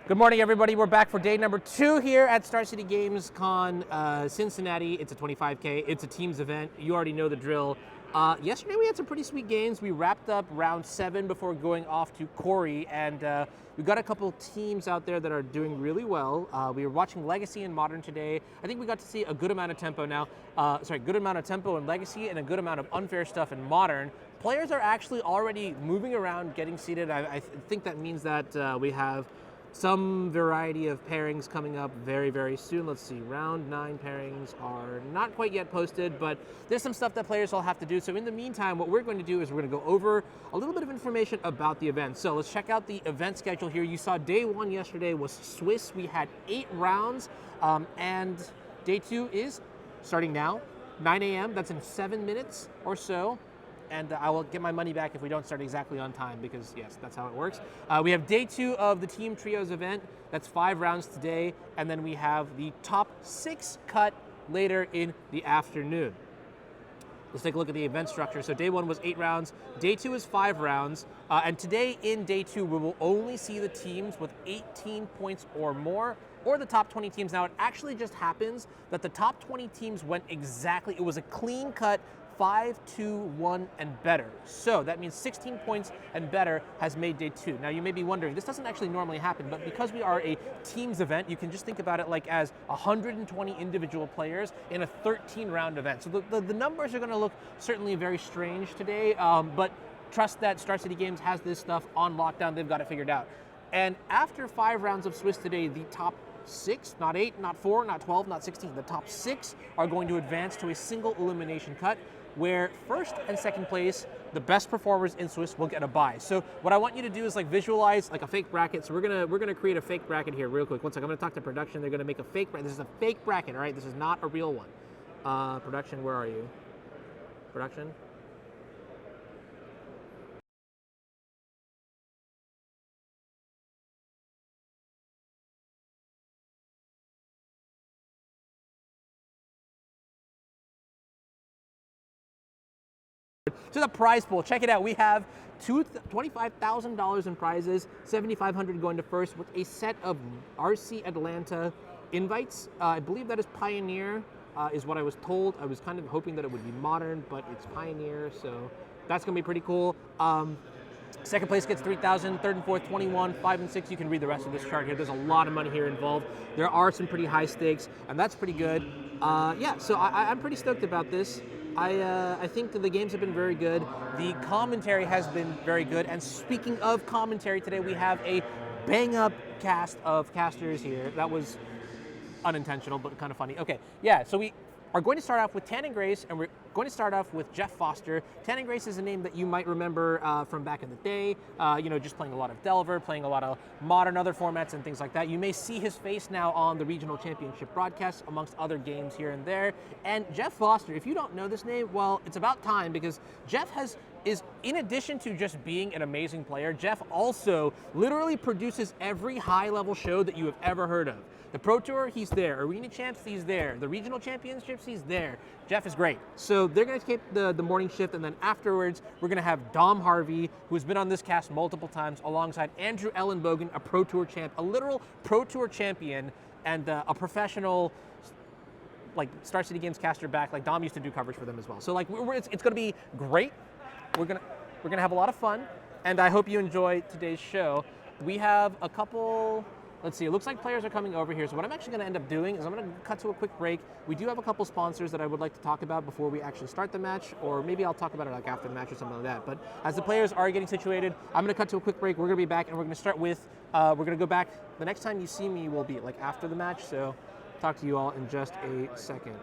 Good morning, everybody. We're back for day number 2 here at Star City Games Con Cincinnati. It's a 25K. It's a teams event. You already know the drill. Yesterday we had some pretty sweet games. We wrapped up round 7 before going off to Corey, and we got a couple teams out there that are doing really well. We were watching Legacy and Modern today. I think we got to see a good amount of tempo now. Good amount of tempo in Legacy and a good amount of unfair stuff in Modern. Players are actually already moving around, getting seated. I think that means that we have some variety of pairings coming up very, very soon. Let's see, round 9 pairings are not quite yet posted, but there's some stuff that players will have to do. So in the meantime, what we're going to do is we're going to go over a little bit of information about the event. So let's check out the event schedule here. You saw day 1 yesterday was Swiss. We had 8 rounds, and day 2 is starting now, 9 a.m. That's in 7 minutes or so. And I will get my money back if we don't start exactly on time, because yes, that's how it works. We have day 2 of the Team Trios event. That's 5 rounds today. And then we have the top 6 cut later in the afternoon. Let's take a look at the event structure. So day 1 was 8 rounds. Day 2 is 5 rounds. And today in day 2, we will only see the teams with 18 points or more, or the top 20 teams. Now, it actually just happens that the top 20 teams went exactly, it was a clean cut 5, 2, 1, and better. So that means 16 points and better has made day 2. Now you may be wondering, this doesn't actually normally happen, but because we are a teams event, you can just think about it like as 120 individual players in a 13-round event. So the numbers are going to look certainly very strange today, but trust that Star City Games has this stuff on lockdown. They've got it figured out. And after 5 rounds of Swiss today, the top 6, not 8, not 4, not 12, not 16, the top 6 are going to advance to a single elimination cut, where first and second place, the best performers in Swiss, will get a bye. So what I want you to do is like visualize like a fake bracket. So we're gonna create a fake bracket here real quick. One second, I'm gonna talk to production. They're gonna make a fake bracket. This is a fake bracket, all right? This is not a real one. Production, where are you? Production? To the prize pool. Check it out. We have $25,000 in prizes, $7,500 going to first, with a set of RC Atlanta invites. I believe that is Pioneer, is what I was told. I was kind of hoping that it would be Modern, but it's Pioneer, so that's going to be pretty cool. Second place gets $3,000, third and fourth 21, 5 and 6. You can read the rest of this chart here. There's a lot of money here involved. There are some pretty high stakes, and that's pretty good. Yeah, so I'm pretty stoked about this. I think the games have been very good. The commentary has been very good. And speaking of commentary, today we have a bang-up cast of casters here. That was unintentional, but kind of funny. Okay, yeah, so we are going to start off with Tan and Grace, and we're going to start off with Jeff Foster. Tan and Grace is a name that you might remember from back in the day, just playing a lot of Delver, playing a lot of Modern, other formats and things like that. You may see his face now on the regional championship broadcasts, amongst other games here and there. And Jeff Foster, if you don't know this name, well, it's about time, because Jeff is, in addition to just being an amazing player, Jeff also literally produces every high-level show that you have ever heard of. The Pro Tour, he's there. Arena Champs, he's there. The Regional Championships, he's there. Jeff is great. So they're going to keep the morning shift, and then afterwards, we're going to have Dom Harvey, who's been on this cast multiple times, alongside Andrew Ellenbogen, a Pro Tour champ, a literal Pro Tour champion, and a professional, like, Star City Games caster back. Like, Dom used to do coverage for them as well. So, like, it's going to be great. We're gonna have a lot of fun, and I hope you enjoy today's show. We have a couple. Let's see, it looks like players are coming over here. So what I'm actually going to end up doing is I'm going to cut to a quick break. We do have a couple sponsors that I would like to talk about before we actually start the match, or maybe I'll talk about it like after the match or something like that. But as the players are getting situated, I'm going to cut to a quick break. We're going to be back, and we're going to start with, we're going to go back. The next time you see me will be like after the match, so talk to you all in just a second.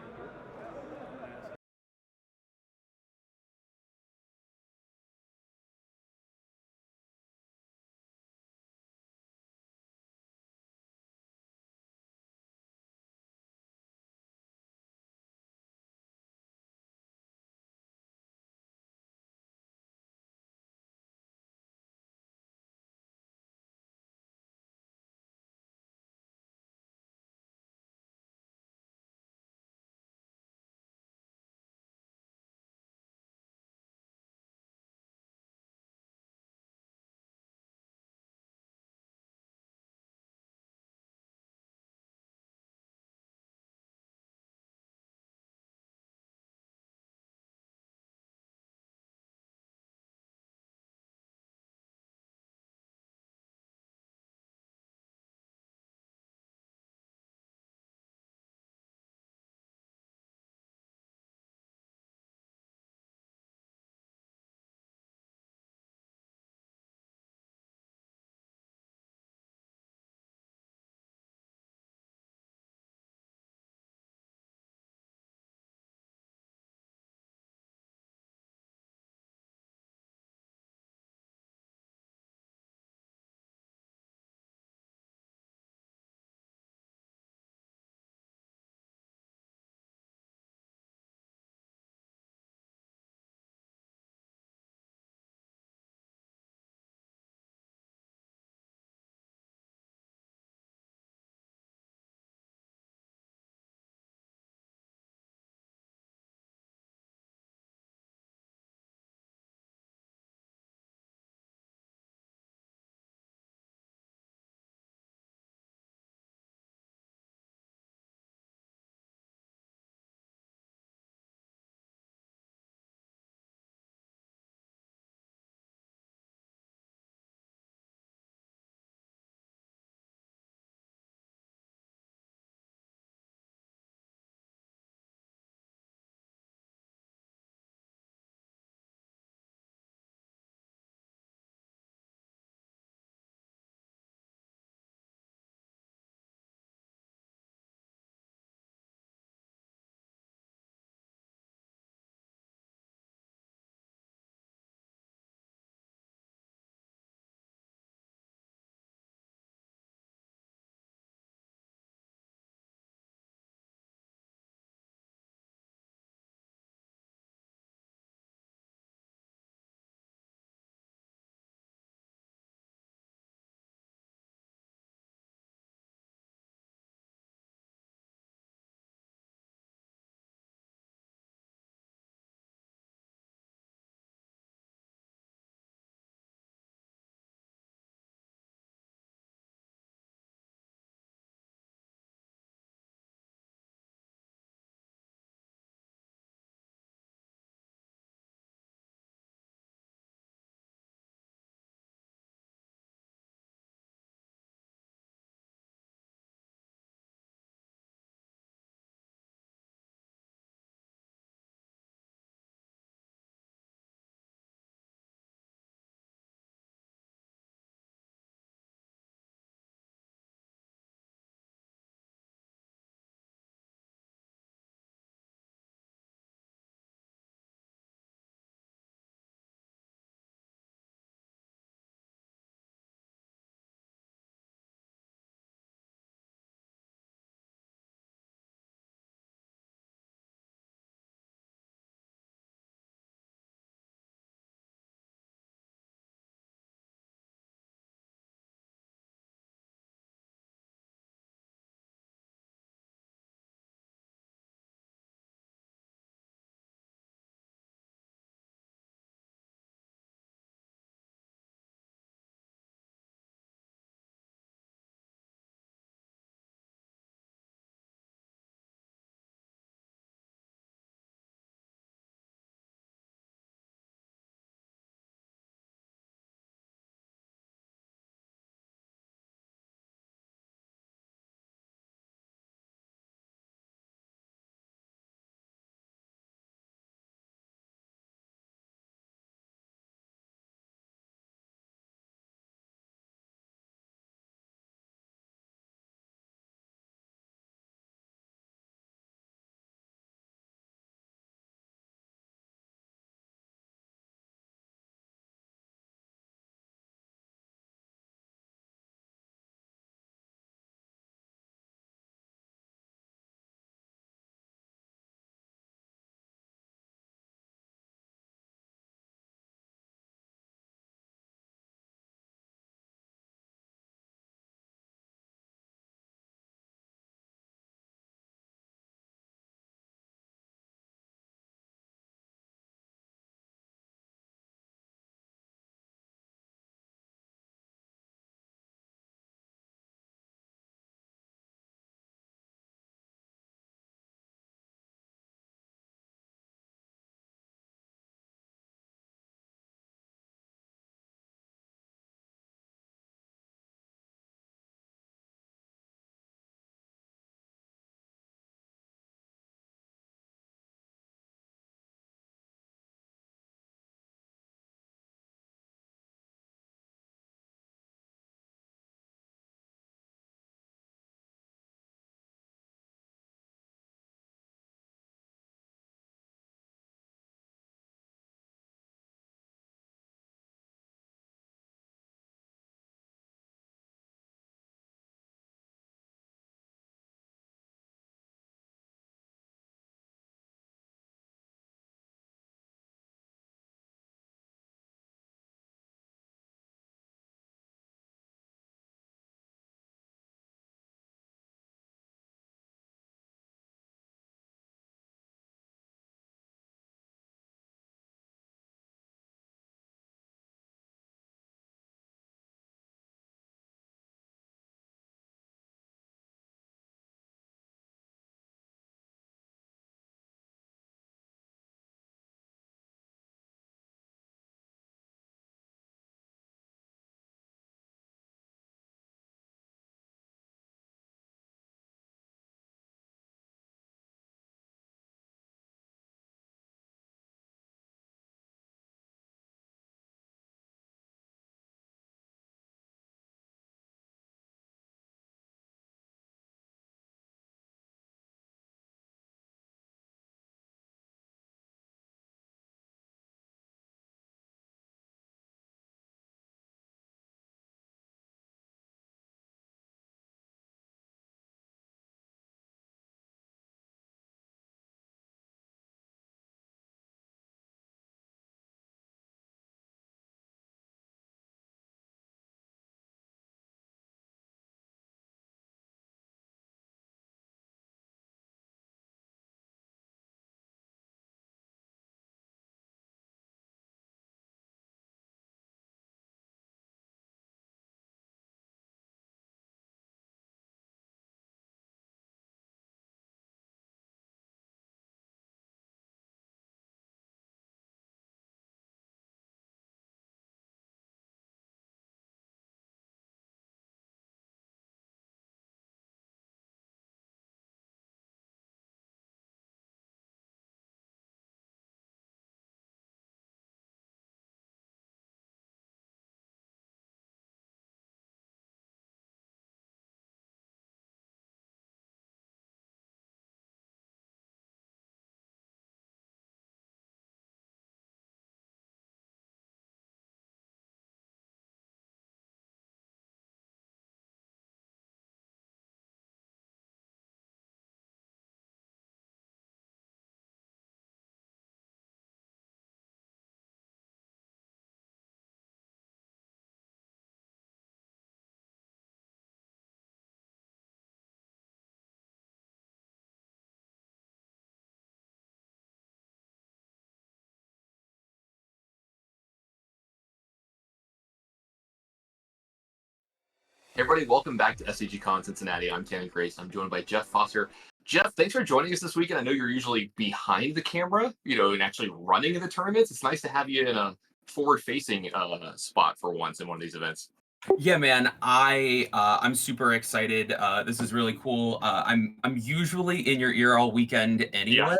Hey everybody, welcome back to SCGCON Cincinnati. I'm Tanner Grace. I'm joined by Jeff Foster. Jeff, thanks for joining us this weekend. I know you're usually behind the camera, and actually running in the tournaments. It's nice to have you in a forward-facing spot for once in one of these events. Yeah, man, I'm super excited. This is really cool. I'm usually in your ear all weekend Yeah, anyway.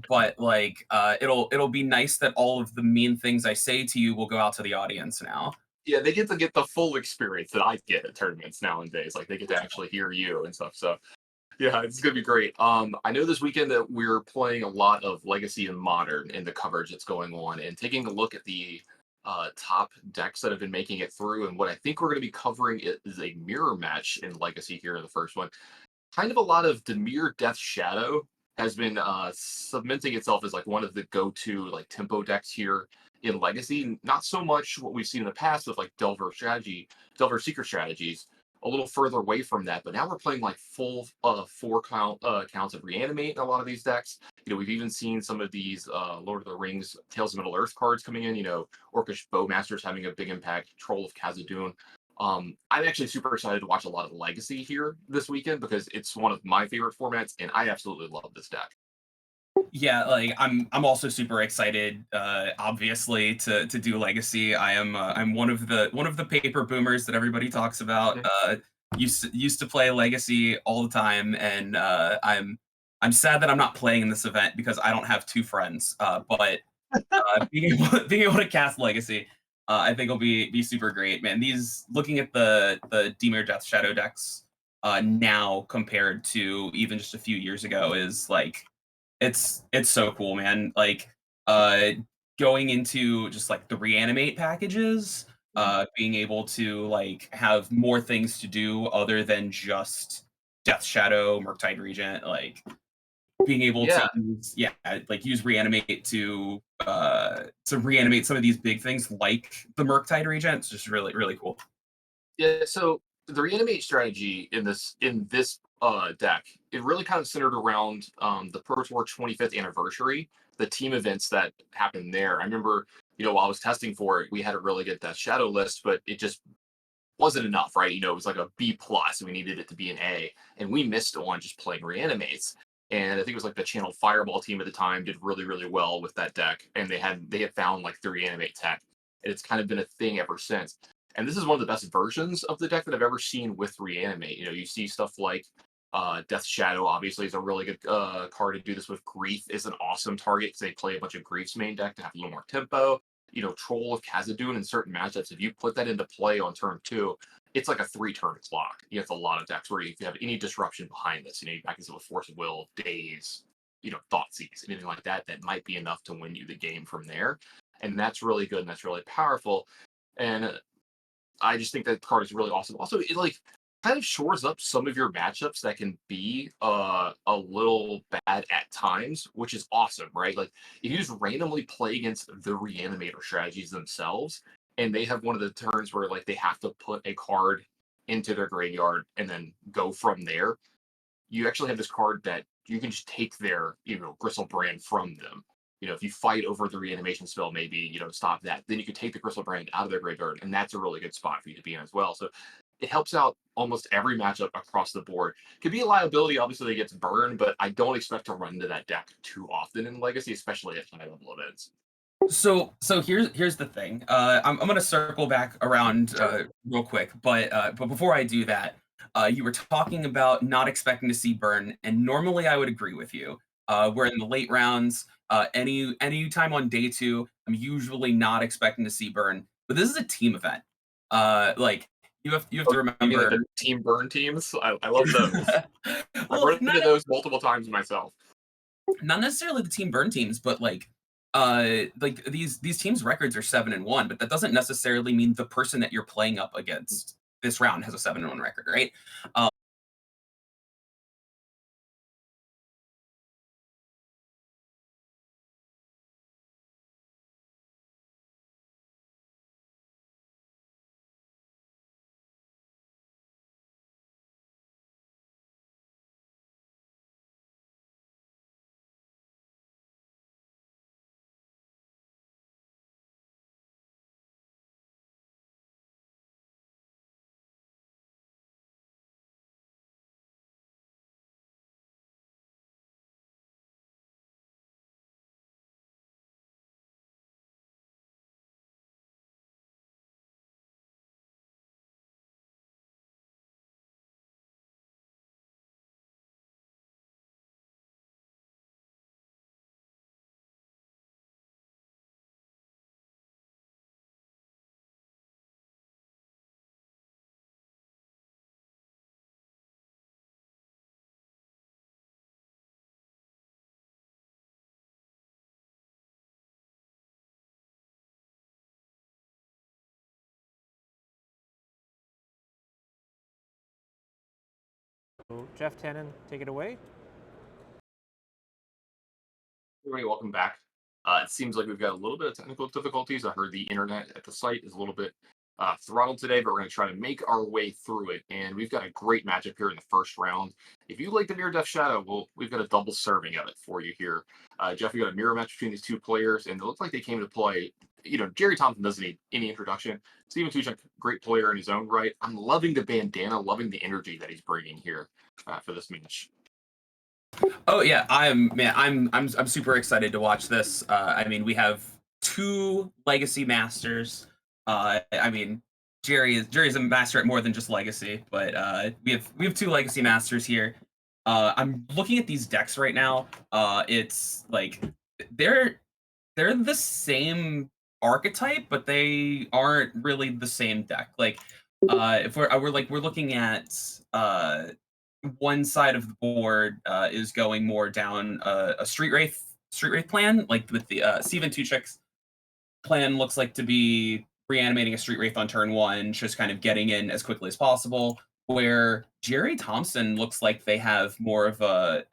But it'll be nice that all of the mean things I say to you will go out to the audience now. yeah, they get to get the full experience that I get at tournaments nowadays. Like they get to actually hear you and stuff. So yeah, it's gonna be great. I know this weekend that we're playing a lot of Legacy and Modern in the coverage that's going on, and taking a look at the top decks that have been making it through. And what I think we're going to be covering is a mirror match in Legacy here in the first one. Kind of a lot of Demir Death Shadow has been cementing itself as like one of the go-to like tempo decks here in Legacy. Not so much what we've seen in the past with like Delver Seeker strategies. A little further away from that, but now we're playing like full four counts of reanimate in a lot of these decks. We've even seen some of these Lord of the Rings Tales of Middle Earth cards coming in. Orcish Bowmasters having a big impact, Troll of Khazad-dûn. I'm actually super excited to watch a lot of Legacy here this weekend because it's one of my favorite formats, and I absolutely love this deck. Yeah, like I'm also super excited, obviously, to do Legacy. I'm one of the paper boomers that everybody talks about. Mhm. Used to play Legacy all the time, and I'm sad that I'm not playing in this event because I don't have two friends. But being able to cast Legacy, I think will be super great, man. These looking at the Demir Death Shadow decks now compared to even just a few years ago is like it's so cool, man. Like uh going into just like the reanimate packages, being able to like have more things to do other than just Death Shadow, Murktide Regent, like being able to Yeah, use like use reanimate to reanimate some of these big things like the Murktide Regent. It's just really, really cool. yeah. So the reanimate strategy in this deck, it really kind of centered around the Pro Tour 25th anniversary, the team events that happened there. I remember, while I was testing for it, we had a really good Death Shadow list, but it just wasn't enough, right? It was like a B plus, and we needed it to be an A, and we missed on just playing reanimates. And I think it was like the Channel Fireball team at the time did really, really well with that deck, and they had found like the reanimate tech, and it's kind of been a thing ever since. And this is one of the best versions of the deck that I've ever seen with reanimate. You see stuff like Death Shadow obviously is a really good card to do this with. Grief is an awesome target because they play a bunch of Grief's main deck to have a little more tempo. Troll of Khazad-dûn in certain matchups, if you put that into play on turn two, it's like a 3-turn clock. It's a lot of decks where if you have any disruption behind this, you back into a Force of Will, Daze, Thoughtseize, anything like that, that might be enough to win you the game from there. And that's really good and that's really powerful. And I just think that card is really awesome. Also, it like kind of shores up some of your matchups that can be a little bad at times, which is awesome, right? Like if you just randomly play against the reanimator strategies themselves, and they have one of the turns where like they have to put a card into their graveyard and then go from there, you actually have this card that you can just take their, Gristlebrand from them. If you fight over the reanimation spell, maybe, stop that. Then you can take the Gristlebrand out of their graveyard, and that's a really good spot for you to be in as well. So it helps out almost every matchup across the board. Could be a liability, obviously, that gets burned, but I don't expect to run into that deck too often in Legacy, especially at high level events. So here's the thing. I'm gonna circle back around Sure. real quick, but before I do that, you were talking about not expecting to see burn, and normally I would agree with you. We're in the late rounds. Any time on day two, I'm usually not expecting to see burn, but this is a team event. Like you have Oh, to you mean like remember. the team burn teams? I love those. I've Well, run into those multiple times myself. not necessarily the team burn teams, but like these teams' records are 7-1, but that doesn't necessarily mean the person that you're playing up against this round has a 7-1 record, right? Jeff Tannen, take it away. Everybody, welcome back. It seems like we've got a little bit of technical difficulties. I heard the internet at the site is a little bit throttled today, but we're going to try to make our way through it. And we've got a great matchup here in the first round. If you like the Mirror Death Shadow, well, we've got a double serving of it for you here. Jeff, we got a mirror match between these two players, and it looks like they came to play. Jerry Thompson doesn't need any introduction. Steven Tuchek, great player in his own right. I'm loving the bandana, loving the energy that he's bringing here for this match. Oh yeah, I'm super excited to watch this. I mean, we have 2 Legacy Masters. Jerry's a master at more than just Legacy, but we have 2 Legacy Masters here. I'm looking at these decks right now. It's like they're the same archetype, but they aren't really the same deck. Like if we're looking at one side of the board is going more down a street wraith plan, like with the Steven Tuchek's plan looks like to be reanimating a street wraith on turn 1, just kind of getting in as quickly as possible. Where Jerry Thompson looks like they have more of a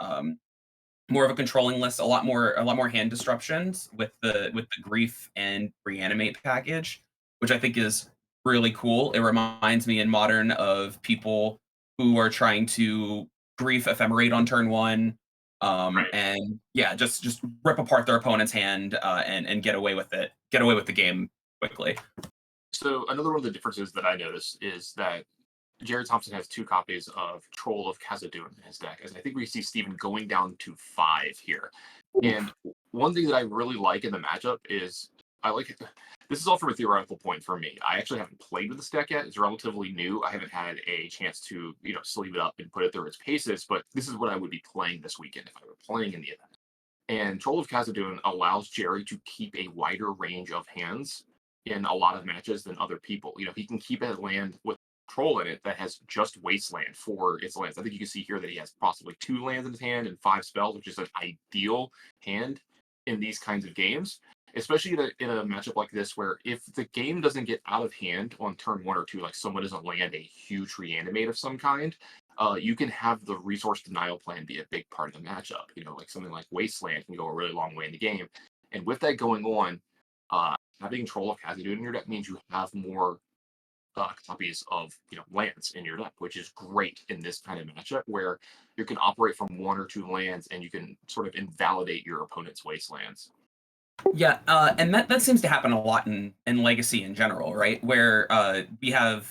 controlling list, a lot more hand disruptions with the grief and reanimate package, which I think is really cool. It reminds me in modern of people who are trying to grief ephemerate on turn 1, Right. and yeah, just rip apart their opponent's hand and get away with it, get away with the game quickly. So another one of the differences that I noticed is that Jared Thompson has 2 copies of Troll of Khazad-dûm in his deck, as I think we see Steven going down to 5 here. And one thing that I really like in the matchup is I like it. This is all from a theoretical point for me. I actually haven't played with this deck yet. It's relatively new. I haven't had a chance to, sleeve it up and put it through its paces, but this is what I would be playing this weekend if I were playing in the event. And Troll of Khazad-dûm allows Jerry to keep a wider range of hands in a lot of matches than other people. He can keep a land with Troll in it that has just Wasteland for its lands. I think you can see here that he has possibly 2 lands in his hand and 5 spells, which is an ideal hand in these kinds of games, especially in a matchup like this where if the game doesn't get out of hand on turn 1 or 2, like someone doesn't land a huge reanimate of some kind, you can have the resource denial plan be a big part of the matchup. Like something like Wasteland can go a really long way in the game. And with that going on, having Troll of Khazad-dûm in your deck means you have more copies of lands in your deck, which is great in this kind of matchup where you can operate from 1 or 2 lands and you can sort of invalidate your opponent's wastelands. Yeah, and that seems to happen a lot in Legacy in general, right? Where we have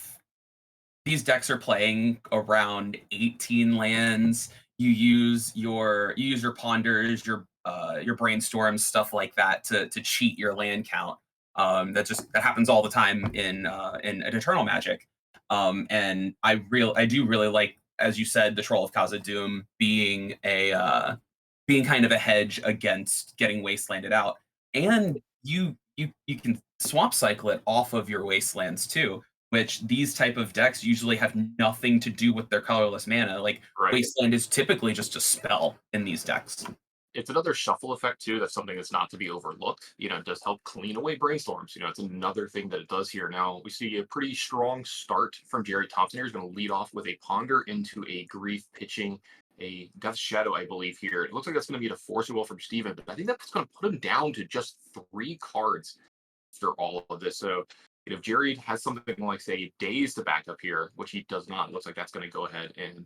these decks are playing around 18 lands. You use your ponders, your brainstorms, stuff like that to cheat your land count. That happens all the time in Eternal Magic. And I do really like, as you said, the Troll of Khazad-dûm being kind of a hedge against getting wastelanded out. And you can swamp cycle it off of your wastelands too, which these type of decks usually have nothing to do with their colorless mana. Like Right. Wasteland is typically just a spell in these decks. It's another shuffle effect too. That's something that's not to be overlooked. It does help clean away brainstorms. It's another thing that it does here. Now we see a pretty strong start from Jerry Thompson here. He's going to lead off with a Ponder into a Grief, pitching a Death Shadow, I believe here. It looks like that's going to be a forcible from Steven, but I think that's going to put him down to just 3 cards after all of this. So if Jerry has something like, say, Days to back up here, which he does not, it looks like that's going to go ahead and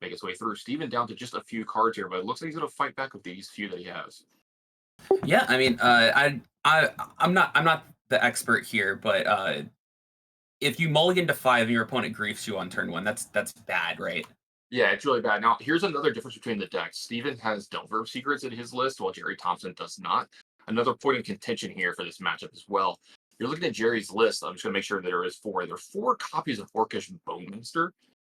make its way through. Steven down to just a few cards here, but it looks like he's going to fight back with these few that he has. Yeah, I mean, I'm not the expert here, but if you mulligan to 5 and your opponent griefs you on turn 1, that's bad, right? Yeah, it's really bad. Now, here's another difference between the decks. Steven has Delver of Secrets in his list, while Jerry Thompson does not. Another point of contention here for this matchup as well. You're looking at Jerry's list. I'm just going to make sure that there is 4. There are 4 copies of Orcish Bonemonster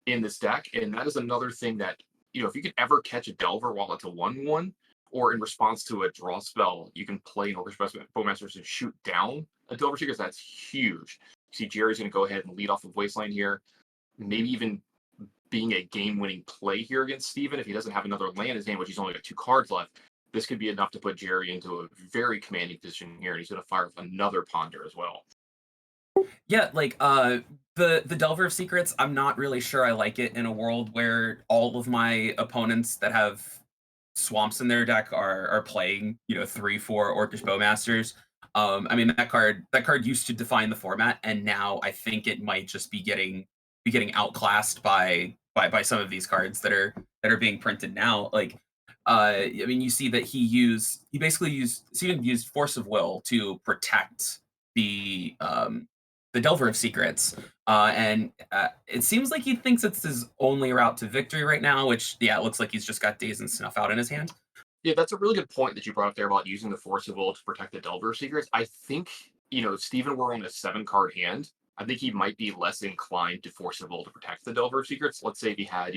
in this deck, and that is another thing that, if you can ever catch a Delver while it's a 1/1, or in response to a draw spell, you can play an Orcish Bowmaster to shoot down a Delver Secrets. That's huge. You see Jerry's going to go ahead and lead off of Wasteland here, maybe even being a game-winning play here against Steven if he doesn't have another land in his hand, which he's only got 2 cards left. This could be enough to put Jerry into a very commanding position here, and he's going to fire with another Ponder as well. Yeah, like The Delver of Secrets, I'm not really sure I like it in a world where all of my opponents that have swamps in their deck are playing, 3-4 Orcish Bowmasters. I mean that card used to define the format, and now I think it might just be getting outclassed by some of these cards that are being printed now. Like I mean, you see that he basically used Force of Will to protect the Delver of Secrets. And it seems like he thinks it's his only route to victory right now, which, yeah, it looks like he's just got Daze and Snuff out in his hand. Yeah, that's a really good point that you brought up there about using the Force of Will to protect the Delver Secrets. I think, Steven were on a 7-card hand. I think he might be less inclined to Force of Will to protect the Delver Secrets. Let's say if he had,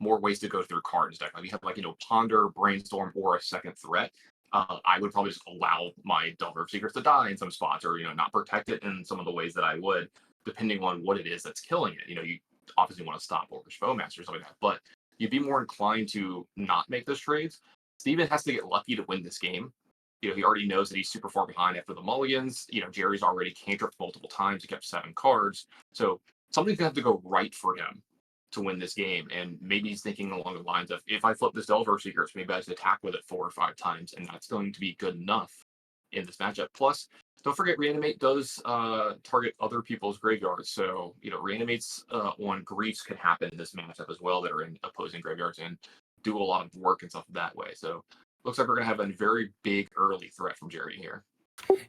more ways to go through cards deck. Like he had Ponder, Brainstorm, or a second threat. I would probably just allow my Delver Secrets to die in some spots, or not protect it in some of the ways that I would, depending on what it is that's killing it. You obviously want to stop Orcish Bowmaster or something like that, but you'd be more inclined to not make those trades. Steven has to get lucky to win this game. He already knows that he's super far behind after the mulligans. Jerry's already cantripped multiple times. He kept 7 cards. So something's going to have to go right for him to win this game. And maybe he's thinking along the lines of, if I flip this Delver Secrets, maybe I just attack with it 4 or 5 times, and that's going to be good enough in this matchup. Plus, don't forget, Reanimate does target other people's graveyards. So, Reanimates on Griefs can happen in this matchup as well that are in opposing graveyards and do a lot of work and stuff that way. So, looks like we're going to have a very big early threat from Jerry here.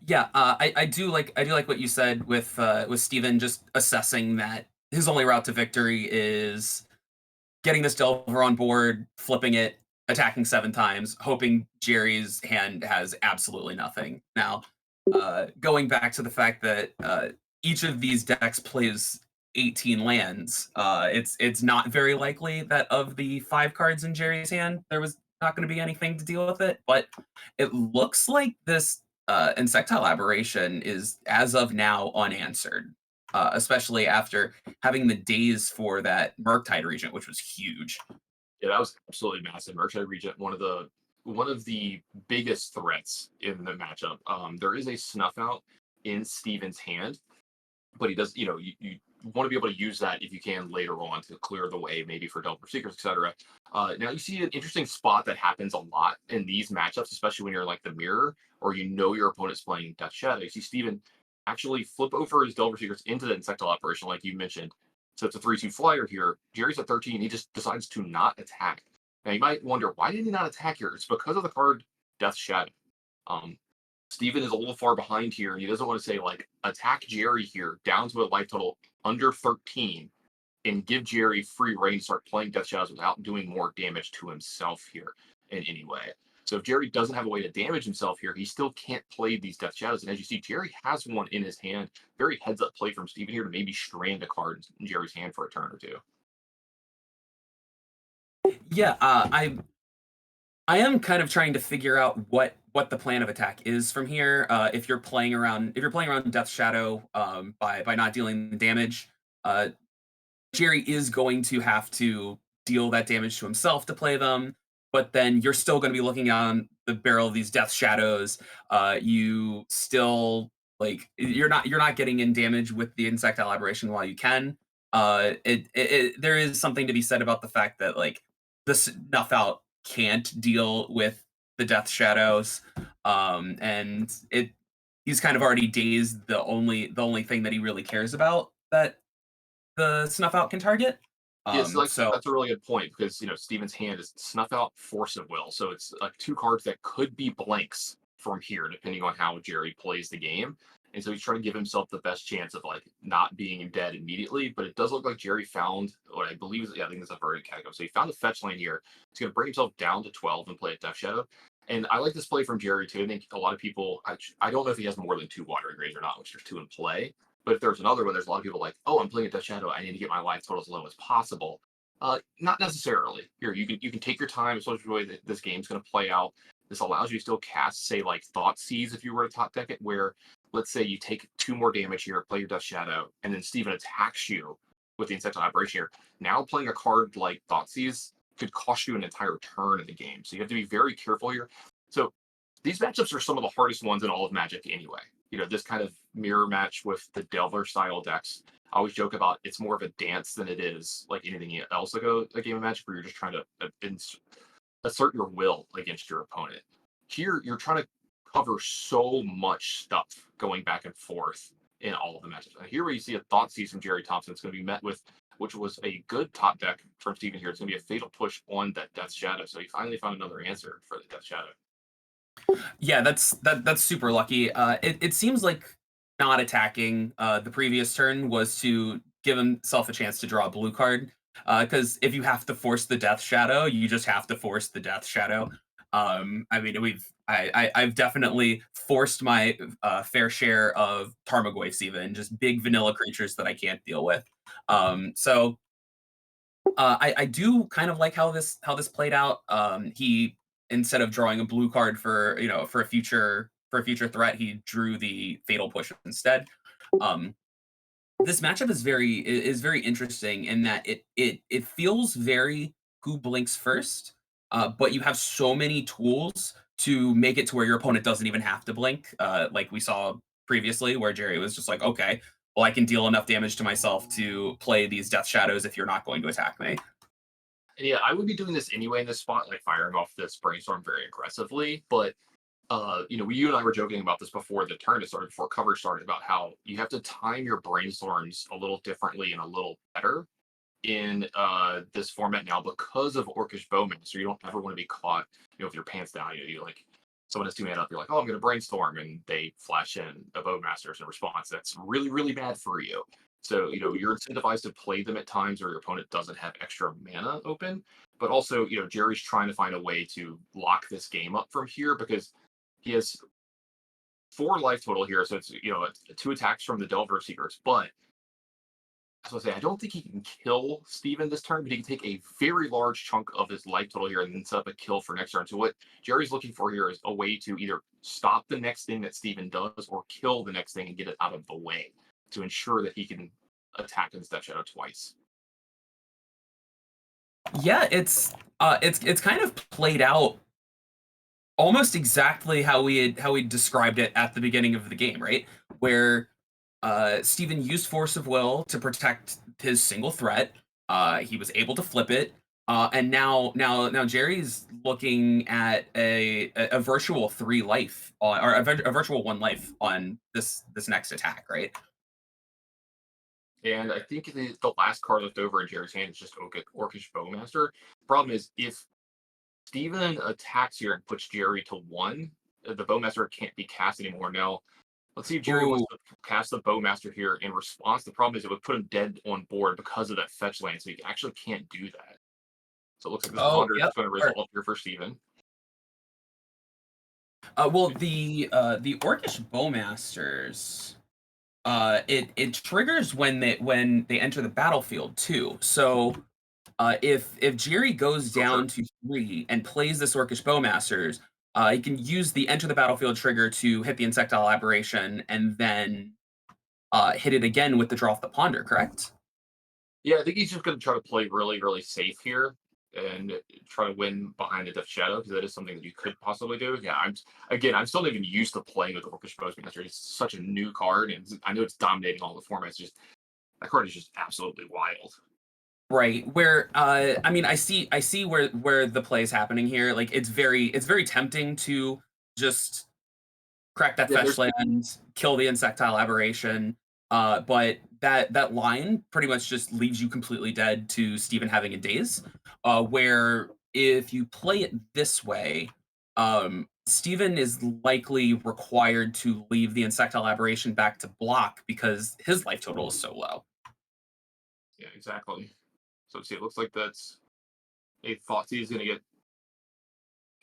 Yeah, I do like what you said with Steven just assessing that his only route to victory is getting this Delver on board, flipping it, attacking 7 times, hoping Jerry's hand has absolutely nothing. Now, going back to the fact that each of these decks plays 18 lands, it's not very likely that of the 5 cards in Jerry's hand, there was not going to be anything to deal with it. But it looks like this insectile aberration is, as of now, unanswered. Especially after having the days for that Murktide Regent, which was huge. Yeah, that was absolutely massive. Murktide Regent, one of the biggest threats in the matchup. There is a snuff out in Steven's hand, but he does, you want to be able to use that if you can later on to clear the way, maybe for Delver Secrets, etc. Now you see an interesting spot that happens a lot in these matchups, especially when you're like the mirror or your opponent's playing Death Shadow. You see Steven actually flip over his Delver Secrets into the Insectile operation, like you mentioned. So it's a 3/2 flyer here. Jerry's at 13. He just decides to not attack. Now you might wonder, why did he not attack here? It's because of the card Death Shadow. Steven is a little far behind here, and he doesn't want to say, attack Jerry here down to a life total under 13 and give Jerry free reign to start playing Death Shadows without doing more damage to himself here in any way. So if Jerry doesn't have a way to damage himself here, he still can't play these Death Shadows. And as you see, Jerry has one in his hand. Very heads-up play from Steven here to maybe strand a card in Jerry's hand for a turn or two. Yeah, I am kind of trying to figure out what the plan of attack is from here. If you're playing around Death Shadow by not dealing the damage, Jerry is going to have to deal that damage to himself to play them. But then you're still going to be looking on the barrel of these Death Shadows. You still you're not getting in damage with the Insectile Aberration while you can. There is something to be said about the fact that the Snuff Out can't deal with the Death Shadows, and he's kind of already dazed the only thing that he really cares about that the Snuff Out can target. Yes, So that's a really good point because Steven's hand is Snuff Out, Force of Will, so it's like 2 cards that could be blanks from here, depending on how Jerry plays the game. And so he's trying to give himself the best chance of not being dead immediately. But it does look like Jerry found what I believe is, I think it's a Verdant Catacomb. So he found the fetch lane here. He's going to bring himself down to 12 and play a Death Shadow. And I like this play from Jerry too. I think a lot of people, I don't know if he has more than 2 Watering Graves or not, which there's 2 in play. But if there's another one, there's a lot of people oh, I'm playing a Death Shadow. I need to get my life total as low as possible. Not necessarily. Here, you can take your time, especially the way that this game's going to play out. This allows you to still cast, say, Thought Seize if you were to top deck it, where, let's say you take 2 more damage here, play your Death Shadow, and then Steven attacks you with the Insectile Aberration here. Now playing a card like Thought Seize could cost you an entire turn in the game. So you have to be very careful here. So these matchups are some of the hardest ones in all of Magic anyway. This kind of mirror match with the Delver style decks. I always joke about it's more of a dance than it is like anything else like a game of Magic where you're just trying to assert your will against your opponent. Here, you're trying to cover so much stuff going back and forth in all of the matches. And here, where you see a Thought Seize from Jerry Thompson, it's going to be met with, which was a good top deck from Steven here. It's going to be a Fatal Push on that Death Shadow. So he finally found another answer for the Death Shadow. Yeah, that's super lucky. It seems like not attacking the previous turn was to give himself a chance to draw a blue card. Because if you have to force the Death Shadow, you just have to force the Death Shadow. I mean, I've definitely forced my fair share of Tarmogoyfs, even just big vanilla creatures that I can't deal with. So I do kind of like how this played out. He, instead of drawing a blue card for for a future threat, he drew the Fatal Push instead. Um, this matchup is very interesting in that it feels very who blinks first, but you have so many tools to make it to where your opponent doesn't even have to blink, like we saw previously, where Jerry was just like, okay, well, I can deal enough damage to myself to play these Death Shadows if you're not going to attack me. Yeah, I would be doing this anyway in this spot, like firing off this brainstorm very aggressively. But you and I were joking about this before the tournament started, before coverage started, about how you have to time your brainstorms a little differently and a little better in this format now because of Orcish Bowman. So you don't ever want to be caught, with your pants down. You like someone has 2 mana up, you're like, oh, I'm going to brainstorm, and they flash in a Bowmasters in response. That's really, really bad for you. So you're incentivized to play them at times, or your opponent doesn't have extra mana open. But also, Jerry's trying to find a way to lock this game up from here because he has 4 life total here. So it's 2 attacks from the Delver Seekers, but I was gonna say, I don't think he can kill Steven this turn, but he can take a very large chunk of his life total here and then set up a kill for next turn. So what Jerry's looking for here is a way to either stop the next thing that Steven does or kill the next thing and get it out of the way to ensure that he can attack his Death Shadow twice. Yeah, it's kind of played out almost exactly how we described it at the beginning of the game, right? Where Steven used Force of Will to protect his single threat. He was able to flip it, and now Jerry's looking at a virtual 3 life on, or a virtual 1 life on this next attack, right? And I think the last card left over in Jerry's hand is just Orcish Bowmaster. Problem is, if Steven attacks here and puts Jerry to 1, the Bowmaster can't be cast anymore. Now, let's see if Jerry wants Ooh, to cast the Bowmaster here in response. The problem is it would put him dead on board because of that fetch land, so he actually can't do that. So it looks like this oh, ponder is yep. going to resolve here for Steven. Well, the Orcish Bowmasters, it triggers when they enter the battlefield too. So if Jerry goes So true. down to 3 and plays this Orcish Bowmasters, he can use the enter the battlefield trigger to hit the Insectile Aberration and then hit it again with the draw off the ponder. Correct? Yeah, I think he's just going to try to play really, really safe here and try to win behind the Death Shadow because that is something that you could possibly do. Yeah, I'm still not even used to playing with Orcish Bowmaster. It's such a new card, and I know it's dominating all the formats. Just that card is just absolutely wild. Right. Where I mean, I see where the play is happening here. Like it's very tempting to just crack that Yeah, fetch land, kill the Insectile Aberration. But that line pretty much just leaves you completely dead to Steven having a daze. Where if you play it this way, Steven is likely required to leave the Insectile Aberration back to block because his life total is so low. yeah, exactly. So see, it looks like that's a Thoughtseize is going to get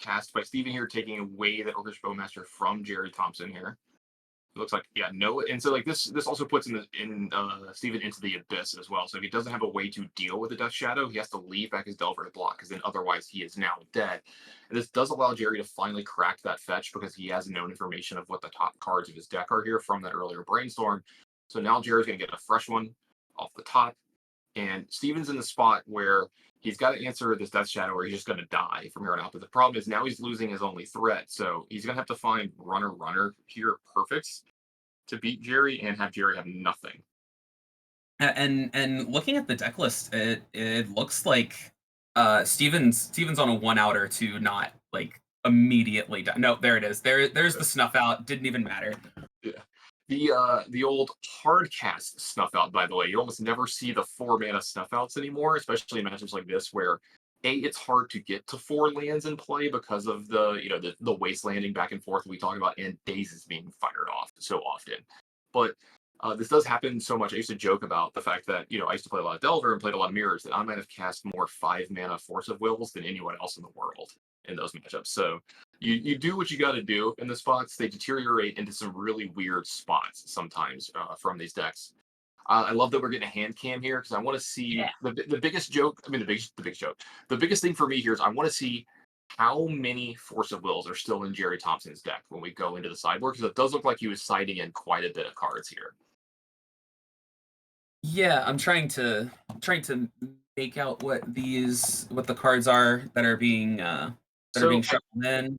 cast by Steven here, taking away that Orcish Bowmaster from Jerry Thompson here. It looks like, yeah, no, and so like this also puts in Steven into the abyss as well. So if he doesn't have a way to deal with the Death Shadow, he has to leave back his Delver to block, because then otherwise he is now dead. And this does allow Jerry to finally crack that fetch because he has known information of what the top cards of his deck are here from that earlier brainstorm. So now Jerry's gonna get a fresh one off the top. And Steven's in the spot where he's got to answer this Death Shadow or he's just going to die from here on out. But the problem is now he's losing his only threat. So he's going to have to find runner here perfects to beat Jerry and have Jerry have nothing. And looking at the deck list, it looks like Steven's on a one outer to not like immediately die. No, there it is. There's the snuff out. Didn't even matter. Yeah. The old hard cast snuff out, by the way. You almost never see the 4 mana snuff outs anymore, especially in matchups like this where it's hard to get to 4 lands in play because of the waste landing back and forth we talk about and dazes being fired off so often. But this does happen so much. I used to joke about the fact that I used to play a lot of Delver and played a lot of mirrors that I might have cast more 5 mana Force of Wills than anyone else in the world in those matchups. So you do what you got to do in the spots. They deteriorate into some really weird spots sometimes from these decks. I love that we're getting a hand cam here because I want to see the biggest joke. I mean, the biggest joke. The biggest thing for me here is I want to see how many Force of Wills are still in Jerry Thompson's deck when we go into the sideboard because it does look like he was siding in quite a bit of cards here. Yeah, I'm trying to make out what the cards are that are being shuffled in.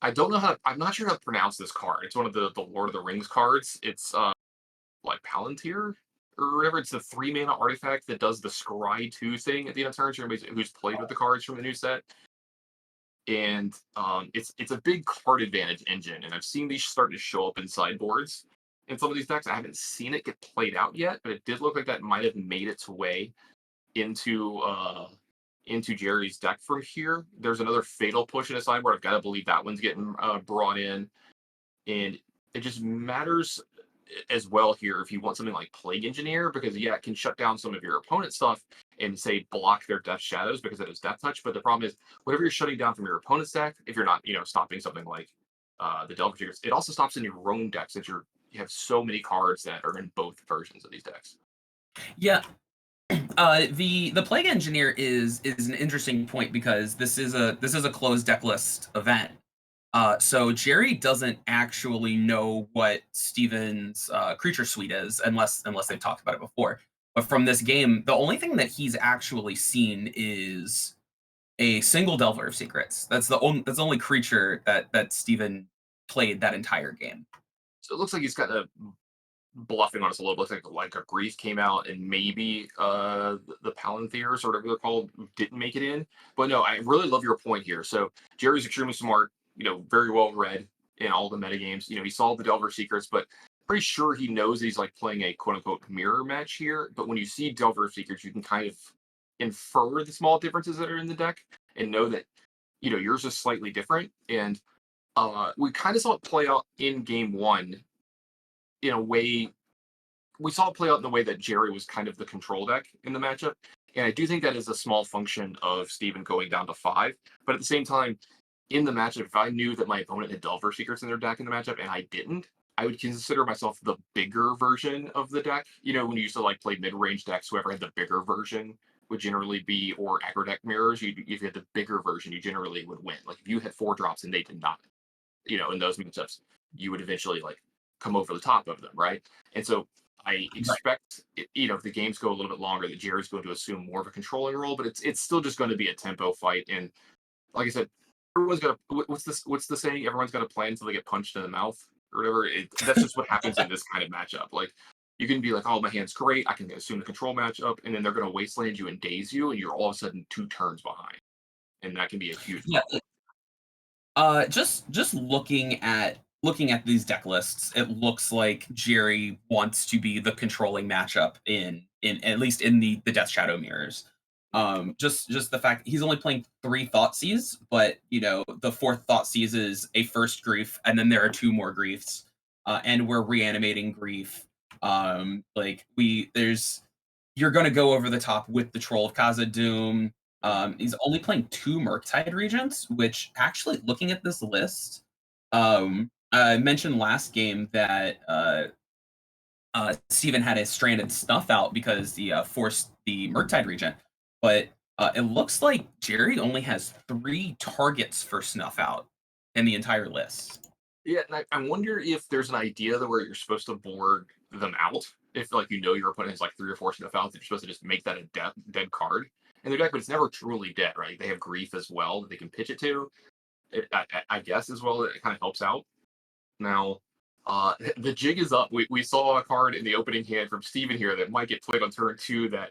I don't know I'm not sure how to pronounce this card. It's one of the Lord of the Rings cards. It's like Palantir or whatever. It's the 3 mana artifact that does the Scry 2 thing at the end of turn. Everybody who's played with the cards from the new set. And it's a big card advantage engine, and I've seen these starting to show up in sideboards in some of these decks. I haven't seen it get played out yet, but it did look like that might have made its way into Jerry's deck from here. There's another Fatal Push in a sideboard. I've got to believe that one's getting brought in, and it just matters as well here if you want something like Plague Engineer, because it can shut down some of your opponent's stuff and say block their Death Shadows because it is Death Touch. But the problem is whatever you're shutting down from your opponent's deck, if you're not stopping something like the Delver Seekers, it also stops in your own decks since you have so many cards that are in both versions of these decks. Yeah. The Plague Engineer is an interesting point because this is a closed deck list event. So Jerry doesn't actually know what Steven's creature suite is unless they've talked about it before. But from this game, the only thing that he's actually seen is a single Delver of Secrets. That's the only creature that Steven played that entire game. So it looks like he's got a bluffing on us a little bit. Like a Grief came out and maybe the Palantirs or whatever they're called didn't make it in. But no, I really love your point here. So Jerry's extremely smart, very well read in all the metagames. He solved the Delver Secrets, but pretty sure he knows that he's like playing a quote unquote mirror match here. But when you see Delver Secrets, you can kind of infer the small differences that are in the deck and know that yours is slightly different. And we kind of saw it play out in game one in a way. We saw it play out in the way that Jerry was kind of the control deck in the matchup. And I do think that is a small function of Steven going down to 5. But at the same time, in the matchup, if I knew that my opponent had Delver Secrets in their deck in the matchup and I didn't, I would consider myself the bigger version of the deck. When you used to play mid-range decks, whoever had the bigger version would generally be, or aggro deck mirrors, if you had the bigger version, you generally would win. Like if you had 4 drops and they did not, in those matchups, you would eventually come over the top of them, right? And so I expect, if the games go a little bit longer, that Jerry's going to assume more of a controlling role, but it's still just going to be a tempo fight. And like I said, everyone's got to, what's the saying? Everyone's got to play until they get punched in the mouth or whatever. That's just what happens in this kind of matchup. Like you can be like, oh, my hand's great. I can assume the control matchup, and then they're going to wasteland you and daze you, and you're all of a sudden 2 turns behind, and that can be a huge problem. Just looking at these deck lists, it looks like Jerry wants to be the controlling matchup in at least in the Death Shadow mirrors. Just the fact he's only playing 3 Thoughtseize, but the 4th Thoughtseize is a first grief, and then there are 2 more griefs, and we're reanimating grief. You're gonna go over the top with the Troll of Khazad-dûm. He's only playing 2 Murktide Regents, which actually, looking at this list, I mentioned last game that Steven had a stranded snuff out because he forced the Murktide Regent, but it looks like Jerry only has 3 targets for snuff out in the entire list. Yeah, and I wonder if there's an idea where you're supposed to board them out. If your opponent has 3 or 4 snuff outs, you're supposed to just make that a dead card in their deck, but it's never truly dead, right? They have grief as well that they can pitch it to. I guess as well, it kind of helps out. Now, The jig is up. We saw a card in the opening hand from Steven here that might get played on turn 2 that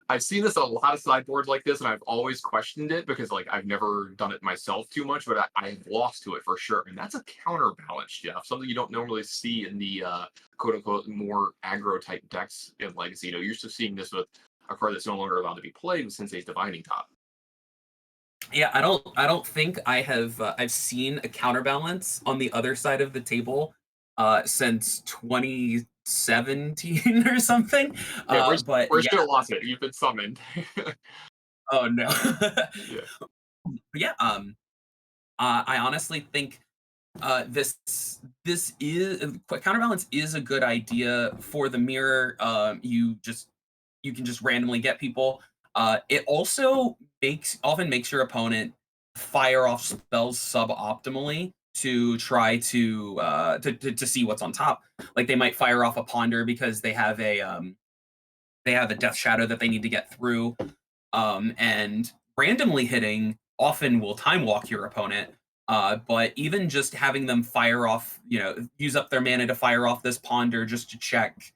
I've seen this on a lot of sideboards like this, and I've always questioned it because like I've never done it myself too much, but I've lost to it for sure. And that's a counterbalance, Jeff. Something you don't normally see in the quote unquote more aggro type decks in Legacy. You're used to seeing this with a card that's no longer allowed to be played with Sensei's Divining Top. Yeah, I don't think I have I've seen a counterbalance on the other side of the table since 2017 or something. Yeah, But we're yeah, still lost it. You've been summoned. oh no. Yeah. But yeah, I honestly think this is counterbalance is a good idea for the mirror. You can just randomly get people. It also often makes your opponent fire off spells suboptimally to try to see what's on top. Like they might fire off a ponder because they have a death shadow that they need to get through. And randomly hitting often will time walk your opponent. But even just having them fire off, use up their mana to fire off this ponder just to check,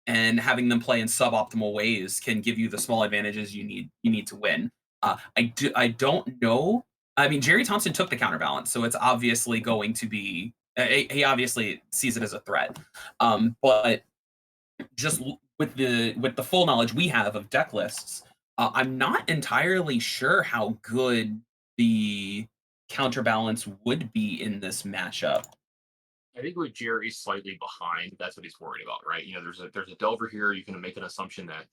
and having them play in suboptimal ways can give you the small advantages you need to win. I don't know. I mean, Jerry Thompson took the counterbalance, so it's obviously going to be. He obviously sees it as a threat. But just with the full knowledge we have of deck lists, I'm not entirely sure how good the counterbalance would be in this matchup. I think with Jerry's slightly behind, that's what he's worried about, right? There's a Delver here. You can make an assumption that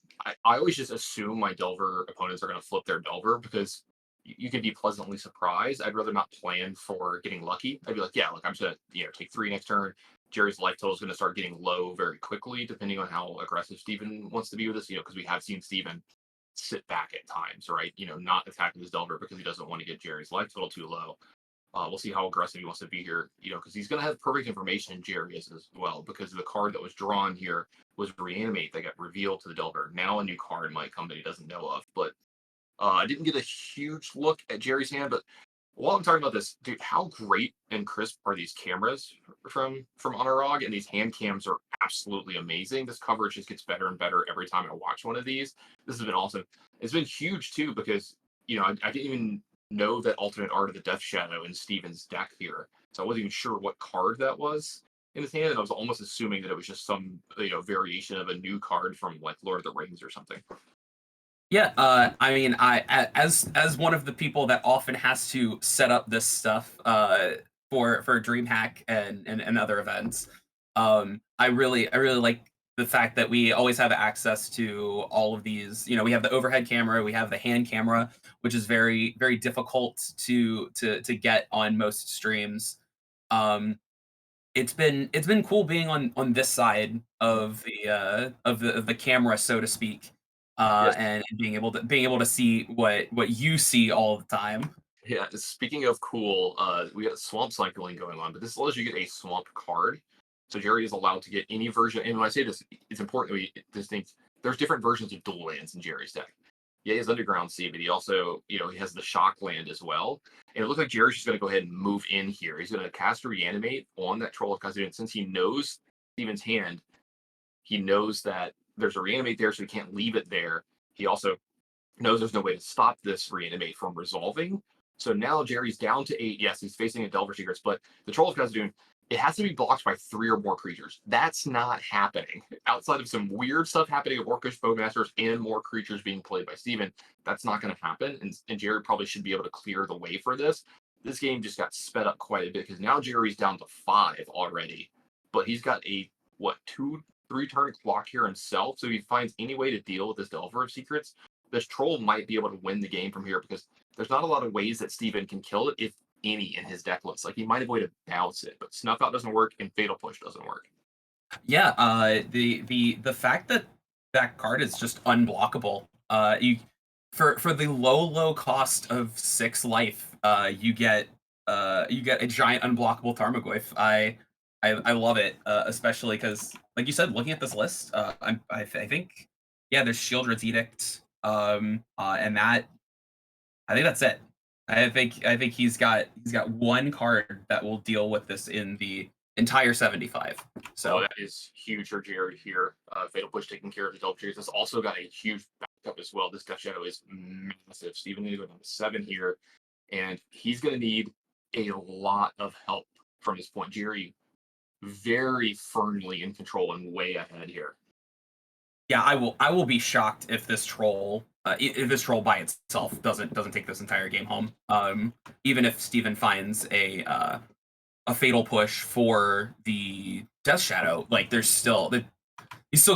I always just assume my Delver opponents are going to flip their Delver because you can be pleasantly surprised. I'd rather not plan for getting lucky. I'd be like, yeah, look, I'm just gonna take 3 next turn. Jerry's life total is going to start getting low very quickly, depending on how aggressive Steven wants to be with this. Because we have seen Steven sit back at times, right? Not attack his Delver because he doesn't want to get Jerry's life total too low. We'll see how aggressive he wants to be here, because he's going to have perfect information, Jerry is as well, because the card that was drawn here was Reanimate that got revealed to the Delver. Now a new card might come that he doesn't know of, but I didn't get a huge look at Jerry's hand, but while I'm talking about this, dude, how great and crisp are these cameras from Anurag? And these hand cams are absolutely amazing. This coverage just gets better and better every time I watch one of these. This has been awesome. It's been huge too because I didn't even know that alternate art of the Death Shadow in Steven's deck here, so I wasn't even sure what card that was in his hand, and I was almost assuming that it was just some variation of a new card from like Lord of the Rings or something. Yeah, I mean, as one of the people that often has to set up this stuff for DreamHack and other events, I really like the fact that we always have access to all of these. We have the overhead camera, we have the hand camera, which is very very difficult to get on most streams. Um, it's been cool being on this side of the camera, so to speak, Yes. and being able to see what you see all the time. Yeah, speaking of cool, we got a swamp cycling going on, but this allows you to get a swamp card. So Jerry is allowed to get any version. And when I say this, it's important that we distinct. There's different versions of dual lands in Jerry's deck. Yeah, he has Underground Sea, but he also, he has the Shock land as well. And it looks like Jerry's just going to go ahead and move in here. He's going to cast Reanimate on that Troll of Khazad. Since he knows Steven's hand, he knows that there's a Reanimate there, so he can't leave it there. He also knows there's no way to stop this Reanimate from resolving. So now Jerry's down to 8. Yes, he's facing a Delver Secrets, but the Troll of Khazad, it has to be blocked by 3 or more creatures. That's not happening. Outside of some weird stuff happening at Orcish Bowmasters and more creatures being played by Steven, that's not going to happen. And Jerry probably should be able to clear the way for this. This game just got sped up quite a bit because now Jerry's down to 5 already, but he's got a 2-3 turn clock here himself. So if he finds any way to deal with this Delver of Secrets, this Troll might be able to win the game from here because there's not a lot of ways that Steven can kill it, if any, in his deck list. Like he might avoid a bounce it, but Snuff Out doesn't work and Fatal Push doesn't work. Yeah, the fact that that card is just unblockable. You for the low cost of 6 life, you get a giant unblockable Tarmogoyf. I love it, especially because, like you said, looking at this list, I think, yeah, there's Shieldred's Edict, and that I think that's it. I think he's got one card that will deal with this in the entire 75. So that is huge for Jared here. Fatal Push taking care of the double cherries. It's also got a huge backup as well. This Death Shadow is massive. Steven going to go down to 7 here, and he's going to need a lot of help from this point. Jerry very firmly in control and way ahead here. Yeah, I will be shocked if this troll by itself doesn't take this entire game home. Even if Steven finds a fatal push for the Death Shadow, like he's still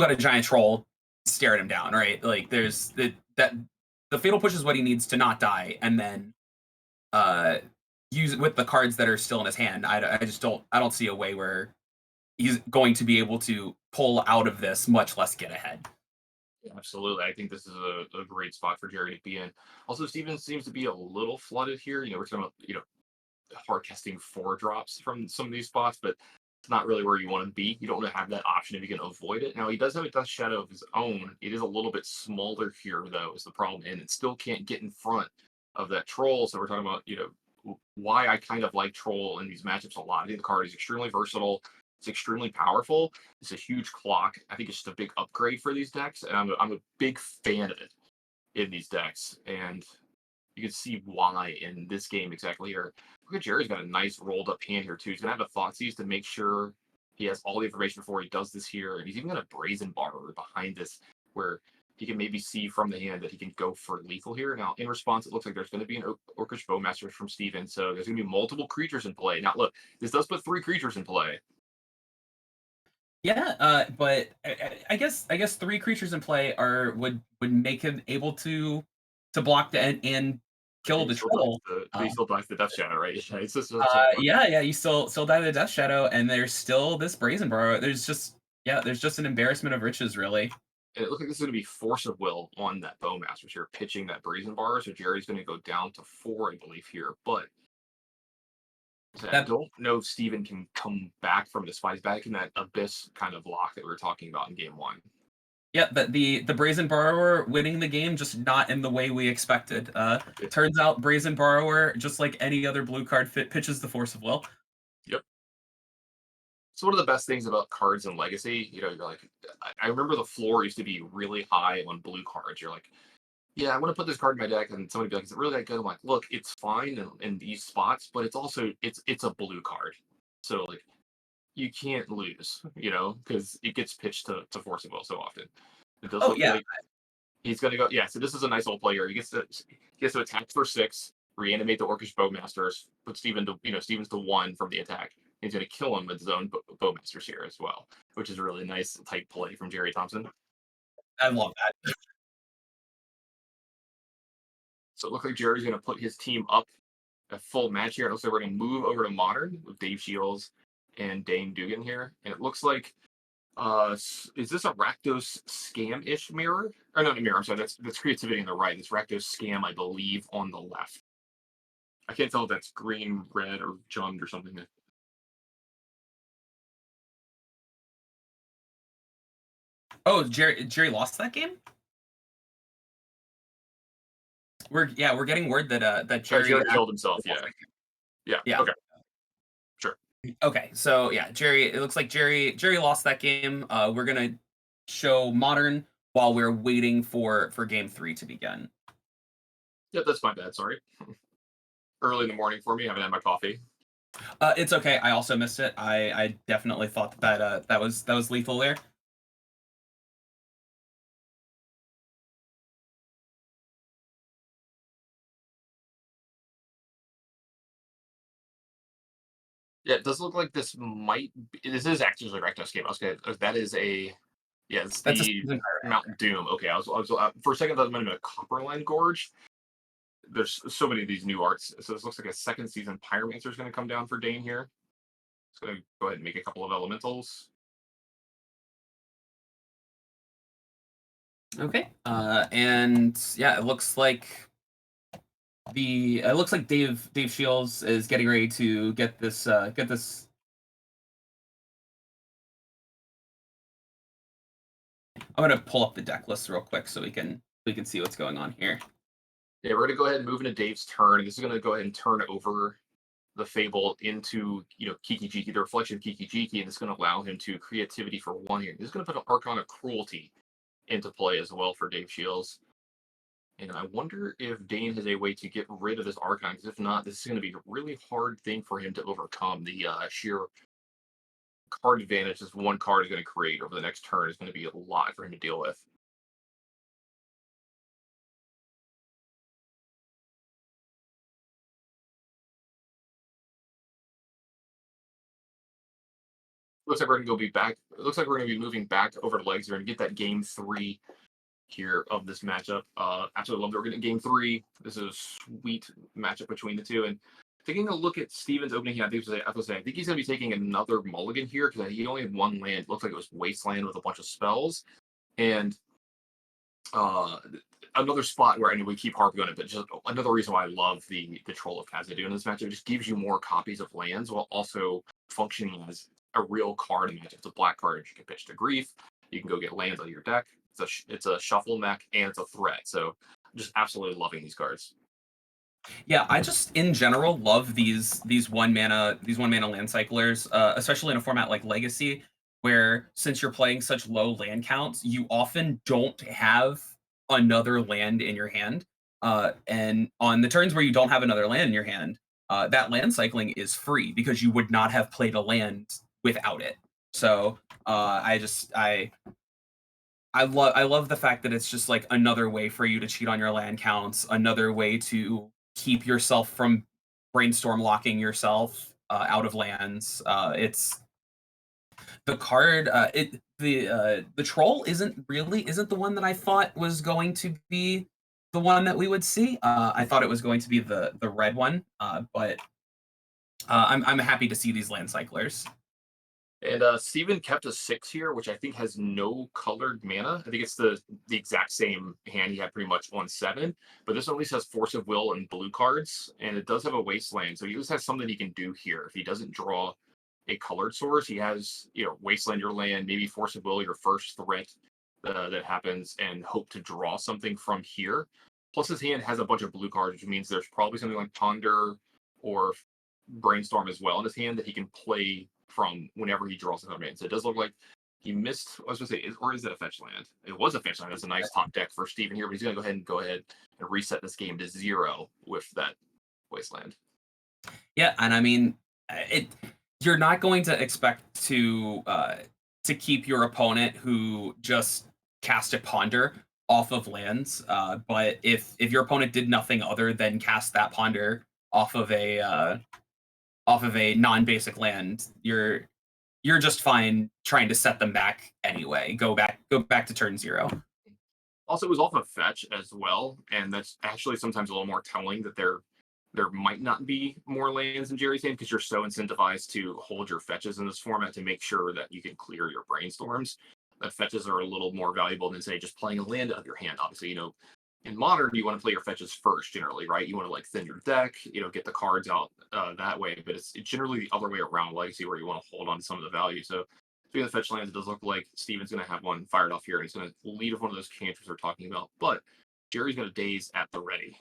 got a giant troll staring him down, right? Like there's the fatal push is what he needs to not die, and then use it with the cards that are still in his hand. I don't see a way where he's going to be able to pull out of this, much less get ahead. Absolutely. I think this is a great spot for Jerry to be in. Also, Steven seems to be a little flooded here. We're talking about, hard testing 4 drops from some of these spots, but it's not really where you want to be. You don't want to have that option if you can avoid it. Now, he does have a Death Shadow of his own. It is a little bit smaller here, though, is the problem, and it still can't get in front of that troll. So we're talking about, why I kind of like Troll in these matchups a lot. I think the card is extremely versatile. It's extremely powerful. It's a huge clock. I think it's just a big upgrade for these decks, and I'm a big fan of it in these decks. And you can see why in this game exactly here. Look at Jerry's got a nice rolled up hand here too. He's gonna have a Thoughtseize to make sure he has all the information before he does this here. And he's even got a Brazen Borrower behind this where he can maybe see from the hand that he can go for lethal here. Now, in response, it looks like there's going to be an Orcish Bowmaster from Steven. So there's going to be multiple creatures in play. Now, look, this does put 3 creatures in play. Yeah, but I guess 3 creatures in play would make him able to block and kill the troll. He still dies the Death Shadow, right? It's just, yeah, you still die the Death Shadow, and there's still this Brazen Borrower. There's just an embarrassment of riches, really. And it looks like this is going to be Force of Will on that Bowmaster. So you're pitching that Brazen Bar. So Jerry's going to go down to 4, I believe, here. But I don't know if Steven can come back from this fight. He's back in that Abyss kind of lock that we were talking about in game 1. Yeah, but the Brazen Borrower winning the game, just not in the way we expected. Turns out Brazen Borrower, just like any other blue card, pitches the Force of Will. Yep. So one of the best things about cards in Legacy, you're like, I remember the floor used to be really high on blue cards. You're like, yeah, I want to put this card in my deck, and somebody be like, is it really that good? I'm like, look, it's fine in these spots, but it's also it's a blue card, so like you can't lose, because it gets pitched to Force of Will so often. It does look like he's gonna go. Yeah, so this is a nice little player. He gets to attack for 6, reanimate the Orcish Bowmasters, put Steven's to 1 from the attack. He's gonna kill him with his own Bowmasters here as well, which is a really nice tight play from Jerry Thompson. I love that. So it looks like Jerry's going to put his team up a full match here. It looks like we're going to move over to Modern with Dave Shields and Dane Dugan here. And it looks like, is this a Rakdos Scam-ish mirror? Or not a mirror, I'm sorry, that's Creativity on the right. It's Rakdos Scam, I believe, on the left. I can't tell if that's green, red, or junged or something. Oh, Jerry lost that game? We're getting word that Jerry killed himself. Yeah. Okay. Sure. Okay, so yeah, Jerry. It looks like Jerry lost that game. We're gonna show Modern while we're waiting for game 3 to begin. Yeah, that's my bad. Sorry. Early in the morning for me. I haven't had my coffee. It's okay. I also missed it. I definitely thought that was lethal there. Yeah, it does look like this is actually a Rakdos game. Okay, that is it's the Mountain Doom. Okay, I was for a second I thought it might have been a Copperline Gorge. There's so many of these new arts. So this looks like a 2nd season Pyromancer is going to come down for Dane here. It's going to go ahead and make a couple of elementals. Okay, and yeah, it looks like Dave Shields is getting ready to get this. I'm gonna pull up the deck list real quick so we can see what's going on here. Yeah, we're gonna go ahead and move into Dave's turn. This is gonna go ahead and turn over the Fable into Kiki Jiki, the reflection of Kiki Jiki, and it's going to allow him to creativity for one here. He's going to put an Archon of Cruelty into play as well for Dave Shields. And I wonder if Dane has a way to get rid of this Archon, because if not, this is going to be a really hard thing for him to overcome. The sheer card advantage this one card is going to create over the next turn is going to be a lot for him to deal with. Looks like we're going to be back. It looks like we're going to be moving back over to legs. We're going to get that game 3 here of this matchup. Absolutely love that we're getting game 3. This is a sweet matchup between the two. And taking a look at Steven's opening hand, I think he's going to be taking another mulligan here because he only had one land. It looks like it was Wasteland with a bunch of spells. And another spot where, we keep harping on it, but just another reason why I love the Troll of Khazad in this matchup. It just gives you more copies of lands while also functioning as a real card in the matchup. It's a black card you can pitch to Grief. You can go get lands out of your deck. It's a shuffle mech and it's a threat. So I'm just absolutely loving these cards. Yeah, I just in general love these one mana land cyclers, especially in a format like Legacy, where since you're playing such low land counts, you often don't have another land in your hand. And on the turns where you don't have another land in your hand, that land cycling is free because you would not have played a land without it. So I love the fact that it's just like another way for you to cheat on your land counts, another way to keep yourself from brainstorm locking yourself out of lands. It's the card. The troll isn't the one that I thought was going to be the one that we would see. I thought it was going to be the red one, but I'm happy to see these land cyclers. And Steven kept a 6 here, which I think has no colored mana. I think it's the exact same hand he had pretty much on 7. But this one at least has Force of Will and blue cards, and it does have a Wasteland. So he just has something he can do here. If he doesn't draw a colored source, he has, Wasteland your land, maybe Force of Will your first threat that happens, and hope to draw something from here. Plus his hand has a bunch of blue cards, which means there's probably something like Ponder or Brainstorm as well in his hand that he can play from whenever he draws another man. So it does look like he missed. I was going to say, or is it a fetch land? It was a fetch land. It's a nice top deck for Steven here, but he's going to go ahead and reset this game to 0 with that Wasteland. Yeah, and you're not going to expect to keep your opponent who just cast a Ponder off of lands. But if your opponent did nothing other than cast that Ponder off of a non-basic land, you're just fine trying to set them back anyway. Go back to turn 0. Also, it was off of fetch as well, and that's actually sometimes a little more telling that there might not be more lands in Jerry's hand because you're so incentivized to hold your fetches in this format to make sure that you can clear your brainstorms. That fetches are a little more valuable than, say, just playing a land out of your hand. Obviously, in Modern, you want to play your fetches first, generally, right? You want to thin your deck, get the cards out that way. But it's generally the other way around Legacy, where you want to hold on to some of the value. So speaking of fetch lands, it does look like Steven's going to have one fired off here, and he's going to lead with one of those cantrips we're talking about. But Jerry's going to daze at the ready.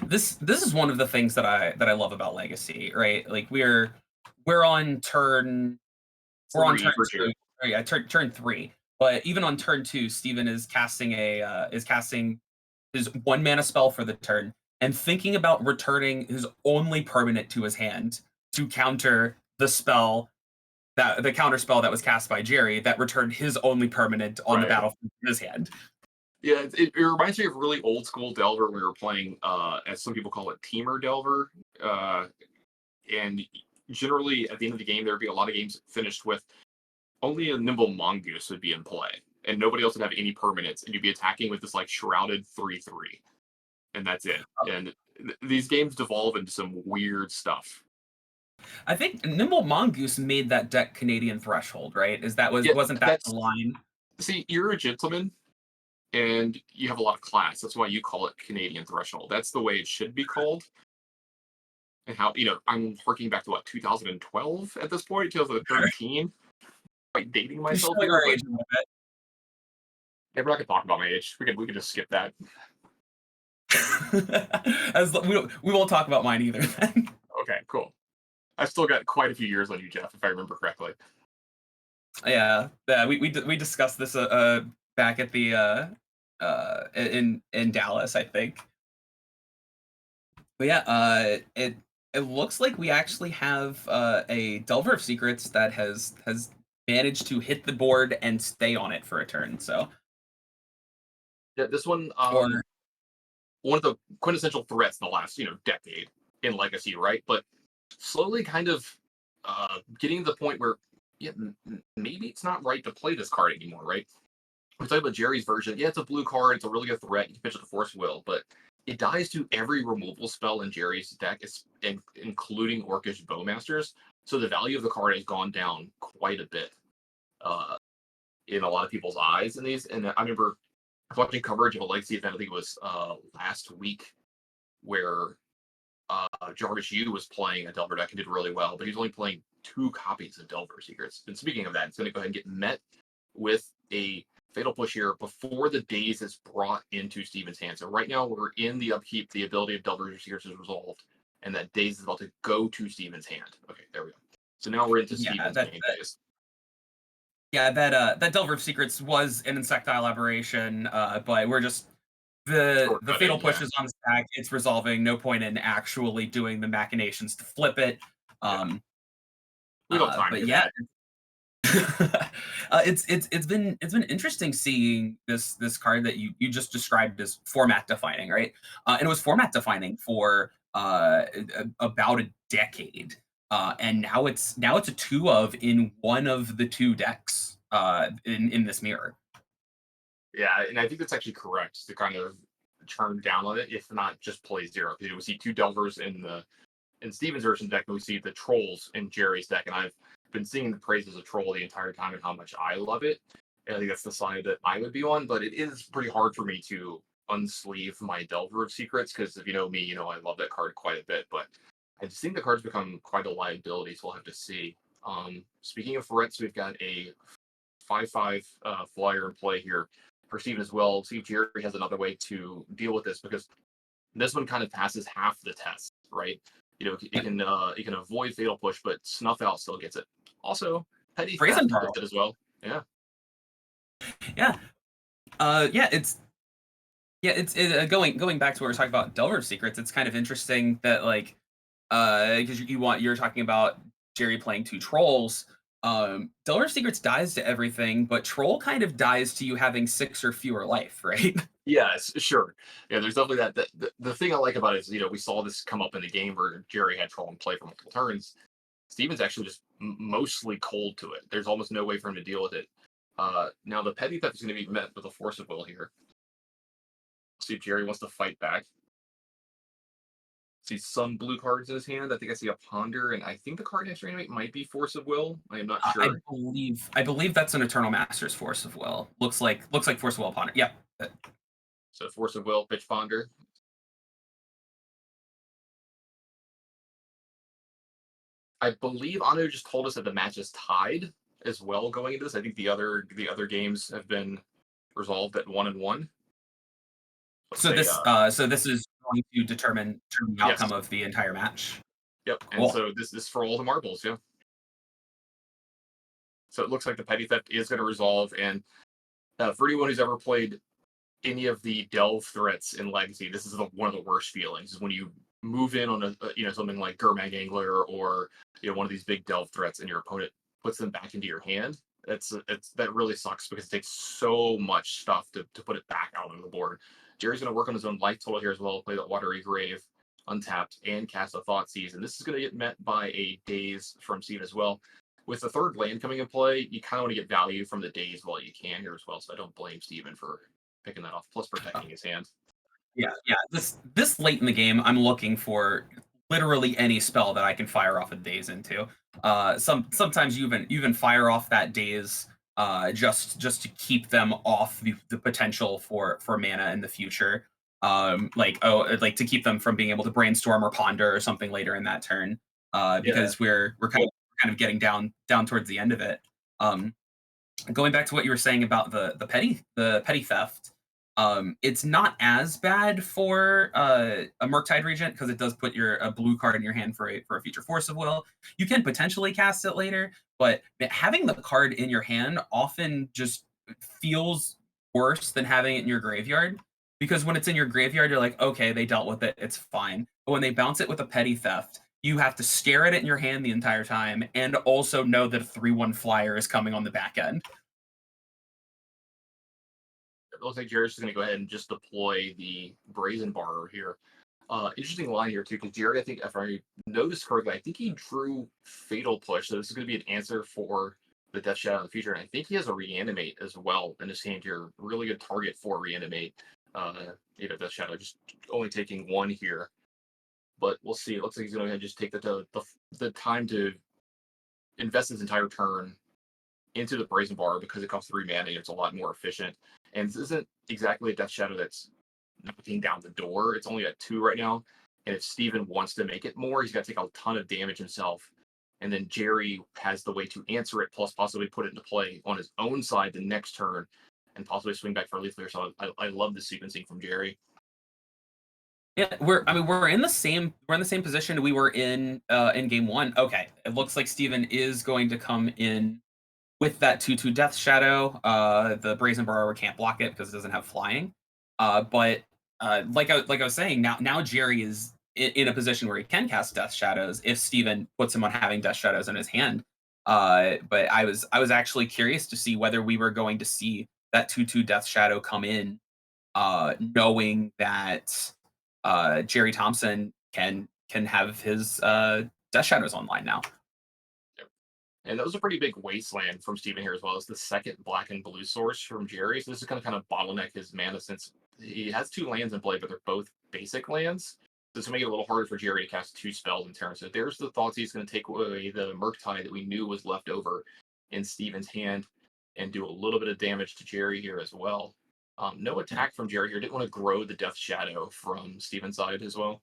This is one of the things that I love about Legacy, right? Like we're on turn 2. Yeah, turn 3. But even on turn 2, Steven is casting his 1 mana spell for the turn and thinking about returning his only permanent to his hand to counter the counter spell that was cast by Jerry that returned his only permanent on the battlefield in his hand. Yeah, it reminds me of really old school Delver when we were playing, as some people call it, Teamer Delver. And generally, at the end of the game, there would be a lot of games finished with only a Nimble Mongoose would be in play, and nobody else would have any permanents, and you'd be attacking with this shrouded 3/3, and that's it. And these games devolve into some weird stuff. I think Nimble Mongoose made that deck Canadian Threshold, right? Wasn't that the line? See, you're a gentleman, and you have a lot of class. That's why you call it Canadian Threshold. That's the way it should be called. And how, I'm harking back to 2012 at this point, 2013. Quite dating myself here. But yeah, we're not gonna talk about my age. We can just skip that. We won't talk about mine either then. Okay, cool. I've still got quite a few years on you, Jeff, if I remember correctly. Yeah, we discussed this back at the in Dallas, I think. But yeah, it looks like we actually have a Delver of Secrets that has managed to hit the board and stay on it for a turn. So Yeah, this one, or one of the quintessential threats in the last, decade in Legacy, right? But slowly kind of getting to the point where, yeah, maybe it's not right to play this card anymore, right? We talked about Jerry's version. Yeah, it's a blue card. It's a really good threat. You can pitch it to Force Will, but it dies to every removal spell in Jerry's deck, including Orcish Bowmasters. So the value of the card has gone down quite a bit uh, in a lot of people's eyes in these. And I remember watching coverage of a Legacy event, I think it was last week, where Jarvis Yu was playing a Delver deck and did really well, but he's only playing 2 copies of Delver Secrets. And speaking of that, it's going to go ahead and get met with a Fatal Push here before the daze is brought into Steven's hand. So right now we're in the upkeep, the ability of Delver Secrets is resolved, and that daze is about to go to Steven's hand. Okay, there we go. So now we're into yeah, Steven's main phase. Yeah, that Delver of Secrets was an insectile aberration, but we're just the fatal push is on the stack. It's resolving. No point in actually doing the machinations to flip it. We don't time but yeah, it's been interesting seeing this card that you just described as format defining, right? And it was format defining for about a decade. And now it's a 2 of in one of the 2 decks in this mirror. Yeah, and I think that's actually correct to kind of turn down on it, if not just play 0. We see 2 Delvers in Steven's version deck, and we see the Trolls in Jerry's deck, and I've been singing the praises of Troll the entire time and how much I love it. And I think that's the side that I would be on, but it is pretty hard for me to unsleeve my Delver of Secrets, because if you know me, I love that card quite a bit, but I just think the card's become quite a liability, so we'll have to see. Speaking of threats, we've got a 5/5 flyer in play here for Steven as well. See if Jerry has another way to deal with this, because this one kind of passes half the test, right? It can avoid Fatal Push, but Snuff Out still gets it. Also, Petty Theft gets it as well. Yeah. Yeah. It's going back to what we are talking about Delver of Secrets. It's kind of interesting that because you're talking about Jerry playing 2 Trolls. Delver of Secrets dies to everything, but Troll kind of dies to you having 6 or fewer life, right? Yes, sure. Yeah, there's definitely that. The thing I like about it is, we saw this come up in the game where Jerry had Troll in play for multiple turns. Steven's actually just mostly cold to it. There's almost no way for him to deal with it. Now the Petty Theft is going to be met with a Force of Will here. See if Jerry wants to fight back. See some blue cards in his hand. I think I see a Ponder, and I think the card next to Reanimate might be Force of Will. I am not sure. I believe that's an Eternal Master's Force of Will. Looks like Force of Will Ponder. Yep. So Force of Will, pitch Ponder. I believe Anu just told us that the match is tied as well going into this. I think the other games have been resolved at 1-1. So this is going to determine the outcome of the entire match. Yep. And so this is for all the marbles, yeah. So it looks like the Petty Theft is going to resolve, and for anyone who's ever played any of the delve threats in Legacy, this is one of the worst feelings, is when you move in on something like Gurmag Angler or one of these big delve threats, and your opponent puts them back into your hand. That really sucks, because it takes so much stuff to put it back out on the board. Jerry's going to work on his own life total here as well, play that Watery Grave untapped and cast a Thoughtseize, and this is going to get met by a Daze from Steve as well. With the 3rd land coming in play, you kind of want to get value from the Daze while you can here as well, so I don't blame Steven for picking that off, plus protecting his hand. Yeah. This late in the game, I'm looking for literally any spell that I can fire off a Daze into. Sometimes you even fire off that Daze just to keep them off the potential for mana in the future. To keep them from being able to brainstorm or ponder or something later in that turn. Because we're kind of getting down towards the end of it. Going back to what you were saying about the petty theft. It's not as bad for a Murktide Regent because it does put a blue card in your hand for a future Force of Will. You can potentially cast it later, but having the card in your hand often just feels worse than having it in your graveyard. Because when it's in your graveyard, you're like, okay, they dealt with it, it's fine. But when they bounce it with a Petty Theft, you have to stare at it in your hand the entire time and also know that a 3/1 flyer is coming on the back end. It looks like Jerry's just going to go ahead and just deploy the Brazen Borrower here. Interesting line here, too, because Jerry, I think, if I noticed correctly, I think he drew Fatal Push. So this is going to be an answer for the Death Shadow in the future. And I think he has a Reanimate as well in his hand here. Really good target for Reanimate. Death Shadow, just only taking one here. But we'll see. It looks like he's going to just take the time to invest his entire turn into the Brazen Bar because it costs 3 mana and it's a lot more efficient. And this isn't exactly a Death Shadow that's knocking down the door. It's only at 2 right now. And if Steven wants to make it more, he's got to take a ton of damage himself. And then Jerry has the way to answer it, plus possibly put it into play on his own side the next turn and possibly swing back for a Lethal. So I love the sequencing from Jerry. Yeah, we're in the same position we were in game 1. Okay, it looks like Steven is going to come in with that 2/2 Death Shadow. The Brazen Borrower can't block it because it doesn't have flying. But like I was saying, now Jerry is in a position where he can cast Death Shadows if Steven puts him on having Death Shadows in his hand. But I was actually curious to see whether we were going to see that 2/2 Death Shadow come in, knowing that Jerry Thompson can have his Death Shadows online now. And that was a pretty big wasteland from Steven here as well. It's the second black and blue source from Jerry. So this is going to kind of bottleneck his mana since he has 2 lands in play, but they're both basic lands. So this will make it a little harder for Jerry to cast 2 spells in turn. So there's the thoughts he's going to take away the Murktide that we knew was left over in Steven's hand and do a little bit of damage to Jerry here as well. No attack from Jerry here. Didn't want to grow the Death Shadow from Steven's side as well.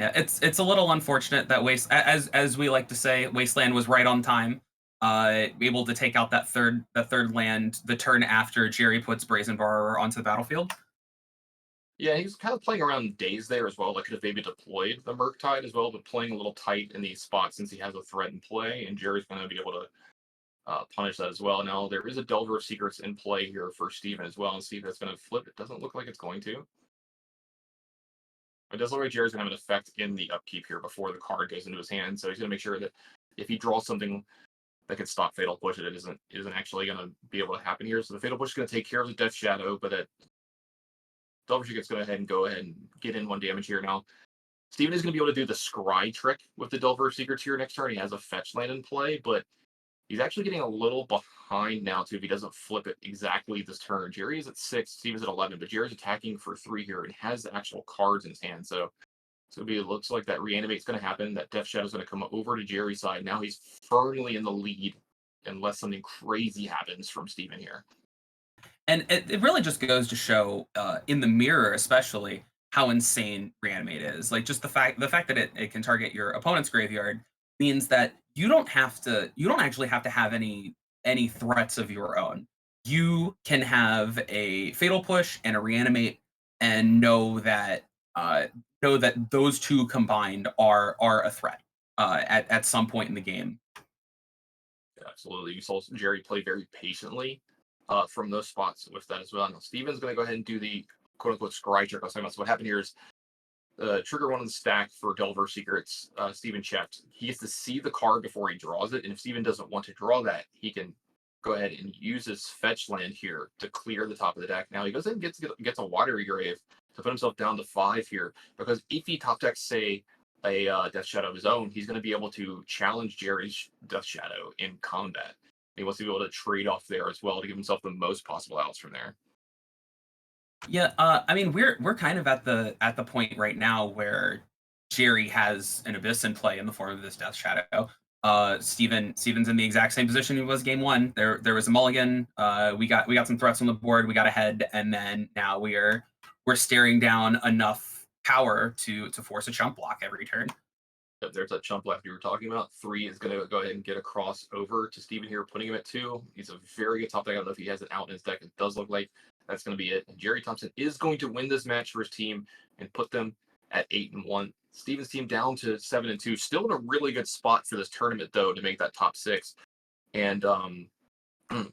Yeah, it's a little unfortunate that as we like to say, Wasteland was right on time. Able to take out that third land the turn after Jerry puts Brazen Borrower onto the battlefield. Yeah, he's kind of playing around days there as well. Like could have maybe deployed the Murktide as well, but playing a little tight in these spots since he has a threat in play, and Jerry's going to be able to punish that as well. Now there is a Delver of Secrets in play here for Steven as well, and see if that's going to flip. It doesn't look like it's going to. It does look like Jerry's going to have an effect in the upkeep here before the card goes into his hand, so he's going to make sure that if he draws something that could stop Fatal Push, it isn't actually going to be able to happen here. So the Fatal Push is going to take care of the Death Shadow, but that Delver Secret's going to go ahead and get in 1 damage here. Now, Steven is going to be able to do the Scry trick with the Delver of Secrets here next turn. He has a fetch land in play, but he's actually getting a little behind now, too, if he doesn't flip it exactly this turn. Jerry is at 6, Steven's at 11, but Jerry's attacking for 3 here and has the actual cards in his hand. So it looks like that Reanimate's going to happen. That Death Shadow's going to come over to Jerry's side. Now he's firmly in the lead unless something crazy happens from Steven here. And it really just goes to show, in the mirror especially, how insane Reanimate is. Like just the fact that it can target your opponent's graveyard means that you don't actually have to have any threats of your own. You can have a Fatal Push and a Reanimate and know that those 2 combined are a threat at some point in the game. Absolutely. You saw Jerry play very patiently from those spots with that as well. Now, Steven's going to go ahead and do the quote-unquote scry trick I was talking about. So what happened here is trigger 1 on the stack for Delver Secrets. Steven checked. He gets to see the card before he draws it, and if Steven doesn't want to draw that, he can go ahead and use his fetch land here to clear the top of the deck. Now, he goes ahead and gets a Watery Grave to put himself down to 5 here, because if he top decks, say, a Death Shadow of his own, he's going to be able to challenge Jerry's Death Shadow in combat. He wants to be able to trade off there as well to give himself the most possible outs from there. Yeah, I mean we're kind of at the point right now where Jerry has an Abyss in play in the form of this Death Shadow. Steven's in the exact same position he was game 1. There was a mulligan. We got some threats on the board. We got ahead, and then now we're staring down enough power to force a chump block every turn. There's that chump block you were talking about. 3 is going to go ahead and get across over to Steven here, putting him at 2. He's a very good top deck. I don't know if he has it out in his deck. It does look like That's going to be it. And Jerry Thompson is going to win this match for his team and put them at 8-1. Steven's team down to 7-2. Still in a really good spot for this tournament, though, to make that top 6. And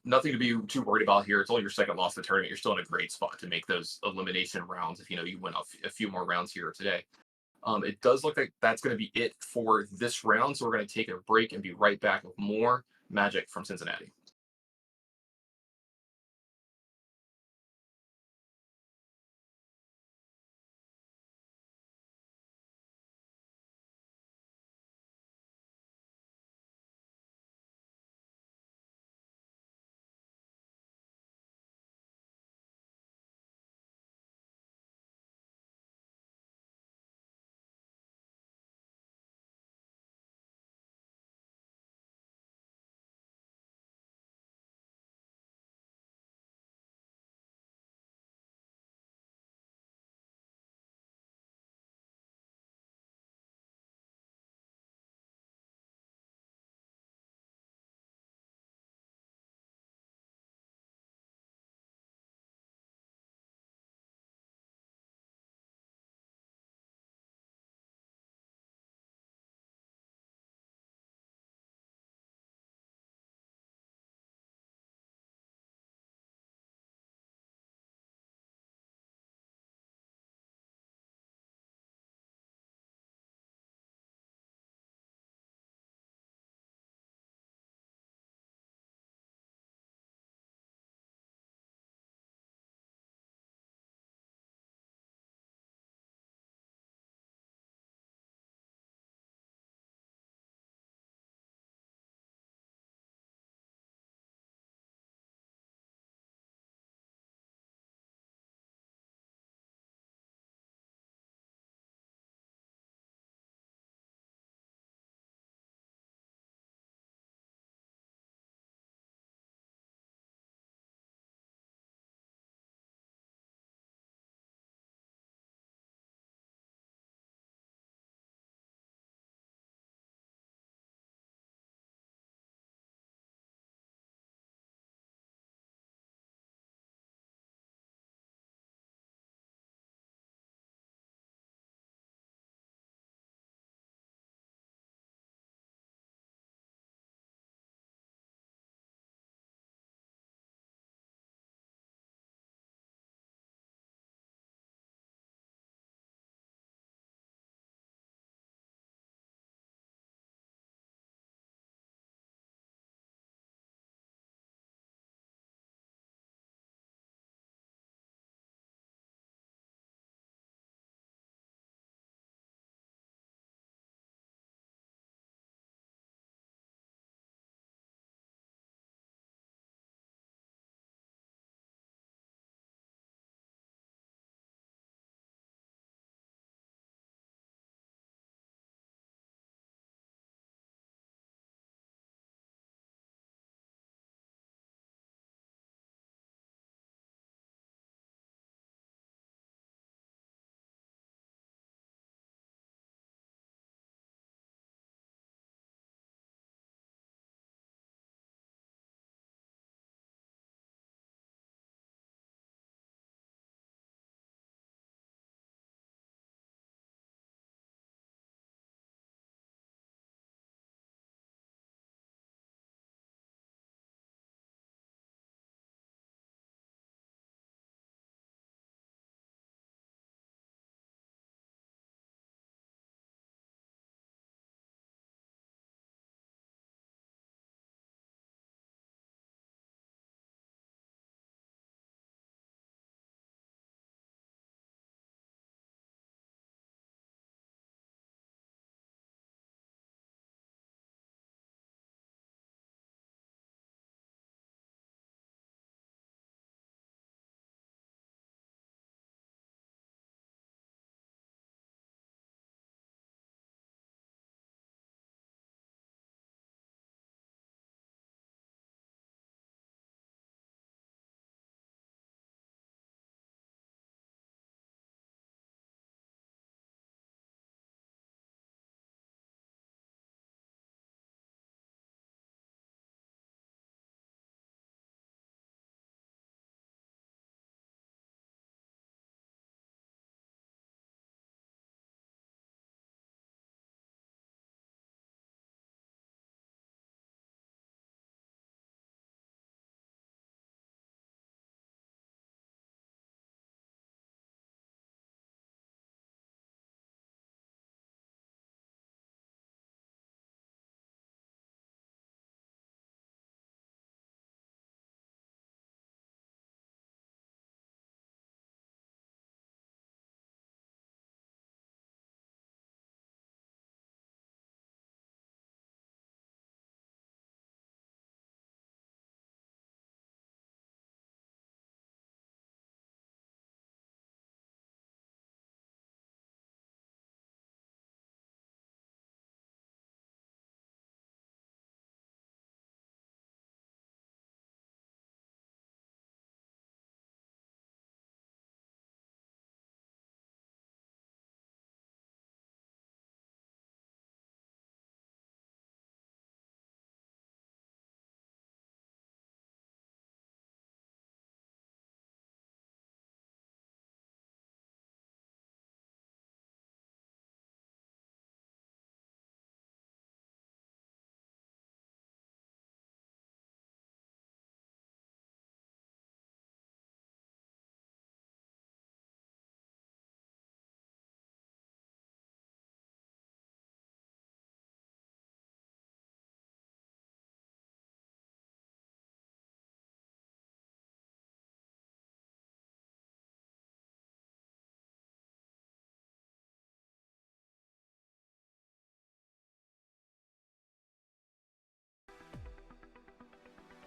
nothing to be too worried about here. It's only your second loss of the tournament. You're still in a great spot to make those elimination rounds if you win a few more rounds here today. It does look like that's going to be it for this round. So we're going to take a break and be right back with more Magic from Cincinnati.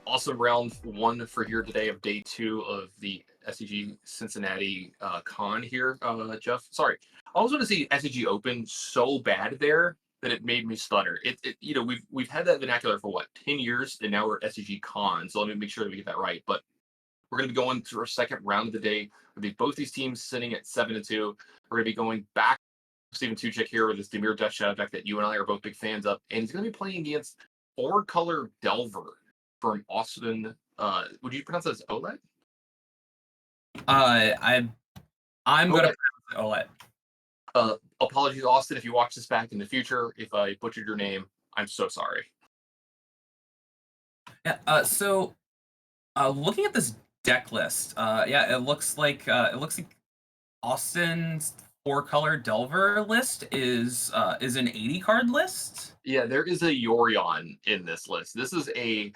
Awesome round one for here today of day 2 of the SCG Cincinnati con here, Jeff. Sorry, I was going to see SCG Open so bad there that it made me stutter. You know, we've had that vernacular for what 10 years, and now we're at SCG Con. So let me make sure that we get that right. But we're going to be going through our second round of the day. We'll be both these teams sitting at 7-2. We're going to be going back. Steven Tuchek here with this Demir Death Shadow deck that you and I are both big fans of, and he's going to be playing against four-color Delver from Austin. Would you pronounce that as OLED? I'm gonna pronounce OLED. Apologies, Austin, if you watch this back in the future. If I butchered your name, I'm so sorry. Yeah. So, looking at this deck list, yeah, it looks like Austin's 4-color Delver list is an 80 card list. Yeah, there is a Yorion in this list. This is a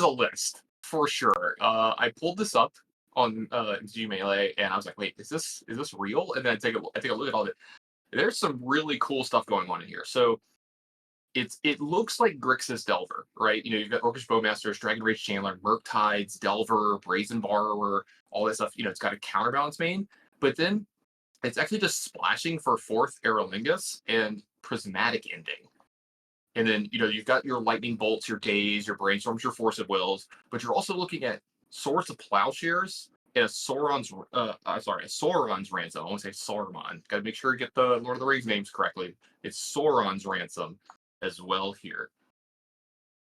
list for sure. I pulled this up on Gmelee, and I was like, wait, is this real? And then I take a look at all of it. There's some really cool stuff going on in here. So it looks like Grixis Delver, right? You know, you've got Orcish Bowmasters, Dragon Rage Chandler, Murktides, Delver, Brazen Borrower, all that stuff. You know, it's got a counterbalance main, but then it's actually just splashing for 4th Aerolingus and Prismatic Ending. And then, you know, you've got your Lightning Bolts, your Days, your Brainstorms, your Force of Wills, but you're also looking at Swords of Plowshares and a Sauron's Ransom. I want to say Sauron. Got to make sure you get the Lord of the Rings names correctly. It's Sauron's Ransom as well here.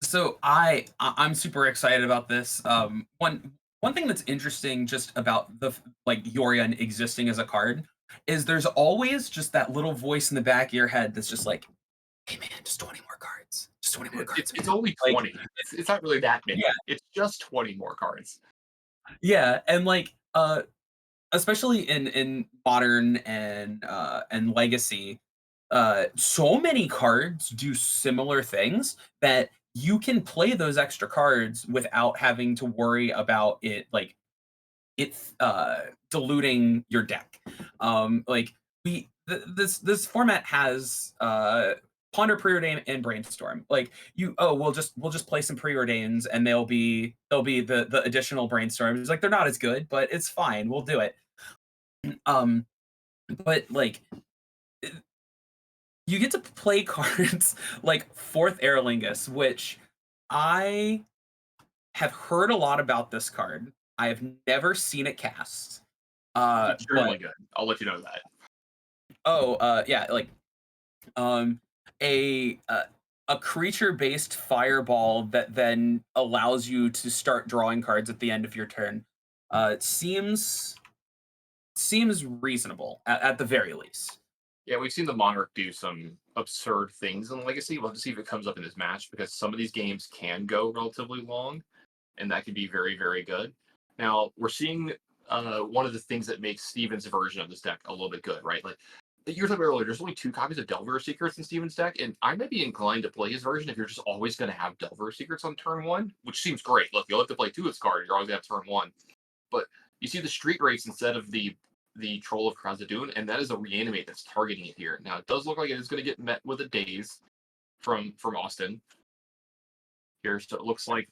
So I'm super excited about this. One thing that's interesting just about the Yorion existing as a card is there's always just that little voice in the back of your head that's just like, hey man, just 20 more cards. Just 20 more cards. It's only 20. It's not really that many. Yeah. It's just 20 more cards. Yeah, and especially in modern and legacy, so many cards do similar things that you can play those extra cards without having to worry about diluting your deck. This format has Ponder, Preordain, and Brainstorm. We'll just play some Preordains, and they'll be the additional Brainstorms. Like, they're not as good, but it's fine. We'll do it. But you get to play cards like 4th Aerolingus, which I have heard a lot about this card. I have never seen it cast. It's really good. I'll let you know that. Yeah, a creature-based fireball that then allows you to start drawing cards at the end of your turn. It seems reasonable at the very least. Yeah, we've seen the Monarch do some absurd things in Legacy. We'll have to see if it comes up in this match, because some of these games can go relatively long, and that can be very, very good. Now, we're seeing one of the things that makes Steven's version of this deck a little bit good, right? Like you were talking about earlier, there's only 2 copies of Delver Secrets in Steven's deck, and I might be inclined to play his version if you're just always going to have Delver Secrets on turn 1, which seems great. Look, you'll have to play 2 of his cards, you're always going to have turn 1. But you see the Street Race instead of the Troll of Khazad-dûm, and that is a reanimate that's targeting it here. Now, it does look like it is going to get met with a Daze from Austin here, so it looks like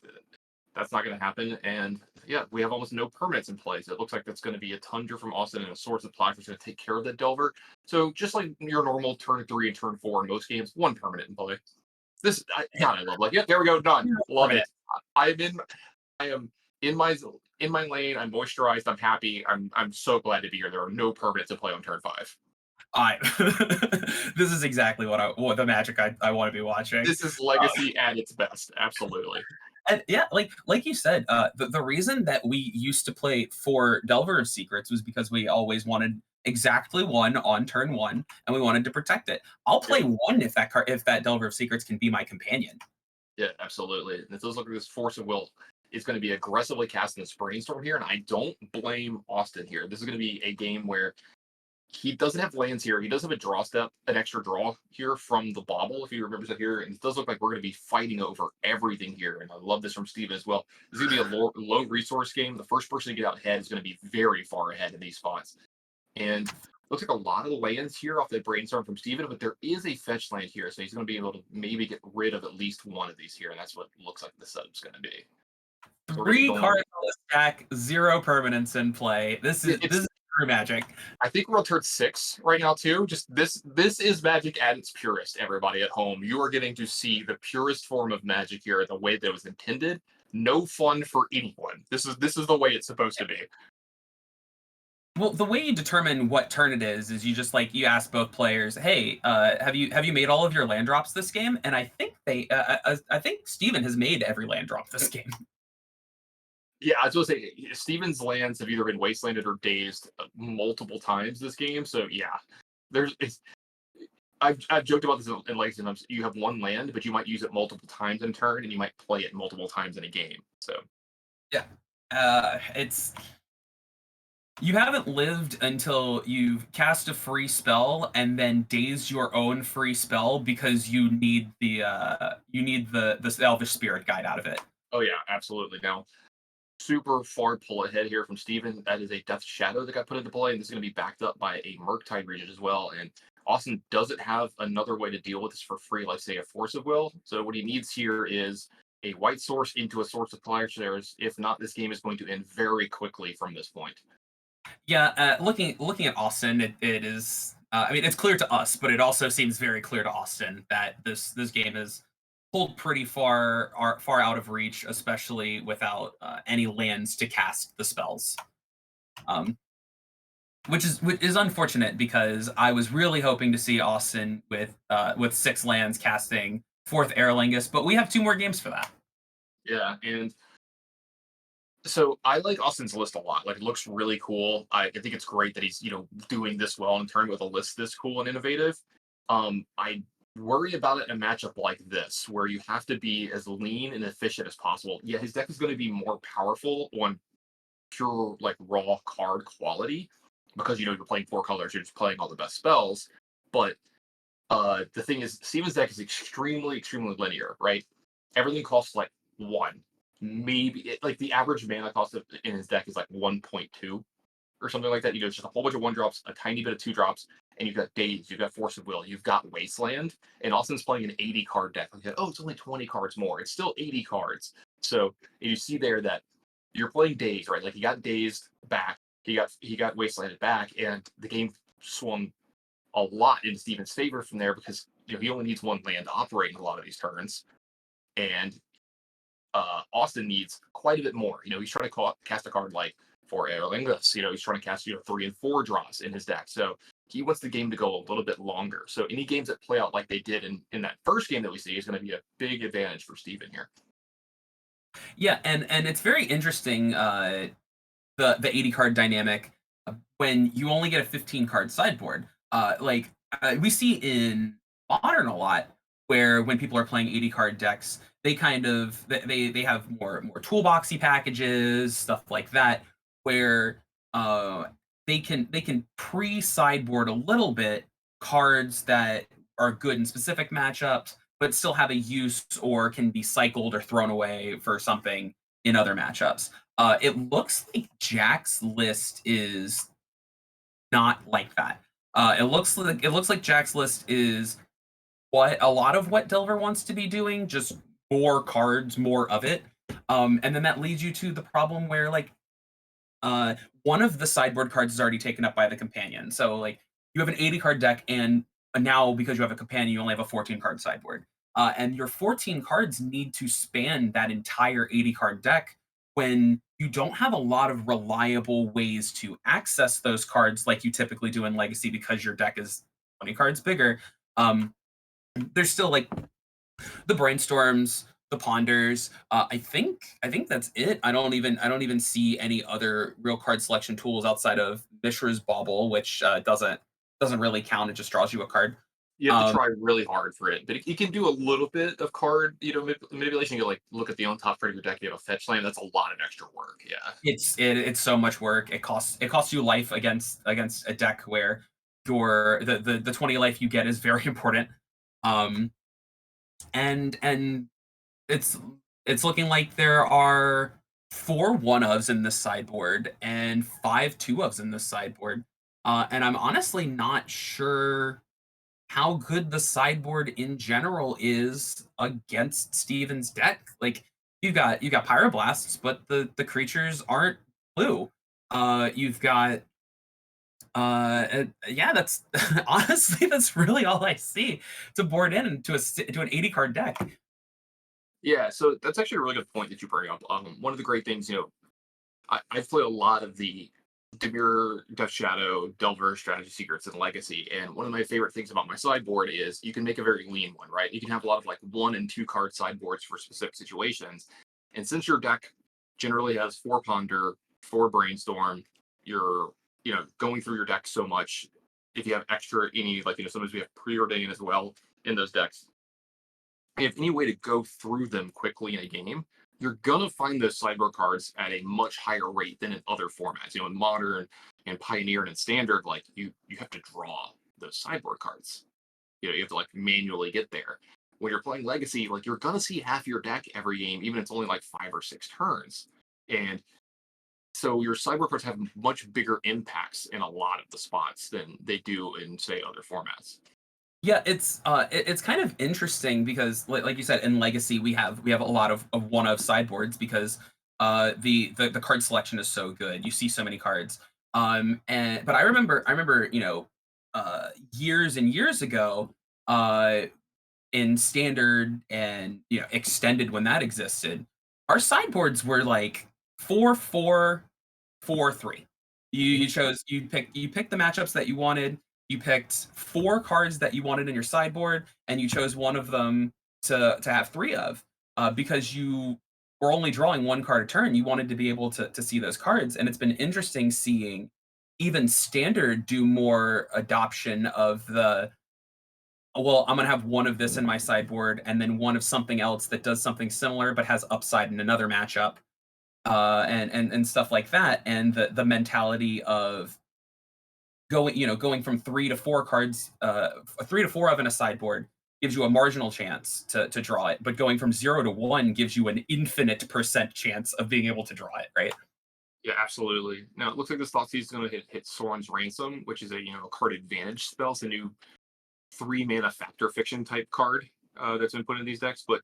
that's not going to happen. And yeah, we have almost no permanents in place. It looks like that's going to be a Tundra from Austin and a Swords of Plowshares going to take care of that Delver. So just like your normal turn 3 and turn 4 in most games, 1 permanent in play. I love, like, yeah, there we go, done. Love it. I am in my lane. I'm moisturized. I'm happy. I'm so glad to be here. There are no permanents to play on turn 5. This is exactly what the magic I want to be watching. This is Legacy at its best. Absolutely. And yeah, like you said, the reason that we used to play for Delver Secrets was because we always wanted exactly 1 on turn 1, and we wanted to protect it. I'll play 1 if that Delver of Secrets can be my companion. Yeah, absolutely. And it does look like this Force of Will is going to be aggressively casting this Brainstorm here, and I don't blame Austin here. This is going to be a game where he doesn't have lands here. He does have a draw step, an extra draw here from the Bauble, if you remember that here. And it does look like we're going to be fighting over everything here. And I love this from Steven as well. This is going to be a low resource game. The first person to get out ahead is going to be very far ahead in these spots. And looks like a lot of the lands here off that Brainstorm from Steven, but there is a fetch land here. So he's going to be able to maybe get rid of at least one of these here. And that's what looks like the setup's going to be. We're gonna be 3 going. cards on the stack, 0 permanents in play. This is true Magic. I think we're on turn 6 right now too. Just this is Magic at its purest. Everybody at home, you are getting to see the purest form of Magic here, the way that it was intended. No fun for anyone. This is the way it's supposed to be. Well, the way you determine what turn it is you just you ask both players, "Hey, have you made all of your land drops this game?" And I think I think Steven has made every land drop this game. Yeah, I was gonna say Steven's lands have either been wastelanded or dazed multiple times this game. So yeah, there's it's. I've joked about this in Legacy. Sometimes you have one land, but you might use it multiple times in a turn, and you might play it multiple times in a game. So Yeah, it's you haven't lived until you've cast a free spell and then dazed your own free spell because you need the Elvish Spirit Guide out of it. oh yeah, absolutely. Now super far pull ahead here from Steven. That is a Death Shadow that got put into play, and this is going to be backed up by a Murktide Regent as well. And Austin doesn't have another way to deal with this for free, like say a Force of Will. So what he needs here is a white source into a source of plowshares. If not, this game is going to end very quickly from this point. Yeah, looking at Austin, it is. I mean, it's clear to us, but it also seems very clear to Austin that this game is pulled pretty far out of reach, especially without any lands to cast the spells. Which is unfortunate because I was really hoping to see Austin with 6 lands casting 4th Aerlingus, but we have 2 more games for that. Yeah, and so I like Austin's list a lot. Like, it looks really cool. I think it's great that he's doing this well and turning with a list this cool and innovative. I worry about it in a matchup like this, where you have to be as lean and efficient as possible. Yeah, his deck is going to be more powerful on pure like raw card quality because you're playing 4 colors, you're just playing all the best spells. But the thing is, Steven's deck is extremely linear, right? Everything costs like 1. Maybe like the average mana cost in his deck is like 1.2 or something like that. It's just a whole bunch of 1 drops, a tiny bit of 2 drops, and you've got Daze, you've got Force of Will, you've got Wasteland, and Austin's playing an 80 card deck. Like, oh, it's only 20 cards more. It's still 80 cards. So you see there that you're playing Daze, right? Like, he got Dazed back, he got Wastelanded back, and the game swung a lot in Steven's favor from there because he only needs 1 land to operate in a lot of these turns, and Austin needs quite a bit more. He's trying to cast a card like for Aerlingus. He's trying to cast 3 and 4 draws in his deck. So he wants the game to go a little bit longer. So any games that play out like they did in that first game that we see is going to be a big advantage for Steven here. Yeah, and it's very interesting the 80 card dynamic when you only get a 15 card sideboard. We see in Modern a lot where when people are playing 80 card decks, they kind of they have more toolboxy packages, stuff like that, where they can pre-sideboard a little bit cards that are good in specific matchups, but still have a use or can be cycled or thrown away for something in other matchups. It looks like Jack's list is not like that. It looks like Jack's list is a lot of what Delver wants to be doing, just more cards, more of it. And then that leads you to the problem where one of the sideboard cards is already taken up by the companion. So you have an 80 card deck, and now because you have a companion, you only have a 14 card sideboard. And your 14 cards need to span that entire 80 card deck when you don't have a lot of reliable ways to access those cards like you typically do in Legacy because your deck is 20 cards bigger. There's still the brainstorms, the ponders. I think that's it. I don't even see any other real card selection tools outside of Mishra's Bauble, which doesn't really count. It just draws you a card. You have to try really hard for it, but you can do a little bit of card, manipulation. You look at the on top part of your deck. You have a fetch land. That's a lot of extra work. Yeah, it's so much work. It costs you life against a deck where the 20 life you get is very important. And it's looking like there are 4 1-ofs in this sideboard and 5 2-ofs in this sideboard. And I'm honestly not sure how good the sideboard in general is against Steven's deck. got pyroblasts, but the creatures aren't blue. You've got yeah, that's honestly that's really all I see to board in to an 80 card deck. Yeah, so that's actually a really good point that you bring up. One of the great things, I've played a lot of the Demir, Death Shadow, Delver, Strategy Secrets, and Legacy. And one of my favorite things about my sideboard is you can make a very lean one, right? You can have a lot of like 1 and 2 card sideboards for specific situations. And since your deck generally has 4 Ponder, 4 Brainstorm, you're, going through your deck so much. If you have extra, any, like, sometimes we have Preordain as well in those decks. If you have any way to go through them quickly in a game, you're gonna find those sideboard cards at a much higher rate than in other formats. In modern and pioneer and in standard, like you have to draw those sideboard cards. You have to like manually get there. When you're playing Legacy, like you're gonna see half your deck every game, even if it's only like 5 or 6 turns. And so your sideboard cards have much bigger impacts in a lot of the spots than they do in, say, other formats. Yeah, it's kind of interesting because like you said in Legacy we have a lot of one of sideboards because the card selection is so good. You see so many cards. And but I remember years and years ago in standard and extended when that existed, our sideboards were like 4-4-4-3. You picked the matchups that you wanted. You picked 4 cards that you wanted in your sideboard, and you chose one of them to have 3 of, because you were only drawing 1 card a turn. You wanted to be able to see those cards, and it's been interesting seeing even standard do more adoption of the, "Oh, well, I'm gonna have one of this in my sideboard, and then one of something else that does something similar but has upside in another matchup," and stuff like that. And the mentality of going from 3 to 4 cards, 3 to 4 of in a sideboard gives you a marginal chance to draw it, but going from 0 to 1 gives you an infinite percent chance of being able to draw it, right? Yeah, absolutely. Now it looks like this Thoughtseize is going to hit Soren's Ransom, which is a card advantage spell. It's a new 3 mana Factor Fiction type card that's been put in these decks. But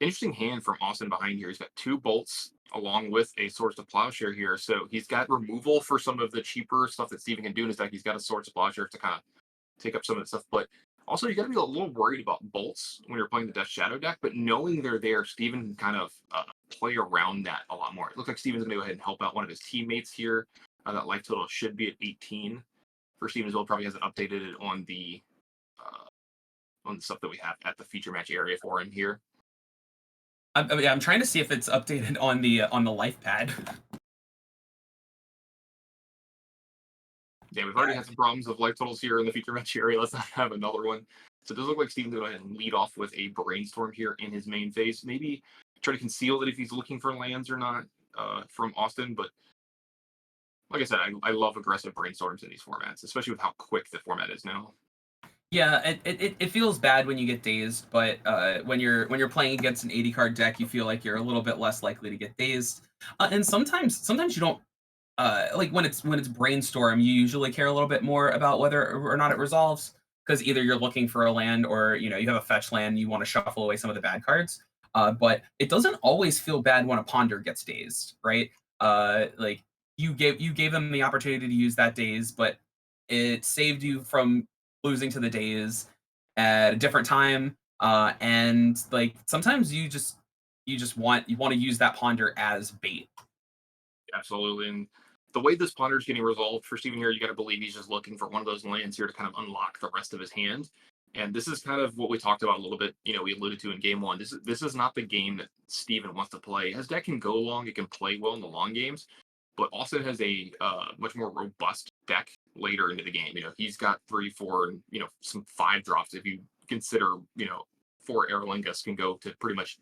interesting hand from Austin behind here. He's got 2 bolts along with a Swords to Plowshare here. So he's got removal for some of the cheaper stuff that Steven can do in his deck. He's got a Swords to Plowshare to kind of take up some of that stuff. But also, you got to be a little worried about bolts when you're playing the Death Shadow deck. But knowing they're there, Steven can kind of play around that a lot more. It looks like Steven's going to go ahead and help out one of his teammates here. That life total should be at 18 for Steven as well. Probably hasn't updated it on the stuff that we have at the feature match area for him here. I'm trying to see if it's updated on the life pad. Yeah, we've already had some problems with life totals here in the feature match area. Let's not have another one. So it does look like Steven's going to go ahead and lead off with a Brainstorm here in his main phase. Maybe try to conceal that if he's looking for lands or not from Austin. But like I said, I love aggressive Brainstorms in these formats, especially with how quick the format is now. Yeah, it feels bad when you get dazed, but when you're playing against an 80 card deck, you feel like you're a little bit less likely to get dazed. And sometimes you don't, like when it's Brainstorm, you usually care a little bit more about whether or not it resolves, because either you're looking for a land or you have a fetch land, you want to shuffle away some of the bad cards. But it doesn't always feel bad when a Ponder gets dazed, right? Like you gave them the opportunity to use that daze, but it saved you from losing to the daze at a different time. And like sometimes you want to use that Ponder as bait. Absolutely. And the way this Ponder is getting resolved for Steven here, you got to believe he's just looking for one of those lands here to kind of unlock the rest of his hand. And this is kind of what we talked about a little bit. We alluded to in game one. This is not the game that Steven wants to play. His deck can go long, it can play well in the long games, but also has a much more robust deck later into the game. He's got 3, 4, and some 5 drops. If you consider, 4 Aerlingus can go to pretty much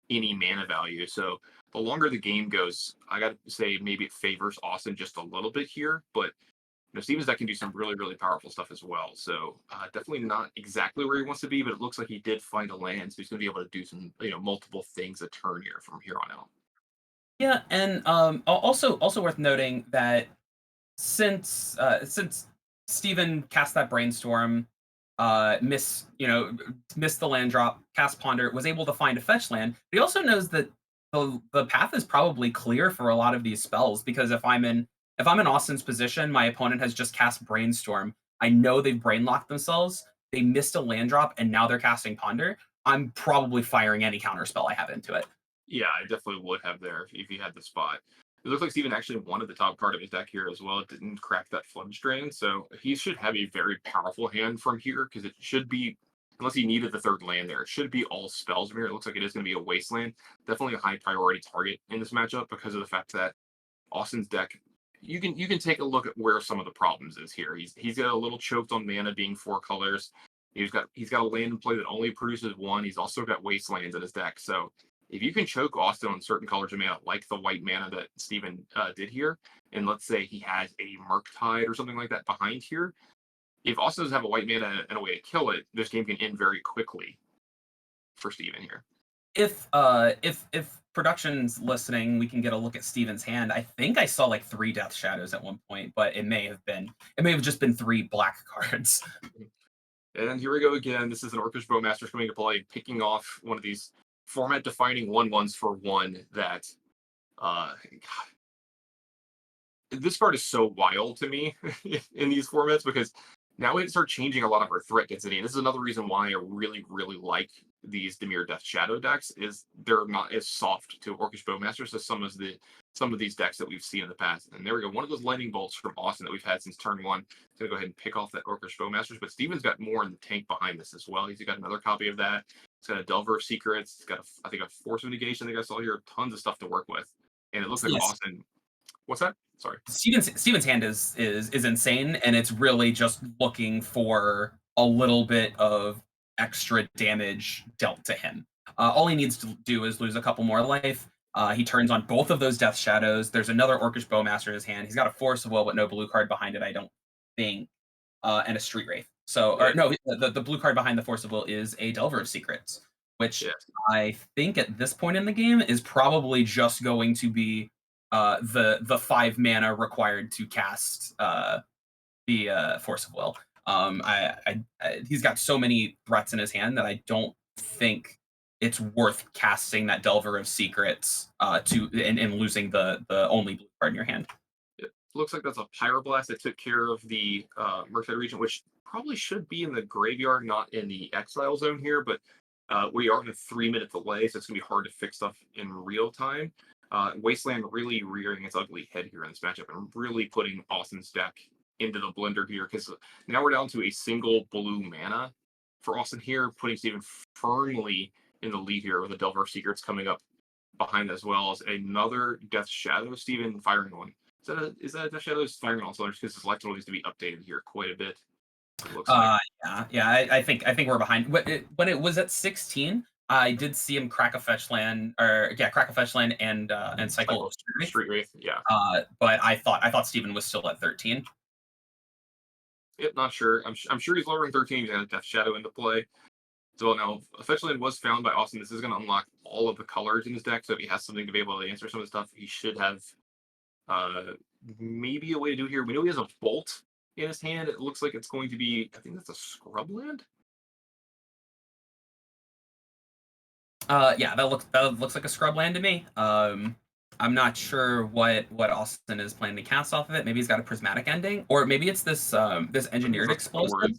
any mana value. So the longer the game goes, I got to say maybe it favors Austin just a little bit here, but Steven's deck can do some really, really powerful stuff as well. So definitely not exactly where he wants to be, but it looks like he did find a land, so he's going to be able to do some, multiple things a turn here from here on out. Yeah, and also worth noting that since Steven cast that Brainstorm, missed the land drop, cast Ponder, was able to find a fetch land, but he also knows that the path is probably clear for a lot of these spells because if I'm in Austin's position, my opponent has just cast Brainstorm. I know they've brain locked themselves. They missed a land drop and now they're casting Ponder. I'm probably firing any counter spell I have into it. Yeah, I definitely would have there if he had the spot. It looks like Steven actually wanted the top card of his deck here as well. It didn't crack that Flood Drain, so he should have a very powerful hand from here because it should be, unless he needed the third land there, it should be all spells from here. It looks like it is going to be a Wasteland. Definitely a high priority target in this matchup because of the fact that Austin's deck, you can take a look at where some of the problems is here. He's got a little choked on mana being 4 colors. He's got a land in play that only produces 1. He's also got Wastelands in his deck, so if you can choke Austin on certain colors of mana, like the white mana that Steven did here, and let's say he has a Murktide or something like that behind here, if Austin doesn't have a white mana and a way to kill it, this game can end very quickly for Steven here. If production's listening, we can get a look at Steven's hand. I think I saw like 3 Death Shadows at one point, but it may have just been 3 black cards. And here we go again. This is an Orcish Bowmaster coming to play, picking off one of these format-defining 1/1s for 1 that, God, this card is so wild to me in these formats because now we start changing a lot of our threat density. And this is another reason why I really, really like these Dimir Death Shadow decks is they're not as soft to Orcish Bowmasters as some of these decks that we've seen in the past. And there we go. One of those lightning bolts from Austin that we've had since turn 1. He's gonna go ahead and pick off that Orcish Bowmasters, but Steven's got more in the tank behind this as well. He's got another copy of that. He's got a Delver of Secrets. He's got I think a Force of Negation. I think I saw here tons of stuff to work with. And it looks like Yes. Austin. What's that? Sorry. Steven's hand is insane, and it's really just looking for a little bit of extra damage dealt to him. All he needs to do is lose a couple more life. He turns on both of those Death Shadows. There's another Orcish Bowmaster in his hand. He's got a Force of Will, but no blue card behind it, I don't think, and a Street Wraith. So, or no, the blue card behind the Force of Will is a Delver of Secrets, which I think at this point in the game is probably just going to be the 5 mana required to cast the Force of Will. He's got so many threats in his hand that I don't think it's worth casting that Delver of Secrets and losing the only blue card in your hand. It looks like that's a Pyroblast that took care of the Murktide region, which probably should be in the graveyard, not in the exile zone here, but we are in a 3-minute delay, so it's going to be hard to fix stuff in real time. Wasteland really rearing its ugly head here in this matchup and really putting Austin's deck into the blender here because now we're down to a single blue mana for Austin here, putting Steven firmly in the lead here with the Delver of Secrets coming up behind as well as another Death Shadow. Steven firing one. Is that a Death Shadow firing on cylinders because his life total needs to be updated here quite a bit. It looks like. I think we're behind. When it was at 16, I did see him crack a fetch land, crack a fetch land and cycle Street Wraith, yeah. But I thought Steven was still at 13. Yep, not sure. I'm sure he's lower than 13. He's got a Death Shadow into play. So now, fetch land was found by Austin. This is going to unlock all of the colors in his deck. So if he has something to be able to answer some of the stuff, he should have maybe a way to do it here. We know he has a Bolt in his hand. It looks like it's going to be, I think that's a Scrubland. Yeah, that looks like a Scrubland to me. I'm not sure what Austin is planning to cast off of it. Maybe he's got a Prismatic Ending, or maybe it's this Engineered Explosive.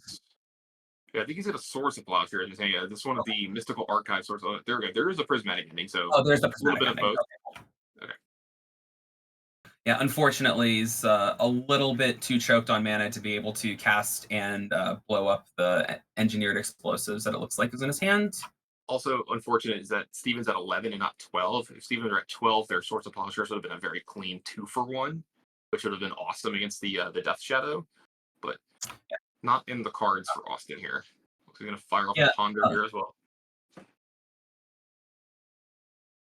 Yeah, I think he's got a Swords of Plows here in his hand. Yeah, this is one of the Mystical Archive Swords. There we go. There is a Prismatic Ending. So there's the Prismatic Ending. Of both. Okay. Yeah, unfortunately, he's a little bit too choked on mana to be able to cast and blow up the Engineered Explosives that it looks like is in his hand. Also, unfortunate is that Steven's at 11 and not 12. If Steven were at 12, their Swords of Plowshares would have been a very clean 2-for-1, which would have been awesome against the Death Shadow. But not in the cards for Austin here. Looks like he's going to fire off the Ponder here as well.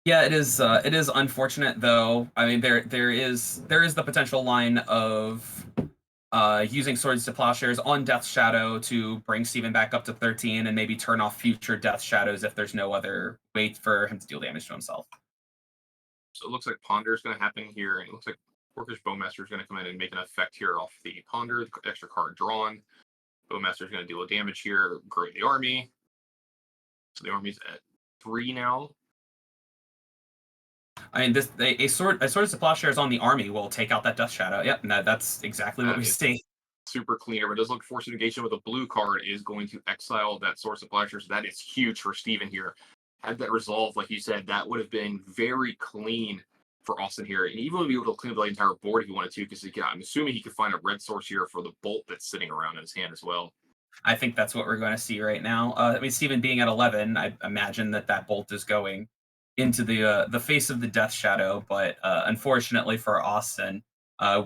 Yeah, it is unfortunate though. I mean, there is the potential line of using Swords to Plowshares on Death Shadow to bring Steven back up to 13 and maybe turn off future Death Shadows if there's no other way for him to deal damage to himself. So it looks like Ponder is going to happen here, and it looks like Orcish Bowmaster is going to come in and make an effect here off the Ponder, the extra card drawn. Bowmaster is going to deal damage here, grow the army. So the army's at 3 now. I mean, a sword of plowshares on the army will take out that Death Shadow. Yep, and that's exactly what we see. Super cleaner, but does look force negation with a blue card is going to exile that source of plowshares. That is huge for Steven here. Had that resolved, like you said, that would have been very clean for Austin here, and even would be able to clean up the entire board if he wanted to, because I'm assuming he could find a red source here for the bolt that's sitting around in his hand as well. I think that's what we're going to see right now. I mean, Steven being at 11, I imagine that bolt is going into the face of the Death Shadow, but unfortunately for Austin,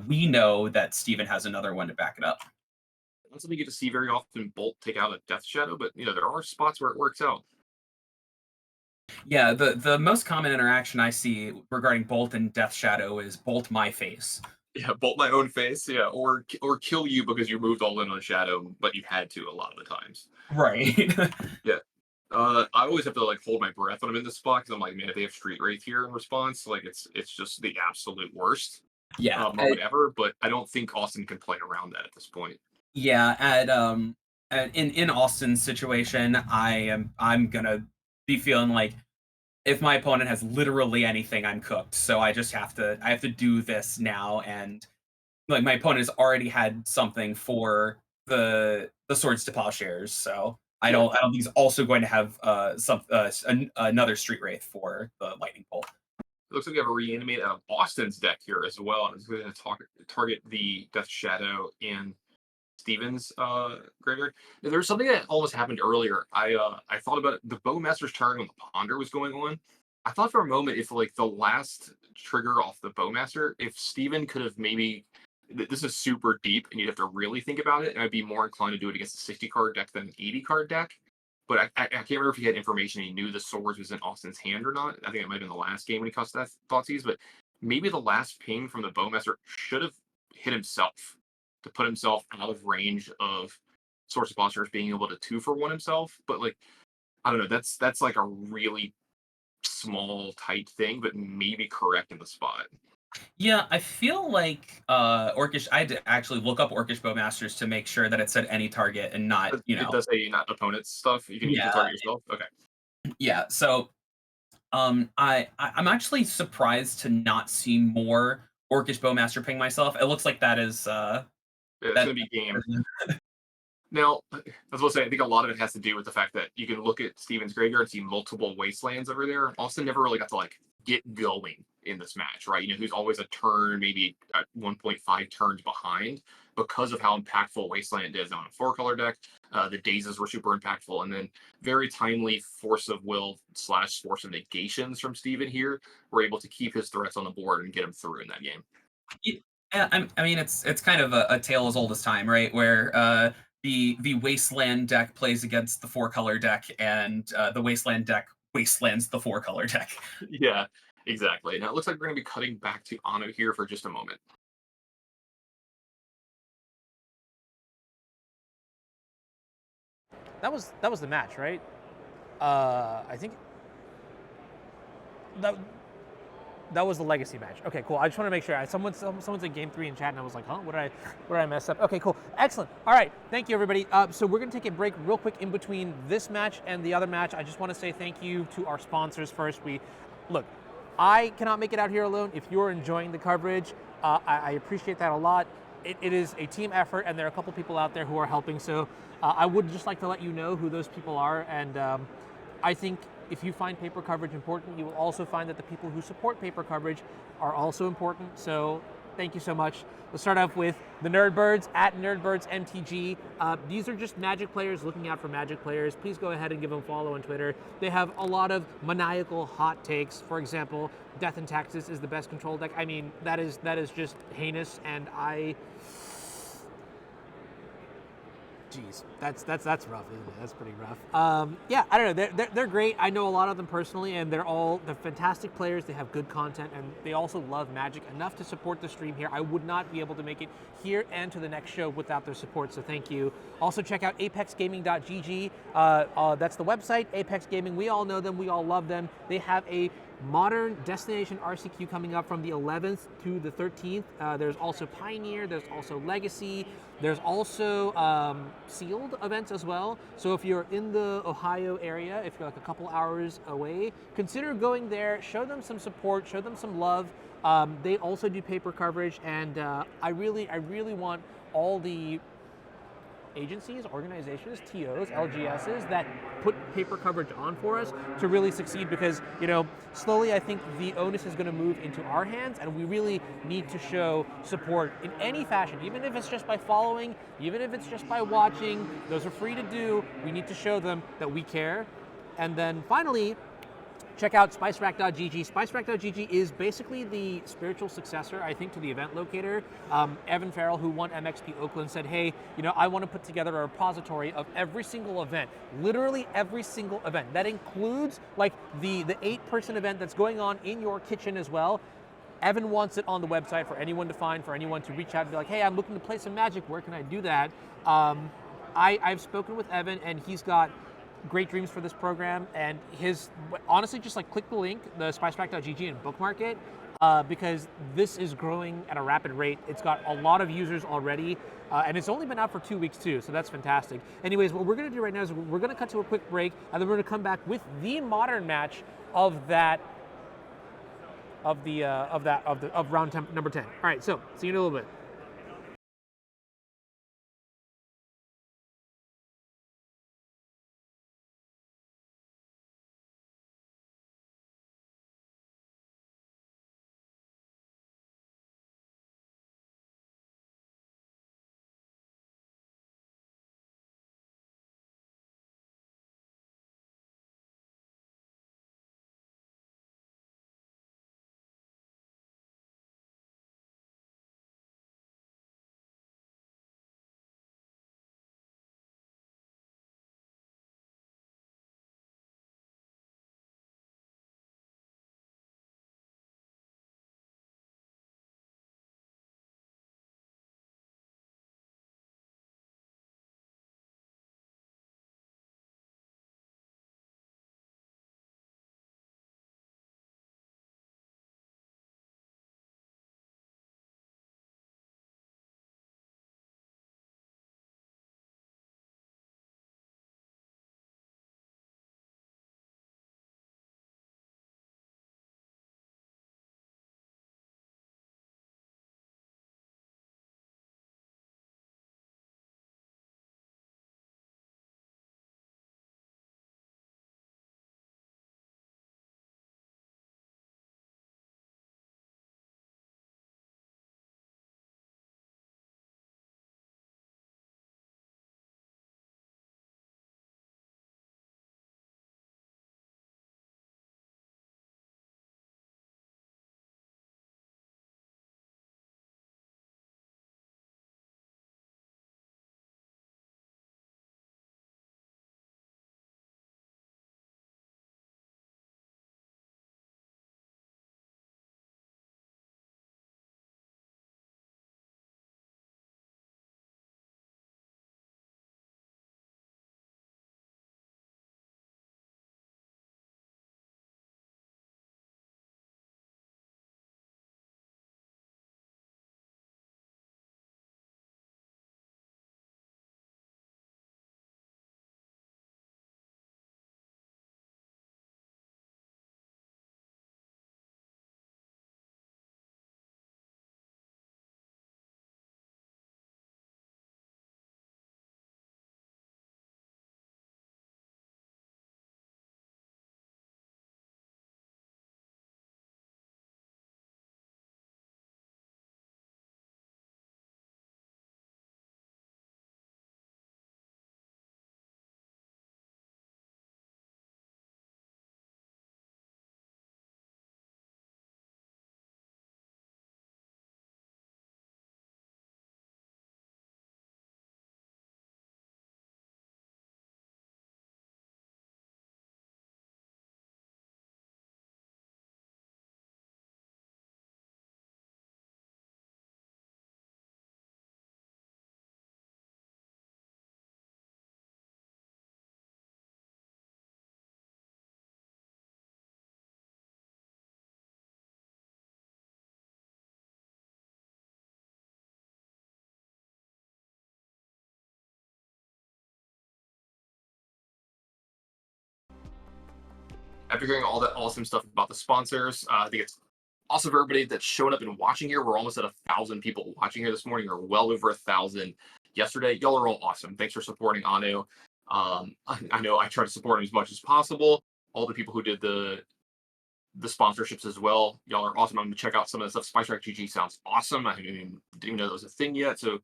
we know that Steven has another one to back it up. Not something you get to see very often, bolt take out a Death Shadow, but there are spots where it works out. Yeah, the most common interaction I see regarding Bolt and Death Shadow is Bolt my face. Yeah, bolt my own face. Yeah, or kill you because you moved all in on Shadow, but you had to a lot of the times. Right. Yeah. I always have to like hold my breath when I'm in this spot because I'm like, man, if they have Street Wraith here in response, like it's just the absolute worst Yeah. moment ever. But I don't think Austin can play around that at this point. Yeah, in Austin's situation, I'm gonna be feeling like if my opponent has literally anything, I'm cooked. So I have to do this now, and like my opponent has already had something for the swords to plowshares, so I don't think he's also going to have another Street Wraith for the lightning bolt. It looks like we have a reanimate out of Austin's deck here as well. It's going to target the Death Shadow in Steven's graveyard. There's something that almost happened earlier. I thought about it. The Bowmaster's turn when the Ponder was going on. I thought for a moment if like the last trigger off the Bowmaster, if Steven could have maybe. This is super deep, and you'd have to really think about it. And I'd be more inclined to do it against a 60 card deck than an 80 card deck. But I can't remember if he had information he knew the swords was in Austin's hand or not. I think it might have been the last game when he cast that Thoughtseize, but maybe the last ping from the Bowmaster should have hit himself to put himself out of range of Source of Plowshares being able to 2-for-1 himself. But like, I don't know, that's like a really small, tight thing, but maybe correct in the spot. Yeah, I feel like Orcish. I had to actually look up Orcish Bowmasters to make sure that it said any target and not, It does say not opponent's stuff. You can target yourself. Okay. Yeah. So, I'm actually surprised to not see more Orcish Bowmaster ping myself. It looks like that is it's gonna be game. Now, I was going to say, I think a lot of it has to do with the fact that you can look at Steven's graveyard and see multiple wastelands over there. Austin never really got to like get going in this match, right? Who's always a turn, maybe at 1.5 turns behind because of how impactful Wasteland is on a 4-color deck. The Dazes were super impactful, and then very timely Force of Will / Force of Negations from Steven here were able to keep his threats on the board and get him through in that game. Yeah, I mean, it's kind of a tale as old as time, right? Where the Wasteland deck plays against the 4-color deck, and the Wasteland deck wastelands the 4-color deck. Yeah, exactly. Now it looks like we're going to be cutting back to Ano here for just a moment. That was the match, right? I think that was the Legacy match. Okay, cool. I just want to make sure. Someone said Game 3 in chat, and I was like, huh? What did I mess up? Okay, cool. Excellent. All right. Thank you, everybody. So we're going to take a break real quick in between this match and the other match. I just want to say thank you to our sponsors first. Look, I cannot make it out here alone. If you're enjoying the coverage, I appreciate that a lot. It is a team effort, and there are a couple people out there who are helping. So I would just like to let you know who those people are. And I think if you find paper coverage important, you will also find that the people who support paper coverage are also important. So thank you so much. Let's start off with the Nerdbirds at NerdbirdsMTG. These are just Magic players looking out for Magic players. Please go ahead and give them a follow on Twitter. They have a lot of maniacal hot takes. For example, Death and Taxes is the best control deck. I mean, that is just heinous, and Jeez, that's rough, isn't it? That's pretty rough. Yeah, I don't know. They're great. I know a lot of them personally, and they're fantastic players. They have good content, and they also love Magic enough to support the stream here. I would not be able to make it here and to the next show without their support, so thank you. Also, check out apexgaming.gg. That's the website, Apex Gaming. We all know them. We all love them. They have a Modern Destination RCQ coming up from the 11th to the 13th. There's also Pioneer, there's also Legacy, there's also sealed events as well. So if you're in the Ohio area, if you're like a couple hours away, consider going there, show them some support, show them some love. They also do paper coverage, and I really want all the agencies, organizations, TOs, LGSs that put paper coverage on for us to really succeed, because, you know, slowly I think the onus is going to move into our hands, and we really need to show support in any fashion, even if it's just by following, even if it's just by watching. Those are free to do. We need to show them that we care. And then finally, check out SpiceRack.gg. SpiceRack.gg is basically the spiritual successor, I think, to the event locator. Evan Farrell, who won MXP Oakland, said, hey, you know, I want to put together a repository of every single event, literally every single event. That includes like the 8-person event that's going on in your kitchen as well. Evan wants it on the website for anyone to find, for anyone to reach out and be like, hey, I'm looking to play some Magic. Where can I do that? I've spoken with Evan, and he's got great dreams for this program, and honestly, just like click the link, the SpiceRack.gg, and bookmark it, because this is growing at a rapid rate. It's got a lot of users already, and it's only been out for 2 weeks too, so that's fantastic. Anyways, what we're going to do right now is we're going to cut to a quick break, and then we're going to come back with the modern match of round number 10. All right, so see you in a little bit. after hearing all that awesome stuff about the sponsors, I think it's awesome for everybody that's showing up and watching here. We're almost at 1,000 people watching here this morning, or well over 1,000 yesterday. Y'all are all awesome. Thanks for supporting Anu. I know I try to support him as much as possible. All the people who did the sponsorships as well. Y'all are awesome. I'm gonna check out some of the stuff. Spice Rack GG sounds awesome. I didn't even know that was a thing yet. So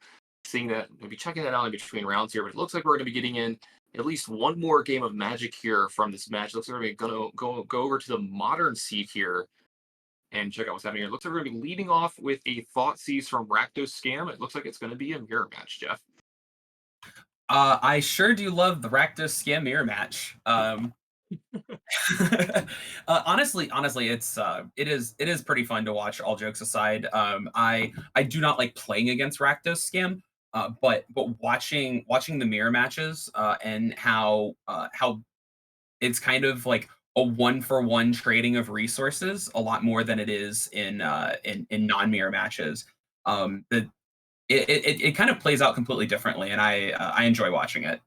seeing that, maybe checking that out in between rounds here. But it looks like we're gonna be getting in at least one more game of Magic here from this match. Looks like we're gonna go over to the modern seat here and check out what's happening here. It looks like we're gonna be leading off with a Thoughtseize from Rakdos Scam. It looks like it's gonna be a mirror match, Jeff. I sure do love the Rakdos Scam mirror match. Honestly, it is pretty fun to watch. All jokes aside, I do not like playing against Rakdos Scam, but watching the mirror matches and how it's kind of like a one for one trading of resources a lot more than it is in non mirror matches. The it kind of plays out completely differently, and I enjoy watching it.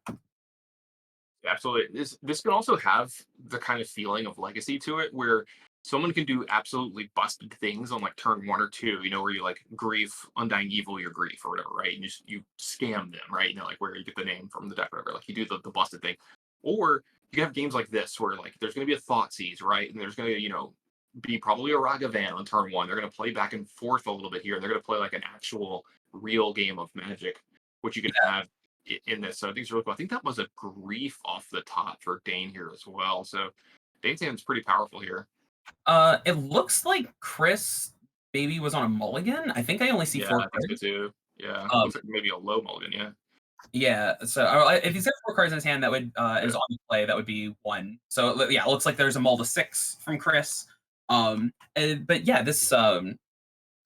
Absolutely. This can also have the kind of feeling of legacy to it where someone can do absolutely busted things on like turn one or two, where you like grief, undying evil, your grief or whatever, right? And you scam them, right? Like where you get the name from the deck, or whatever. Like you do the busted thing. Or you have games like this where like there's gonna be a Thoughtseize, right? And there's gonna, be probably a Ragavan on turn one. They're gonna play back and forth a little bit here, and they're gonna play like an actual real game of Magic, which you can have in this. So I think it's really cool. I think that was a grief off the top for Dane here as well. So Dane's hand's pretty powerful here. It looks like Chris maybe was on a mulligan. I think I only see Yeah, four I think so cards. too. Yeah, Um, looks like maybe a low mulligan. Yeah, yeah. So if he's got four cards in his hand, that would is yeah, on the play. That would be one. So yeah, it looks like there's a mull to six from Chris. But yeah, this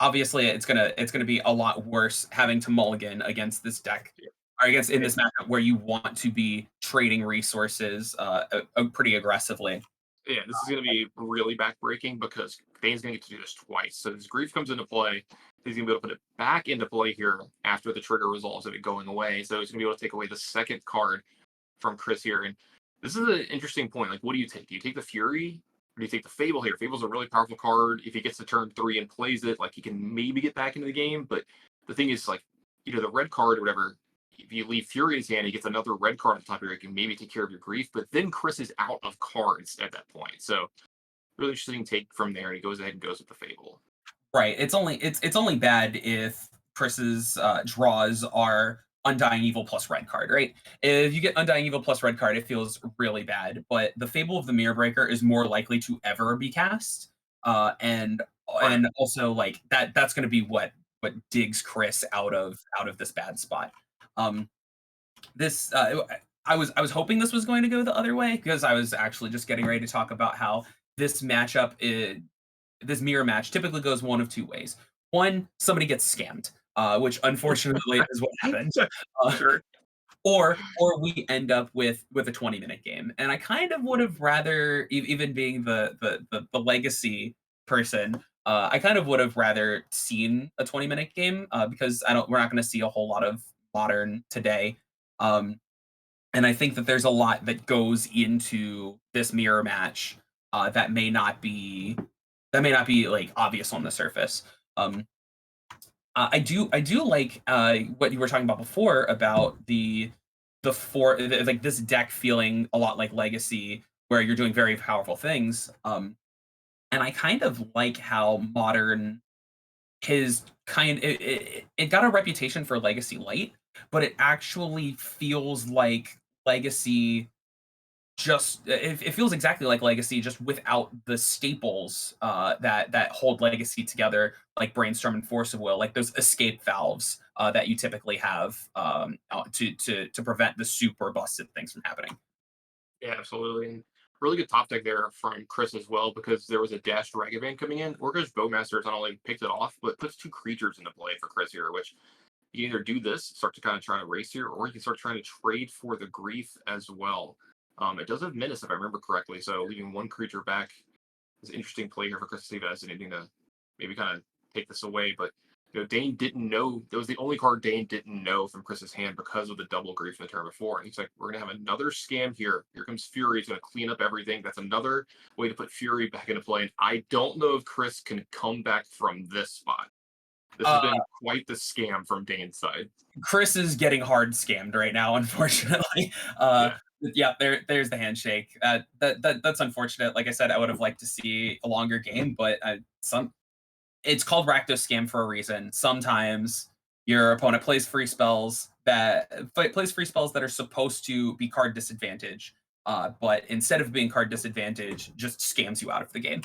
obviously it's gonna be a lot worse having to mulligan against this deck. yeah. Or against in Yeah, this matchup where you want to be trading resources pretty aggressively. yeah, this is going to be really backbreaking because Dane's going to get to do this twice. So his grief comes into play. He's going to be able to put it back into play here after the trigger resolves of it going away. So he's going to be able to take away the second card from Chris here. And this is an interesting point. Like, what do you take? Do you take the Fury or do you take the Fable here? Fable's a really powerful card. If he gets to turn three and plays it, like he can maybe get back into the game. But the thing is, like, the red card or whatever, if you leave Fury in his hand, he gets another red card on the top here. He can maybe take care of your grief. But then Chris is out of cards at that point. So really interesting take from there. And he goes ahead and goes with the Fable. Right. It's only bad if Chris's draws are Undying Evil plus red card, right? If you get Undying Evil plus red card, it feels really bad. But the Fable of the Mirror Breaker is more likely to ever be cast, and Right. also like that's going to be what digs Chris out of this bad spot. Um, this I was hoping this was going to go the other way because I was actually just getting ready to talk about how this matchup is this mirror match typically goes one of two ways. One, somebody gets scammed, which unfortunately is what happened. Uh, Sure. or we end up with a 20-minute game. And I kind of would have rather, even being the legacy person, I kind of would have rather seen a 20-minute game because we're not going to see a whole lot of modern today. Um, and I think that there's a lot that goes into this mirror match that may not be like obvious on the surface. Um, I do like what you were talking about before about like this deck feeling a lot like Legacy, where you're doing very powerful things. And I kind of like how modern his it got a reputation for Legacy Light, but it actually feels like Legacy it feels exactly like Legacy, just without the staples that hold Legacy together, like Brainstorm and Force of Will, like those escape valves that you typically have to prevent the super busted things from happening. Yeah, absolutely. And really good top deck there from Chris as well, because there was a dashed Ragavan coming in. Orcish Bowmaster not only picked it off, but puts two creatures into play for Chris here, which you can either do this, start to kind of try to race here, or you can start trying to trade for the grief as well. It does have Menace, if I remember correctly, so leaving one creature back is an interesting play here for Chris to see if it has anything to maybe kind of take this away. But Dane didn't know that was the only card Dane didn't know from Chris's hand because of the double grief in the turn before. And he's like, we're gonna have another scam here. Here comes Fury. He's gonna clean up everything. That's another way to put Fury back into play. And I don't know if Chris can come back from this spot. This has Uh, been quite the scam from Dane's side. Chris is getting hard scammed right now, unfortunately. Yeah. Yeah, there's the handshake. That's unfortunate. Like I said, I would have liked to see a longer game, but it's called Rakdos scam for a reason. Sometimes your opponent plays free spells that are supposed to be card disadvantage, but instead of being card disadvantage, just scams you out of the game.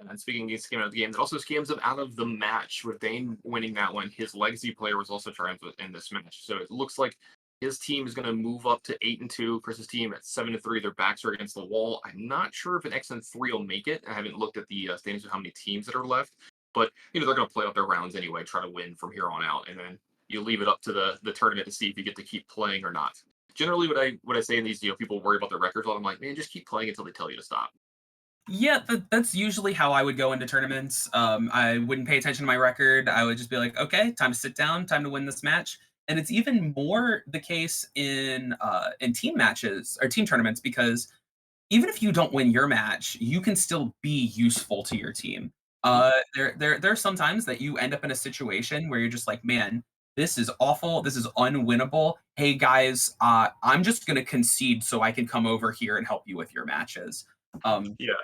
And speaking of scam out of the games, it also scams him out of the match with Dane winning that one. His legacy player was also triumphant in this match. So it looks like his team is going to move up to 8-2. Chris's team at 7-3. Their backs are against the wall. I'm not sure if an XN3 will make it. I haven't looked at the standings of how many teams that are left, but they're going to play out their rounds anyway, try to win from here on out, and then you leave it up to the tournament to see if you get to keep playing or not. Generally, what I say in these, people worry about their records. I'm like, man, just keep playing until they tell you to stop. Yeah, that's usually how I would go into tournaments. I wouldn't pay attention to my record. I would just be like, okay, time to sit down, time to win this match. And it's even more the case in team matches or team tournaments because even if you don't win your match, you can still be useful to your team. There are some times that you end up in a situation where you're just like, man, this is awful. This is unwinnable. Hey guys, I'm just gonna concede so I can come over here and help you with your matches. Um, Yeah.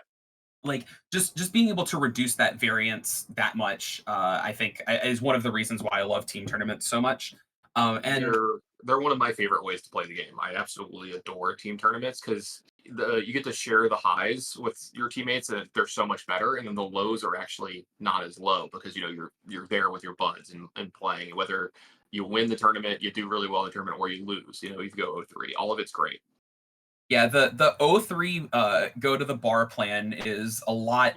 like just being able to reduce that variance that much, I think is one of the reasons why I love team tournaments so much. And They're one of my favorite ways to play the game. I absolutely adore team tournaments because you get to share the highs with your teammates and they're so much better, and then the lows are actually not as low because you're there with your buds and playing. Whether you win the tournament, you do really well in the tournament, or you lose. You go 0-3. All of it's great. yeah, the O3 go to the bar plan is a lot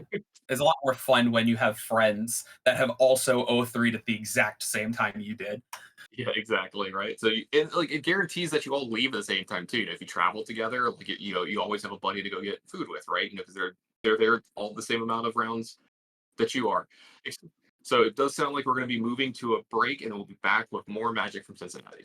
more fun when you have friends that have also O3'd at the exact same time you did. Yeah, exactly, right. So it guarantees that you all leave at the same time too. If you travel together, you always have a buddy to go get food with, right? Because they're there all the same amount of rounds that you are. So it does sound like we're going to be moving to a break, and we'll be back with more Magic from Cincinnati.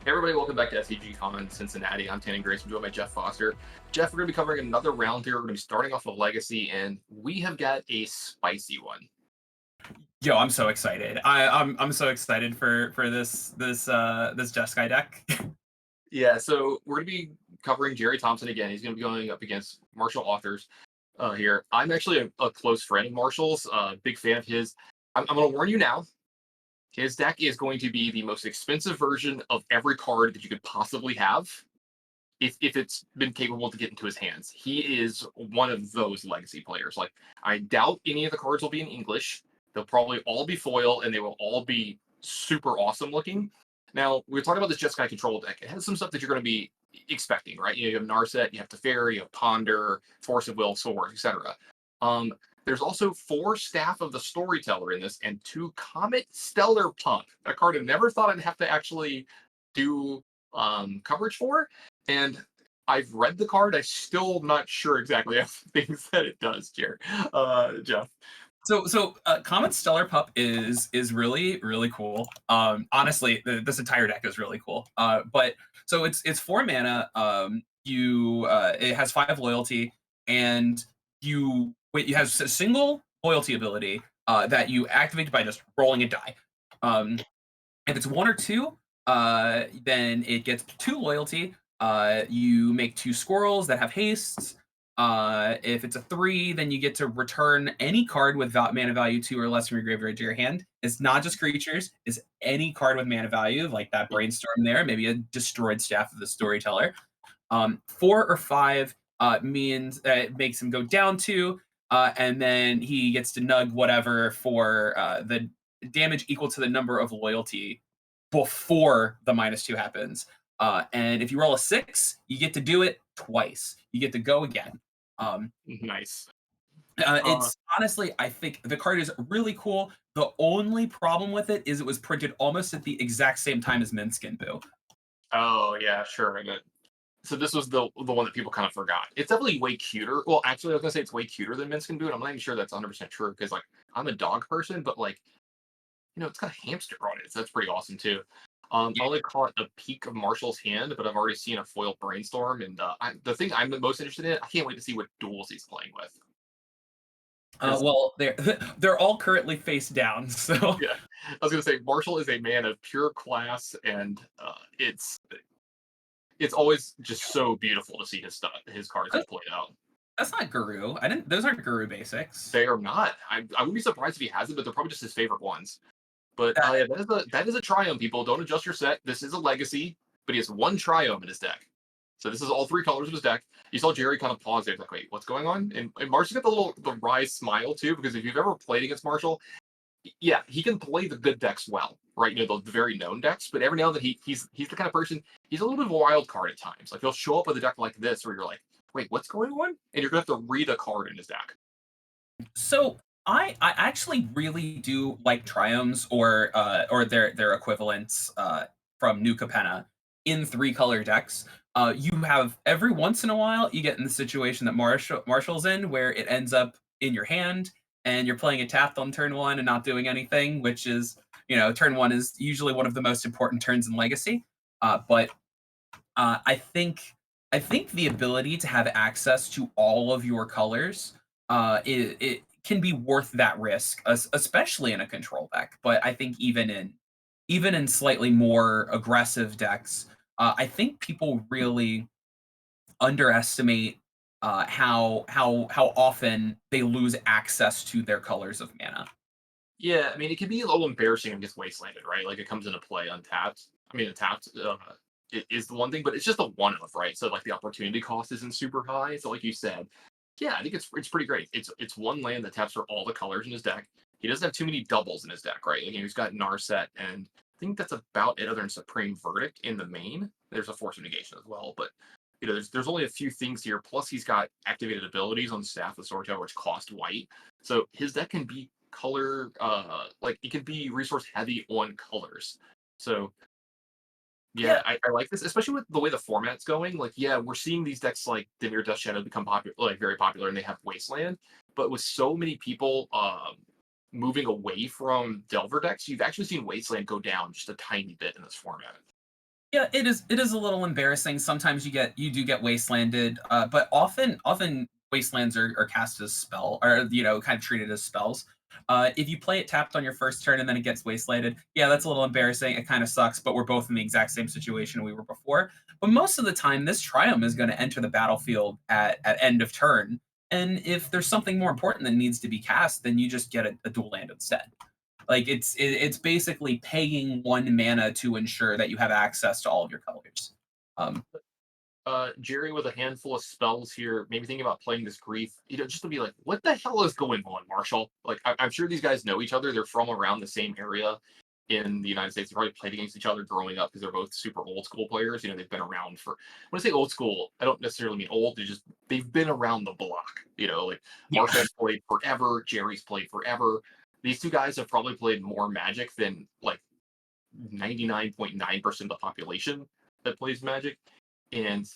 Hey everybody, welcome back to SCGCON Cincinnati. I'm Tanning Grace. I'm joined by Jeff Foster. Jeff, we're going to be covering another round here. We're going to be starting off with Legacy, and we have got a spicy one. Yo, I'm so excited. I'm so excited for this Jeskai deck. Yeah, so we're going to be covering Jerry Thompson again. He's going to be going up against martial authors here. I'm actually a close friend of Marshall's, big fan of his. I'm going to warn you now. His deck is going to be the most expensive version of every card that you could possibly have. If it's been capable to get into his hands. He is one of those legacy players. Like, I doubt any of the cards will be in English. They'll probably all be foil, and they will all be super awesome looking. Now, we were talking about this Jeskai control deck. It has some stuff that you're going to be expecting, right? You have Narset, you have Teferi, you have Ponder, Force of Will, Swords, etc. There's also 4 Staff of the Storyteller in this, and 2 Comet Stellar Pup. That card I never thought I'd have to actually do coverage for. And I've read the card. I'm still not sure exactly of the things that it does, Jeff. So Comet Stellar Pup is really cool. Honestly, this entire deck is really cool. But so it's 4 mana. It has 5 loyalty, and it has a single loyalty ability that you activate by just rolling a die. If it's 1 or 2, then it gets 2 loyalty. You make 2 squirrels that have hastes. If it's a 3, then you get to return any card with mana value 2 or less from your graveyard to your hand. It's not just creatures; it's any card with mana value, like that brainstorm there, maybe a destroyed Staff of the Storyteller. 4 or 5 means it makes him go down 2, and then he gets to nug whatever for the damage equal to the number of loyalty before the -2 happens. And if you roll a 6, you get to do it twice. You get to go again. Nice. It's honestly, I think the card is really cool. The only problem with it is it was printed almost at the exact same time as Minskin Boo. Oh yeah, sure. So this was the one that people kind of forgot. It's definitely way cuter. Well, actually, I was gonna say it's way cuter than Minskin Boo, and I'm not even sure that's 100% true because like I'm a dog person, but like it's got a hamster on it, so that's pretty awesome too. I only call it a peak of Marshall's hand, but I've already seen a foil brainstorm, and the thing I'm the most interested in, I can't wait to see what duels he's playing with. Well, they're all currently face down, so Yeah, I was gonna say Marshall is a man of pure class, and it's always just so beautiful to see his cards get played out. that's not Guru. I didn't. Those aren't Guru basics. They are not. I wouldn't be surprised if he has it, but they're probably just his favorite ones. But yeah, that is a Triome, people. Don't adjust your set. This is a Legacy, but he has 1 Triome in his deck. So this is all 3 colors of his deck. You saw Jerry kind of pause there, like, wait, what's going on? And Marshall's got the wry smile too, because if you've ever played against Marshall, yeah, he can play the good decks well, right? The very known decks, but every now and then he's the kind of person, he's a little bit of a wild card at times. Like he'll show up with a deck like this where you're like, wait, what's going on? And you're gonna have to read a card in his deck. So I actually really do like Triomes or their equivalents from New Capenna in 3-color decks. You have every once in a while you get in the situation that Marshall's in, where it ends up in your hand and you're playing it tapped on turn 1 and not doing anything, which is turn 1 is usually one of the most important turns in Legacy. But I think the ability to have access to all of your colors it can be worth that risk, especially in a control deck. But I think even in slightly more aggressive decks, I think people really underestimate how often they lose access to their colors of mana. Yeah, I mean, it can be a little embarrassing when it gets wastelanded, right? Like it comes into play untapped. I mean, untapped it is the one thing, but it's just a one of, right? So like the opportunity cost isn't super high. So like you said, yeah, I think it's pretty great. It's 1 land that taps for all the colors in his deck. He doesn't have too many doubles in his deck, right? Like, he's got Narset, and I think that's about it. Other than Supreme Verdict in the main, there's a Force of Negation as well, but there's only a few things here. Plus, he's got activated abilities on Staff of Storyteller, which cost white. So his deck can be color, like it can be resource heavy on colors. So yeah, I like this, especially with the way the format's going. Like, yeah, we're seeing these decks like Dimir Dust Shadow become popular, like very popular, and they have Wasteland. But with so many people moving away from Delver decks, you've actually seen Wasteland go down just a tiny bit in this format. Yeah, it is. It is a little embarrassing. Sometimes you do get wastelanded, but often wastelands are cast as spell, or kind of treated as spells. If you play it tapped on your first turn and then it gets wastelanded, yeah, that's a little embarrassing. It kind of sucks, but we're both in the exact same situation we were before. But most of the time, this Triumph is going to enter the battlefield at end of turn, and if there's something more important that needs to be cast, then you just get a dual land instead. Like it's basically paying 1 mana to ensure that you have access to all of your colors. Um, Jerry with a handful of spells here, maybe thinking about playing this grief, just to be like, what the hell is going on, Marshall? Like, I'm sure these guys know each other. They're from around the same area in the United States. They probably played against each other growing up because they're both super old school players. They've been around for, when I say old school, I don't necessarily mean old. They've been around the block. Like yeah. Marshall's played forever, Jerry's played forever. These two guys have probably played more Magic than like 99.9% of the population that plays Magic. And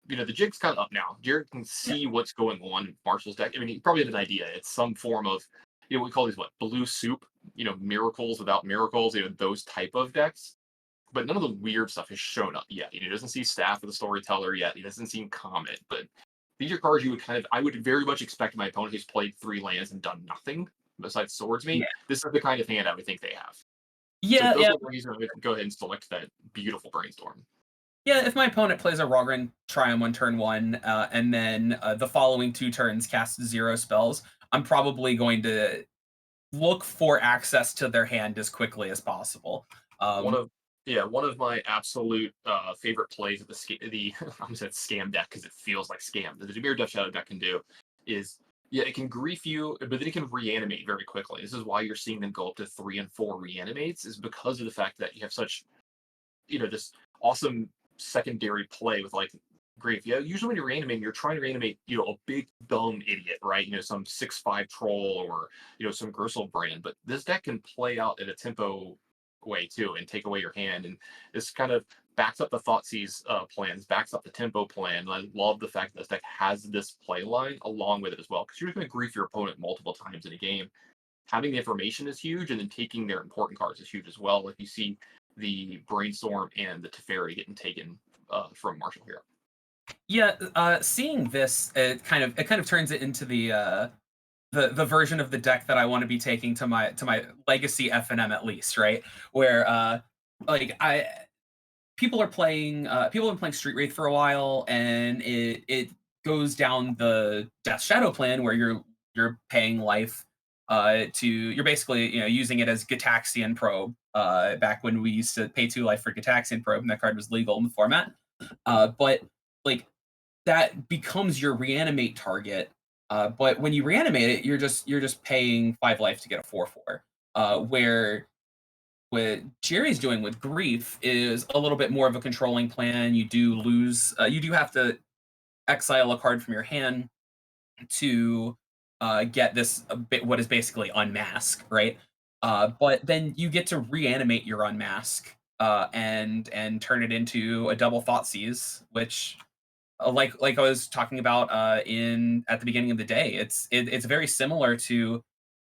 the jig's kind of up now. Jared can see what's going on in Marshall's deck. I mean, he probably had an idea. It's some form of, we call these blue soup, miracles without miracles, those type of decks. But none of the weird stuff has shown up yet. He doesn't see Staff of the Storyteller yet. He doesn't see Comet. But these are cards I would very much expect my opponent who's played 3 lands and done nothing besides Swordsman. Yeah. This is the kind of hand I would think they have. Yeah, so those yeah. are the reasons I would go ahead and select that beautiful Brainstorm. Yeah, if my opponent plays a Rogren Triumph on turn 1, and then the following 2 turns casts 0 spells, I'm probably going to look for access to their hand as quickly as possible. One of my absolute favorite plays of the I'm saying scam deck because it feels like scam. The Dimir Death Shadow deck can do is it can grief you, but then it can reanimate very quickly. This is why you're seeing them go up to 3 and 4 reanimates, is because of the fact that you have such this awesome secondary play with like grief. Yeah, usually when you're reanimating, you're trying to reanimate a big dumb idiot, right? Some 6/5 troll or some Gristle brand. But this deck can play out at a tempo way too and take away your hand, and this kind of backs up the Thoughtseize plans, backs up the tempo plan. And I love the fact that this deck has this play line along with it as well, because you're just going to grief your opponent multiple times in a game. Having the information is huge, and then taking their important cards is huge as well. Like you see the Brainstorm and the Teferi getting taken from Marshall here. Yeah, seeing this, it kind of turns it into the version of the deck that I want to be taking to my legacy FNM at least, right? Where like people have been playing Street Wraith for a while, and it goes down the Death Shadow plan where you're paying life you're basically using it as Gitaxian Probe back when we used to pay 2 life for Gitaxian Probe and that card was legal in the format. But like that becomes your reanimate target. But when you reanimate it, you're just paying 5 life to get a 4/4. Where what Jerry's doing with grief is a little bit more of a controlling plan. You do lose, you do have to exile a card from your hand to get this what is basically unmask, right? But then you get to reanimate your unmask and turn it into a double Thoughtseize, which like I was talking about in at the beginning of the day, it's very similar to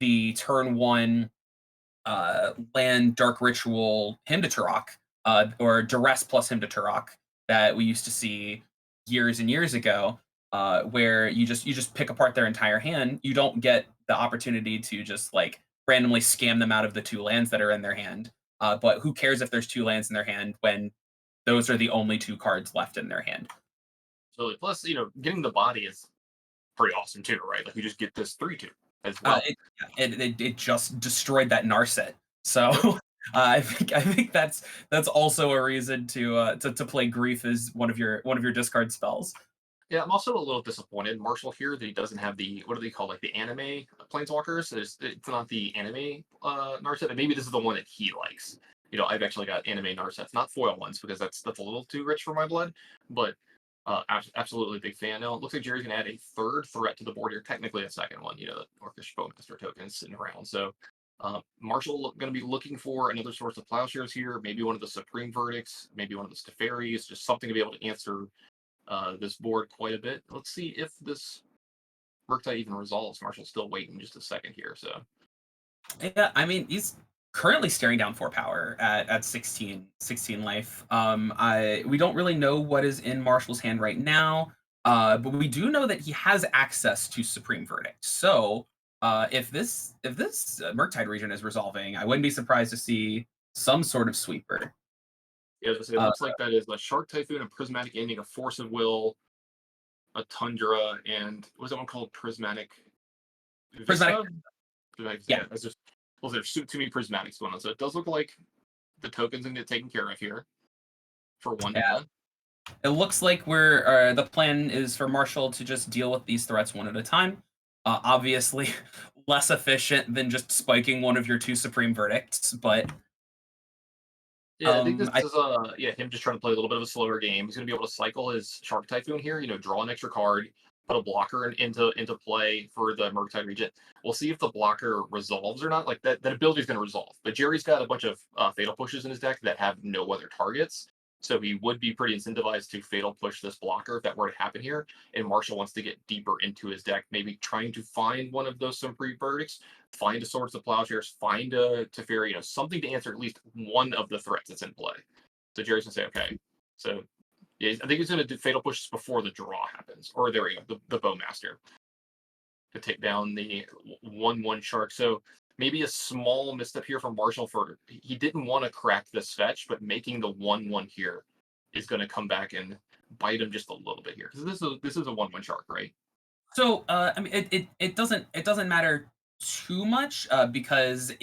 the turn 1 land Dark Ritual Hymn to Turok, or Duress plus Hymn to Turok that we used to see years and years ago, where you just pick apart their entire hand. You don't get the opportunity to just like randomly scam them out of the 2 lands that are in their hand. But who cares if there's 2 lands in their hand when those are the only 2 cards left in their hand? So plus, getting the body is pretty awesome too, right? Like you just get this 3/2 as well. It just destroyed that Narset. So I think that's also a reason to play Grief as one of your discard spells. Yeah, I'm also a little disappointed, Marshall, here that he doesn't have the, what do they call, like the anime planeswalkers. It's not the anime Narset, and maybe this is the one that he likes. I've actually got anime Narsets, not foil ones, because that's a little too rich for my blood. But absolutely big fan. Now it looks like Jerry's gonna add a 3rd threat to the board here. Technically a 2nd one. The Orcish Bowmaster token is sitting around. So Marshall going to be looking for another source of plowshares here. Maybe one of the Supreme Verdicts. Maybe one of the Steferis. Just something to be able to answer this board quite a bit. Let's see if this Murktide even resolves. Marshall's still waiting just a second here. So Yeah, I mean currently staring down 4 power at 16 life. We don't really know what is in Marshall's hand right now, but we do know that he has access to Supreme Verdict. So if this Murktide region is resolving, I wouldn't be surprised to see some sort of sweeper. Yeah, it Uh, looks like that is a Shark Typhoon, a Prismatic Ending, a Force of Will, a Tundra, and what was that one called? Prismatic Prismatic, Vista? yeah, Yeah, that's just, well, there's too many Prismatics going on. So it does look like the tokens can get taken care of here for 1 yeah. mana. It looks like the plan is for Marshall to just deal with these threats one at a time. Obviously, less efficient than just spiking one of your 2 Supreme Verdicts, but Yeah, I think this I is him just trying to play a little bit of a slower game. He's gonna be able to cycle his Shark Typhoon here, draw an extra card, put a blocker into play for the Murktide Regent. We'll see if the blocker resolves or not. Like that ability is gonna resolve. But Jerry's got a bunch of fatal pushes in his deck that have no other targets. So he would be pretty incentivized to fatal push this blocker if that were to happen here. And Marshall wants to get deeper into his deck, maybe trying to find one of those Supreme Verdicts, find a Swords of Plowshares, find a Teferi, something to answer at least one of the threats that's in play. So Jerry's gonna say, okay. So yeah, I think he's gonna do fatal pushes before the draw happens. Or there we go, the Bowmaster to take down the 1/1 shark. So maybe a small misstep here from Marshall for he didn't want to crack this fetch, but making the 1/1 here is gonna come back and bite him just a little bit here. Because this is a 1/1 shark, right? So I mean, it doesn't matter too much because uh,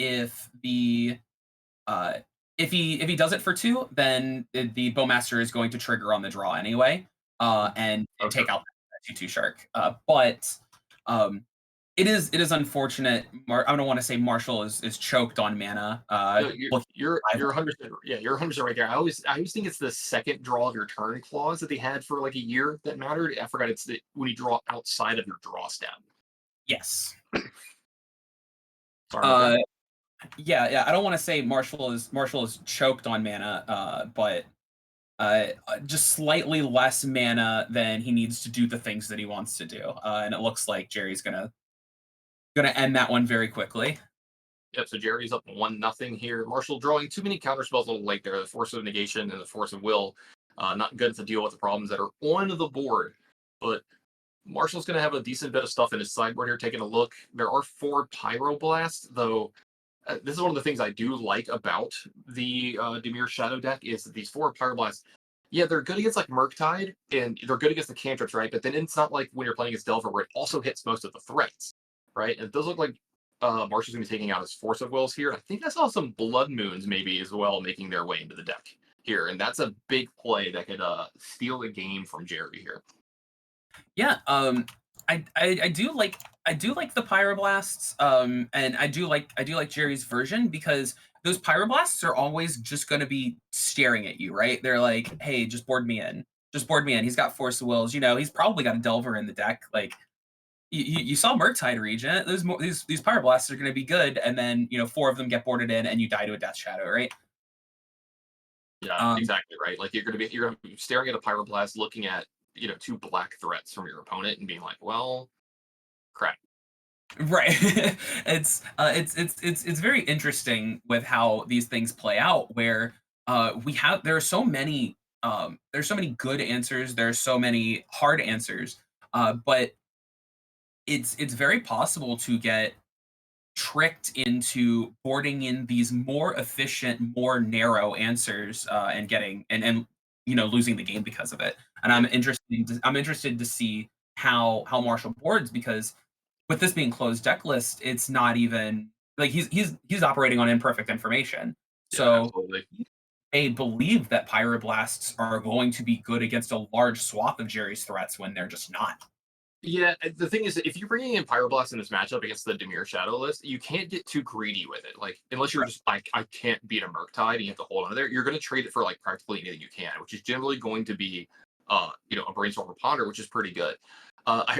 if he does it for 2, then the Bowmaster is going to trigger on the draw anyway, and Okay. take out that 2/2 shark. But um, it is unfortunate. I don't want to say Marshall is choked on mana. No, you're Looking you're live. you're 100%. Yeah, you're 100% right there. I always think it's the second draw of your turn clause that they had for like a year that mattered. I forgot it's when you draw outside of your draw step. Yes. Sorry about Uh, that. yeah. I don't want to say Marshall is choked on mana, but just slightly less mana than he needs to do the things that he wants to do. And it looks like Jerry's gonna end that one very quickly. Yep. So Jerry's up 1-0 here. Marshall drawing too many counter spells a little late there. The Force of Negation and the Force of Will, not good to deal with the problems that are on the board. But Marshall's going to have a decent bit of stuff in his sideboard here. Taking a look, there are 4 Pyroblasts, though. This is one of the things I do like about the Dimir Shadow deck is that these 4 Pyroblasts, yeah, they're good against like Murktide and they're good against the cantrips, right? But then it's not like when you're playing against Delver where it also hits most of the threats, right? And it does look like Marshall's going to be taking out his Force of Wills here. I think I saw some Blood Moons maybe as well making their way into the deck here, and that's a big play that could steal a game from Jerry here. Yeah, I do like the Pyroblasts, and I do like Jerry's version because those Pyroblasts are always just going to be staring at you, right? They're like, hey, just board me in, just board me in. He's got Force of Wills, he's probably got a Delver in the deck. Like you saw Murktide Regent. These Pyroblasts are going to be good, and then 4 of them get boarded in, and you die to a Death Shadow, right? Yeah, Um, exactly right. Like you're staring at a Pyroblast, looking at 2 black threats from your opponent, and being like, well, crap. Right. It's very interesting with how these things play out where there's so many good answers, there's so many hard answers, but it's very possible to get tricked into boarding in these more efficient, more narrow answers, and getting and losing the game because of it. And Yeah, I'm interested to see how Marshall boards because with this being closed deck list, it's not even like he's operating on imperfect information. yeah, So absolutely. they believe that Pyroblasts are going to be good against a large swath of Jerry's threats when they're just not. Yeah, the thing is, if you're bringing in Pyroblast in this matchup against the Dimir Shadow list, you can't get too greedy with it. Like, unless you're just like, I can't beat a Murktide and you have to hold on there, you're going to trade it for like practically anything you can, which is generally going to be, a Brainstorm Ponder, which is pretty good. I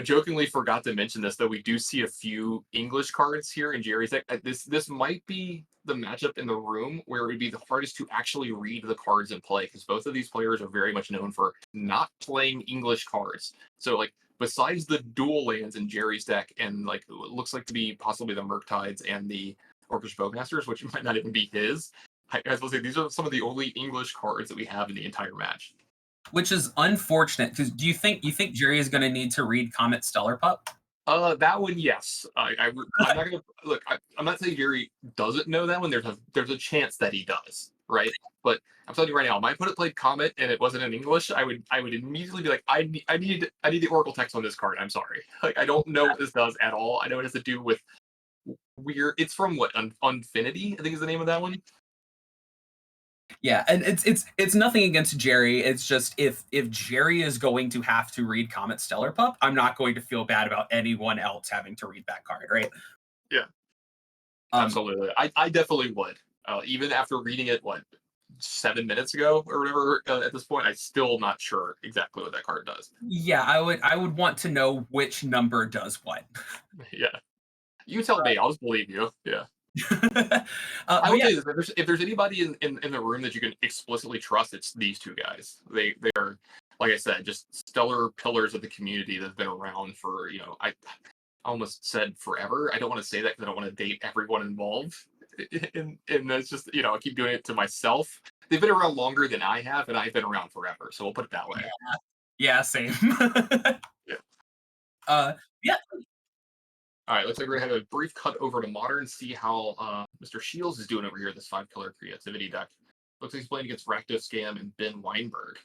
jokingly forgot to mention this, though we do see a few English cards here in Jerry's deck. This might be the matchup in the room where it would be the hardest to actually read the cards in play because both of these players are very much known for not playing English cards. So like besides the dual lands in Jerry's deck and like it looks like to be possibly the Murktides and the Orcish Bowmasters, which might not even be his. I will say these are some of the only English cards that we have in the entire match. Which is unfortunate because do you think Jerry is going to need to read Comet Stellar Pup? That one, yes. I'm not gonna look. I'm not saying Jerry doesn't know that one. There's a chance that he does, right? But I'm telling you right now, my opponent played Comet and it wasn't in English. I would immediately be like, I need the Oracle text on this card. I'm sorry. Like I don't know what this does at all. I know it has to do with weird. It's from what Unfinity, I think is the name of that one. Yeah, and it's nothing against Jerry. It's just if Jerry is going to have to read Comet Stellar Pup, I'm not going to feel bad about anyone else having to read that card, right? Yeah, absolutely. I definitely would. Even after reading it, 7 minutes ago or whatever. At this point, I'm still not sure exactly what that card does. Yeah, I would want to know which number does what. Yeah, you tell me. I'll just believe you. Yeah. I But will yeah, tell you this: if there's anybody in the room that you can explicitly trust, it's these two guys. They are, like I said, just stellar pillars of the community that've been around for I almost said forever. I don't want to say that because I don't want to date everyone involved. And that's just I keep doing it to myself. They've been around longer than I have, and I've been around forever. So we'll put it that way. yeah, same. Yeah. uh, yeah, All right, looks like we're gonna have a brief cut over to Modern, see how Mr. Shields is doing over here. This 5-color creativity deck. Looks like he's playing against Rakdos Scam and Ben Weinberg.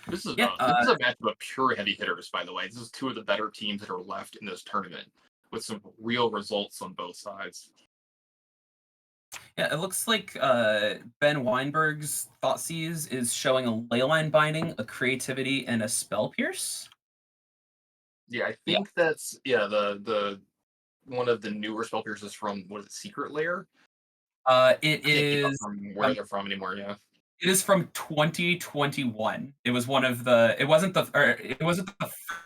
This is yeah. a match of pure heavy hitters, by the way. This is two of the better teams that are left in this tournament, with some real results on both sides. Yeah, it looks like Ben Weinberg's Thoughtseize is showing a Leyline Binding, a Creativity, and a Spell Pierce. Yeah, I Yeah. think that's the one of the newer spell pierces from what is it, Secret Lair? It I can't keep up is from where they're from anymore. Yeah. it is from 2021. It was one of the it wasn't the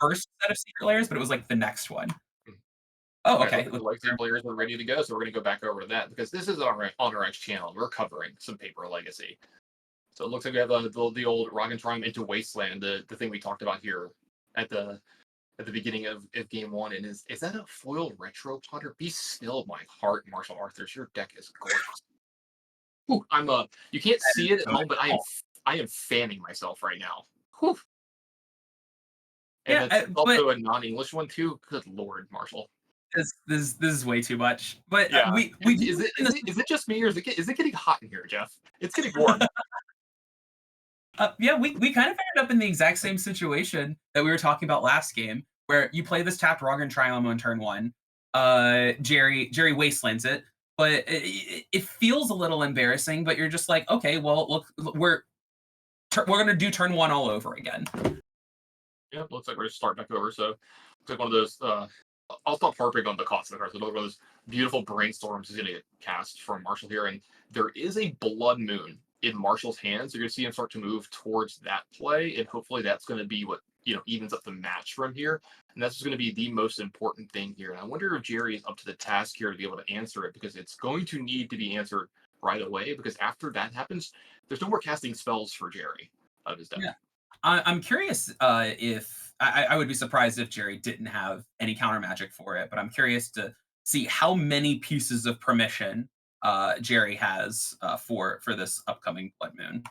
first set of Secret Layers, but it was like the next one. Oh, All right, okay. looks like the legacy players are ready to go, so we're going to go back over to that because this is on our X channel. We're covering some paper legacy. So it looks like we have the old Rock and Triumph into Wasteland, the thing we talked about here at the beginning of game one. And is that a foil retro Potter? Be still, my heart, Marshall Arthurs. Your deck is gorgeous. Whew, you can't see it at home, but I am fanning myself right now. Whew. And Yeah, it's also but a non-English one too. Good lord, Marshall. this is way too much. But Yeah. we Is it just me, or is it getting hot in here, Jeff? It's getting warm. yeah, we kind of ended up in the exact same situation that we were talking about last game, where you play this tapped Rogan Triumph on turn one. Jerry Wastelands it, but it feels a little embarrassing. But you're just like, okay, well, look, we're gonna do turn one all over again. Yeah, looks like we're just starting back over. So it's like one of those. I'll stop harping on the cost of the cards. One of those beautiful brainstorms is going to get cast from Marshall here, and there is a Blood Moon in Marshall's hands. You're going to see him start to move towards that play, and hopefully that's going to be what evens up the match from here. And that's going to be the most important thing here. And I wonder if Jerry is up to the task here to be able to answer it, because it's going to need to be answered right away. Because after that happens, there's no more casting spells for Jerry of his deck. Yeah. I'm curious if I would be surprised if Jerry didn't have any counter magic for it, but I'm curious to see how many pieces of permission Jerry has for this upcoming Blood Moon.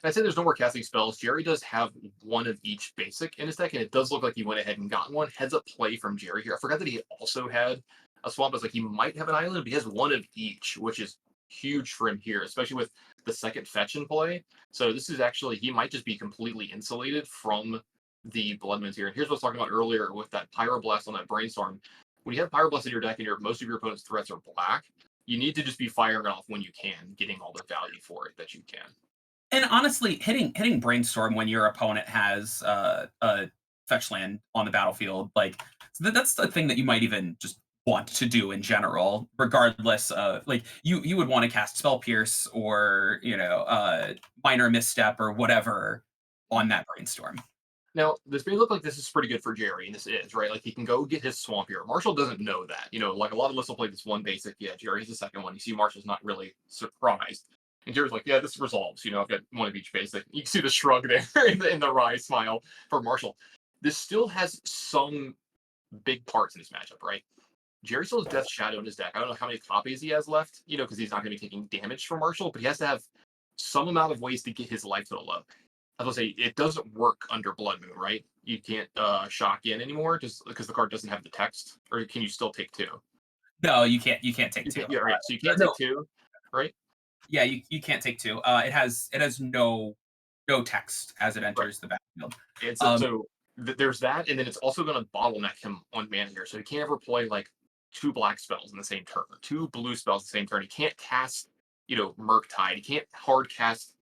I'd say there's no more casting spells. Jerry does have one of each basic in his deck, and it does look like he went ahead and got one. Heads up play from Jerry here. I forgot that he also had a swamp. It's like he might have an island, but he has one of each, which is huge for him here, especially with the second fetch in play. So this is actually, he might just be completely insulated from the Blood Moons here. And here's what I was talking about earlier with that Pyroblast on that Brainstorm. When you have Pyroblast in your deck and most of your opponent's threats are black, you need to just be firing it off when you can, getting all the value for it that you can. And honestly, hitting Brainstorm when your opponent has a fetch land on the battlefield, like that's the thing that you might even just want to do in general, regardless of like you would want to cast Spell Pierce or Minor Misstep or whatever on that Brainstorm. Now, this may look like this is pretty good for Jerry, and this is, right? Like, he can go get his swamp here. Marshall doesn't know that. Like, a lot of us will play this one basic. Yeah, Jerry's the second one. You see Marshall's not really surprised. And Jerry's like, yeah, this resolves. I've got one of each basic. You can see the shrug there in the wry smile for Marshall. This still has some big parts in this matchup, right? Jerry still has Death Shadow in his deck. I don't know how many copies he has left, because he's not going to be taking damage from Marshall, but he has to have some amount of ways to get his life total up. I was going to say, it doesn't work under Blood Moon, right? You can't shock in anymore just because the card doesn't have the text, or can you still take 2? No, you can't. You can't take 2. Yeah, right. So you can't No, take 2, right? yeah, you can't take 2. It has no text as it enters the battlefield. And so there's that, and then it's also going to bottleneck him on mana here. So he can't ever play like 2 black spells in the same turn, or 2 blue spells in the same turn. He can't cast, Murktide. He can't hard cast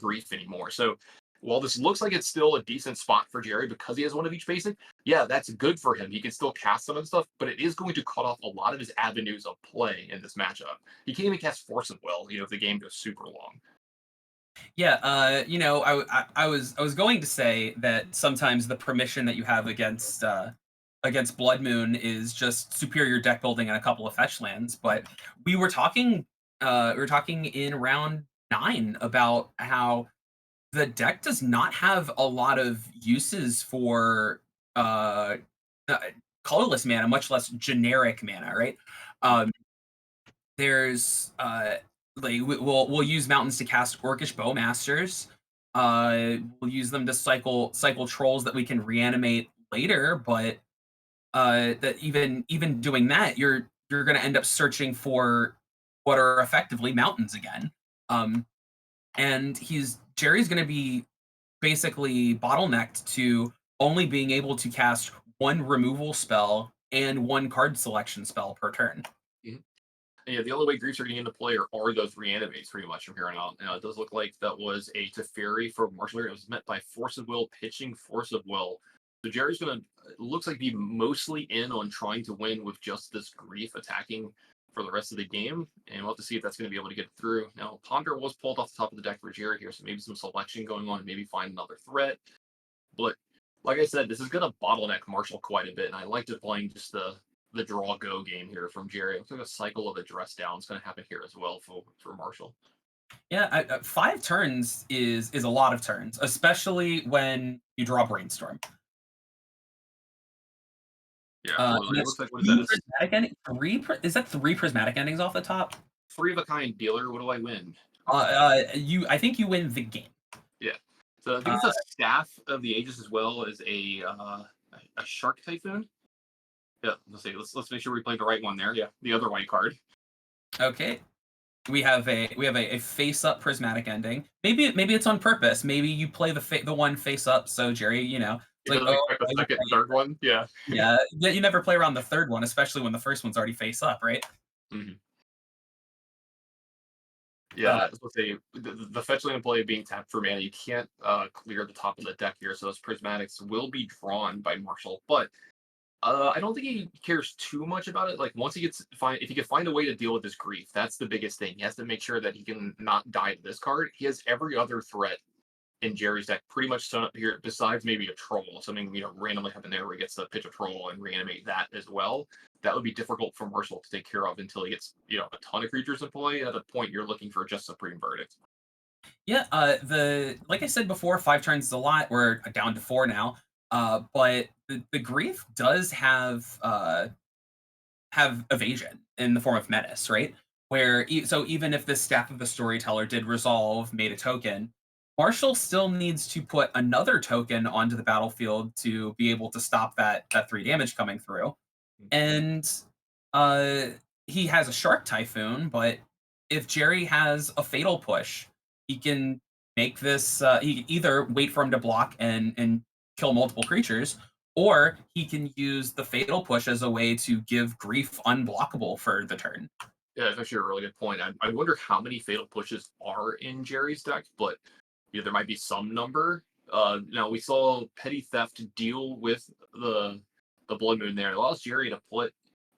Grief anymore. So while this looks like it's still a decent spot for Jerry because he has one of each basic, yeah, that's good for him. He can still cast some of the stuff, but it is going to cut off a lot of his avenues of play in this matchup. He can't even cast Force of Will, if the game goes super long. Yeah, I was going to say that sometimes the permission that you have against Blood Moon is just superior deck building and a couple of fetch lands, but we were talking in round 9 about how the deck does not have a lot of uses for colorless mana, much less generic mana, right? There's we'll use mountains to cast Orcish Bowmasters. We'll use them to cycle trolls that we can reanimate later, but that even doing that, you're going to end up searching for what are effectively mountains again. And Jerry's going to be basically bottlenecked to only being able to cast 1 removal spell and 1 card selection spell per turn. Yeah, the only way Griefs are getting into play are those reanimates pretty much from here on out. Now, it does look like that was a Teferi for Marshall. It was met by Force of Will, pitching Force of Will. So Jerry's going to, looks like, be mostly in on trying to win with just this Grief attacking for the rest of the game. And we'll have to see if that's going to be able to get through. Now, Ponder was pulled off the top of the deck for Jerry here, so maybe some selection going on, maybe find another threat. But like I said, this is going to bottleneck Marshall quite a bit, and I liked it playing just the draw go game here from Jerry. Looks like a cycle of address down is going to happen here as well for Marshall. Yeah, 5 turns is a lot of turns, especially when you draw Brainstorm. Yeah, it looks like what is that? Is that 3 prismatic endings off the top? 3 of a kind dealer. What do I win? I think you win the game. Yeah. So I think it's a Staff of the Ages as well as a Shark Typhoon. Yeah, let's see. Let's make sure we play the right one there. Yeah, the other white card. Okay. We have a face up prismatic ending. Maybe it's on purpose. Maybe you play the one face up. So Jerry, it's like the second and third one. Yeah. Yeah. You never play around the third one, especially when the first one's already face up, right? Mm-hmm. Yeah, let's say the fetch land play being tapped for mana, you can't clear the top of the deck here, so those prismatics will be drawn by Marshall. But I don't think he cares too much about it. Like once if he can find a way to deal with this Grief, that's the biggest thing. He has to make sure that he can not die to this card. He has every other threat in Jerry's deck pretty much sewn up here, besides maybe a troll, something randomly happen there where he gets to pitch a troll and reanimate that as well. That would be difficult for Marshall to take care of until he gets a ton of creatures in play. At a point, you're looking for just Supreme Verdict. Yeah, like I said before, 5 turns is a lot. We're down to 4 now. But the Grief does have evasion in the form of Menace, right? Where so even if the Staff of the Storyteller did resolve, made a token, Marshall still needs to put another token onto the battlefield to be able to stop that 3 damage coming through. And he has a Shark Typhoon, but if Jerry has a Fatal Push, he can make this. He can either wait for him to block and kill multiple creatures, or he can use the Fatal Push as a way to give Grief unblockable for the turn. Yeah, that's actually a really good point. I wonder how many Fatal Pushes are in Jerry's deck, but there might be some number. Now we saw Petty Theft deal with the Blood Moon there. It allows Jerry to put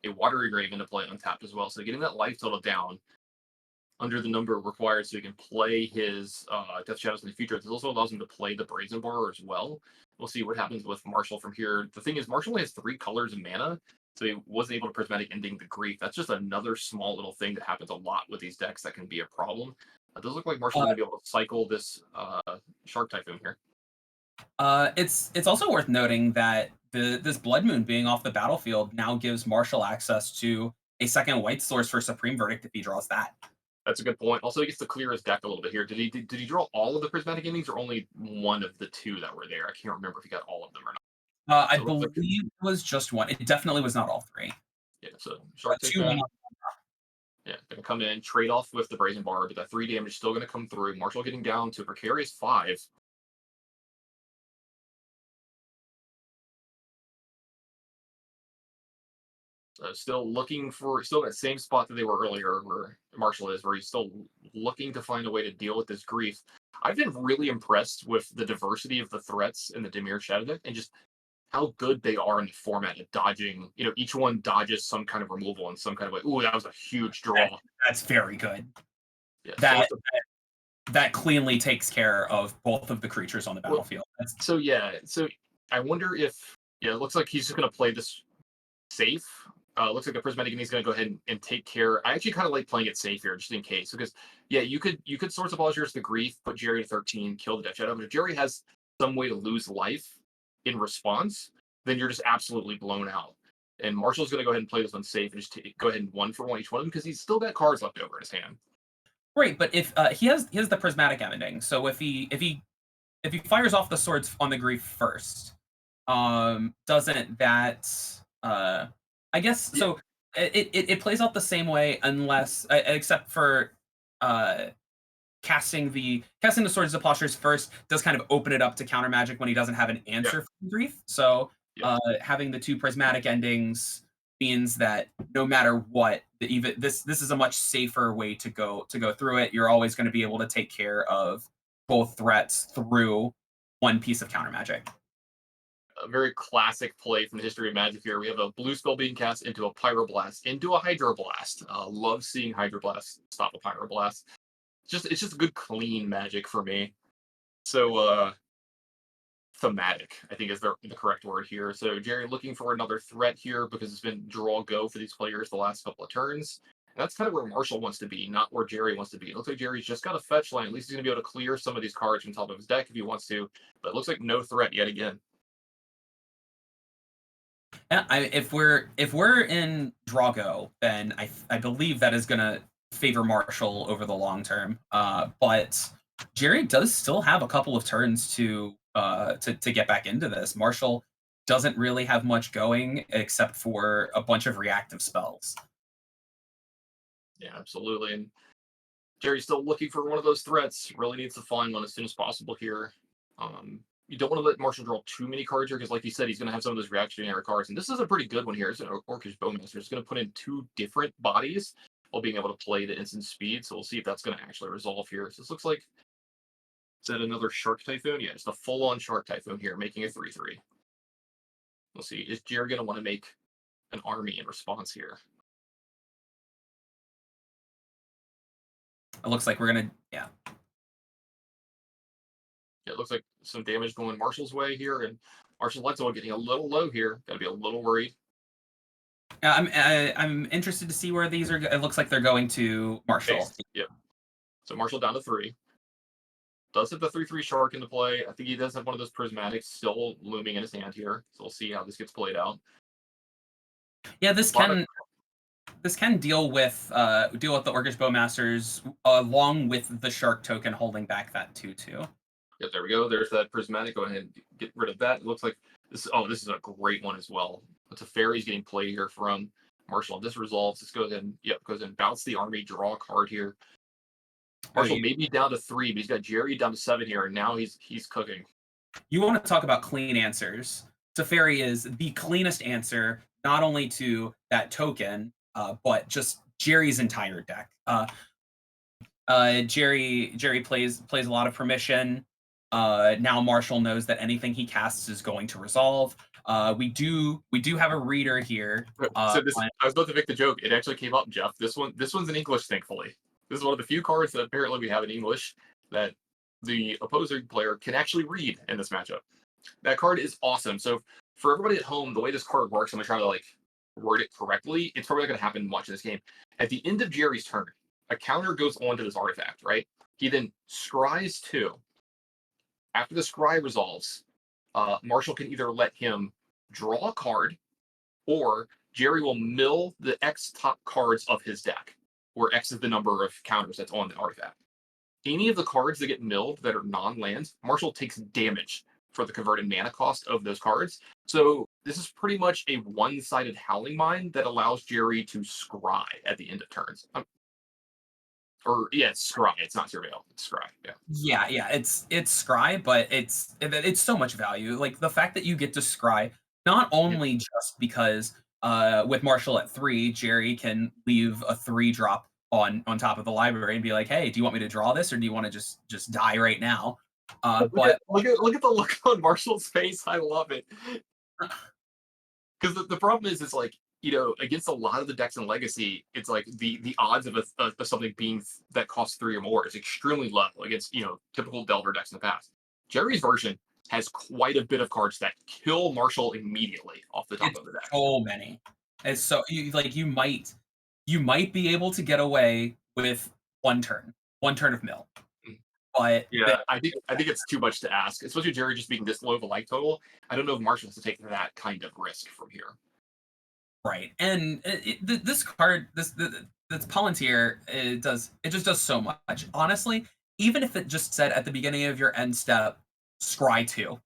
a Watery Grave into play untapped as well. So getting that life total down under the number required so he can play his Death Shadows in the future. This also allows him to play the Brazen Bar as well. We'll see what happens with Marshall from here. The thing is, Marshall only has 3 colors of mana, so he wasn't able to prismatic ending the Grief. That's just another small little thing that happens a lot with these decks that can be a problem. It does look like Marshall's going to be able to cycle this Shark Typhoon here. It's also worth noting that this Blood Moon being off the battlefield now gives Marshall access to a second white source for Supreme Verdict if he draws that. That's a good point. Also, he gets to clear his deck a little bit here. Did he draw all of the prismatic endings or only one of the two that were there? I can't remember if he got all of them or not. I believe it was just one. It definitely was not all three. Yeah, so Shark take that. Yeah, gonna come in, trade off with the Brazen Bar, but that 3 damage is still gonna come through. Marshall getting down to a precarious 5. Still looking for, still in that same spot that they were earlier, where Marshall is, where he's still looking to find a way to deal with this grief. I've been really impressed with the diversity of the threats in the Dimir Shadow deck and just how good they are in the format at dodging. You know, each one dodges some kind of removal in some kind of way. Ooh, that was a huge draw. That's very good. Yeah, that cleanly takes care of both of the creatures on the battlefield. So I wonder if it looks like he's just gonna play this safe. Looks like the Prismatic and he's going to go ahead and take care. I actually kind of like playing it safe here, just in case, because you could Swords of Plowshares the grief, put Jerry to 13, kill the Death Shadow. But if Jerry has some way to lose life in response, then you're just absolutely blown out. And Marshall's going to go ahead and play this one safe and just go ahead and 1-for-1 each one of them because he's still got cards left over in his hand. Right, but if he has the Prismatic ending, so if he fires off the swords on the grief first, doesn't that I guess so. It plays out the same way unless, except for casting the Swords of Plowshares first does kind of open it up to counter magic when he doesn't have an answer for grief. So having the 2 prismatic endings means that no matter what, even this is a much safer way to go through it. You're always going to be able to take care of both threats through one piece of counter magic. A very classic play from the history of Magic here. We have a blue spell being cast into a Pyroblast, into a Hydroblast. Love seeing Hydroblast stop a Pyroblast. It's just good, clean Magic for me. So, thematic, I think is the correct word here. So Jerry looking for another threat here because it's been draw go for these players the last couple of turns. And that's kind of where Marshall wants to be, not where Jerry wants to be. It looks like Jerry's just got a fetch line. At least he's going to be able to clear some of these cards from top of his deck if he wants to. But it looks like no threat yet again. Yeah, if we're in Drago, then I believe that is going to favor Marshall over the long term. But Jerry does still have a couple of turns to get back into this. Marshall doesn't really have much going except for a bunch of reactive spells. Yeah, absolutely. And Jerry's still looking for one of those threats. Really needs to find one as soon as possible here. You don't want to let Marshall draw too many cards here because, like you said, he's going to have some of those reactionary cards. And this is a pretty good one here. It's an Orcish Bowmaster. It's going to put in 2 different bodies while being able to play the instant speed. So we'll see if that's going to actually resolve here. So this looks like, is that another Shark Typhoon? Yeah, it's a full-on Shark Typhoon here, making a 3/3. We'll see. Is Jerry going to want to make an army in response here? It looks like we're going to, Yeah, it looks like some damage going Marshall's way here, and Marshall's Let's getting a little low here. Got to be a little worried. I'm interested to see where these are. It looks like they're going to Marshall. Yep. So Marshall down to 3. Does have the 3/3 Shark into play. I think he does have one of those prismatics still looming in his hand here. So we'll see how this gets played out. Yeah, this can deal with the Orcish Bowmasters along with the Shark token holding back that 2/2. Yep, there we go. There's that prismatic. Go ahead and get rid of that. It looks like this. Oh, this is a great one as well. It's a fairies getting played here from Marshall. This resolves. Let's go ahead and goes and bounce the army, draw a card here. Marshall maybe down to 3, but he's got Jerry down to 7 here, and now he's cooking. You want to talk about clean answers? Teferi is the cleanest answer, not only to that token, but just Jerry's entire deck. Jerry plays a lot of permission. Now Marshall knows that anything he casts is going to resolve. We do have a reader here. I was about to make the joke. It actually came up, Jeff. This one's in English, thankfully. This is one of the few cards that apparently we have in English that the opposing player can actually read in this matchup. That card is awesome. So for everybody at home, the way this card works, I'm gonna try to word it correctly. It's probably not gonna happen much in this game. At the end of Jerry's turn, a counter goes on to this artifact, right? He then scries 2. After the scry resolves, Marshall can either let him draw a card, or Jerry will mill the X top cards of his deck, where X is the number of counters that's on the artifact. Any of the cards that get milled that are non-lands, Marshall takes damage for the converted mana cost of those cards. So this is pretty much a one-sided Howling Mine that allows Jerry to scry at the end of turns. It's scry. It's not surveil. It's scry. Yeah. Yeah, it's scry, but it's so much value. Like the fact that you get to scry, not only just because with Marshall at 3, Jerry can leave a 3-drop on top of the library and be like, hey, do you want me to draw this, or do you want to just die right now? But look at the look on Marshall's face. I love it. Because the problem is, it's like, against a lot of the decks in Legacy, it's like the odds of something being that costs 3 or more is extremely low against typical Delver decks in the past. Jerry's version has quite a bit of cards that kill Marshall immediately off the top of the deck. So many. And so you might be able to get away with one turn of mill. But yeah, I think it's too much to ask, especially Jerry just being this low of a life total. I don't know if Marshall has to take that kind of risk from here. Right, and this card, this Palantir, it just does so much. Honestly, even if it just said at the beginning of your end step, scry 2,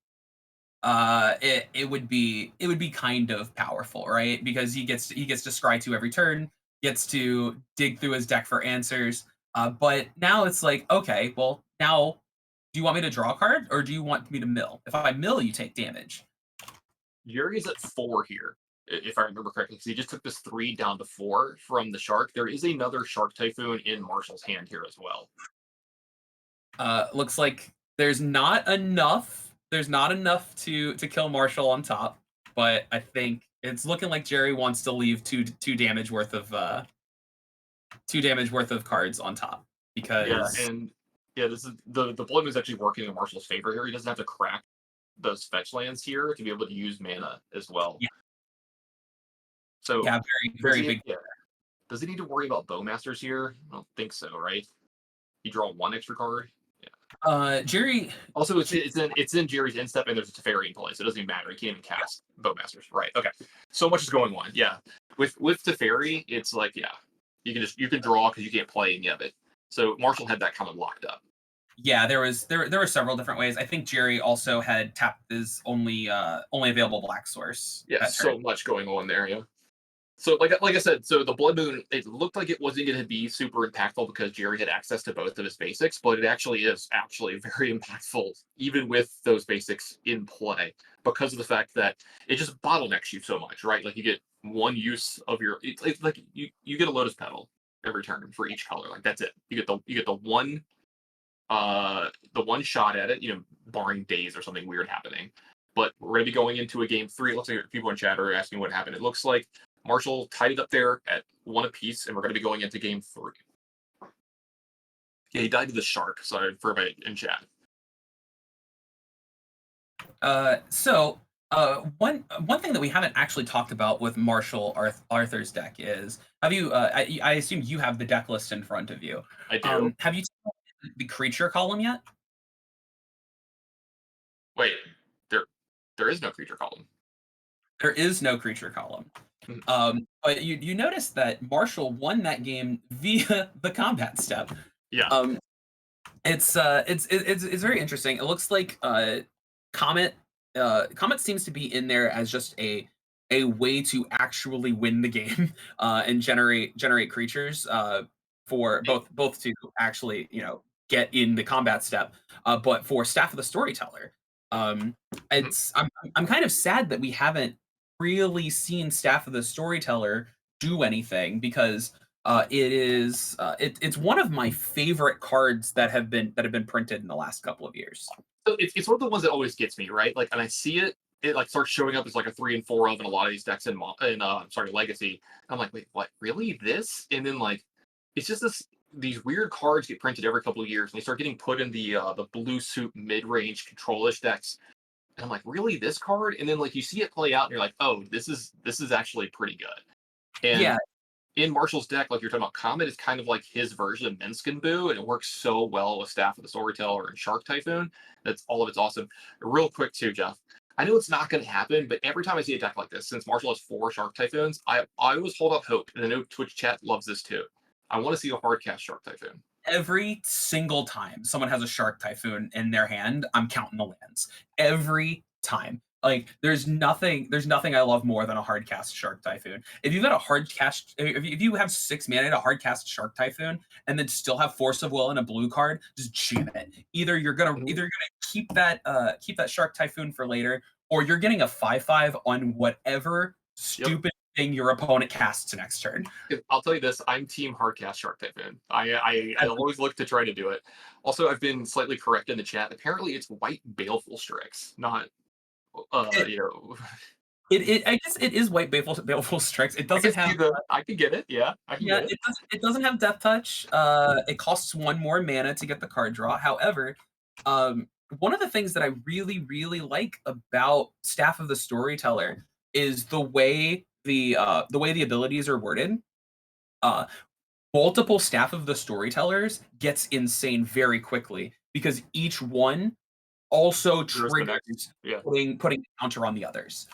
it would be kind of powerful, right? Because he gets to scry 2 every turn, gets to dig through his deck for answers. But now it's like, okay, well, now do you want me to draw a card, or do you want me to mill? If I mill, you take damage. Jerry's at 4 here, if I remember correctly, because he just took this 3 down to 4 from the Shark. There is another Shark Typhoon in Marshall's hand here as well. Looks like there's not enough to kill Marshall on top, but I think it's looking like Jerry wants to leave two damage worth of cards on top, because this is the Blood Moon's actually working in Marshall's favor here. He doesn't have to crack those fetch lands here to be able to use mana as well. Yeah. So yeah, very big. Yeah. Does he need to worry about Bowmasters here? I don't think so, right? You draw 1 extra card. Yeah. Jerry. Also, it's in Jerry's instep, and there's a Teferi in play, so it doesn't even matter. He can't even cast Bowmasters. Right. Okay. So much is going on. Yeah. With Teferi, it's like, you can draw because you can't play any of it. So Marshall had that kind of locked up. Yeah, there were several different ways. I think Jerry also had tapped his only available black source. Yeah, so much going on there. Yeah. So like I said, so the Blood Moon, it looked like it wasn't going to be super impactful because Jerry had access to both of his basics, but it actually is very impactful, even with those basics in play, because of the fact that it just bottlenecks you so much, right? Like you get one use of your, it's like you get a Lotus Petal every turn for each color. Like that's it. You get the one shot at it, barring days or something weird happening. But we're going to be going into a game 3. It looks like people in chat are asking what happened. It looks like Marshall tied it up there at 1 apiece, and we're going to be going into game 3. Yeah, he died to the Shark. Sorry for everybody in chat. One thing that we haven't actually talked about with Marshall Arthur's deck is, have you? I assume you have the deck list in front of you. I do. Have you taken the creature column yet? Wait, there is no creature column. There is no creature column. But you notice that Marshall won that game via the combat step. Yeah. It's very interesting. It looks like Comet seems to be in there as just a way to actually win the game and generate creatures for both to actually get in the combat step, but for Staff of the Storyteller. I'm kind of sad that we haven't really seen Staff of the Storyteller do anything, because it's one of my favorite cards that have been printed in the last couple of years. So it's one of the ones that always gets me, right? Like, and I see it like starts showing up as like a 3 and 4 of in a lot of these decks in Legacy. I'm like, wait, what? Really? This? And then like, it's just these weird cards get printed every couple of years, and they start getting put in the blue soup mid-range control-ish decks. And I'm like, really, this card? And then like you see it play out, and you're like, oh, this is actually pretty good. And in Marshall's deck, like you're talking about, Comet is kind of like his version of Menskin Boo, and it works so well with Staff of the Storyteller and Shark Typhoon. That's all of it's awesome. Real quick too, Jeff. I know it's not going to happen, but every time I see a deck like this, since Marshall has 4 Shark Typhoons, I always hold up hope, and I know Twitch chat loves this too. I want to see a hard cast Shark Typhoon. Every single time someone has a Shark Typhoon in their hand, I'm counting the lands. Every time. Like there's nothing I love more than a hard cast Shark Typhoon. If you've got a hard cast, if you have 6 mana to hard cast Shark Typhoon and then still have Force of Will and a blue card, just jam it. Either you're gonna keep that Shark Typhoon for later, or you're getting a 5/5 on whatever stupid thing your opponent casts next turn. I'll tell you this: I'm team hardcast Shark Typhoon. I always look to try to do it. Also, I've been slightly correct in the chat. Apparently, it's white Baleful Strix, not It, you know. I guess it is white baleful strix. It I doesn't can see have the. I can get it. Yeah, I can yeah, get it. it doesn't have death touch. It costs 1 more mana to get the card draw. However, one of the things that I really, really like about Staff of the Storyteller is the way the abilities are worded. Uh, Multiple Staff of the Storytellers gets insane very quickly because each one also There's the next. triggers Yeah. putting a counter on the others.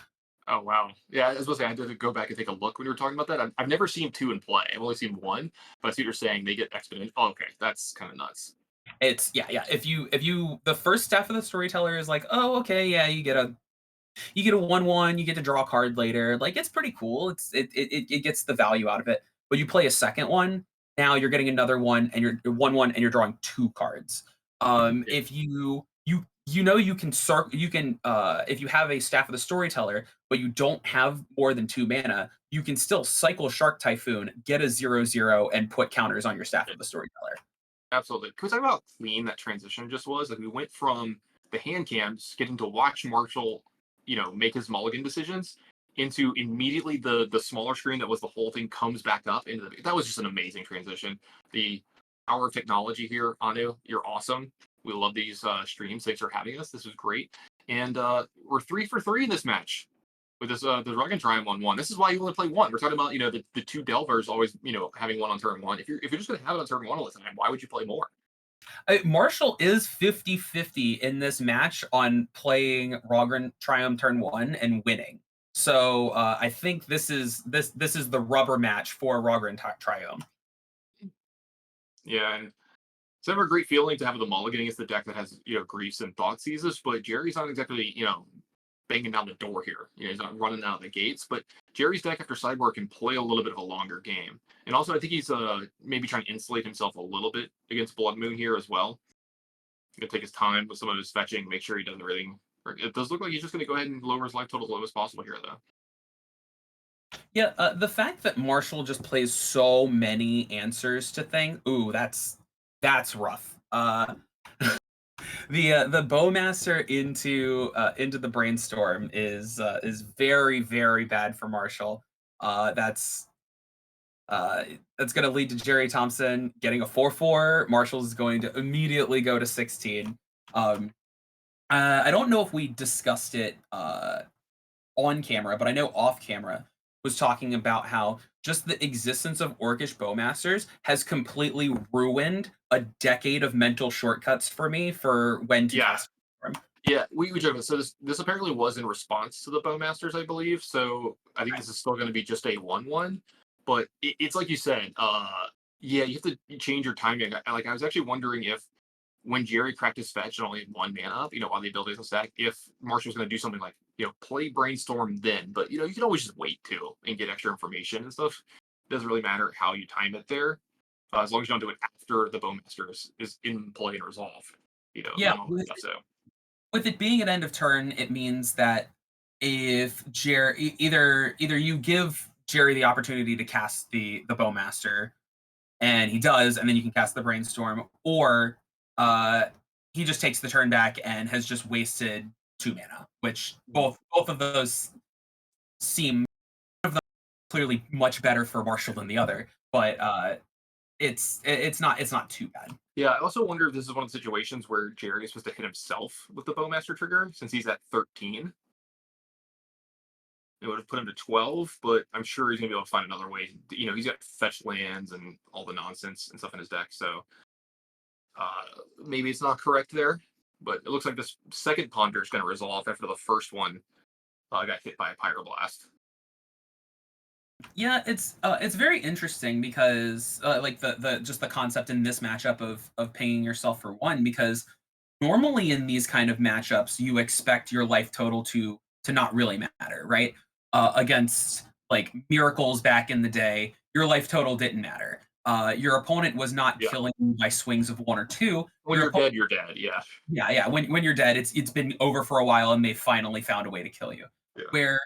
Oh wow. Yeah, I was supposed to say I had to go back and take a look when you were talking about that. I've never seen 2 in play. I've only seen 1, but I see what you're saying. They get exponential. Oh, okay, that's kind of nuts. It's yeah. If you the first Staff of the Storyteller is like, oh okay, yeah, you get a 1/1, you get to draw a card later. Like it's pretty cool. It gets the value out of it. But you play a second one, now you're getting another one, and you're 1/1, and you're drawing 2 cards. Yeah, If you know you can if you have a Staff of the Storyteller, but you don't have more than 2 mana, you can still cycle Shark Typhoon, get a 0/0, and put counters on your Staff yeah, of the Storyteller. absolutely. Can we talk about how clean that transition just was? Like we went from the hand cams getting to watch Marshall, make his mulligan decisions into immediately the smaller screen that was the whole thing comes back up into the. That was just an amazing transition. The power of technology here, Anu, you're awesome. We love these streams. Thanks for having us. This was great. And we're 3 for 3 in this match with this the Rug and Triumph on 1. This is why you only play 1. We're talking about the 2 Delvers always having 1 on turn 1. If you're just gonna have it on turn 1 all the time, why would you play more? Marshall is 50-50 in this match on playing Rogren Triumph turn 1 and winning. So I think this is the rubber match for Rogren Triumph. Yeah, and it's never a great feeling to have the mulligan against the deck that has griefs and thought seizes, but Jerry's not exactly banging down the door here. He's not running out of the gates, but Jerry's deck after sideboard can play a little bit of a longer game. And also, I think he's maybe trying to insulate himself a little bit against Blood Moon here as well. He's gonna take his time with some of his fetching, make sure he does everything. It does look like he's just gonna go ahead and lower his life total as low as possible here, though. Yeah, the fact that Marshall just plays so many answers to things, ooh, that's rough. The Bowmaster into the Brainstorm is very, very bad for Marshall. That's going to lead to Jerry Thompson getting a 4/4. Marshall's going to immediately go to 16. I don't know if we discussed it on camera, but I know off camera was talking about how just the existence of Orcish Bowmasters has completely ruined a decade of mental shortcuts for me for when to Yeah. cast Storm. Yeah, we joke. So this apparently was in response to the Bowmasters, I believe. So I think this is still going to be just a 1/1, but it's like you said. Yeah, you have to change your timing. I was actually wondering if when Jerry cracked his fetch and only had 1 mana up, while the abilities on stack, if Marshall was going to do something like play Brainstorm then, but you can always just wait too and get extra information and stuff. It doesn't really matter how you time it there, as long as you don't do it after the Bowmaster is in play and resolved. Yeah, Then all that stuff. So. with it being an end of turn, it means that if Jerry either you give Jerry the opportunity to cast the Bowmaster, and he does, and then you can cast the Brainstorm, or he just takes the turn back and has just wasted 2 mana, which both of those seem clearly much better for Marshall than the other, but it's not too bad. Yeah, I also wonder if this is one of the situations where Jerry is supposed to hit himself with the Bowmaster trigger since he's at 13. It would have put him to 12, but I'm sure he's gonna be able to find another way. He's got fetch lands and all the nonsense and stuff in his deck, so maybe it's not correct there. But it looks like this second ponder is going to resolve after the first one got hit by a pyroblast. Yeah, it's very interesting because like the just the concept in this matchup of paying yourself for one, because normally in these kind of matchups you expect your life total to not really matter, right? Against like miracles back in the day, your life total didn't matter. Your opponent was not Yeah. killing you by swings of one or two. When Your you're opponent, dead, you're dead. Yeah. yeah. When you're dead, it's been over for a while, and they finally found a way to kill you. Yeah. Where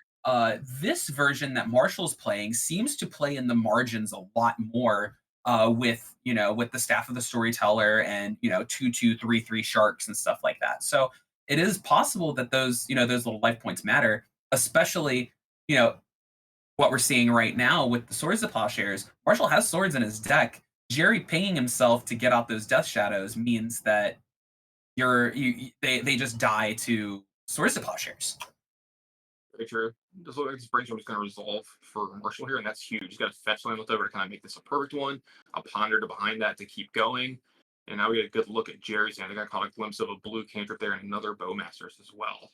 this version that Marshall's playing seems to play in the margins a lot more, with with the staff of the storyteller and 2-2, 3-3 sharks and stuff like that. So it is possible that those little life points matter, especially you know what we're seeing right now with the swords of plowshares. Marshall has swords in his deck. Jerry paying himself to get out those death shadows means that they just die to swords to plowshares. Very true. This looks like this brainstorm is going to resolve for Marshall here, and that's huge. He's got a fetch land left over to kind of make this a perfect one, a ponder to behind that to keep going. And now we get a good look at Jerry's hand. I think I caught a glimpse of a blue cantrip there and another Bowmasters as well.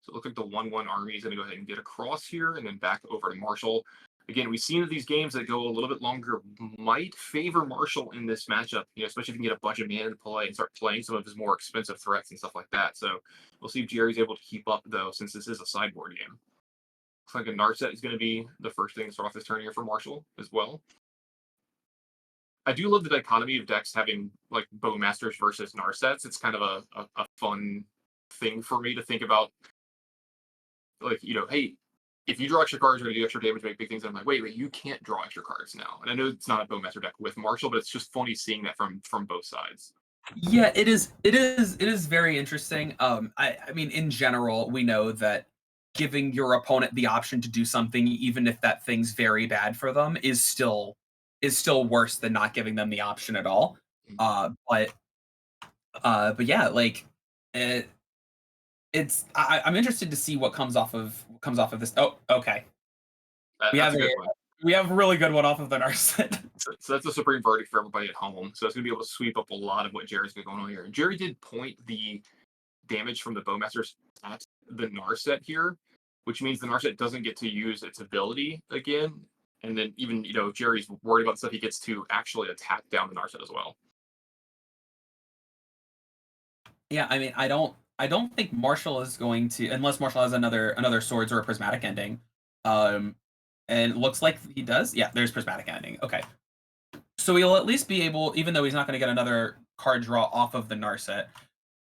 So it looks like the 1-1 army is going to go ahead and get across here and then back over to Marshall. Again, we've seen that these games that go a little bit longer might favor Marshall in this matchup, especially if you can get a bunch of mana to play and start playing some of his more expensive threats and stuff like that. So we'll see if Jerry's able to keep up, though, since this is a sideboard game. Looks like a Narset is going to be the first thing to start off this turn here for Marshall as well. I do love the dichotomy of decks having like Bowmasters versus Narsets. It's kind of a fun thing for me to think about. Like, hey, if you draw extra cards, you're going to do extra damage, make big things. And I'm like, wait, you can't draw extra cards now. And I know it's not a Bowmaster deck with Marshall, but it's just funny seeing that from both sides. Yeah, it is. It is very interesting. I mean, in general, we know that giving your opponent the option to do something, even if that thing's very bad for them, is still worse than not giving them the option at all. But yeah, like it, I'm interested to see what comes off of this. Oh, okay. We That's have a good a one. we have a really good one off of the Narset. So that's a supreme verdict for everybody at home. So it's going to be able to sweep up a lot of what Jerry's got going on here. And Jerry did point the damage from the Bowmasters at the Narset here, which means the Narset doesn't get to use its ability again. And then even, if Jerry's worried about stuff, he gets to actually attack down the Narset as well. Yeah, I mean, I don't think Marshall is going to, unless Marshall has another swords or a prismatic ending. And it looks like he does. Yeah, there's prismatic ending. Okay. So he'll at least be able, even though he's not going to get another card draw off of the Narset.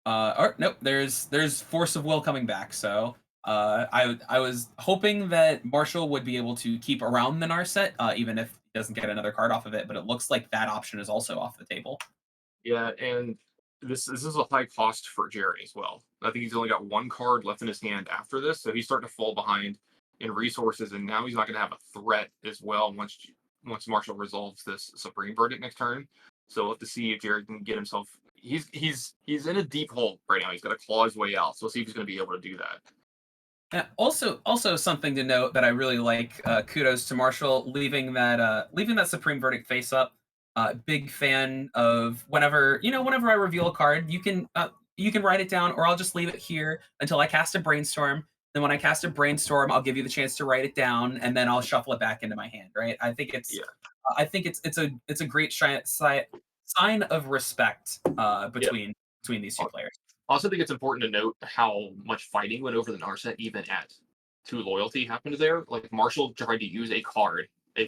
Or nope, there's Force of Will coming back. So I was hoping that Marshall would be able to keep around the Narset, even if he doesn't get another card off of it. But it looks like that option is also off the table. Yeah, and this is a high cost for Jerry as well. I think he's only got one card left in his hand after this, so he's starting to fall behind in resources, and now he's not going to have a threat as well once Marshall resolves this Supreme Verdict next turn. So we'll have to see if Jerry can get himself. He's in a deep hole right now. He's got to claw his way out. So we'll see if he's going to be able to do that. Yeah, also something to note that I really like. Kudos to Marshall leaving that Supreme Verdict face up. Big fan of whenever I reveal a card, you can write it down, or I'll just leave it here until I cast a brainstorm. Then when I cast a brainstorm, I'll give you the chance to write it down, and then I'll shuffle it back into my hand. Right? Yeah, It's a great sign of respect yeah. between these two players. I also think it's important to note how much fighting went over the Narset even at 2 loyalty happened there. Like Marshall tried to use a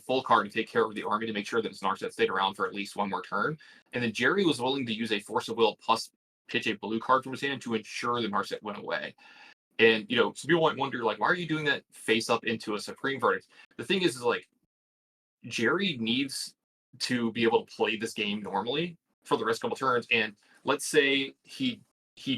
full card to take care of the army to make sure that his Narset stayed around for at least one more turn. And then Jerry was willing to use a Force of Will plus pitch a blue card from his hand to ensure the Narset went away. And some people might wonder, like, why are you doing that face up into a Supreme Verdict? The thing is like Jerry needs to be able to play this game normally for the rest couple turns. And let's say he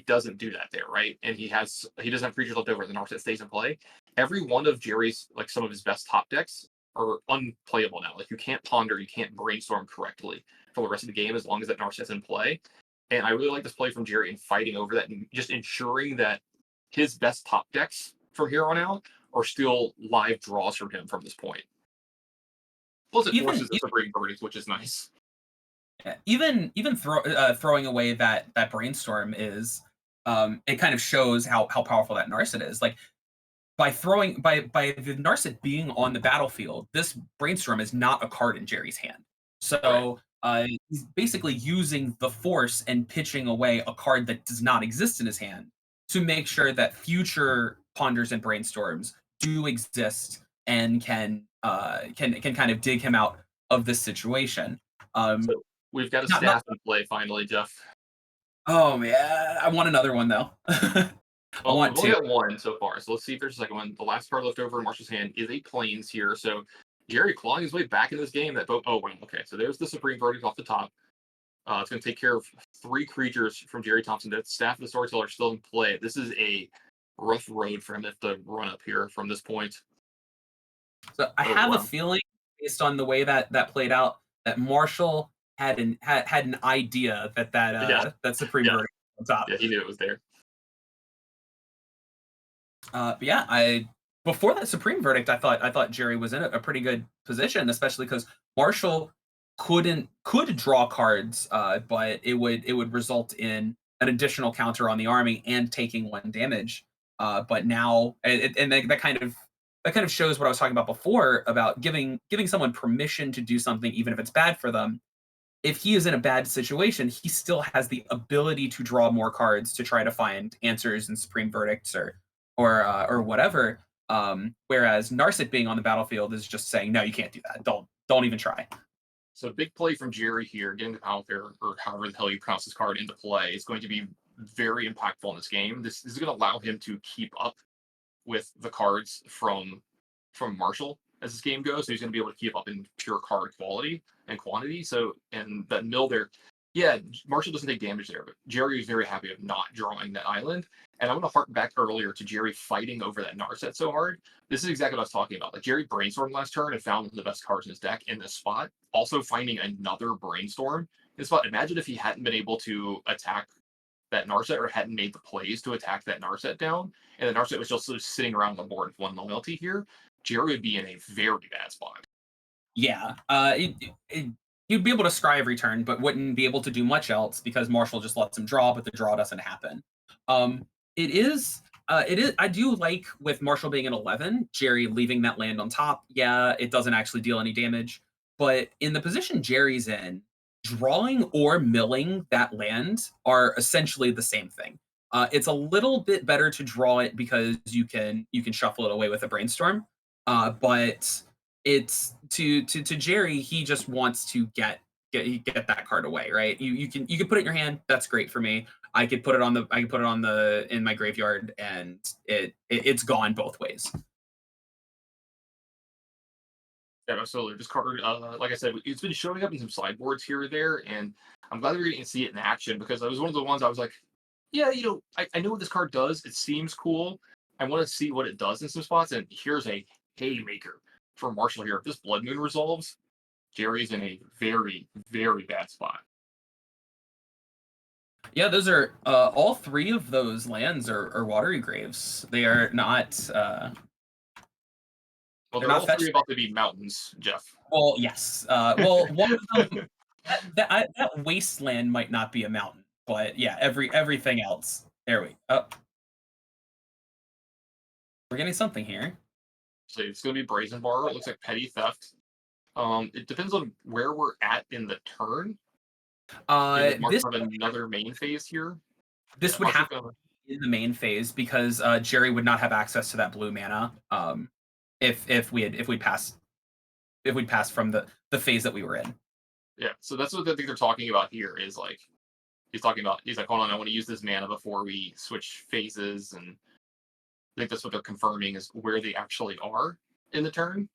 doesn't do that there, right? And he doesn't have creatures left over, the Narset stays in play. Every one of Jerry's, like some of his best top decks, are unplayable now. Like you can't ponder, you can't brainstorm correctly for the rest of the game as long as that Narset's in play. And I really like this play from Jerry in fighting over that and just ensuring that his best top decks from here on out are still live draws from him from this point. Plus, it Even forces us to bring birdies, which is nice. even throwing away that brainstorm is it kind of shows how powerful that Narset is. Like by the Narset being on the battlefield, this brainstorm is not a card in Jerry's hand. Right. So he's basically using the force and pitching away a card that does not exist in his hand to make sure that future ponders and brainstorms do exist and can kind of dig him out of this situation. Um, So we've got a not staff in play finally, Jeff. oh man, I want another one though. I Well, we've want only two. got one so far, so let's see if there's a second one. The last card left over in Marshall's hand is a Plains here. So Jerry clawing his way back in this game. Oh, wow. Okay, so there's the Supreme Verdict off the top. It's going to take care of 3 creatures from Jerry Thompson. The Staff of the Storyteller still in play. This is a rough road for him to run up here from this point. So I Oh, have a wow. feeling, based on the way that played out, that Marshall had an idea Yeah, that Supreme yeah, Verdict was on top. yeah. He knew it was there. But yeah, I before that Supreme Verdict, I thought Jerry was in a pretty good position, especially because Marshall could draw cards, but it would result in an additional counter on the army and taking 1 damage. But now, and that kind of shows what I was talking about before about giving someone permission to do something, even if it's bad for them. If he is in a bad situation, he still has the ability to draw more cards to try to find answers in Supreme Verdicts or whatever. Whereas Narset being on the battlefield is just saying, no, you can't do that. Don't even try. So big play from Jerry here, getting the Panther, or however the hell you pronounce this card, into play is going to be very impactful in this game. This is going to allow him to keep up with the cards from Marshall as this game goes. So he's going to be able to keep up in pure card quality and quantity. So, and that mill there, yeah, Marshall doesn't take damage there, but Jerry is very happy of not drawing that island. And I want to hark back earlier to Jerry fighting over that Narset so hard. This is exactly what I was talking about. Like Jerry brainstormed last turn and found one of the best cards in his deck in this spot. Also finding another brainstorm in this spot. Imagine if he hadn't been able to attack that Narset or hadn't made the plays to attack that Narset down, and the Narset was just sort of sitting around the board with 1 loyalty here, Jerry would be in a very bad spot. Yeah, you'd be able to scry every turn, but wouldn't be able to do much else because Marshall just lets him draw, but the draw doesn't happen. It is. It is. I do like with Marshall being an 11, Jerry leaving that land on top. Yeah, it doesn't actually deal any damage, but in the position Jerry's in, drawing or milling that land are essentially the same thing. It's a little bit better to draw it because you can shuffle it away with a brainstorm, but it's to Jerry, he just wants to get that card away, right? You can put it in your hand. That's great for me. I can put it on the in my graveyard, and it's gone both ways. Yeah, absolutely. This card, like I said, it's been showing up in some sideboards here or there, and I'm glad we're getting to see it in action because it was one of the ones I was like, yeah, I know what this card does. It seems cool. I want to see what it does in some spots, and here's a haymaker for Marshall here. If this Blood Moon resolves, Jerry's in a very, very bad spot. Yeah, those are all 3 of those lands are watery graves. They are not. Well, They're they're not all fetch. 3 about to be mountains, Jeff. Well, yes. Well, one of them that wasteland might not be a mountain, but yeah, everything else. There we. Oh, we're getting something here. So it's going to be Brazen Bar. It looks like Petty Theft. It depends on where we're at in the turn. This Marshall have another main phase here. this Yeah, would Marshall's have to gonna, be in the main phase because Jerry would not have access to that blue mana. If we'd passed from the phase that we were in. yeah. So that's what I think they're talking about here. Is like he's like, hold on, I want to use this mana before we switch phases, and I think that's what they're confirming is where they actually are in the turn.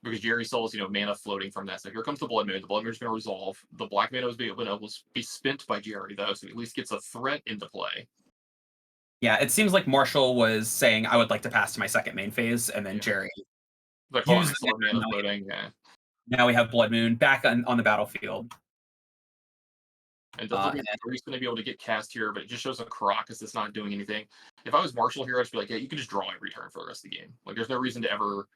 Because Jerry still has, mana floating from that. So here comes the Blood Moon. The Blood Moon is going to resolve. The Black Mana will be spent by Jerry, though, so he at least gets a threat into play. Yeah, it seems like Marshall was saying, I would like to pass to my second main phase, and then Yeah. Jerry Like, hold on, I used still have mana now, floating. Yeah. now we have Blood Moon back on the battlefield. And it doesn't look like Jerry's going to be able to get cast here, but it just shows a Caracas that's not doing anything. If I was Marshall here, I'd just be like, yeah, you can just draw every turn for the rest of the game. Like, there's no reason to ever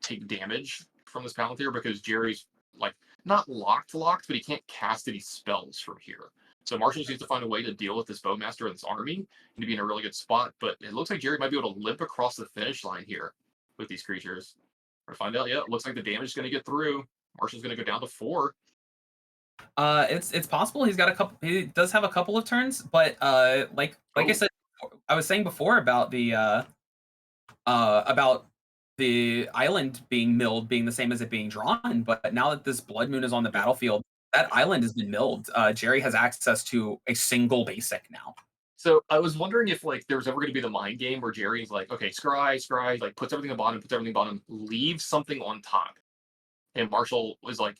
take damage from this Palantir because Jerry's, like, not locked, but he can't cast any spells from here. So Marshall needs to find a way to deal with this Bowmaster and this army and to be in a really good spot. But it looks like Jerry might be able to limp across the finish line here with these creatures. We're find out. Yeah, it looks like the damage is going to get through. Marshall's going to go down to 4. It's possible he's got a couple. He does have a couple of turns, but like I said, I was saying before about the island being milled being the same as it being drawn. But now that this Blood Moon is on the battlefield, that island has been milled. Jerry has access to a single basic now. So I was wondering if like there was ever going to be the mind game where Jerry's like, okay, scry, like puts everything on bottom, leaves something on top, and Marshall was like,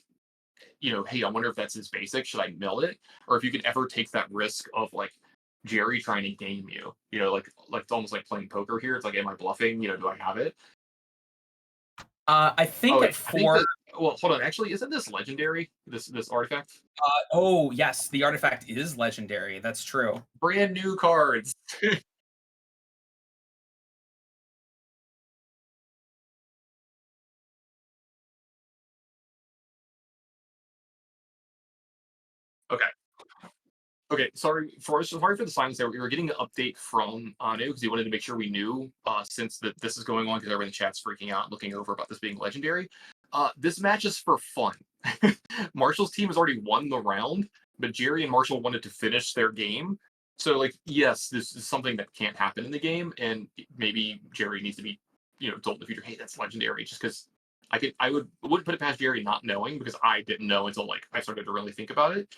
you know, hey, I wonder if that's his basic. Should I mill it? Or if you could ever take that risk of like Jerry trying to game you, you know, like it's almost like playing poker here. It's like, am I bluffing? You know, do I have it? I think at 4. Well, hold on. Actually, isn't this legendary? This artifact? Oh yes, the artifact is legendary. That's true. Brand new cards. Okay. Okay, sorry for the silence there. We were getting an update from Anu because he wanted to make sure we knew since that this is going on because everyone in the chat's freaking out, looking over about this being legendary. This match is for fun. Marshall's team has already won the round, but Jerry and Marshall wanted to finish their game. So, like, yes, this is something that can't happen in the game, and maybe Jerry needs to be, you know, told in the future, hey, that's legendary, just because wouldn't put it past Jerry not knowing because I didn't know until like I started to really think about it.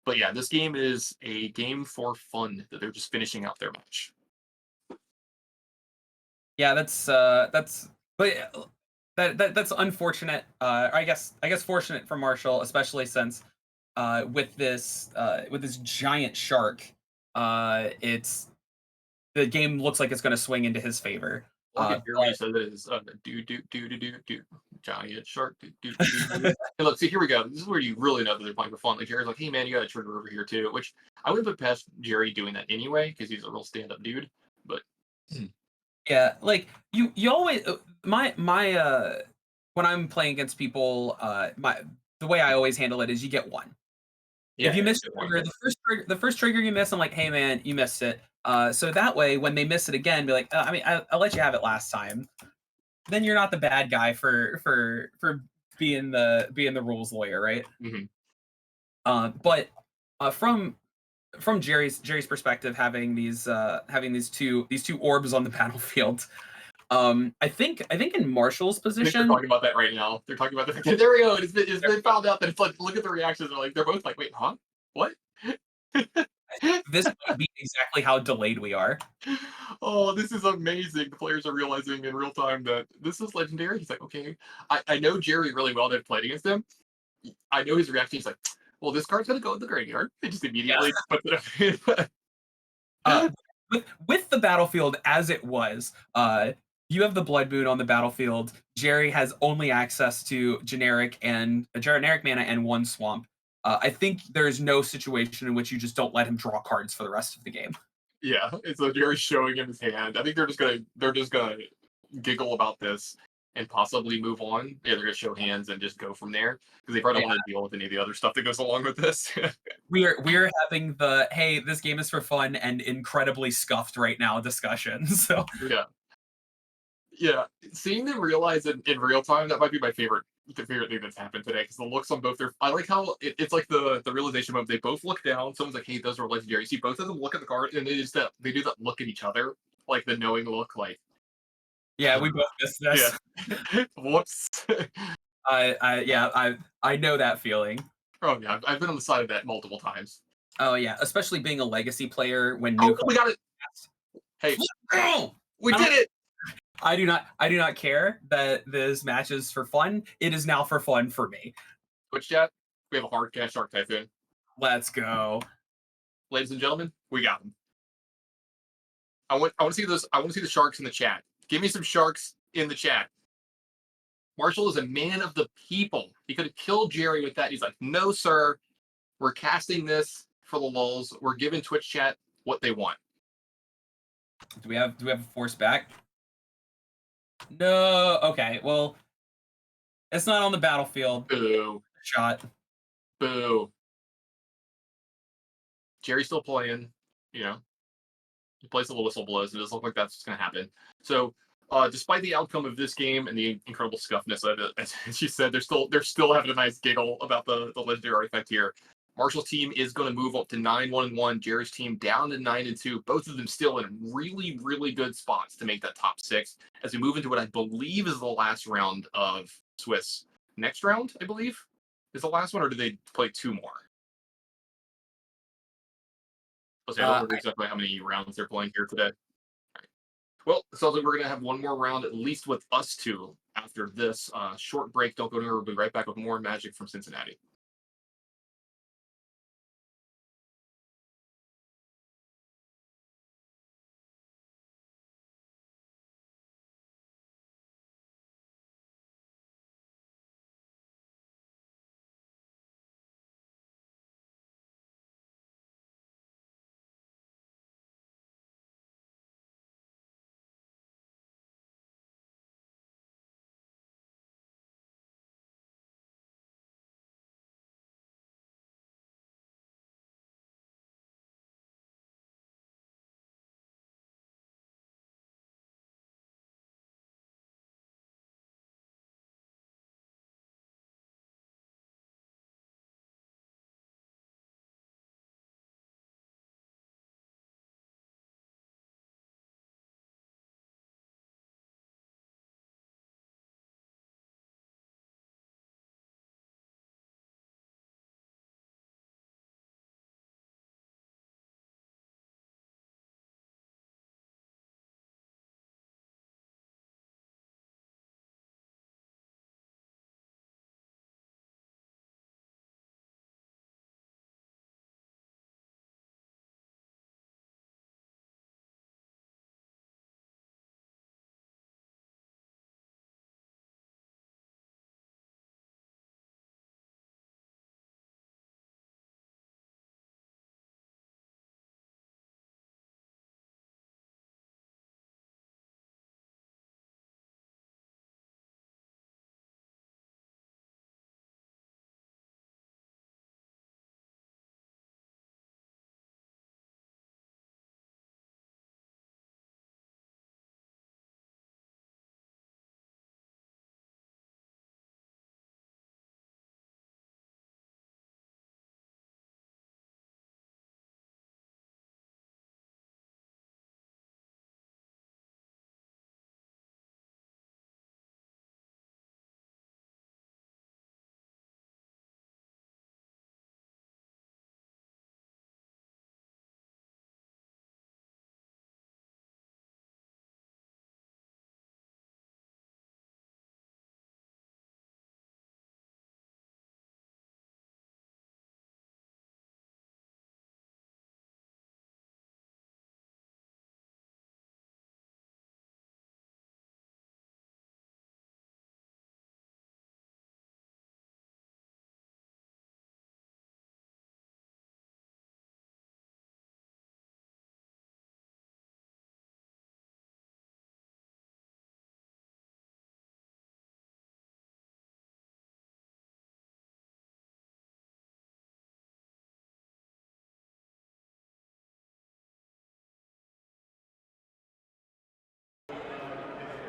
But yeah, this game is a game for fun that they're just finishing out their match. Yeah, that's unfortunate. I guess fortunate for Marshall, especially since with this giant shark, it's the game looks like it's going to swing into his favor. Jeremy said that is giant shark. Hey, look, see, here we go. This is where you really know that they're playing for fun. Like Jerry's like, hey man, you got a trigger over here too, which I wouldn't put past Jerry doing that anyway because he's a real stand-up dude. But yeah, like you always my when I'm playing against people, the way I always handle it is you get one. yeah, If you miss the first trigger you miss, I'm like, hey man, you missed it. So that way, when they miss it again, be like, I let you have it last time. Then you're not the bad guy for being the rules lawyer, right? Mm-hmm. But from Jerry's perspective, having these two orbs on the battlefield, I think in Marshall's position, they're talking about that right now. They're talking about the there we go. It's been found out that it's like look at the reactions. They're both like, wait, huh? What? This might be exactly how delayed we are. Oh, this is amazing. The players are realizing in real time that this is legendary. He's like, okay, I know Jerry really well. They've played against him. I know his reaction. He's like, well, this card's gonna go in the graveyard. It just immediately puts it up. With the battlefield as it was, you have the Blood Moon on the battlefield. Jerry has only access to generic mana and 1 swamp. I think there's no situation in which you just don't let him draw cards for the rest of the game. Yeah, and so Jerry's showing him his hand. I think they're just gonna giggle about this and possibly move on. Yeah, they're gonna show hands and just go from there because they probably don't want to deal with any of the other stuff that goes along with this. We're having the hey, this game is for fun and incredibly scuffed right now discussion. So yeah, seeing them realize it in real time, that might be my favorite thing that's happened today because the looks on both their I like how it's like the realization of they both look down. Someone's like, hey, those are legendary. You see both of them look at the card and they do that look at each other, like the knowing look, like yeah, we both missed this. Yeah. Whoops. I know that feeling. Oh yeah, I've been on the side of that multiple times. Oh yeah, especially being a legacy player when we got it. Hey, we did it. I do not care that this match is for fun. It is now for fun for me. Twitch chat, we have a hard cash shark typhoon. Let's go, ladies and gentlemen. We got them. I want to see this. I want to see the sharks in the chat. Give me some sharks in the chat. Marshall is a man of the people. He could have killed Jerry with that. He's like, no, sir. We're casting this for the lulz. We're giving Twitch chat what they want. Do we have a force back? No. Okay. Well, it's not on the battlefield. Boo. Shot. Boo. Jerry's still playing. You know, he plays the whistle blows. It doesn't look like that's what's going to happen. So, despite the outcome of this game and the incredible scuffness of it, as you said, they're still having a nice giggle about the legendary artifact here. Marshall's team is going to move up to 9-1-1. Jerry's team down to 9-2. Both of them still in really, really good spots to make that top 6 as we move into what I believe is the last round of Swiss. Next round, I believe, is the last one, or do they play 2 more? I don't remember exactly how many rounds they're playing here today. Well, it sounds like we're going to have one more round, at least with us two, after this short break. Don't go anywhere. We'll be right back with more Magic from Cincinnati.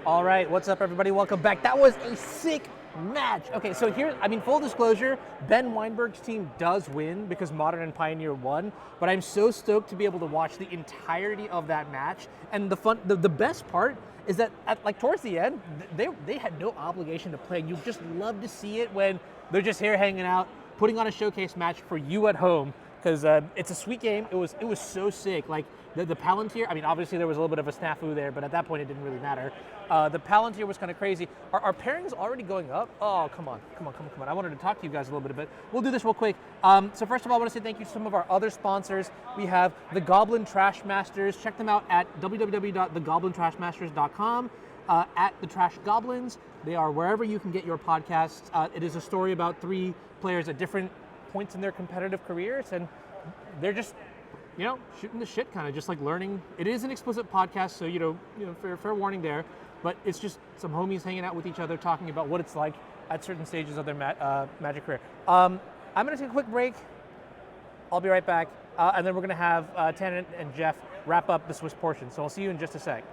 All right, what's up, everybody? Welcome back. That was a sick match. Okay, so here, full disclosure, Ben Weinberg's team does win because Modern and Pioneer won, but I'm so stoked to be able to watch the entirety of that match. And the best part is that towards the end, they had no obligation to play. You just love to see it when they're just here hanging out, putting on a showcase match for you at home. Because it's a sweet game. It was so sick. Like the Palantir. Obviously there was a little bit of a snafu there, but at that point it didn't really matter. The Palantir was kind of crazy. Our pairings already going up. Oh, come on. I wanted to talk to you guys a little bit. We'll do this real quick. So first of all, I want to say thank you to some of our other sponsors. We have the Goblin Trash Masters. Check them out at www.thegoblintrashmasters.com. At the Trash Goblins. They are wherever you can get your podcasts. It is a story about 3 players at different points in their competitive careers, and they're just, shooting the shit, kind of just like learning. It is an explicit podcast, so fair warning there, but it's just some homies hanging out with each other, talking about what it's like at certain stages of their Magic career. I'm gonna take a quick break. I'll be right back. and then we're going to have Tannen and Jeff wrap up the Swiss portion. So I'll see you in just a sec.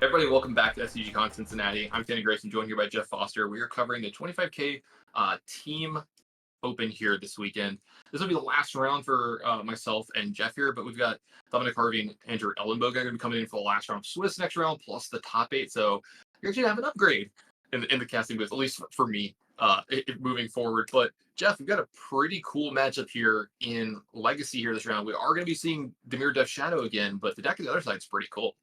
Everybody, welcome back to SCGCON Cincinnati. I'm Danny Grayson, joined here by Jeff Foster. We are covering the 25K team open here this weekend. This will be the last round for myself and Jeff here, but we've got Dominic Harvey and Andrew Ellenbogen going to be coming in for the last round of Swiss next round, plus the top 8. So you're going to have an upgrade in the casting booth, at least for me, moving forward. But Jeff, we've got a pretty cool matchup here in Legacy here this round. We are going to be seeing Demir Death Shadow again, but the deck on the other side is pretty cool.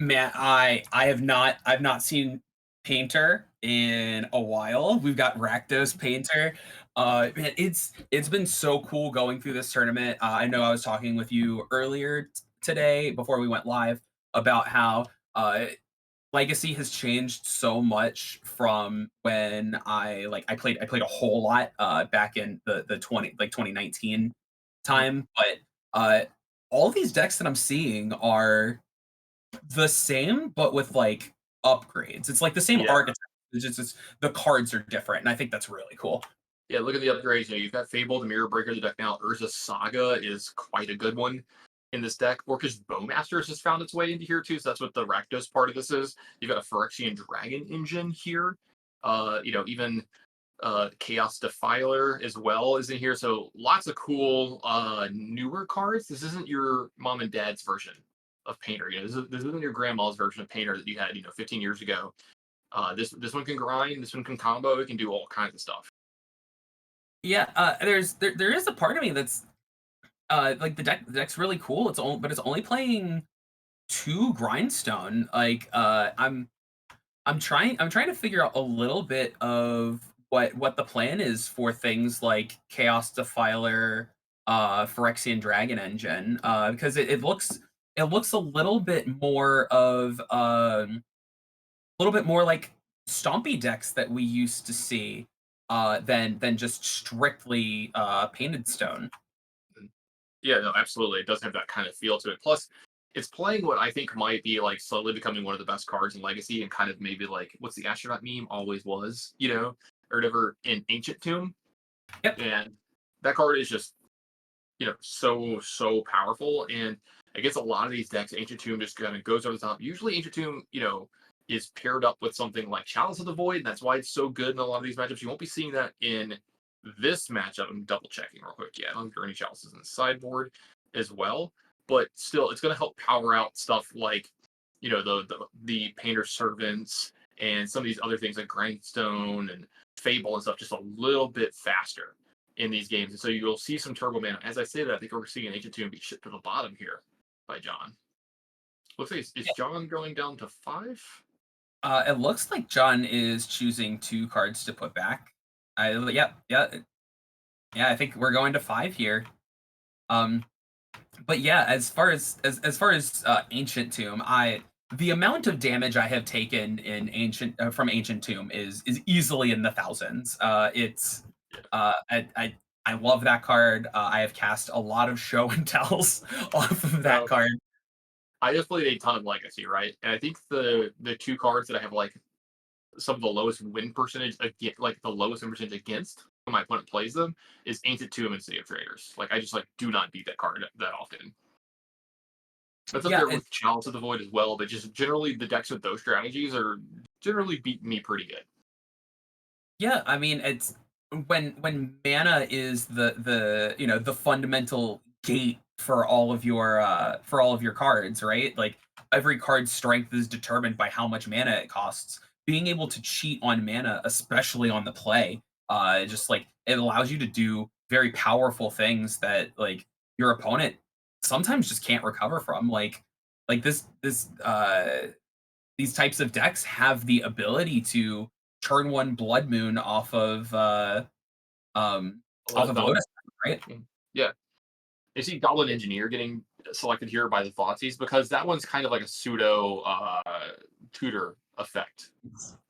Man, I've not seen Painter in a while. We've got Rakdos Painter. Man, it's been so cool going through this tournament. I know I was talking with you earlier today before we went live about how Legacy has changed so much from when I played a whole lot back in the 2019 time, but all these decks that I'm seeing are the same, but with like upgrades. It's like the same Yeah. archetype. It's the cards are different, and I think that's really cool. Yeah, look at the upgrades. You know, you've got Fable, the Mirror Breaker, the deck now. Urza Saga is quite a good one in this deck. Orcish Bowmasters has found its way into here too, so that's what the Rakdos part of this is. You've got a Phyrexian Dragon engine here. Even Chaos Defiler as well is in here. So lots of cool newer cards. This isn't your mom and dad's version of Painter. You know, this isn't your grandma's version of Painter that you had, 15 years ago. This one can grind, this one can combo, it can do all kinds of stuff. Yeah, there is a part of me that's like the deck's really cool. But it's only playing 2 grindstone. Like I'm trying to figure out a little bit of what the plan is for things like Chaos Defiler, Phyrexian Dragon Engine, because it looks a little bit more of a little bit more like stompy decks that we used to see than just strictly painted stone. Yeah, no, absolutely. It does have that kind of feel to it. Plus, it's playing what I think might be like slowly becoming one of the best cards in Legacy, and kind of maybe like what's the astronaut meme always was, or whatever in Ancient Tomb. Yep. And that card is just, so powerful. And against a lot of these decks, Ancient Tomb just kind of goes over the top. Usually, Ancient Tomb, is paired up with something like Chalice of the Void, and that's why it's so good in a lot of these matchups. You won't be seeing that in this matchup. I'm double checking real quick. Yeah, I don't think there are any Chalices in the sideboard as well, but still, it's going to help power out stuff like, the Painter Servants and some of these other things like Grindstone and Fable and stuff just a little bit faster in these games. And so you'll see some turbo mana. As I say that, I think we're seeing an Ancient Tomb be shipped to the bottom here by John. Looks like is John going down to 5? It looks like John is choosing 2 cards to put back. Yeah. I think we're going to 5 here. But yeah, as far as Ancient Tomb, the amount of damage I have taken in from Ancient Tomb is easily in the thousands. I love that card. I have cast a lot of show and tells off of that card. I just played a ton of Legacy, right? And I think the 2 cards that I have like some of the lowest win percentage against, like the lowest win percentage against when my opponent plays them, is Ancient Tomb and City of Traders. Like I just do not beat that card that often. That's up there with Chalice of the Void as well, but just generally the decks with those strategies are generally beating me pretty good. Yeah, I mean it's when mana is the fundamental gate for all of your cards, right? Like every card's strength is determined by how much mana it costs. Being able to cheat on mana, especially on the play, just like it allows you to do very powerful things that like your opponent sometimes just can't recover from. Like these types of decks have the ability to turn 1 Blood Moon off of Lotus, right? Yeah. You see Goblin Engineer getting selected here by the Thoughtseize because that one's kind of like a pseudo tutor effect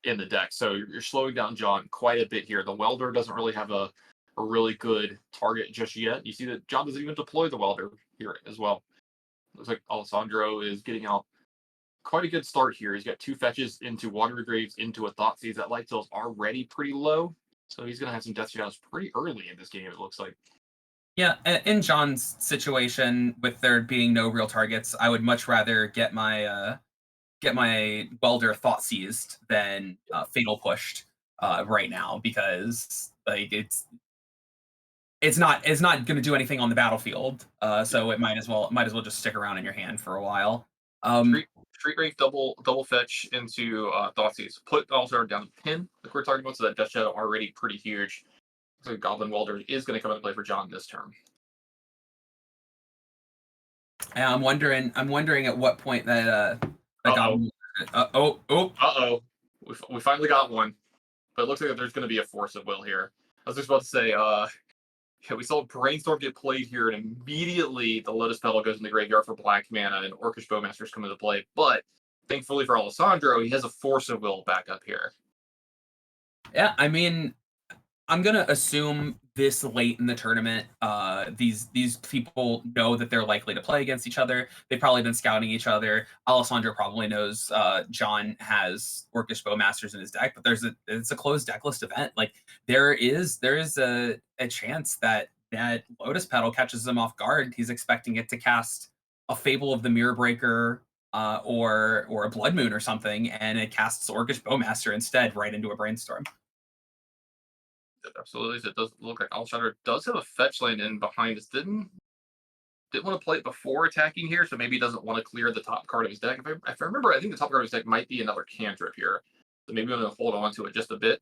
in the deck. So you're slowing down John quite a bit here. The Welder doesn't really have a really good target just yet. You see that John doesn't even deploy the Welder here as well. Looks like Alessandro is getting out quite a good start here. He's got 2 fetches into Watery Graves into a Thoughtseize. That light till's already pretty low. So he's going to have some Death Shadows pretty early in this game, it looks like. Yeah, in John's situation, with there being no real targets, I would much rather get my get my welder thought seized than fatal pushed right now, because like it's not going to do anything on the battlefield. So it might as well just stick around in your hand for a while. Street Wraith double fetch into Thoughtseize. Put also down to pin, like we're talking about, so that Death Shadow already pretty huge. So Goblin Welder is going to come into play for John this turn. And I'm wondering at what point that Goblin. We finally got one, but it looks like there's going to be a Force of Will here. I was just about to say, yeah, we saw Brainstorm get played here, and immediately the Lotus Petal goes in the graveyard for black mana, and Orcish Bowmasters come into play. But thankfully for Alessandro, he has a Force of Will back up here. Yeah, I mean, I'm gonna assume this late in the tournament, these people know that they're likely to play against each other. They've probably been scouting each other. Alessandro probably knows John has Orcish Bowmasters in his deck, but it's a closed deck list event. Like there is a chance that Lotus Petal catches him off guard. He's expecting it to cast a Fable of the Mirror Breaker or a Blood Moon or something, and it casts Orcish Bowmaster instead right into a Brainstorm. Absolutely, it does look like Alessandro does have a fetch land in behind us. Didn't want to play it before attacking here, so maybe he doesn't want to clear the top card of his deck. If I remember, I think the top card of his deck might be another cantrip here, so maybe I'm going to hold on to it just a bit.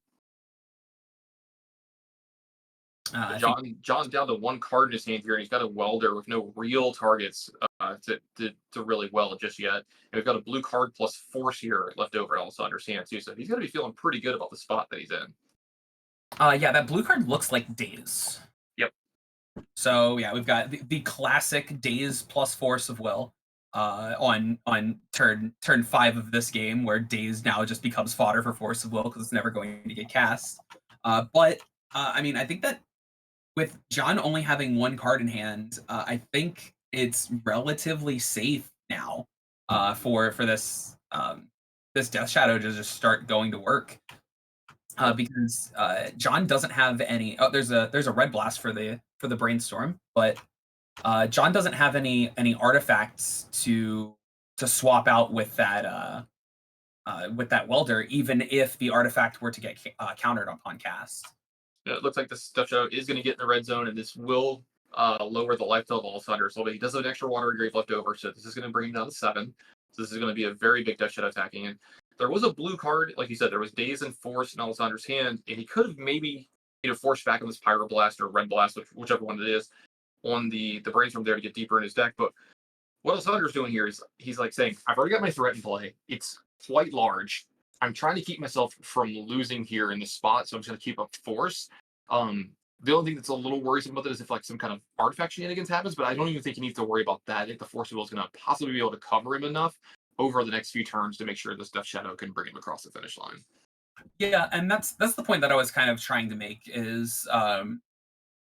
John's down to one card in his hand here, and he's got a Welder with no real targets to really weld just yet. And we've got a blue card plus Force here left over at Alessandro's hand too, so he's going to be feeling pretty good about the spot that he's in. Yeah, that blue card looks like Daze. Yep. So yeah, we've got the classic Daze plus Force of Will on turn 5 of this game, where Daze now just becomes fodder for Force of Will because it's never going to get cast. But I mean, I think that with John only having one card in hand, I think it's relatively safe now for this this Death Shadow to just start going to work. Because John doesn't have any. Oh, there's a red blast for the Brainstorm, but John doesn't have any artifacts to swap out with that welder, even if the artifact were to get countered upon cast. Yeah, it looks like this Death Shadow is going to get in the red zone, and this will lower the life total of Alessandro. So he does have an extra water grave left over, so this is going to bring him down to 7. So this is going to be a very big Death Shadow attacking. And there was a blue card, like you said, there was Daze and Force in Alessandro's hand, and he could have maybe forced back on this Pyroblast or Red Blast, whichever one it is, on the Brainstorm there to get deeper in his deck. But what Alessandro's doing here is he's like saying, I've already got my threat in play. It's quite large. I'm trying to keep myself from losing here in this spot, so I'm just going to keep up Force. The only thing that's a little worrisome about it is if like some kind of artifact shenanigans happens, but I don't even think he needs to worry about that. I think the Force of Will is going to possibly be able to cover him enough over the next few turns to make sure this Death Shadow can bring him across the finish line. Yeah, and that's the point that I was kind of trying to make is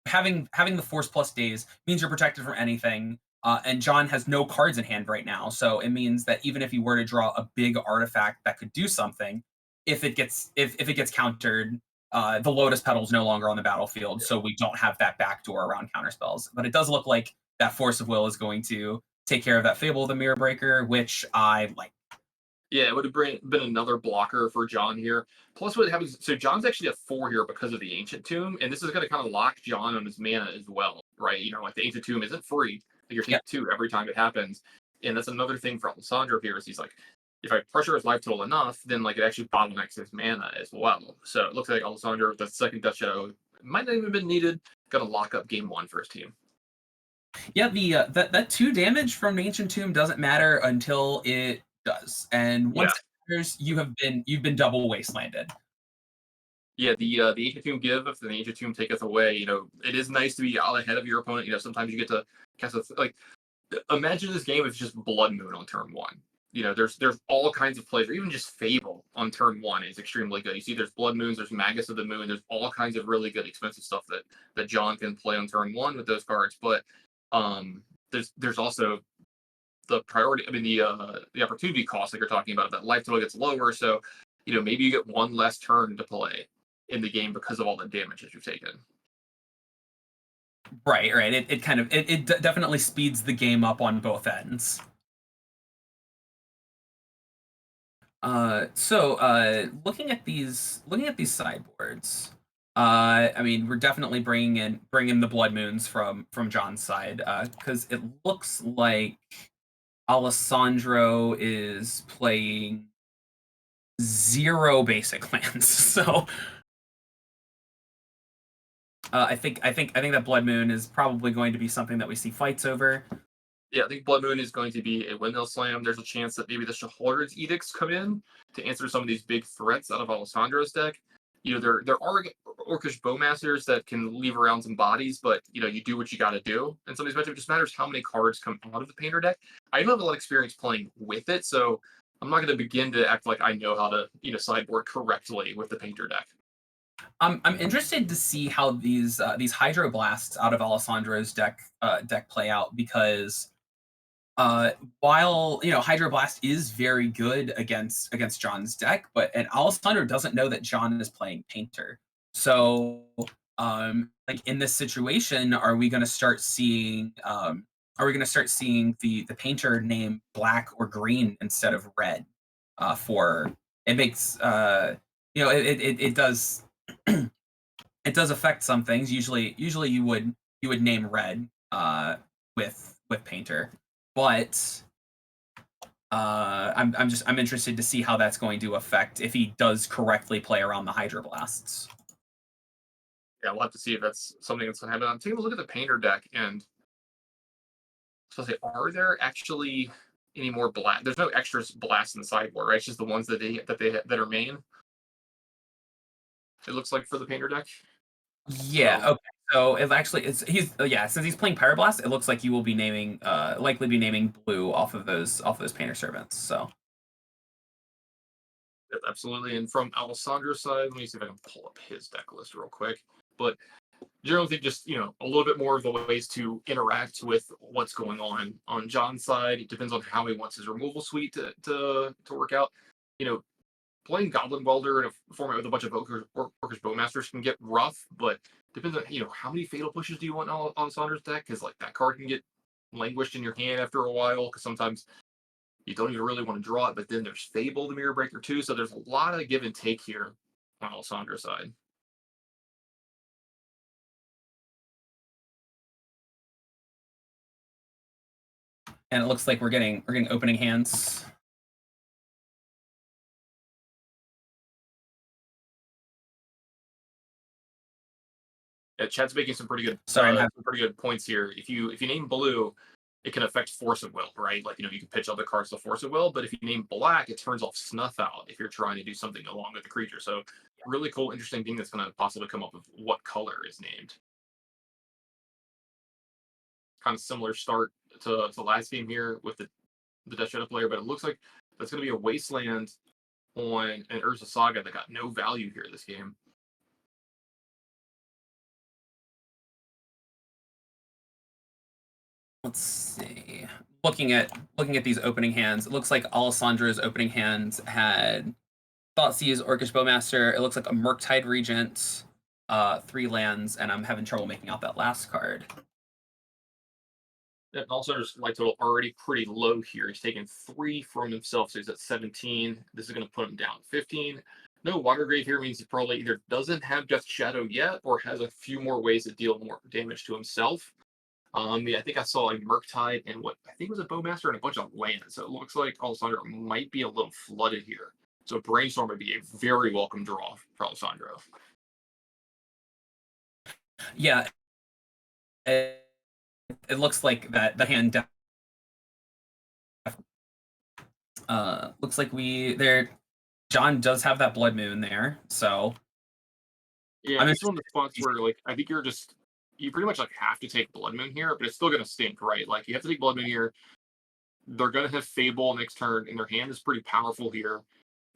having the Force plus Daze means you're protected from anything. And John has no cards in hand right now, so it means that even if he were to draw a big artifact that could do something, if it gets countered, the Lotus Petal is no longer on the battlefield, so we don't have that backdoor around counterspells. But it does look like that Force of Will is going to take care of that Fable of the Mirror Breaker, which I like. Yeah, it would have been another blocker for John here. Plus, what happens? So John's actually at 4 here because of the Ancient Tomb, and this is going to kind of lock John on his mana as well, right? Like the Ancient Tomb isn't free; you're taking 2 every time it happens, and that's another thing for Alessandro here. Is he's like, if I pressure his life total enough, then like it actually bottlenecks his mana as well. So it looks like Alessandro, the second Death Shadow, might not even been needed. Got to lock up game 1 for his team. Yeah, the that 2 damage from Ancient Tomb doesn't matter until it does, and once it matters, you've been double wastelanded. Yeah, the Ancient Tomb giveth and the Ancient Tomb taketh away. It is nice to be out ahead of your opponent. Sometimes you get to cast imagine this game is just Blood Moon on turn 1. There's all kinds of plays, or even just Fable on turn 1 is extremely good. You see, there's Blood Moons, there's Magus of the Moon, there's all kinds of really good expensive stuff that John can play on turn 1 with those cards. But there's also the priority. I mean, the opportunity cost, like you're talking about, that life total gets lower. So, maybe you get one less turn to play in the game because of all the damage that you've taken. Right. It definitely speeds the game up on both ends. Looking at these sideboards, I mean, we're definitely bringing in the Blood Moons from John's side, because it looks like Alessandro is playing 0 basic lands. So I think that Blood Moon is probably going to be something that we see fights over. Yeah, I think Blood Moon is going to be a windmill slam. There's a chance that maybe the Shahor's Edicts come in to answer some of these big threats out of Alessandro's deck. There are Orcish Bowmasters that can leave around some bodies, but you do what you got to do. And some of these matchups, it just matters how many cards come out of the Painter deck. I don't have a lot of experience playing with it, so I'm not going to begin to act like I know how to sideboard correctly with the Painter deck. I'm interested to see how these Hydroblasts out of Alessandro's deck play out, because while Hydroblast is very good against John's deck, and Alessandro doesn't know that John is playing Painter. So like in this situation, are we going to start seeing the Painter name black or green instead of red? For it makes it does it does affect some things. Usually you would name red with Painter, but I'm interested to see how that's going to affect if he does correctly play around the Hydroblasts. Yeah, we'll have to see if that's something that's going to happen. I'm taking a look at the Painter deck, and so are there actually any more blast? There's no extra blasts in the sideboard, right? It's just the ones that that are main. It looks like for the Painter deck. Yeah. Okay. So since he's playing Pyroblast, it looks like you will be naming likely be naming blue off of those Painter Servants. So absolutely. And from Alessandro's side, let me see if I can pull up his deck list real quick. But generally think just a little bit more of the ways to interact with what's going on John's side. It depends on how he wants his removal suite to work out. Playing Goblin Welder in a format with a bunch of Orcish Bowmasters can get rough, but depends on how many Fatal Pushes do you want on Saunders' deck, because like that card can get languished in your hand after a while, because sometimes you don't even really want to draw it, but then there's Fable, the Mirror Breaker too, so there's a lot of give and take here on Alessandra's side. and it looks like we're getting opening hands. Yeah, Chad's making some pretty good Sorry, some pretty good points here. If you name blue, it can affect Force of Will, right? Like you can pitch other cards to Force of Will, but if you name black, it turns off Snuff Out if you're trying to do something along with the creature. So really cool, interesting thing that's going to possibly come up with what color is named. Kind of similar start to last game here with the Death Shadow player, but it looks like that's going to be a Wasteland on an Urza Saga that got no value here this game. Let's see. Looking at these opening hands, it looks like Alessandro's opening hands had Thoughtseize, Orcish Bowmaster. It looks like a Murktide Regent, 3 lands, and I'm having trouble making out that last card. And Alessandra's light total already pretty low here. He's taken 3 from himself, so he's at 17. This is going to put him down 15. No Watergrave here means he probably either doesn't have Death Shadow yet or has a few more ways to deal more damage to himself. I think I saw like Murktide and what I think was a Bowmaster and a bunch of lands. So it looks like Alessandro might be a little flooded here. So Brainstorm would be a very welcome draw for Alessandro. Yeah, it looks like that the hand looks like John does have that Blood Moon there, so yeah, this is one of the spots where like I think you pretty much like have to take Blood Moon here, but it's still gonna stink, right? Like you have to take Blood Moon here. They're gonna have Fable next turn, and their hand is pretty powerful here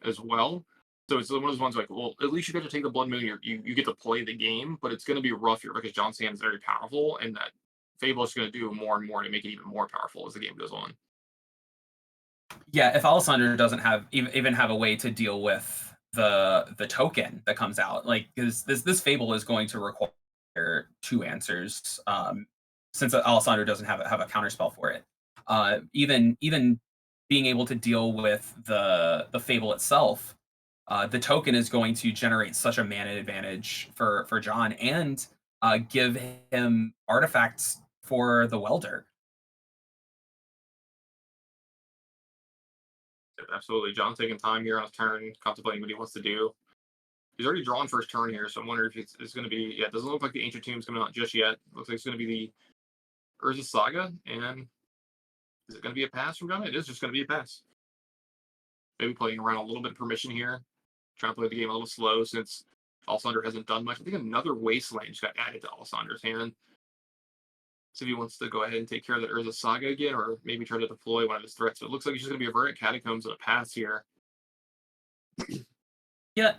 as well. So it's one of those ones like, well, at least you get to take the Blood Moon. You get to play the game, but it's gonna be rough here because John's hand is very powerful, and that Fable is gonna do more and more to make it even more powerful as the game goes on. Yeah, if Alessandro doesn't have even have a way to deal with the token that comes out, like because this Fable is going to require 2 answers, since Alessandro doesn't have a counterspell for it. Even being able to deal with the Fable itself, the token is going to generate such a mana advantage for John and give him artifacts for the welder. Absolutely. John's taking time here on his turn, contemplating what he wants to do. He's already drawn first turn here, so I'm wondering if it's going to be. Yeah, it doesn't look like the Ancient Tomb's coming out just yet. Looks like it's going to be the Urza Saga, and is it going to be a pass from John? It is just going to be a pass. Maybe playing around a little bit of permission here, trying to play the game a little slow since Alessandro hasn't done much. I think another Wasteland just got added to Alessandro's hand. So if he wants to go ahead and take care of that Urza Saga again, or maybe try to deploy one of his threats. But it looks like he's just going to be a Verdant Catacombs and a pass here. Yeah,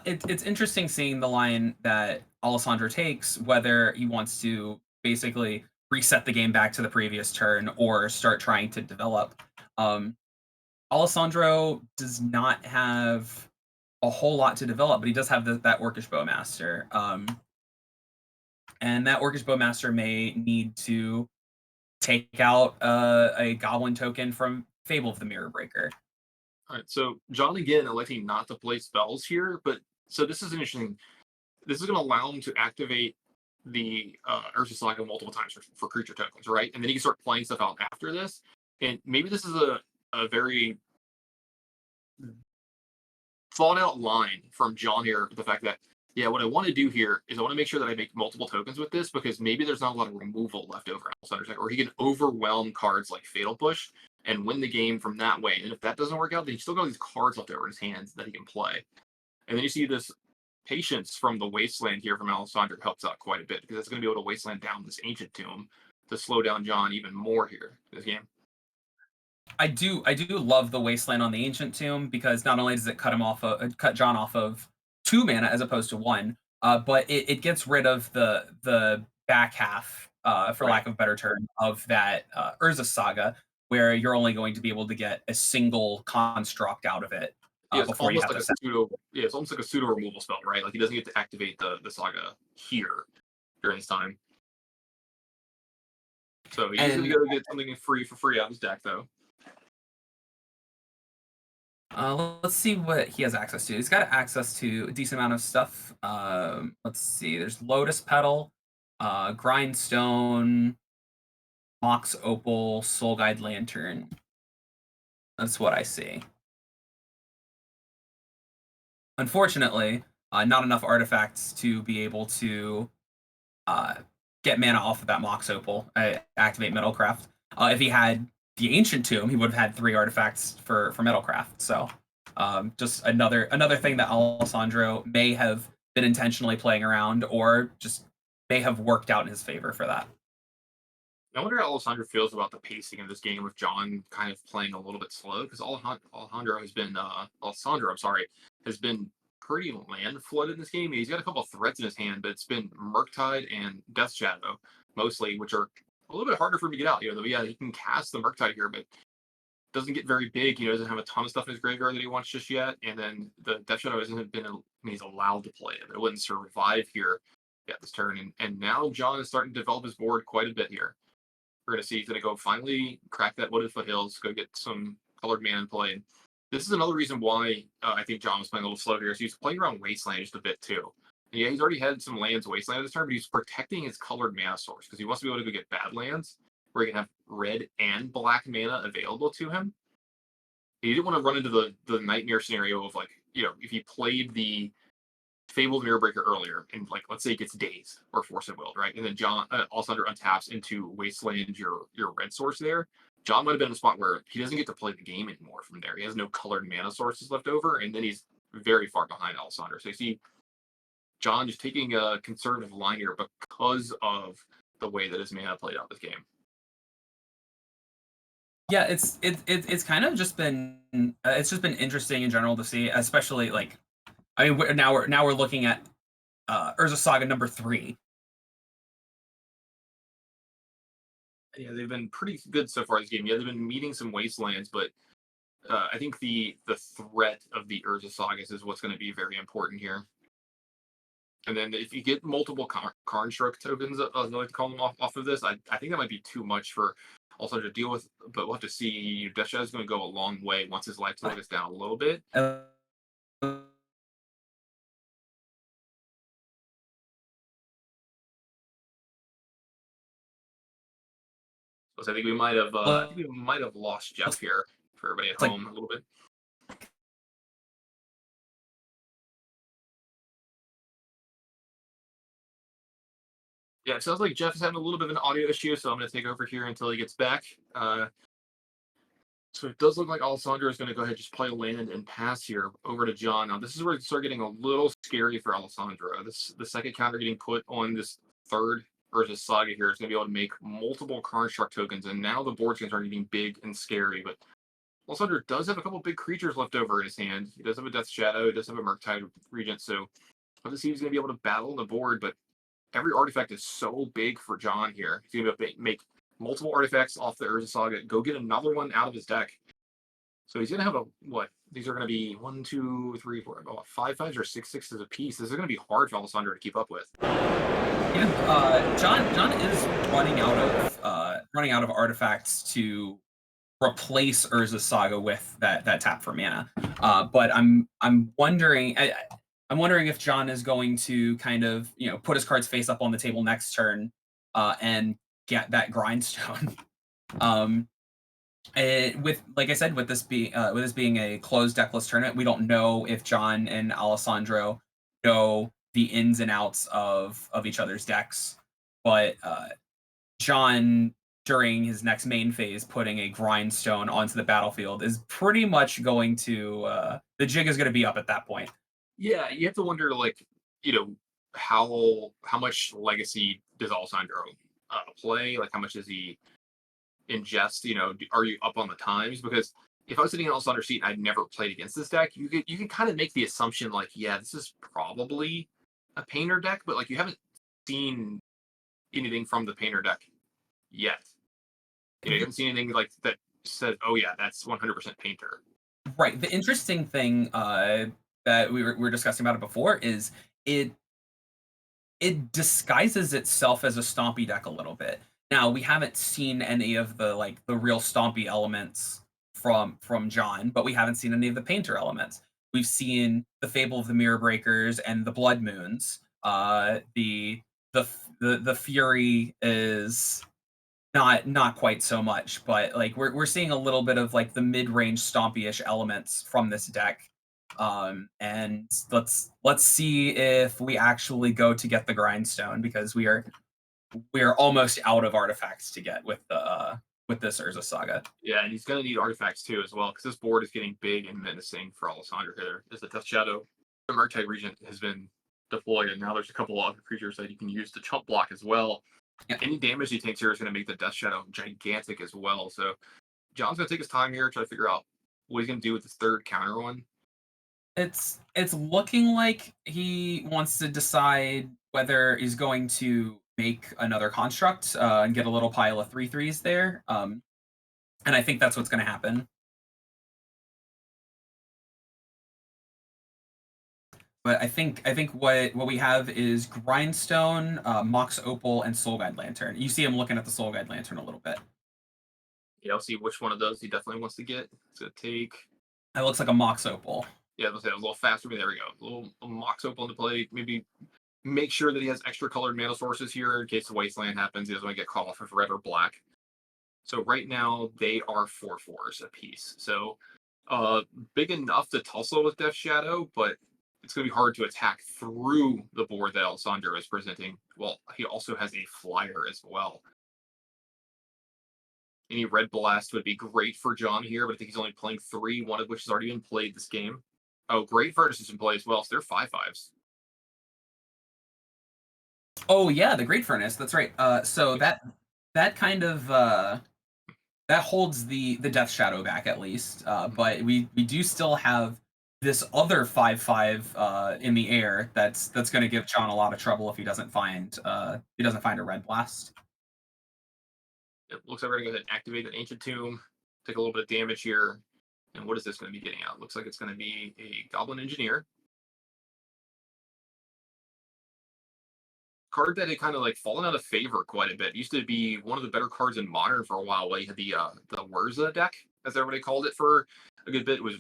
it's interesting seeing the line that Alessandro takes, whether he wants to basically reset the game back to the previous turn or start trying to develop. Alessandro does not have a whole lot to develop, but he does have that Orcish Bowmaster. And that Orcish Bowmaster may need to take out a Goblin token from Fable of the Mirror Breaker. All right, so John again electing not to play spells here, but so this is interesting. This is going to allow him to activate the Urza Saga multiple times for creature tokens, right? And then he can start playing stuff out after this. And maybe this is a very thought out line from John here. The fact that, yeah, what I want to do here is I want to make sure that I make multiple tokens with this because maybe there's not a lot of removal left over or he can overwhelm cards like Fatal Push and win the game from that way. And if that doesn't work out, then he's still got these cards left over in his hands that he can play. And then you see this patience from the Wasteland here from Alessandro helps out quite a bit because it's going to be able to Wasteland down this Ancient Tomb to slow down John even more here in this game. I do love the Wasteland on the Ancient Tomb because not only does it cut John off of 2 mana as opposed to 1, but it gets rid of the back half, for lack of a better term, of that Urza Saga, where you're only going to be able to get a single construct out of it before you have to set. It's almost like a pseudo removal spell, right? Like he doesn't get to activate the Saga here during this time. So he's going to go get something free out of his deck, though. Let's see what he has access to. He's got access to a decent amount of stuff. Let's see. There's Lotus Petal, Grindstone, Mox Opal, Soul Guide Lantern. That's what I see. Unfortunately, not enough artifacts to be able to get mana off of that Mox Opal, activate Metalcraft. If he had the Ancient Tomb, he would have had 3 artifacts for Metalcraft. So just another thing that Alessandro may have been intentionally playing around or just may have worked out in his favor for that. I wonder how Alessandro feels about the pacing of this game with John kind of playing a little bit slow because Alessandro has been pretty land flooded in this game. He's got a couple of threats in his hand, but it's been Murktide and Death Shadow mostly, which are a little bit harder for him to get out. He can cast the Murktide here, but doesn't get very big. Doesn't have a ton of stuff in his graveyard that he wants just yet. And then the Death Shadow he's allowed to play it. It wouldn't survive here at this turn. And now John is starting to develop his board quite a bit here. We're going to see he's going to go finally crack that Wooded Foothills, go get some colored mana in play. And this is another reason why I think John was playing a little slow here. So he's playing around Wasteland just a bit too. And yeah, he's already had some lands Wasteland this turn, but he's protecting his colored mana source because he wants to be able to go get bad lands where he can have red and black mana available to him. He didn't want to run into the nightmare scenario of if he played the Fabled Mirror Breaker earlier, and let's say it gets Daze or Force of Will, right? And then John Alessandro untaps into Wasteland your red source there. John might have been in a spot where he doesn't get to play the game anymore from there. He has no colored mana sources left over, and then he's very far behind Alessandro. So you see John just taking a conservative line here because of the way that his mana played out this game. Yeah, it's kind of just been interesting in general to see, especially now we're looking at Urza Saga number 3. Yeah, they've been pretty good so far this game. Yeah, they've been meeting some wastelands, but I think the threat of the Urza Sagas is what's going to be very important here. And then if you get multiple Karn Stroke tokens, I like to call them off of this, I think that might be too much for also to deal with, but we'll have to see. Death Shadow is going to go a long way once his life total gets down a little bit. Uh, So I think we might have lost Jeff here for everybody at home a little bit. Yeah, it sounds like Jeff is having a little bit of an audio issue, so I'm going to take over here until he gets back. So it does look like Alessandro is going to go ahead and just play land and pass here over to John. Now this is where it starts getting a little scary for Alessandro. The second counter getting put on this third versus Saga here is going to be able to make multiple construct tokens, and now the board's going to start getting big and scary. But Alessandro does have a couple big creatures left over in his hand. He does have a Death Shadow. He does have a Murktide Regent. So let's see if he's going to be able to battle the board. But every artifact is so big for John here. He's going to be able to make multiple artifacts off the Urza Saga, go get another one out of his deck. So he's going to have what? These are going to be 1, 2, 3, 4, about 5 5s or 6 6s a piece. This is going to be hard for Alessandro to keep up with. Yeah, John is running out of artifacts to replace Urza Saga with that tap for mana. But I'm wondering if John is going to kind of put his cards face up on the table next turn and get that grindstone. Like I said, with this being a closed deckless tournament, we don't know if John and Alessandro know the ins and outs of each other's decks. But John, during his next main phase, putting a grindstone onto the battlefield is pretty much going to the jig is going to be up at that point. Yeah, you have to wonder, how much legacy does Alessandro play? Like, how much does he ingest? Are you up on the times? Because if I was sitting in Alessandro's seat and I'd never played against this deck, you can kind of make the assumption like, yeah, this is probably a painter deck, but like you haven't seen anything from the painter deck yet. You haven't seen anything like that says, oh yeah, that's 100% painter. Right. The interesting thing that we were discussing about it before is it disguises itself as a stompy deck a little bit. Now we haven't seen any of the real stompy elements from John, but we haven't seen any of the painter elements. We've seen the Fable of the Mirror Breakers and the Blood Moons. The Fury is not quite so much, but like we're seeing a little bit of like the mid-range stompy-ish elements from this deck. And let's see if we actually go to get the grindstone, because we are almost out of artifacts to get with this Urza Saga. Yeah, and he's going to need artifacts too as well, because this board is getting big and menacing for Alessandro here. As the Death Shadow, the Murktide Regent has been deployed, and now there's a couple of other creatures that you can use to chump block as well. Yeah. Any damage he takes here is going to make the Death Shadow gigantic as well. So John's going to take his time here, try to figure out what he's going to do with this third counter one. It's looking like he wants to decide whether he's going to make another construct and get a little pile of 3/3s there. And I think that's what's going to happen. But I think what we have is Grindstone, Mox Opal, and Soul Guide Lantern. You see him looking at the Soul Guide Lantern a little bit. Yeah, I'll see which one of those he definitely wants to get. It's going to take... It looks like a Mox Opal. Yeah, let's say a little faster. There we go. A little Mox Opal into play. Maybe make sure that he has extra colored mana sources here in case the Wasteland happens. He doesn't want to get caught off of red or black. So right now, they are 4/4s a piece. So big enough to tussle with Death Shadow, but it's going to be hard to attack through the board that Alessandro is presenting. Well, he also has a flyer as well. Any red blast would be great for John here, but I think he's only playing 3, one of which has already been played this game. Oh, Great Furnace is in play as well, so they're 5/5s. Oh yeah, the Great Furnace. That's right. So that kind of that holds the Death Shadow back at least. But we do still have this other 5/5 in the air that's going to give John a lot of trouble if he doesn't find a red blast. It looks like we're going to go ahead and activate an Ancient Tomb, take a little bit of damage here. And what is this going to be getting out? Looks like it's going to be a Goblin Engineer. card that had kind of like fallen out of favor quite a bit. It used to be one of the better cards in Modern for a while. While you had the Wurza deck, as everybody called it for a good bit. It was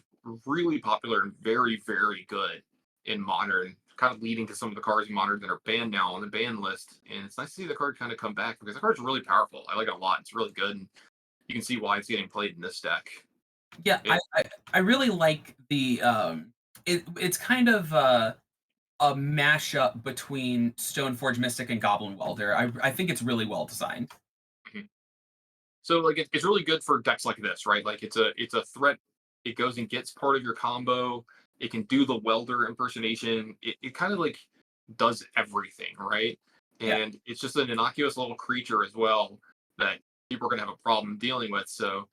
really popular and very, very good in Modern, kind of leading to some of the cards in Modern that are banned now on the ban list. And it's nice to see the card kind of come back because the card's really powerful. I like it a lot. It's really good, and you can see why it's getting played in this deck. Yeah, I really like the it's kind of a mashup between Stoneforge Mystic and Goblin Welder. I think it's really well designed. Mhm. So like it's really good for decks like this, right? Like it's a threat. It goes and gets part of your combo. It can do the welder impersonation. It kind of like does everything, right? Yeah. And it's just an innocuous little creature as well that people are gonna have a problem dealing with. So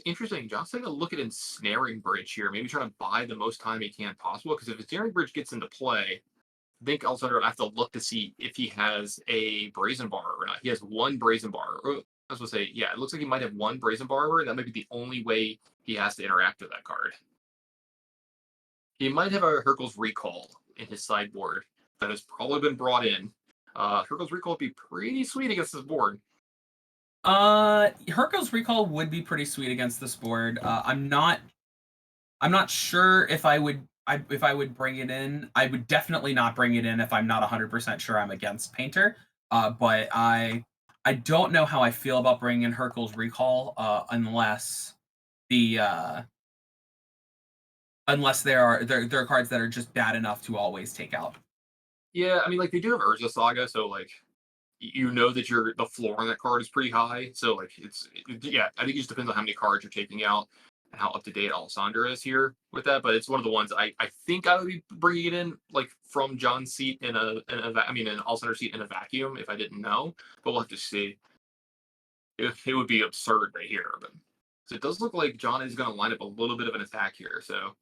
interesting. John's taking a look at ensnaring bridge here, maybe trying to buy the most time he can possible. Because if ensnaring bridge gets into play, I think Alessandro would have to look to see if he has a brazen bar or not. He has one brazen bar. I was going to say, yeah, it looks like he might have one brazen bar, and that might be the only way he has to interact with that card. He might have a Hercules Recall in his sideboard that has probably been brought in. Hercules Recall would be pretty sweet against this board. Hercules Recall would be pretty sweet against this board. I'm not sure if I would bring it in. I would definitely not bring it in if I'm not 100% sure I'm against Painter. But I don't know how I feel about bringing in Hercules Recall unless there are cards that are just bad enough to always take out. Yeah, I mean, like they do have Urza Saga, so like you know that the floor on that card is pretty high. So like yeah, I think it just depends on how many cards you're taking out and how up to date Alessandra is here with that. But it's one of the ones I think I would be bringing it in like from John's seat in an Alessandra seat in a vacuum if I didn't know. But we'll have to see. It would be absurd right here. But so it does look like John is going to line up a little bit of an attack here. So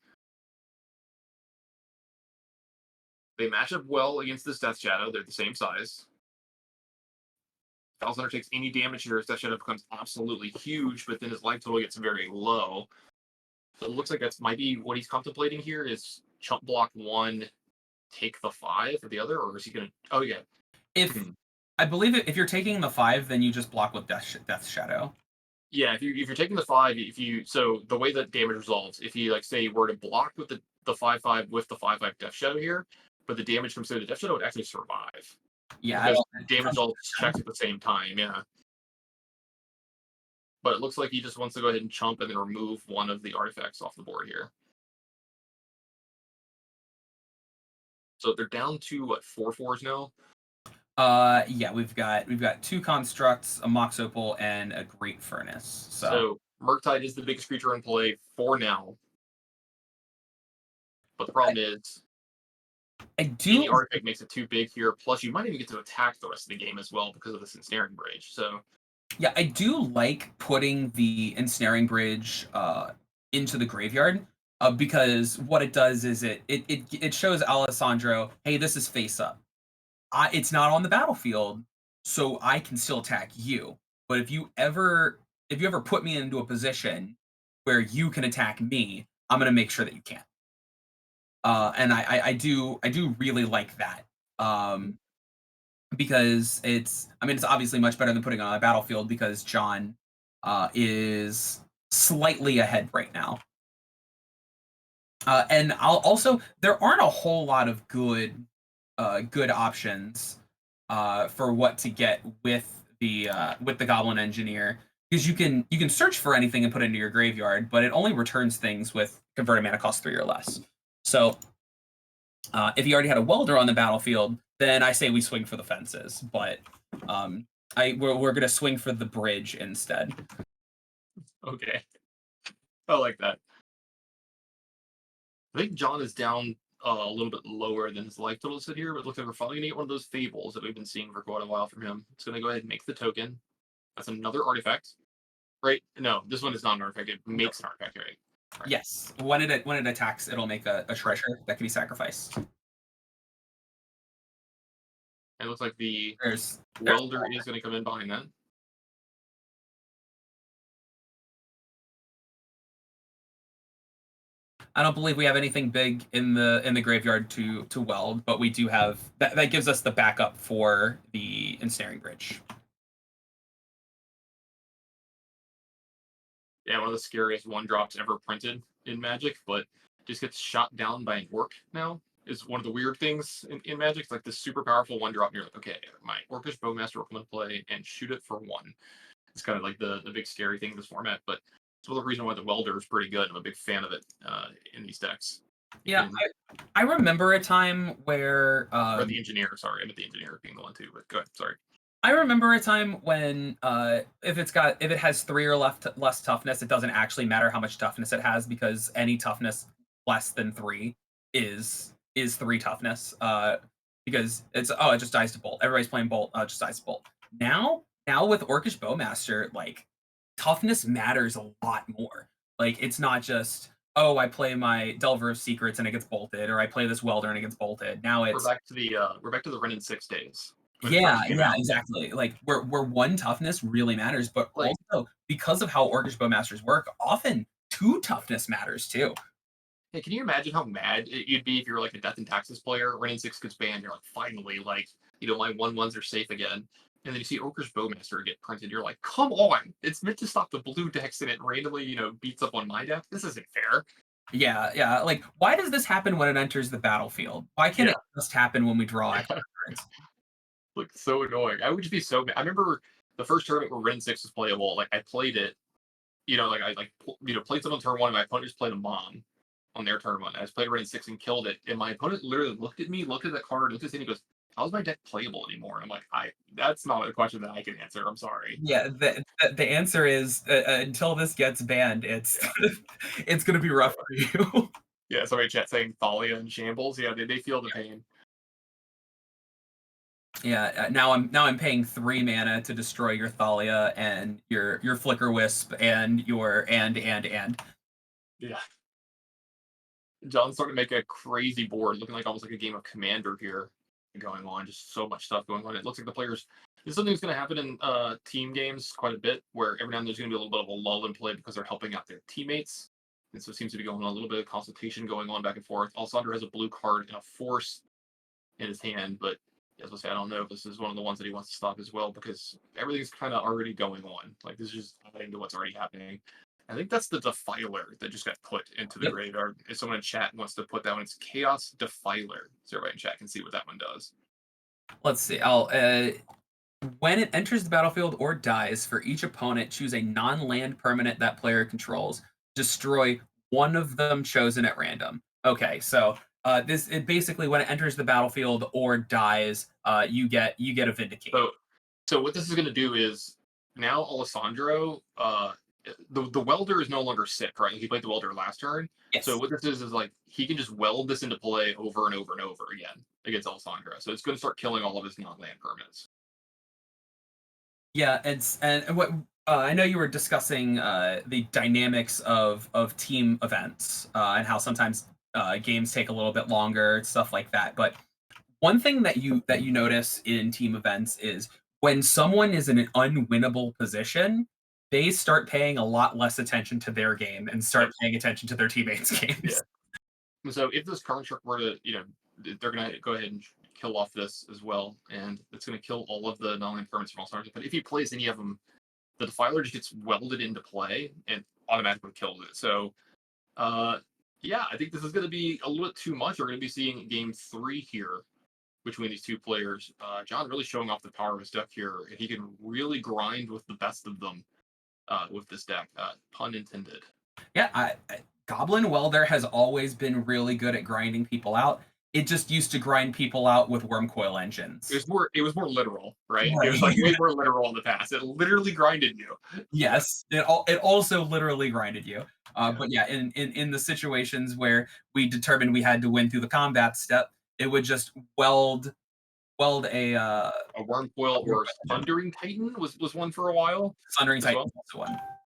they match up well against this Death Shadow. They're the same size. If Alexander takes any damage here, his Death Shadow becomes absolutely huge, but then his life total gets very low. So it looks like that's might be what he's contemplating here is chump block one, take the 5 or the other, or is he gonna oh yeah. If I believe if you're taking the 5, then you just block with Death Shadow. Yeah, if you're taking the 5, so the way that damage resolves, if you like say were to block with the 5/5 with the 5/5 Death Shadow here, but the damage comes through the Death Shadow would actually survive. Yeah, Because damage all checks at the same time, yeah. But it looks like he just wants to go ahead and chump and then remove one of the artifacts off the board here. So they're down to what, 4/4s now? Yeah, we've got 2 constructs, a Mox Opal, and a Great Furnace. So Murktide is the biggest creature in play for now. But the problem is any artifact makes it too big here. Plus, you might even get to attack the rest of the game as well because of this ensnaring bridge. So yeah, I do like putting the ensnaring bridge into the graveyard because what it does is it shows Alessandro, hey, this is face up. It's not on the battlefield, so I can still attack you. But if you ever put me into a position where you can attack me, I'm gonna make sure that you can't. And I do really like that. Because it's obviously much better than putting it on a battlefield because John is slightly ahead right now. And there aren't a whole lot of good options for what to get with the Goblin Engineer, because you can search for anything and put it into your graveyard, but it only returns things with converted mana cost 3 or less. So if you already had a welder on the battlefield, then I say we swing for the fences. But we're gonna swing for the bridge instead. okay, I like that. I think John is down a little bit lower than his life total sit here, but it looks like we're finally gonna get one of those fables that we've been seeing for quite a while from him. It's gonna go ahead and make the token. That's another artifact, right? No, this one is not an artifact. It makes an artifact, right? Yes, when it attacks, it'll make a treasure that can be sacrificed. It looks like the There's welder is going to come in behind that. I don't believe we have anything big in the graveyard to weld, but we do have that gives us the backup for the ensnaring bridge. Yeah, one of the scariest one drops ever printed in Magic, but just gets shot down by an orc now is one of the weird things in Magic. It's like this super powerful one drop, and you're like, okay, my Orcish Bowmaster will come into play and shoot it for 1. It's kind of like the big scary thing in this format, but it's one of the reasons why the Welder is pretty good. I'm a big fan of it in these decks. Yeah, I remember a time where or the Engineer, sorry, I meant the Engineer being the one too, but go ahead, sorry. I remember a time when if it has 3 or less toughness, it doesn't actually matter how much toughness it has because any toughness less than 3 is 3 toughness. Because it just dies to bolt. Everybody's playing bolt, it just dies to bolt. Now with Orcish Bowmaster, like toughness matters a lot more. Like it's not just I play my Delver of Secrets and it gets bolted, or I play this Welder and it gets bolted. Now We're it's back to the Ren in 6 days. yeah, exactly. Like where 1 toughness really matters, but Like- also because of how Orcish Bowmasters work, often 2 toughness matters too. Hey, can you imagine how mad you'd be if you were like a Death and Taxes player? Ren in 6 gets banned, you're like, finally, like, my 1/1s are safe again. And then you see Orcish Bowmaster get printed, you're like, come on! It's meant to stop the blue decks and it randomly, beats up on my deck? This isn't fair. Yeah. Like, why does this happen when it enters the battlefield? Why can't it just happen when we draw extra cards? Like, so annoying. I would just be so mad. I remember the first tournament where Ren 6 was playable, like, I played it, like, I, like, played someone turn 1, and my opponent just played a Mom on their turn 1. I just played Ren 6 and killed it, and my opponent literally looked at me, looked at the card, looked at it, and he goes, how's my deck playable anymore? And I'm like, that's not a question that I can answer. I'm sorry. Yeah, the answer is until this gets banned, it's it's gonna be rough for you. Yeah, somebody chat saying Thalia and Shambles. Yeah, they feel the pain. Yeah, now I'm paying 3 mana to destroy your Thalia and your Flicker Wisp and your and. Yeah. John's starting to make a crazy board, looking like almost like a game of Commander here going on. Just so much stuff going on. It looks like the players. This is something that's going to happen in team games quite a bit, where every now and then there's going to be a little bit of a lull in play because they're helping out their teammates. And so it seems to be going on a little bit of consultation going on back and forth. Alessandro has a blue card and a force in his hand, but as I say, I don't know if this is one of the ones that he wants to stop as well because everything's kind of already going on. Like this is just adding to what's already happening. I think that's the Defiler that just got put into the graveyard. If someone in chat wants to put that one, it's Chaos Defiler. So everybody in chat can see what that one does. Let's see. When it enters the battlefield or dies, for each opponent, choose a non-land permanent that player controls. Destroy one of them chosen at random. Okay, so basically when it enters the battlefield or dies, you get a Vindicate. So what this is going to do is now Alessandro, the Welder is no longer sick, right? He played the Welder last turn. Yes. So what this is like he can just weld this into play over and over and over again against Alessandro. So it's going to start killing all of his non-land permanents. Yeah, and what I know you were discussing the dynamics of team events and how sometimes games take a little bit longer, stuff like that. But one thing that you notice in team events is when someone is in an unwinnable position, they start paying a lot less attention to their game and start paying attention to their teammates' games. Yeah. So if this construct were to, they're going to go ahead and kill off this as well, and it's going to kill all of the non-land permanents from Alessandro. But if he plays any of them, the Defiler just gets welded into play and automatically kills it. So, yeah, I think this is going to be a little bit too much. We're going to be seeing game 3 here between these two players. John really showing off the power of his deck here, and he can really grind with the best of them with this deck. Pun intended. Yeah, Goblin Welder has always been really good at grinding people out. It just used to grind people out with Wormcoil engines. It was more literal, right? It was like way more literal in the past. It literally grinded you. Yes, it also literally grinded you. But yeah, in the situations where we determined we had to win through the combat step, it would just weld a Wormcoil or Thundering Titan was one for a while. Thundering Titan was also one.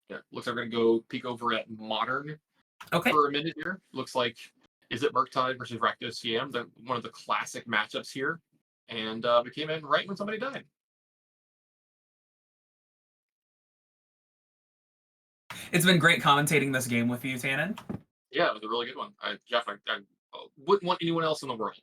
Yeah, looks like we're gonna go peek over at Modern Okay. for a minute here. Looks like is it Murktide versus Rakdos CM, one of the classic matchups here, and we came in right when somebody died. It's been great commentating this game with you, Tannen. Yeah, it was a really good one. Jeff, I wouldn't want anyone else in the world.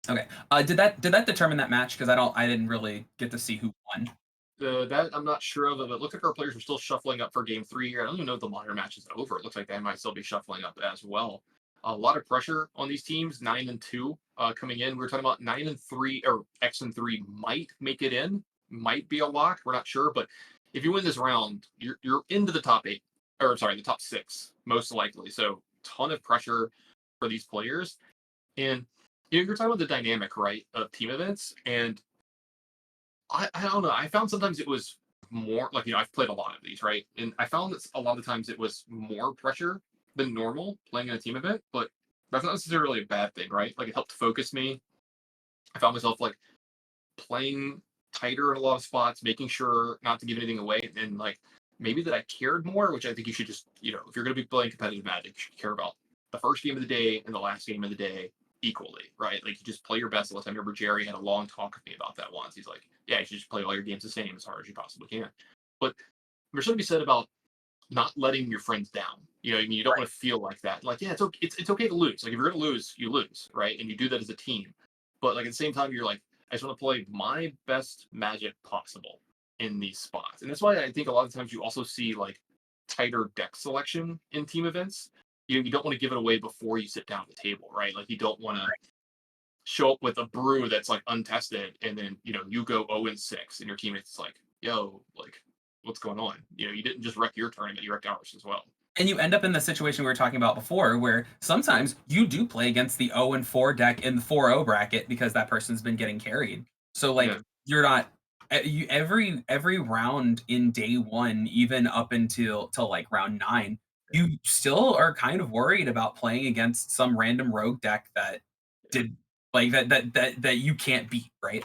Okay. Did that determine that match? Because I didn't really get to see who won. That I'm not sure of, but it looks like our players are still shuffling up for game 3 here. I don't even know if the modern match is over. It looks like they might still be shuffling up as well. A lot of pressure on these teams, 9-2 coming in. We were talking about 9-3 or X-3 might make it in, might be a lock. We're not sure, but if you win this round, you're into the top 8, or sorry, the top 6 most likely. So ton of pressure for these players, and you're talking about the dynamic, right, of team events, and I don't know. I found sometimes it was more like, I've played a lot of these, right? And I found that a lot of times it was more pressure than normal playing in a team event, but that's not necessarily a bad thing, right? Like, it helped focus me. I found myself like playing tighter in a lot of spots, making sure not to give anything away, and like maybe that I cared more, which I think you should just, if you're going to be playing competitive Magic, you should care about the first game of the day and the last game of the day equally, right? Like, you just play your best all the time. I remember Jerry had a long talk with me about that once. He's like, yeah, you should just play all your games the same as hard as you possibly can. But there's something to be said about not letting your friends down. I mean, you don't Right. want to feel like that. Like, yeah, it's okay to lose. Like, if you're going to lose, you lose, right? And you do that as a team. But like, at the same time, you're like, I just want to play my best Magic possible in these spots. And that's why I think a lot of times you also see like tighter deck selection in team events. You don't want to give it away before you sit down at the table, right? Like, you don't want to show up with a brew that's like untested, and then you go 0-6 and your teammates like, yo, like, what's going on? You didn't just wreck your tournament, you wrecked ours as well. And you end up in the situation we were talking about before, where sometimes you do play against the 0-4 deck in the 4-0 bracket because that person's been getting carried. So like, Yeah. you're not every round in day 1, even up until till like round 9, you still are kind of worried about playing against some random rogue deck that did like that you can't beat, right?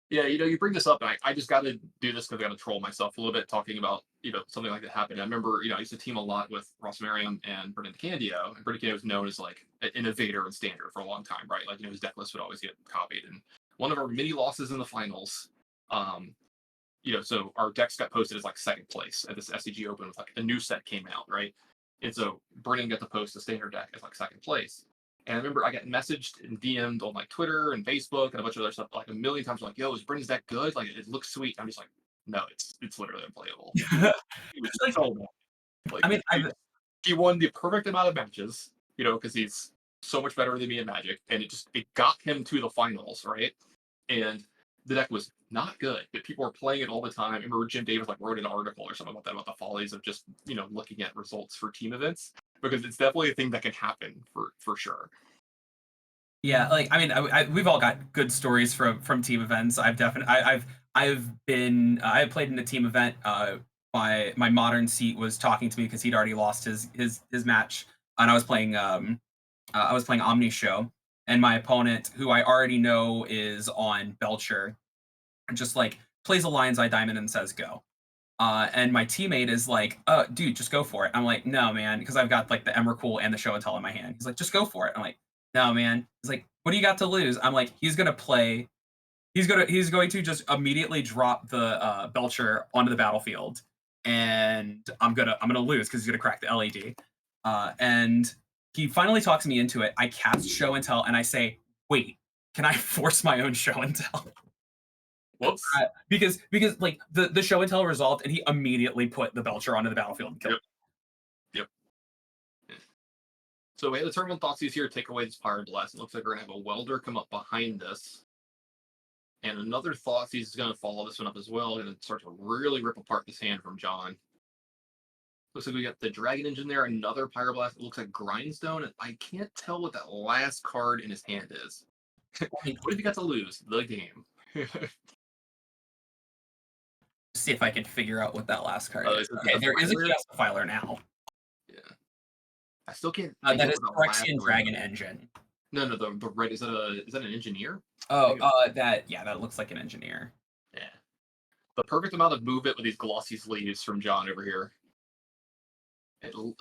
Yeah, you bring this up, and I just got to do this because I got to troll myself a little bit talking about something like that happening. I remember I used to team a lot with Ross Merriam and Brendan DeCandio, and Brendan DeCandio was known as like an innovator in Standard for a long time, right? Like, his deck list would always get copied, and one of our many losses in the finals, so our decks got posted as like second place at this SCG Open with like a new set came out, right? And so Brennan got to post the Standard deck as like second place. And I remember I got messaged and DM'd on like Twitter and Facebook and a bunch of other stuff like a million times, like, yo, is Brennan's deck good? Like, it looks sweet. I'm just like, no, it's literally unplayable. It was Like, so bad. Like, I mean, he won the perfect amount of matches, because he's so much better than me in Magic, and it got him to the finals, right? And the deck was not good, but people were playing it all the time. I remember Jim Davis like wrote an article or something about that, about the follies of just looking at results for team events, because it's definitely a thing that can happen for sure. yeah, like, I mean, we've all got good stories from team events. I've played in a team event. My modern seat was talking to me because he'd already lost his match, and I was playing Omni Show, and my opponent, who I already know is on Belcher, just like plays a Lion's Eye Diamond and says go. And my teammate is like, dude, just go for it. I'm like, no, man, because I've got like the Emrakul and the Show and Tell in my hand. He's like, just go for it. I'm like, no, man. He's like, what do you got to lose? I'm like, he's going to just immediately drop the Belcher onto the battlefield, and I'm gonna lose because he's gonna crack the LED. And he finally talks me into it. I cast Show and Tell, and I say, wait, can I force my own Show and Tell? Whoops. Because like the Show and Tell resolved, and he immediately put the Belcher onto the battlefield and killed. Yep. So we had the Terminal Thoughtseize here take away this Pyre Blast. It looks like we're gonna have a Welder come up behind this. And another Thoughtseize is going to follow this one up as well, and start to really rip apart this hand from John. Looks like we got the Dragon Engine there, another Pyroblast. It looks like Grindstone, and I can't tell what that last card in his hand is. What have you got to lose? The game. See if I can figure out what that last card is. Is Okay, there is a Filer? Justifier now. Yeah. I still can't. That is what the last Phyrexian red- Dragon Engine. No, the red, is that an engineer? Oh, that looks like an engineer. Yeah. The perfect amount of movement with these glossy sleeves from John over here.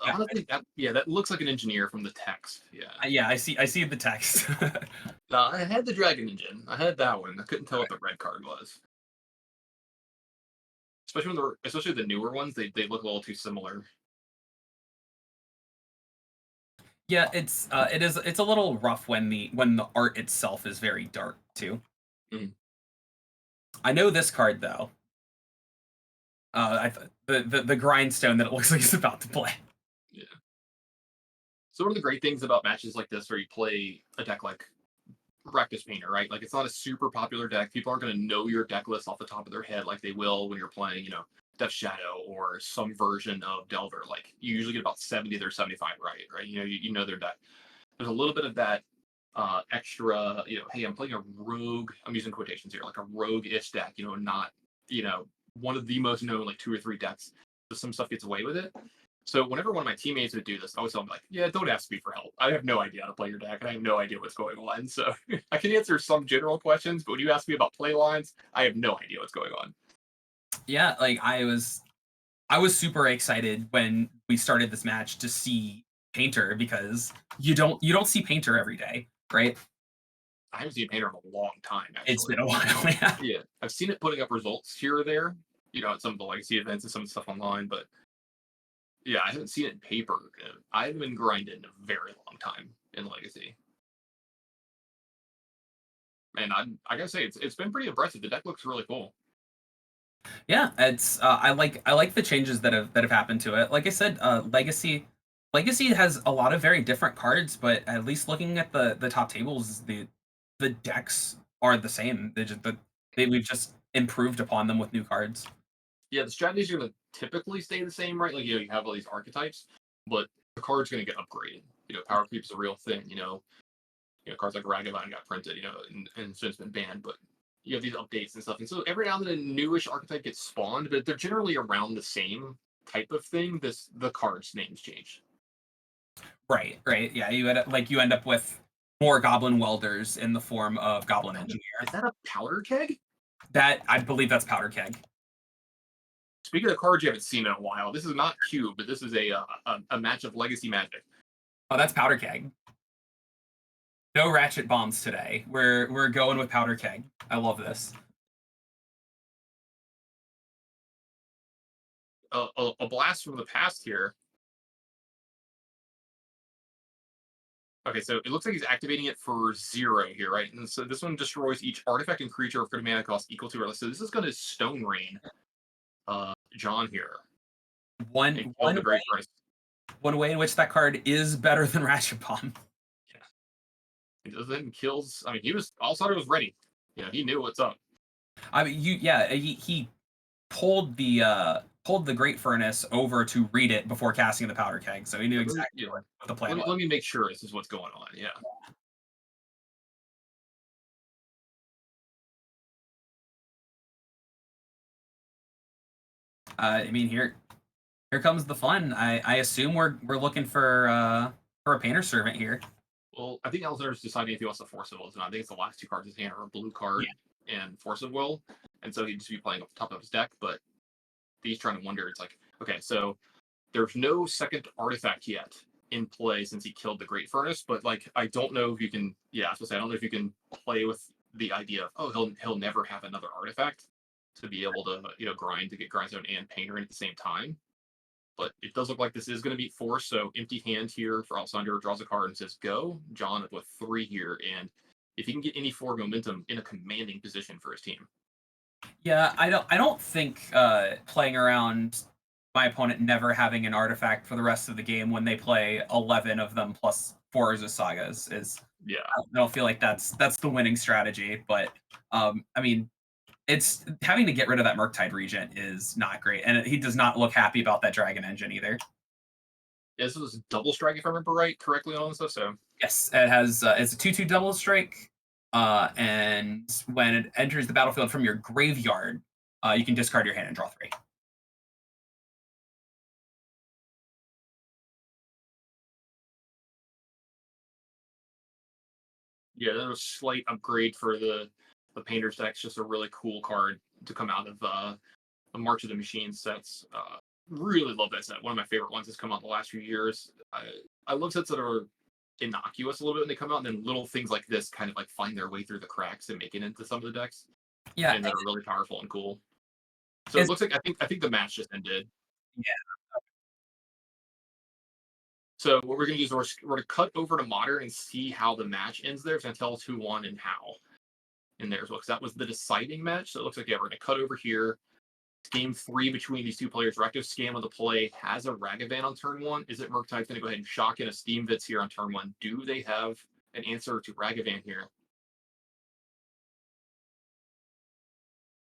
Honestly, that looks like an engineer from the text. Yeah. Yeah, I see the text. No, I had the Dragon Engine. I had that one. I couldn't tell what the red card was. especially the newer ones, they look a little too similar. Yeah, it's a little rough when the art itself is very dark too. Mhm. I know this card though. The grindstone that it looks like it's about to play. Yeah. So one of the great things about matches like this, where you play a deck like Rectus Painter, right? Like it's not a super popular deck. People aren't going to know your deck list off the top of their head like they will when you're playing, Death Shadow or some version of Delver. Like you usually get about 70 or 75 right? You know their deck. There's a little bit of that extra, hey, I'm playing a rogue. I'm using quotations here, like a rogue-ish deck. Not one of the most known like 2 or 3 decks. So some stuff gets away with it. So whenever one of my teammates would do this, I always tell them like, yeah, don't ask me for help. I have no idea how to play your deck, and I have no idea what's going on. So I can answer some general questions, but when you ask me about play lines, I have no idea what's going on. Yeah, like I was super excited when we started this match to see Painter because you don't see Painter every day, right? I haven't seen Painter in a long time, It's actually. been a while. Yeah. Yeah, I've seen it putting up results here or there, at some of the legacy events and some stuff online, but yeah, I haven't seen it in paper. I haven't been grinding in a very long time in legacy. And I gotta say, it's been pretty impressive. The deck looks really cool. Yeah, it's I like the changes that have happened to it. Like I said, Legacy has a lot of very different cards, but at least looking at the top tables, the decks are the same. We've just improved upon them with new cards. Yeah, the strategies are going to typically stay the same, right? Like, you have all these archetypes, but the card's going to get upgraded. Power creep's a real thing. Cards like Ragavan got printed, and since been banned, but you have these updates and stuff. And so every now and then a newish archetype gets spawned, but they're generally around the same type of thing. The card's names change. Right, right. Yeah, you end up with more Goblin Welders in the form of Goblin Engineer. Is that a powder keg? That I believe that's Powder Keg. Speaking of cards you haven't seen in a while, this is not Cube, but this is a match of Legacy Magic. Oh, that's Powder Keg. No Ratchet Bombs today. We're going with Powder Keg. I love this. A blast from the past here. Okay, so it looks like he's activating it for 0 here, right? And so this one destroys each artifact and creature of good mana cost equal to or less. So this is going to Stone Rain John here. One And kill one the way, Great Price. one way in which that card is better than Ratchet Bomb. Yeah. He does it and kills. I mean, Outsider was ready. He knew what's up. I mean, he pulled the Great Furnace over to read it before casting the Powder Keg, so he knew exactly what the plan was. Let me make sure this is what's going on. Yeah. I mean, here comes the fun. I assume we're looking for a Painter Servant here. Well, I think Alexander's deciding if he wants to Force of Will. I think it's the last 2 cards in his hand are a blue card and Force of Will. And so he'd just be playing off the top of his deck. But he's trying to wonder, it's like, okay, so there's no second artifact yet in play since he killed the Great Furnace. But like, I don't know if you can, I was supposed to say, I don't know if you can play with the idea of, he'll never have another artifact to be able to, grind to get Grindstone and Painter in at the same time. But it does look like this is going to be Force, so empty hand here for Alexander, draws a card and says go. John with 3 here, and if he can get any forward momentum in a commanding position for his team. Yeah, I don't think playing around my opponent never having an artifact for the rest of the game when they play 11 of them plus 4 Urza Sagas is. Yeah, I don't feel like that's the winning strategy, but I mean, it's having to get rid of that Murktide Regent is not great, and he does not look happy about that Dragon Engine either. this was double strike if I remember correctly on this stuff. So Yes, it has it's a 2/2 double strike, and when it enters the battlefield from your graveyard, you can discard your hand and draw 3. yeah, that was a slight upgrade for the Painter's deck. Just a really cool card to come out of the March of the Machine sets. Really love that set. One of my favorite ones has come out the last few years. I love sets that are innocuous a little bit when they come out, and then little things like this kind of like find their way through the cracks and make it into some of the decks. Yeah, And they're really powerful and cool. So it looks like I think the match just ended. Yeah. So what we're gonna do is we're gonna cut over to modern and see how the match ends there. It's gonna tell us who won and how in there as well. Because that was the deciding match. So it looks like we're gonna cut over here. Game 3 between these two players. Reactive Scam of the play has a Ragavan on turn 1. Is it Murktide going to go ahead and shock in a Steam Vits here on turn 1? Do they have an answer to Ragavan here?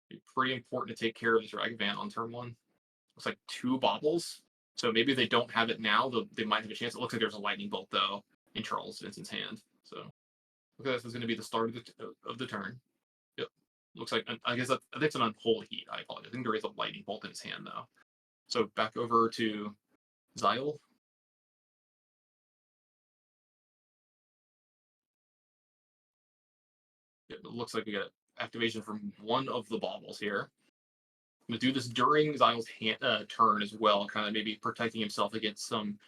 Be pretty important to take care of this Ragavan on turn 1. Looks like 2 baubles. So maybe they don't have it now. They might have a chance. It looks like there's a Lightning Bolt, though, in Charles Vincent's hand. So look at this is going to be the start of the turn. Yep. Looks like, I guess that's an Unholy Heat. I apologize. I think there is a Lightning Bolt in his hand, though. So back over to Zyle. It looks like we got activation from one of the baubles here. I'm going to do this during Zyle's turn as well, kind of maybe protecting himself against some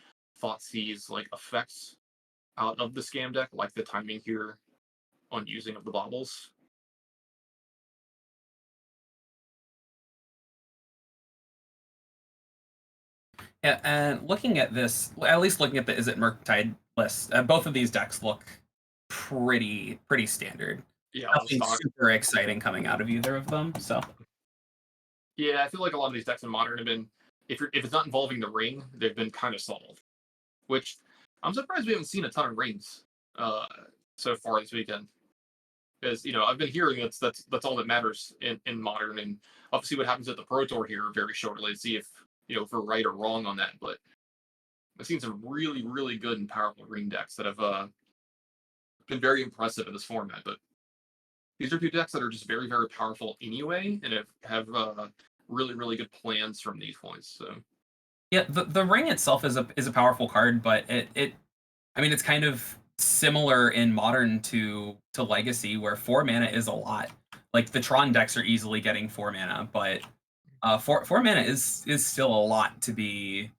Thoughtseize like effects out of the scam deck, like the timing here on using of the baubles. Yeah, and looking at this, at least looking at the Is It Murktide list, both of these decks look pretty standard. Yeah, Nothing super exciting coming out of either of them. So yeah, I feel like a lot of these decks in Modern have been, if it's not involving the ring, they've been kind of solved. Which I'm surprised we haven't seen a ton of rings so far this weekend. Because I've been hearing that's all that matters in Modern, and obviously what happens at the Pro Tour here very shortly to see if if we're right or wrong on that. But I've seen some really good and powerful ring decks that have been very impressive in this format. But these are two decks that are just very powerful anyway, and have really good plans from these points. So yeah, the ring itself is a powerful card, but I mean it's kind of similar in Modern to Legacy, where 4 mana is a lot. Like the Tron decks are easily getting 4 mana, but 4 mana is still a lot to be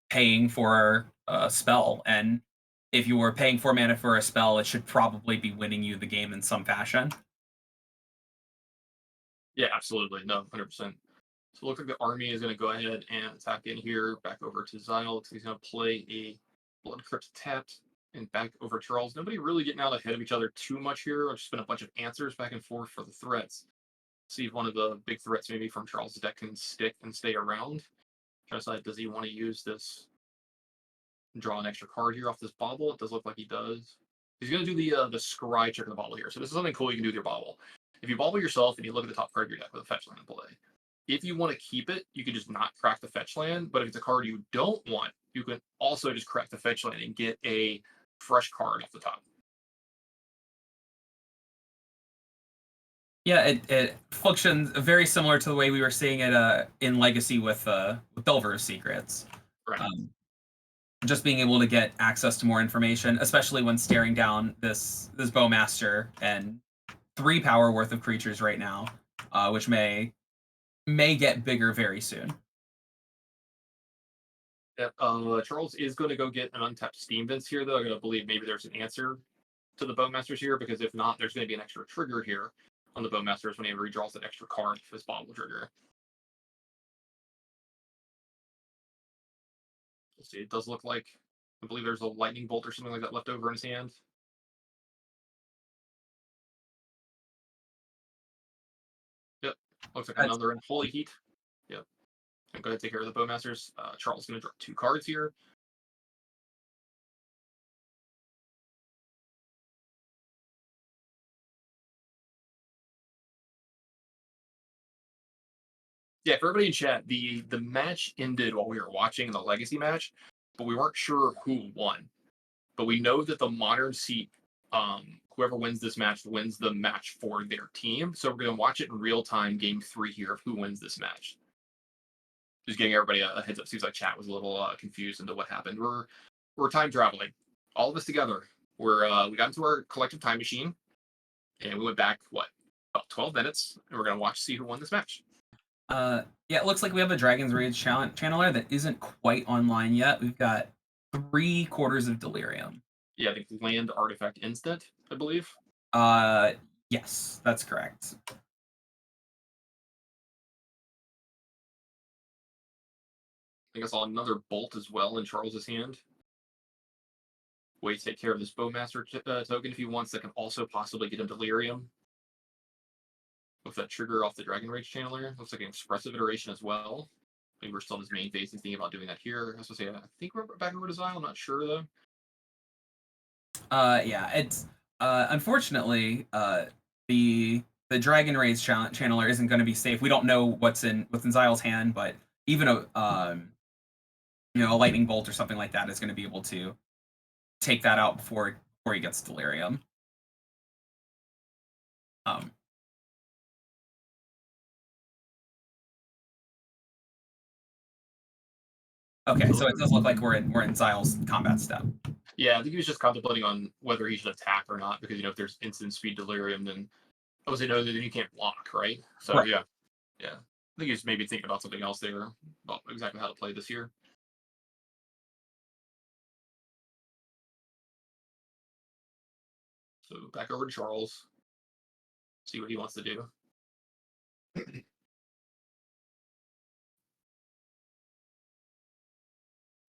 paying for a spell. And if you were paying 4 mana for a spell, it should probably be winning you the game in some fashion. yeah, absolutely, no, 100%. So it looks like the army is going to go ahead and attack in here. Back over to Zyle. He's going to play a Blood Crypt tapped and back over Charles. Nobody really getting out ahead of each other too much here. There's just been a bunch of answers back and forth for the threats. See if one of the big threats maybe from Charles' deck can stick and stay around. Try to decide, does he want to use this, draw an extra card here off this bauble? It does look like he does. He's going to do the scry check of the bauble here. So this is something cool you can do with your bauble. If you bauble yourself and you look at the top card of your deck with a fetch land in play, if you want to keep it, you can just not crack the fetch land. But if it's a card you don't want, you can also just crack the fetch land and get a fresh card off the top. Yeah, it functions very similar to the way we were seeing it in Legacy with Delver's Secrets. Right. Just being able to get access to more information, especially when staring down this Bowmaster and 3 power worth of creatures right now, which may get bigger very soon. Yeah, Charles is going to go get an untapped Steam Vents here, though. I'm going to believe maybe there's an answer to the Bowmasters here, because if not, there's going to be an extra trigger here on the Bowmasters when he redraws that extra card for his bauble trigger. Let's see, it does look like, I believe there's a Lightning Bolt or something like that left over in his hand. Yep, looks like another Unholy Heat. Yep. I'm going to take care of the Bowmasters. Charles is going to draw 2 cards here. Yeah, for everybody in chat, the match ended while we were watching the Legacy match, but we weren't sure who won. But we know that the Modern seat, whoever wins this match wins the match for their team. So we're going to watch it in real time, game 3 here of who wins this match. Just giving everybody a heads up. Seems like chat was a little confused into what happened. We're time traveling, all of us together. We got into our collective time machine, and we went back about 12 minutes, and we're going to see who won this match. Yeah, it looks like we have a Dragon's Rage channeler that isn't quite online yet. We've got 3 quarters of Delirium. Yeah, the land artifact instant, I believe. Yes, that's correct. think I saw another bolt as well in Charles's hand. Way to take care of this Bowmaster token if he wants. That can also possibly get him Delirium. With that trigger off the Dragon Rage Channeler. Looks like an expressive iteration as well. Maybe we're still in his main phase. He's thinking about doing that here. I was going to say, I think we're back over to Xyle. I'm not sure, though. Yeah, it's unfortunately the Dragon Rage channeler isn't going to be safe. We don't know what's in Xyle's hand, but even a a lightning bolt or something like that is going to be able to take that out before he gets Delirium. Okay, so it does look like we're in Xyle's combat step. Yeah, I think he was just contemplating on whether he should attack or not, because if there's instant speed Delirium, then obviously no, then you can't block, right? So right. yeah. I think he's maybe thinking about something else there, about exactly how to play this here. So back over to Charles. See what he wants to do.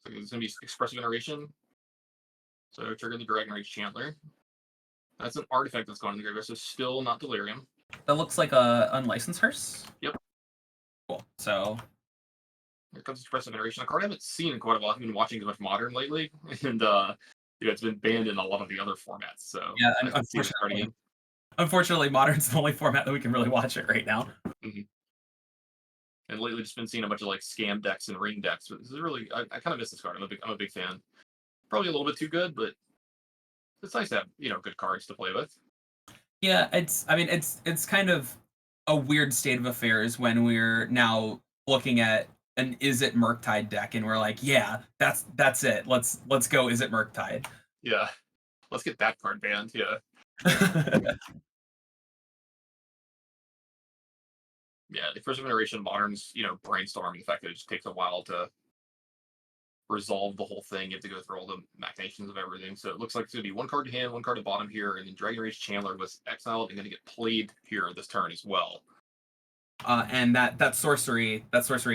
So it's going to be Expressive Iteration. So trigger the Dragon Rage Channeler. That's an artifact that's gone in the graveyard, so still not Delirium. That looks like a unlicensed hearse. Yep. Cool. So here comes Expressive Iteration. A card I haven't seen in quite a while. I've been watching too much Modern lately, and it's been banned in a lot of the other formats. So yeah, unfortunately, Modern's the only format that we can really watch it right now. Mm-hmm. And lately, just been seeing a bunch of like scam decks and ring decks. But this is really, I kind of miss this card. I'm a big fan. Probably a little bit too good, but it's nice to have good cards to play with. Yeah, it's kind of a weird state of affairs when we're now looking at an Is It Murktide deck and we're like, yeah, that's it. Let's go Is It Murktide. Yeah, let's get that card banned. Yeah. Yeah, the first generation Moderns, brainstorming the fact that it just takes a while to resolve the whole thing. You have to go through all the machinations of everything. So it looks like it's going to be one card to hand, one card to bottom here, and then Dragon Rage Channeler was exiled and going to get played here this turn as well. And that sorcery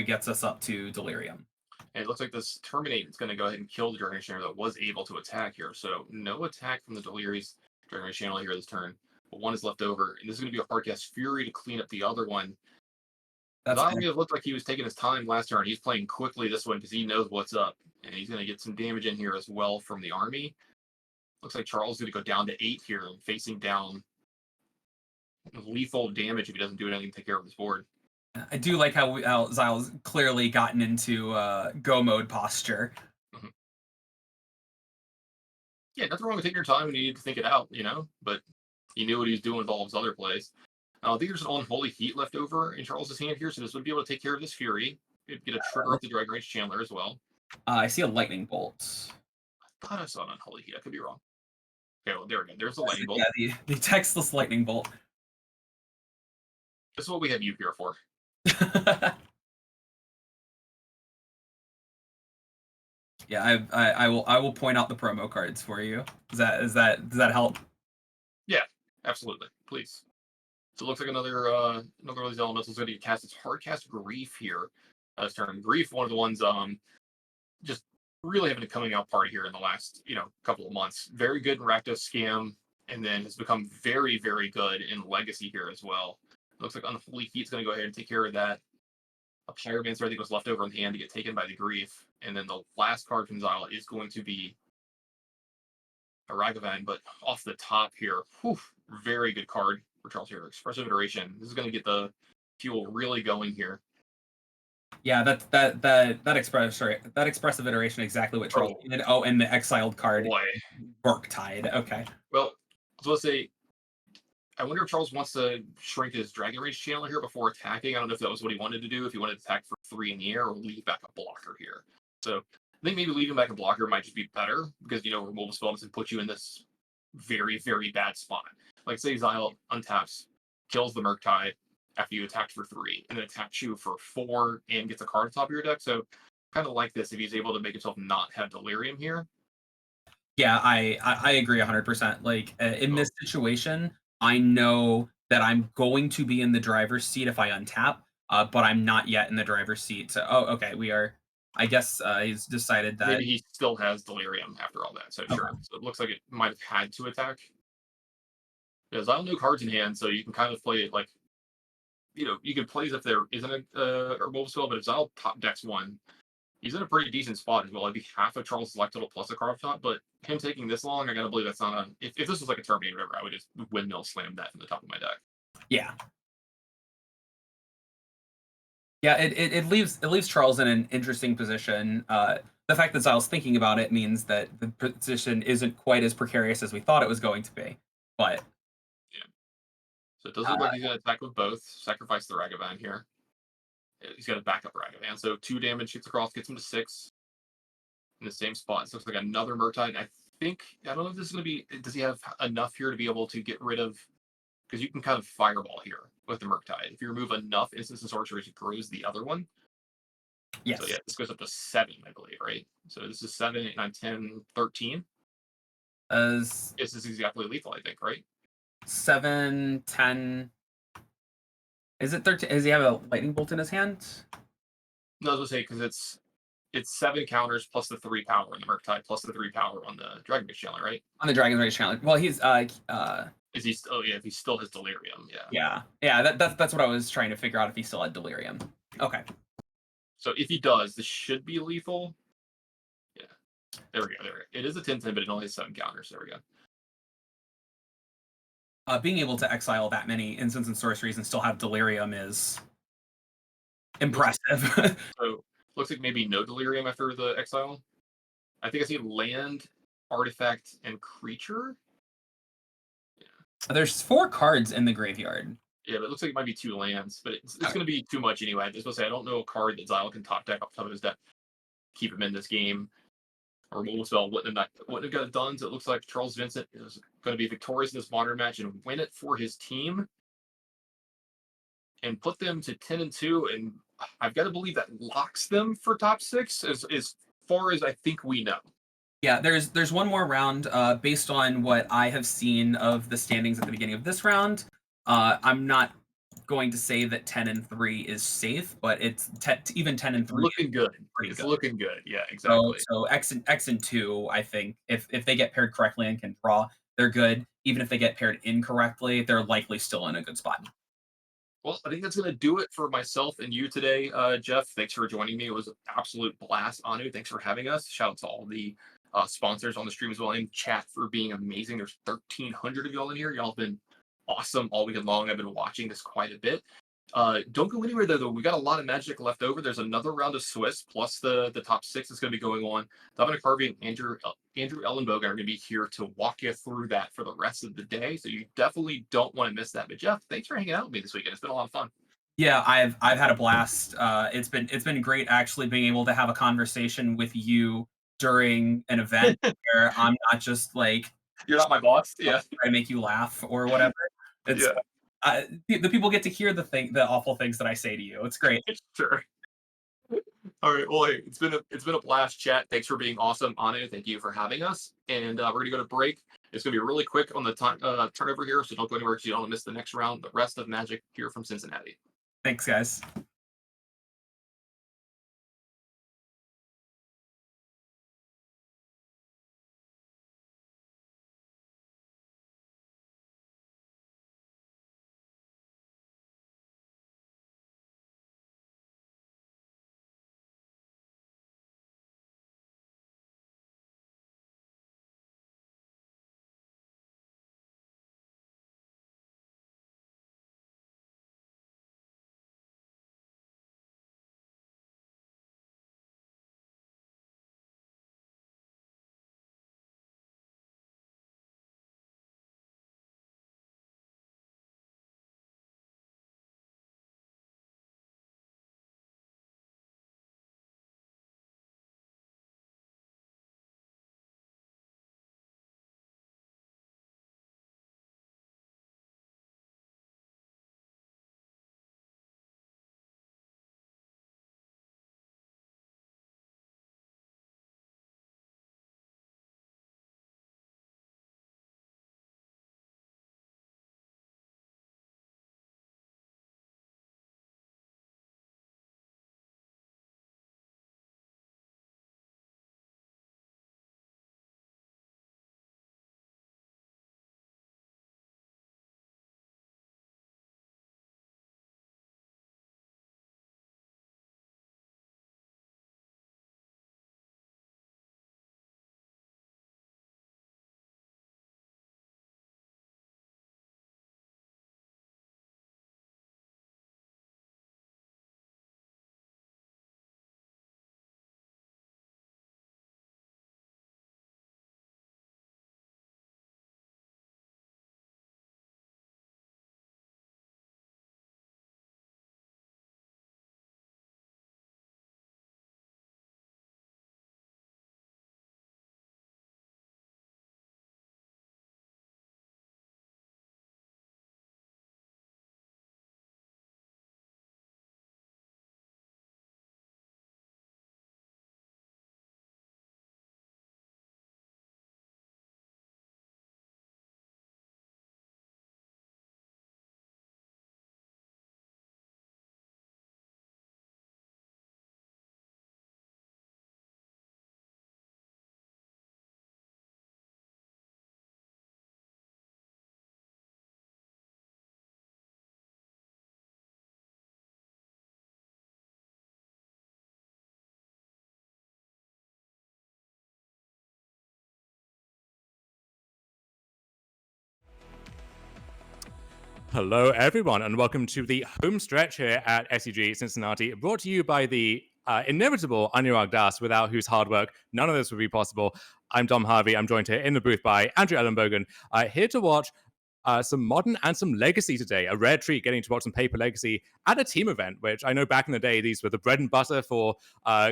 gets us up to Delirium. And it looks like this Terminate is going to go ahead and kill the Dragon Rage Channeler that was able to attack here. So no attack from the Delirious Dragon Rage Channeler here this turn. But one is left over, and this is going to be a Hardcast Fury to clean up the other one. It looked like he was taking his time last turn. He's playing quickly this one because he knows what's up. And he's going to get some damage in here as well from the army. Looks like Charles is going to go down to 8 here and facing down lethal damage if he doesn't do anything to take care of his board. I do like how Xyle's clearly gotten into go mode posture. Mm-hmm. Yeah, nothing wrong with taking your time when you need to think it out, but he knew what he was doing with all of his other plays. I think there's an Unholy Heat left over in Charles's hand here, so this would be able to take care of this Fury. It'd get a trigger off the Dragon Rage Channeler as well. I see a Lightning Bolt. I thought I saw an Unholy Heat. I could be wrong. Okay, well, there we go. There's the Lightning Bolt. Yeah, the textless Lightning Bolt. This is what we have you here for. Yeah, I will point out the promo cards for you. Does that help? Yeah, absolutely. Please. So it looks like another of these elementals is going to cast its Hardcast Grief here. This turn. Grief, one of the ones just really having a coming out party here in the last couple of months. Very good in Rakdos Scam, and then has become very, very good in Legacy here as well. It looks like Unholy Heat's going to go ahead and take care of that. A Pyromancer, I think, was left over in the hand to get taken by the Grief. And then the last card from Xyle is going to be a Ragavan, but off the top here, very good card for Charles here. Expressive Iteration. This is going to get the fuel really going here. Yeah, that expressive iteration exactly what Charles did. Oh, and the exiled card, Murktide. Okay. Well, I was going to say, I wonder if Charles wants to shrink his Dragon Rage Channeler here before attacking. I don't know if that was what he wanted to do, if he wanted to attack for 3 in the air or leave back a blocker here. So I think maybe leaving back a blocker might just be better because, removal spell doesn't put you in this very, very bad spot. Like, say Xyle untaps, kills the Murktide after you attacked for 3, and then attacks you for 4 and gets a card on top of your deck. So kind of like this if he's able to make himself not have Delirium here. Yeah, I agree 100%. Like, in this situation, I know that I'm going to be in the driver's seat if I untap, but I'm not yet in the driver's seat. So, okay, we are I guess he's decided that. Maybe he still has delirium after all that. So sure. Okay. So it looks like it might have had to attack. Because I don't know cards in hand, so you can kind of play it like, you can play as if there isn't a removal spell, but if Zal top decks one, he's in a pretty decent spot as well. I'd be half of Charles' select total plus a card up top, but him taking this long, I gotta believe that's not a. If this was like a Terminator, I would just windmill slam that from the top of my deck. Yeah. Yeah, it leaves Charles in an interesting position. The fact that Zal's thinking about it means that the position isn't quite as precarious as we thought it was going to be. But Yeah. So it does look like he's gonna attack with both. Sacrifice the Ragavan here. He's got a backup Ragavan, so 2 damage shoots across, gets him to 6 in the same spot. This looks like another Murktide. And I don't know if this is gonna be. Does he have enough here to be able to get rid of? Because you can kind of fireball here with the Murktide. If you remove enough instants and sorceries, it grows the other one. yes, So yeah, this goes up to 7, I believe, right? So this is 7, 8, 9, 10, 13. as This is exactly lethal, I think, right? 7, 10. Is it 13? Does he have a lightning bolt in his hand? No, I was gonna say because it's 7 counters plus the 3 power on the Murktide plus the 3 power on the Dragon Mage Chandler, right? On the Dragon's Rage challenge. Well, he's Is he? Oh yeah, if he still has delirium, yeah. yeah. That's what I was trying to figure out if he still had delirium. Okay. So if he does, this should be lethal. Yeah. There we go. There we go. It is a 10-10, but it only has 7 counters. There we go. Being able to exile that many instants and sorceries and still have delirium is impressive. So looks like maybe no delirium after the exile. I think I see land, artifact, and creature. There's 4 cards in the graveyard. Yeah, but it looks like it might be 2 lands, but it's Okay. going to be too much anyway. I was supposed to say I don't know a card that Xyle can top deck off the top of his deck, keep him in this game. Or removal spell wouldn't have got it done. So it looks like Charles Vincent is going to be victorious in this modern match and win it for his team and put them to 10-2. And I've got to believe that locks them for top 6 as far as I think we know. Yeah, there's one more round based on what I have seen of the standings at the beginning of this round. I'm not going to say that 10-3 is safe, but it's even 10-3 Looking good. pretty It's good. looking good. Yeah, exactly. So X and 2, I think if they get paired correctly and can draw, they're good. Even if they get paired incorrectly, they're likely still in a good spot. Well, I think that's going to do it for myself and you today, Jeff. Thanks for joining me. It was an absolute blast. Anu, thanks for having us. Shout out to all the sponsors on the stream as well and chat for being amazing. There's 1,300 of y'all in here. Y'all have been awesome all weekend long. I've been watching this quite a bit. Don't go anywhere though. We got a lot of magic left over. There's another round of Swiss plus the top 6 is going to be going on. Dominic Harvey and Andrew Ellenbogen are going to be here to walk you through that for the rest of the day. So you definitely don't want to miss that. But Jeff, thanks for hanging out with me this weekend. It's been a lot of fun. Yeah, I've had a blast. It's been great actually being able to have a conversation with you during an event where I'm not just like You're not my boss. Yeah. trying to make you laugh or whatever. It's Yeah. the people get to hear the awful things that I say to you. It's great. Sure. All right. Well, hey, it's been a blast chat. Thanks for being awesome, Anu. Thank you for having us. And we're gonna go to break. It's gonna be really quick on the time turnover here, so don't go anywhere because you don't want to miss the next round. The rest of Magic here from Cincinnati. Thanks, guys. Hello, everyone, and welcome to the home stretch here at SCG Cincinnati, brought to you by the inimitable Anurag Das, without whose hard work none of this would be possible. I'm Dom Harvey. I'm joined here in the booth by Andrew Ellenbogen, here to watch some modern and some legacy today. A rare treat getting to watch some paper legacy at a team event, which I know back in the day, these were the bread and butter for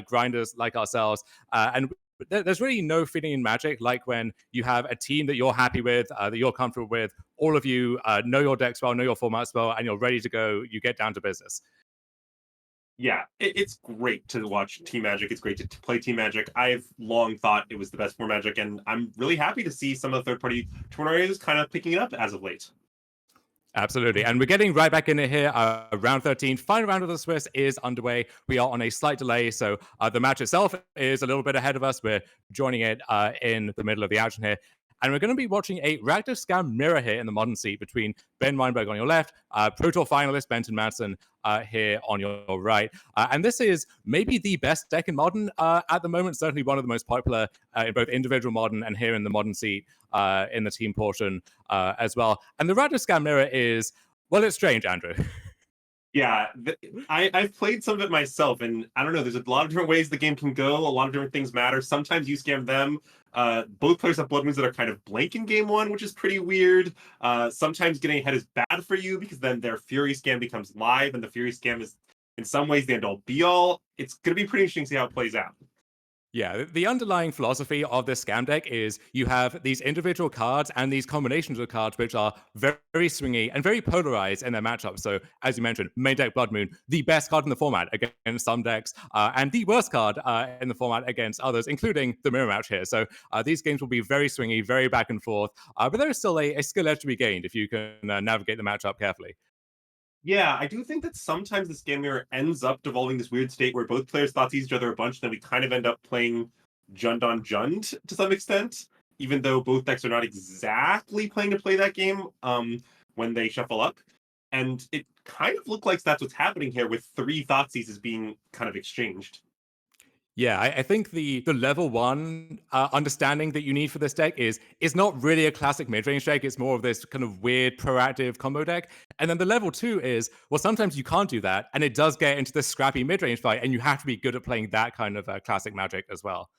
grinders like ourselves. And there's really no feeling in Magic like when you have a team that you're happy with, that you're comfortable with. All of you know your decks well, know your formats well, and you're ready to go. You get down to business. Yeah, it's great to watch Team Magic. It's great to play Team Magic. I've long thought it was the best for Magic, and I'm really happy to see some of the third-party tournaments kind of picking it up as of late. Absolutely. And we're getting right back in it here. Round 13, final round of the Swiss is underway. We are on a slight delay, so the match itself is a little bit ahead of us. We're joining it in the middle of the action here. And we're going to be watching a reactive scam mirror here in the modern seat between Ben Weinberg on your left, Pro Tour finalist Benton Madsen here on your right. And this is maybe the best deck in modern at the moment, certainly one of the most popular in both individual modern and here in the modern seat in the team portion as well. And the reactive scam mirror is, well, it's strange, Andrew. Yeah, I've played some of it myself, and I don't know, there's a lot of different ways the game can go. A lot of different things matter. Sometimes you scam them. Both players have blood moons that are kind of blank in game one, which is pretty weird. Sometimes getting ahead is bad for you because then their Fury scam becomes live, and the Fury scam is, in some ways, the end-all be-all. It's going to be pretty interesting to see how it plays out. Yeah, the underlying philosophy of this scam deck is you have these individual cards and these combinations of cards which are very, very swingy and very polarized in their matchups. So, as you mentioned, main deck Blood Moon, the best card in the format against some decks, and the worst card in the format against others, including the mirror match here. So, these games will be very swingy, very back and forth, but there is still a skill edge to be gained if you can navigate the matchup carefully. Yeah, I do think that sometimes the scan mirror ends up devolving this weird state where both players thought each other a bunch, and then we kind of end up playing Jund on Jund to some extent, even though both decks are not exactly playing to play that game when they shuffle up. And it kind of looked like that's what's happening here with three Thoughtseize being kind of exchanged. Yeah, I think the level one understanding that you need for this deck is not really a classic mid-range deck. It's more of this kind of weird proactive combo deck. And then the level two is, well, sometimes you can't do that, and it does get into this scrappy mid-range fight, and you have to be good at playing that kind of classic Magic as well.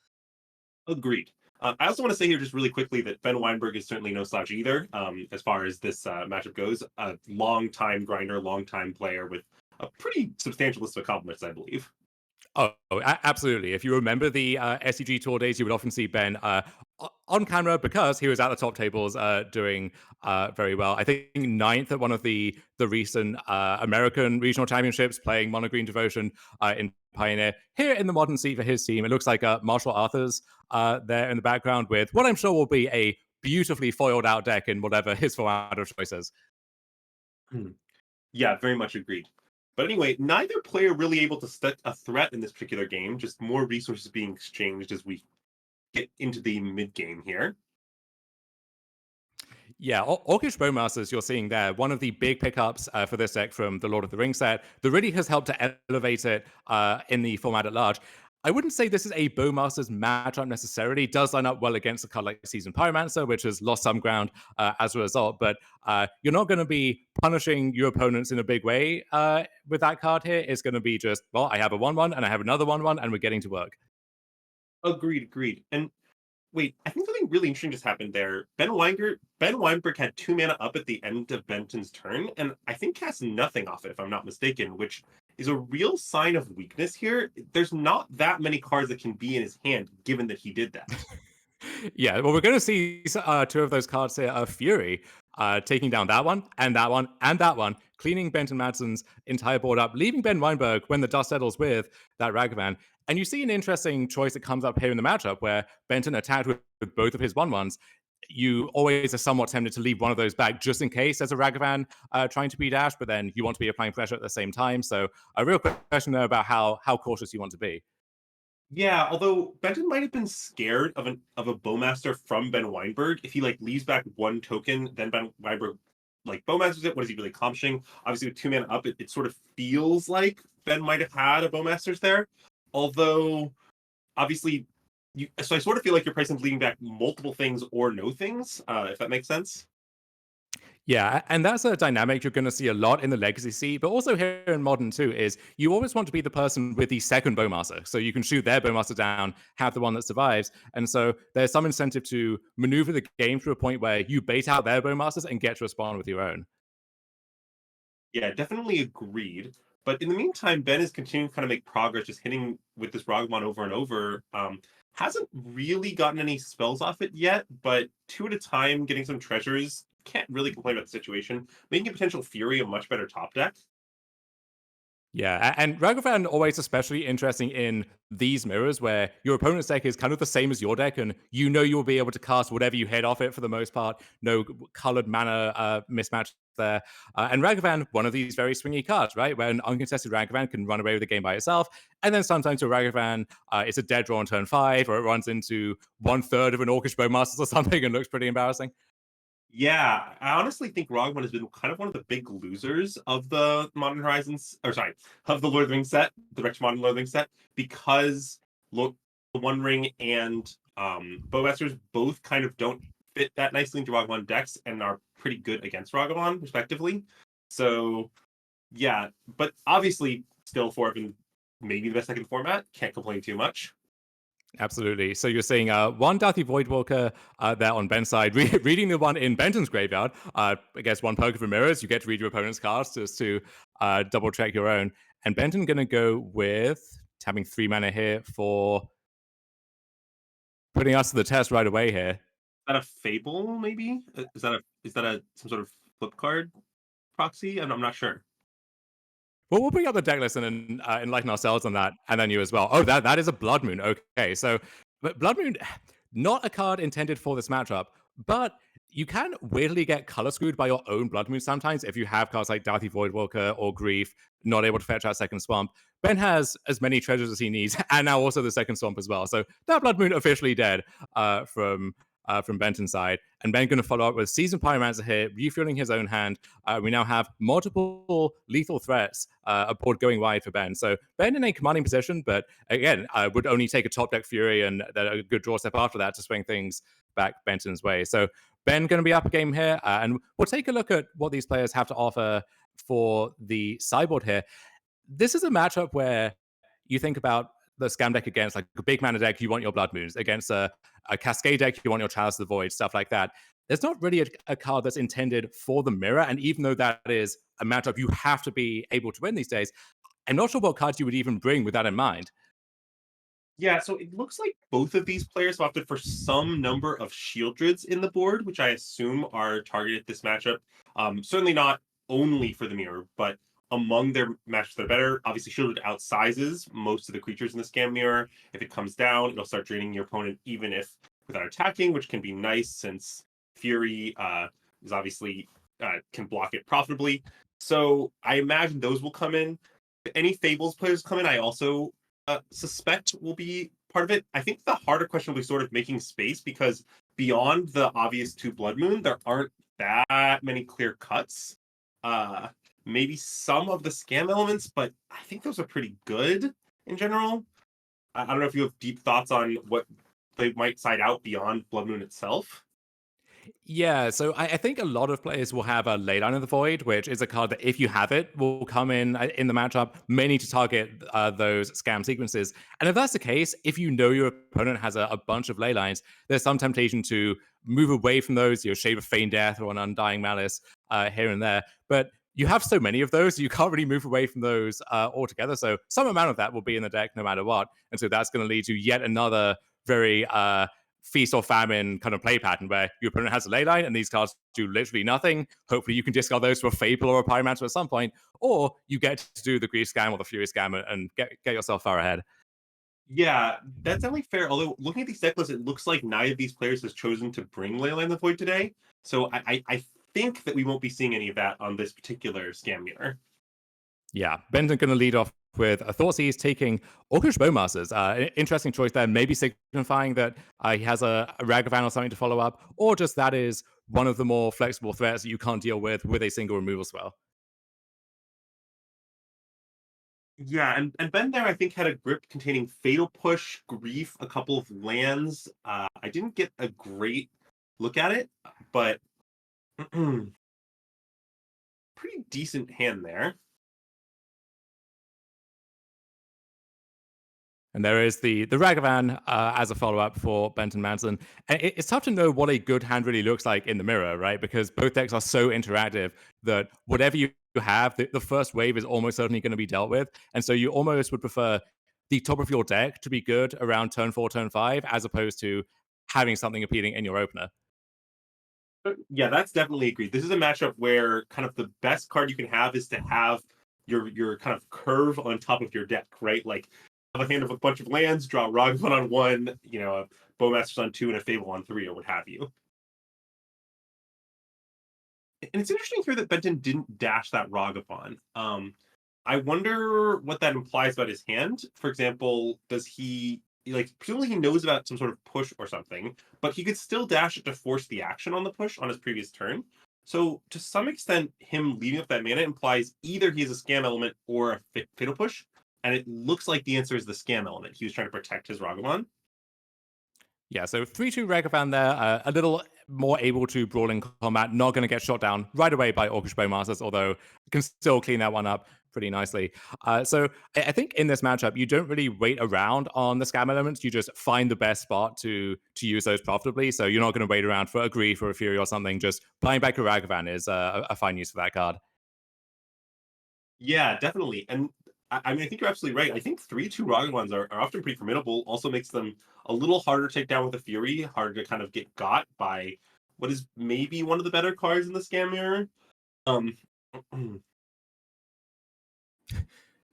Agreed. I also want to say here just really quickly that Ben Weinberg is certainly no slouch either, as far as this matchup goes. A long-time grinder, long-time player with a pretty substantial list of accomplishments, I believe. Oh, absolutely. If you remember the SCG tour days, you would often see Ben on camera because he was at the top tables doing very well. I think ninth at one of the recent American regional championships, playing Mono Green Devotion in Pioneer. Here in the modern seat for his team, it looks like Marshall Arthur's there in the background with what I'm sure will be a beautifully foiled out deck in whatever his format of choice is. Yeah, very much agreed. But anyway, neither player really able to set a threat in this particular game, just more resources being exchanged as we get into the mid-game here. Yeah, Orcish Bowmasters you're seeing there, one of the big pickups for this deck from the Lord of the Rings set that really has helped to elevate it in the format at large. I wouldn't say this is a Bowmasters matchup necessarily. It does line up well against a card like Seasoned Pyromancer, which has lost some ground as a result. But you're not going to be punishing your opponents in a big way with that card here. It's going to be just, well, I have a 1-1 and I have another 1-1 and we're getting to work. Agreed. And wait, I think something really interesting just happened there. Ben Weinberg had 2 mana up at the end of Benton's turn, and I think cast nothing off it, if I'm not mistaken, which is a real sign of weakness here. There's not that many cards that can be in his hand, given that he did that. Yeah, well, we're going to see 2 of those cards here. Fury taking down that one, and that one, and that one, cleaning Benton Madsen's entire board up, leaving Ben Weinberg when the dust settles with that Ragavan. And you see an interesting choice that comes up here in the matchup where Benton attacked with both of his 1/1s. You always are somewhat tempted to leave one of those back just in case there's a Ragavan trying to be dashed, but then you want to be applying pressure at the same time. So a real question there about how cautious you want to be. Yeah, although Benton might have been scared of a Bowmaster from Ben Weinberg. If he leaves back 1 token, then Ben Weinberg Bowmasters it. What is he really accomplishing? Obviously, with 2 mana up, it sort of feels like Ben might have had a Bowmasters there. Although, obviously, so I sort of feel like you're pricing leaving back multiple things or no things, if that makes sense. Yeah, and that's a dynamic you're going to see a lot in the Legacy scene, but also here in Modern too, is you always want to be the person with the second Bowmaster. So you can shoot their Bowmaster down, have the one that survives. And so there's some incentive to maneuver the game to a point where you bait out their Bowmasters and get to respond with your own. Yeah, definitely agreed. But in the meantime, Ben is continuing to kind of make progress, just hitting with this Ragavon over and over. Hasn't really gotten any spells off it yet, but two at a time, getting some treasures. Can't really complain about the situation. Making a potential Fury a much better top deck. Yeah, and Ragavan always especially interesting in these mirrors where your opponent's deck is kind of the same as your deck, and you know you'll be able to cast whatever you hit off it for the most part. No colored mana mismatch there. And Ragavan, one of these very swingy cards, right? Where an uncontested Ragavan can run away with the game by itself, and then sometimes a Ragavan, it's a dead draw on turn 5, or it runs into 1/3 of an Orcish Bowmasters or something and looks pretty embarrassing. Yeah, I honestly think Ragavon has been kind of one of the big losers of the Modern Horizons, or sorry, of the Lord of the Rings set, the Retro Modern Lord of the Rings set, because look, the One Ring and Bowmasters both kind of don't fit that nicely into Ragavon decks and are pretty good against Ragavon, respectively. So, yeah, but obviously, still 4 have been maybe the best deck in the format. Can't complain too much. Absolutely. So you're seeing one Darthy Voidwalker there on Ben's side, reading the one in Benton's graveyard. I guess one perk of the mirrors, you get to read your opponent's cards just to double check your own. And Benton going to go with having 3 mana here for putting us to the test right away here. Is that a Fable, maybe? Is that a some sort of flip card proxy? I'm not sure. Well, we'll bring up the deck list and enlighten ourselves on that, and then you as well. Oh, that is a Blood Moon. Okay, so but Blood Moon, not a card intended for this matchup, but you can weirdly get color screwed by your own Blood Moon sometimes if you have cards like Darthy Voidwalker or Grief, not able to fetch out second Swamp. Ben has as many treasures as he needs, and now also the second Swamp as well. So that Blood Moon officially dead from Benton's side. And Ben going to follow up with Seasoned Pyromancer here, refueling his own hand. We now have multiple lethal threats aboard going wide for Ben. So Ben in a commanding position, but again, would only take a top deck Fury and then a good draw step after that to swing things back Benton's way. So Ben going to be up a game here, and we'll take a look at what these players have to offer for the sideboard here. This is a matchup where you think about the scam deck against like a big mana deck, you want your Blood Moons. Against a Cascade deck, you want your Chalice of the Void, stuff like that. There's not really a card that's intended for the mirror. And even though that is a matchup you have to be able to win these days, I'm not sure what cards you would even bring with that in mind. Yeah, so it looks like both of these players have opted for some number of Shieldreds in the board, which I assume are targeted this matchup. Certainly not only for the mirror, but among their matches that are better. Obviously, Shieldred outsizes most of the creatures in the scam mirror. If it comes down, it'll start draining your opponent even if without attacking, which can be nice since Fury is obviously can block it profitably. So I imagine those will come in. Any Fables players come in, I also suspect will be part of it. I think the harder question will be sort of making space because beyond the obvious 2 Blood Moon, there aren't that many clear cuts. Maybe some of the scam elements, but I think those are pretty good in general. I don't know if you have deep thoughts on what they might side out beyond Blood Moon itself. Yeah, so I think a lot of players will have a Leyline of the Void, which is a card that if you have it, will come in the matchup, mainly to target those scam sequences. And if that's the case, if you know your opponent has a bunch of Leylines, there's some temptation to move away from those, Shave of Feign Death or an Undying Malice here and there. But you have so many of those, you can't really move away from those altogether. So some amount of that will be in the deck no matter what. And so that's going to lead to yet another very feast or famine kind of play pattern where your opponent has a leyline and these cards do literally nothing. Hopefully you can discard those to a Fable or a Pyromancer at some point, or you get to do the Grief Scam or the Fury Scam and get yourself far ahead. Yeah, that's definitely fair. Although looking at these deck lists, it looks like neither of these players has chosen to bring Leyline of the Void today. So I think that we won't be seeing any of that on this particular scam mirror. Yeah, Ben's going to lead off with a Thoughtseize taking Orcish Bowmasters. Interesting choice there, maybe signifying that he has a Ragavan or something to follow up, or just that is one of the more flexible threats that you can't deal with a single removal spell. Yeah, and Ben there I think had a grip containing Fatal Push, Grief, a couple of lands. I didn't get a great look at it, but pretty decent hand there. And there is the Ragavan as a follow-up for Benton Manson. And it's tough to know what a good hand really looks like in the mirror, right? Because both decks are so interactive that whatever you have, the first wave is almost certainly going to be dealt with. And so you almost would prefer the top of your deck to be good around turn 4, turn 5, as opposed to having something appealing in your opener. Yeah, that's definitely agreed. This is a matchup where kind of the best card you can have is to have your kind of curve on top of your deck, right? Like have a hand of a bunch of lands, draw Ragavan on 1, a Bowmasters on 2, and a Fable on 3, or what have you. And it's interesting here that Benton didn't dash that Ragavan. I wonder what that implies about his hand. For example, does he presumably he knows about some sort of push or something, but he could still dash it to force the action on the push on his previous turn. So to some extent, him leaving up that mana implies either he has a scam element or a fatal push, and it looks like the answer is the scam element. He was trying to protect his Ragavan. Yeah, so 3-2 Ragavan there, a little more able to brawl in combat, not going to get shot down right away by Orcish Bowmasters, although can still clean that one up pretty nicely. So I think in this matchup, you don't really wait around on the scam elements. You just find the best spot to use those profitably. So you're not going to wait around for a Grief or a Fury or something. Just buying back your Ragavan is a fine use for that card. Yeah, definitely. And I mean, I think you're absolutely right. I think 3-2 Ragavans are often pretty formidable. Also makes them a little harder to take down with a Fury, harder to kind of get got by what is maybe one of the better cards in the scam mirror.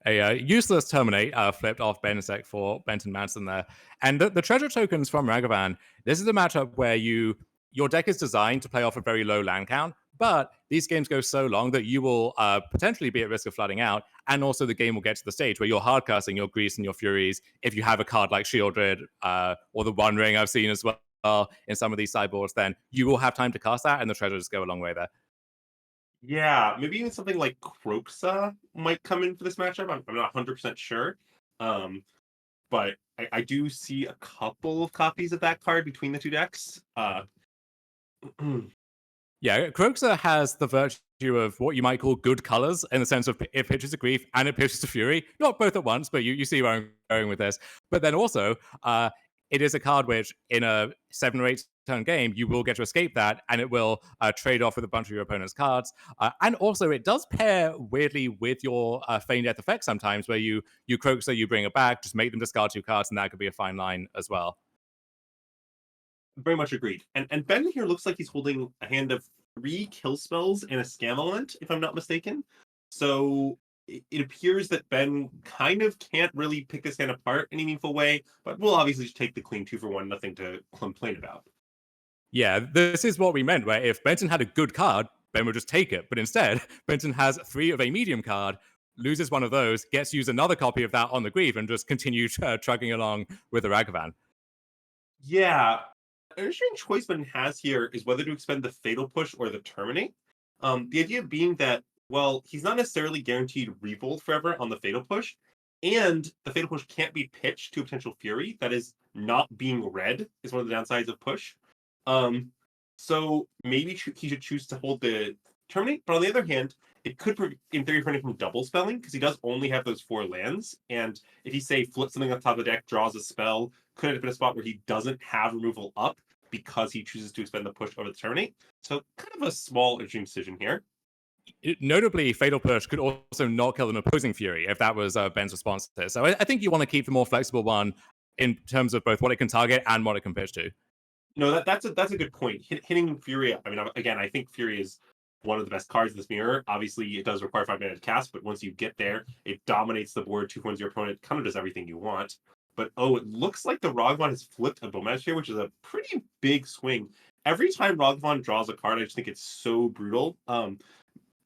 A useless Terminate flipped off Benesek for Benton Manson there. And the treasure tokens from Ragavan, this is a matchup where your deck is designed to play off a very low land count, but these games go so long that you will potentially be at risk of flooding out, and also the game will get to the stage where you're hardcasting your Grease and your Furies. If you have a card like Shieldred or the One Ring I've seen as well in some of these sideboards, then you will have time to cast that, and the treasures go a long way there. Yeah, maybe even something like Croxa might come in for this matchup. I'm not 100% sure. But I do see a couple of copies of that card between the two decks. Yeah, Croxa has the virtue of what you might call good colors in the sense of it pitches to Grief and it pitches to Fury. Not both at once, but you see where I'm going with this. But then also, it is a card which, in a 7 or 8 turn game, you will get to escape that, and it will trade off with a bunch of your opponent's cards. And also, it does pair weirdly with your Feign Death effect sometimes, where you Croxa, you bring it back, just make them discard 2 cards, and that could be a fine line as well. Very much agreed. And Ben here looks like he's holding a hand of 3 kill spells and a scam element, if I'm not mistaken. So it appears that Ben kind of can't really pick this hand apart in any meaningful way, but we'll obviously just take the clean 2 for 1, nothing to complain about. Yeah, this is what we meant, where if Benton had a good card, Ben would just take it. But instead, Benton has 3 of a medium card, loses one of those, gets to use another copy of that on the Grief, and just continue trucking along with the Ragavan. Yeah. An interesting choice Ben has here is whether to expend the Fatal Push or the Terminate. The idea being that, well, he's not necessarily guaranteed Revolt forever on the Fatal Push, and the Fatal Push can't be pitched to a potential Fury. That is, not being read is one of the downsides of Push. So maybe he should choose to hold the Terminate, but on the other hand, it could, in theory, prevent him from double spelling, because he does only have those 4 lands, and if he, say, flips something on top of the deck, draws a spell, could end up in a spot where he doesn't have removal up because he chooses to expend the push over the Terminate. So kind of a small, interesting decision here. Notably, Fatal Push could also not kill an opposing Fury if that was Ben's response to this. So I think you want to keep the more flexible one in terms of both what it can target and what it can pitch to. No, that's a good point. Hitting Fury, I mean, again, I think Fury is one of the best cards in this mirror. Obviously, it does require 5 mana to cast, but once you get there, it dominates the board. 2 points your opponent, kind of does everything you want. But it looks like the Ragavan has flipped a Bowmaster here, which is a pretty big swing. Every time Ragavan draws a card, I just think it's so brutal.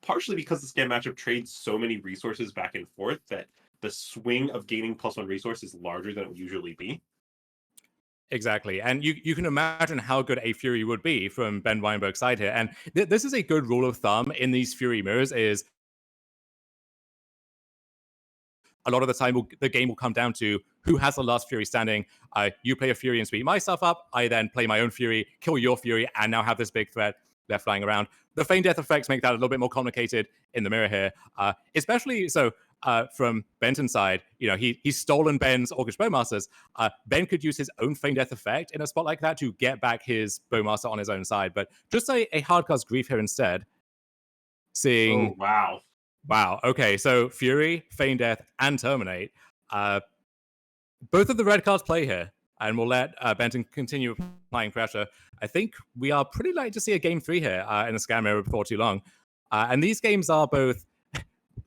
Partially because the scam matchup trades so many resources back and forth that the swing of gaining +1 resource is larger than it would usually be. Exactly. And you can imagine how good a Fury would be from Ben Weinberg's side here. And this is a good rule of thumb in these Fury mirrors is a lot of the time the game will come down to who has the last Fury standing. You play a Fury and speed my stuff up. I then play my own Fury, kill your Fury, and now have this big threat. left flying around. The feign death effects make that a little bit more complicated in the mirror here, especially so. From Benton's side, he's stolen Ben's Orcish Bowmasters. Ben could use his own feign death effect in a spot like that to get back his Bowmaster on his own side, but just a hard cast Grief here instead. Seeing, wow, okay, so Fury, feign death, and Terminate. Both of the red cards play here, and we'll let Benton continue applying pressure. I think we are pretty likely to see a game 3 here in the Scam era before too long. And these games are both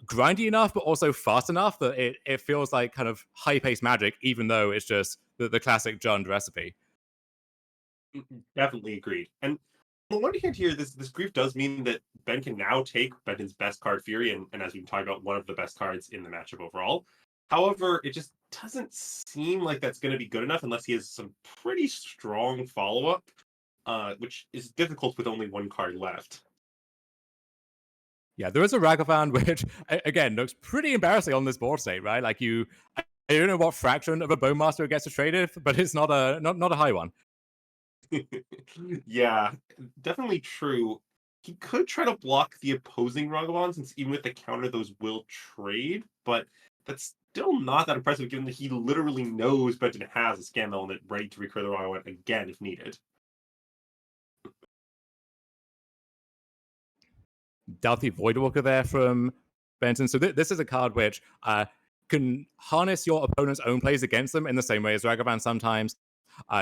grindy enough, but also fast enough that it feels like kind of high-paced Magic, even though it's just the classic Jund recipe. Definitely agreed. And on one hand here, this Grief does mean that Ben can now take Benton's best card, Fury, and as we've talked about, one of the best cards in the matchup overall. However, it just doesn't seem like that's going to be good enough unless he has some pretty strong follow-up, which is difficult with only one card left. Yeah, there is a Ragavan, which, again, looks pretty embarrassing on this board state, right? Like, I don't know what fraction of a Bowmaster it gets to trade it, but it's not a high one. Yeah, definitely true. He could try to block the opposing Ragavan, since even with the counter, those will trade, but that's still not that impressive, given that he literally knows Benton has a Scam Element ready to recur the Ragavan again if needed. Doughty Voidwalker there from Benton. So this is a card which can harness your opponent's own plays against them in the same way as Ragavan sometimes.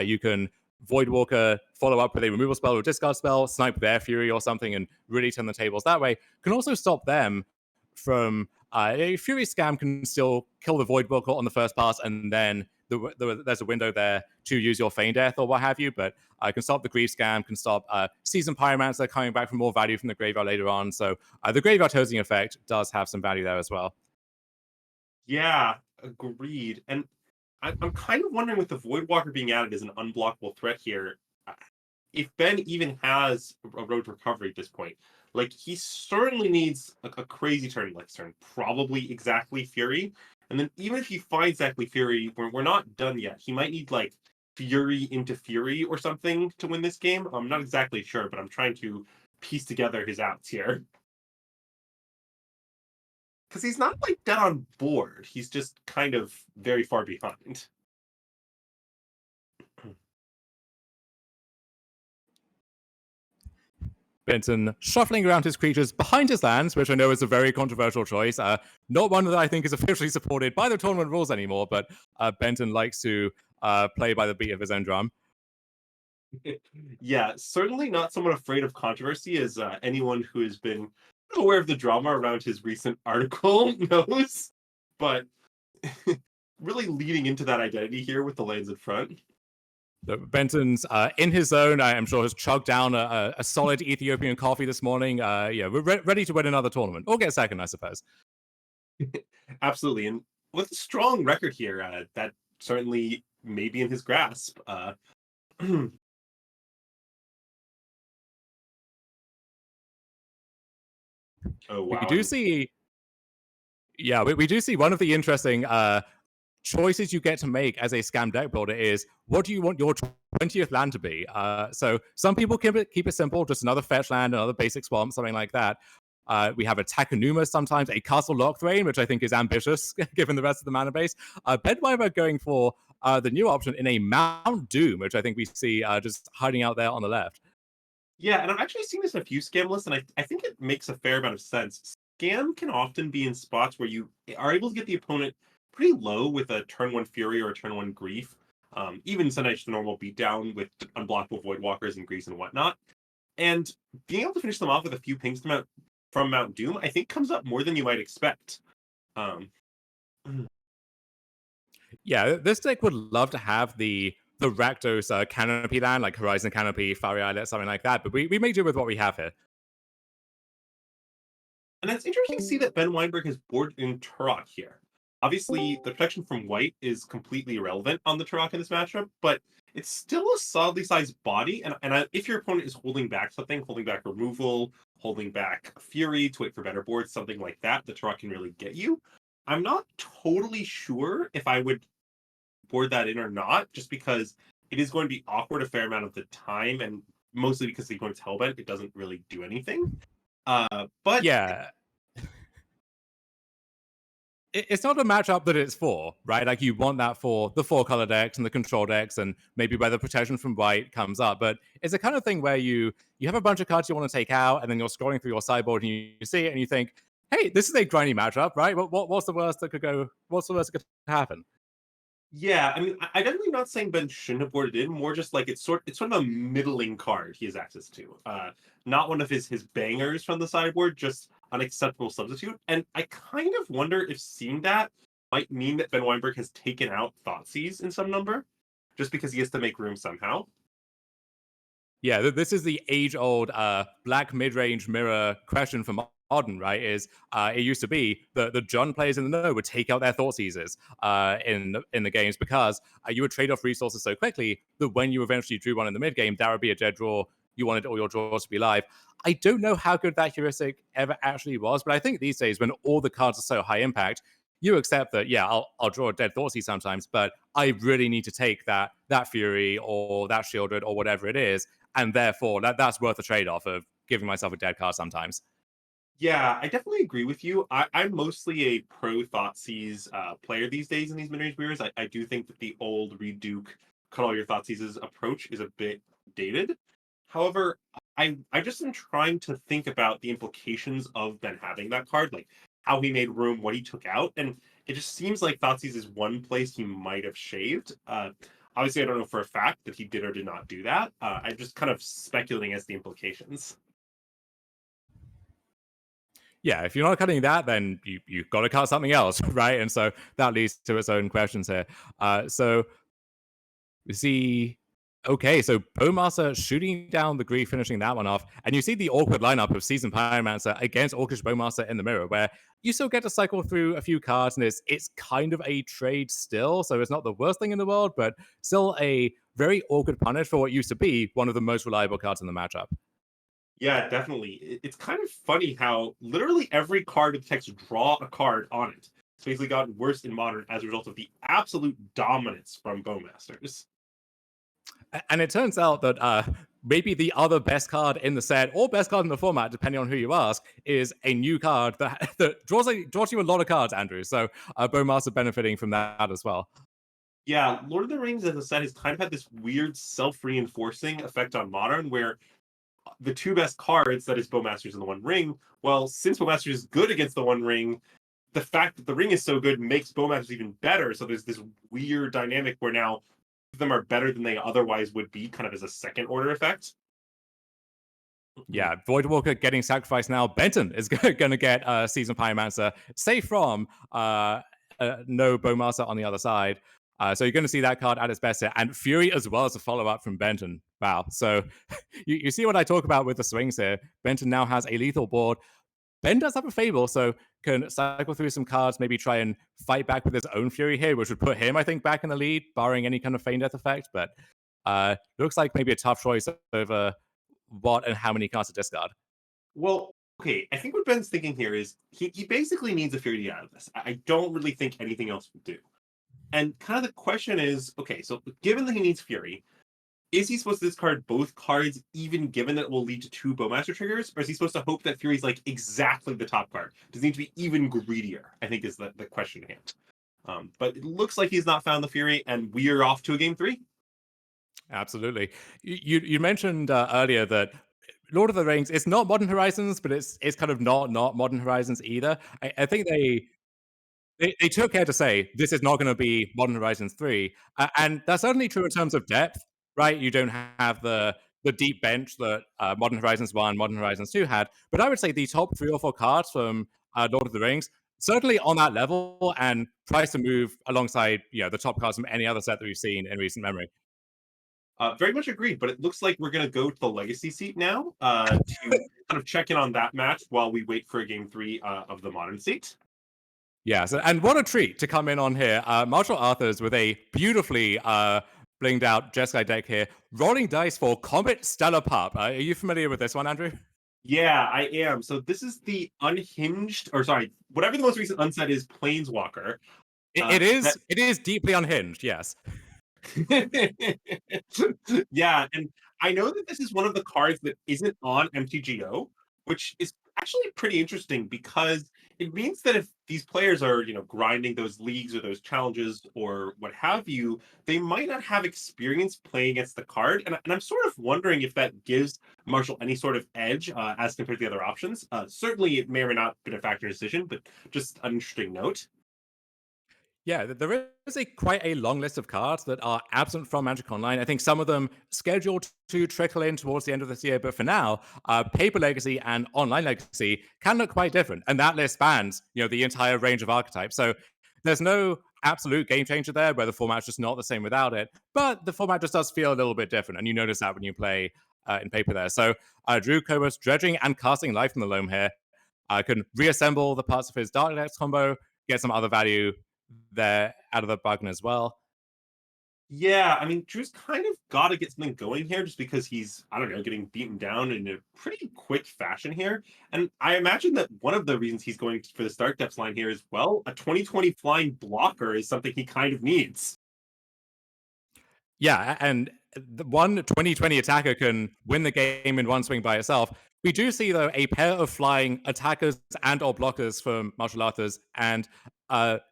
You can Voidwalker follow up with a removal spell or discard spell, snipe their Fury or something, and really turn the tables that way. Can also stop them from a Fury Scam can still kill the Voidwalker on the first pass, and then there's a window there to use your Feign Death or what have you, but can stop the Grief Scam, can stop Seasoned Pyromancer coming back for more value from the graveyard later on. So the graveyard hosing effect does have some value there as well. Yeah, agreed. And I'm kind of wondering, with the Voidwalker being added as an unblockable threat here, if Ben even has a road to recovery at this point. Like, he certainly needs a crazy turn next turn, probably exactly Fury. And then even if he finds exactly Fury, we're not done yet. He might need, like, Fury into Fury or something to win this game. I'm not exactly sure, but I'm trying to piece together his outs here. Because he's not, like, dead on board. He's just kind of very far behind. Benton shuffling around his creatures behind his lands, which I know is a very controversial choice. Not one that I think is officially supported by the tournament rules anymore, but Benton likes to play by the beat of his own drum. Yeah, certainly not someone afraid of controversy, as anyone who has been aware of the drama around his recent article knows. But really leading into that identity here with the lands in front. Benton's in his zone. I am sure has chugged down a solid Ethiopian coffee this morning. We're ready to win another tournament or get second, I suppose. Absolutely, and with a strong record here, that certainly may be in his grasp. Oh wow! We do see, we do see one of the interesting choices you get to make as a Scam deck builder is, what do you want your 20th land to be? So some people keep it simple, just another fetch land, another basic swamp, something like that. We have a Takenuma sometimes, a Castle Locthwain, which I think is ambitious given the rest of the mana base. Bedweimer going for the new option in a Mount Doom, which I think we see just hiding out there on the left. Yeah, and I've actually seen this in a few Scam lists, and I think it makes a fair amount of sense. Scam can often be in spots where you are able to get the opponent pretty low with a turn 1 Fury or a turn 1 Grief. Even sometimes the normal beatdown with unblockable Voidwalkers and Grease and whatnot. And being able to finish them off with a few pings from Mount Doom, I think comes up more than you might expect. Yeah, this deck would love to have the Rakdos Canopy land, like Horizon Canopy, Fiery Islet, something like that, but we may do with what we have here. And it's interesting to see that Ben Weinberg has board in Turok here. Obviously, the protection from white is completely irrelevant on the Turok in this matchup, but it's still a solidly sized body. And if your opponent is holding back something, holding back removal, holding back Fury to wait for better boards, something like that, the Turok can really get you. I'm not totally sure if I would board that in or not, just because it is going to be awkward a fair amount of the time, and mostly because the opponent's Hellbent, it doesn't really do anything. But Yeah. It's not a matchup that it's for, right? Like you want that for the 4-color decks and the control decks, and maybe where the protection from white comes up. But it's a kind of thing where you have a bunch of cards you want to take out, and then you're scrolling through your sideboard and you see it and you think, hey, this is a grindy matchup, right? What's the worst that could go? What's the worst that could happen? yeah, I mean, I definitely not saying Ben shouldn't have boarded in. More just like it's sort of a middling card he has access to. Not one of his bangers from the sideboard, just an acceptable substitute. And I kind of wonder if seeing that might mean that Ben Weinberg has taken out Thoughtseize in some number, just because he has to make room somehow. Yeah, this is the age-old black mid-range mirror question for Modern, right? Is it used to be the John players in the know would take out their thought seizers in the games because you would trade off resources so quickly that when you eventually drew one in the mid game, that would be a dead draw. You wanted all your draws to be live. I don't know how good that heuristic ever actually was, but I think these days when all the cards are so high impact, you accept that, yeah, I'll draw a dead Thoughtseize sometimes, but I really need to take that Fury or that Shieldred or whatever it is, and therefore that's worth the trade-off of giving myself a dead card sometimes. Yeah, I definitely agree with you. I'm mostly a pro Thoughtseize player these days in these mid-range mirrors. I do think that the old Reed Duke cut all your Thoughtseizes approach is a bit dated. However, I just am trying to think about the implications of Ben having that card, like how he made room, what he took out, and it just seems like Thoughtseize is one place he might have shaved. Obviously, I don't know for a fact that he did or did not do that. I'm just kind of speculating as the implications. Yeah, if you're not cutting that, then you've got to cut something else, right? And so that leads to its own questions here. So we see, okay, so Bowmaster shooting down the Grief, finishing that one off, and you see the awkward lineup of Seasoned Pyromancer against Orcish Bowmaster in the mirror, where you still get to cycle through a few cards, and it's kind of a trade still, so it's not the worst thing in the world, but still a very awkward punish for what used to be one of the most reliable cards in the matchup. Yeah, definitely. It's kind of funny how literally every card with text draw a card on it. It's basically gotten worse in Modern as a result of the absolute dominance from Bowmasters. And it turns out that maybe the other best card in the set, or best card in the format, depending on who you ask, is a new card that draws you a lot of cards, Andrew. So Bowmaster benefiting from that as well. Yeah, Lord of the Rings as a set has kind of had this weird self-reinforcing effect on Modern, where the two best cards, that is Bowmasters and the One Ring, well, since Bowmasters is good against the One Ring, the fact that the ring is so good makes Bowmasters even better. So there's this weird dynamic where now them are better than they otherwise would be, kind of as a second order effect. Yeah, Voidwalker getting sacrificed now. Benton is going to get Seasoned Pyromancer, safe from no Bowmaster on the other side. So you're going to see that card at its best here. And Fury as well as a follow-up from Benton. Wow. So you see what I talk about with the swings here. Benton now has a lethal board. Ben does have a Fable, so can cycle through some cards, maybe try and fight back with his own Fury here, which would put him, I think, back in the lead, barring any kind of Feign Death effect. But looks like maybe a tough choice over what and how many cards to discard. Well, okay, I think what Ben's thinking here is he basically needs a Fury to get out of this. I don't really think anything else will do. And kind of the question is, okay, so given that he needs Fury, is he supposed to discard both cards, even given that it will lead to two Bowmaster triggers? Or is he supposed to hope that Fury's like exactly the top card? Does he need to be even greedier? I think is the question at hand. But it looks like he's not found the Fury, and we are off to a game 3. Absolutely. You mentioned earlier that Lord of the Rings, it's not Modern Horizons, but it's kind of not Modern Horizons either. I think they took care to say this is not going to be Modern Horizons 3, and that's certainly true in terms of depth, right? You don't have the deep bench that Modern Horizons 1, Modern Horizons 2 had, but I would say the top 3 or 4 cards from Lord of the Rings certainly on that level and tries to move alongside the top cards from any other set that we've seen in recent memory. Very much agreed, but it looks like we're going to go to the Legacy seat now to kind of check in on that match while we wait for a game 3 of the Modern seat. Yes, and what a treat to come in on here. Marshall Arthurs with a beautifully blinged out Jeskai deck here, rolling dice for Comet Stellar Pup. Are you familiar with this one, Andrew? Yeah, I am. So this is the unhinged, or sorry, whatever the most recent unset is, Planeswalker. It is deeply unhinged, yes. Yeah, and I know that this is one of the cards that isn't on MTGO, which is actually pretty interesting because it means that if these players are, grinding those leagues or those challenges or what have you, they might not have experience playing against the card. And I'm sort of wondering if that gives Marshall any sort of edge as compared to the other options. Certainly, it may or may not have been a factor decision, but just an interesting note. Yeah, there is quite a long list of cards that are absent from Magic Online. I think some of them scheduled to trickle in towards the end of this year, but for now, Paper Legacy and Online Legacy can look quite different, and that list spans the entire range of archetypes. So there's no absolute game changer there, where the format's just not the same without it. But the format just does feel a little bit different, and you notice that when you play in Paper there. So Drew Cobus dredging and casting life from the loam here can reassemble the parts of his Dark Dex combo, get some other value there out of the bargain as well. Yeah, I mean, Drew's kind of got to get something going here just because he's, I don't know, getting beaten down in a pretty quick fashion here. And I imagine that one of the reasons he's going for the start depth line here is, well, a 2020 flying blocker is something he kind of needs. Yeah, and the one 2020 attacker can win the game in one swing by itself. We do see, though, a pair of flying attackers and or blockers from Martial Arthurs, and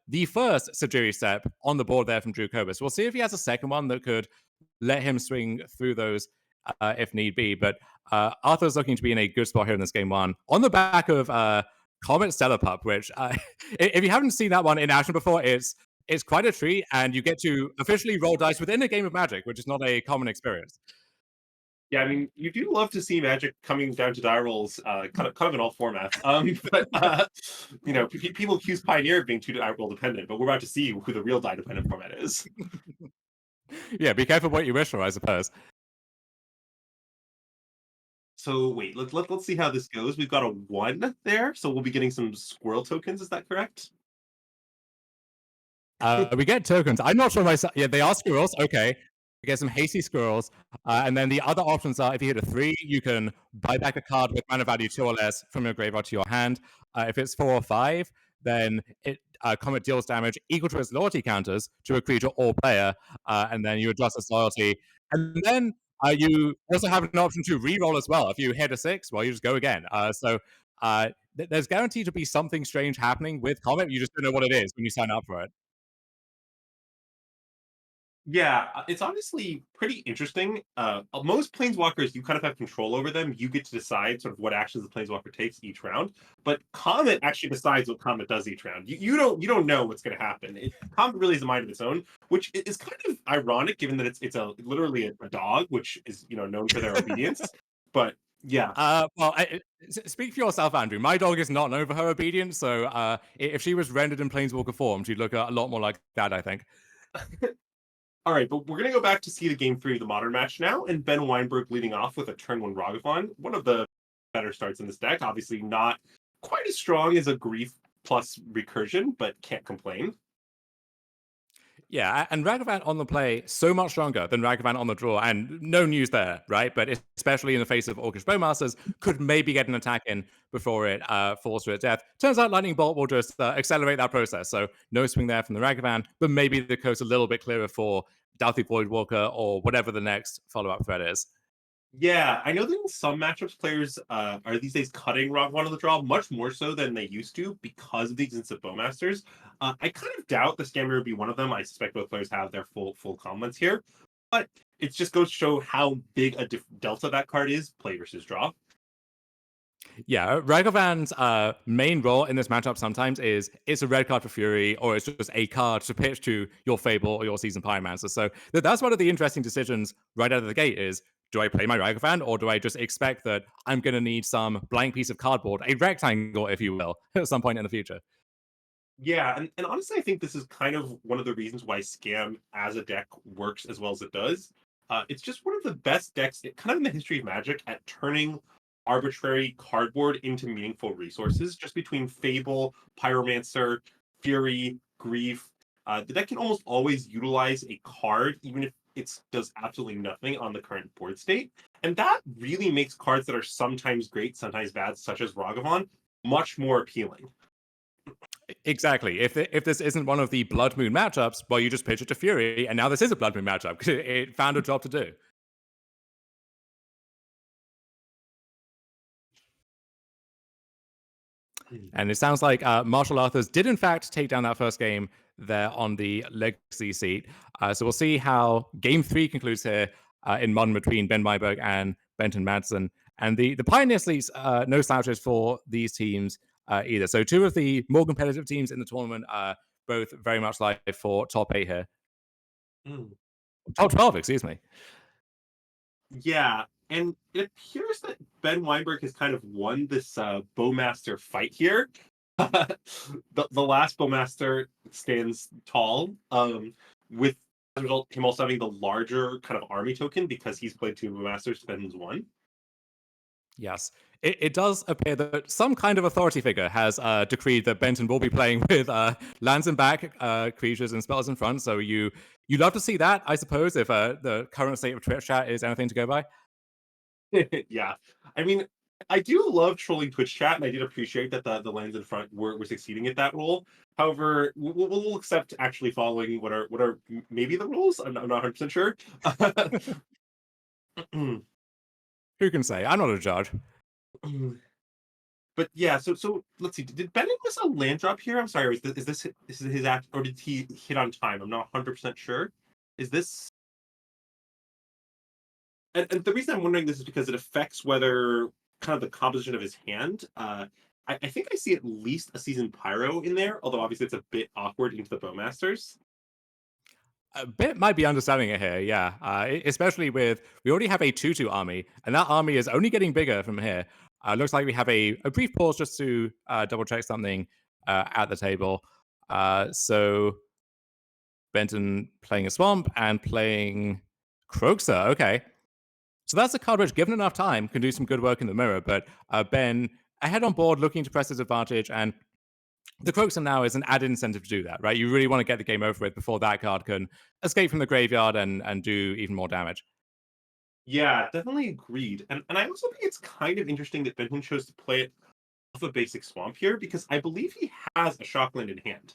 the first Sajiri step on the board there from Drew Cobus. We'll see if he has a second one that could let him swing through those if need be. But Arthur's looking to be in a good spot here in this game one. On the back of Comet Stellar Pup, which, if you haven't seen that one in action before, it's quite a treat, and you get to officially roll dice within a game of Magic, which is not a common experience. Yeah, I mean, you do love to see Magic coming down to die rolls, kind of in all formats. But people accuse Pioneer of being too die roll dependent, but we're about to see who the real die dependent format is. Yeah, be careful what you wish for, I suppose. So wait, let's see how this goes. We've got a 1 there, so we'll be getting some squirrel tokens. Is that correct? We get tokens. I'm not sure myself. Yeah, they are squirrels. Okay. We get some hasty squirrels. And then the other options are if you hit a 3, you can buy back a card with mana value 2 or less from your graveyard to your hand. If it's 4 or 5, then Comet deals damage equal to its loyalty counters to a creature or player. And then you adjust its loyalty. And then you also have an option to re-roll as well. If you hit a 6, well, you just go again. There's guaranteed to be something strange happening with Comet. You just don't know what it is when you sign up for it. Yeah, it's honestly pretty interesting. Most planeswalkers, you kind of have control over them. You get to decide sort of what actions the planeswalker takes each round. But Comet actually decides what Comet does each round. You don't know what's going to happen. Comet really is a mind of its own, which is kind of ironic given that it's literally a dog, which is known for their obedience. But yeah. Speak for yourself, Andrew. My dog is not known for her obedience, so if she was rendered in Planeswalker form, she'd look a lot more like that, I think. All right, but we're going to go back to see the game 3 of the modern match now, and Ben Weinberg leading off with a turn 1 Ragavan. One of the better starts in this deck. Obviously not quite as strong as a Grief plus Recursion, but can't complain. Yeah, and Ragavan on the play, so much stronger than Ragavan on the draw, and no news there, right? But especially in the face of Orcish Bowmasters, could maybe get an attack in before it falls to its death. Turns out Lightning Bolt will just accelerate that process, so no swing there from the Ragavan, but maybe the coast a little bit clearer for Doughty Voidwalker or whatever the next follow-up threat is. Yeah, I know that in some matchups, players are these days cutting Ragavan on the draw much more so than they used to because of the existence of Bowmasters. I kind of doubt the Scammer would be one of them. I suspect both players have their full complements here, but it just goes to show how big a delta that card is, play versus draw. Yeah, Ragavan's main role in this matchup sometimes is it's a red card for Fury, or it's just a card to pitch to your Fable or your Season Pyromancer. So that's one of the interesting decisions right out of the gate is, do I play my Ragavan, or do I just expect that I'm going to need some blank piece of cardboard, a rectangle, if you will, at some point in the future? Yeah, and honestly, I think this is kind of one of the reasons why Scam as a deck works as well as it does. It's just one of the best decks, kind of in the history of Magic, at turning arbitrary cardboard into meaningful resources. Just between Fable, Pyromancer, Fury, Grief, the deck can almost always utilize a card, even if it does absolutely nothing on the current board state. And that really makes cards that are sometimes great, sometimes bad, such as Ragavan, much more appealing. Exactly. If this isn't one of the Blood Moon matchups, well, you just pitch it to Fury, and now this is a Blood Moon matchup because it found a job to do. And it sounds like Marshall Arthurs did, in fact, take down that first game there on the Legacy seat. So we'll see how Game 3 concludes here in Modern between Ben Weinberg and Benton Madsen. And the Pioneer Sleeps, no slouches for these teams either. So two of the more competitive teams in the tournament are both very much live for top 8 here. Top 12, excuse me. Yeah, and it appears that Ben Weinberg has kind of won this Bowmaster fight here. The last Bowmaster stands tall, with as a result him also having the larger kind of army token because he's played 2 Bowmasters, Ben's 1. Yes. It does appear that some kind of authority figure has decreed that Benton will be playing with lands and back creatures and spells in front. So you love to see that, I suppose, if the current state of Twitch chat is anything to go by. Yeah, I mean, I do love trolling Twitch chat, and I did appreciate that the lands in front were succeeding at that role. However, we'll accept actually following what are maybe the rules. I'm not 100% sure. Who can say? I'm not a judge. But yeah, so let's see. Did Bennett miss a land drop here? I'm sorry. Is this his act, or did he hit on time? I'm not 100% sure. Is this? And the reason I'm wondering this is because it affects whether kind of the composition of his hand. I think I see at least a Seasoned Pyro in there, although obviously it's a bit awkward into the Bowmasters. A bit might be understanding it here, yeah. Especially with, we already have a 2/2 army, and that army is only getting bigger from here. Looks like we have a brief pause just to double check something at the table. So Benton playing a Swamp and playing Croxer, okay. So that's a card which, given enough time, can do some good work in the mirror, but Ben ahead on board looking to press his advantage, and the Croxer now is an added incentive to do that, right? You really want to get the game over with before that card can escape from the graveyard and do even more damage. Yeah, definitely agreed. And I also think it's kind of interesting that Benton chose to play it off a basic Swamp here, because I believe he has a Shockland in hand.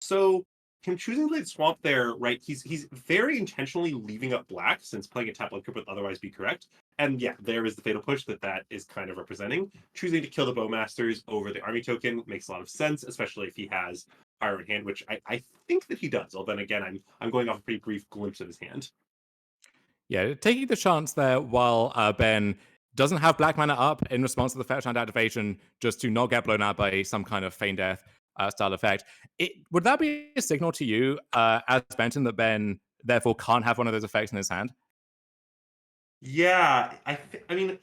So him choosing to play the Swamp there, right? He's very intentionally leaving up black, since playing a tap could otherwise be correct. And yeah, there is the Fatal Push that is kind of representing. Choosing to kill the Bowmasters over the army token makes a lot of sense, especially if he has Pyro in hand, which I think that he does. Although then again, I'm going off a pretty brief glimpse of his hand. Yeah, taking the chance there while Ben doesn't have black mana up in response to the fetch land activation, just to not get blown out by some kind of feign death style effect. Would that be a signal to you as Benton that Ben therefore can't have one of those effects in his hand? Yeah, I mean,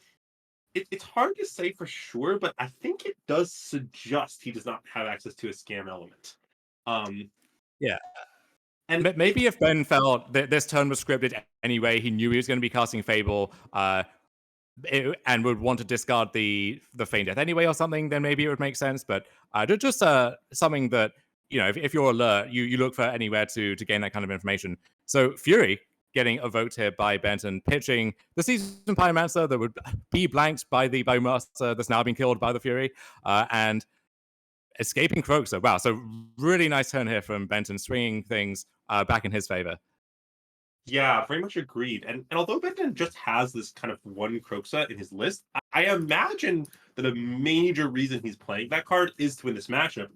it's hard to say for sure, but I think it does suggest he does not have access to a scam element. Yeah. And maybe if Ben felt that this turn was scripted anyway, he knew he was going to be casting Fable, and would want to discard the feign death anyway or something, then maybe it would make sense. But just something that, you know, if you're alert, you look for anywhere to gain that kind of information. So Fury getting evoked here by Benton, pitching the Seasoned Pyromancer that would be blanked by the Bowmaster that's now been killed by the Fury, and escaping Croxer. Wow, so really nice turn here from Benton, swinging things back in his favor. yeah, very much agreed. And although Benton just has this kind of one Croxer in his list, I imagine that a major reason he's playing that card is to win this matchup.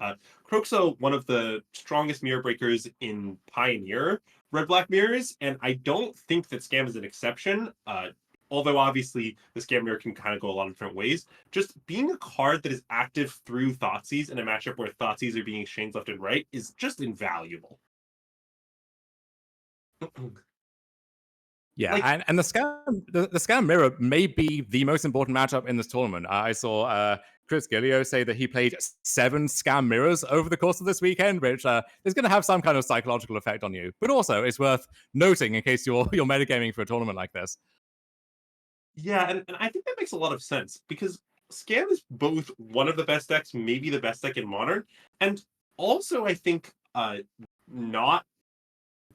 Croxer, one of the strongest mirror breakers in Pioneer red-black mirrors, and I don't think that Scam is an exception. Although obviously the Scam mirror can kind of go a lot of different ways. Just being a card that is active through Thoughtseize in a matchup where Thoughtseize are being exchanged left and right is just invaluable. Yeah, Like, and the scam mirror may be the most important matchup in this tournament. I saw Chris Gillio say that he played 7 scam mirrors over the course of this weekend, which is going to have some kind of psychological effect on you. But also, it's worth noting in case you're metagaming for a tournament like this. yeah, and I think that makes a lot of sense because Scam is both one of the best decks, maybe the best deck in Modern, and also I think not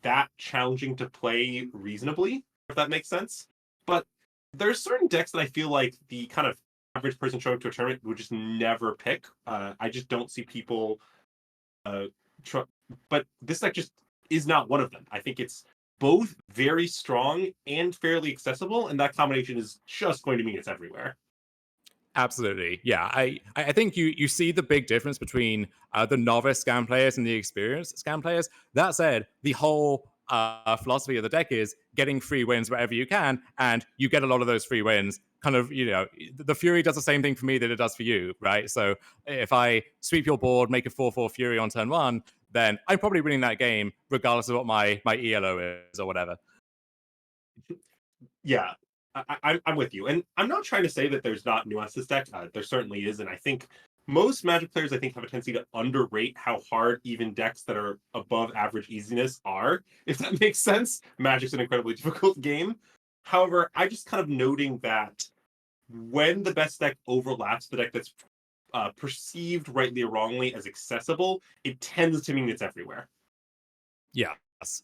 that challenging to play reasonably, if that makes sense. But there's certain decks that I feel like the kind of average person showing up to a tournament would just never pick. I just don't see people but this deck just is not one of them. I think it's both very strong and fairly accessible, and that combination is just going to mean it's everywhere. Absolutely. Yeah. I think you see the big difference between the novice scam players and the experienced scam players. That said, the whole philosophy of the deck is getting free wins wherever you can, and you get a lot of those free wins. Kind of, the Fury does the same thing for me that it does for you, right? So if I sweep your board, make a 4/4 Fury on turn one, then I'm probably winning that game regardless of what my ELO is or whatever. Yeah, I'm with you, and I'm not trying to say that there's not nuance to this deck. There certainly is, and I think most Magic players, I think, have a tendency to underrate how hard even decks that are above average easiness are. If that makes sense, Magic's an incredibly difficult game. However, I just kind of noting that when the best deck overlaps the deck that's perceived rightly or wrongly as accessible, it tends to mean it's everywhere. Yes.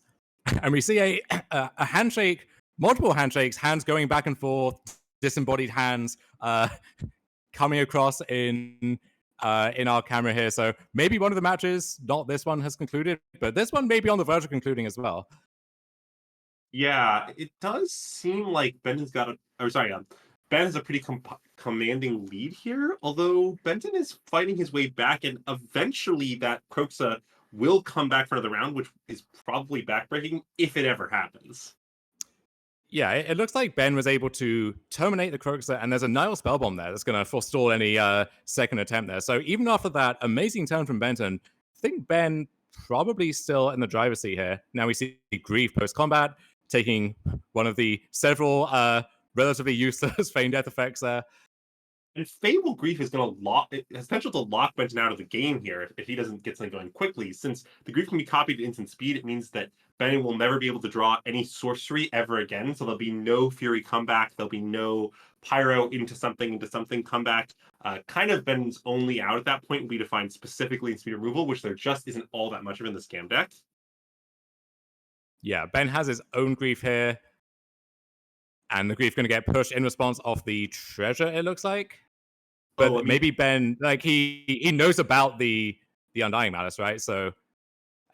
And we see a handshake, multiple handshakes, hands going back and forth, disembodied hands coming across in our camera here. So maybe one of the matches, not this one, has concluded, but this one may be on the verge of concluding as well. Yeah, it does seem like Ben has got Ben has a pretty commanding lead here, although Benton is fighting his way back, and eventually that Croxa will come back for another round, which is probably backbreaking if it ever happens. Yeah, it looks like Ben was able to terminate the Croxa, and there's a Nile Spellbomb there that's going to forestall any second attempt there. So even after that amazing turn from Benton, I think Ben probably still in the driver's seat here. Now we see Grief post-combat, taking one of the several relatively useless Feign Death effects there. And Fable Grief is going to lock. It has potential to lock Benton out of the game here if he doesn't get something going quickly. Since the Grief can be copied at instant speed, it means that Benton will never be able to draw any sorcery ever again. So there'll be no Fury comeback. There'll be no Pyro into something comeback. Kind of Benton's only out at that point will be to find specifically in speed removal, which there just isn't all that much of in the Scam deck. Yeah, Ben has his own Grief here. And the Grief going to get pushed in response of the treasure, it looks like. But maybe Ben, like, he knows about the Undying Malice, right? So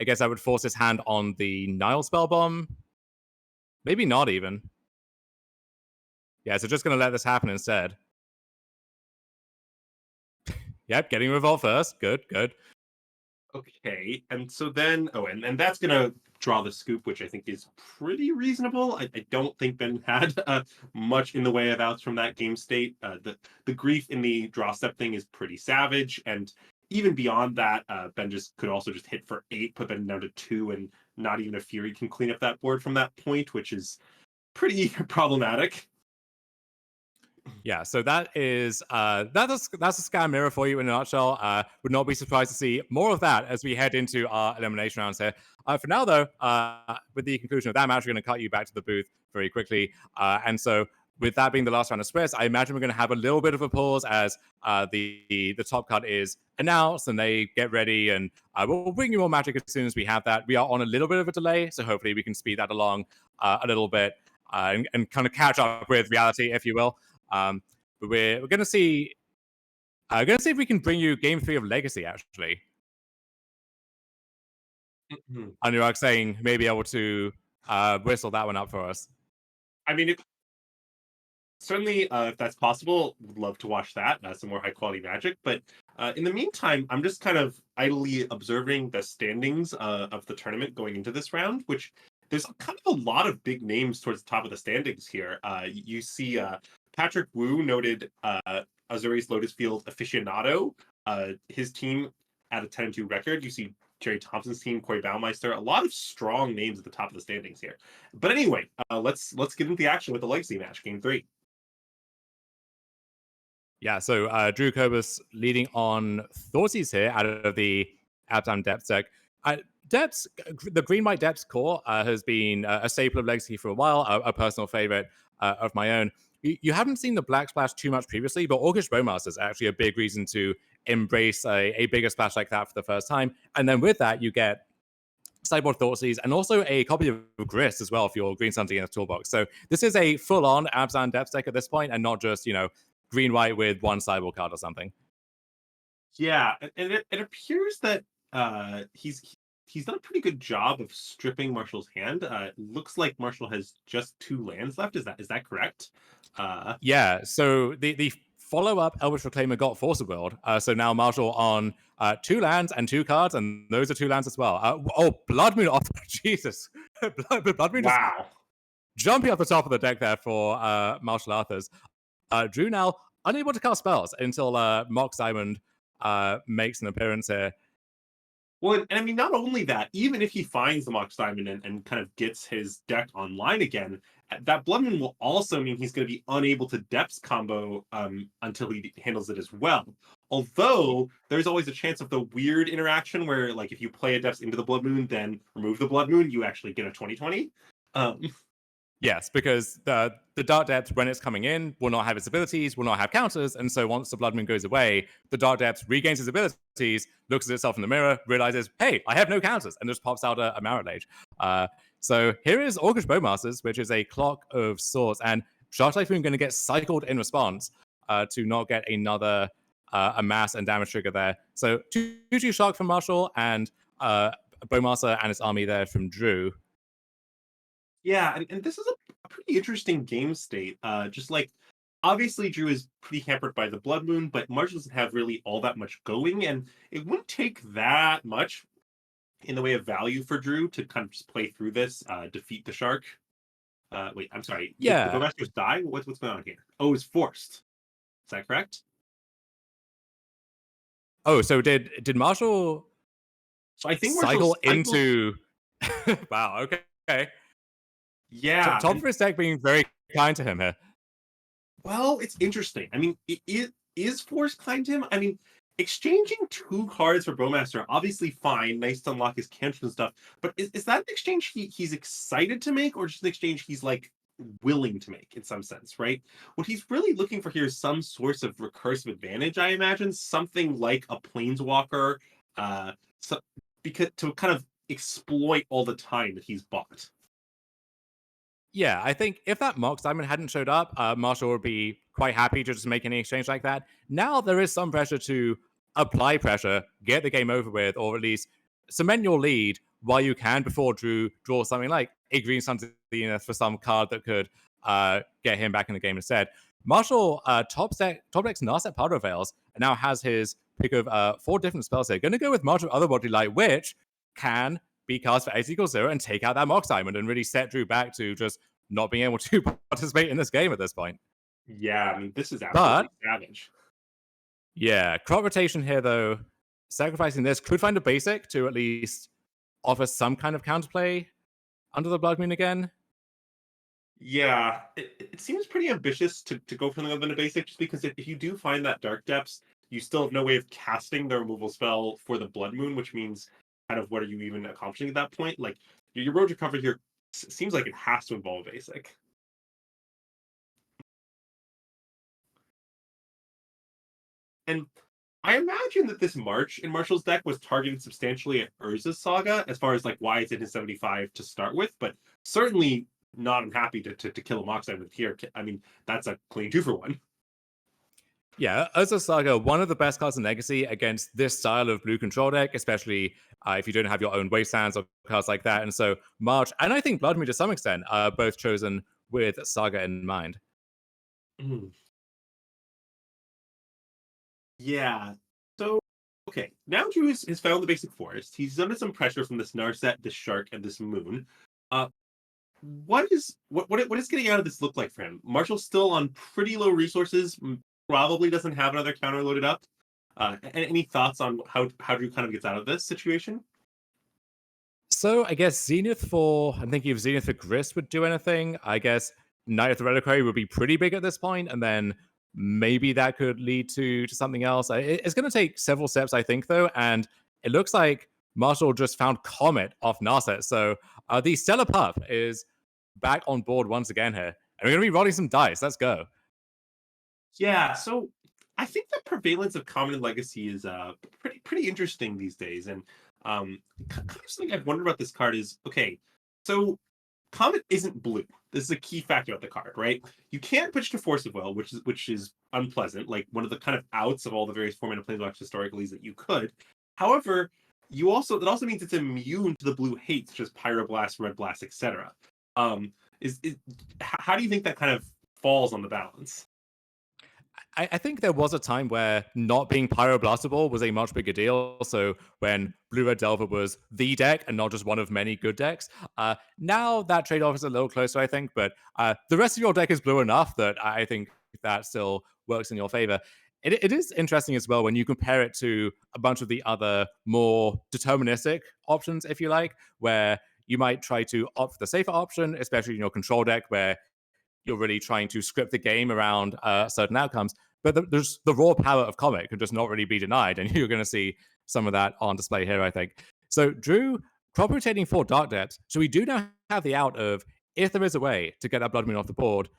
I guess I would force his hand on the Nile Spellbomb. Maybe not even. Yeah, so just going to let this happen instead. Yep, getting Revolt first. Good. Okay, and so then, and that's gonna draw the scoop, which I think is pretty reasonable. I don't think Ben had much in the way of outs from that game state. The Grief in the draw step thing is pretty savage, and even beyond that, Ben could also just hit for 8, put Ben down to 2, and not even a Fury can clean up that board from that point, which is pretty problematic. Yeah, so that's a Scam Mirror for you in a nutshell. Would not be surprised to see more of that as we head into our elimination rounds here. For now, though, with the conclusion of that match, we're going to cut you back to the booth very quickly. And so, with that being the last round of splits, I imagine we're going to have a little bit of a pause as the top cut is announced and they get ready. And we'll bring you more Magic as soon as we have that. We are on a little bit of a delay, so hopefully we can speed that along a little bit and kind of catch up with reality, if you will. But we're going to see if we can bring you Game 3 of Legacy, actually. Anurag saying may be able to whistle that one up for us. I mean, certainly, if that's possible, would love to watch that, some more high-quality Magic. But in the meantime, I'm just kind of idly observing the standings of the tournament going into this round, which there's kind of a lot of big names towards the top of the standings here. You see Patrick Wu, noted Azuri's Lotus Field aficionado, his team at a 10-2 record. You see Jerry Thompson's team, Corey Baumeister, a lot of strong names at the top of the standings here. But anyway, let's get into the action with the Legacy match, Game 3. Yeah, so Drew Kobus leading on Thoughtseas here out of the Abzan Depth deck. Depths, the green-white Depths core has been a staple of Legacy for a while, a personal favorite of my own. You haven't seen the Black Splash too much previously, but Orcish Bowmaster is actually a big reason to embrace a bigger splash like that for the first time. And then with that, you get Sideboard Thoughtseas and also a copy of Grist as well if you're green something in the toolbox. So this is a full-on Abzan Depth deck at this point and not just, green-white with one sideboard card or something. Yeah, and it appears that he's done a pretty good job of stripping Marshall's hand. It looks like Marshall has just 2 lands left. Is that correct? Yeah. So the follow-up Elvish Reclaimer got Force of Will. So now Marshall on 2 lands and 2 cards, and those are 2 lands as well. Blood Moon off. Jesus. Blood Moon just Wow. jumping off the top of the deck there for Marshall Arthurs. Drew now unable to cast spells until Mox Diamond makes an appearance here. Well, and I mean, not only that, even if he finds the Mox Diamond and kind of gets his deck online again, that Blood Moon will also mean he's going to be unable to Depths combo until he handles it as well. Although, there's always a chance of the weird interaction where, like, if you play a Depths into the Blood Moon, then remove the Blood Moon, you actually get a 20/20. Yes, because the Dark Depth, when it's coming in, will not have its abilities, will not have counters, and so once the Blood Moon goes away, the Dark Depth regains its abilities, looks at itself in the mirror, realizes, hey, I have no counters, and just pops out a Marit Lage. So here is Orcish Bowmasters, which is a Clock of Swords, and Shark Typhoon going to get cycled in response to not get another amass and damage trigger there. So 2/2 Shark from Marshall, and Bowmaster and his army there from Drew. Yeah, and this is a pretty interesting game state. Just like, obviously, Drew is pretty hampered by the Blood Moon, but Marshall doesn't have really all that much going, and it wouldn't take that much in the way of value for Drew to kind of just play through this, defeat the Shark. Wait, I'm sorry. Yeah. Did the Bowmasters die? What's going on here? Oh, it's forced. Is that correct? Oh, so did Marshall So I think cycle Marshall into... Wow, okay. Yeah. Top of his deck being very kind to him here. Well, it's interesting. I mean, it is Force kind to him. I mean, exchanging 2 cards for Bowmaster, obviously fine, nice to unlock his cantrip and stuff. But is that an exchange he's excited to make, or just an exchange he's like willing to make in some sense, right? What he's really looking for here is some source of recursive advantage, I imagine, something like a Planeswalker, because to kind of exploit all the time that he's bought. Yeah, I think if that Mox Diamond hadn't showed up, Marshall would be quite happy to just make any exchange like that. Now there is some pressure to apply pressure, get the game over with, or at least cement your lead while you can before Drew draws something like a Green Sun Zenith for some card that could get him back in the game instead. Marshall top decks Narset Powder Veils and now has his pick of 4 different spells here. Going to go with Marshall Otherworldly Light, which can be cast for X=0 and take out that Mox Diamond and really set Drew back to just not being able to participate in this game at this point. Yeah, I mean, this is absolutely savage. Yeah, crop rotation here, though. Sacrificing this could find a basic to at least offer some kind of counterplay under the Blood Moon again. Yeah, it seems pretty ambitious to go for something other than a basic, just because if you do find that Dark Depths, you still have no way of casting the removal spell for the Blood Moon, which means kind of what are you even accomplishing at that point? Like, your road to cover here seems like it has to involve a basic. And I imagine that this March in Marshall's deck was targeted substantially at Urza's Saga, as far as like why it's in his 75 to start with, but certainly not unhappy to kill a Mox Diamond here. I mean, that's a clean 2-for-1. Yeah, Urza's Saga, one of the best cards in Legacy against this style of blue control deck, especially if you don't have your own Wastelands or cards like that. And so March, and I think Blood Moon to some extent, are both chosen with Saga in mind. Yeah. So, okay. Now Drew has found the basic forest. He's under some pressure from this Narset, this Shark, and this Moon. What is getting out of this look like for him? Marshall's still on pretty low resources. Probably doesn't have another counter loaded up. Any thoughts on how Drew kind of gets out of this situation? So I guess Zenith I'm thinking if Zenith for Grist would do anything. I guess Knight of the Reliquary would be pretty big at this point, and then maybe that could lead to something else. It's going to take several steps, I think, though, and it looks like Marshall just found Comet off Narset. So the Stellar Pup is back on board once again here. And we're going to be rolling some dice. Let's go. Yeah, so I think the prevalence of Comet in Legacy is pretty interesting these days. And kind of something I've wondered about this card is, okay, so Comet isn't blue. This is a key factor of the card, right? You can't pitch to Force of Will, which is unpleasant, like one of the kind of outs of all the various format of Planeswalkers historically is that you could. However, it also means it's immune to the blue hate, such as Pyroblast, Red Blast, etc. How do you think that kind of falls on the balance? I think there was a time where not being Pyroblastable was a much bigger deal. So when Blue Red Delver was the deck and not just one of many good decks, now that trade-off is a little closer, I think. But the rest of your deck is blue enough that I think that still works in your favor. It is interesting as well when you compare it to a bunch of the other more deterministic options, if you like, where you might try to opt for the safer option, especially in your control deck, where you're really trying to script the game around certain outcomes. But there's the raw power of Comet can just not really be denied, and you're going to see some of that on display here, I think. So Drew, crop rotating for Dark Depths. So we do now have the out of, if there is a way to get that Blood Moon off the board,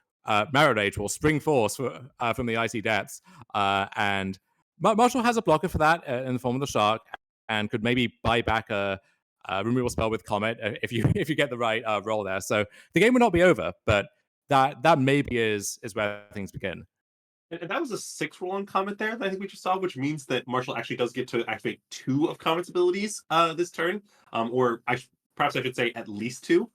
Marrow Rage will Spring Force from the Icy Depths, and Marshall has a blocker for that in the form of the Shark, and could maybe buy back a removal spell with Comet if you get the right roll there. So the game will not be over, but that maybe is where things begin. And that was a 6 roll on Comet there that I think we just saw, which means that Marshall actually does get to activate 2 of Comet's abilities this turn, or perhaps I should say at least 2.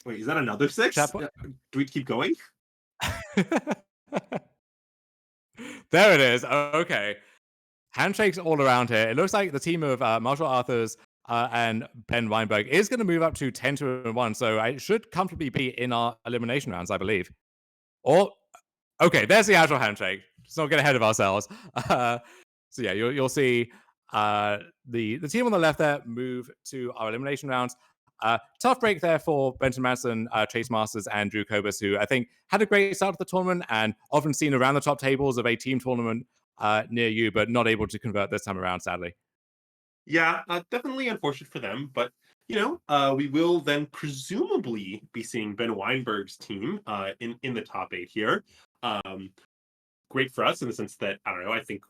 Wait, is that another 6? Do we keep going? There it is. Okay. Handshakes all around here. It looks like the team of Marshall Arthurs and Ben Weinberg is going to move up to 10-1, so it should comfortably be in our elimination rounds, I believe. Or, okay, there's the actual handshake. Let's not get ahead of ourselves. So yeah, you'll see the team on the left there move to our elimination rounds. Tough break there for Benton Madsen, Chase Masters, and Drew Kobus, who I think had a great start to the tournament and often seen around the top tables of a team tournament near you, but not able to convert this time around, sadly. Yeah, definitely unfortunate for them, but we will then presumably be seeing Ben Weinberg's team in the top 8 here. Great for us in the sense that, I don't know, I think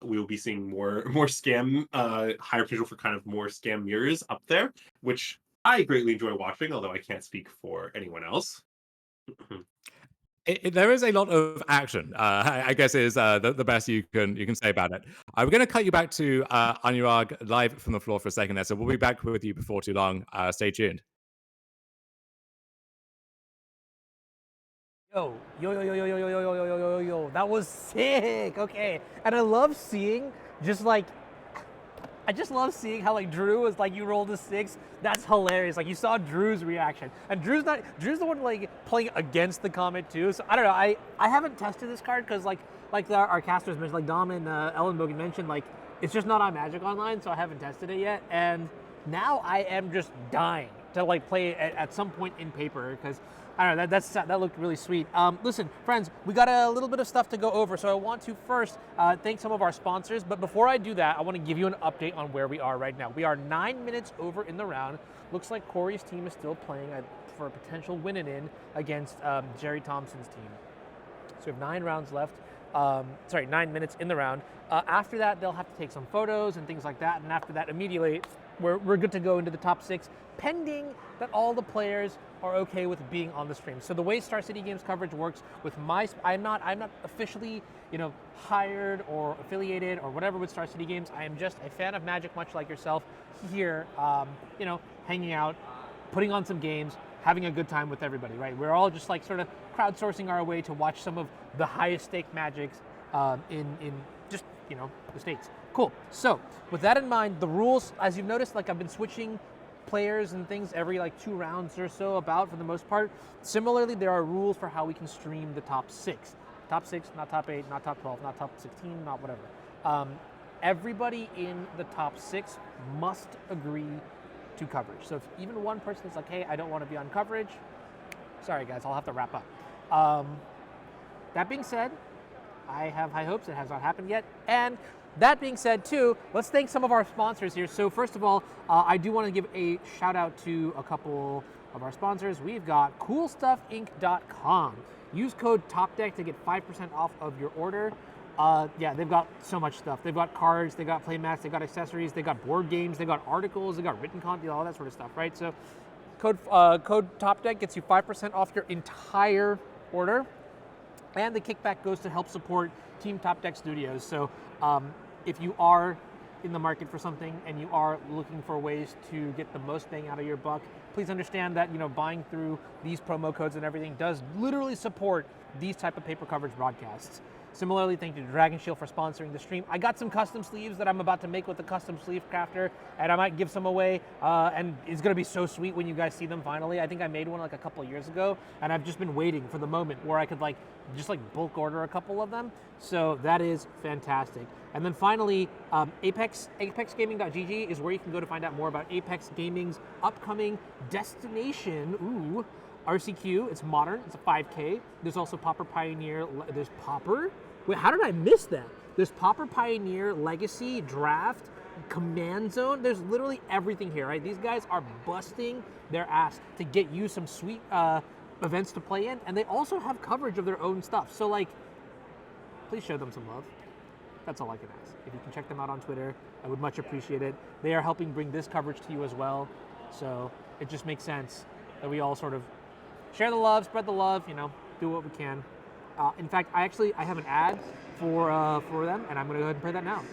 we will be seeing more scam, higher potential for kind of more scam mirrors up there, which I greatly enjoy watching, although I can't speak for anyone else. There is a lot of action, I guess is the best you can say about it. We're going to cut you back to Anurag live from the floor for a second there, so we'll be back with you before too long. Stay tuned. Yo, that was sick. Okay, and I love seeing I just love seeing how like Drew was like, you rolled a 6. That's hilarious. Like you saw Drew's reaction, and Drew's the one like playing against the Comet too. So I don't know. I haven't tested this card because like our casters mentioned, like Dom and Ellen Bogan mentioned, like it's just not on Magic Online, so I haven't tested it yet. And now I am just dying to like play it at some point in paper because I don't know, that looked really sweet. Listen, friends, we got a little bit of stuff to go over, so I want to first thank some of our sponsors, but before I do that, I want to give you an update on where we are right now. We are 9 minutes over in the round. Looks like Corey's team is still playing for a potential win-in against Jerry Thompson's team. So we have 9 rounds left. 9 minutes in the round. After that, they'll have to take some photos and things like that, and after that, immediately, we're good to go into the top 6, pending that all the players are okay with being on the stream. So the way Star City Games coverage works with I'm not officially, hired or affiliated or whatever with Star City Games. I am just a fan of Magic, much like yourself, here, hanging out, putting on some games, having a good time with everybody, right? We're all just like sort of crowdsourcing our way to watch some of the highest stake Magics in just, the States. Cool. So with that in mind, the rules, as you've noticed, like I've been switching players and things every like 2 rounds or so about for the most part. Similarly, there are rules for how we can stream the top 6. Top 6, not top 8, not top 12, not top 16, not whatever. Everybody in the top 6 must agree to coverage. So if even one person is like, hey, I don't want to be on coverage, sorry guys, I'll have to wrap up. That being said, I have high hopes. It has not happened yet. And that being said, too, let's thank some of our sponsors here. So first of all, I do want to give a shout out to a couple of our sponsors. We've got CoolStuffInc.com. Use code TOPDECK to get 5% off of your order. They've got so much stuff. They've got cards, they've got playmats, they've got accessories, they've got board games, they've got articles, they've got written content, all that sort of stuff, right? So code TOPDECK gets you 5% off your entire order. And the kickback goes to help support Team Top Deck Studios. So if you are in the market for something and you are looking for ways to get the most bang out of your buck, please understand that, buying through these promo codes and everything does literally support these type of paper coverage broadcasts. Similarly, thank you to Dragon Shield for sponsoring the stream. I got some custom sleeves that I'm about to make with the custom sleeve crafter, and I might give some away, and it's gonna be so sweet when you guys see them finally. I think I made one like a couple of years ago, and I've just been waiting for the moment where I could just bulk order a couple of them. So that is fantastic. And then finally, ApexGaming.gg is where you can go to find out more about Apex Gaming's upcoming destination. Ooh. RCQ, it's modern, it's a 5K. There's also Pauper Pioneer, there's Pauper? Wait, how did I miss that? There's Pauper Pioneer, Legacy, Draft, Command Zone. There's literally everything here, right? These guys are busting their ass to get you some sweet events to play in, and they also have coverage of their own stuff. So please show them some love. That's all I can ask. If you can check them out on Twitter, I would much appreciate it. They are helping bring this coverage to you as well. So it just makes sense that we all sort of share the love, spread the love, do what we can. In fact, I have an ad for them, and I'm going to go ahead and play that now.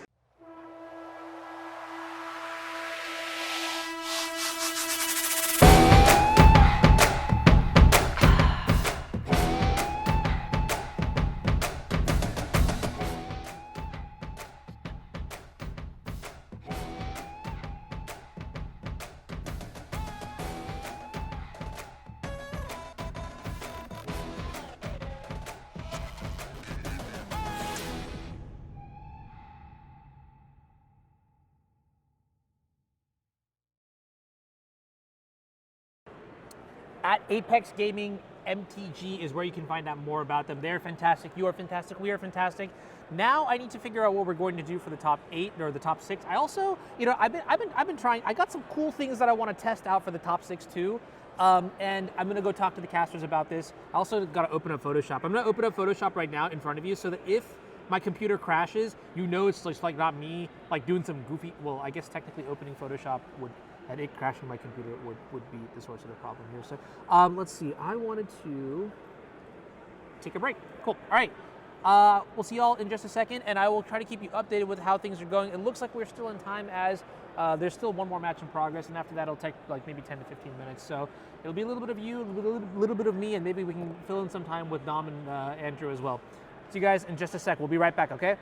At Apex Gaming MTG is where you can find out more about them. They're fantastic. You are fantastic. We are fantastic. Now I need to figure out what we're going to do for the top 8 or the top 6. I also, I've been trying. I got some cool things that I want to test out for the top 6 too. And I'm gonna go talk to the casters about this. I also gotta open up Photoshop. I'm gonna open up Photoshop right now in front of you so that if my computer crashes, it's just not me doing some goofy. Well, I guess technically opening Photoshop and it crashing my computer would be the source of the problem here. So let's see. I wanted to take a break. Cool. All right. We'll see y'all in just a second, and I will try to keep you updated with how things are going. It looks like we're still in time as there's still one more match in progress, and after that it'll take maybe 10 to 15 minutes. So it'll be a little bit of you, a little bit of me, and maybe we can fill in some time with Dom and Andrew as well. See you guys in just a sec. We'll be right back, okay?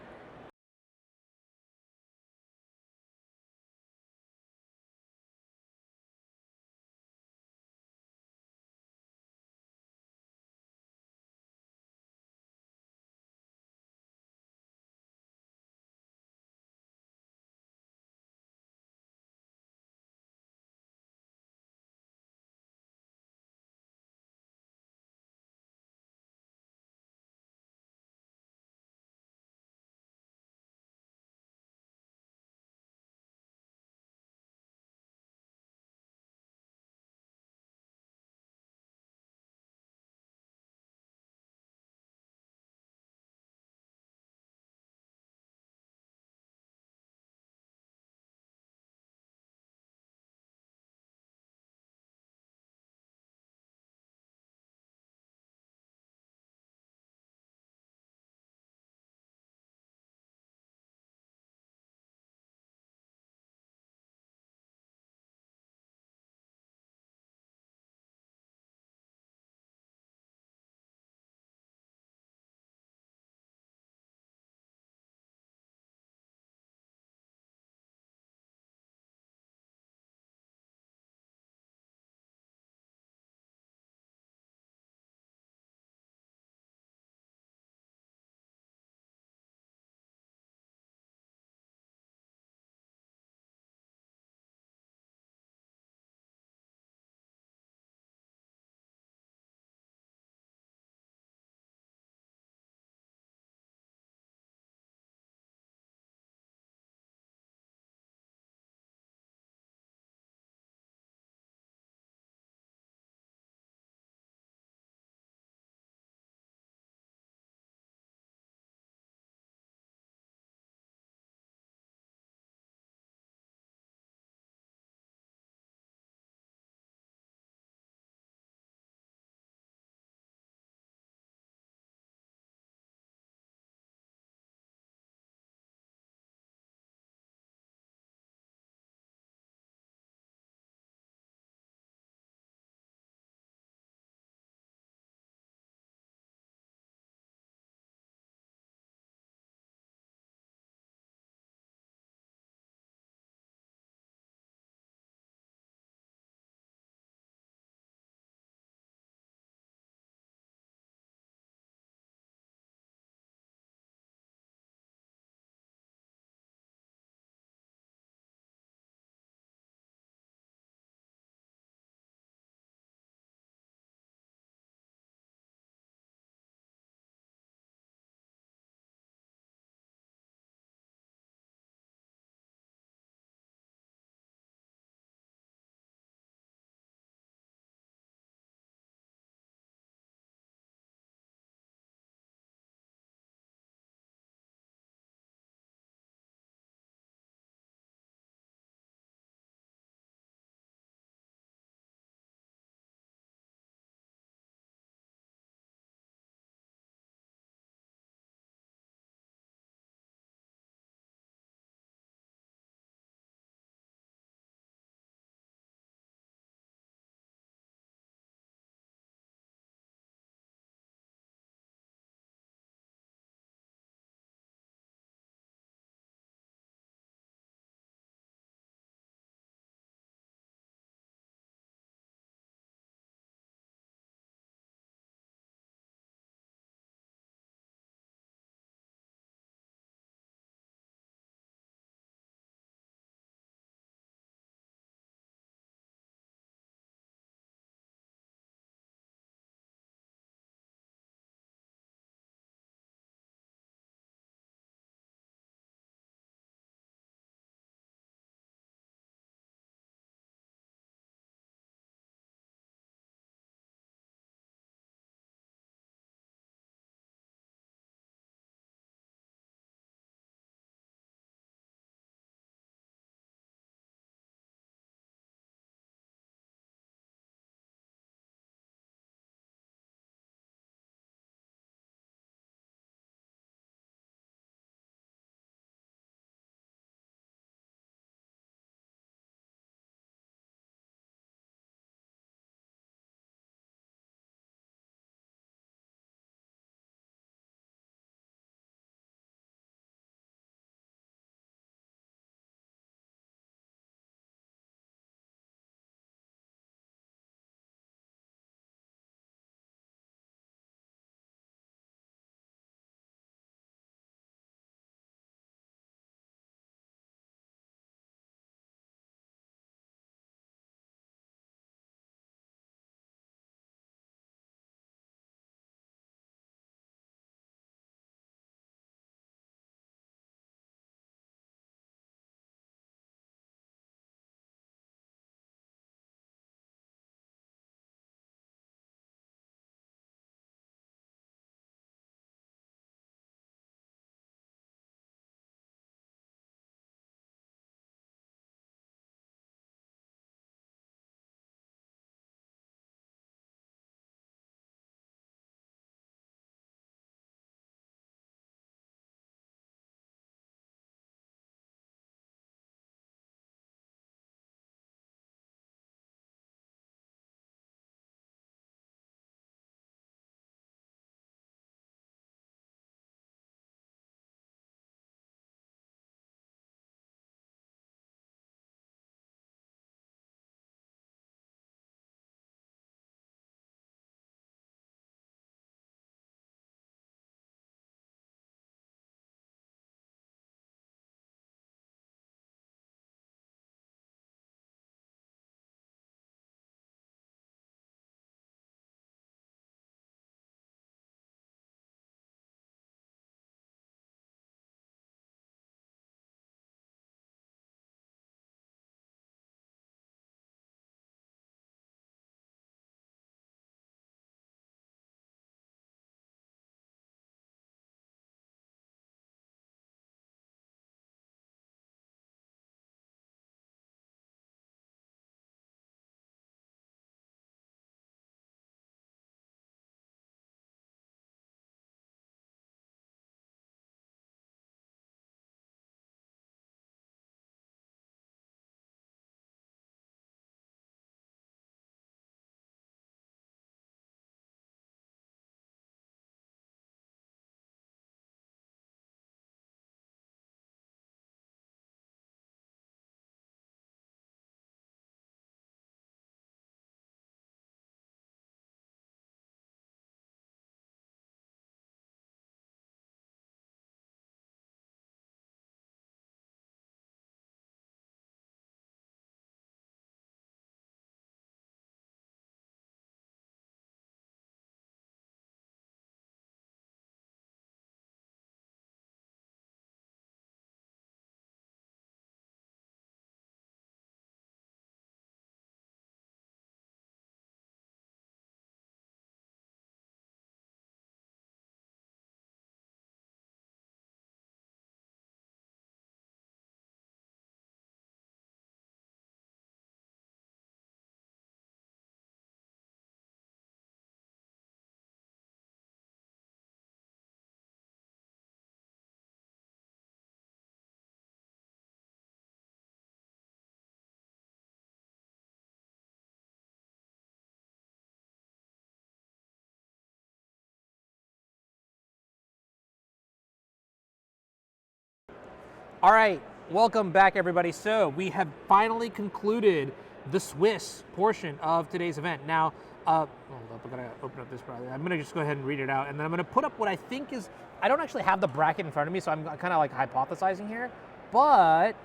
All right, welcome back, everybody. So we have finally concluded the Swiss portion of today's event. Now, hold up, I'm gonna open up this browser. I'm gonna just go ahead and read it out, and then I'm gonna put up what I think is, I don't actually have the bracket in front of me, so I'm kind of like hypothesizing here, but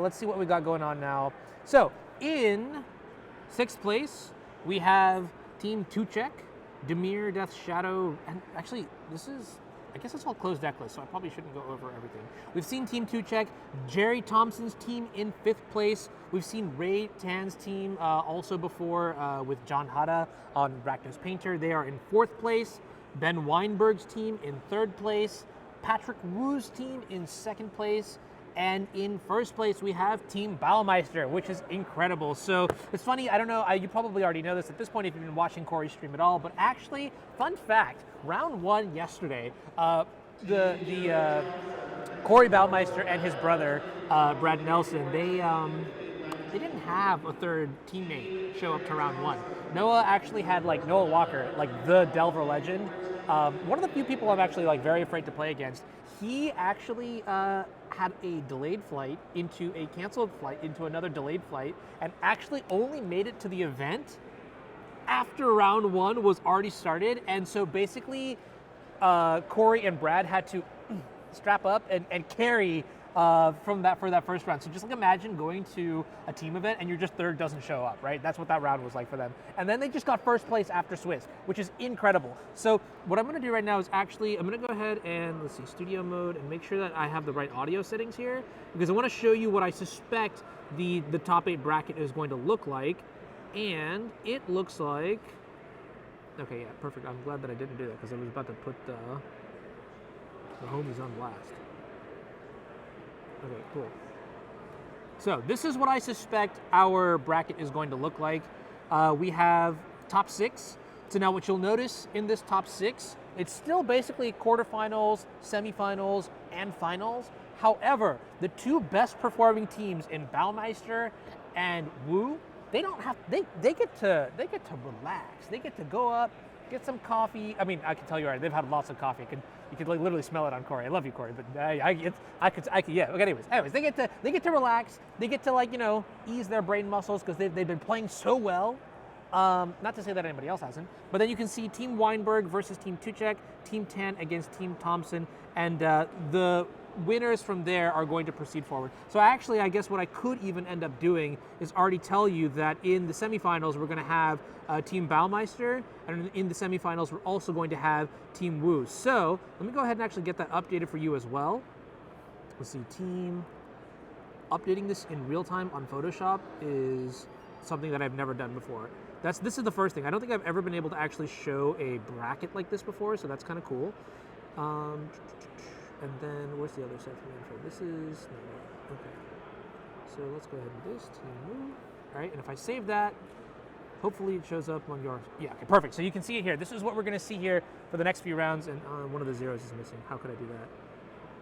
let's see what we got going on now. So in 6th place, we have Team Tuchek, Demir, Death Shadow, and actually this is, I guess it's all closed deck list, so I probably shouldn't go over everything. We've seen Team Tuchek, Jerry Thompson's team in 5th place. We've seen Ray Tan's team also before with John Hada on Rakdos Painter. They are in 4th place. Ben Weinberg's team in 3rd place. Patrick Wu's team in 2nd place. And in 1st place, we have Team Baumeister, which is incredible. So it's funny, I don't know, you probably already know this at this point if you've been watching Corey stream at all, but actually, fun fact, round 1 yesterday, Corey Baumeister and his brother, Brad Nelson, they didn't have a 3rd teammate show up to round 1. Noah actually had like Noah Walker, like the Delver legend. One of the few people I'm actually like very afraid to play against. He actually had a delayed flight into a canceled flight into another delayed flight, and actually only made it to the event after round 1 was already started. And so basically, Corey and Brad had to strap up and carry for that first round. So just like imagine going to a team event and your just 3rd doesn't show up, right? That's what that round was like for them. And then they just got 1st place after Swiss, which is incredible. So what I'm gonna do right now is actually, I'm gonna go ahead and let's see, studio mode, and make sure that I have the right audio settings here, because I wanna show you what I suspect the top 8 bracket is going to look like. And it looks like, okay, yeah, perfect. I'm glad that I didn't do that because I was about to put the homies on blast. Okay, cool. So this is what I suspect our bracket is going to look like. We have top 6. So now what you'll notice in this top 6, it's still basically quarterfinals, semifinals, and finals. However, the 2 best performing teams in Baumeister and Wu, they don't have, they get to relax. They get to go up, get some coffee. I mean, I can tell you already, they've had lots of coffee. You could like literally smell it on Corey. I love you, Corey, but I could, yeah. Okay, anyways, they get to relax. They get to, like, you know, ease their brain muscles because they've been playing so well. Not to say that anybody else hasn't, but then you can see Team Weinberg versus Team Tuchek, Team Tan against Team Thompson, and the winners from there are going to proceed forward. So actually, I guess what I could even end up doing is already tell you that in the semifinals, we're going to have Team Baumeister, and in the semifinals, we're also going to have Team Wu. So let me go ahead and actually get that updated for you as well. Let's see, updating this in real time on Photoshop is something that I've never done before. This is the first thing. I don't think I've ever been able to actually show a bracket like this before, so that's kind of cool. And then where's the other set for the info? This is, no, okay. So let's go ahead and do this, Team Wu. All right, and if I save that, hopefully it shows up on yours. Yeah, okay, perfect. So you can see it here. This is what we're gonna see here for the next few rounds, and one of the zeros is missing. How could I do that?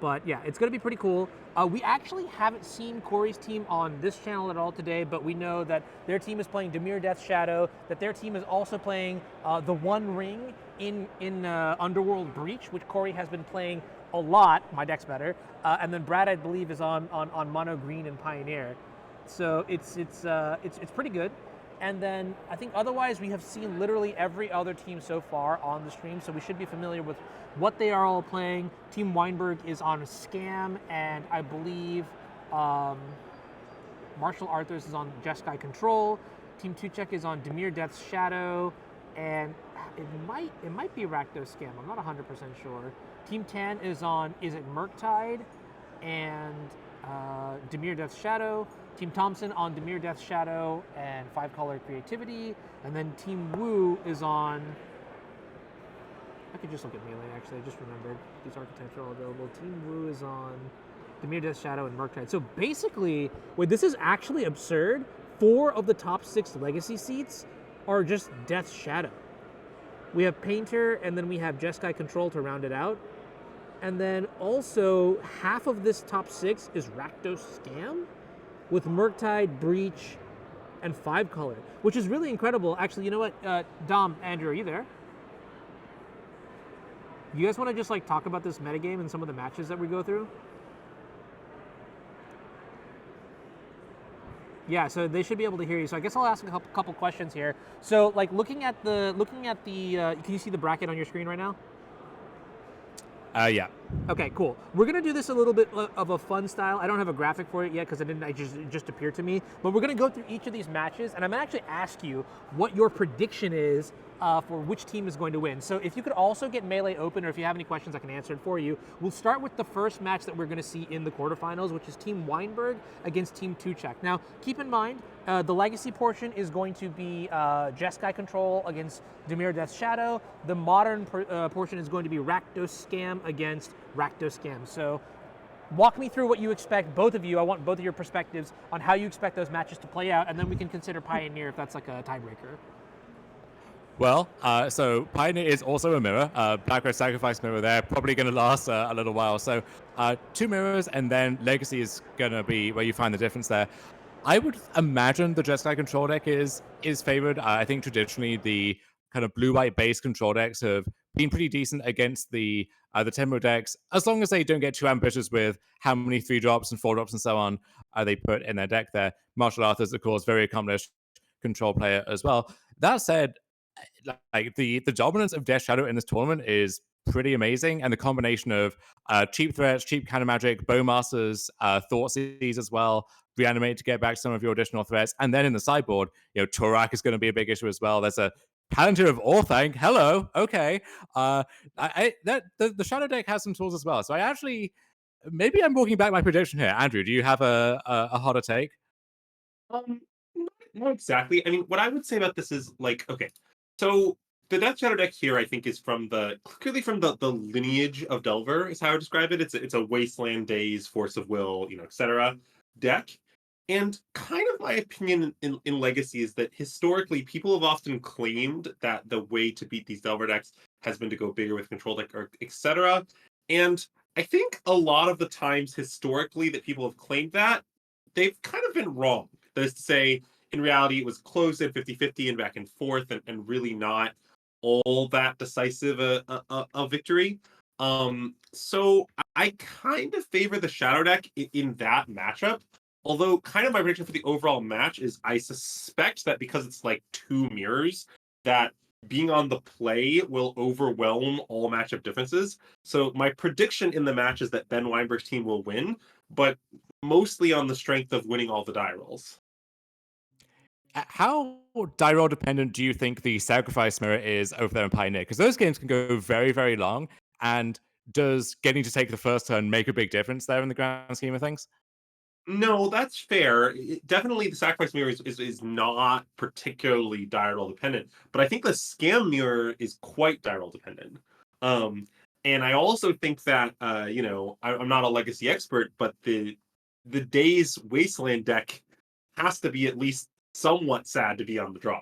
But yeah, it's gonna be pretty cool. We actually haven't seen Corey's team on this channel at all today, but we know that their team is playing Demir Death Shadow, that their team is also playing the One Ring in Underworld Breach, which Corey has been playing a lot. My deck's better. And then Brad, I believe, is on Mono Green and Pioneer. So it's pretty good. And then I think otherwise we have seen literally every other team so far on the stream, so we should be familiar with what they are all playing. Team Weinberg is on Scam, and I believe Marshall Arthurs is on Jeskai Control. Team Tuchek is on Demir Death's Shadow, and it might be Rakdos Scam. I'm not 100% sure. Team Tan is on, is it Murktide and Demir Death's Shadow. Team Thompson on Demir Death's Shadow and 5-color Creativity. And then Team Wu is on, I could just look at Melee actually, I just remembered. These archetypes are all available. Team Wu is on Demir Death's Shadow and Murktide. So basically, wait, this is actually absurd. 4 of the top 6 Legacy seats are just Death's Shadow. We have Painter, and then we have Jeskai Control to round it out. And then also, half of this top 6 is Rakdos Scam, with Murktide, Breach, and 5-color, which is really incredible. Actually, you know what, Dom, Andrew, are you there? You guys want to just like talk about this metagame and some of the matches that we go through? Yeah, so they should be able to hear you. So I guess I'll ask a couple questions here. So like looking at the can you see the bracket on your screen right now? Yeah. Okay, cool. We're gonna do this a little bit of a fun style. I don't have a graphic for it yet because it just appeared to me. But we're gonna go through each of these matches, and I'm gonna actually ask you what your prediction is for which team is going to win. So if you could also get Melee open, or if you have any questions, I can answer it for you. We'll start with the first match that we're gonna see in the quarterfinals, which is Team Weinberg against Team Tuchek. Now, keep in mind, the Legacy portion is going to be Jeskai Control against Demir Death Shadow. The modern portion is going to be Rakdos Scam against Rakdos Scam. So walk me through what you expect, both of you. I want both of your perspectives on how you expect those matches to play out, and then we can consider Pioneer if that's like a tiebreaker. Well, so Pioneer is also a mirror. Black Red Sacrifice mirror there, probably going to last a little while. So 2 mirrors, and then Legacy is going to be where you find the difference there. I would imagine the Jeskai control deck is favored. I think traditionally the kind of blue-white base control decks have been pretty decent against the Tempo decks, as long as they don't get too ambitious with how many 3-drops and 4-drops and so on they put in their deck there. Martial Arthur's, of course, very accomplished control player as well. That said, like the dominance of Death Shadow in this tournament is pretty amazing, and the combination of cheap threats, cheap counter magic, Bowmasters, Thoughtseize as well, reanimate to get back some of your additional threats, and then in the sideboard, Torak is going to be a big issue as well. There's a Palantir of Orthanc. Hello, okay. The Shadow deck has some tools as well. So I actually, maybe I'm walking back my prediction here. Andrew, do you have a hotter take? Not exactly. I mean, what I would say about this is like, okay, so the Death Shadow deck here, I think, is clearly from the lineage of Delver, is how I would describe it. It's a Wasteland Days, Force of Will, etc. deck. And kind of my opinion in Legacy is that historically, people have often claimed that the way to beat these Delver decks has been to go bigger with control deck, or etc. And I think a lot of the times historically that people have claimed that, they've kind of been wrong. That is to say, in reality, it was close at 50-50 and back and forth, and really not all that decisive a victory. So I kind of favor the Shadow deck in that matchup. Although, kind of my prediction for the overall match is I suspect that because it's like 2 mirrors, that being on the play will overwhelm all matchup differences. So my prediction in the match is that Ben Weinberg's team will win, but mostly on the strength of winning all the die rolls. How die roll dependent do you think the Sacrifice mirror is over there in Pioneer? Because those games can go very, very long. And does getting to take the first turn make a big difference there in the grand scheme of things? No, that's fair. Definitely, the Sacrifice mirror is not particularly die roll dependent, but I think the Scam mirror is quite die roll dependent. And I also think that I'm not a Legacy expert, but the Days Wasteland deck has to be at least somewhat sad to be on the draw.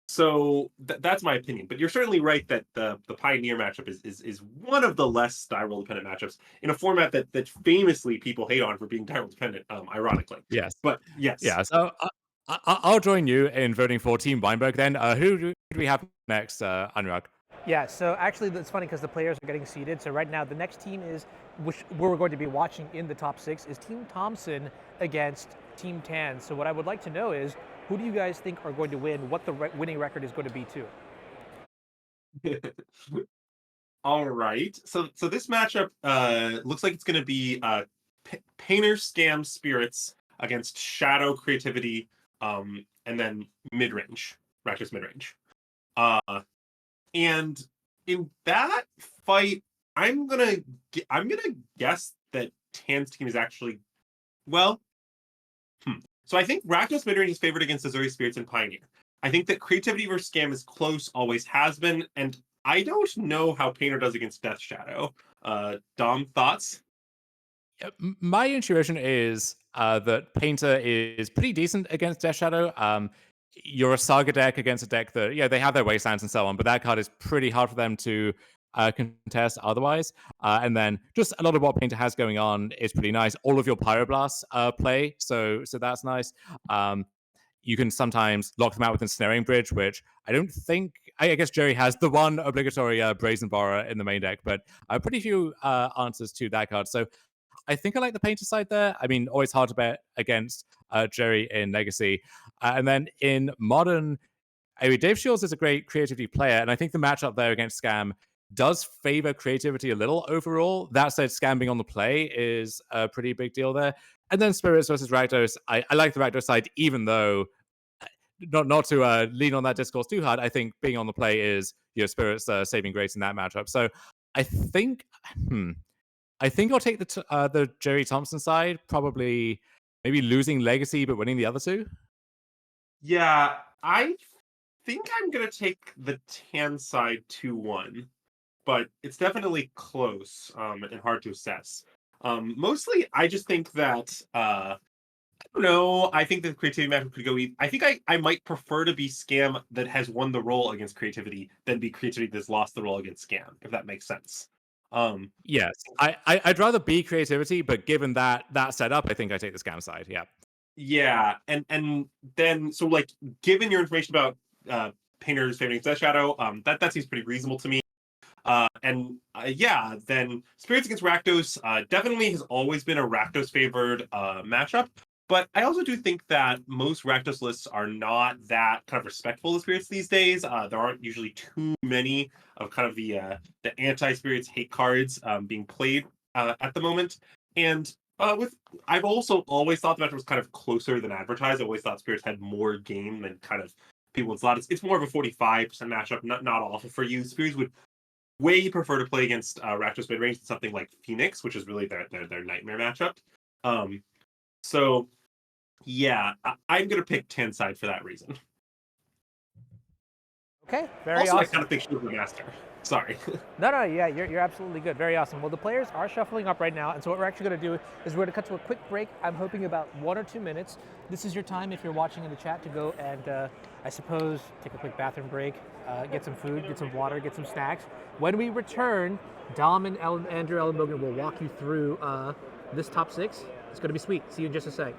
So that's my opinion. But you're certainly right that the Pioneer matchup is one of the less die roll dependent matchups in a format that famously people hate on for being die roll dependent, ironically. Yes. But yes. Yeah, so I'll join you in voting for Team Weinberg then. Who do we have next, Anurag? Yeah, so actually it's funny because the players are getting seeded. So right now the next team is, which we're going to be watching in the top 6, is Team Thompson against Team Tan. So what I would like to know is, who do you guys think are going to win? What the winning record is going to be too? All right. So this matchup looks like it's going to be Painter Scam Spirits against Shadow Creativity, and then midrange, Rakdos midrange. And in that fight, I'm gonna guess that Tan's team is actually So I think Rakdos midrange is favored against Azuri Spirits and Pioneer. I think that Creativity versus Scam is close, always has been, and I don't know how Painter does against Death Shadow. Dom, thoughts? My intuition is that Painter is pretty decent against Death Shadow. You're a Saga deck against a deck that, they have their Wastelands and so on, but that card is pretty hard for them to contest otherwise. And then just a lot of what Painter has going on is pretty nice. All of your Pyroblasts play, so that's nice. You can sometimes lock them out with Ensnaring Bridge, which I don't think... I guess Jerry has the one obligatory Brazen Borrower in the main deck, but pretty few answers to that card. So I think I like the painter side there. I mean, always hard to bet against Jerry in Legacy. And then in Modern, I mean, Dave Shields is a great creativity player, and I think the matchup there against Scam does favor creativity a little overall. That said, Scam being on the play is a pretty big deal there. And then Spirits versus Rakdos, I like the Rakdos side, even though not to lean on that discourse too hard. I think being on the play is Spirits saving grace in that matchup. So I think I think I'll take the Jerry Thompson side, probably maybe losing Legacy but winning the other two. Yeah, I think I'm gonna take the Tan side 2-1, but it's definitely close and hard to assess. Mostly, I just think that I don't know. I think the creativity matchup could go. I think I might prefer to be Scam that has won the role against creativity than be creativity that's lost the role against Scam, if that makes sense. Yes, I'd rather be creativity, but given that setup, I think I take the Scam side. Yeah. Yeah, and then so like given your information about Painter's favoring Death Shadow, that seems pretty reasonable to me. Yeah, then Spirits against Rakdos definitely has always been a Rakdos favored matchup. But I also do think that most Rakdos lists are not that kind of respectful of Spirits these days. There aren't usually too many of kind of the anti-Spirits hate cards being played at the moment. And with I've also always thought the matchup was kind of closer than advertised. I always thought Spirits had more game than kind of people thought. It's more of a 45% matchup, not awful for you. Spirits would way prefer to play against Rakdos mid range than something like Phoenix, which is really their nightmare matchup. So yeah, I'm gonna pick Tan side for that reason. Okay, very Also, I awesome. kind of think she's the master. Sorry. No, yeah, you're absolutely good. Very awesome. Well, the players are shuffling up right now, and so what we're actually going to do is we're going to cut to a quick break. I'm hoping about 1 or 2 minutes. This is your time, if you're watching in the chat, to go and, I suppose, take a quick bathroom break, get some food, get some water, get some snacks. When we return, Dom and Andrew Ellenbogen will walk you through this top 6. It's going to be sweet. See you in just a sec.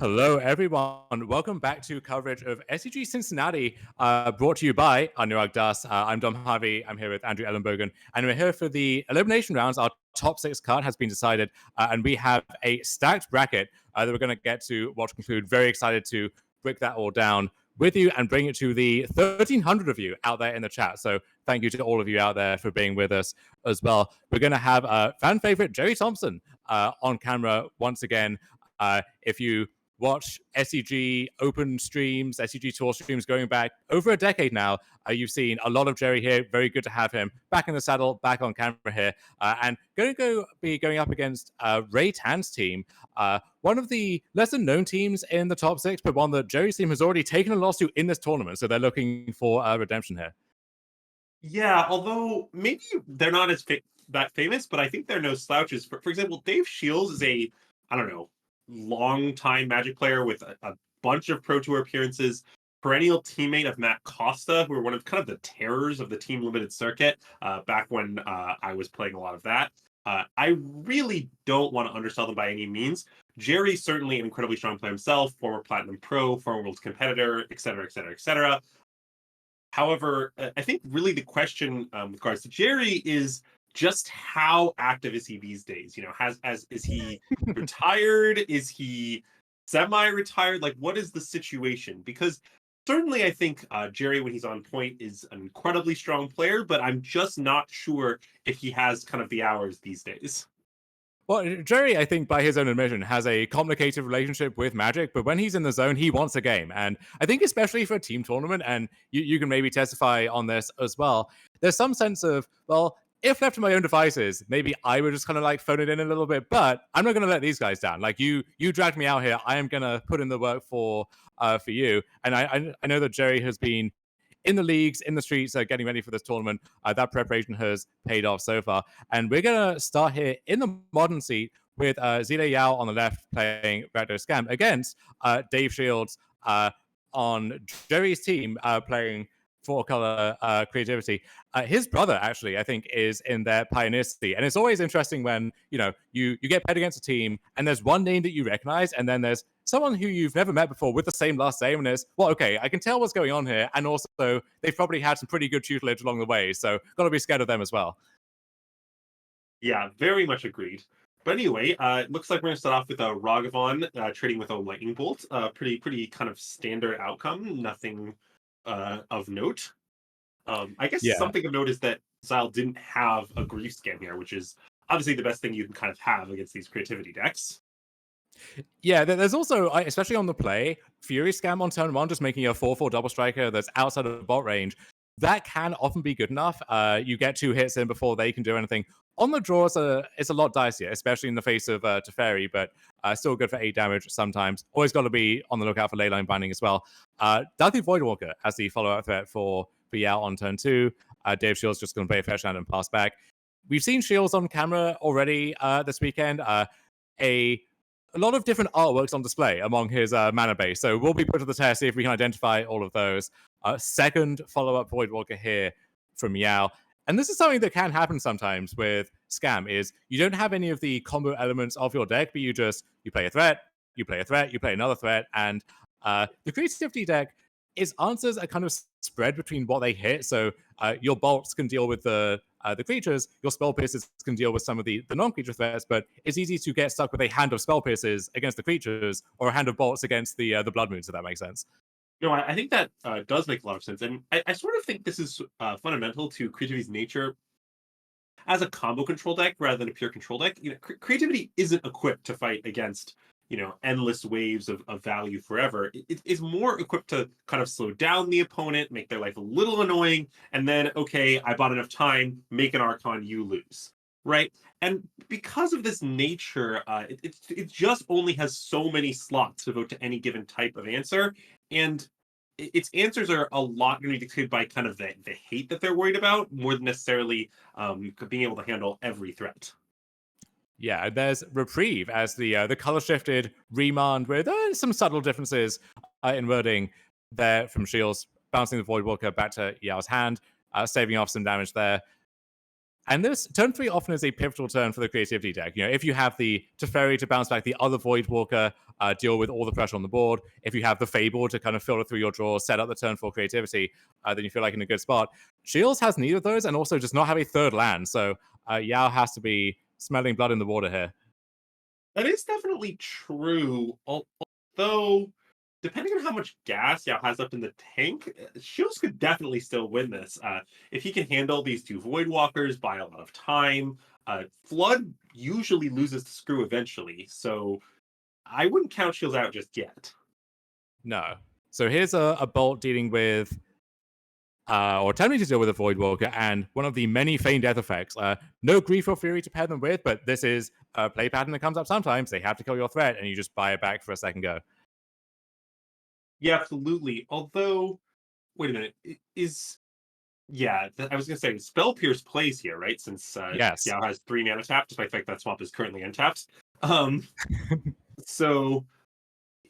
Hello, everyone. Welcome back to coverage of SCG Cincinnati, brought to you by Anurag Das. I'm Dom Harvey. I'm here with Andrew Ellenbogen, and we're here for the elimination rounds. Our top 6 card has been decided, and we have a stacked bracket that we're going to get to watch conclude. Very excited to break that all down with you and bring it to the 1,300 of you out there in the chat. So thank you to all of you out there for being with us as well. We're going to have fan favorite Jerry Thompson on camera once again. If you watch SCG open streams, SCG tour streams going back over a decade now, you've seen a lot of Jerry here. Very good to have him back in the saddle, back on camera here. And going to be going up against Ray Tan's team, one of the lesser known teams in the top 6, but one that Jerry's team has already taken a loss to in this tournament. So they're looking for redemption here. Yeah, although maybe they're not as that famous, but I think they're no slouches. For example, Dave Shields is a, I don't know, long-time Magic player with a bunch of Pro Tour appearances, perennial teammate of Matt Costa, who were one of kind of the terrors of the team limited circuit back when I was playing a lot of that. I really don't want to undersell them by any means. Jerry's certainly an incredibly strong player himself, former Platinum Pro, former World competitor, et cetera, et cetera, et cetera. However, I think really the question with regards to Jerry is just how active is he these days? You know, is he retired? Is he semi-retired? Like, what is the situation? Because certainly I think Jerry, when he's on point, is an incredibly strong player, but I'm just not sure if he has kind of the hours these days. Well, Jerry, I think by his own admission, has a complicated relationship with Magic, but when he's in the zone, he wants a game. And I think especially for a team tournament, and you can maybe testify on this as well, there's some sense of, well, if left to my own devices, maybe I would just kind of like phone it in a little bit, but I'm not going to let these guys down. Like you dragged me out here. I am going to put in the work for you. And I know that Jerry has been in the leagues, in the streets, getting ready for this tournament. That preparation has paid off so far. And we're going to start here in the modern seat with Zile Yao on the left playing Recto Scam against Dave Shields on Jerry's team playing Four Color Creativity. His brother, actually, I think, is in their Pioneer City. And it's always interesting when, you know, you get paired against a team and there's one name that you recognize and then there's someone who you've never met before with the same last name, and it's, well, okay, I can tell what's going on here, and also they've probably had some pretty good tutelage along the way, so got to be scared of them as well. Yeah, very much agreed. But anyway, it looks like we're going to start off with a Ragavan trading with a Lightning Bolt. Pretty kind of standard outcome, nothing of note. I guess something of note is that Zyle didn't have a Grief Scam here, which is obviously the best thing you can kind of have against these creativity decks. Yeah, there's also, especially on the play, Fury Scam on turn 1, just making a 4/4 double striker that's outside of bolt range. That can often be good enough. You get 2 hits in before they can do anything. On the draw, it's a lot dicier, especially in the face of Teferi, but still good for 8 damage sometimes. Always got to be on the lookout for Leyline Binding as well. Darkly Voidwalker as the follow-up threat for Yao on turn 2. Dave Shields just going to play a fetch land and pass back. We've seen Shields on camera already this weekend. A lot of different artworks on display among his mana base. So we'll be put to the test, see if we can identify all of those. Second follow-up Voidwalker here from Yao. And this is something that can happen sometimes with Scam, is you don't have any of the combo elements of your deck, but you play a threat, you play a threat, you play another threat, and the Creativity deck, its answers are kind of spread between what they hit. So your bolts can deal with the creatures, your spell pierces can deal with some of the non-creature threats, but it's easy to get stuck with a hand of spell pierces against the creatures or a hand of bolts against the blood moons, if that makes sense. No, I think that does make a lot of sense. And I sort of think this is fundamental to Creativity's nature as a combo control deck rather than a pure control deck. You know, Creativity isn't equipped to fight against, you know, endless waves of value forever. It is more equipped to kind of slow down the opponent, make their life a little annoying, and then, okay, I bought enough time, make an Archon, you lose, right? And because of this nature, it just only has so many slots to vote to any given type of answer, and its answers are a lot going to be dictated by kind of the hate that they're worried about, more than necessarily being able to handle every threat. Yeah, there's Reprieve as the color shifted remand with some subtle differences in wording there from Shields, bouncing the Voidwalker back to Yao's hand, saving off some damage there. And this turn 3 often is a pivotal turn for the creativity deck. You know, if you have the Teferi to bounce back the other Voidwalker, deal with all the pressure on the board, if you have the Fable to kind of filter through your draws, set up the turn for creativity, then you feel like in a good spot. Shields has neither of those and also does not have a third land. So Yao has to be smelling blood in the water here. That is definitely true. Although, depending on how much gas Yao has left in the tank, Shields could definitely still win this. If he can handle these two Voidwalkers, buy a lot of time. Flood usually loses the screw eventually, so I wouldn't count Shields out just yet. No. So here's a Bolt dealing with, or attempting to deal with a Voidwalker, and one of the many feigned death effects. No Grief or Fury to pair them with, but this is a play pattern that comes up sometimes. They have to kill your threat, and you just buy it back for a second go. Yeah, absolutely. Although, wait a minute, I was gonna say Spell Pierce plays here, right? Since Yes. Yao has 3 mana tapped, despite the fact that swamp is currently untapped. So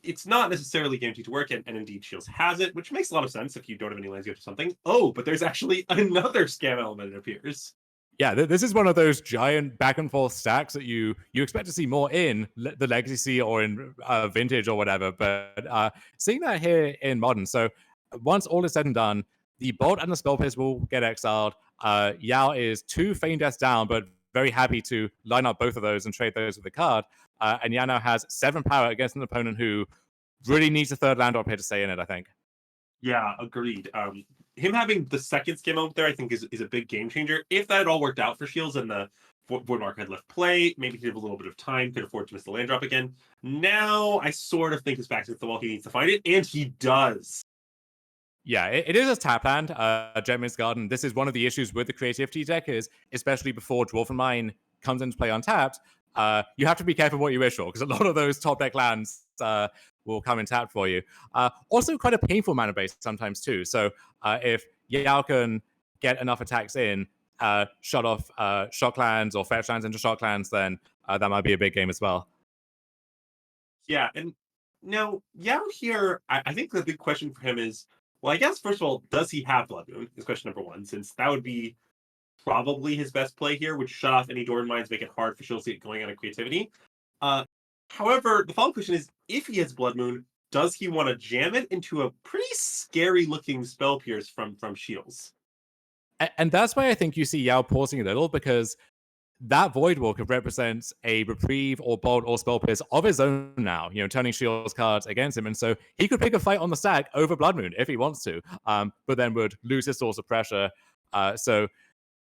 it's not necessarily guaranteed to work, and indeed Shields has it, which makes a lot of sense if you don't have any lands, you have something. Oh, but there's actually another scam element, it appears. Yeah, this is one of those giant back and forth stacks that you expect to see more in the Legacy or in Vintage or whatever. But seeing that here in Modern, so once all is said and done, the Bolt and the Spell Pierce will get exiled. Yao is 2 Feigned Deaths down, but very happy to line up both of those and trade those with the card. And Yao now has 7 power against an opponent who really needs a third land drop here to stay in it, I think. Yeah, agreed. Him having the second scam element there, I think, is a big game changer. If that had all worked out for Shields and the Voidmark had left play, maybe he'd have a little bit of time, could afford to miss the land drop again. Now, I sort of think his back's against the wall. He needs to find it, and he does. Yeah, it is a tap land, Gentleman's Garden. This is one of the issues with the creativity deck, is especially before Dwarven Mine comes into play untapped, you have to be careful what you wish for, because a lot of those top deck lands will come in tapped for you. Also, quite a painful mana base sometimes too. So if Yao can get enough attacks in, shut off shock lands or fetch lands into shock lands, then that might be a big game as well. Yeah, and now Yao here, I think the big question for him is, well, I guess first of all, does he have Blood Moon? Is question number 1, since that would be probably his best play here, would shut off any Dwarven Mines, make it hard for Shields to get going on a creativity. However, the follow-up question is, if he has Blood Moon, does he want to jam it into a pretty scary-looking Spell Pierce from Shields? And that's why I think you see Yao pausing a little, because that Voidwalker represents a reprieve or bolt or spell pierce of his own now, you know, turning Shields cards against him. And so he could pick a fight on the stack over Blood Moon if he wants to, but then would lose his source of pressure. So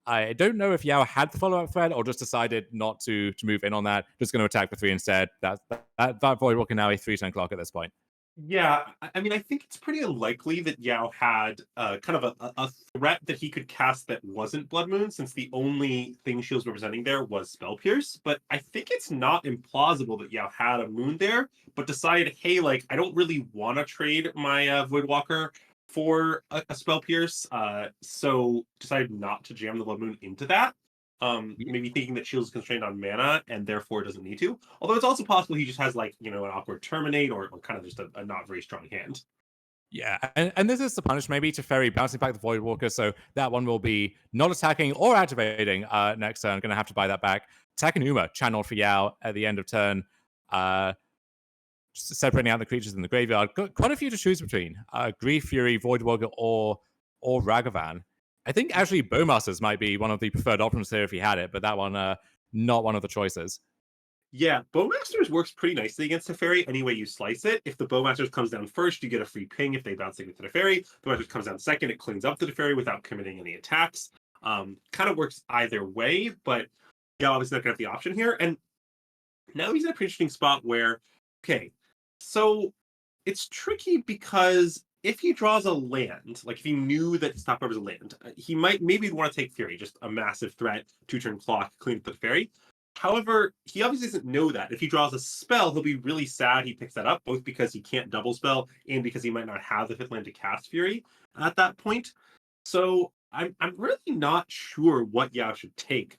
I don't know if Yao had the follow-up thread or just decided not to move in on that, just going to attack for 3 instead. That Voidwalker now a 3-turn clock at this point. Yeah, I mean, I think it's pretty unlikely that Yao had kind of a threat that he could cast that wasn't Blood Moon, since the only thing she was representing there was Spell Pierce. But I think it's not implausible that Yao had a Moon there, but decided, hey, like, I don't really want to trade my Voidwalker for a Spell Pierce, so decided not to jam the Blood Moon into that. Maybe thinking that Shields is constrained on mana and therefore doesn't need to. Although it's also possible he just has, like, you know, an awkward Terminate or kind of just a not very strong hand. Yeah, and this is the punish maybe to Ferry bouncing back the Voidwalker, so that one will be not attacking or activating next turn. Going to have to buy that back. Takenuma channeled for Yao at the end of turn, separating out the creatures in the graveyard. Got quite a few to choose between. Grief, Fury, Voidwalker, or Ragavan. I think actually Bowmasters might be one of the preferred options here if he had it, but that one not one of the choices. Yeah, Bowmasters works pretty nicely against Teferi any way you slice it. If the Bowmasters comes down first, you get a free ping if they bounce into Teferi. The Bowmasters comes down second, it cleans up the Teferi without committing any attacks. Kind of works either way, but yeah, obviously not going to have the option here. And now he's in a pretty interesting spot where, okay, so it's tricky because if he draws a land, like if he knew that his top card was a land, he might maybe want to take Fury, just a massive threat, 2-turn clock, clean up the Fairy. However, he obviously doesn't know that. If he draws a spell, he'll be really sad he picks that up, both because he can't double spell and because he might not have the 5th land to cast Fury at that point. So I'm really not sure what Yao should take.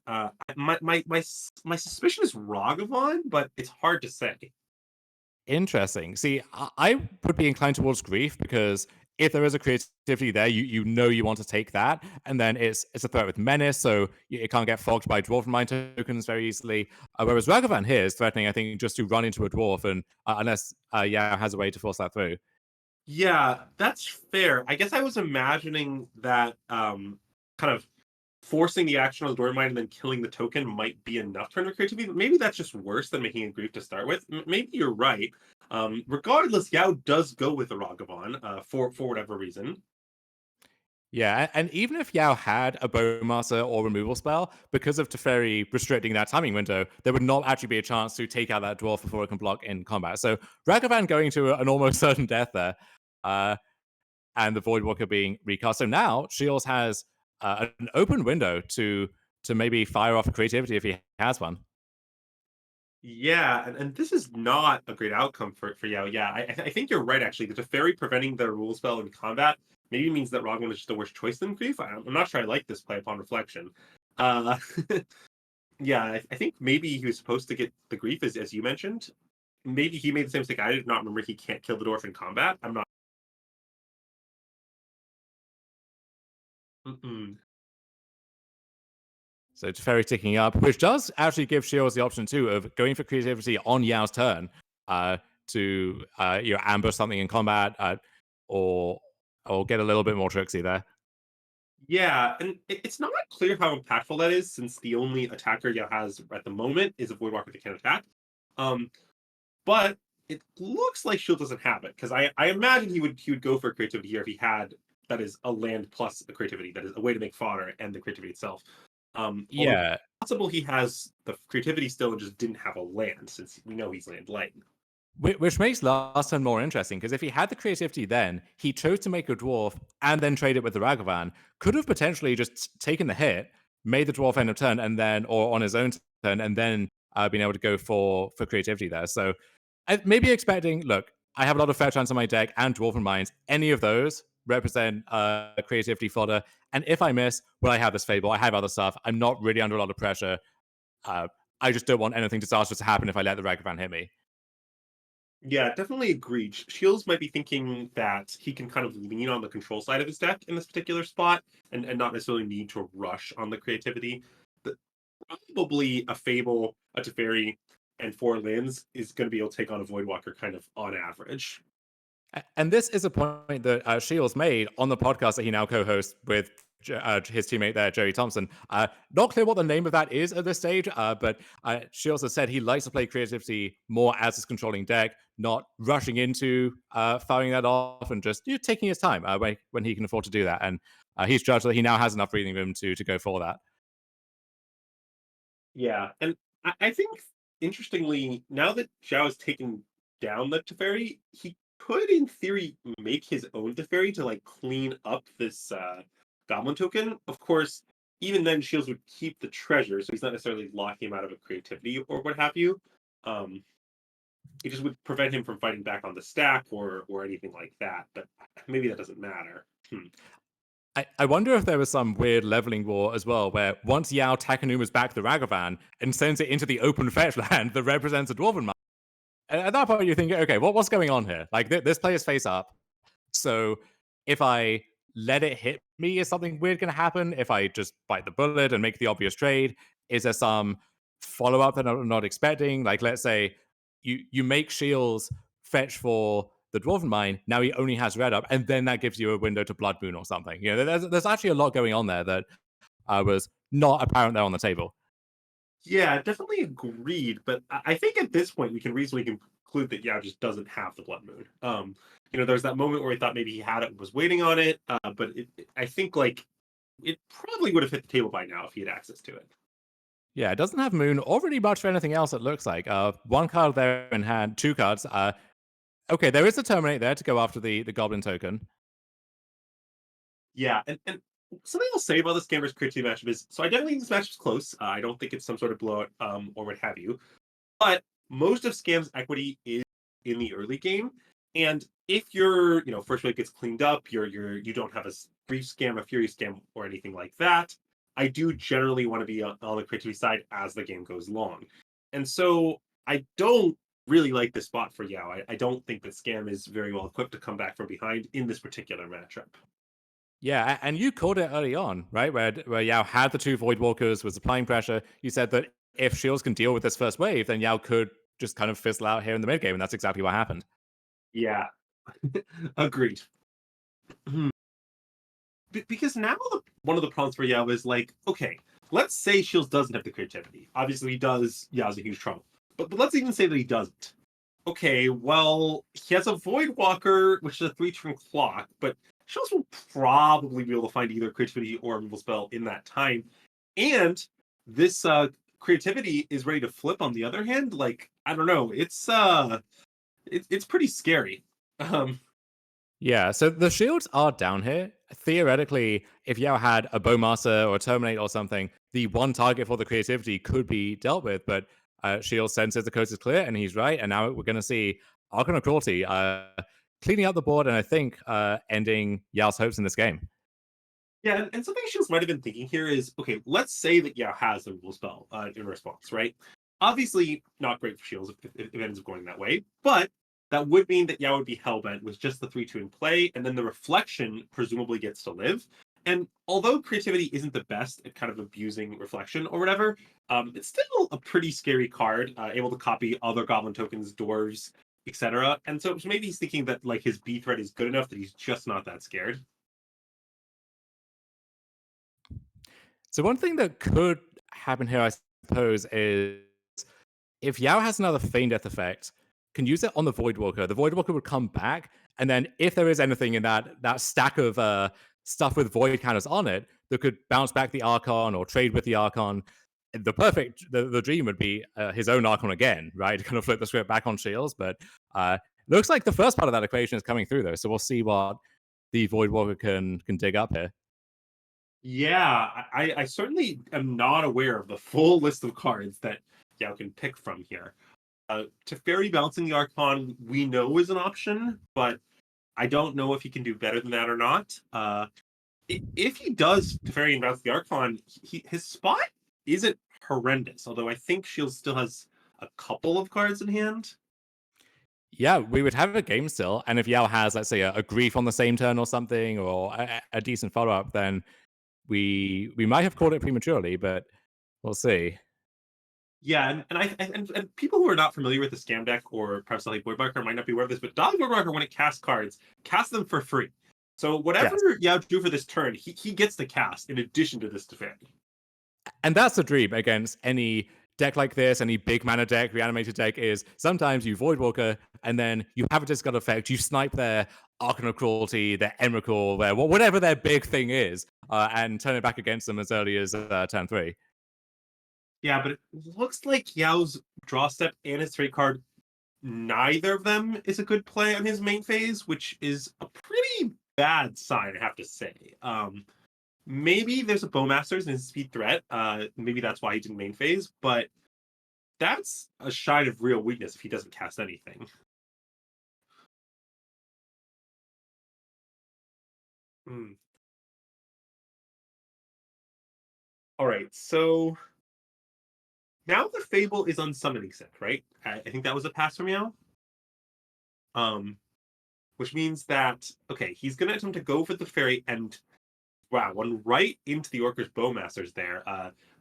My suspicion is Ragavan, but it's hard to say. Interesting. See, I would be inclined towards Grief because if there is a creativity there, you know you want to take that, and then it's a threat with menace, so it can't get fogged by dwarf mind tokens very easily. Whereas Ragavan here is threatening, I think, just to run into a dwarf, and unless Yao has a way to force that through. Yeah, that's fair. I guess I was imagining that kind of forcing the action on the Dwarf Mind and then killing the token might be enough to render creativity, but maybe that's just worse than making a grief to start with. Maybe you're right. Regardless, Yao does go with the Ragavan for whatever reason. Yeah, and even if Yao had a Bowmaster or removal spell, because of Teferi restricting that timing window, there would not actually be a chance to take out that dwarf before it can block in combat. So Ragavan going to an almost certain death there, and the Voidwalker being recast. So now Shields has an open window to maybe fire off a creativity if he has one. Yeah, and this is not a great outcome for Yao. Yeah, I think you're right, actually. The Teferi preventing the rule spell in combat maybe means that Ragavan is just a worse choice than Grief. I'm not sure I like this play upon reflection. Uh, yeah, I think maybe he was supposed to get the Grief, as you mentioned. Maybe he made the same mistake I did not remember he can't kill the dwarf in combat. I'm not. Mm-mm. So Teferi ticking up, which does actually give Shields the option too of going for creativity on Yao's turn to ambush something in combat or get a little bit more tricksy there. Yeah, and it's not clear how impactful that is, since the only attacker Yao has at the moment is a Voidwalker that can attack. Um, but it looks like Shield doesn't have it, because I imagine he would go for creativity here if he had, that is, a land plus the creativity, that is a way to make fodder and the creativity itself. Although Yeah, possible he has the creativity still and just didn't have a land, since we know he's land light. which makes last turn more interesting, because if he had the creativity then, he chose to make a dwarf and then trade it with the Ragavan, could have potentially just taken the hit, made the dwarf end of turn, and then, or on his own turn, and then been able to go for creativity there. So maybe expecting, look, I have a lot of Fairchance on my deck and Dwarven Minds. Any of those represent creativity fodder. And if I miss, well, I have this Fable, I have other stuff. I'm not really under a lot of pressure. I just don't want anything disastrous to happen if I let the Ragavan hit me. Yeah, definitely agreed. Shields might be thinking that he can kind of lean on the control side of his deck in this particular spot and not necessarily need to rush on the creativity. But probably a Fable, a Teferi, and 4 lands is going to be able to take on a Voidwalker kind of on average. And this is a point that Shields made on the podcast that he now co-hosts with his teammate there, Jerry Thompson. Not clear what the name of that is at this stage, but Shields has said he likes to play creativity more as his controlling deck, not rushing into firing that off and just taking his time when he can afford to do that. And he's judged that he now has enough breathing room to go for that. Yeah, and I think, interestingly, now that Zhao has taken down the Teferi, he could, in theory, make his own Teferi to like clean up this Goblin token. Of course, even then, Shields would keep the treasure, so he's not necessarily locking him out of a creativity or what have you. Um, it just would prevent him from fighting back on the stack or anything like that. But maybe that doesn't matter. I wonder if there was some weird leveling war as well, where once Yao Takanuma's back the Ragavan and sends it into the open fetch land that represents a Dwarven Mine. And at that point, you're thinking, okay, what's going on here? Like, this player is face up. So if I let it hit me, is something weird going to happen? If I just bite the bullet and make the obvious trade, is there some follow up that I'm not expecting? Like, let's say you make Shields fetch for the Dwarven Mine. Now he only has red up, and then that gives you a window to Blood Moon or something. There's actually a lot going on there that was not apparent there on the table. Yeah, definitely agreed. But I think at this point we can reasonably conclude that Yao just doesn't have the Blood Moon. There's that moment where he thought maybe he had it and was waiting on it, but I think like it probably would have hit the table by now if he had access to it. Yeah, it doesn't have Moon or really much for anything else, it looks like. One card there in hand, 2 cards. Okay, there is the Terminate there to go after the Goblin token. Yeah, and something I'll say about this game versus creativity matchup is, so I definitely think this matchup is close. I don't think it's some sort of blowout or what have you. But most of Scam's equity is in the early game. And if your first wave gets cleaned up, you don't have a brief scam, a fury scam, or anything like that, I do generally want to be on the creativity side as the game goes along. And so I don't really like this spot for Yao. I don't think that Scam is very well equipped to come back from behind in this particular matchup. Yeah, and you called it early on, right? Where Yao had the two Void Walkers, was applying pressure. You said that if Shields can deal with this first wave, then Yao could just kind of fizzle out here in the mid game, and that's exactly what happened. Yeah, agreed. Because now one of the problems for Yao is like, okay, let's say Shields doesn't have the creativity. Obviously, he does. Yao's in huge trouble. But let's even say that he doesn't. Okay, well, he has a Void Walker, which is a 3-turn clock, but Shields will probably be able to find either creativity or removal spell in that time. And this creativity is ready to flip on the other hand. Like, I don't know, it's pretty scary. Yeah, so the shields are down here. Theoretically, if Yao had a Bowmaster or a Terminate or something, the one target for the creativity could be dealt with, but Shield senses the coast is clear, and he's right, and now we're going to see Archon of Cruelty cleaning up the board, and I think ending Yao's hopes in this game. Yeah, and something Shields might have been thinking here is, okay, let's say that Yao has the removal spell in response, right? Obviously, not great for Shields if it ends up going that way, but that would mean that Yao would be hellbent with just the 3-2 in play, and then the reflection presumably gets to live. And although creativity isn't the best at kind of abusing reflection or whatever, it's still a pretty scary card, able to copy other goblin tokens, dwarves, etc. And so maybe he's thinking that like his B threat is good enough that he's just not that scared. So one thing that could happen here, I suppose, is if Yao has another Feign Death effect, can use it on the Void Walker. The Void Walker would come back, and then if there is anything in that stack of stuff with Void counters on it that could bounce back the Archon or trade with the Archon, the dream would be his own Archon again, right? To kind of flip the script back on Shields, but looks like the first part of that equation is coming through though, so we'll see what the Void Walker can dig up here. Yeah, I certainly am not aware of the full list of cards that Yao can pick from here. Teferi balancing the Archon we know is an option, but I don't know if he can do better than that or not. If he does Teferi and balance the Archon, his spot isn't horrendous, although I think Shield still has a couple of cards in hand. Yeah, we would have a game still, and if Yao has, let's say, a Grief on the same turn or something, or a decent follow-up, then we might have called it prematurely, but we'll see. Yeah, and people who are not familiar with the Scam deck or perhaps like Voidbarker might not be aware of this, but Dog Voidbarker, when it casts cards, casts them for free. So whatever Yao do for this turn, he gets the cast in addition to this defend. And that's the dream against any deck like this, any big mana deck, reanimated deck, is sometimes you Voidwalker, and then you have a discard effect, you snipe their Archon of Cruelty, their Emrakul, their whatever their big thing is, and turn it back against them as early as turn 3. Yeah, but it looks like Yao's draw step and his trade card, neither of them is a good play on his main phase, which is a pretty bad sign, I have to say. Maybe there's a Bowmasters in his speed threat. Maybe that's why he didn't main phase, but that's a sign of real weakness if he doesn't cast anything. All right, so now the Fable is unsummoning sick, right? I think that was a pass from Yao. Which means that, okay, he's going to attempt to go for the fairy and, wow, one right into the Orcus Bowmasters there.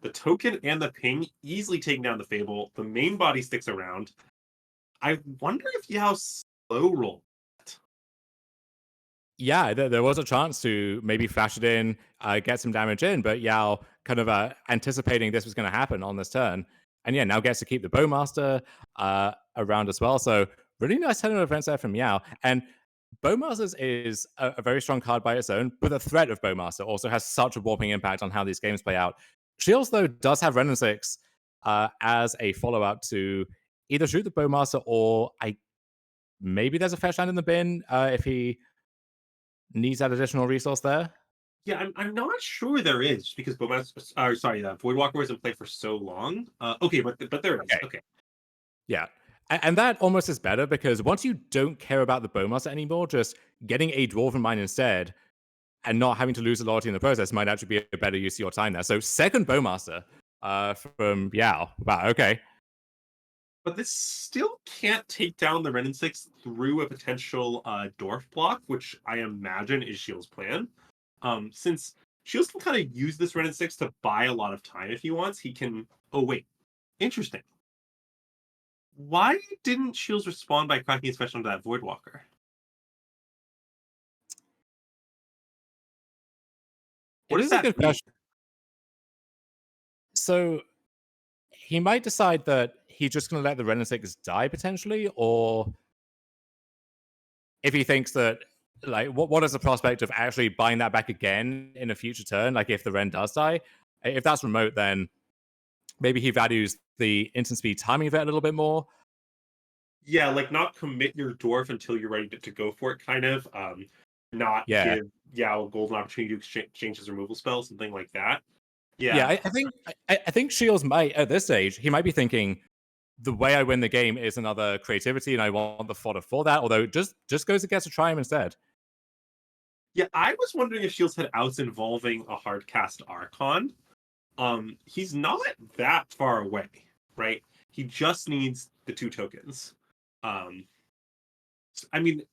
The token and the ping easily taking down the Fable. The main body sticks around. I wonder if Yao slow roll. Yeah, there was a chance to maybe flash it in, get some damage in, but Yao kind of anticipating this was going to happen on this turn. And yeah, now gets to keep the Bowmaster around as well. So really nice turn of events there from Yao. And Bowmasters is a very strong card by its own, but the threat of Bowmaster also has such a warping impact on how these games play out. Shields, though, does have Renin 6 as a follow-up to either shoot the Bowmaster or maybe there's a fetch land in the bin if he needs that additional resource there. Yeah, I'm not sure there is, just because Bowmaster, sorry, Voidwalker was in play for so long. Okay, but there is. Okay. Yeah. And that almost is better because once you don't care about the Bowmaster anymore, just getting a Dwarven Mine instead and not having to lose a loyalty in the process might actually be a better use of your time there. So second Bowmaster from Yao. Wow, okay. But this still can't take down the Ren and 6 through a potential Dwarf block, which I imagine is Shield's plan. Since Shields can kind of use this Ren and 6 to buy a lot of time if he wants, he can... Oh, wait. Interesting. Why didn't Shields respond by cracking his special into that Voidwalker? It is a good question. So he might decide that he's just going to let the Ren and 6 die potentially, or if he thinks that, like, what is the prospect of actually buying that back again in a future turn? Like, if the Ren does die, if that's remote, then maybe he values the instant speed timing of it a little bit more. Yeah, like not commit your Dwarf until you're ready to go for it, kind of. Not give Yao a golden opportunity to exchange his removal spell, something like that. Yeah, I think Shields might, at this stage, he might be thinking, the way I win the game is another creativity, and I want the fodder for that, although just goes against a Triumph instead. Yeah, I was wondering if Shields had outs involving a hard cast Archon. He's not that far away, right? He just needs the 2 tokens. I mean,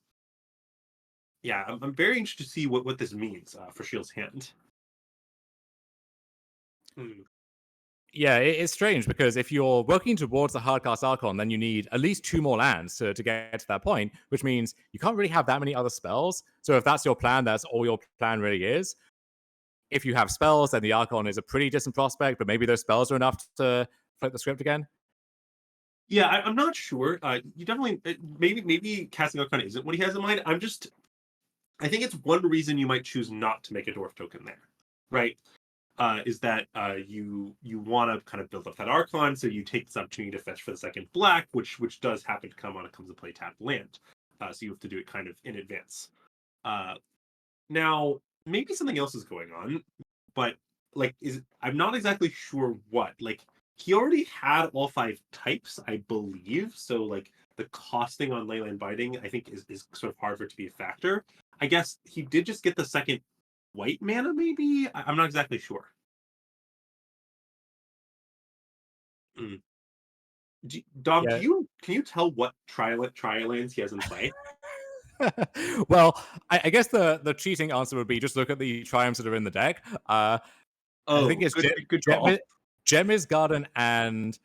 yeah, I'm very interested to see what this means for Shield's hand. Yeah, it's strange because if you're working towards the hardcast Archon, then you need at least 2 more lands to get to that point, which means you can't really have that many other spells. So if that's your plan, that's all your plan really is. If you have spells, then the Archon is a pretty distant prospect, but maybe those spells are enough to flip the script again. Yeah, I'm not sure. You definitely maybe casting Archon isn't what he has in mind. I think it's one reason you might choose not to make a Dwarf token there, right? Is that you want to kind of build up that Archon, so you take this opportunity to fetch for the second black, which does happen to come on. It comes to play tapped land, so you have to do it kind of in advance. Now maybe something else is going on, but like I'm not exactly sure what. Like he already had all 5 types, I believe. So like the costing on Leyline Binding, I think is sort of hard for it to be a factor. I guess he did just get the second white mana, maybe? I'm not exactly sure. Dom, Yeah. can you tell what tri-lands he has in play? Well, I guess the cheating answer would be just look at the Triumphs that are in the deck. I think it's good draw. Gem's Garden, and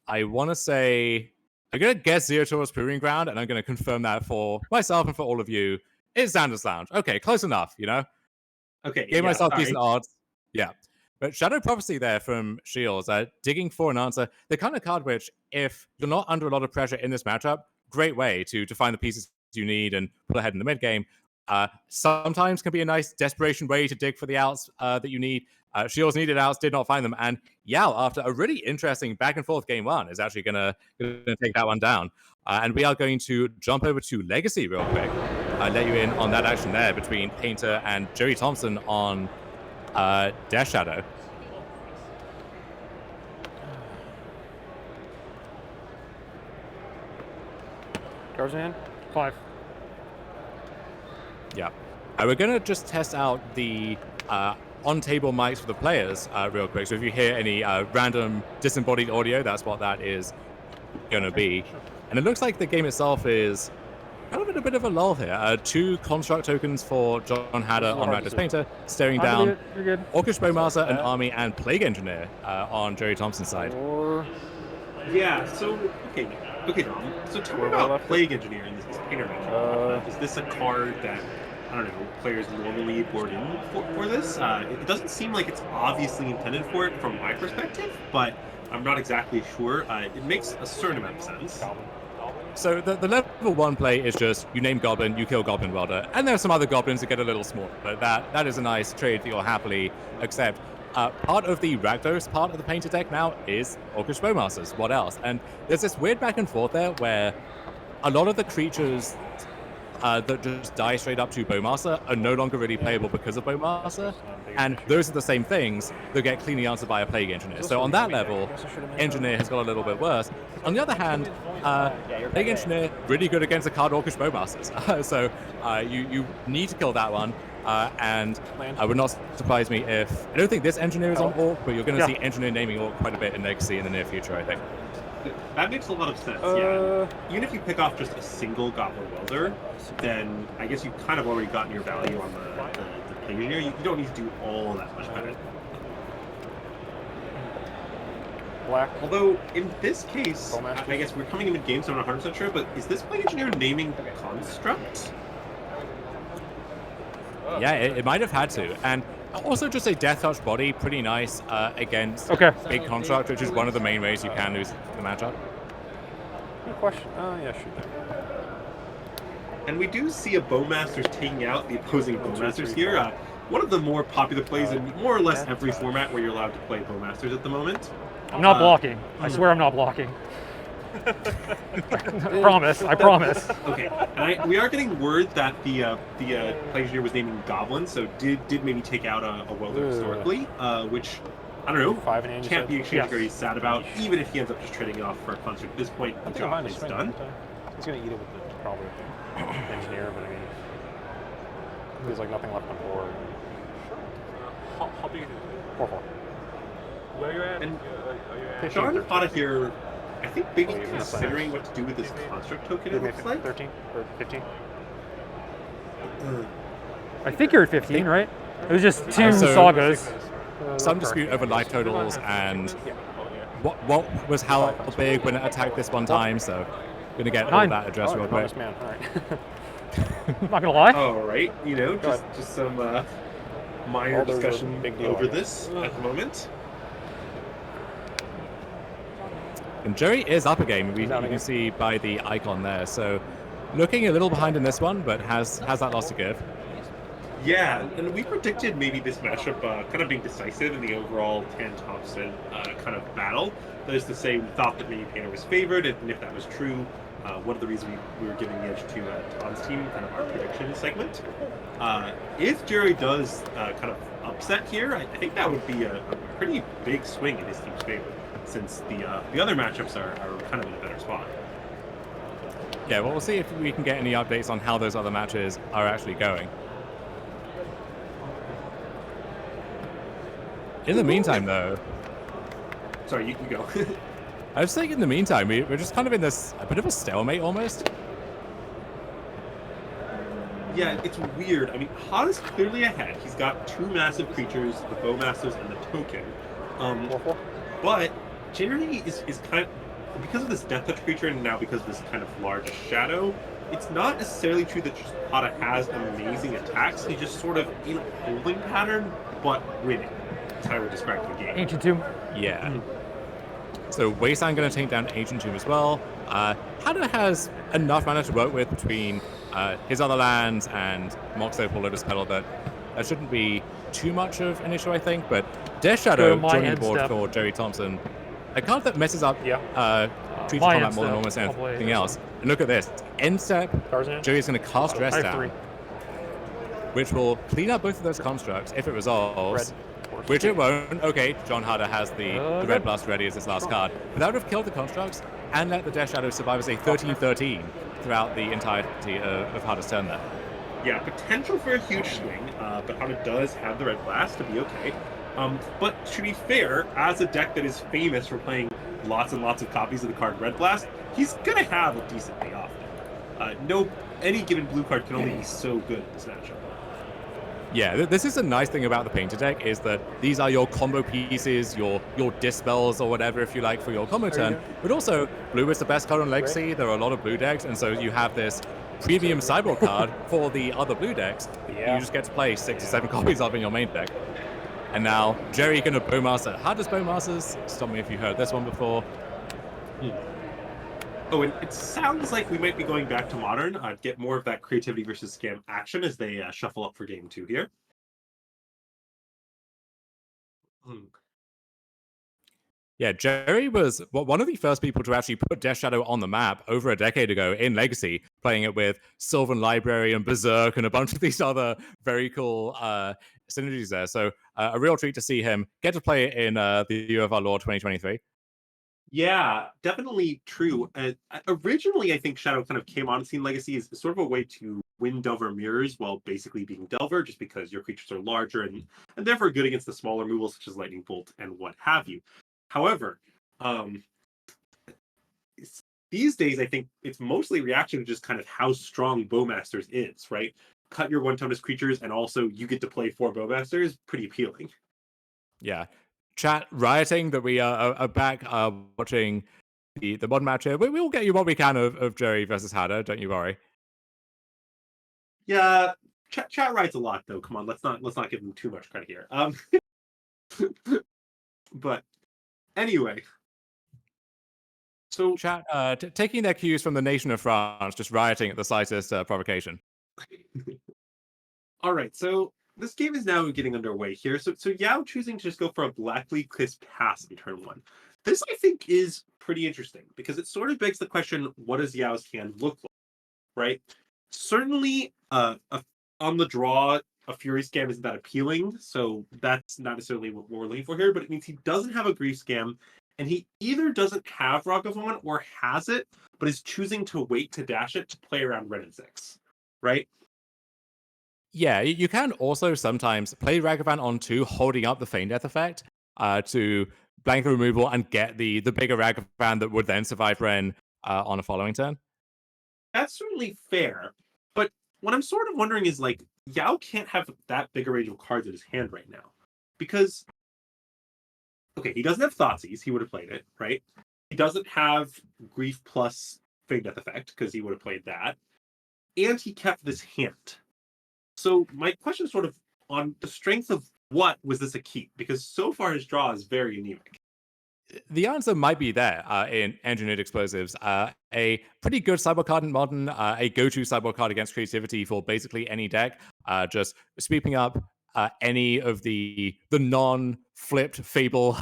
I want to say, I'm going to guess Zero Taurus Proving Ground, and I'm going to confirm that for myself and for all of you. It's Xander's Lounge. Okay, close enough, you know? Okay. Gave myself decent odds. Yeah. But Shadow Prophecy there from Shields, digging for an answer. The kind of card which, if you're not under a lot of pressure in this matchup, great way to find the pieces you need and put ahead in the mid game. Sometimes can be a nice desperation way to dig for the outs that you need. Shields needed outs, did not find them, and Yao, after a really interesting back and forth game 1, is actually gonna take that one down. And we are going to jump over to Legacy real quick. Let you in on that action there between Painter and Joey Thompson on Death Shadow. Cards in hand? 5. Yeah. We're going to just test out the on-table mics for the players real quick. So if you hear any random disembodied audio, that's what that is going to be. And it looks like the game itself is kind of in a bit of a lull here. 2 construct tokens for John Hatter on Raptors Painter, staring down Orcish Bowmaster, an army, and Plague Engineer on Joey Thompson's side. Yeah, so, okay, Dom. So tell me about Plague Engineer in this Painter matchup. Is this a card that, I don't know, players normally board in for this? It doesn't seem like it's obviously intended for it from my perspective, but I'm not exactly sure. It makes a certain amount of sense. So the level 1 play is just, you name Goblin, you kill Goblin Welder, and there are some other Goblins that get a little smaller, but that is a nice trade that you'll happily accept. Part of the Rakdos part of the Painter deck now is Orcish Bowmasters. What else? And there's this weird back and forth there where a lot of the creatures that just die straight up to Bowmaster are no longer really playable because of Bowmaster, and those are the same things that get cleanly answered by a Plague Engineer. So on that level, Engineer has got a little bit worse. On the other hand, Plague Engineer really good against the card Orcish Bowmasters. So you need to kill that one. And it would not surprise me if, I don't think this Engineer is on Orc, but you're going to see Engineer naming Orc quite a bit in Legacy in the near future, I think. That makes a lot of sense, yeah. Even if you pick off just a single Goblin Welder, then I guess you've kind of already gotten your value on the Plagianeer. You don't need to do all that much better. Black. Although, in this case, Bowmaster. I guess we're coming in mid-game, so I'm not 100% sure, but is this Plagianeer naming Construct? Yeah, it might have had to. And also just a Death Touch body, pretty nice against Big Construct, which is one of the main ways you can lose the matchup. Good question. Oh, yeah, shoot. And we do see a Bowmasters taking out the opposing Bowmasters here. One of the more popular plays in more or less every format where you're allowed to play Bowmasters at the moment. I'm not blocking. I swear I'm not blocking. Promise. I promise. Okay, and we are getting word that the Plagianeer was naming Goblin, so did maybe take out a Welder historically, which I don't know, can't be exchanged very sad about, even if he ends up just trading it off for a Construct. At this point, the job is done. He's gonna eat it with the probably Engineer, but I mean, there's like nothing left on board. How big is it? 4/4. Where you at? And John Potta here, I think maybe considering what to do with this Construct token, it looks like. 13 or 15. I think you're at 15, right? It was just two sagas. Some dispute over life totals and what was how big when it attacked this one time, so gonna get all that addressed real quick. Man. All right. I'm not gonna lie. All right, you know, just some minor discussion over this at the moment. And Jerry is up a game. You can see by the icon there. So looking a little behind in this one, but has that loss to give. Yeah, and we predicted maybe this matchup kind of being decisive in the overall Tan Thompson kind of battle. That is to say, we thought that maybe Painter was favored, and if that was true, one of the reasons we were giving the edge to Tom's team, kind of our prediction segment. If Jerry does kind of upset here, I think that would be a pretty big swing in his team's favor, since the other matchups are kind of in a better spot. Yeah, well, we'll see if we can get any updates on how those other matches are actually going. In the meantime, though... Sorry, you go. I was saying in the meantime, we're just kind of in this, a bit of a stalemate almost. Yeah, it's weird. I mean, Hot is clearly ahead. He's got two massive creatures, the Bowmasters and the token. But generally is kind of, because of this Death Touch creature and now because of this kind of large shadow, it's not necessarily true that Hata has amazing attacks. He's just sort of in a holding pattern, but winning. That's how I would describe the game. Ancient Tomb. Yeah. So Wasteland going to take down Ancient Tomb as well. Hada has enough mana to work with between his other lands and Mox Opal, Lotus Petal that shouldn't be too much of an issue, I think. But Death Shadow joining the board for Jerry Thompson. A card that messes up treats combat more than almost anything else. And look at this. End step, Jerry's going to cast Dress Down, which will clean up both of those constructs if it resolves. Which it won't. Okay, John Harder has the Red Blast ready as his last card. But that would have killed the constructs and let the Death Shadow survive as a 13-13 throughout the entirety of Harder's turn there. Yeah, potential for a huge swing, but Harder does have the Red Blast to be okay. But to be fair, as a deck that is famous for playing lots and lots of copies of the card Red Blast, he's going to have a decent payoff. Any given blue card can only be so good in this matchup. Yeah, this is a nice thing about the Painter deck, is that these are your combo pieces, your dispels or whatever, if you like, for your combo turn. But also, blue is the best card on Legacy. There are a lot of blue decks, and so you have this premium sideboard card for the other blue decks. You just get to play 6 or 7 copies of in your main deck. And now, Jerry going to Bowmaster. How does Bowmasters? Stop me if you heard this one before. Oh, and it sounds like we might be going back to Modern. Get more of that creativity versus scam action as they shuffle up for game 2 here. Yeah, Jerry was one of the first people to actually put Death Shadow on the map over a decade ago in Legacy, playing it with Sylvan Library and Berserk and a bunch of these other very cool synergies there. So a real treat to see him get to play it in the Year of Our Lord 2023. Yeah, definitely true. Originally, I think Shadow kind of came on scene Legacy as sort of a way to win Delver mirrors while basically being Delver, just because your creatures are larger and therefore good against the smaller removals such as Lightning Bolt and what have you. However, these days, I think it's mostly reaction to just kind of how strong Bowmasters is, right? Cut your one-tonus creatures, and also you get to play 4 Bowmasters. Pretty appealing. Yeah. Chat rioting that we are back watching the modern match here. We will get you what we can of Jerry versus Hatter, don't you worry. Yeah, chat rides a lot though. Come on, let's not give them too much credit here. But anyway, so Chat taking their cues from the nation of France, just rioting at the slightest provocation. all right, so this game is now getting underway here. So Yao choosing to just go for a Blackly Kiss pass in turn 1. This I think is pretty interesting because it sort of begs the question: what does Yao's hand look like? Right? Certainly, on the draw, a Fury Scam isn't that appealing, so that's not necessarily what we're looking for here. But it means he doesn't have a Grief Scam, and he either doesn't have Rock of Moment or has it, but is choosing to wait to dash it to play around Red and 6, right? Yeah, you can also sometimes play Ragavan on 2, holding up the Feign Death effect to blank the removal and get the bigger Ragavan that would then survive Ren on a following turn. That's certainly fair, but what I'm sort of wondering is like Yao can't have that big a range of cards in his hand right now because okay, he doesn't have Thoughtseize, he would have played it, right? He doesn't have Grief plus Feign Death effect because he would have played that, and he kept this hand. So my question is sort of on the strength of what was this a keep? Because so far his draw is very anemic. The answer might be there in Engineered Explosives. A pretty good sideboard card in Modern, a go-to sideboard card against creativity for basically any deck, just sweeping up any of the non-flipped Fable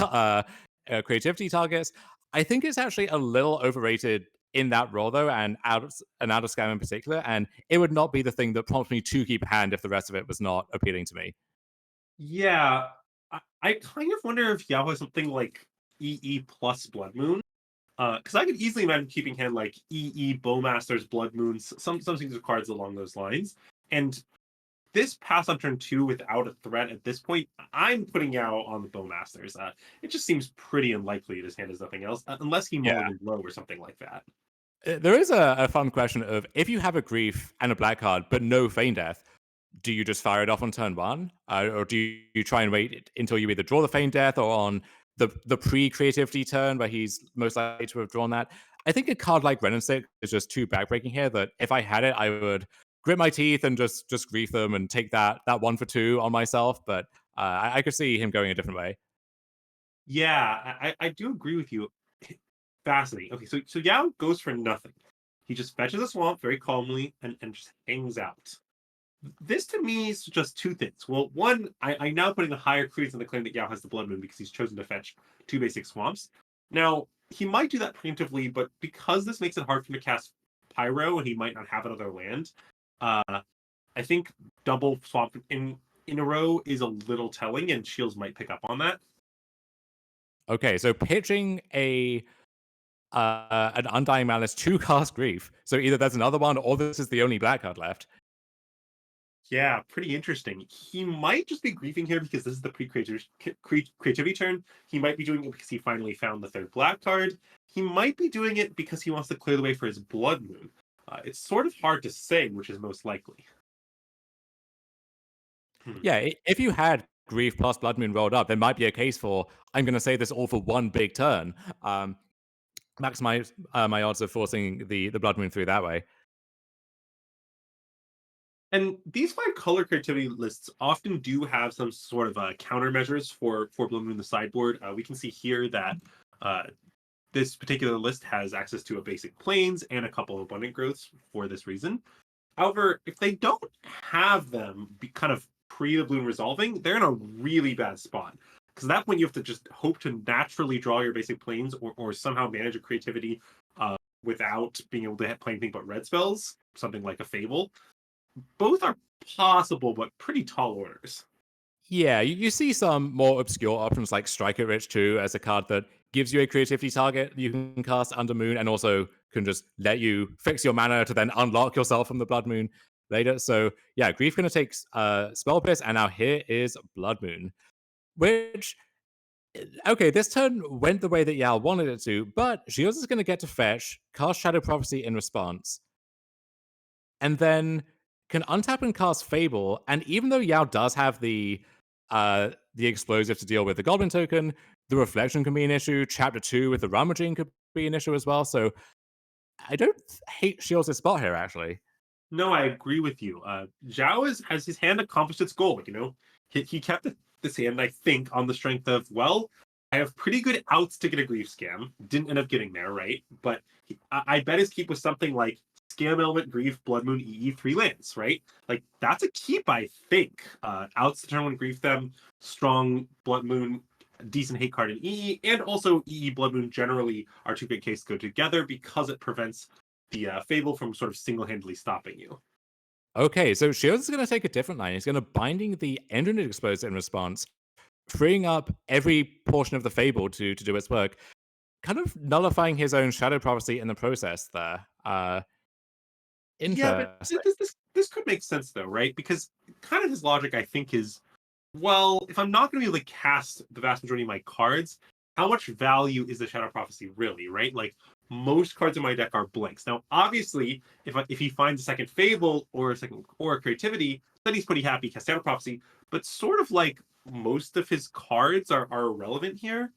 creativity targets. I think it's actually a little overrated in that role, though, and out of scam in particular, and it would not be the thing that prompts me to keep a hand if the rest of it was not appealing to me. Yeah, I kind of wonder if Yao has something like EE plus Blood Moon. Because I could easily imagine keeping hand like EE, Bowmasters, Blood Moons, some things of cards along those lines. And this pass on turn 2 without a threat at this point, I'm putting Yao on the Bowmasters. It just seems pretty unlikely his hand is nothing else, unless he mulligans low or something like that. There is a fun question of if you have a Grief and a black card, but no Feign Death, do you just fire it off on turn 1? Or do you try and wait until you either draw the Feign Death or on the pre-creativity turn where he's most likely to have drawn that? I think a card like Ren and 6 is just too backbreaking here that if I had it, I would grit my teeth and just grief them and take that 1 for 2 on myself. But I could see him going a different way. Yeah, I do agree with you. Fascinating. Okay, so Yao goes for nothing. He just fetches a swamp very calmly and just hangs out. This to me is just 2 things. Well, one, I'm now putting a higher credence in the claim that Yao has the Blood Moon because he's chosen to fetch 2 basic swamps. Now, he might do that preemptively, but because this makes it hard for him to cast Pyro and he might not have another land, I think double swamp in a row is a little telling, and Shields might pick up on that. Okay, so pitching an Undying Malice to cast Grief. So either there's another one or this is the only black card left. Yeah, pretty interesting. He might just be grieving here because this is the pre-creativity turn. He might be doing it because he finally found the 3rd black card. He might be doing it because he wants to clear the way for his Blood Moon. It's sort of hard to say which is most likely. Yeah, if you had Grief plus Blood Moon rolled up, there might be a case for, I'm going to say this all for one big turn. Maximize my odds of forcing the Blood Moon through that way. And these 5 color creativity lists often do have some sort of countermeasures for Blood Moon in the sideboard. We can see here that this particular list has access to a basic plains and a couple of abundant growths for this reason. However, if they don't have them be kind of pre the bloom resolving, they're in a really bad spot. Because at that point, you have to just hope to naturally draw your basic plains or somehow manage a creativity without being able to play anything but red spells, something like a Fable. Both are possible, but pretty tall orders. Yeah, you see some more obscure options like Strike It Rich 2 as a card that gives you a creativity target you can cast under Moon and also can just let you fix your mana to then unlock yourself from the Blood Moon later. So yeah, Grief going to take Spell Pierce, and now here is Blood Moon, which Okay, this turn went the way that Yao wanted it to, but Shields is going to get to fetch, cast Shadow Prophecy in response, and then can untap and cast Fable. And even though Yao does have the explosive to deal with the Goblin token, the Reflection can be an issue. Chapter 2 with the Rummaging could be an issue as well. So I don't hate Shields' spot here, actually. No, I agree with you. Zhao has his hand accomplished its goal. He kept this hand, I think, on the strength of, well, I have pretty good outs to get a grief scam. Didn't end up getting there, right? But I bet his keep was something like scam element, grief, blood moon, EE, 3 lands, right? Like that's a keep, I think. Outs to turn one, grief them, strong blood moon, decent hate card in EE, and also EE blood moon generally are 2 good cases go together because it prevents the Fable from sort of single-handedly stopping you. Okay, so Shields is going to take a different line. He's going to binding the Endrinid Exploser in response, freeing up every portion of the Fable to do its work, kind of nullifying his own Shadow Prophecy in the process there. Yeah, but Interesting. this could make sense though, right? Because kind of his logic, I think, is, well, if I'm not going to be able to cast the vast majority of my cards, how much value is the Shadow Prophecy really, right? Like most cards in my deck are blanks. Now, obviously, if he finds a second Fable or a second or Creativity, then he's pretty happy. Cast Shadow Prophecy, but sort of like most of his cards are irrelevant here.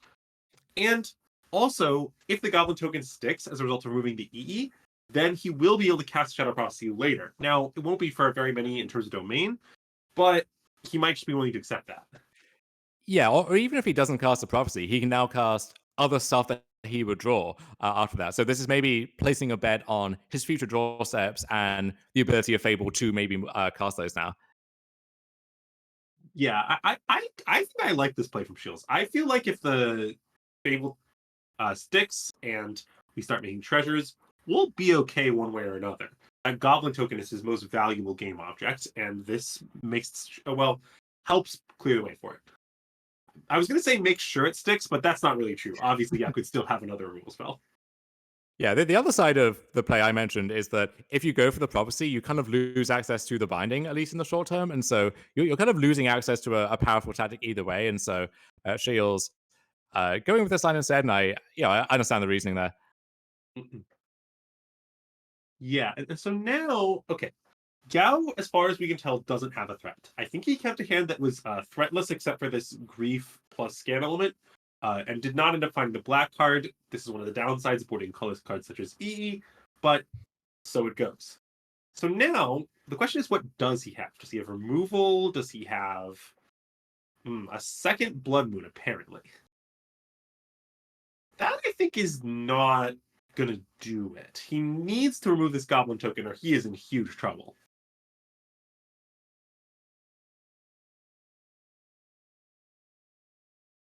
And also, if the Goblin token sticks as a result of removing the EE, then he will be able to cast Shadow Prophecy later. Now, it won't be for very many in terms of domain, but he might just be willing to accept that. Yeah, or even if he doesn't cast a prophecy, he can now cast other stuff that he would draw after that. So this is maybe placing a bet on his future draw steps and the ability of Fable to maybe cast those now. Yeah, I think I like this play from Shields. I feel like if the Fable sticks and we start making treasures, we'll be okay one way or another. A Goblin token is his most valuable game object, and this helps clear the way for it. I was going to say make sure it sticks, but that's not really true. Obviously, I could still have another removal spell. Yeah, the other side of the play I mentioned is that if you go for the prophecy, you kind of lose access to the binding, at least in the short term. And so you're kind of losing access to a powerful tactic either way. And so Shields going with this line instead, and I understand the reasoning there. Yeah, and so now, okay, Gao, as far as we can tell, doesn't have a threat. I think he kept a hand that was threatless except for this grief plus scam element, and did not end up finding the black card. This is one of the downsides of boarding colorless cards such as EE, but so it goes. So now, the question is, what does he have? Does he have removal? Does he have a second Blood Moon, apparently? That, I think, is not going to do it. He needs to remove this Goblin token or he is in huge trouble.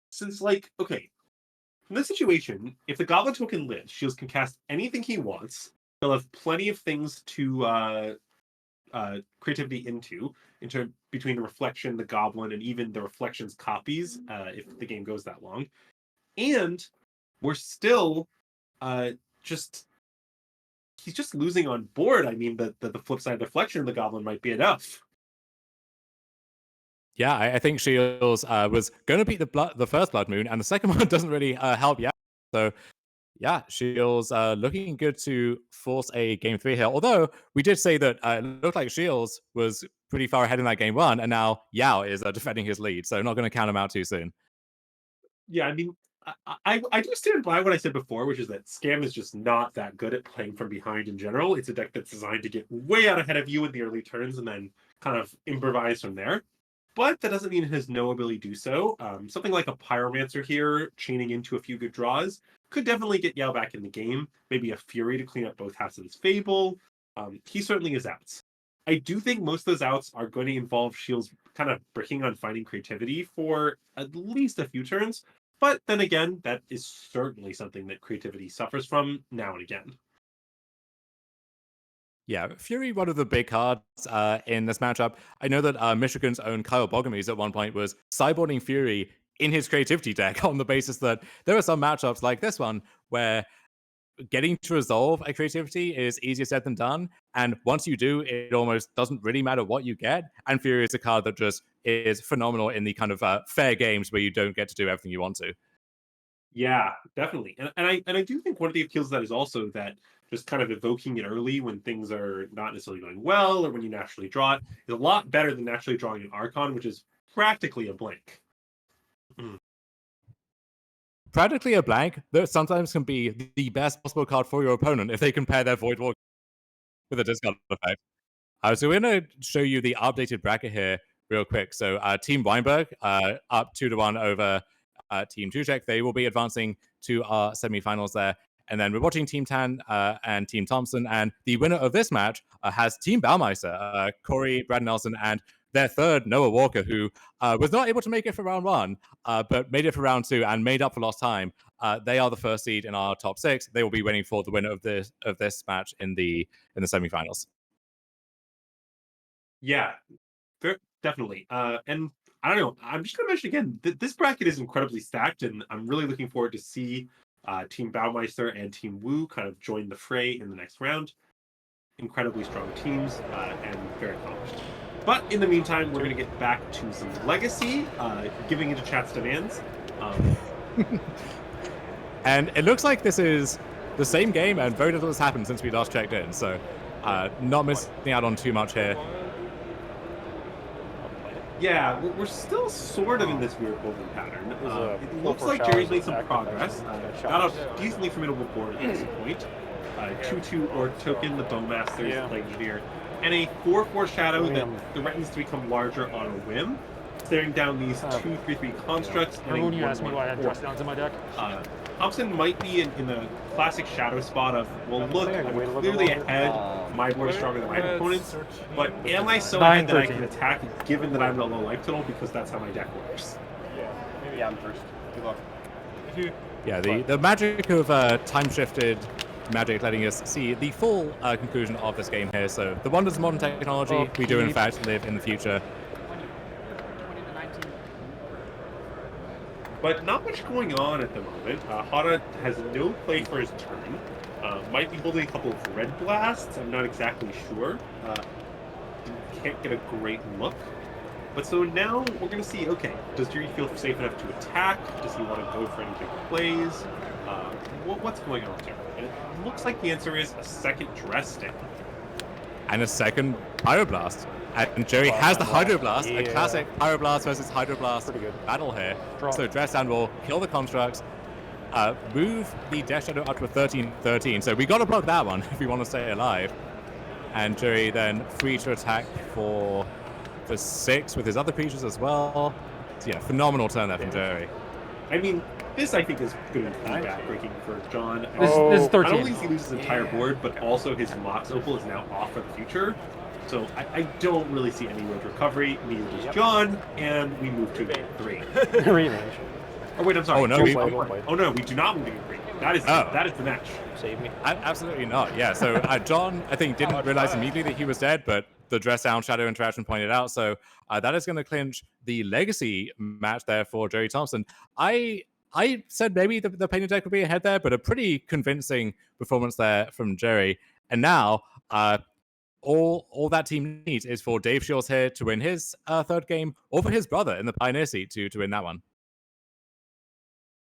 Since, like, okay, in this situation, if the Goblin token lives, Shields can cast anything he wants. He'll have plenty of things to creativity into between the Reflection, the Goblin, and even the Reflection's copies, if the game goes that long. And we're still just he's just losing on board. I mean, the flip side of Deflection of the Goblin might be enough. Yeah, I think Shields was going to beat the first Blood Moon, and the second one doesn't really help yet. So, yeah, Shields looking good to force a game 3 here. Although, we did say that it looked like Shields was pretty far ahead in that game 1, and now Yao is defending his lead, so not going to count him out too soon. Yeah, I mean, I do stand by what I said before, which is that Scam is just not that good at playing from behind in general. It's a deck that's designed to get way out ahead of you in the early turns and then kind of improvise from there. But that doesn't mean it has no ability to do so. Something like a Pyromancer here, chaining into a few good draws, could definitely get Yao back in the game. Maybe a Fury to clean up both halves of his Fable. He certainly is outs. I do think most of those outs are going to involve Shields kind of bricking on finding creativity for at least a few turns. But then again, that is certainly something that creativity suffers from now and again. Yeah, Fury, one of the big cards in this matchup. I know that Michigan's own Kyle Bogomies at one point was sideboarding Fury in his creativity deck on the basis that there are some matchups like this one where getting to resolve a creativity is easier said than done. And once you do, it almost doesn't really matter what you get. And Fury is a card that just is phenomenal in the kind of fair games where you don't get to do everything you want to. Yeah, definitely. And I do think one of the appeals of that is also that just kind of evoking it early when things are not necessarily going well or when you naturally draw it is a lot better than naturally drawing an Archon, which is practically a blank. Practically a blank that sometimes can be the best possible card for your opponent if they can pair their Void Walk with a discard effect. So we're going to show you the updated bracket here real quick. So Team Weinberg up 2-1 over Team Juszek. They will be advancing to our semifinals there. And then we're watching Team Tan and Team Thompson. And the winner of this match has Team Baumeister, Corey, Brad Nelson, and their third, Noah Walker, who was not able to make it for round one, but made it for round two and made up for lost time. They are the first seed in our top six. They will be winning for the winner of this match in the semifinals. Yeah, definitely. And I don't know. I'm just going to mention again, this bracket is incredibly stacked, and I'm really looking forward to see Team Baumeister and Team Wu kind of join the fray in the next round. Incredibly strong teams and very accomplished. But in the meantime, we're going to get back to some Legacy, giving into chat's demands. And it looks like this is the same game, and very little has happened since we last checked in. So not missing out on too much here. Yeah, we're still sort of in this weird holding pattern. It looks like Jerry's made some progress. Got a decently formidable board at this point. 2/2 Orc Token, the Bowmaster, the Plague Engineer, and a 4/4 Shadow that threatens to become larger on a whim, staring down these 2/3/3 constructs. Remember when you asked me why I had dress downs in my deck? Thompson might be in the classic shadow spot of, well, look, I'm clearly ahead. My board is stronger than my opponent's, but am I so ahead that I can attack given that I'm the low life total? Because that's how my deck works. Yeah, maybe I'm first. Good luck. Yeah, the magic of time-shifted Magic letting us see the full conclusion of this game here. So the wonders of modern technology, we do in fact live in the future. But not much going on at the moment. Hada has no play for his turn. Might be holding a couple of red blasts. I'm not exactly sure. Can't get a great look. But so now we're going to see, okay, does Jerry feel safe enough to attack? Does he want to go for any big plays? What's going on there? And it looks like the answer is a second dress down. And a second Pyroblast. And Jerry has the Hydroblast, a classic Pyroblast versus Hydroblast battle here. So Dress Down will kill the constructs, move the Death Shadow up to a 13-13. So we got to block that one if we want to stay alive. And Jerry then free to attack for 6 with his other creatures as well. So yeah, phenomenal turn there from Jerry. I mean, this I think is going to be backbreaking for John. This is 13. Not only does he lose his entire board, but also his Mox Opal is now off for the future. So I don't really see any road recovery. Neither does John, and we move to game 3. Rematch. Oh wait, I'm sorry. Oh no, we do not move to game 3. That is the match. Save me. Absolutely not. Yeah. So John, I think, didn't realize immediately that he was dead, but the Dress Down Shadow interaction pointed out. So that is going to clinch the Legacy match there for Jerry Thompson. I said maybe the Painted deck would be ahead there, but a pretty convincing performance there from Jerry. And now all that team needs is for Dave Shields here to win his third game, or for his brother in the Pioneer seat to win that one.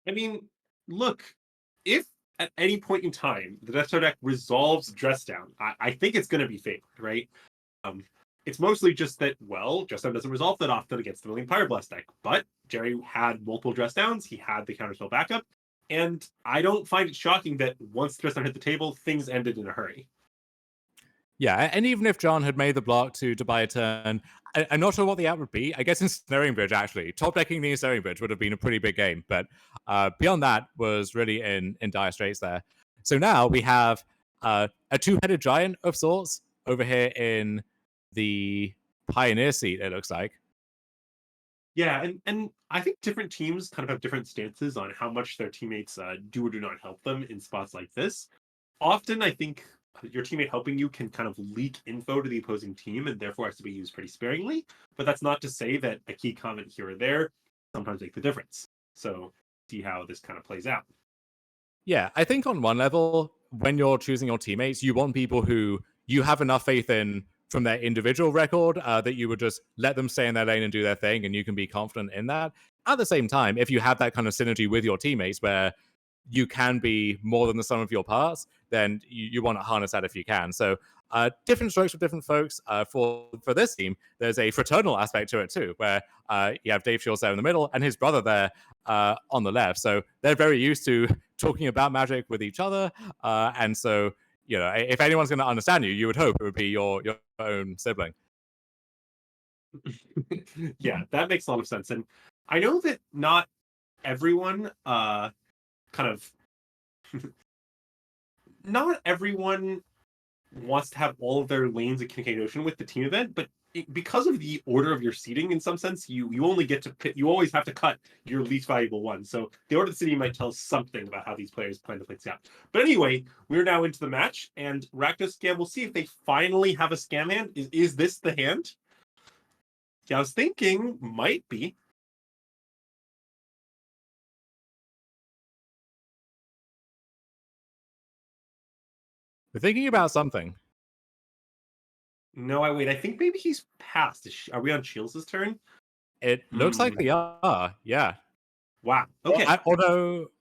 I mean, look, if at any point in time the Death Star deck resolves Dress Down, I think it's going to be favored, right? It's mostly just that, well, Dress Down doesn't resolve that often against the Million Pyroblast deck, but Jerry had multiple Dress Downs, he had the counterspell backup, and I don't find it shocking that once Dress Down hit the table, things ended in a hurry. Yeah, and even if John had made the block to buy a turn, I'm not sure what the out would be. I guess in Snaring Bridge, actually. Top decking the Snaring Bridge would have been a pretty big game, but beyond that was really in dire straits there. So now we have a two-headed giant of sorts over here in the Pioneer seat, it looks like. Yeah, and I think different teams kind of have different stances on how much their teammates do or do not help them in spots like this. Often, I think your teammate helping you can kind of leak info to the opposing team and therefore has to be used pretty sparingly. But that's not to say that a key comment here or there sometimes make the difference. So see how this kind of plays out. Yeah, I think on one level, when you're choosing your teammates, you want people who you have enough faith in from their individual record, that you would just let them stay in their lane and do their thing, and you can be confident in that. At the same time, if you have that kind of synergy with your teammates where you can be more than the sum of your parts, then you want to harness that if you can. So different strokes for different folks. For this team, there's a fraternal aspect to it too, where you have Dave Shields there in the middle and his brother there on the left. So they're very used to talking about Magic with each other. And so, if anyone's going to understand you, you would hope it would be your own sibling. Yeah, that makes a lot of sense. And I know that not everyone not everyone wants to have all of their lanes in Kincaid Ocean with the team event, but because of the order of your seating, in some sense, you only get to pick, you always have to cut your least valuable one. So the order of the city might tell something about how these players plan to play this out. But anyway, we're now into the match, and Rakdos Scam, we'll see if they finally have a scam hand. Is this the hand? Yeah, I was thinking might be. We're thinking about something. No, I think maybe he's passed. Are we on Shields' turn? It looks like we are, yeah. Wow. Okay. Although,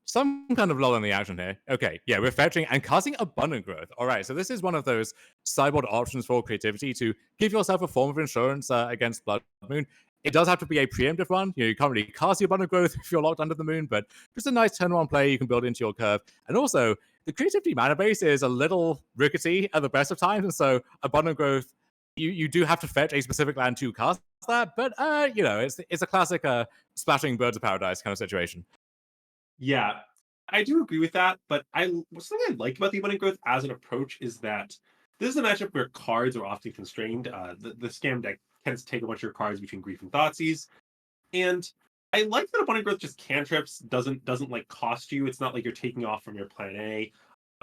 some kind of lull in the action here. Okay, yeah, we're fetching and casting Abundant Growth. All right, so this is one of those sideboard options for creativity to give yourself a form of insurance against Blood Moon. It does have to be a preemptive one. You can't really cast the Abundant Growth if you're locked under the moon, but just a nice turn one play you can build into your curve. And also, the creativity mana base is a little rickety at the best of times, and so Abundant Growth, you do have to fetch a specific land to cast that, but it's a classic splashing Birds of Paradise kind of situation. Yeah, I do agree with that, but something I like about the Abundant Growth as an approach is that this is a matchup where cards are often constrained. The Scam deck tends to take a bunch of your cards between Grief and Thoughtseizes, and I like that Abundant Growth just cantrips, doesn't like cost you. It's not like you're taking off from your plan A.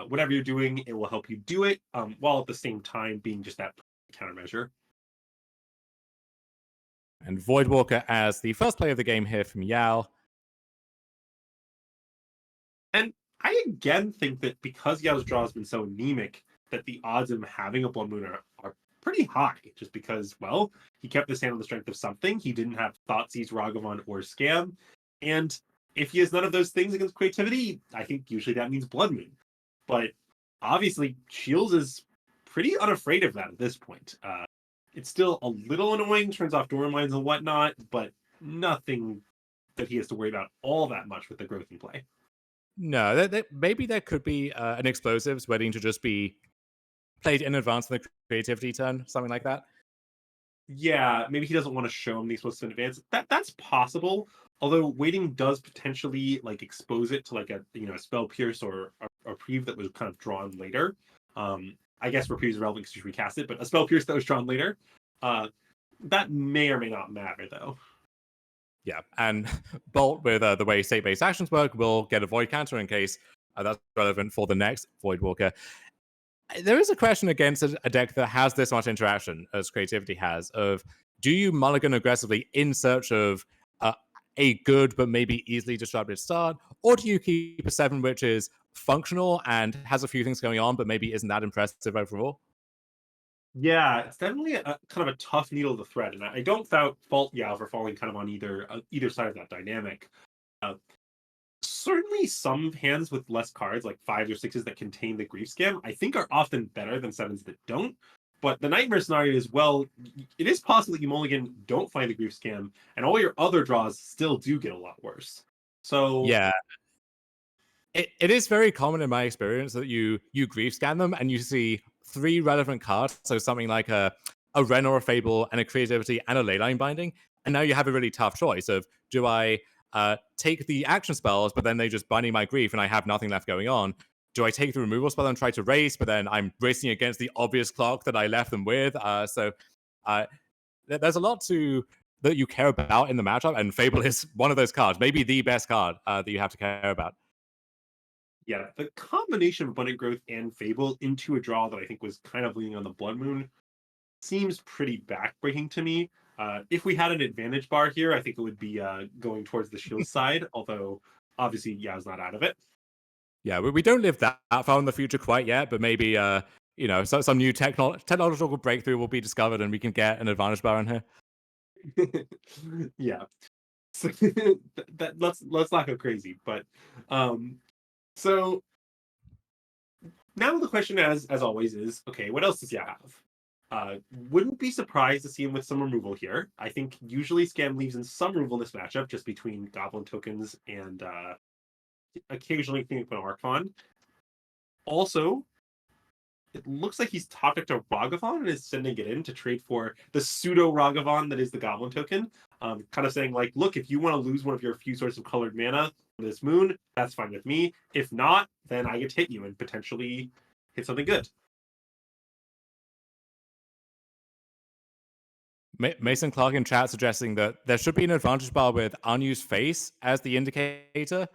Whatever you're doing, it will help you do it, while at the same time being just that countermeasure. And Voidwalker as the first play of the game here from Yao. And I again think that because Yao's draw has been so anemic, that the odds of him having a Blood Moon are pretty high, just because, well, he kept his hand on the strength of something. He didn't have Thoughtseize, Ragavan, or Scam. And if he has none of those things against creativity, I think usually that means Blood Moon. But obviously, Shields is pretty unafraid of that at this point. It's still a little annoying, turns off door lines and whatnot, but nothing that he has to worry about all that much with the growth in play. No, maybe there could be an explosives waiting to just be played in advance of the creativity turn, something like that. Yeah, maybe he doesn't want to show him the explosives in advance. That's possible. Although waiting does potentially like expose it to like a spell pierce or a reprieve that was kind of drawn later. I guess reprieve is relevant because you recast it, but a spell pierce that was drawn later, that may or may not matter though. Yeah, and Bolt with the way state-based actions work will get a void counter in case that's relevant for the next Voidwalker. There is a question against a deck that has this much interaction as creativity has of, do you mulligan aggressively in search of a good but maybe easily disrupted start, or do you keep a 7 which is functional and has a few things going on but maybe isn't that impressive overall? Yeah, it's definitely a kind of a tough needle to thread, and I don't fault Yao for falling kind of on either side of that dynamic. Certainly, some hands with less cards, like 5s or 6s that contain the Grief Scam, I think are often better than 7s that don't. But the nightmare scenario is, well, it is possible that you mulligan don't find the Grief Scam, and all your other draws still do get a lot worse. So yeah. It is very common in my experience that you grief scan them and you see 3 relevant cards, so something like a Ren or a Fable and a Creativity and a Leyline Binding, and now you have a really tough choice of, do I take the action spells but then they just bind my grief and I have nothing left going on? Do I take the removal spell and try to race, but then I'm racing against the obvious clock that I left them with? So there's a lot that you care about in the matchup, and Fable is one of those cards, maybe the best card that you have to care about. Yeah, the combination of Abundant Growth and Fable into a draw that I think was kind of leaning on the Blood Moon seems pretty backbreaking to me. If we had an advantage bar here, I think it would be going towards the shield side, although obviously Yao's not out of it. Yeah, we don't live that far in the future quite yet, but maybe you know, some new technological breakthrough will be discovered, and we can get an advantage bar in here. Yeah. So, let's not go crazy, but so now the question, as always, is okay. What else does Yao have? Wouldn't be surprised to see him with some removal here. I think usually Scam leaves in some removal in this matchup, just between Goblin tokens and occasionally Phoenix and Archon. Also, it looks like he's top decked a Ragavan and is sending it in to trade for the pseudo Ragavan that is the Goblin token. Kind of saying like, look, if you want to lose one of your few sources of colored mana for this moon, that's fine with me. If not, then I get to hit you and potentially hit something good. Mason Clark in chat suggesting that there should be an advantage bar with unused face as the indicator.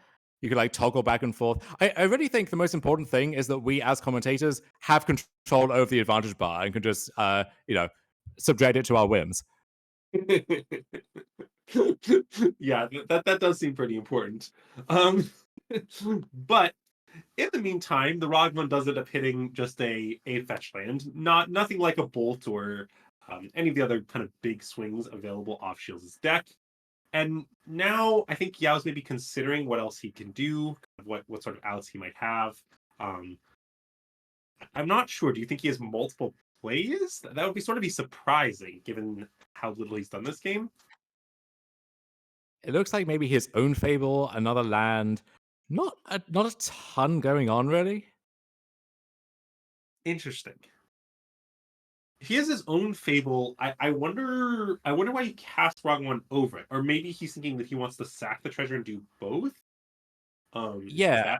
You could like toggle back and forth. I really think the most important thing is that we as commentators have control over the advantage bar and can just you know, subject it to our whims. Yeah, that does seem pretty important. But in the meantime, the Rogman does end up hitting just a fetch land, nothing like a Bolt or any of the other kind of big swings available off Shields' deck. And now I think Yao's maybe considering what else he can do, what sort of outs he might have. I'm not sure. Do you think he has multiple plays? That would be sort of be surprising given how little he's done this game. It looks like maybe his own Fable, another land. Not a ton going on, really. Interesting. He has his own Fable. I wonder why he cast Ragwan over it. Or maybe he's thinking that he wants to sack the treasure and do both. Yeah.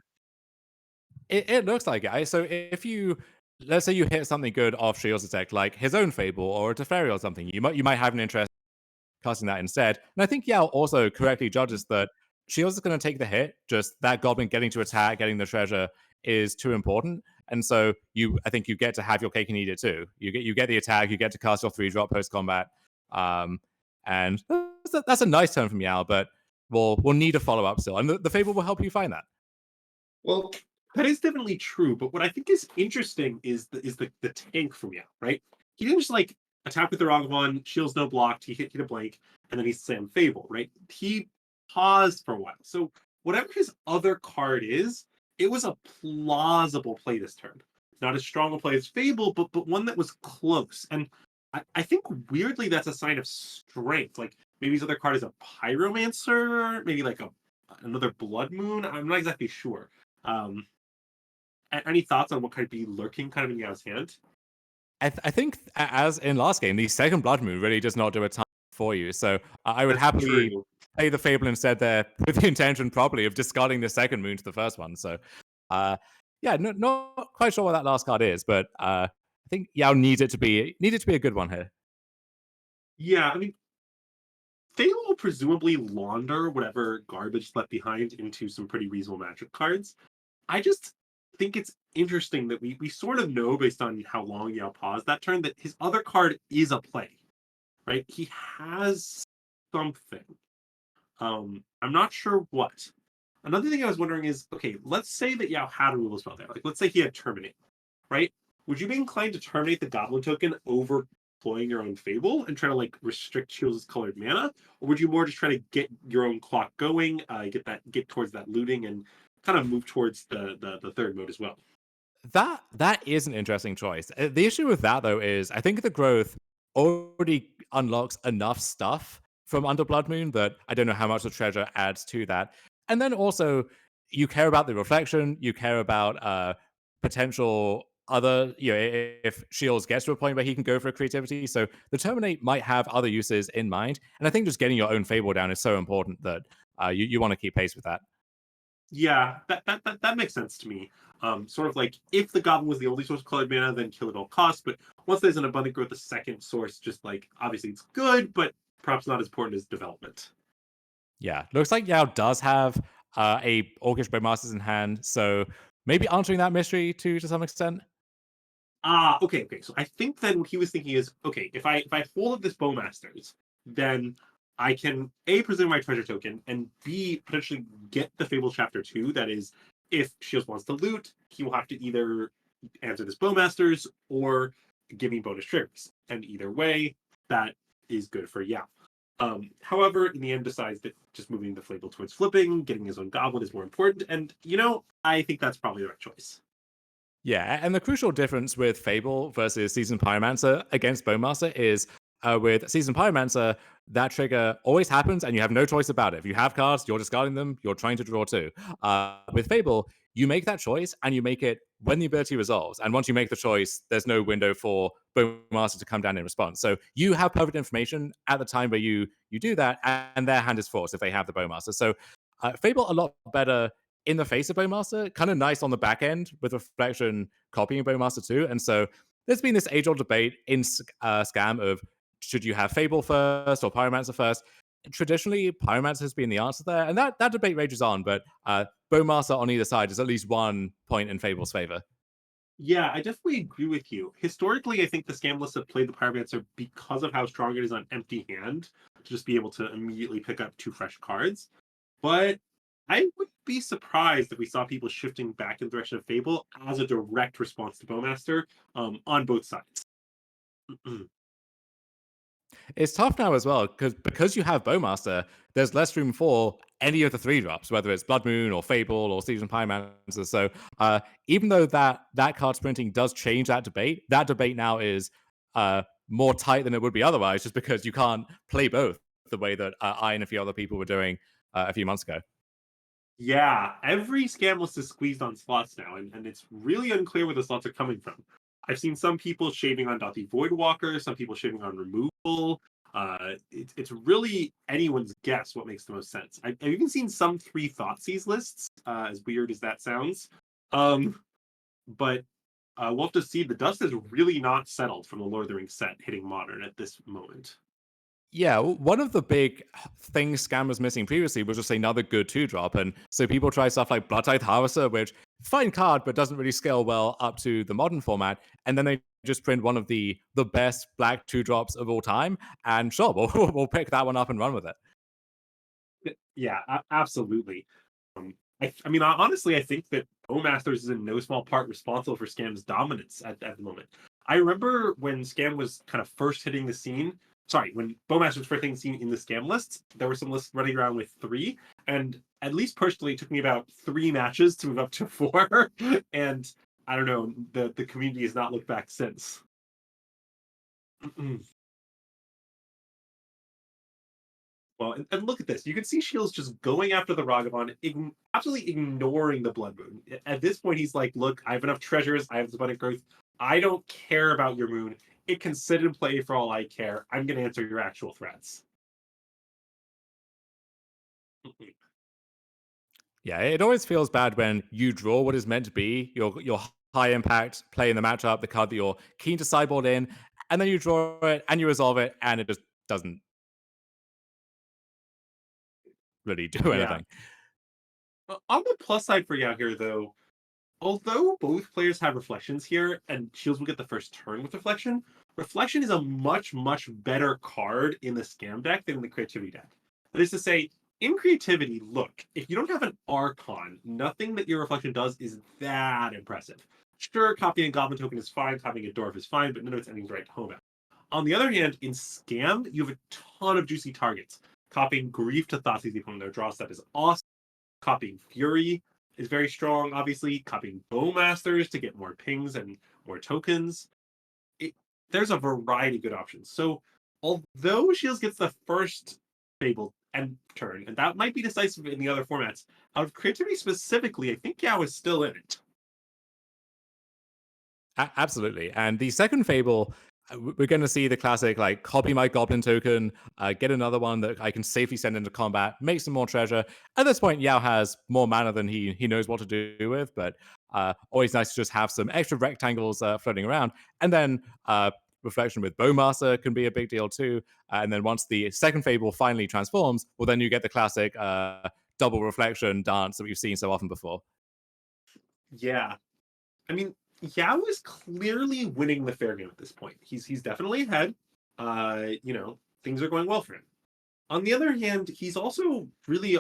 It looks like it. So if you, let's say you hit something good off Shields' deck, like his own Fable or a Teferi or something, you might have an interest casting that instead. And I think Yao also correctly judges that Shields is going to take the hit. Just that Goblin getting to attack, getting the treasure is too important. And so I think you get to have your cake and eat it too. You get the attack, you get to cast your 3-drop post combat, and that's a nice turn from Yao. But we'll need a follow up still, and the Fable will help you find that. Well, that is definitely true. But what I think is interesting is the tank from Yao, right? He didn't just like attack with the Ragavan, Shields no blocked, he hit a blank, and then he slammed Fable, right? He paused for a while. So whatever his other card is, it was a plausible play this turn. Not as strong a play as Fable, but one that was close. And I think weirdly that's a sign of strength. Like maybe his other card is a Pyromancer, maybe like another Blood Moon. I'm not exactly sure. Any thoughts on what could be lurking kind of in Yao's hand? I think, as in last game, the second Blood Moon really does not do a ton for you. So I would That's happily true. play the Fable instead there with the intention probably of discarding the second moon to the first one. So, yeah, not quite sure what that last card is, but I think Yao needs it to be a good one here. Yeah, I mean, Fable will presumably launder whatever garbage left behind into some pretty reasonable magic cards. I just think it's interesting that we sort of know based on how long Yao paused that turn that his other card is a play, right? He has something. I'm not sure what. Another thing I was wondering is, okay, let's say that Yao had a removal spell there. Like, let's say he had Terminate, right? Would you be inclined to terminate the Goblin token over deploying your own Fable and try to like restrict Shields' colored mana, or would you more just try to get your own clock going, get towards that looting, and kind of move towards the third mode as well? That is an interesting choice. The issue with that though is I think the growth already unlocks enough stuff from Under Blood Moon that I don't know how much the treasure adds to that. And then also you care about the reflection, you care about potential other, you know, if Shields gets to a point where he can go for creativity. So the Terminate might have other uses in mind. And I think just getting your own Fable down is so important that you want to keep pace with that. Yeah, that makes sense to me. Sort of like if the Goblin was the only source of colored mana, then kill at all costs. But once there's an abundant growth, the second source, just like obviously it's good, but perhaps not as important as development. Yeah, looks like Yao does have a Orcish Bowmasters in hand, so maybe answering that mystery to some extent. Okay. So I think then what he was thinking is, okay, if I hold up this Bowmasters, then I can A, preserve my treasure token, and B, potentially get the Fable Chapter 2 that is If Shields wants to loot, he will have to either answer this Bowmasters or give me bonus triggers. And either way, that is good for Yao. However, in the end, decides that just moving the Fable towards flipping, getting his own goblin is more important. And, I think that's probably the right choice. Yeah, and the crucial difference with Fable versus Seasoned Pyromancer against Bowmaster is with Seasoned Pyromancer, that trigger always happens and you have no choice about it. If you have cards, you're discarding them, you're trying to draw two. With Fable, you make that choice and you make it when the ability resolves. And once you make the choice, there's no window for Bowmaster to come down in response. So you have perfect information at the time where you do that, and their hand is forced if they have the Bowmaster. So Fable a lot better in the face of Bowmaster, kind of nice on the back end with Reflection copying Bowmaster too. And so there's been this age-old debate in Scam of should you have Fable first or Pyromancer first? Traditionally, Pyromancer has been the answer there, and that debate rages on, but Bowmaster on either side is at least 1 point in Fable's favor. Yeah, I definitely agree with you. Historically, I think the scam lists have played the Pyromancer because of how strong it is on empty hand to just be able to immediately pick up 2 fresh cards. But I would be surprised if we saw people shifting back in the direction of Fable as a direct response to Bowmaster on both sides. It's tough now as well because you have Bowmaster, there's less room for any of the 3-drops, whether it's Blood Moon or Fable or Seasoned Pyromancer. So even though that card sprinting does change that debate now is more tight than it would be otherwise, just because you can't play both the way that I and a few other people were doing a few months ago. Yeah, every scam list is squeezed on slots now, and it's really unclear where the slots are coming from. I've seen some people shaving on Dothy Voidwalker, some people shaving on removal. It's really anyone's guess what makes the most sense. I've even seen some 3 Thoughtseize lists, as weird as that sounds. But we'll have to see. The dust is really not settled from the Lord of the Rings set hitting Modern at this moment. Yeah, one of the big things Scam was missing previously was just another good 2-drop, and so people try stuff like Bloodtithe Harvester, which fine card but doesn't really scale well up to the modern format, and then they just print one of the best black 2-drops of all time, and sure, we'll pick that one up and run with it. Yeah, absolutely. I mean, honestly, I think that Bowmasters is in no small part responsible for Scam's dominance at the moment. I remember when Scam was kind of first hitting the scene. Sorry, when Bowmasters was first hitting the scene in the Scam lists, there were some lists running around with 3, and at least personally, it took me about 3 matches to move up to 4. And I don't know, the community has not looked back since. Well, and look at this. You can see Shields just going after the Ragavan, absolutely ignoring the Blood Moon. At this point, he's like, look, I have enough treasures. I have this abundant growth. I don't care about your moon. It can sit and play for all I care. I'm going to answer your actual threats. Yeah, it always feels bad when you draw what is meant to be your high impact play in the matchup, the card that you're keen to sideboard in, and then you draw it and you resolve it, and it just doesn't really do anything. On the plus side for Yao here, though, although both players have reflections here, and Shields will get the first turn with reflection, reflection is a much, much better card in the Scam deck than in the creativity deck. That is to say, in creativity, look, if you don't have an Archon, nothing that your reflection does is that impressive. Sure, copying a Goblin token is fine, copying a Dwarf is fine, but none of it's anything to write home at. On the other hand, in Scam, you have a ton of juicy targets. Copying Grief to Thoughtseize from their draw step is awesome. Copying Fury is very strong, obviously. Copying Bowmasters to get more pings and more tokens. There's a variety of good options. So, although Shields gets the first Fable and turn, and that might be decisive in the other formats, out of creativity specifically, I think Yao is still in it. Absolutely. And the second Fable, we're going to see the classic, like, copy my Goblin token, get another one that I can safely send into combat, make some more treasure. At this point, Yao has more mana than he knows what to do with, but always nice to just have some extra rectangles floating around. And then Reflection with Bowmaster can be a big deal too. And then once the second Fable finally transforms, well, then you get the classic double Reflection dance that we've seen so often before. Yeah. I mean, Yao is clearly winning the fair game at this point. He's definitely ahead. Things are going well for him. On the other hand, he's also really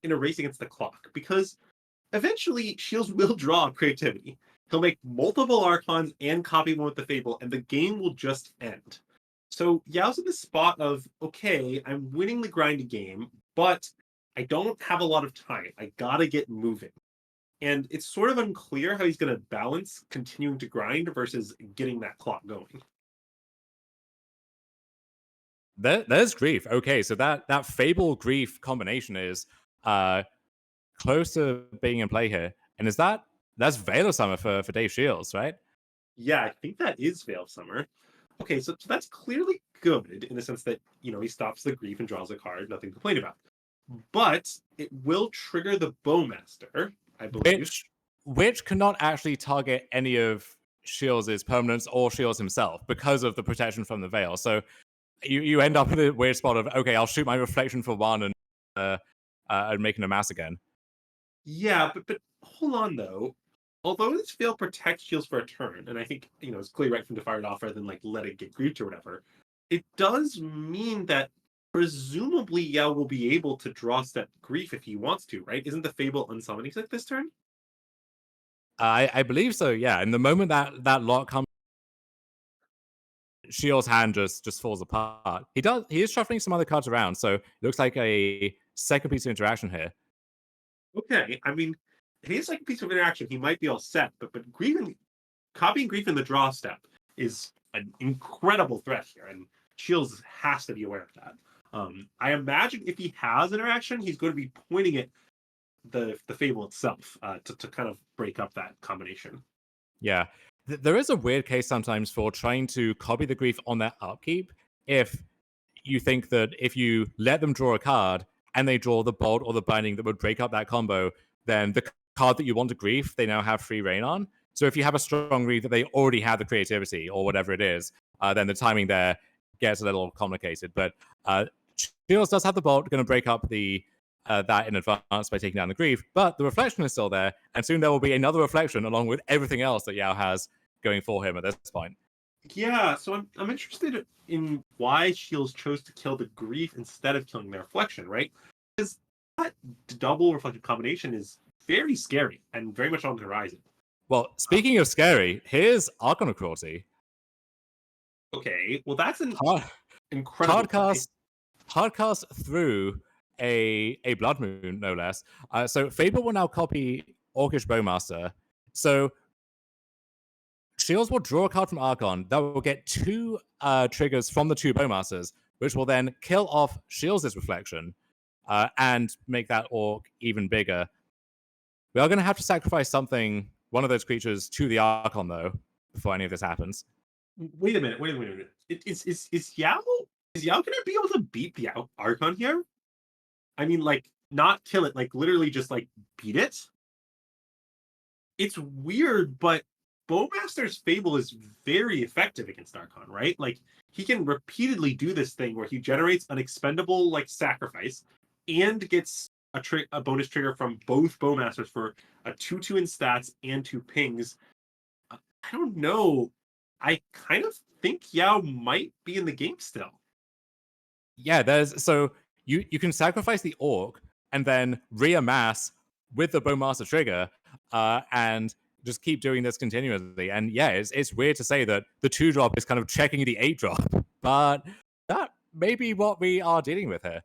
in a race against the clock, because eventually Shields will draw creativity. He'll make multiple Archons and copy one with the Fable, and the game will just end. So Yao's in the spot of, okay, I'm winning the grindy game, but I don't have a lot of time. I gotta get moving. And it's sort of unclear how he's going to balance continuing to grind versus getting that clock going. There's grief. Okay, so that Fable grief combination is close to being in play here. And that's Veil of Summer for Dave Shields, right? Yeah, I think that is Veil of Summer. Okay, so that's clearly good in the sense that, he stops the grief and draws a card, nothing to complain about. But it will trigger the Bowmaster, I believe. Which cannot actually target any of Shields' permanents or Shields himself because of the protection from the Veil. So you end up in a weird spot of, okay, I'll shoot my reflection for one and making a mass again. Yeah, but hold on though. Although this Veil protects Shields for a turn, and I think it's clearly right from to fire it off rather than like let it get griefed or whatever, it does mean that presumably Yao will be able to draw step grief if he wants to, right? Isn't the Fable unsummoning like this turn? I believe so, yeah. And the moment that lock comes, Shields' hand just falls apart. He is shuffling some other cards around, so it looks like a second piece of interaction here. Okay, I mean, if he has like a piece of interaction, he might be all set. But copying grief in the draw step is an incredible threat here, and Shields has to be aware of that. I imagine if he has interaction, he's going to be pointing at the Fable itself to kind of break up that combination. Yeah. There is a weird case sometimes for trying to copy the grief on their upkeep if you think that if you let them draw a card and they draw the bolt or the binding that would break up that combo, then the card that you want to grief, they now have free reign on. So if you have a strong read that they already have the creativity or whatever it is, then the timing there gets a little complicated. But Shields does have the bolt, going to break up the that in advance by taking down the grief, but the reflection is still there, and soon there will be another reflection along with everything else that Yao has going for him at this point. Yeah, so I'm interested in why Shields chose to kill the grief instead of killing the reflection, right? Because that double reflection combination is very scary and very much on the horizon. Well, speaking of scary, here's Archon of Cruelty. Okay, well that's an incredible hardcast through a Blood Moon, no less. So Fable will now copy Orcish Bowmaster. So Shields will draw a card from Archon that will get two triggers from the two Bowmasters, which will then kill off Shields' reflection and make that Orc even bigger. We are going to have to sacrifice one of those creatures to the Archon, though, before any of this happens. Wait a minute. Is Yao going to be able to beat the Archon here? I mean, like, not kill it, like, literally just, like, beat it? It's weird, but Bowmaster's Fable is very effective against Archon, right? Like, he can repeatedly do this thing where he generates an expendable, like, sacrifice and gets a bonus trigger from both Bowmasters for a 2/2 in stats and 2 pings. I don't know. I kind of think Yao might be in the game still. Yeah, so you can sacrifice the Orc and then reamass with the Bowmaster trigger and just keep doing this continuously. And yeah, it's weird to say that the 2-drop is kind of checking the 8-drop, but that may be what we are dealing with here.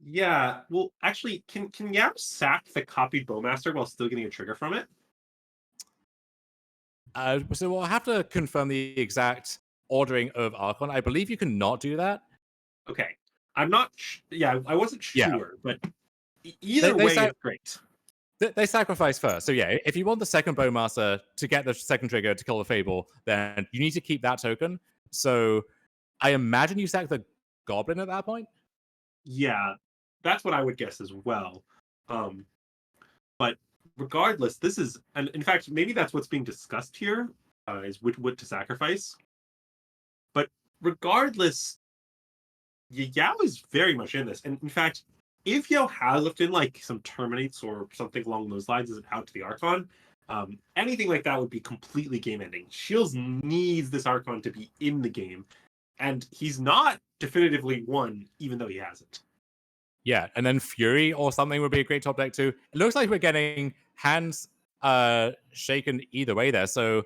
Yeah, well, actually, can Yao sack the copied Bowmaster while still getting a trigger from it? So we'll have to confirm the exact ordering of Archon. I believe you cannot do that. Okay. I'm not... I wasn't sure, but either way, it's great. They sacrifice first. So yeah, if you want the second Bowmaster to get the second trigger to kill the Fable, then you need to keep that token. So I imagine you sack the Goblin at that point? Yeah, that's what I would guess as well. But regardless, this is... And in fact, maybe that's what's being discussed here, is what to sacrifice. But regardless, Yao is very much in this. And in fact, if Yao has left in like some Terminates or something along those lines as out to the Archon, anything like that would be completely game-ending. Shields needs this Archon to be in the game, and he's not definitively won, even though he hasn't. Yeah, and then Fury or something would be a great top deck too. It looks like we're getting hands shaken either way there. So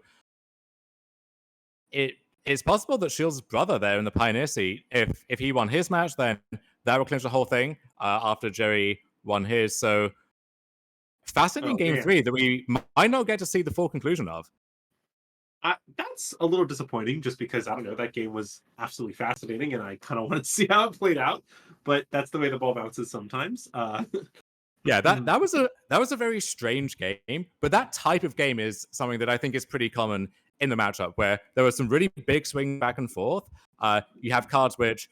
it's possible that Shield's brother there in the Pioneer seat, if he won his match, then that would clinch the whole thing after Jerry won his. So fascinating game man. 3 that we might not get to see the full conclusion of. That's a little disappointing just because, I don't know, that game was absolutely fascinating and I kind of wanted to see how it played out. But that's the way the ball bounces sometimes. Yeah, that was a very strange game, but that type of game is something that I think is pretty common in the matchup, where there was some really big swing back and forth. You have cards which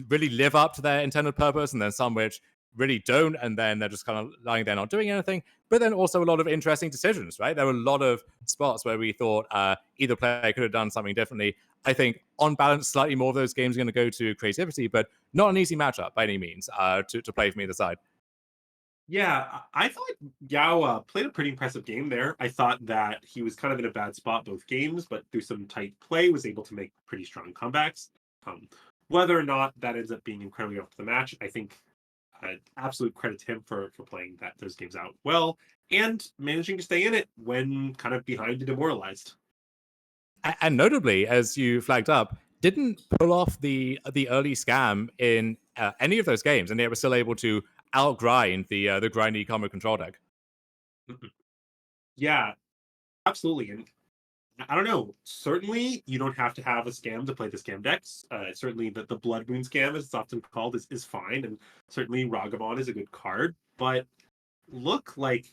really live up to their intended purpose, and then some which really don't, and then they're just kind of lying there not doing anything. But then also a lot of interesting decisions, right? There were a lot of spots where we thought either player could have done something differently. I think on balance, slightly more of those games are going to go to creativity, but not an easy matchup by any means to play from either side. Yeah, I thought Yao played a pretty impressive game there. I thought that he was kind of in a bad spot both games, but through some tight play was able to make pretty strong comebacks. Whether or not that ends up being incredibly up to the match, I think absolute credit to him for playing those games out well and managing to stay in it when kind of behind and demoralized. And notably, as you flagged up, didn't pull off the early scam in any of those games, and yet was still able to outgrind the grindy combo control deck. Yeah, absolutely. And I don't know. Certainly, you don't have to have a scam to play the scam decks. Certainly, the Blood Moon scam, as it's often called, is fine, and certainly Ragamon is a good card. But look, like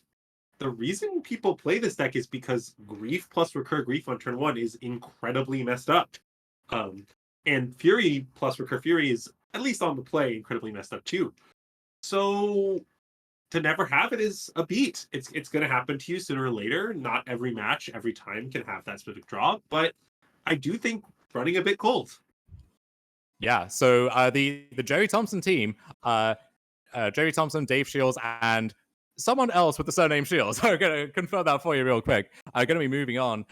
the reason people play this deck is because Grief plus Recur Grief on turn 1 is incredibly messed up. And Fury plus Recur Fury is, at least on the play, incredibly messed up too. So to never have it is a beat. It's going to happen to you sooner or later. Not every match, every time can have that specific draw, but I do think running a bit cold. Yeah. So the Jerry Thompson team, Jerry Thompson, Dave Shields, and someone else with the surname Shields. I'm going to confirm that for you real quick. I'm going to be moving on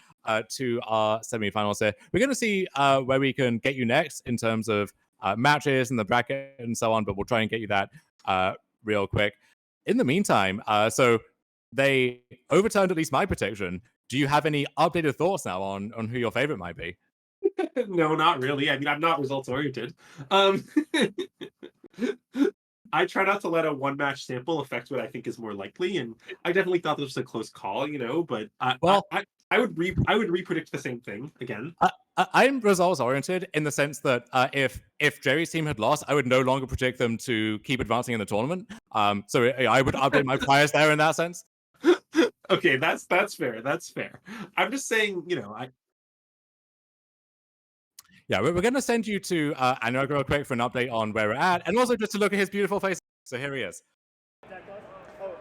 to our semifinals here. We're going to see where we can get you next in terms of matches and the bracket and so on, but we'll try and get you that real quick. In the meantime, so they overturned at least my prediction. Do you have any updated thoughts now on who your favorite might be? No, not really. I mean, I'm not results oriented. I try not to let a one match sample affect what I think is more likely, and I definitely thought this was a close call, but I would re-predict the same thing again. I'm results oriented in the sense that if Jerry's team had lost, I would no longer predict them to keep advancing in the tournament. So I would update my priors there in that sense. Okay, that's fair. That's fair. I'm just saying, Yeah, we're going to send you to Anurag real quick for an update on where we're at, and also just to look at his beautiful face. So here he is.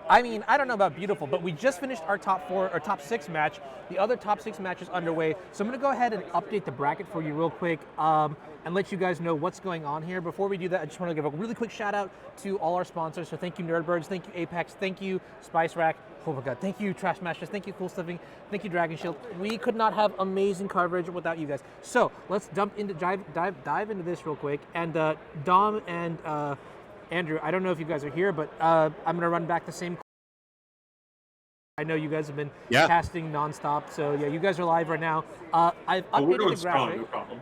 I mean, I don't know about beautiful, but we just finished our top 4 or top 6 match. The other top 6 match is underway. So I'm going to go ahead and update the bracket for you real quick and let you guys know what's going on here. Before we do that, I just want to give a really quick shout out to all our sponsors. So thank you Nerdbirds, thank you Apex, thank you Spice Rack, oh my god, thank you Trash Masters, thank you Cool Stuffing, thank you Dragon Shield. We could not have amazing coverage without you guys. So let's dive into this real quick. And Dom and Andrew, I don't know if you guys are here, but I'm going to run back the same. I know you guys have been casting nonstop, so yeah, you guys are live right now. I've updated we're going the strong, graphic. no problem.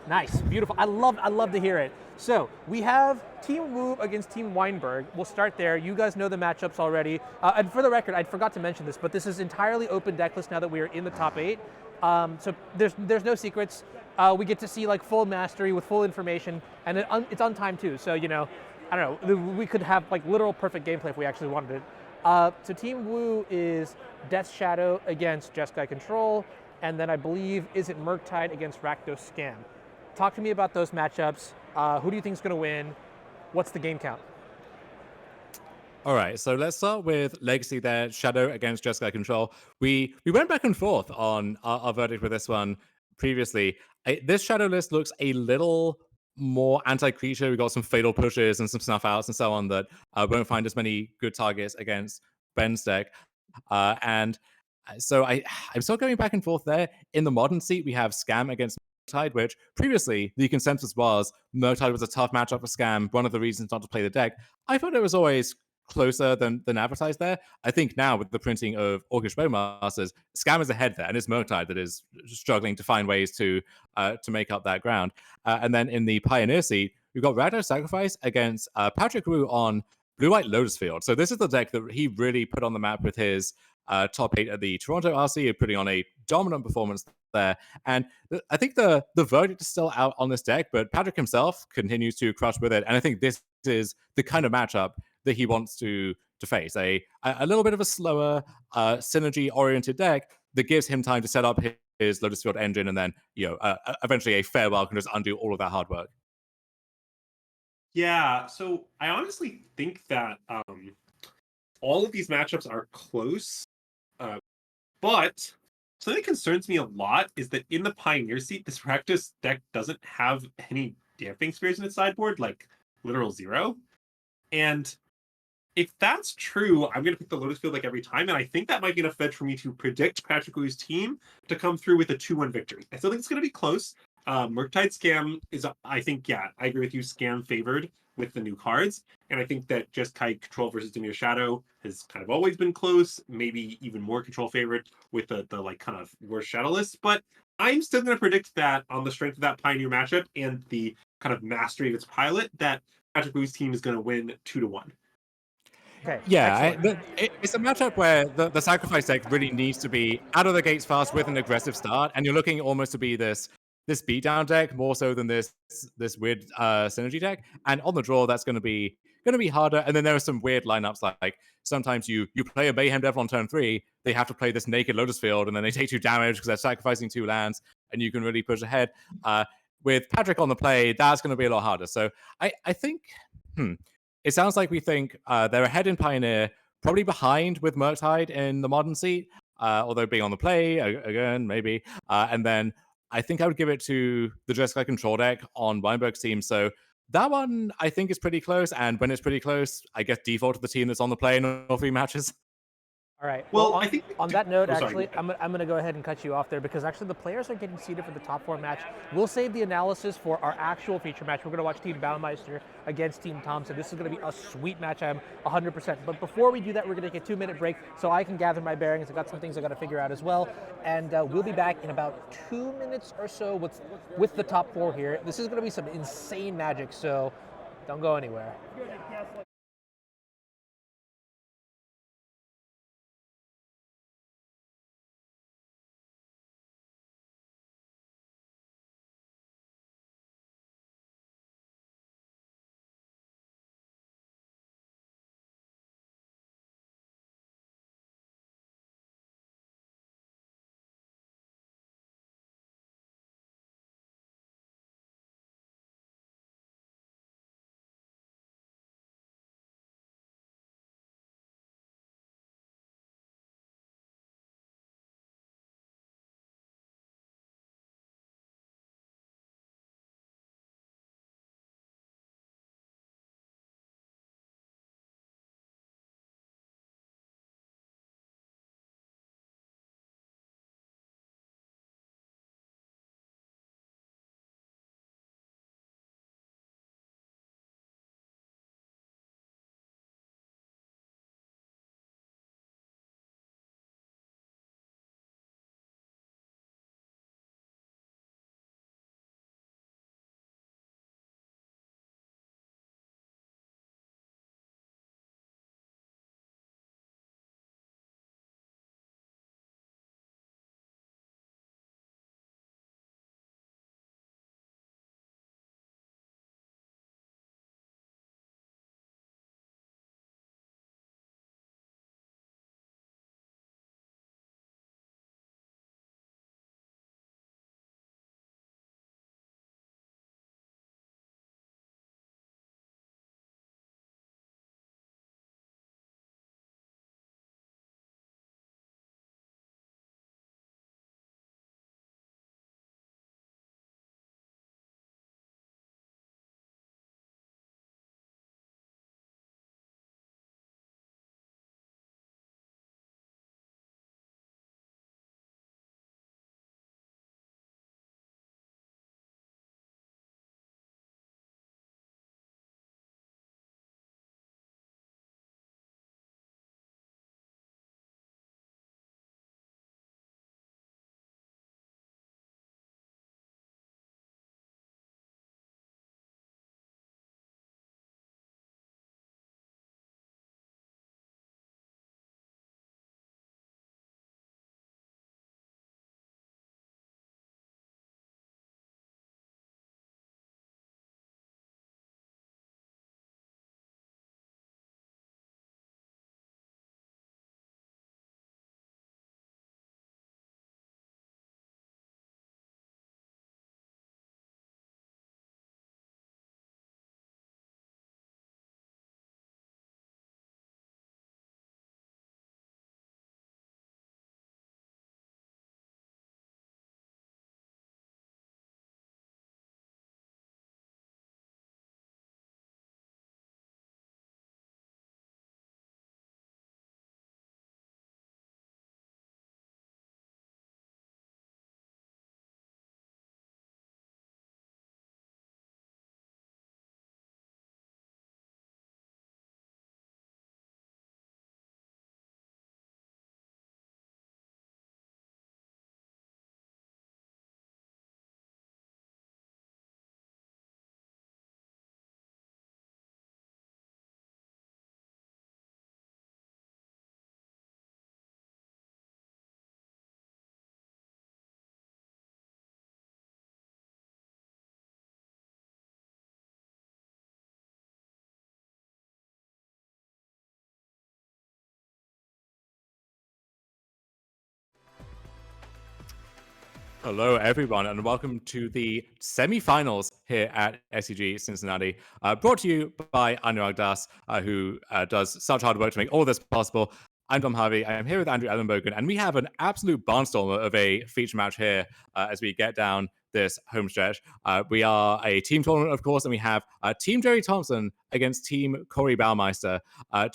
Nice, beautiful. I love to hear it. So we have Team Wu against Team Weinberg. We'll start there. You guys know the matchups already. And for the record, I forgot to mention this, but this is entirely open deck list now that we are in the top 8. So there's no secrets. We get to see like full mastery with full information, and it's on time too. So I don't know. We could have like literal perfect gameplay if we actually wanted it. So Team Wu is Death Shadow against Jeskai Control, and then I believe, is it Murktide against Rakdos Scam? Talk to me about those matchups. Who do you think is going to win? What's the game count? All right, so let's start with Legacy there, Shadow against Jeskai Control. We went back and forth on our verdict with this one previously. This Shadow list looks a little more anti-creature. We got some fatal pushes and some snuff outs and so on that won't find as many good targets against Ben's deck. And so I'm still going back and forth there. In the modern seat, we have Scam against Murktide, which previously the consensus was Murktide was a tough matchup for Scam, one of the reasons not to play the deck. I thought it was always closer than advertised there. I think now with the printing of Orcish Bowmasters, Scam is ahead there, and it's Murktide that is struggling to find ways to make up that ground. And then in the Pioneer seat, we've got Rakdos Sacrifice against Patrick Wu on Blue-White Lotus Field. So this is the deck that he really put on the map with his top 8 at the Toronto RC, putting on a dominant performance there. And I think the verdict is still out on this deck, but Patrick himself continues to crush with it. And I think this is the kind of matchup that he wants to face. A little bit of a slower, synergy-oriented deck that gives him time to set up his Lotus Field engine, and then eventually a farewell can just undo all of that hard work. Yeah, so I honestly think that all of these matchups are close, but something that concerns me a lot is that in the Pioneer seat, this practice deck doesn't have any damping spheres in its sideboard, like literal 0. And if that's true, I'm going to pick the Lotus Field like every time, and I think that might be enough edge for me to predict Patrick Wu's team to come through with a 2-1 victory. I still think it's going to be close. Murktide Scam is, I think, yeah, I agree with you, Scam favored with the new cards, and I think that just Kite Control versus Dimir Shadow has kind of always been close, maybe even more Control favorite with the like kind of worst Shadow list, but I'm still going to predict that on the strength of that Pioneer matchup and the kind of mastery of its pilot, that Patrick Wu's team is going to win 2-1. Okay. Yeah, it's a matchup where the sacrifice deck really needs to be out of the gates fast with an aggressive start, and you're looking almost to be this beatdown deck more so than this weird synergy deck. And on the draw, that's going to be harder. And then there are some weird lineups like sometimes you play a Mayhem Devil on turn 3, they have to play this naked Lotus Field, and then they take 2 damage because they're sacrificing 2 lands, and you can really push ahead. With Patrick on the play, that's going to be a lot harder. So I think. It sounds like we think they're ahead in Pioneer, probably behind with Murktide in the Modern seat, although being on the play, again, maybe. And then I think I would give it to the Jeskai Control deck on Weinberg's team. So that one, I think, is pretty close. And when it's pretty close, I guess default to the team that's on the play in all 3 matches. All right. Well, on, I think on that note, oh, sorry. actually, I'm going to go ahead and cut you off there because actually the players are getting seated for the top 4 match. We'll save the analysis for our actual feature match. We're going to watch Team Baumeister against Team Thompson. This is going to be a sweet match. I'm 100%. But before we do that, we're going to take a 2-minute break so I can gather my bearings. I've got some things I got to figure out as well. And we'll be back in about 2 minutes or so with the top 4 here. This is going to be some insane magic, so don't go anywhere. Hello, everyone, and welcome to the semifinals here at SCG Cincinnati. Brought to you by Anurag Das, who does such hard work to make all this possible. I'm Dom Harvey. I am here with Andrew Ellenbogen, and we have an absolute barnstormer of a feature match here as we get down this home stretch. We are a team tournament, of course, and we have Team Jerry Thompson against Team Corey Baumeister,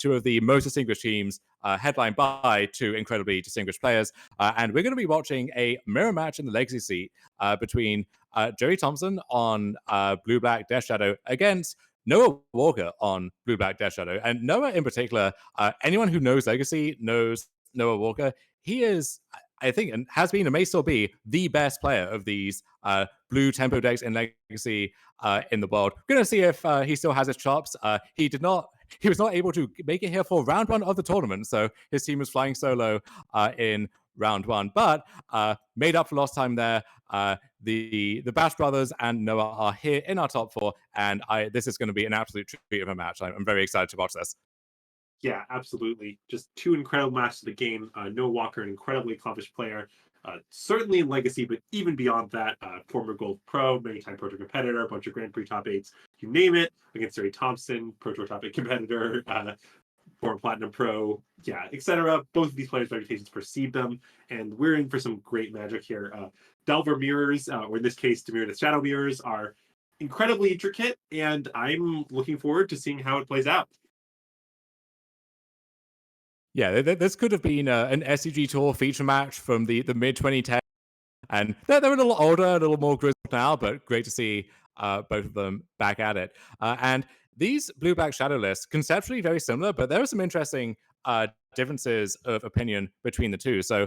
two of the most distinguished teams, headlined by two incredibly distinguished players. And we're going to be watching a mirror match in the Legacy seat between Jerry Thompson on Blue Black Death Shadow against Noah Walker on Blue Black Death Shadow. And Noah in particular, anyone who knows Legacy knows Noah Walker. He is, I think, and has been and may still be the best player of these blue tempo decks in Legacy in the world. Going to see if he still has his chops. He was not able to make it here for round one of the tournament, so his team was flying solo in round one, but made up for lost time there. The Bash brothers and Noah are here in our top four, and this is going to be an absolute treat of a match. I'm very excited to watch this. Yeah, absolutely. Just two incredible matches of the game. Noah Walker, an incredibly accomplished player, certainly in Legacy, but even beyond that, former Gold Pro, many-time Pro Tour competitor, a bunch of Grand Prix top eights, you name it, against Jerry Thompson, Pro Tour top eight competitor, former Platinum Pro, yeah, etc. Both of these players' reputations precede them, and we're in for some great magic here. Delver mirrors, or in this case, Demirita's Shadow mirrors, are incredibly intricate, and I'm looking forward to seeing how it plays out. Yeah, this could have been an SCG Tour feature match from the mid 2010s, and they're a little older, a little more grizzled now, but great to see both of them back at it. And these Blue Black Shadow lists, conceptually very similar, but there are some interesting differences of opinion between the two. So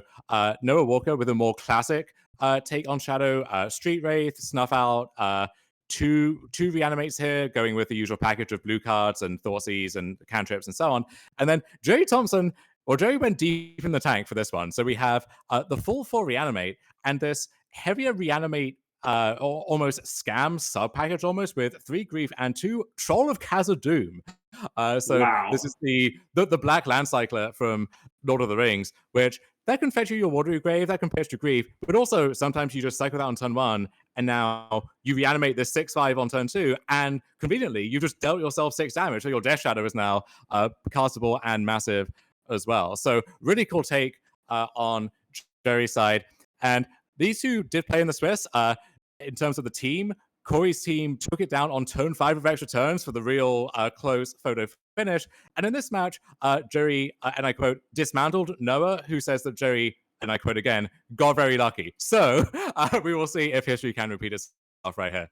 Noah Walker with a more classic take on Shadow, Street Wraith, Snuff Out, two reanimates here, going with the usual package of blue cards and Thoughtseize and cantrips and so on. And then Jerry Thompson, or Jerry went deep in the tank for this one. So we have the full 4 reanimate and this heavier reanimate or almost scam sub package almost with 3 grief and 2 Troll of Khazad-dûm. So Wow. this is the black land cycler from Lord of the Rings, which that can fetch you your Watery Grave, that can fetch your grief, but also sometimes you just cycle that on turn 1, and now you reanimate this 6/5 on turn 2, and conveniently you just dealt yourself 6 damage, so your Death Shadow is now castable and massive as well. So really cool take on Jerry's side. And these two did play in the Swiss. In terms of the team, Corey's team took it down on turn 5 of extra turns for the real close photo finish. And in this match, Jerry, and I quote, dismantled Noah, who says that Jerry, and I quote again, got very lucky. So we will see if history can repeat itself right here.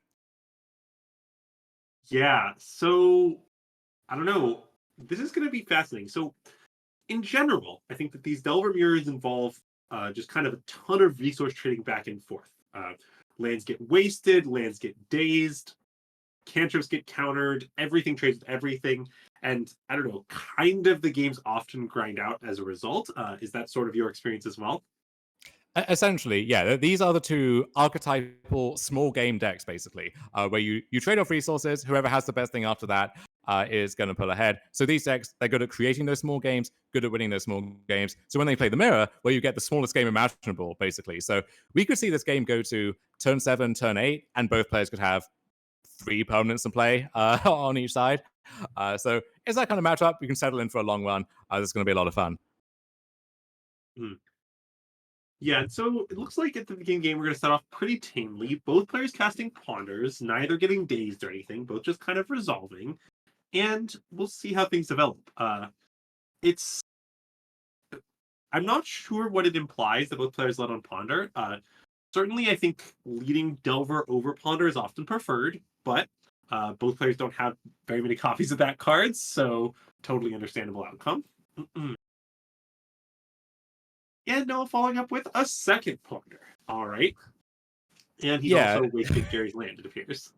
Yeah, so I don't know. This is going to be fascinating. So, in general, I think that these Delver mirrors involve just kind of a ton of resource trading back and forth. Lands get wasted, lands get dazed, cantrips get countered, everything trades with everything. And I don't know, kind of the games often grind out as a result. Is that sort of your experience as well? Essentially, yeah. These are the two archetypal small game decks, basically, where you trade off resources. Whoever has the best thing after that is going to pull ahead. So these decks, they're good at creating those small games, good at winning those small games. So when they play the mirror, well, you get the smallest game imaginable, basically. So we could see this game go to turn 7, turn 8, and both players could have 3 permanents in play on each side. So it's that kind of matchup. You can settle in for a long run. This is going to be a lot of fun. Yeah, and so it looks like at the beginning game we're going to start off pretty tamely. Both players casting Ponders, neither getting dazed or anything, both just kind of resolving. And we'll see how things develop. It's I'm not sure what it implies that both players let on Ponder. Certainly, I think leading Delver over Ponder is often preferred, but both players don't have very many copies of that card, so totally understandable outcome. And Noah following up with a second Ponder. All right. And he's also wasting Jerry's land, it appears.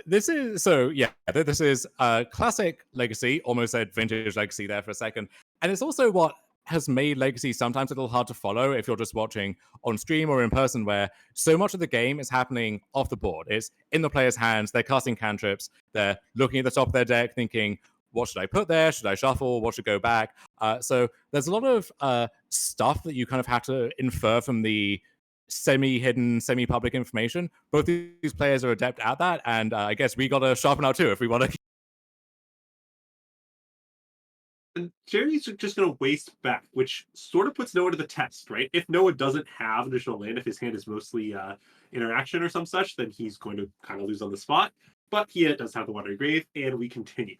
This is this is classic Legacy, almost said vintage Legacy there for a second. And it's also what has made Legacy sometimes a little hard to follow if you're just watching on stream or in person, where so much of the game is happening off the board. It's in the player's hands, they're casting cantrips, they're looking at the top of their deck thinking, what should I put there? Should I shuffle? What should go back? So there's a lot of stuff that you kind of have to infer from the semi-hidden, semi-public information. Both these players are adept at that, and I guess we got to sharpen our too if we want to. And Jerry's just going to waste back, which sort of puts Noah to the test, right? If Noah doesn't have additional land, if his hand is mostly interaction or some such, then he's going to kind of lose on the spot. But he does have the Watery Grave, and we continue.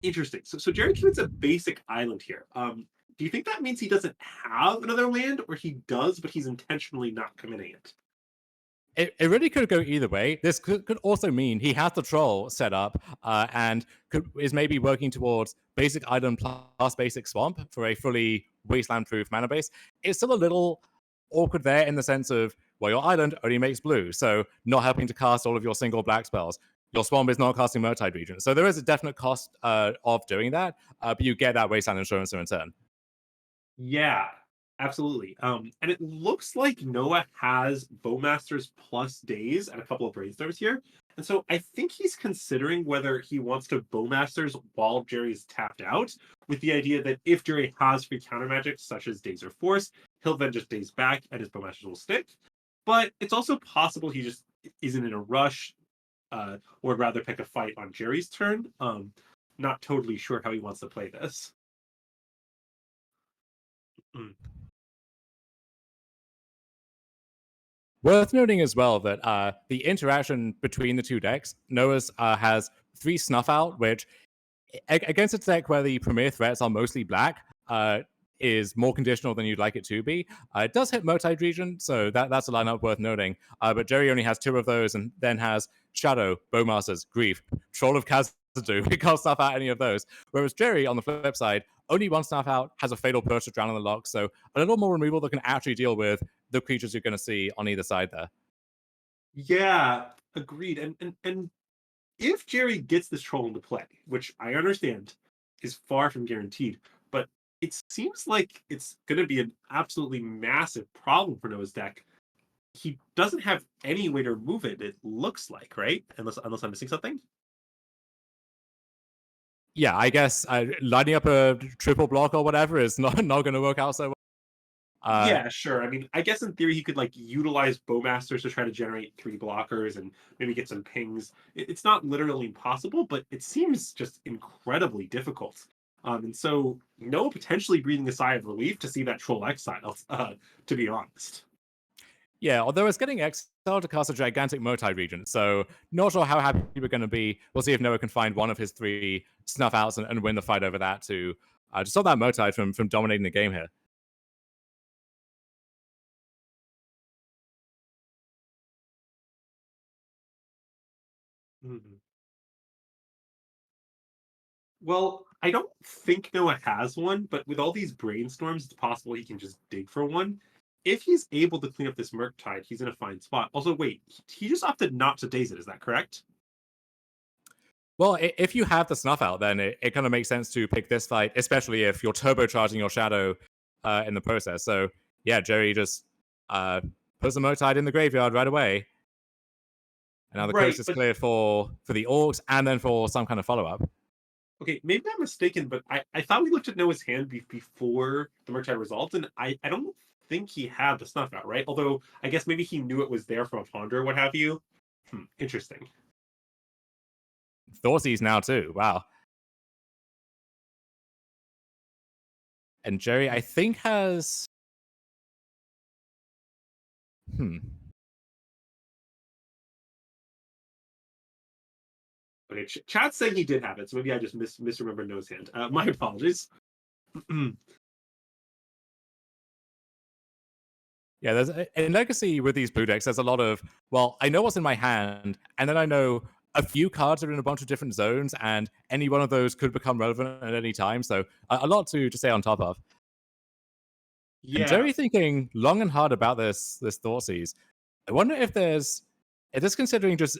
Interesting. So Jerry commits a basic island here. Do you think that means he doesn't have another land, or he does, but he's intentionally not committing it? It really could go either way. This could also mean he has the troll set up and is maybe working towards basic island plus basic swamp for a fully wasteland-proof mana base. It's still a little awkward there in the sense of, well, your island only makes blue, so not helping to cast all of your single black spells. Your swamp is not casting Murktide Regent. So there is a definite cost of doing that, but you get that wasteland insurance in return. Yeah, absolutely. And it looks like Noah has Bowmasters plus days and a couple of brainstorms here. And so I think he's considering whether he wants to Bowmasters while Jerry's tapped out, with the idea that if Jerry has free counter magic, such as Daze or Force, he'll then just Daze back and his Bowmasters will stick. But it's also possible he just isn't in a rush, or would rather pick a fight on Jerry's turn. Not totally sure how he wants to play this. Worth noting as well that the interaction between the two decks, Noah's has 3 Snuff Out, which against a deck where the premier threats are mostly black, is more conditional than you'd like it to be. It does hit Murktide Regent, so that's a lineup worth noting. But Jerry only has 2 of those and then has Shadow, Bowmasters, Grief, Troll of Khazad. We can't stuff out any of those. Whereas Jerry, on the flip side, only 1 Snuff Out, has a Fatal Push to Drown on the Lock, so a little more removal that can actually deal with the creatures you're going to see on either side there. Yeah, agreed. And if Jerry gets this troll into play, which I understand is far from guaranteed, but it seems like it's going to be an absolutely massive problem for Noah's deck. He doesn't have any way to remove it, it looks like, right? Unless I'm missing something. Yeah, I guess lining up a triple block or whatever is not going to work out so well. Yeah, sure. I mean, I guess in theory he could like utilize Bowmasters to try to generate 3 blockers and maybe get some pings. It's not literally impossible, but it seems just incredibly difficult. And so Noah potentially breathing a sigh of relief to see that troll exiled, to be honest. Yeah, although it's getting exiled to cast a gigantic Murktide Regent, so not sure how happy we're going to be. We'll see if Noah can find one of his 3 Snuff Outs and win the fight over that to stop that Murktide from dominating the game here. Mm-hmm. Well, I don't think Noah has one, but with all these brainstorms, it's possible he can just dig for one. If he's able to clean up this Murktide, he's in a fine spot. Also, wait, he just opted not to daze it, is that correct? Well, if you have the Snuff Out, then it kind of makes sense to pick this fight, especially if you're turbocharging your Shadow in the process. So, yeah, Jerry just puts the Murktide in the graveyard right away. And now the coast is cleared for the Orcs and then for some kind of follow-up. Okay, maybe I'm mistaken, but I thought we looked at Noah's hand before the Murktide resolved, and I don't think he had the Snuff Out, right? Although, I guess maybe he knew it was there from a ponder or what have you. Interesting. Thoughtseize now too, wow. And Jerry, I think, has... Okay, chat's saying he did have it, so maybe I just misremembered Noah's hand. My apologies. Yeah, there's in Legacy with these blue decks, there's a lot of, well, I know what's in my hand, and then I know a few cards are in a bunch of different zones, and any one of those could become relevant at any time. So a lot to stay on top of. Yeah. And Jerry thinking long and hard about this Thoughtseize. I wonder if there's, is this considering just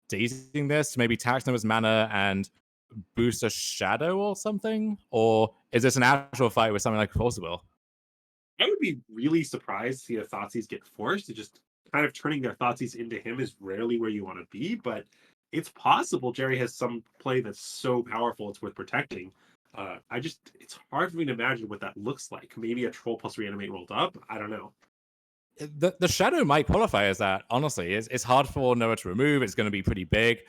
dazing this to maybe tax Noah's mana and boost a Shadow or something? Or is this an actual fight with something like Force Will? I would be really surprised to see the Thoughtseize get forced. It just kind of turning their Thoughtseize into him is rarely where you want to be, but it's possible Jerry has some play that's so powerful it's worth protecting. It's hard for me to imagine what that looks like. Maybe a troll plus reanimate rolled up. I don't know. The shadow might qualify as that. Honestly, it's hard for Noah to remove. It's going to be pretty big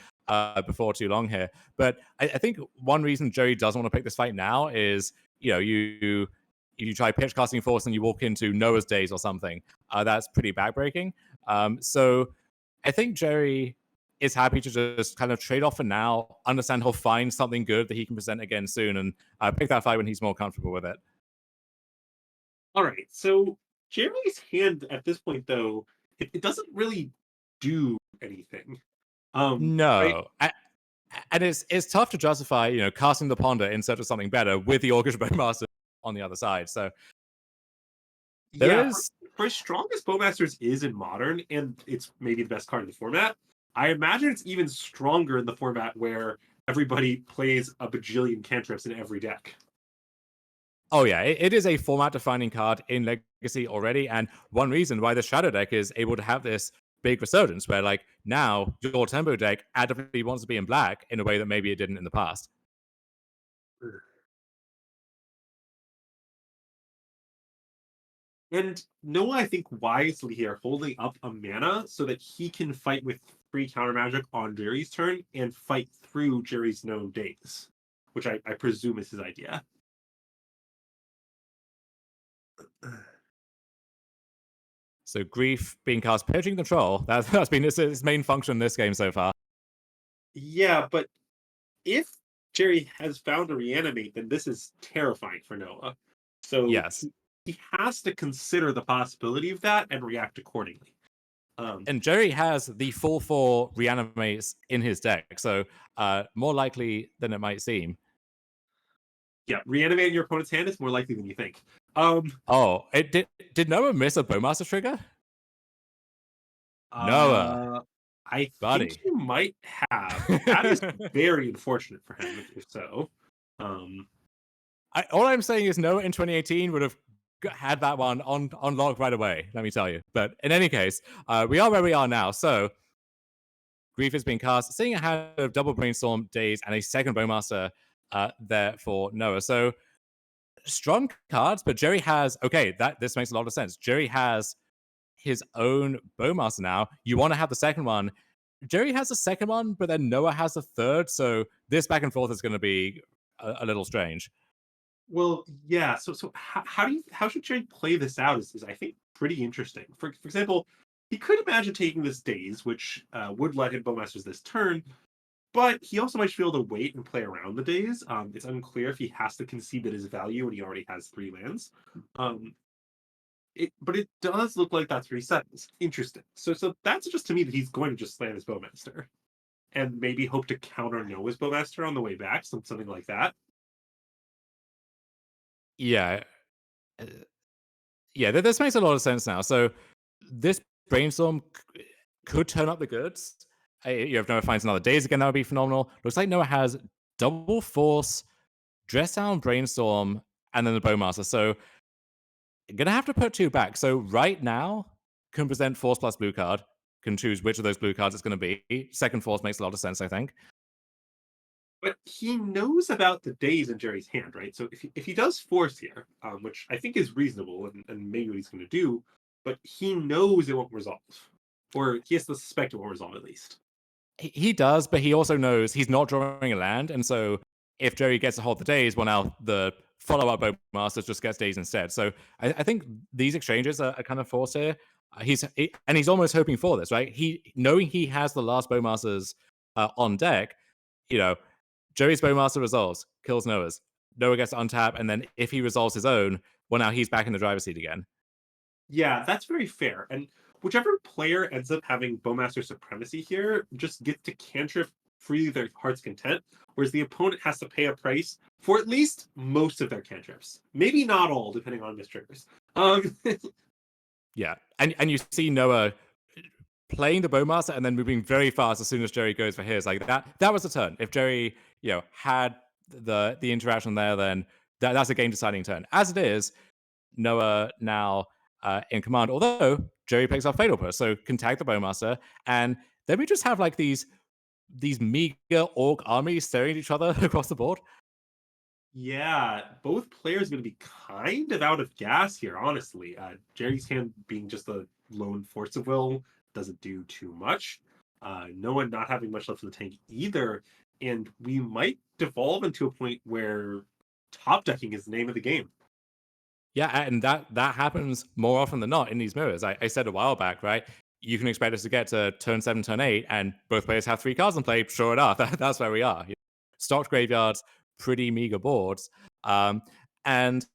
before too long here. But I think one reason Joey doesn't want to pick this fight now is you if you try pitch casting force and you walk into Noah's days or something, that's pretty backbreaking. So I think Jerry is happy to just kind of trade off for now. Understand he'll find something good that he can present again soon, and pick that fight when he's more comfortable with it. All right, so Jerry's hand at this point, though, it doesn't really do anything. No. And it's tough to justify, casting the Ponder in search of something better with the Orcish Bowmaster on the other side. So for as strong as Bowmasters is in Modern, and it's maybe the best card in the format, I imagine it's even stronger in the format where everybody plays a bajillion cantrips in every deck. Oh yeah, it is a format-defining card in Legacy already, and one reason why the Shadow deck is able to have this big resurgence, where like now your Tempo deck actively wants to be in black in a way that maybe it didn't in the past. And Noah, I think wisely here, holding up a mana so that he can fight with free counter magic on Jerry's turn and fight through Jerry's known days, which I presume is his idea. So Grief being cast pitching control, that's been its main function in this game so far. Yeah, but if Jerry has found a reanimate, then this is terrifying for Noah. So yes, he has to consider the possibility of that and react accordingly. And Jerry has the full 4 reanimates in his deck, so more likely than it might seem. Yeah, reanimating your opponent's hand is more likely than you think. Oh, did Noah miss a Bowmaster trigger? Noah, I buddy. think you might have. That is very unfortunate for him, if so. All I'm saying is Noah in 2018 would have had that one on log right away, let me tell you. But in any case, we are where we are now. So Grief is being cast, seeing a hand of double Brainstorm Days and a second Bowmaster there for Noah. So strong cards, but Jerry has, this makes a lot of sense. Jerry has his own Bowmaster now. You want to have the second one. Jerry has the second one, but then Noah has the third. So this back and forth is going to be a little strange. Well, yeah. So how should Jerry play this out? Is I think pretty interesting. For example, he could imagine taking this Days, which would let him Bowmasters this turn, but he also might be able to wait and play around the Days. It's unclear if he has to concede that his value when he already has 3 lands. But it does look like that's 3 settings. Interesting. So that's just to me that he's going to just slam his Bowmaster, and maybe hope to counter Noah's Bowmaster on the way back, something like that. Yeah. Yeah, this makes a lot of sense now. So this Brainstorm could turn up the goods. If Noah finds another Days again, that would be phenomenal. Looks like Noah has double Force, Dress Down, Brainstorm, and then the Bowmaster. So gonna have to put 2 back. So right now, can present Force plus blue card. Can choose which of those blue cards it's going to be. Second Force makes a lot of sense, I think. But he knows about the Days in Jerry's hand, right? So if he does Force here, which I think is reasonable and maybe what he's going to do, but he knows it won't resolve. Or he has to suspect it won't resolve at least. He does, but he also knows he's not drawing a land, and so if Jerry gets to hold the Days, well, now the follow-up Bowmasters just gets Days instead. So I think these exchanges are kind of forced here. He's almost hoping for this, right? Knowing he has the last Bowmasters on deck, Jerry's Bowmaster resolves, kills Noah's. Noah gets to untap, and then if he resolves his own, well, now he's back in the driver's seat again. Yeah, that's very fair. And whichever player ends up having Bowmaster supremacy here just gets to cantrip freely their heart's content, whereas the opponent has to pay a price for at least most of their cantrips. Maybe not all, depending on mistriggers. Yeah, and you see Noah playing the Bowmaster and then moving very fast as soon as Jerry goes for his. Like that was the turn. If Jerry, had the interaction there, then that's a game deciding turn. As it is, Noah now in command, although Jerry picks up Fatal Push, so can tag the Bowmaster, and then we just have like these meager orc armies staring at each other across the board. Yeah, both players are going to be kind of out of gas here, honestly. Jerry's hand being just a lone force of will doesn't do too much. No one not having much left in the tank either. And we might devolve into a point where top decking is the name of the game. Yeah, and that happens more often than not in these mirrors. I said a while back, right? You can expect us to get to turn 7, turn 8, and both players have 3 cards in play. Sure enough, that's where we are. Stocked graveyards, pretty meager boards. And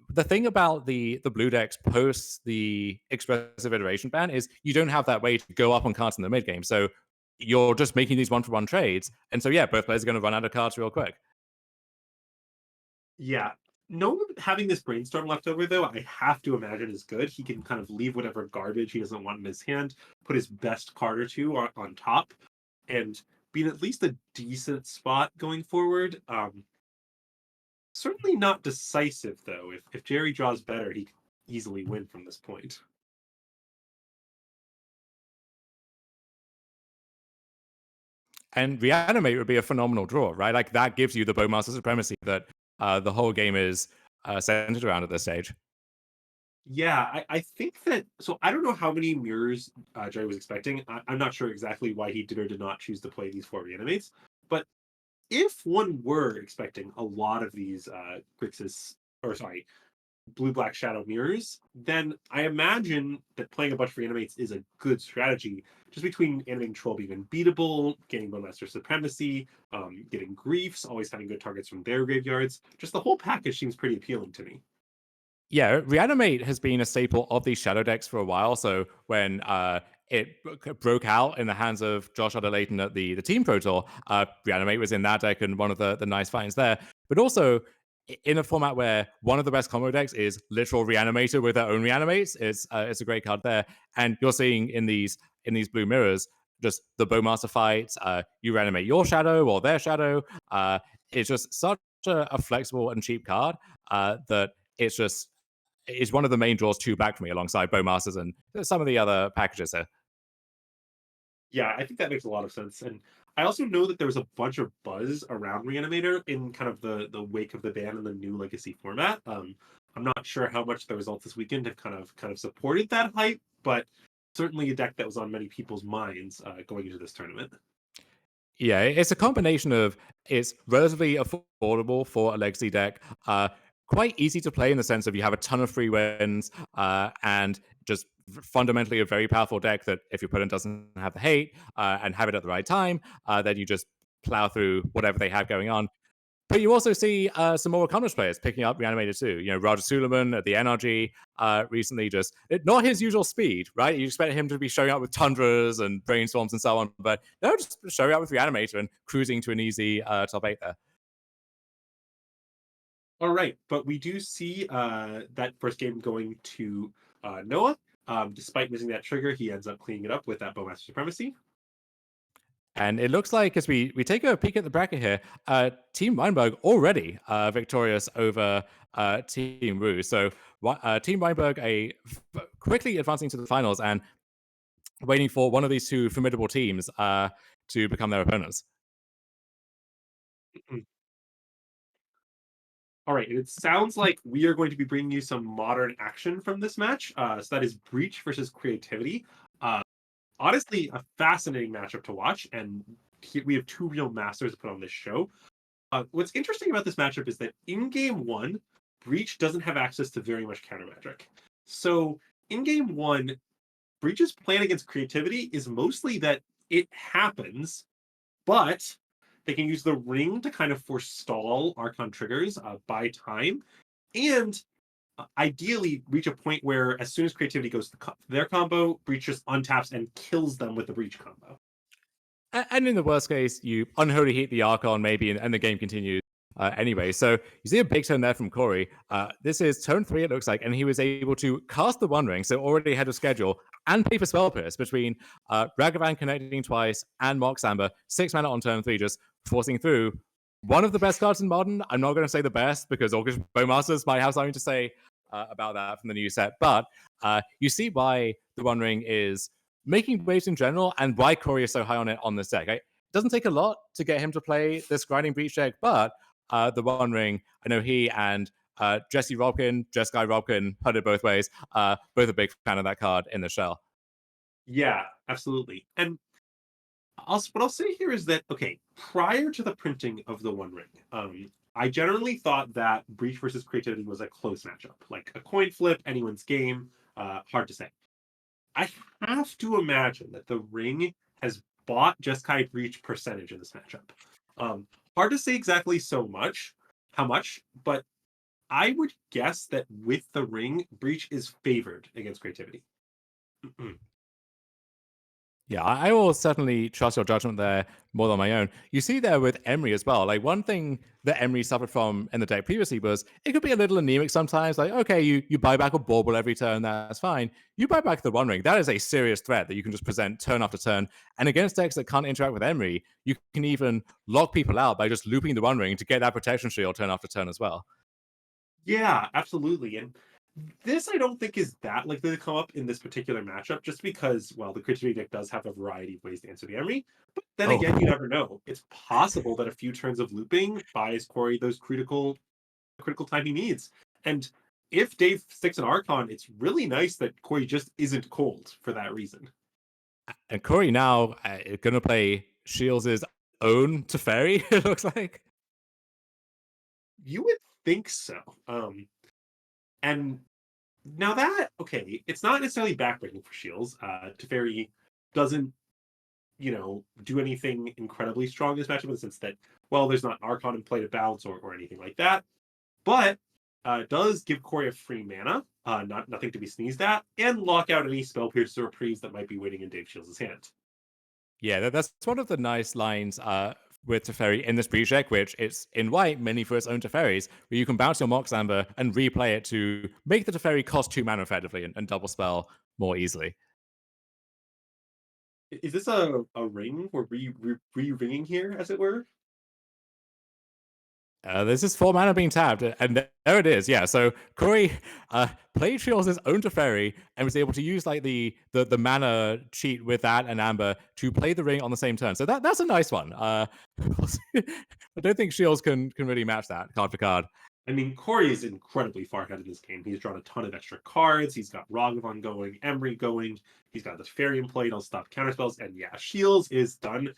the thing about the blue decks post the expressive iteration ban is you don't have that way to go up on cards in the mid game. So you're just making these 1-for-1 trades. And so, yeah, both players are going to run out of cards real quick. Yeah. No one having this brainstorm left over, though, I have to imagine is good. He can kind of leave whatever garbage he doesn't want in his hand, put his best card or two on top, and be in at least a decent spot going forward. Certainly not decisive, though. If Jerry draws better, he could easily win from this point. And Reanimate would be a phenomenal draw, right? Like that gives you the Bowmaster supremacy that the whole game is centered around at this stage. Yeah, I think that. So I don't know how many mirrors Jerry was expecting. I'm not sure exactly why he did or did not choose to play these 4 reanimates. But if one were expecting a lot of these Grixis, or sorry, blue black shadow mirrors, then I imagine that playing a bunch of reanimates is a good strategy. Just between animating Troll being unbeatable, getting Bowmaster supremacy, getting griefs, always having good targets from their graveyards. Just the whole package seems pretty appealing to me. Yeah, Reanimate has been a staple of these shadow decks for a while. So when it broke out in the hands of Josh Adelaton at the Team Pro Tour, Reanimate was in that deck and one of the nice finds there. But also in a format where one of the best combo decks is literal Reanimator with their own Reanimates, it's a great card there. And you're seeing in these blue mirrors just the Bowmaster fights. You reanimate your shadow or their shadow. It's just such a flexible and cheap card that it's one of the main draws 2 back for me alongside Bowmasters and some of the other packages there. Yeah, I think that makes a lot of sense. And I also know that there was a bunch of buzz around Reanimator in kind of the wake of the ban and the new Legacy format. I'm not sure how much the results this weekend have kind of supported that hype, but certainly a deck that was on many people's minds going into this tournament. Yeah, it's a combination of it's relatively affordable for a legacy deck, quite easy to play in the sense of you have a ton of free wins, and just fundamentally a very powerful deck that if your opponent doesn't have the hate and have it at the right time, then you just plow through whatever they have going on. But you also see some more accomplished players picking up Reanimator too. You know, Roger Suleiman at the NRG recently not his usual speed, right? You expect him to be showing up with Tundras and Brainstorms and so on, but no, just showing up with Reanimator and cruising to an easy top 8 there. All right, but we do see that first game going to Noah. Despite missing that trigger, he ends up cleaning it up with that Bowmaster Supremacy. And it looks like as we take a peek at the bracket here, Team Weinberg already victorious over Team Rue. So Team Weinberg quickly advancing to the finals and waiting for one of these 2 formidable teams to become their opponents. All right, and it sounds like we are going to be bringing you some modern action from this match. So that is Breach versus Creativity. Honestly, a fascinating matchup to watch, and we have 2 real masters to put on this show. What's interesting about this matchup is that in game 1, Breach doesn't have access to very much counter magic. So in game 1, Breach's plan against Creativity is mostly that it happens, but they can use the ring to kind of forestall Archon triggers, buy time, and ideally reach a point where as soon as Creativity goes to their combo, Breach just untaps and kills them with the Breach combo. And in the worst case, you unholy heat the Archon maybe, and the game continues anyway. So you see a big turn there from Corey. This is turn 3, it looks like, and he was able to cast the One Ring, so already ahead of schedule, and pay for Spell Pierce between Ragavan connecting twice and Mox Amber. 6 mana on turn 3, just forcing through one of the best cards in Modern. I'm not going to say the best, because Orcish Bowmasters might have something to say about that from the new set, but you see why the One Ring is making waves in general and why Corey is so high on it on this deck. It doesn't take a lot to get him to play this grinding Breach deck, but the One Ring. I know he and Jesse Guy Robkin, heard it both ways. Both a big fan of that card in the shell. Yeah, absolutely. And what I'll say here is that, okay, prior to the printing of the One Ring, I generally thought that Breach versus Creativity was a close matchup, like a coin flip, anyone's game. Hard to say. I have to imagine that the Ring has bought Jeskai Breach percentage in this matchup. Hard to say exactly how much, but I would guess that with the Ring, Breach is favored against Creativity. Yeah, I will certainly trust your judgment there more than my own. You see there with Emery as well. Like one thing that Emery suffered from in the deck previously was it could be a little anemic sometimes. Like, okay, you buy back a bauble every turn, that's fine. You buy back the One Ring, that is a serious threat that you can just present turn after turn. And against decks that can't interact with Emery, you can even lock people out by just looping the One Ring to get that protection shield turn after turn as well. Yeah, absolutely. And this I don't think is that likely to come up in this particular matchup, just because, well, the Creativity deck does have a variety of ways to answer the Emery. But then again, you never know. It's possible that a few turns of looping buys Corey those critical time he needs. And if Dave sticks an Archon, it's really nice that Corey just isn't cold for that reason. And Corey now going to play Shields' own Teferi, it looks like. You would think so. And now that, okay, it's not necessarily backbreaking for Shields. Teferi doesn't, do anything incredibly strong in this matchup in the sense that, well, there's not Archon in play to bounce or anything like that. But does give Corey a free mana, nothing to be sneezed at, and lock out any Spell Piercer or Reprieve that might be waiting in Dave Shields' hand. Yeah, that's one of the nice lines with Teferi in this Breach deck, which it's in white, mainly for its own Teferis, where you can bounce your Mox Amber and replay it to make the Teferi cost 2 mana effectively and double spell more easily. Is this a ring? We're re-ringing here, as it were? This is 4 mana being tapped, and there it is. Yeah, so Corey played Shields' own Teferi and was able to use like the mana cheat with that and Amber to play the ring on the same turn. So that's a nice one. I don't think Shields can really match that card for card. I mean, Corey is incredibly far ahead in this game. He's drawn a ton of extra cards. He's got Ragavan going, Emery going. He's got the Fairy in play. He'll stop counterspells. And yeah, Shields is done.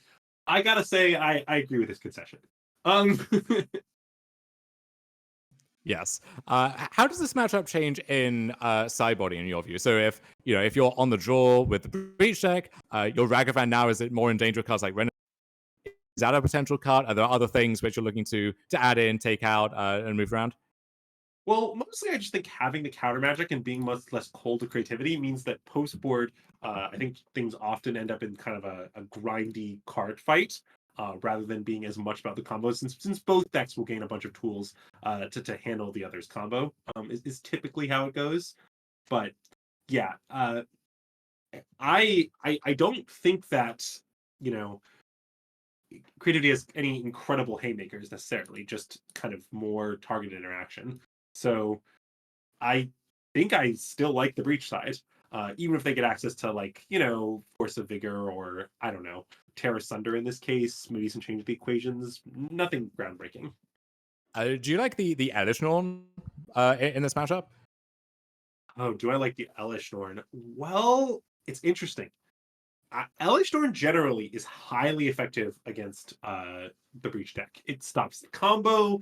I gotta say, I agree with his concession. Yes. How does this matchup change in sideboarding in your view? So if you're on the draw with the Breach deck, your Ragavan now is it more in danger of cards like Renaissance? Is that a potential card? Are there other things which you're looking to add in, take out, and move around? Well, mostly I just think having the counter magic and being much less cold to creativity means that post board, I think things often end up in kind of a grindy card fight. Rather than being as much about the combos, since both decks will gain a bunch of tools to handle the other's combo, is typically how it goes. But yeah, I don't think that creativity has any incredible haymakers necessarily, just kind of more targeted interaction. So I think I still like the Breach side. Even if they get access to Force of Vigor or I don't know, Terra Sunder in this case, maybe some change the equations, nothing groundbreaking. Do you like the Elish Norn in this matchup? Oh, do I like the Elish Norn? Well, it's interesting. Elish Norn generally is highly effective against the Breach deck. It stops the combo.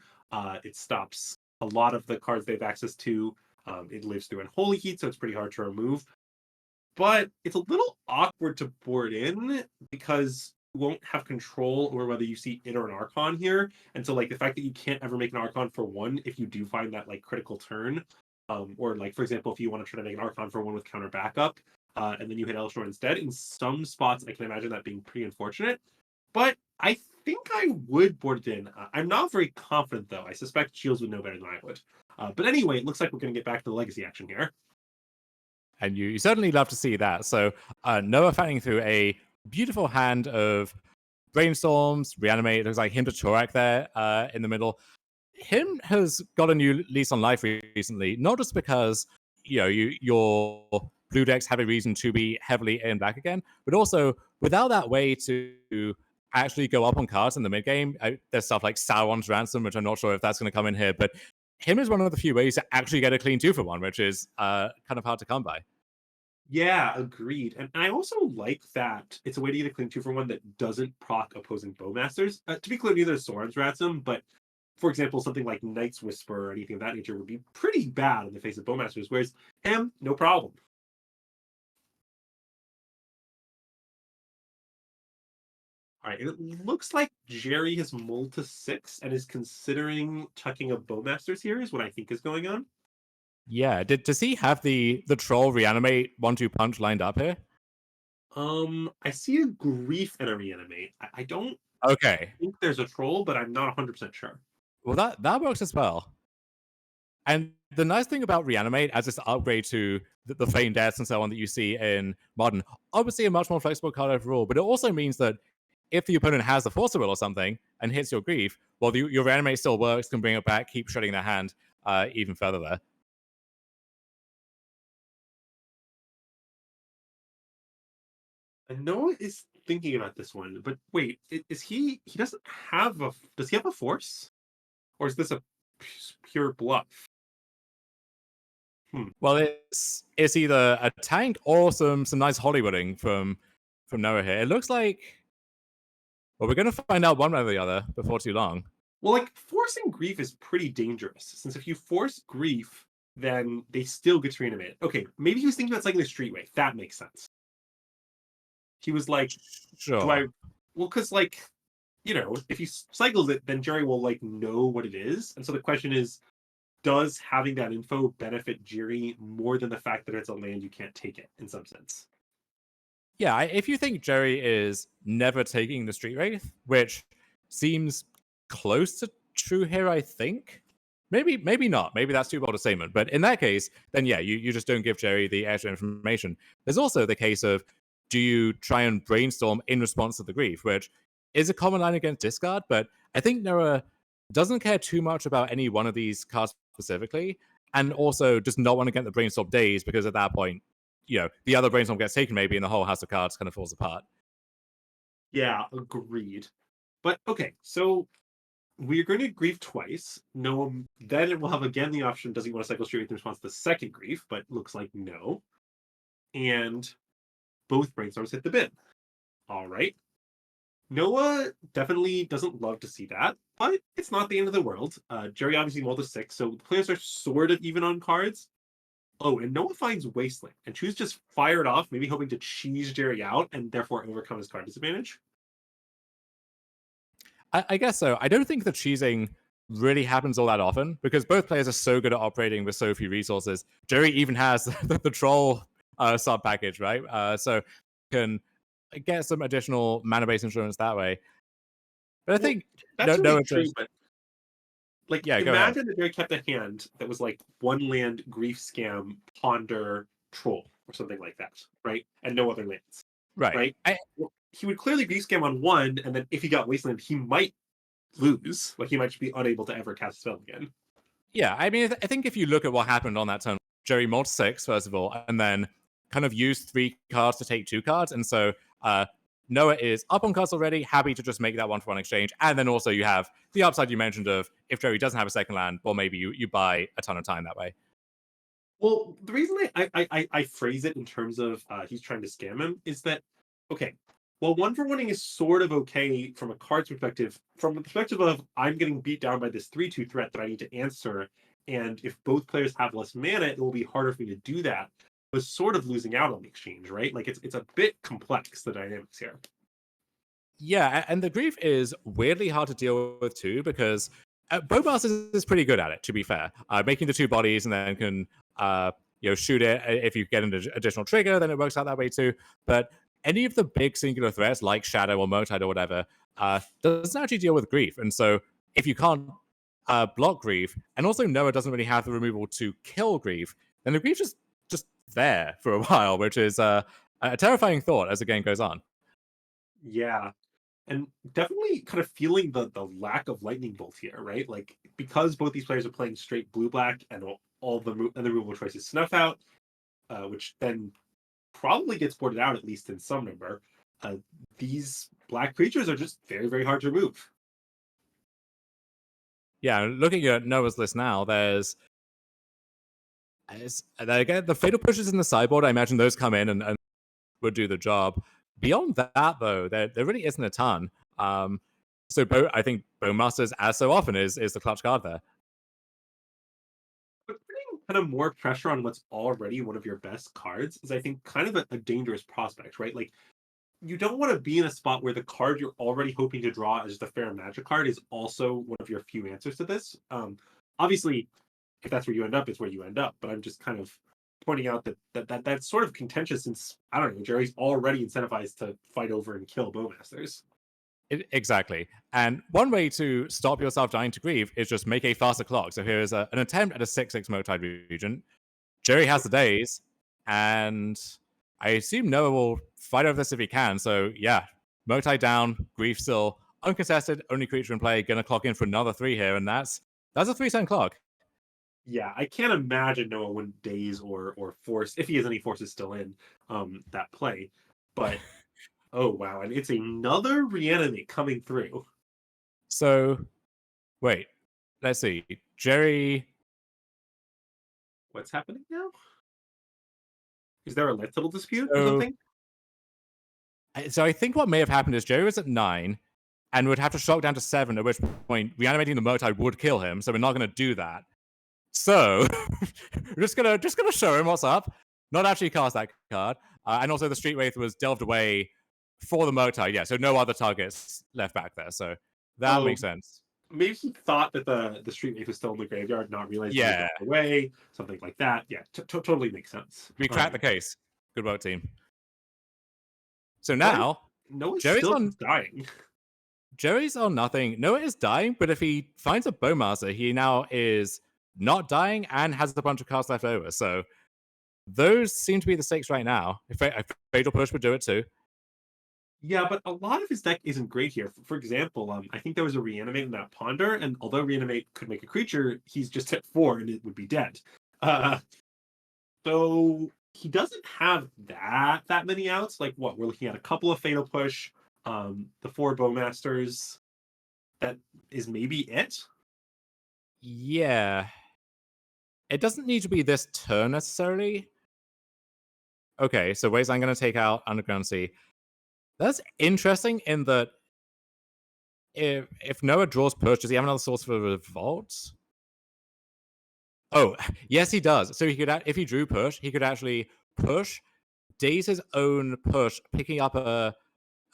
It stops a lot of the cards they have access to. It lives through Unholy Heat, so it's pretty hard to remove. But it's a little awkward to board in because you won't have control over whether you see it or an Archon here. And so the fact that you can't ever make an Archon for one if you do find that critical turn, or for example, if you want to try to make an Archon for one with counter backup, and then you hit Elshore instead, in some spots I can imagine that being pretty unfortunate. But I think I would board it in. I'm not very confident though. I suspect Shields would know better than I would. But anyway, it looks like we're going to get back to the legacy action here. And you certainly love to see that. So Noah fanning through a beautiful hand of Brainstorms, Reanimate. Looks like him to Torak there in the middle. Him has got a new lease on life recently, not just because your blue decks have a reason to be heavily in black again, but also without that way to actually go up on cards in the mid game. There's stuff like Sauron's Ransom, which I'm not sure if that's going to come in here, but him is one of the few ways to actually get a clean 2-for-1, which is kind of hard to come by. Yeah, agreed. And I also like that it's a way to get a clean 2-for-1 that doesn't proc opposing Bowmasters. To be clear, neither is Sauron's Ransom, but for example, something like Knight's Whisper or anything of that nature would be pretty bad in the face of Bowmasters, whereas him, no problem. All right, it looks like Jerry has mulled to 6 and is considering tucking a Bowmasters here, is what I think is going on. Yeah, does he have the troll reanimate 1-2 punch lined up here? I see a Grief and a Reanimate. I don't Okay, think there's a Troll, but I'm not 100% sure. well that works as well. And the nice thing about Reanimate as this upgrade to the Feign Deaths and so on that you see in Modern, obviously a much more flexible card overall, but it also means that if the opponent has the Force of Will or something and hits your Grief, well, your Reanimate still works, can bring it back, keep shredding their hand even further there. And Noah is thinking about this one, but wait, is he doesn't have a, does he have a Force? Or is this a pure bluff? Well, it's either a tank or some nice Hollywooding from Noah here. It looks like, well, we're going to find out one way or the other before too long. Well, like, forcing Grief is pretty dangerous, since if you force Grief, then they still get to reanimate. Okay, maybe he was thinking about cycling the Streetway. That makes sense. He was like, Sure. well, because, like, you know, if he cycles it, then Jerry will, like, know what it is. And so the question is, does having that info benefit Jerry more than the fact that it's a land you can't take it, in some sense? Yeah, if you think Jerry is never taking the Street Wraith, which seems close to true here, I think. Maybe not. Maybe that's too bold a statement. But in that case, then yeah, you just don't give Jerry the extra information. There's also the case of, do you try and brainstorm in response to the Grief, which is a common line against discard, but I think Noah doesn't care too much about any one of these cards specifically, and also does not want to get the brainstorm days, because at that point, you know, the other brainstorm gets taken maybe and the whole house of cards kind of falls apart. Yeah, agreed. But okay, so we're going to Grief twice. No, then it will have again the option, does he want to cycle Street Wraith in response to the second Grief? But looks like no. And both brainstorms hit the bin. All right. Noah definitely doesn't love to see that, but it's not the end of the world. Jerry obviously mulled to 6, so the players are sort of even on cards. Oh, and Noah finds Wasteland, and Choose just fired off, maybe hoping to cheese Jerry out and therefore overcome his card disadvantage. I guess so. I don't think the cheesing really happens all that often, because both players are so good at operating with so few resources. Jerry even has the troll sub package, right? So can get some additional mana-based insurance that way. But I think that's really true, just, but like, yeah, imagine that Jerry kept a hand that was like one land, Grief Scam, Ponder, Troll, or something like that, right? And no other lands. right? He would clearly Grief Scam on one, and then if he got Wasteland, he might lose. Like, he might just be unable to ever cast a spell again. Yeah, I mean, I think if you look at what happened on that turn, Jerry mulled 6, first of all, and then kind of used 3 cards to take 2 cards. And so Noah is up on cards already, happy to just make that 1-for-1 exchange. And then also you have the upside you mentioned of, if Jerry doesn't have a second land, well, maybe you buy a ton of time that way. Well, the reason I phrase it in terms of he's trying to scam him is that, okay, well, 1-for-1ing is sort of okay from a card's perspective, from the perspective of, I'm getting beat down by this 3/2 threat that I need to answer, and if both players have less mana, it will be harder for me to do that. But sort of losing out on the exchange, right? Like, it's a bit complex, the dynamics here. Yeah, and the Grief is weirdly hard to deal with too, because Bowmasters is pretty good at it, to be fair. Making the 2 bodies and then can shoot it. If you get an additional trigger, then it works out that way too. But any of the big singular threats like Shadow or Motide or whatever doesn't actually deal with Grief. And so if you can't block Grief, and also Noah doesn't really have the removal to kill Grief, then the Grief is just there for a while, which is a terrifying thought as the game goes on. Yeah. And definitely kind of feeling the lack of Lightning Bolt here, right? Like, because both these players are playing straight blue-black and all the removal choices snuff out, which then probably gets boarded out, at least in some number. These black creatures are just very, very hard to remove. Yeah, looking at Noah's list now, there's again the fatal pushes in the sideboard. I imagine those come in and would do the job. Beyond that, though, there really isn't a ton. So I think Bowmasters, as so often, is the clutch card there. But putting kind of more pressure on what's already one of your best cards is, I think, kind of a dangerous prospect, right? Like, you don't want to be in a spot where the card you're already hoping to draw as the fair magic card is also one of your few answers to this. Obviously, if that's where you end up, it's where you end up. But I'm just kind of pointing out that's sort of contentious, since I don't know, Jerry's already incentivized to fight over and kill Bowmasters. Exactly. And one way to stop yourself dying to grief is just make a faster clock. So here is an attempt at a 6/6 Motide Regent. Jerry has the days, and I assume Noah will fight over this if he can. So yeah, Motide down, grief still uncontested, only creature in play, gonna clock in for another 3 here, and that's a 3-turn clock. Yeah, I can't imagine Noah would daze or force, if he has any forces still in that play. But oh wow, and it's another reanimate coming through. So wait, let's see. Jerry, What's happening now? Is there a life total dispute or something? So I think what may have happened is Jerry was at 9 and would have to shock down to 7, at which point reanimating the Motide would kill him. So we're not going to do that. So we're just gonna show him what's up. Not actually cast that card. And also the Street Wraith was delved away for the Motide. Yeah, so no other targets left back there. So that makes sense. Maybe he thought that the Street Wraith was still in the graveyard, not realizing it was away, something like that. Yeah, totally makes sense. We cracked the case. Good work, team. So now Noah's Jerry's still dying. Jerry's on nothing. Noah is dying, but if he finds a Bowmaster, he now is not dying and has a bunch of cards left over. So those seem to be the stakes right now. If a Fatal Push would do it too. Yeah, but a lot of his deck isn't great here. For example, I think there was a Reanimate in that Ponder, and although Reanimate could make a creature, he's just at 4 and it would be dead. So he doesn't have that many outs. Like, what, we're looking at a couple of Fatal Push, the 4 Bowmasters. That is maybe it. Yeah. It doesn't need to be this turn necessarily. Okay, so ways I'm going to take out Underground Sea. That's interesting in that if Noah draws push, does he have another source for Revolt? Oh, yes, he does. So he could, if he drew push, he could actually push, daze his own push, picking up a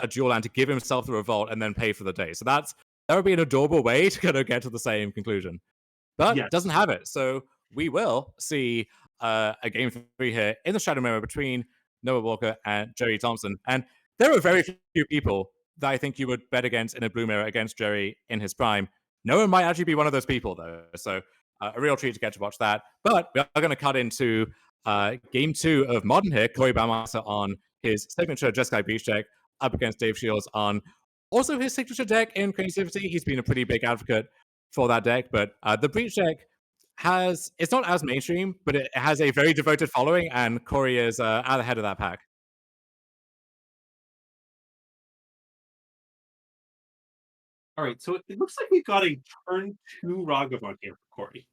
dual land to give himself the Revolt and then pay for the day. So that would be an adorable way to kind of get to the same conclusion. But doesn't have it. So we will see a game 3 here in the Shadow Mirror between Noah Walker and Jerry Thompson. And there are very few people that I think you would bet against in a Blue Mirror against Jerry in his prime. Noah might actually be one of those people, though. So a real treat to get to watch that. But we are going to cut into game 2 of Modern here. Corey Baumeister on his signature Jeskai Beach deck up against Dave Shields on also his signature deck in Creativity. He's been a pretty big advocate for that deck, but the Breach deck it's not as mainstream, but it has a very devoted following, and Corey is out ahead of that pack. All right, so it looks like we got a turn 2 Ragavan here for Corey.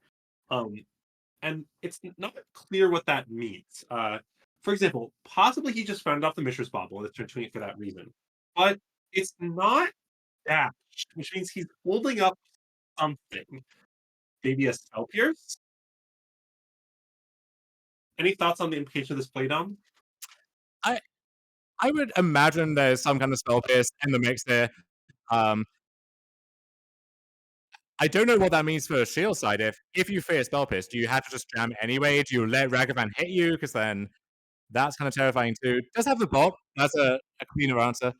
And it's not clear what that means. For example, possibly he just found off the Mishra's Bauble and it's turn 2 for that reason. But it's not dash, which means he's holding up something. Maybe a Spell Pierce? Any thoughts on the implication of this play, Dom? I would imagine there's some kind of Spell Pierce in the mix there. I don't know what that means for Shield side. If you fear Spell Pierce, do you have to just jam anyway? Do you let Ragavan hit you? Because then that's kind of terrifying too. Does have the bot. That's a cleaner answer.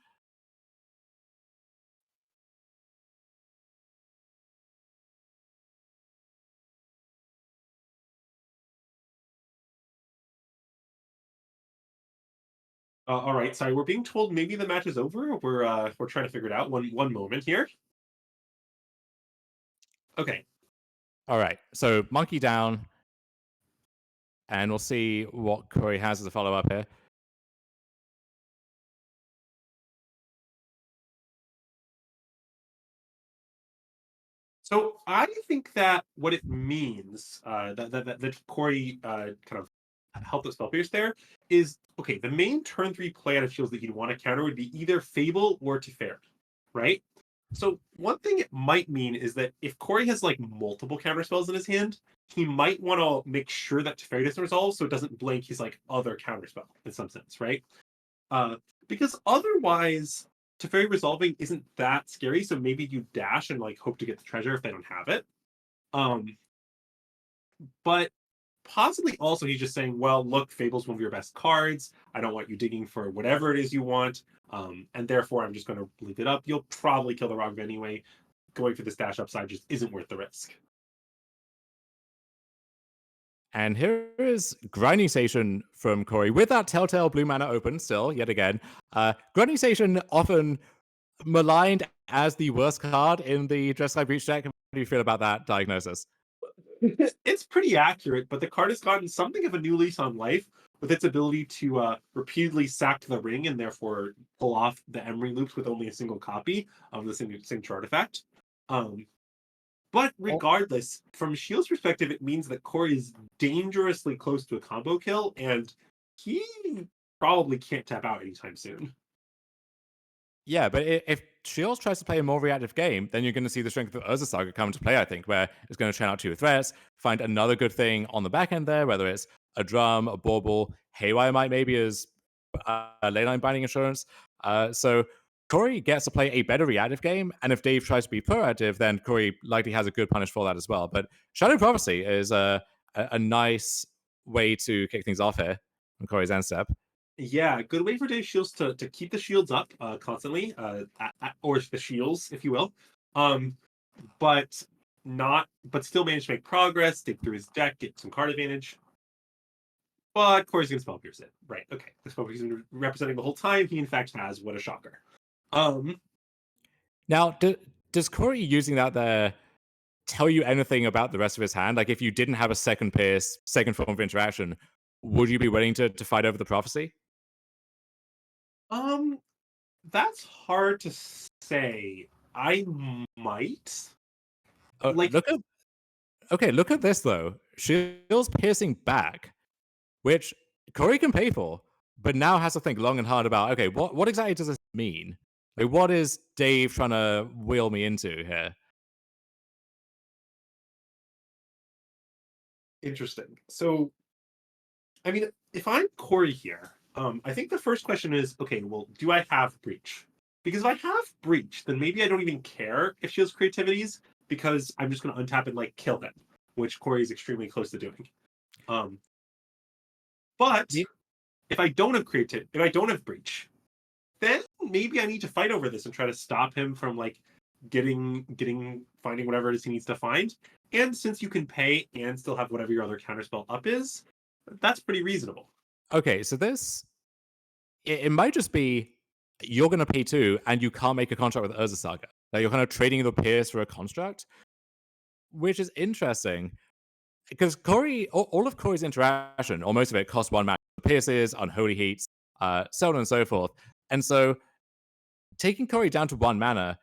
All right, sorry, we're being told maybe the match is over. We're trying to figure it out. One moment here. Okay. All right, so Monkey down, and we'll see what Corey has as a follow-up here. So I think that what it means that Corey kind of helped us spell pierce there is okay. The main turn 3 play out of shields that you'd want to counter would be either Fable or Teferi, right? So one thing it might mean is that if Corey has like multiple counter spells in his hand, he might want to make sure that Teferi doesn't resolve, so it doesn't blank his like other counter spell in some sense, right? Uh, because otherwise, Teferi resolving isn't that scary. So maybe you dash and like hope to get the treasure if they don't have it. Um, but possibly also he's just saying, well, look, Fable's one of your best cards. I don't want you digging for whatever it is you want. And therefore, I'm just going to leave it up. You'll probably kill the Rogv anyway. Going for this dash upside just isn't worth the risk. And here is Grinding Station from Corey with that telltale blue mana open still, yet again. Grinding Station often maligned as the worst card in the Dressed Breach deck. How do you feel about that diagnosis? It's pretty accurate, but the card has gotten something of a new lease on life with its ability to repeatedly sack the ring and therefore pull off the Emery loops with only a single copy of the signature artifact. But regardless, from Shield's perspective, it means that Corey is dangerously close to a combo kill, and he probably can't tap out anytime soon. Yeah, but if Shields tries to play a more reactive game, then you're going to see the strength of Urza Saga come into play, I think, where it's going to churn out 2 threats, find another good thing on the back end there, whether it's a drum, a bauble, Haywire might maybe as leyline binding insurance. So Corey gets to play a better reactive game, and if Dave tries to be proactive, then Corey likely has a good punish for that as well. But Shadow Prophecy is a nice way to kick things off here on Corey's end step. Yeah, good way for Dave Shields to keep the shields up constantly, or the shields, if you will. But still manage to make progress, dig through his deck, get some card advantage. But Corey's gonna spell pierce it. Right, okay. The spell pierce he's been representing the whole time, he in fact has. What a shocker. Now, does Corey using that there tell you anything about the rest of his hand? Like, if you didn't have a second pierce, second form of interaction, would you be willing to fight over the prophecy? That's hard to say. I might. Look at this though. Shield's piercing back, which Corey can pay for, but now has to think long and hard about, okay, what exactly does this mean? Like, what is Dave trying to wheel me into here? Interesting. So, I mean, if I'm Corey here, I think the first question is, okay, well, do I have Breach? Because if I have Breach, then maybe I don't even care if she has creativities, because I'm just going to untap and like kill him, which Corey is extremely close to doing. But if I don't have if I don't have Breach, then maybe I need to fight over this and try to stop him from like finding whatever it is he needs to find. And since you can pay and still have whatever your other counterspell up is, that's pretty reasonable. Okay, so it might just be you're going to pay 2 and you can't make a contract with Urza Saga. Like, you're kind of trading the pierce for a construct, which is interesting because all of Corey's interaction, or most of it, costs 1 mana. Pierces, Unholy Heats, so on and so forth. And so taking Corey down to 1 mana.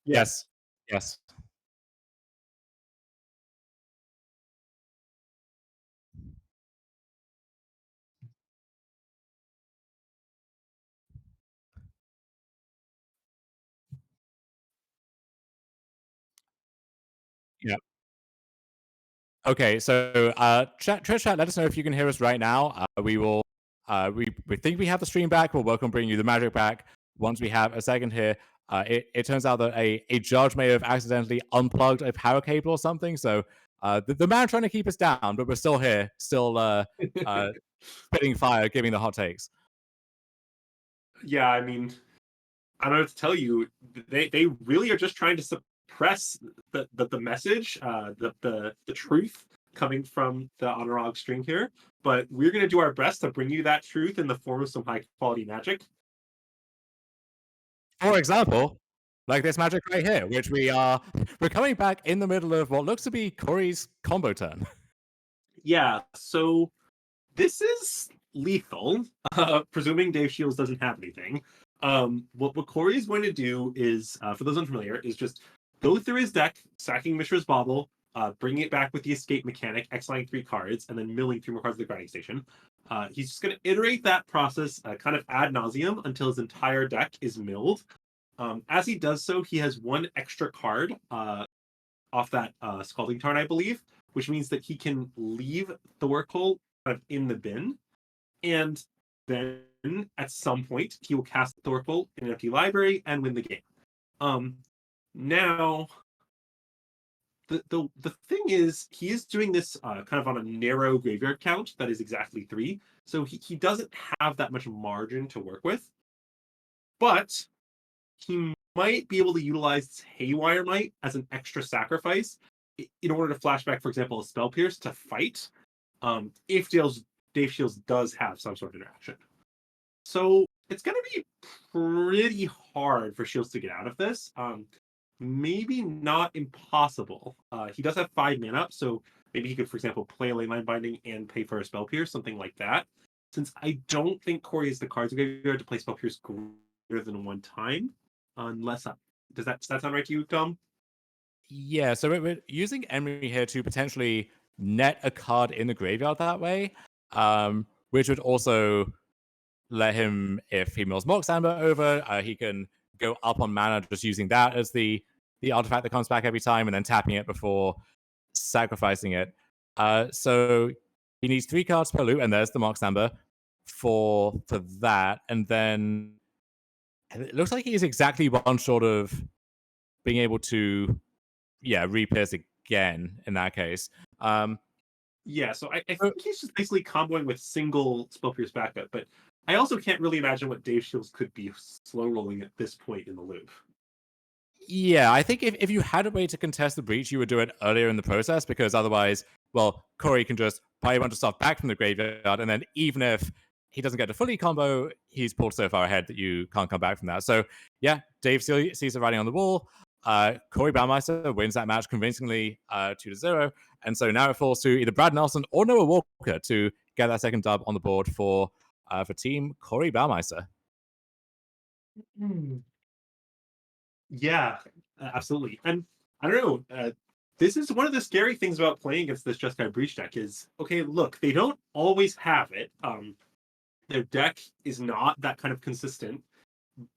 Yes. Yeah. Okay, so chat, let us know if you can hear us right now. We will. We think we have the stream back. We'll work on bringing you the magic back once we have a second here. it turns out that a judge may have accidentally unplugged a power cable or something. So the man trying to keep us down, but we're still here, still spitting fire, giving the hot takes. Yeah, I mean, I don't know what to tell you. They really are just trying to suppress the message, the truth coming from the Honorog string here. But we're going to do our best to bring you that truth in the form of some high quality magic. For example, like this magic right here, which we're coming back in the middle of what looks to be Corey's combo turn. Yeah, so this is lethal, presuming Dave Shields doesn't have anything. What Corey is going to do is, for those unfamiliar, is just go through his deck, sacking Mishra's Bauble, bringing it back with the escape mechanic, exiling 3 cards, and then milling 3 more cards to the grinding station. He's just going to iterate that process kind of ad nauseum until his entire deck is milled. As he does so, he has 1 extra card off that Scalding Tarn, I believe, which means that he can leave Thorkel kind of in the bin, and then at some point he will cast Thorkel in an empty library and win the game. Now, the thing is, he is doing this kind of on a narrow graveyard count that is exactly 3, so he doesn't have that much margin to work with, but he might be able to utilize Haywire Might as an extra sacrifice in order to flashback, for example, a Spell Pierce to fight, if Dave Shields does have some sort of interaction. So it's going to be pretty hard for Shields to get out of this. Maybe not impossible. He does have 5 mana up, so maybe he could, for example, play a Leyline Binding and pay for a Spell Pierce, something like that. Since I don't think Corey has the cards graveyard to play Spell Pierce greater than 1 time, unless does that sound right to you, Tom? Yeah, so we're using Emery here to potentially net a card in the graveyard that way, which would also let him, if he mills Mox Amber over, he can go up on mana just using that as the artifact that comes back every time and then tapping it before sacrificing it. So he needs 3 cards per loop, and there's the Mox Amber for that. And then it looks like he's exactly 1 short of being able to re-pierce again in that case. Yeah, so I think he's just basically comboing with single Spell Pierce backup, but I also can't really imagine what Dave Shields could be slow rolling at this point in the loop. Yeah, I think if you had a way to contest the breach, you would do it earlier in the process, because otherwise, well, Corey can just buy a bunch of stuff back from the graveyard, and then even if he doesn't get a fully combo, he's pulled so far ahead that you can't come back from that. So yeah, Dave sees the writing on the wall. Corey Baumeister wins that match convincingly 2-0. And so now it falls to either Brad Nelson or Noah Walker to get that second dub on the board for team Corey Baumeister. Yeah, absolutely. And I don't know, this is one of the scary things about playing against this Jeskai Breach deck is, okay, look, they don't always have it. Their deck is not that kind of consistent,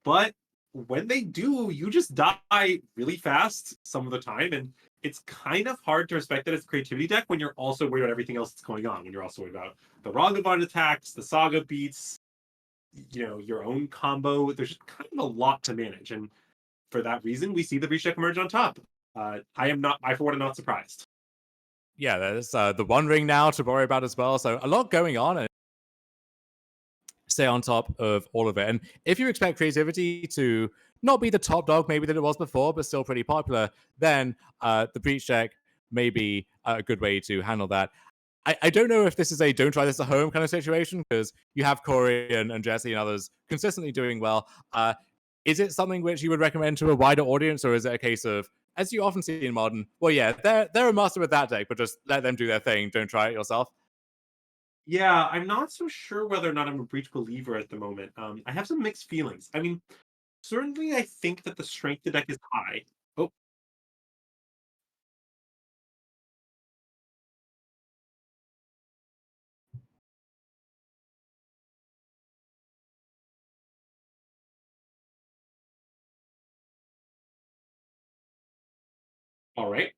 but when they do, you just die really fast some of the time, and it's kind of hard to respect that it's a creativity deck when you're also worried about everything else that's going on, when you're also worried about the Ragavan attacks, the Saga beats, your own combo. There's just kind of a lot to manage, and for that reason, we see the Breach deck emerge on top. I for one am not surprised. Yeah, there's the One Ring now to worry about as well, so a lot going on, and stay on top of all of it. And if you expect creativity to not be the top dog maybe that it was before, but still pretty popular, then the Breach deck may be a good way to handle that. I don't know if this is a don't try this at home kind of situation, because you have Corey and Jesse and others consistently doing well. Is it something which you would recommend to a wider audience, or is it a case of, as you often see in Modern, well, yeah, they're a master with that deck, but just let them do their thing, don't try it yourself? Yeah, I'm not so sure whether or not I'm a Breach believer at the moment. I have some mixed feelings. I mean, certainly I think that the strength of the deck is high. Oh. All right.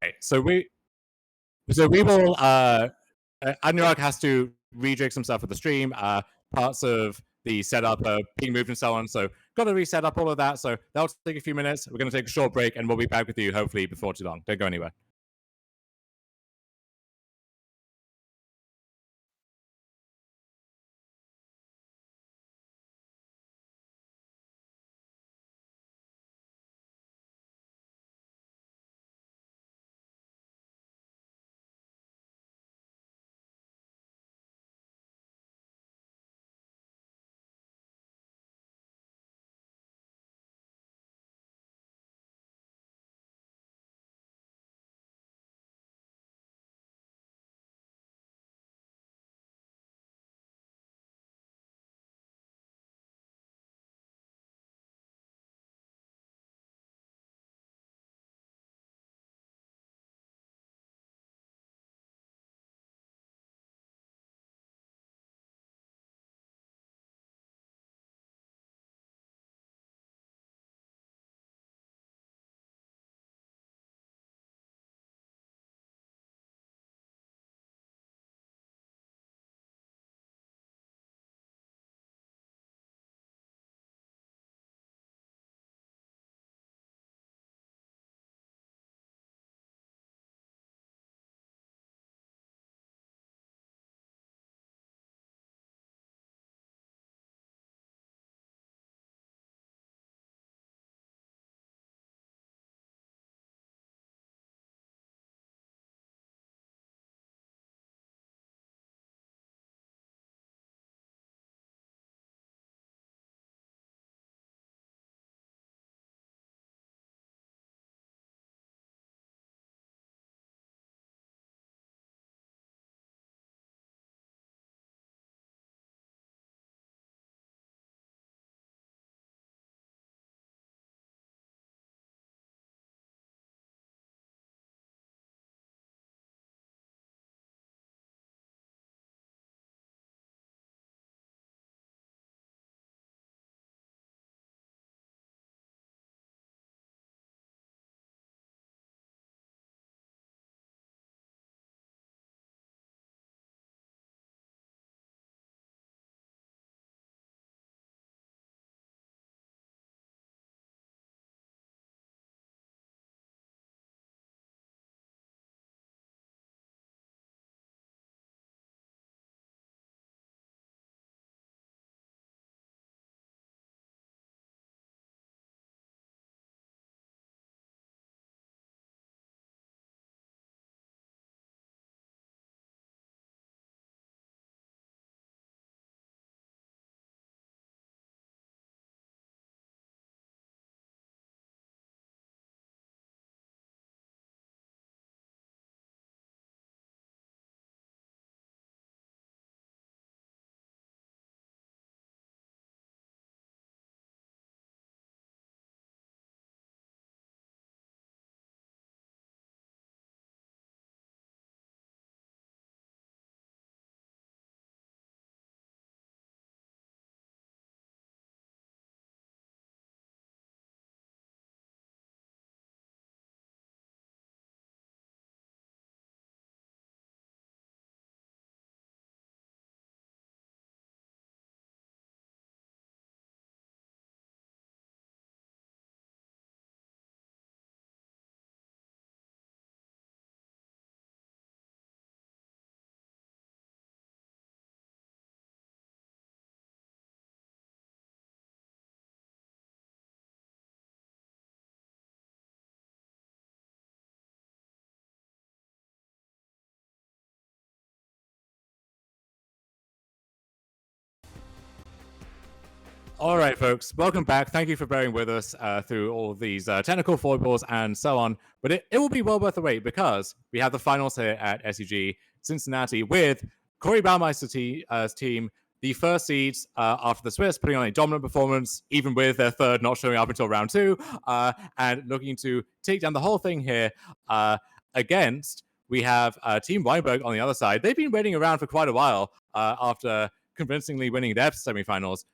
Okay, so we will Anurag has to rejig some stuff with the stream. Parts of the setup are being moved and so on. So got to reset up all of that. So that'll take a few minutes. We're going to take a short break, and we'll be back with you hopefully before too long. Don't go anywhere. All right, folks, welcome back. Thank you for bearing with us through all of these technical foibles and so on. But it will be well worth the wait because we have the finals here at SCG Cincinnati with Corey Baumeister's team, the first seeds after the Swiss, putting on a dominant performance, even with their third not showing up until round two, and looking to take down the whole thing here against. We have Team Weinberg on the other side. They've been waiting around for quite a while after convincingly winning their semifinals,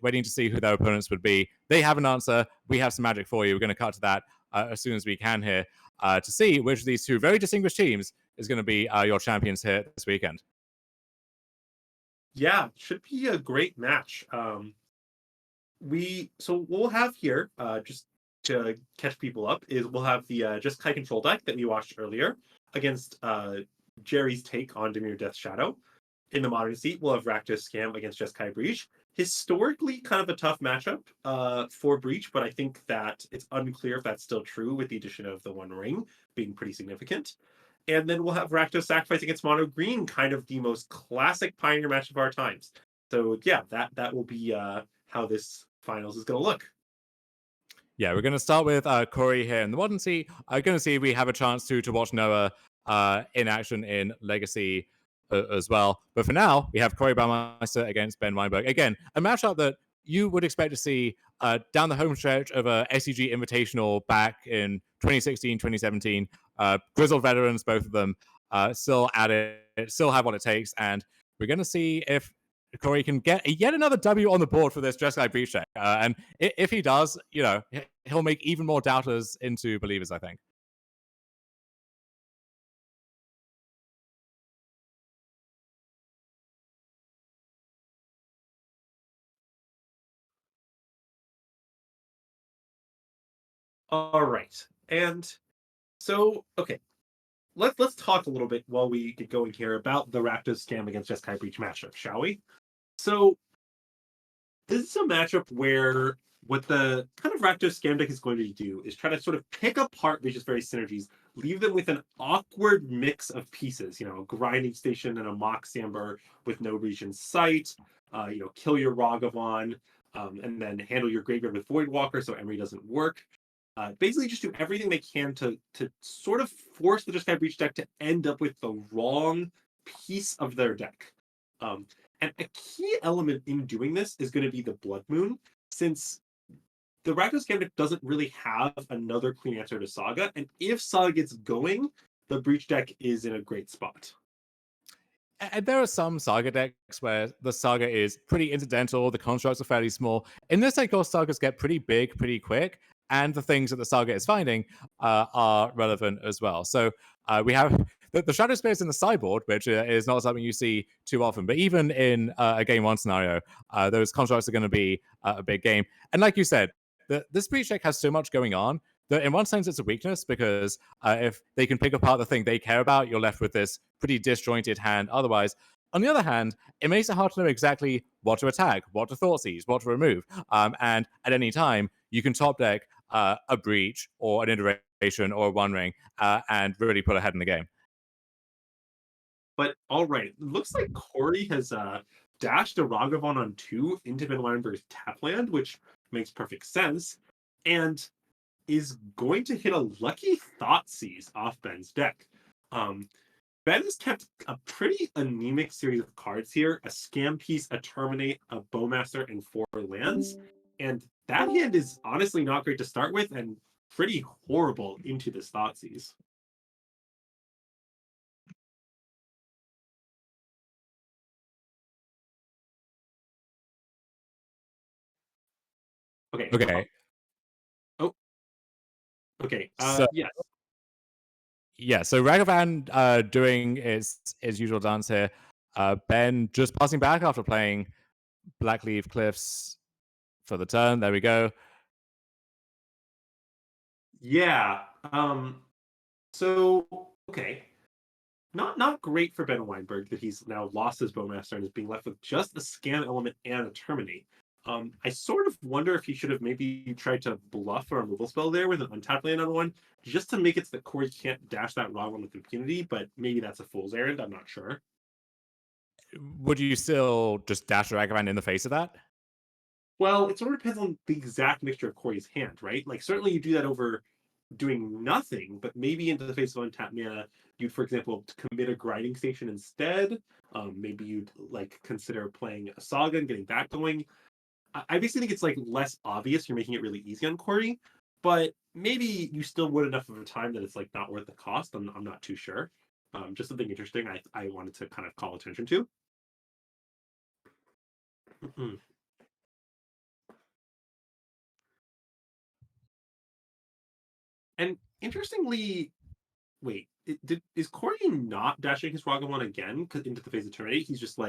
waiting to see who their opponents would be. They have an answer. We have some magic for you. We're going to cut to that as soon as we can here to see which of these two very distinguished teams is going to be your champions here this weekend. Yeah, should be a great match. so what we'll have here, just to catch people up, is we'll have the Just Kai control deck that we watched earlier against Jerry's take on Demir Death Shadow. In the modern seat, we'll have Rakdos Scam against Just Kai Breach. Historically, kind of a tough matchup for Breach, but I think that it's unclear if that's still true with the addition of the One Ring being pretty significant. And then we'll have Rakdos Sacrifice against Mono Green, kind of the most classic Pioneer match of our times. So yeah, that will be how this finals is going to look. Yeah, we're going to start with Corey here in the modern seat. I'm going to see if we have a chance to watch Noah in action in Legacy as well. But for now, we have Corey Baumeister against Ben Weinberg. Again, a matchup that you would expect to see down the home stretch of a SCG Invitational back in 2016, 2017. Grizzled veterans, both of them, still at it, still have what it takes. And we're going to see if Corey can get yet another W on the board for this Just Like Breach deck. And if he does, he'll make even more doubters into believers, I think. All right. And so, okay. Let's talk a little bit while we get going here about the Rakdos Scam against Just Kai Breach matchup, shall we? So this is a matchup where what the kind of Rakdos Scam deck is going to do is try to sort of pick apart Breach's various synergies, leave them with an awkward mix of pieces, a grinding station and a mock Samber with no Breach in sight, kill your Ragavan, and then handle your graveyard with Voidwalker so Emery doesn't work. Basically just do everything they can to sort of force the Just Kai Breach deck to end up with the wrong piece of their deck. And a key element in doing this is going to be the Blood Moon, since the Rakdos Scam deck doesn't really have another clean answer to Saga, and if Saga gets going, the Breach deck is in a great spot. And there are some Saga decks where the Saga is pretty incidental, the constructs are fairly small. In this deck, all Sagas get pretty big, pretty quick, and the things that the Saga is finding are relevant as well. So we have the Shadow Spears in the sideboard, which is not something you see too often. But even in a game one scenario, those constructs are going to be a big game. And like you said, this Breach deck has so much going on that in one sense it's a weakness, because if they can pick apart the thing they care about, you're left with this pretty disjointed hand otherwise. On the other hand, it makes it hard to know exactly what to attack, what to Thoughtseize, what to remove. And at any time, you can top deck a Breach or an Iteration or a One Ring and really put ahead in the game. But all right, it looks like Corey has dashed a Ragavan on 2 into Ben Weinberg's tap land, which makes perfect sense, and is going to hit a lucky Thoughtseize off Ben's deck. Ben has kept a pretty anemic series of cards here: a Scam Piece, a Terminate, a Bowmaster, and 4 lands. And that hand is honestly not great to start with, and pretty horrible into this Thoughtseize. Okay. Oh. Okay. So, yes. Yeah, so Ragavan doing its usual dance here. Ben just passing back after playing Blackleaf Cliffs for the turn. There we go. Yeah. So okay. Not great for Ben Weinberg that he's now lost his Bowmaster and is being left with just a Scam element and a Terminate. I sort of wonder if he should have maybe tried to bluff a removal spell there with an untapped land on 1, just to make it so that Corey can't dash that Ragavan with impunity, but maybe that's a fool's errand, I'm not sure. Would you still just dash a Ragavan in the face of that? Well, it sort of depends on the exact mixture of Corey's hand, right? Like, certainly you do that over doing nothing, but maybe into the face of untapped mana, you'd, for example, commit a grinding station instead. Maybe you'd consider playing a Saga and getting that going. I basically think it's less obvious. You're making it really easy on Corey, but maybe you still would enough of a time that it's not worth the cost. I'm not too sure. Just something interesting I wanted to kind of call attention to. And interestingly, wait, is Corey not dashing his Ragavan again into the face of Terminate? He's just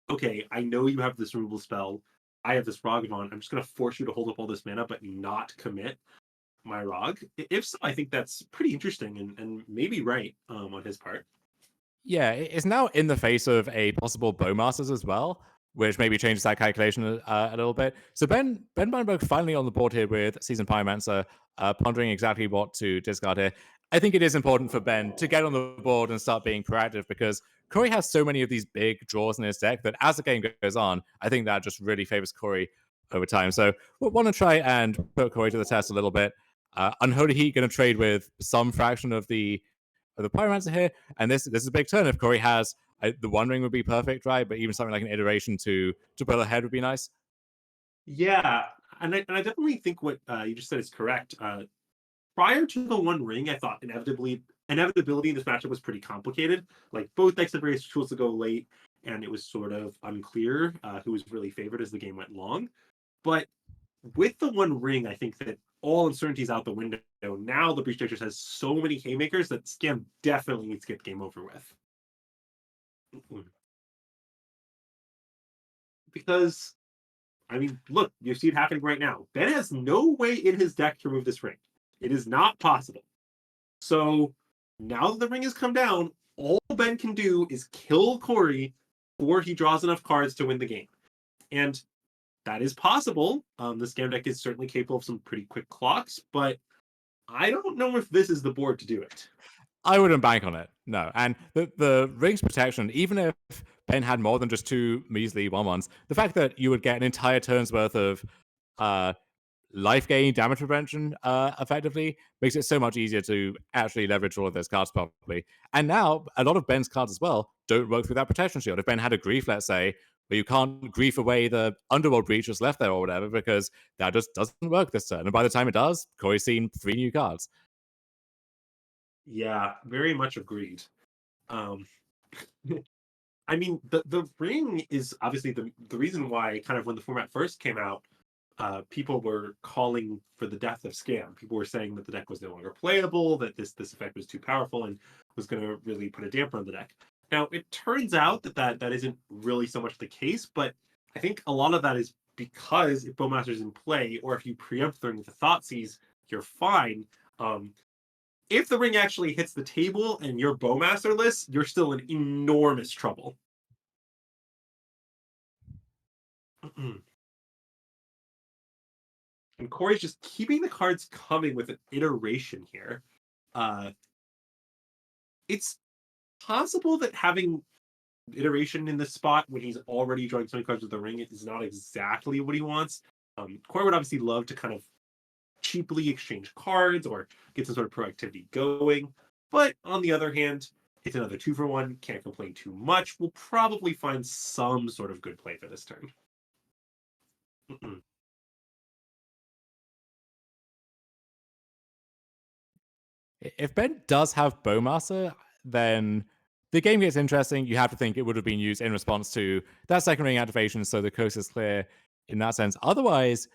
okay, I know you have this removal spell. I have this Ragavan. I'm just going to force you to hold up all this mana, but not commit my Rog. If so, I think that's pretty interesting and maybe right on his part. Yeah, it's now in the face of a possible Bowmasters as well, which maybe changes that calculation a little bit. So Ben Bamberg finally on the board here with Seasoned Pyromancer, pondering exactly what to discard here. I think it is important for Ben to get on the board and start being proactive because Corey has so many of these big draws in his deck that as the game goes on, I think that just really favors Corey over time. So we want to try and put Corey to the test a little bit. Unholy Heat going to trade with some fraction of the Pyromancer here, and this is a big turn. If Corey has the One Ring would be perfect, right? But even something like an iteration to pull ahead would be nice. Yeah, and I definitely think what you just said is correct. Prior to the One Ring, I thought inevitability in this matchup was pretty complicated. Like both decks had various tools to go late, and it was sort of unclear who was really favored as the game went long. But with the One Ring, I think that all uncertainty is out the window. Now the Breach Directors has so many haymakers that Scam definitely needs to get the game over with. Because, I mean, look, you see it happening right now. Ben has no way in his deck to remove this ring. It is not possible. So now that the ring has come down, all Ben can do is kill Corey before he draws enough cards to win the game. And that is possible. The Scam deck is certainly capable of some pretty quick clocks, but I don't know if this is the board to do it. I wouldn't bank on it, no. And the ring's protection, even if Ben had more than just two measly 1/1s, the fact that you would get an entire turn's worth of life gain, damage prevention, effectively, makes it so much easier to actually leverage all of those cards properly. And now, a lot of Ben's cards as well don't work through that protection shield. If Ben had a grief, let's say, but you can't grief away the underworld breach just left there or whatever, because that just doesn't work this turn. And by the time it does, Corey's seen 3 new cards. Yeah, very much agreed. Um, I mean, the ring is obviously the reason why kind of when the format first came out, people were calling for the death of Scam. People were saying that the deck was no longer playable, that this effect was too powerful and was going to really put a damper on the deck. Now, it turns out that isn't really so much the case, but I think a lot of that is because if Bowmaster's in play, or if you preempt the ring with the Thoughtseize, you're fine. If the ring actually hits the table and you're Bowmasterless, you're still in enormous trouble. And Corey's just keeping the cards coming with an iteration here. It's possible that having iteration in this spot when he's already drawing 20 cards with the ring is not exactly what he wants. Corey would obviously love to kind of cheaply exchange cards or get some sort of proactivity going. But on the other hand, it's another 2-for-1. Can't complain too much. We'll probably find some sort of good play for this turn. If Ben does have Bowmaster, then the game gets interesting. You have to think it would have been used in response to that second ring activation, so the coast is clear in that sense. Otherwise,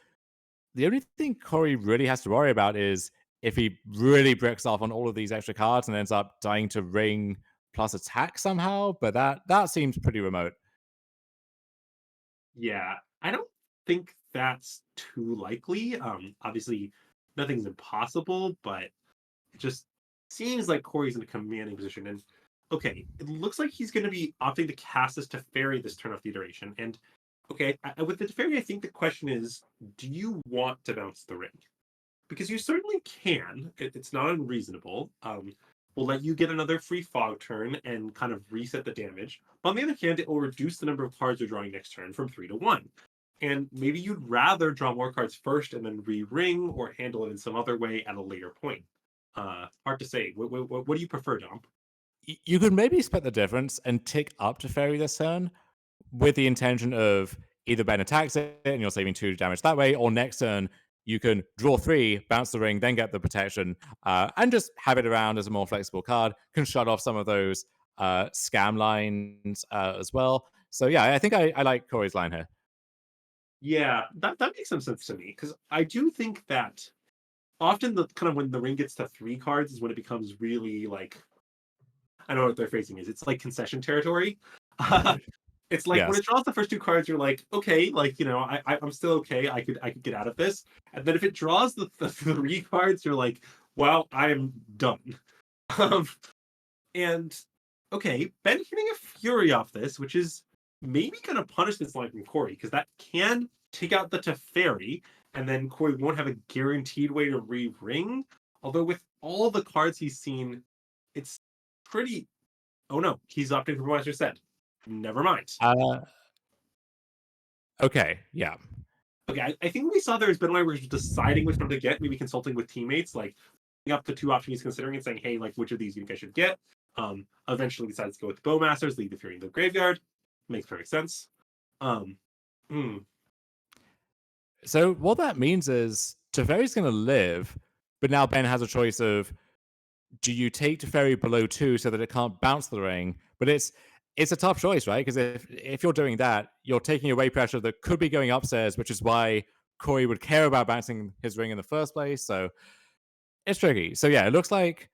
the only thing Corey really has to worry about is if he really bricks off on all of these extra cards and ends up dying to ring plus attack somehow, but that seems pretty remote. Yeah, I don't think that's too likely. Obviously, nothing's impossible, but it just seems like Corey's in a commanding position. And okay, it looks like he's going to be opting to cast this Teferi this turn off the iteration. And okay, with the Teferi, I think the question is, do you want to bounce the ring? Because you certainly can. It's not unreasonable. We'll let you get another free fog turn and kind of reset the damage. But on the other hand, it will reduce the number of cards you're drawing next turn from 3 to 1. And maybe you'd rather draw more cards first and then re-ring or handle it in some other way at a later point. Hard to say. What do you prefer, Dom? You could maybe split the difference and tick up to Fairy this turn with the intention of either Ben attacks it and you're saving 2 damage that way, or next turn you can draw 3, bounce the ring, then get the protection, and just have it around as a more flexible card. Can shut off some of those scam lines as well. So yeah, I think I like Corey's line here. Yeah, that makes some sense to me, because I do think that often the kind of when the ring gets to 3 cards is when it becomes really like, I don't know what their phrasing is. It's like concession territory. It's like when Yes. it draws the first two cards, you're like, okay, like, I'm still okay. I could get out of this. And then if it draws the three cards, you're like, well, I am done. Um, and okay, Ben getting a Fury off this, which is maybe gonna punish this line from Corey, because that can take out the Teferi, and then Corey won't have a guaranteed way to re-ring. Although with all the cards he's seen, it's pretty. Oh no, he's opting for what I just said. Never mind. Okay, yeah. Okay, I think we saw there's been one where he's deciding which one to get, maybe consulting with teammates, like up the two options he's considering and saying, hey, like which of these you think I should get. Eventually decides to go with Bowmasters, leave the Fury in the graveyard. Makes perfect sense. So what that means is Teferi's going to live, but now Ben has a choice of, do you take Teferi below 2 so that it can't bounce the ring? But it's a tough choice, right? Because if you're doing that, you're taking away pressure that could be going upstairs, which is why Corey would care about bouncing his ring in the first place. So it's tricky. So yeah, it looks like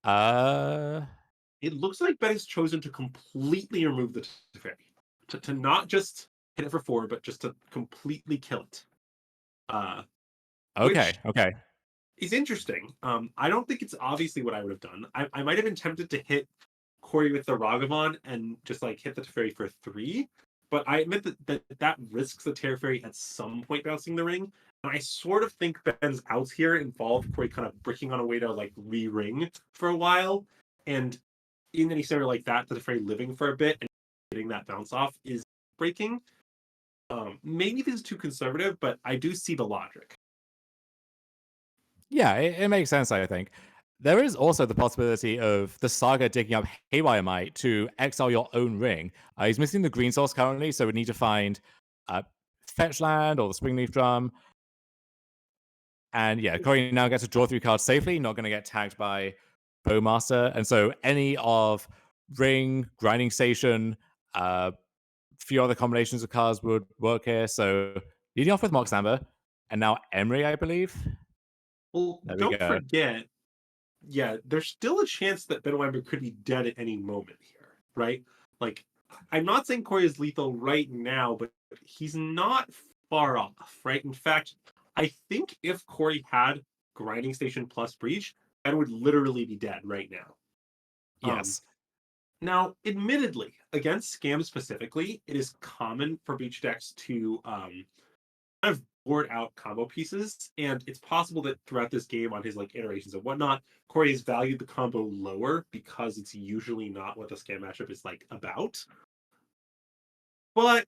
It looks like Ben has chosen to completely remove the Teferi. To not just hit it for 4, but just to completely kill it. okay. Is interesting. I don't think it's obviously what I would have done. I might have been tempted to hit Corey with the Ragavan and just like hit the Teferi for 3, but I admit that risks the Teferi at some point bouncing the ring. And I sort of think Ben's outs here involve Corey kind of bricking on a way to like re-ring for a while. And in any scenario like that, the Teferi living for a bit and getting that bounce off is breaking. Maybe this is too conservative, but I do see the logic. Yeah, it makes sense, I think. There is also the possibility of the Saga digging up Haywire Might to exile your own ring. He's missing the green source currently, so we need to find Fetch Land or the Springleaf Drum. And yeah, Corey now gets to draw 3 cards safely, not going to get tagged by Bowmaster. And so any of Ring, Grinding Station, few other combinations of cards would work here. So leading off with Mox Amber, and now Emery, I believe. Well, don't forget, yeah, there's still a chance that Ben Weinberg could be dead at any moment here, right? Like, I'm not saying Corey is lethal right now, but he's not far off, right? In fact, I think if Corey had Grinding Station plus Breach, Ben would literally be dead right now. Yes. Now, admittedly, against scams specifically, it is common for Breach decks to kind of board out combo pieces, and it's possible that throughout this game on his like iterations and whatnot, Corey has valued the combo lower because it's usually not what the scam matchup is like about. But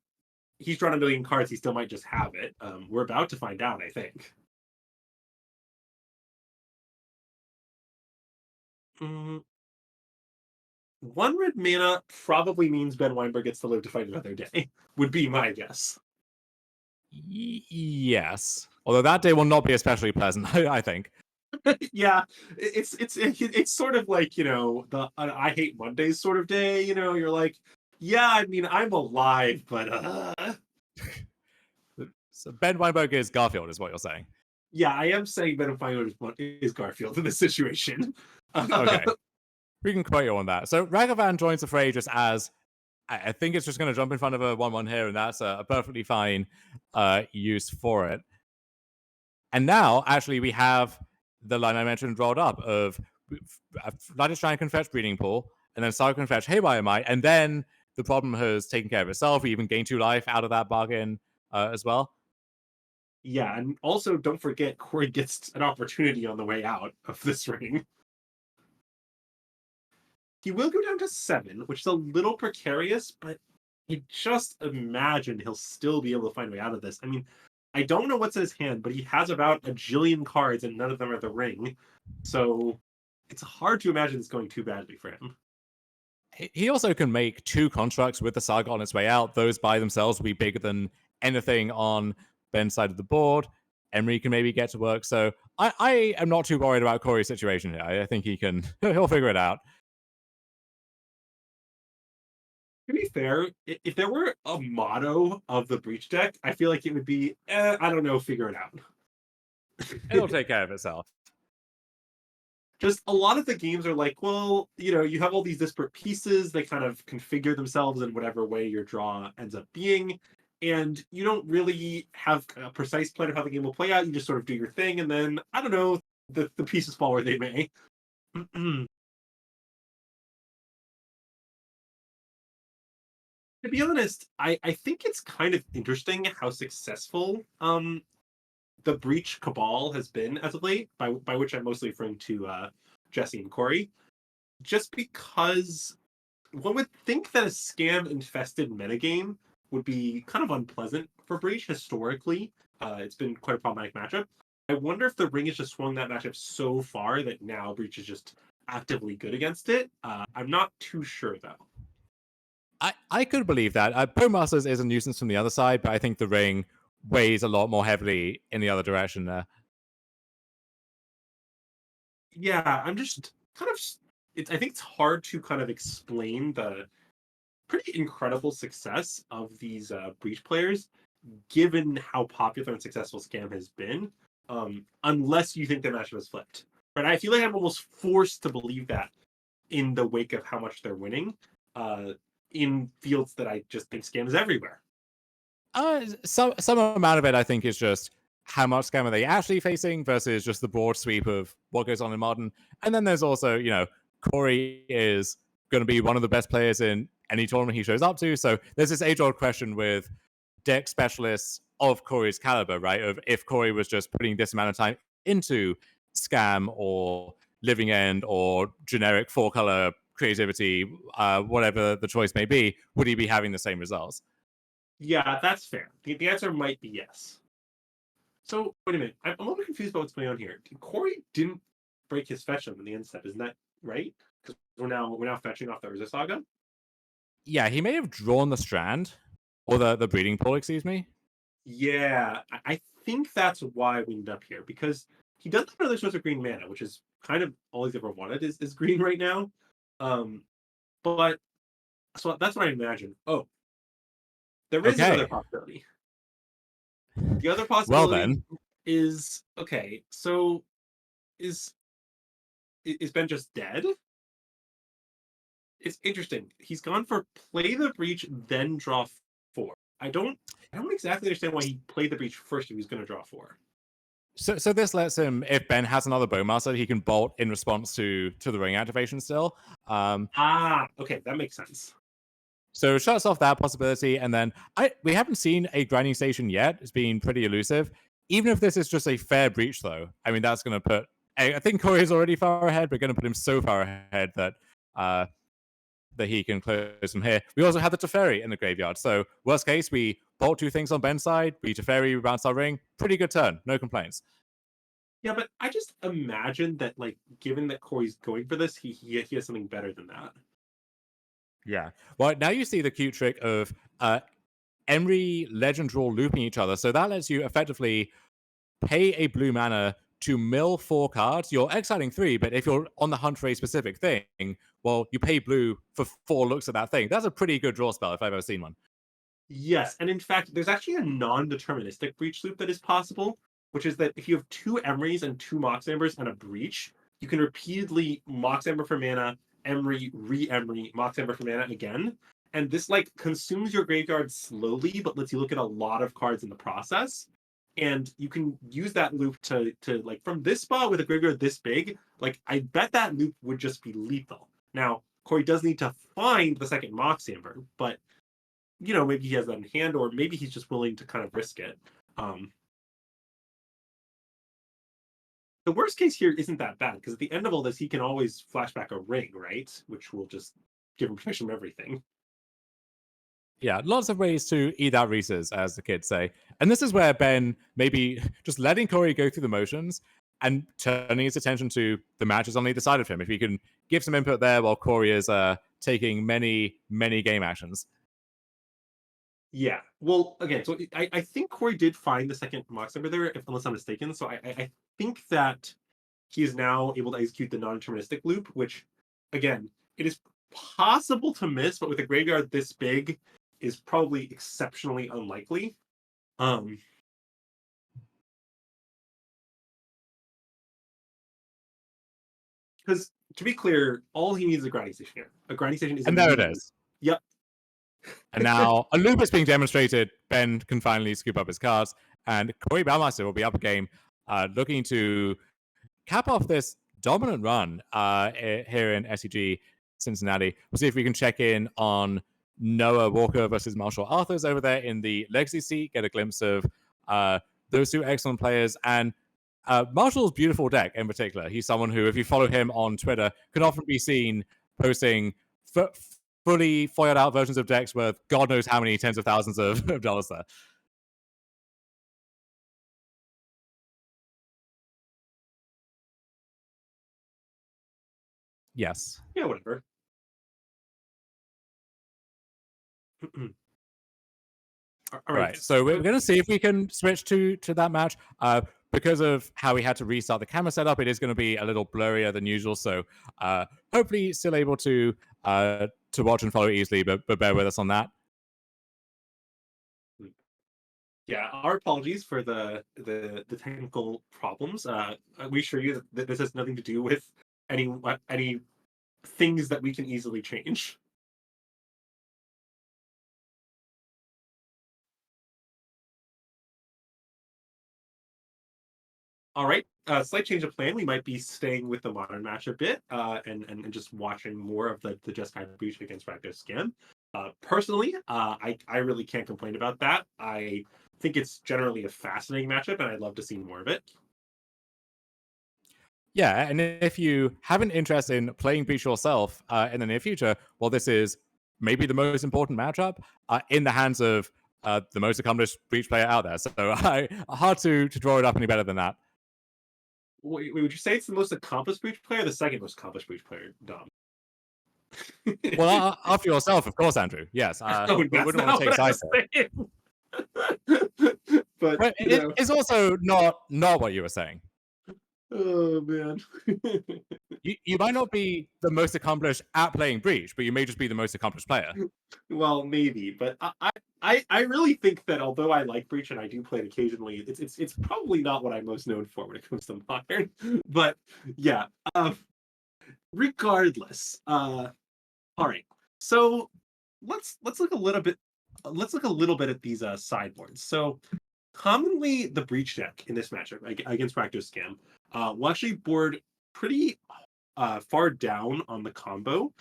he's drawn a million cards, he still might just have it. We're about to find out, I think. One red mana probably means Ben Weinberg gets to live to fight another day, would be my guess. Yes. Although that day will not be especially pleasant, I think. Yeah, it's sort of like, the I hate Mondays sort of day. You're like, yeah, I mean, I'm alive, but So Ben Weinberg is Garfield, is what you're saying. yeah, I am saying Ben Weinberg is Garfield in this situation. Okay. We can quote you on that. So Ragavan joins the fray just as I think it's just going to jump in front of a 1-1 here, and that's a perfectly fine use for it. And now, actually, we have the line I mentioned rolled up of Lattice Giant can fetch Breeding Pool, and then Saga can fetch Haywire Might, and then the problem has taken care of itself. We even gain 2 life out of that bargain as well. Yeah, and also don't forget Corey gets an opportunity on the way out of this ring. He will go down to 7, which is a little precarious, but I just imagine he'll still be able to find a way out of this. I mean, I don't know what's in his hand, but he has about a jillion cards and none of them are the ring. So it's hard to imagine it's going too badly for him. He also can make 2 constructs with the Saga on its way out. Those by themselves will be bigger than anything on Ben's side of the board. Emery can maybe get to work. So I am not too worried about Corey's situation here. I think he'll figure it out. To be fair, if there were a motto of the Breach deck, I feel like it would be, I don't know, figure it out. It'll take care of itself. just a lot of the games are like, well, you have all these disparate pieces. They kind of configure themselves in whatever way your draw ends up being. And you don't really have a precise plan of how the game will play out. You just sort of do your thing. And then, I don't know, the pieces fall where they may. To be honest, I think it's kind of interesting how successful the Breach Cabal has been as of late, by which I'm mostly referring to Jesse and Corey. Just because one would think that a scam-infested metagame would be kind of unpleasant for Breach historically. It's been quite a problematic matchup. I wonder if the Ring has just swung that matchup so far that now Breach is just actively good against it. I'm not too sure, though. I could believe that. Bowmasters is a nuisance from the other side, but I think the Ring weighs a lot more heavily in the other direction there. Yeah, I'm just kind of. I think it's hard to kind of explain the pretty incredible success of these Breach players, given how popular and successful Scam has been. Unless you think the matchup is flipped, right? I feel like I'm almost forced to believe that in the wake of how much they're winning, in fields that I just think Scam is everywhere. Some amount of it, I think, is just how much scam are they actually facing versus just the broad sweep of what goes on in modern. And then there's also, Corey is going to be one of the best players in any tournament he shows up to. So there's this age-old question with deck specialists of Corey's caliber, right? Of if Corey was just putting this amount of time into scam or living end or generic four-color creativity, whatever the choice may be, would he be having the same results? Yeah, that's fair. The answer might be yes. So wait a minute, I'm a little bit confused about what's going on here. Corey didn't break his fetch in the end step, isn't that right? Because we're now fetching off the Urza Saga. Yeah, he may have drawn the strand or the breeding pool, excuse me. Yeah, I think that's why we end up here, because he doesn't have another source of green mana, which is kind of all he's ever wanted is green right now. But so that's what I imagine. Oh, there is another possibility. The other Well possibility then, is okay. So is Ben just dead? It's interesting. He's gone for play the breach, then draw 4. I don't exactly understand why he played the breach first if he was going to draw 4. so this lets him, if Ben has another Bowmaster, he can bolt in response to the ring activation still. Okay, that makes sense. So it shuts off that possibility, and then we haven't seen a grinding station yet. It's been pretty elusive. Even if this is just a fair breach, though, I mean that's going to put. I think Corey is already far ahead, but going to put him so far ahead that that he can close from here. We also have the Teferi in the graveyard. So worst case, we bolt 2 things on Ben's side, we Teferi, we bounce our ring. Pretty good turn. No complaints. Yeah, but I just imagine that, like, given that Corey's going for this, he has something better than that. Yeah. Well, now you see the cute trick of Emery, Legend Draw looping each other. So that lets you effectively pay a blue mana to mill 4 cards. You're exiling 3, but if you're on the hunt for a specific thing, well, you pay blue for 4 looks at that thing. That's a pretty good draw spell if I've ever seen one. Yes, and in fact, there's actually a non-deterministic breach loop that is possible, which is that if you have 2 Emerys and 2 Mox Ambers and a breach, you can repeatedly Mox Amber for mana, Emery, re-Emery, Mox Amber for mana again. And this, like, consumes your graveyard slowly, but lets you look at a lot of cards in the process. And you can use that loop to like, from this spot with a graveyard this big, like, I bet that loop would just be lethal. Now, Corey does need to find the second Mox Amber, but maybe he has that in hand, or maybe he's just willing to kind of risk it. The worst case here isn't that bad, because at the end of all this, he can always flash back a ring, right? Which will just give him protection from everything. Yeah, lots of ways to eat out Reese's, as the kids say. And this is where Ben maybe just letting Corey go through the motions and turning his attention to the matches on either side of him. If he can give some input there while Corey is taking many, many game actions. Yeah. Well, again, so I think Corey did find the second Mox Amber there, unless I'm mistaken. So I think that he is now able to execute the non-deterministic loop, which, again, it is possible to miss, but with a graveyard this big, is probably exceptionally unlikely. Because to be clear, all he needs is a grinding station here. A grinding station is And there it immediately- is. Yep. And now a loop is being demonstrated. Ben can finally scoop up his cards, and Corey Baumeister will be up a game, looking to cap off this dominant run here in SCG Cincinnati. We'll see if we can check in on Noah Walker versus Marshall Arthurs over there in the Legacy seat, get a glimpse of those two excellent players, and Marshall's beautiful deck in particular. He's someone who, if you follow him on Twitter, can often be seen posting fully foiled out versions of decks worth God knows how many tens of thousands of dollars there. Yes. Yeah, whatever. All right. So we're going to see if we can switch to that match. Because of how we had to restart the camera setup, it is going to be a little blurrier than usual. So hopefully still able to watch and follow easily, but bear with us on that. Yeah, our apologies for the technical problems. We assure you that this has nothing to do with any things that we can easily change. All right, slight change of plan. We might be staying with the modern match a bit, and just watching more of the Jeskai breach against Rakdos Scam. Personally, I really can't complain about that. I think it's generally a fascinating matchup, and I'd love to see more of it. Yeah, and if you have an interest in playing Breach yourself in the near future, well, this is maybe the most important matchup in the hands of the most accomplished Breach player out there. So hard to draw it up any better than that. Wait, would you say it's the most accomplished Breach player, or the second most accomplished Breach player, Dom? Well, after yourself, of course, Andrew. Yes, we wouldn't want to take sides there. But it's also not what you were saying. Oh man. You might not be the most accomplished at playing Breach, but you may just be the most accomplished player. Well, maybe, but I really think that although I like Breach and I do play it occasionally, it's probably not what I'm most known for when it comes to Modern. But yeah, regardless, all right. So let's look a little bit. Let's look a little bit at these sideboards. So commonly, the Breach deck in this matchup against Rakdos Scam will actually board pretty far down on the combo.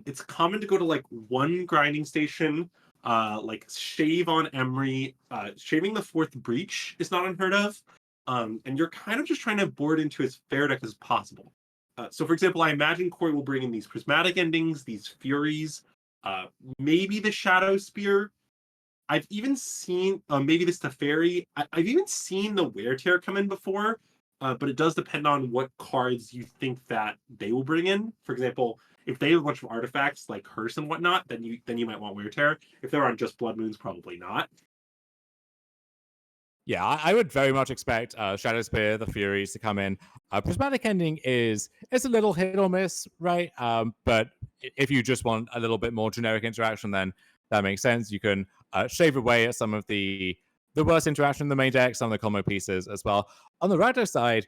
It's common to go to like one grinding station, like shave on Emery. Shaving the fourth Breach is not unheard of. And you're kind of just trying to board into as fair deck as possible. So for example, I imagine Corey will bring in these prismatic endings, these Furies, maybe the Shadow Spear. I've even seen maybe this Teferi. I've even seen the Wear Tear come in before, but it does depend on what cards you think that they will bring in. For example, if they have a bunch of artifacts like Hearse and whatnot, then you might want Wear Tear. If they're on just Blood Moons, probably not. Yeah, I would very much expect Shadow Spear, the Furies to come in. Prismatic Ending is a little hit or miss, right? But if you just want a little bit more generic interaction, then that makes sense. You can shave away at some of the worst interaction in the main deck, some of the combo pieces as well. On the Rakdos side,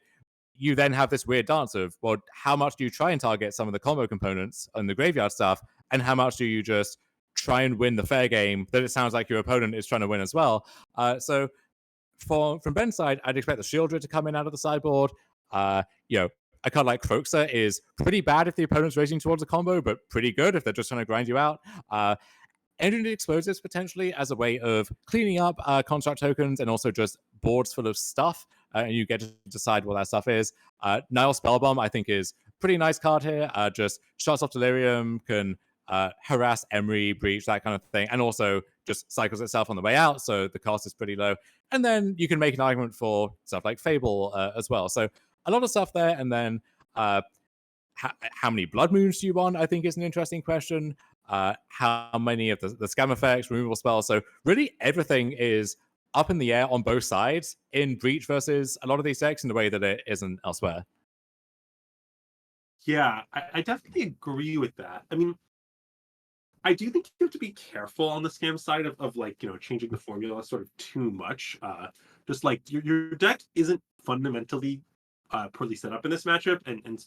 you then have this weird dance of, well, how much do you try and target some of the combo components and the graveyard stuff, and how much do you just try and win the fair game that it sounds like your opponent is trying to win as well? So from Ben's side, I'd expect the Shieldred to come in out of the sideboard. A card like Croaxa is pretty bad if the opponent's racing towards a combo, but pretty good if they're just trying to grind you out. Engineered Explosives potentially as a way of cleaning up construct tokens and also just boards full of stuff, and you get to decide what that stuff is. Nile Spellbomb, I think, is a pretty nice card here. Just shuts off Delirium, can harass Emery, Breach, that kind of thing, and also just cycles itself on the way out, so the cost is pretty low. And then you can make an argument for stuff like Fable as well. So a lot of stuff there, and then how many Blood Moons do you want, I think, is an interesting question. How many of the scam effects, removal spells. So really everything is up in the air on both sides in Breach versus a lot of these decks in the way that it isn't elsewhere. Yeah, I definitely agree with that. I mean, I do think you have to be careful on the scam side of like, changing the formula sort of too much. Just like your deck isn't fundamentally poorly set up in this matchup, and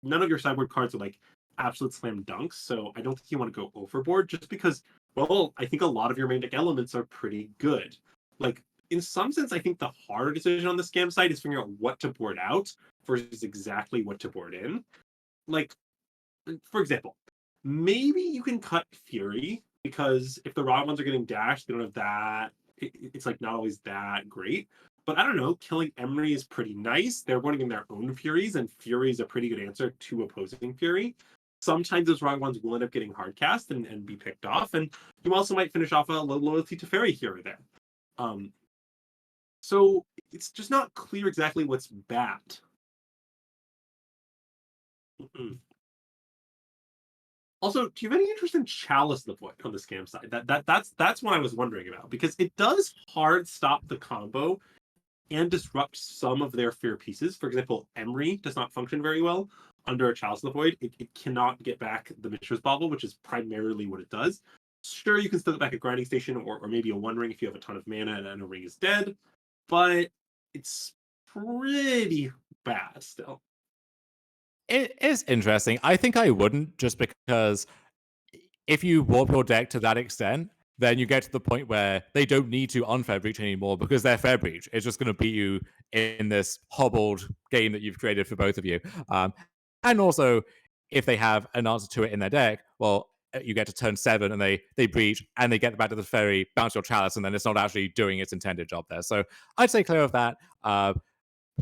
none of your sideboard cards are like absolute slam dunks. So I don't think you want to go overboard just because, well, I think a lot of your main deck elements are pretty good. Like, in some sense, I think the harder decision on the scam side is figuring out what to board out versus exactly what to board in. Like, for example, maybe you can cut Fury because if the raw ones are getting dashed, they don't have that. It's like not always that great. But I don't know, killing Emery is pretty nice. They're running in their own Furies, and Fury is a pretty good answer to opposing Fury. Sometimes those raw ones will end up getting hard cast and be picked off, and you also might finish off a low loyalty to Fairy here or there. So it's just not clear exactly what's bad. Also, do you have any interest in Chalice the Void on the scam side? That's what I was wondering about, because it does hard stop the combo and disrupt some of their fear pieces. For example, Emery does not function very well under a Chalice of the Void. It cannot get back the Mishra's Bauble, which is primarily what it does. Sure, you can still get back a grinding station or maybe a One Ring if you have a ton of mana and a ring is dead, but it's pretty bad still. It is interesting. I think I wouldn't, just because if you warp your deck to that extent, then you get to the point where they don't need to unfair breach anymore because their fair breach is just going to beat you in this hobbled game that you've created for both of you. And also, if they have an answer to it in their deck, well, you get to turn 7 and they breach and they get back to the ferry, bounce your chalice, and then it's not actually doing its intended job there. So I'd say clear of that.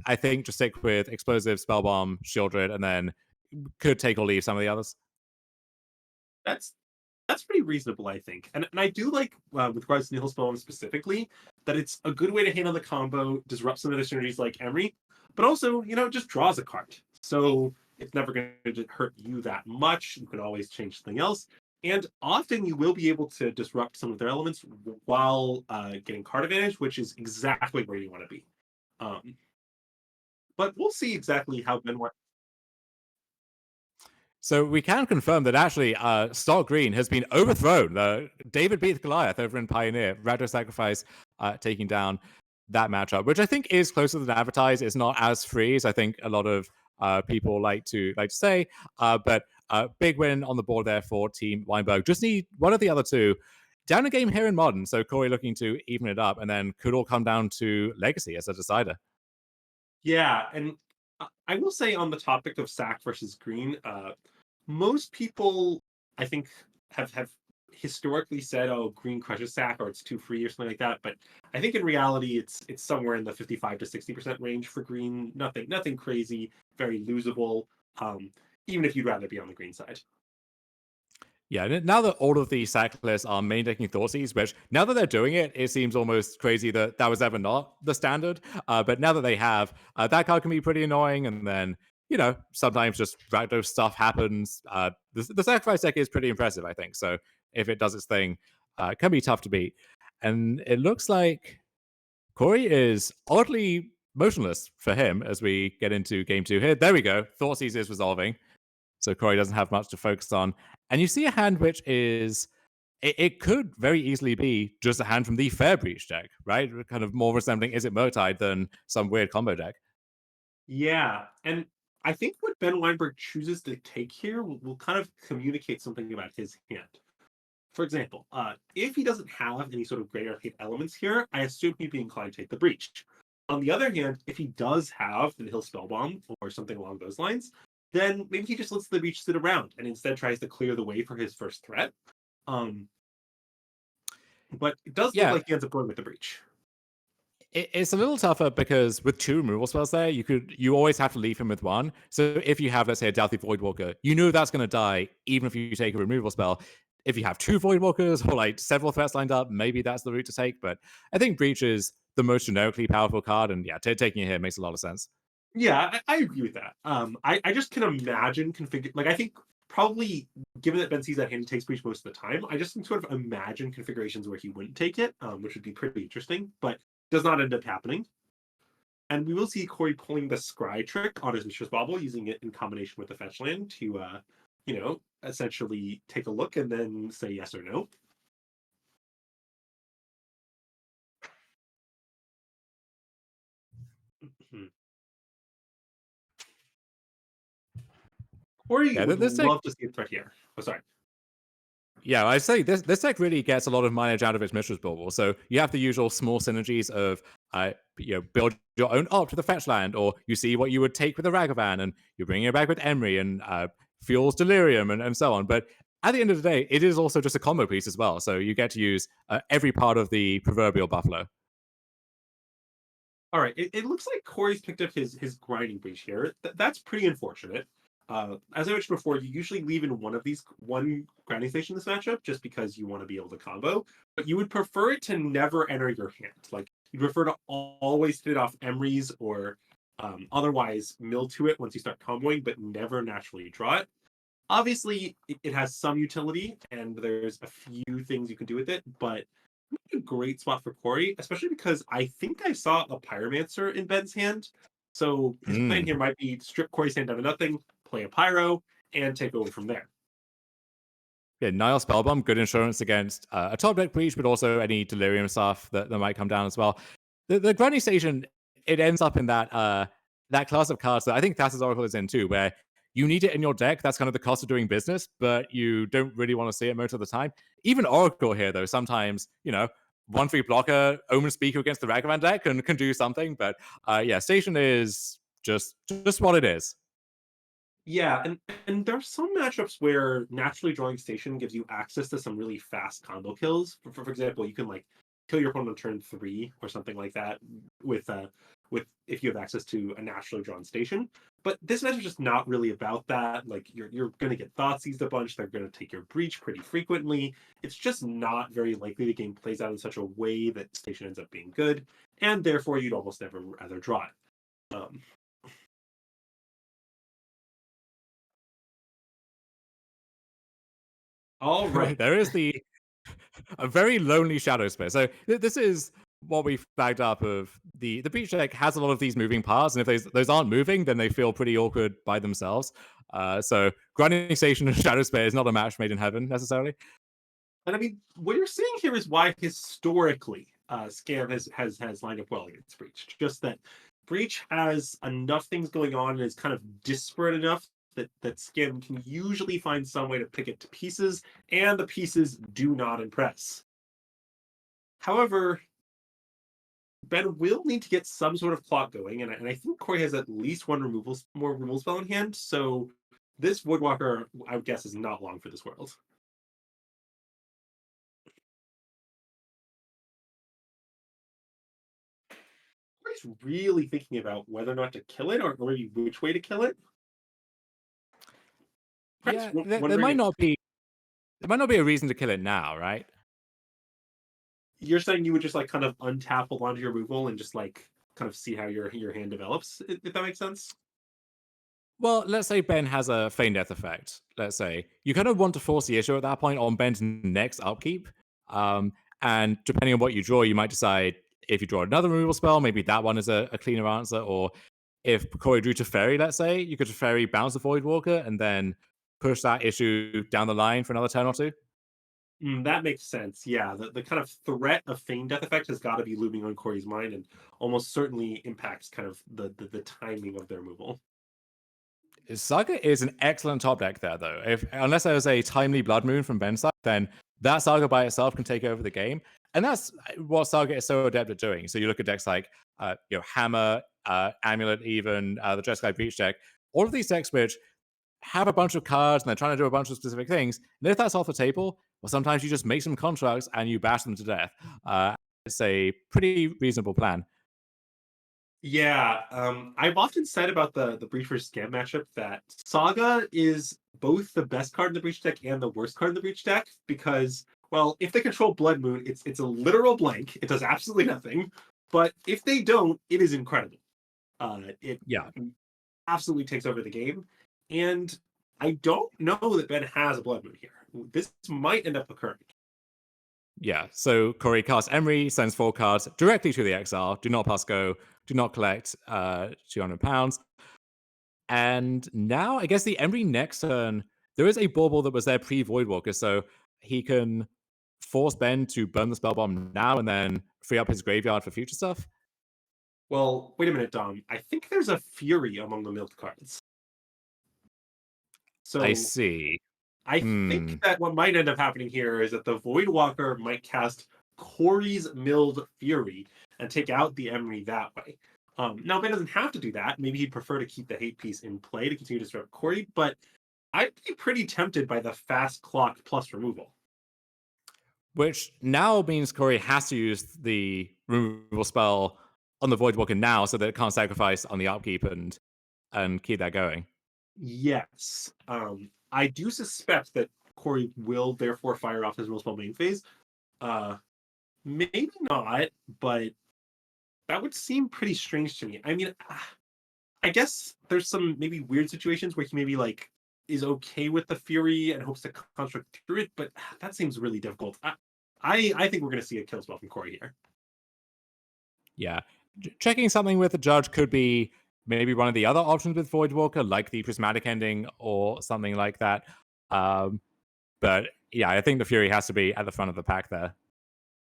I think just stick with Explosive, Spellbomb, Shieldred, and then could take or leave some of the others. That's pretty reasonable, I think. And I do like, with regards to Nihil Spellbomb specifically, that it's a good way to handle the combo, disrupt some of the synergies like Emery, but also, just draws a card. So it's never going to hurt you that much. You can always change something else. And often you will be able to disrupt some of their elements while getting card advantage, which is exactly where you want to be. But we'll see exactly how Benoit. So we can confirm that actually Stark Green has been overthrown. David beat Goliath over in Pioneer. Rado Sacrifice taking down that matchup, which I think is closer than advertised. It's not as free as I think a lot of people like to say. But big win on the board there for Team Weinberg. Just need one of the other two. Down a game here in Modern, so Corey looking to even it up, and then could all come down to Legacy as a decider. Yeah, and I will say on the topic of Sack versus Green, most people, I think, have historically said, "Oh, Green crushes Sack," or "It's too free," or something like that. But I think in reality, it's somewhere in the 55 to 60% range for Green. Nothing crazy, very losable. Even if you'd rather be on the Green side. Yeah, now that all of the sack lists are main decking Thoughtseize, which now that they're doing it, it seems almost crazy that that was ever not the standard. But now that they have, that card can be pretty annoying. And then, sometimes just Rakdos stuff happens. The sacrifice deck is pretty impressive, I think. So if it does its thing, it can be tough to beat. And it looks like Corey is oddly motionless for him as we get into game 2 here. There we go. Thoughtseize is resolving. So Corey doesn't have much to focus on. And you see a hand which is, it could very easily be just a hand from the Fair Breach deck, right? Kind of more resembling Is It Murktide than some weird combo deck. Yeah, and I think what Ben Weinberg chooses to take here will kind of communicate something about his hand. For example, if he doesn't have any sort of gray arcade elements here, I assume he'd be inclined to take the Breach. On the other hand, if he does have the Nihil Spellbomb or something along those lines, then maybe he just lets the Breach sit around and instead tries to clear the way for his first threat. But it does look like he ends up going with the Breach. It's a little tougher because with 2 removal spells there, you always have to leave him with 1. So if you have, let's say, a Doughty Voidwalker, you know that's going to die even if you take a removal spell. If you have 2 Voidwalkers or like several threats lined up, maybe that's the route to take. But I think Breach is the most generically powerful card, and taking it here makes a lot of sense. Yeah, I agree with that. I just can imagine I think probably, given that Ben sees that hand and takes Breach most of the time, I just can sort of imagine configurations where he wouldn't take it, which would be pretty interesting, but does not end up happening. And we will see Corey pulling the Scry trick on his Mishra's Bauble, using it in combination with the fetch land to, essentially take a look and then say yes or no. Corey Yeah, would this deck, love to see a threat here. Oh, sorry. yeah, I say this deck really gets a lot of mileage out of its Mistress Bauble. So you have the usual small synergies of build your own op to the fetch land, or you see what you would take with a Ragavan, and you're bringing it back with Emery and fuels Delirium and so on. But at the end of the day, it is also just a combo piece as well. So you get to use every part of the proverbial buffalo. All right, it looks like Corey's picked up his grinding breach here. That's pretty unfortunate. As I mentioned before, you usually leave in one grinding station in this matchup just because you want to be able to combo, but you would prefer it to never enter your hand. Like you prefer to always hit it off Emery's or otherwise mill to it once you start comboing, but never naturally draw it. Obviously, it has some utility, and there's a few things you can do with it, but a great spot for Corey, especially because I think I saw a Pyromancer in Ben's hand. So his plan here might be strip Corey's hand down to nothing, play a Pyro, and take over from there. Yeah, Nile Spellbomb, good insurance against a top deck breach, but also any Delirium stuff that might come down as well. The grinding station, it ends up in that class of cards that I think Thassa's Oracle is in too, where you need it in your deck. That's kind of the cost of doing business, but you don't really want to see it most of the time. Even Oracle here, though, sometimes, 1/3 blocker, Omen Speaker against the Ragavan deck can do something. But yeah, Station is just what it is. Yeah, and there are some matchups where naturally drawing station gives you access to some really fast combo kills. For example, you can like kill your opponent on turn 3 or something like that with if you have access to a naturally drawn station. But this match is just not really about that. Like you're gonna get thought seized a bunch, they're gonna take your breach pretty frequently. It's just not very likely the game plays out in such a way that station ends up being good, and therefore you'd almost never rather draw it. All right. There is a very lonely shadow space. So this is what we flagged up of the beach deck has a lot of these moving parts, and if those aren't moving, then they feel pretty awkward by themselves. So grinding station and shadow space is not a match made in heaven necessarily. And I mean, what you're seeing here is why historically Scam has lined up well against Breach. Just that Breach has enough things going on and is kind of disparate enough that Scam can usually find some way to pick it to pieces, and the pieces do not impress. However, Ben will need to get some sort of clock going, and I think Corey has at least one more removal spell in hand, so this Woodwalker, I would guess, is not long for this world. Corey's really thinking about whether or not to kill it, or maybe which way to kill it. Yeah, there might not be a reason to kill it now, right? You're saying you would just like kind of untap a lot of your removal and just like kind of see how your hand develops, if that makes sense. Well, let's say Ben has a Feign Death effect. Let's say you kind of want to force the issue at that point on Ben's next upkeep. And depending on what you draw, you might decide if you draw another removal spell, maybe that one is a cleaner answer. Or if Corey drew Teferi, let's say, you could Teferi bounce the Voidwalker and then push that issue down the line for another turn or two. That makes sense. Yeah, the kind of threat of Feign Death effect has got to be looming on Corey's mind, and almost certainly impacts kind of the timing of their removal. Saga is an excellent top deck there, though. Unless there's a timely Blood Moon from Ben's side, then that Saga by itself can take over the game. And that's what Saga is so adept at doing. So you look at decks like Hammer, Amulet, even the Jeskai Breach deck. All of these decks which have a bunch of cards and they're trying to do a bunch of specific things. And if that's off the table, well, sometimes you just make some constructs and you bash them to death. It's a pretty reasonable plan. Yeah, I've often said about the Breach versus Scam matchup that Saga is both the best card in the Breach deck and the worst card in the Breach deck because, well, if they control Blood Moon, it's a literal blank. It does absolutely nothing. But if they don't, it is incredible. It absolutely takes over the game. And I don't know that Ben has a Blood Moon here. This might end up occurring. Yeah, so Corey casts Emery, sends 4 cards directly to the exile. Do not pass go, do not collect £200. And now, I guess the Emery next turn, there is a Bauble that was there pre-Voidwalker, so he can force Ben to burn the Spellbomb now and then free up his graveyard for future stuff. Well, wait a minute, Dom. I think there's a Fury among the milled cards. So I see. I Hmm. think that what might end up happening here is that the Voidwalker might cast Corey's Milled Fury and take out the Emery that way. Now, Ben doesn't have to do that. Maybe he'd prefer to keep the hate piece in play to continue to disrupt Corey, but I'd be pretty tempted by the fast clock plus removal. Which now means Corey has to use the removal spell on the Voidwalker now so that it can't sacrifice on the upkeep and keep that going. Yes. I do suspect that Corey will therefore fire off his removal spell main phase. Maybe not, but that would seem pretty strange to me. I mean, I guess there's some maybe weird situations where he maybe like is okay with the Fury and hopes to construct through it, but that seems really difficult. I think we're going to see a kill spell from Corey here. Yeah. Checking something with the judge could be maybe one of the other options with Voidwalker, like the prismatic ending or something like that. But yeah, I think the Fury has to be at the front of the pack there.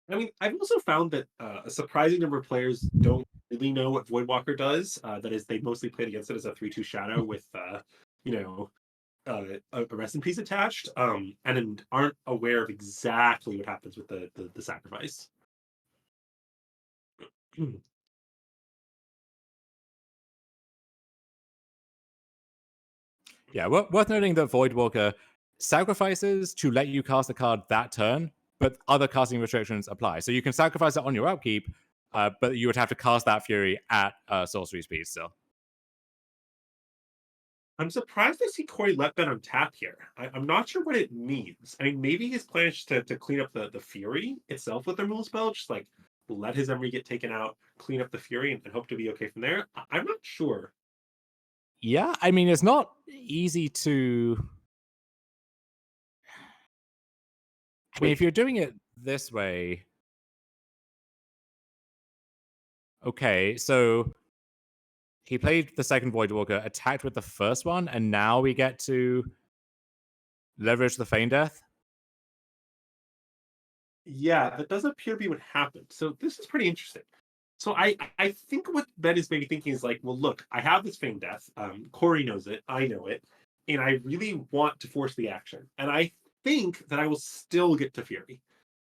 I mean, I've also found that a surprising number of players don't really know what Voidwalker does. That is, they mostly played against it as a 3/2 shadow with, a rest in peace attached, and aren't aware of exactly what happens with the sacrifice. Yeah, worth noting that Voidwalker sacrifices to let you cast a card that turn, but other casting restrictions apply. So you can sacrifice it on your upkeep, but you would have to cast that Fury at sorcery speed still. I'm surprised to see Corey let Ben untap here. I'm not sure what it means. I mean, maybe his plan is to clean up the Fury itself with the removal spell, just like let his Emery get taken out, clean up the Fury, and hope to be okay from there. I'm not sure. Yeah, I mean, it's not easy to. I mean, if you're doing it this way. Okay, so he played the second Voidwalker, attacked with the first one, and now we get to leverage the Feign Death. Yeah, that does appear to be what happened. So this is pretty interesting. So I think what Ben is maybe thinking is like, well, look, I have this Feign Death. Corey knows it. I know it. And I really want to force the action. And I think that I will still get to Fury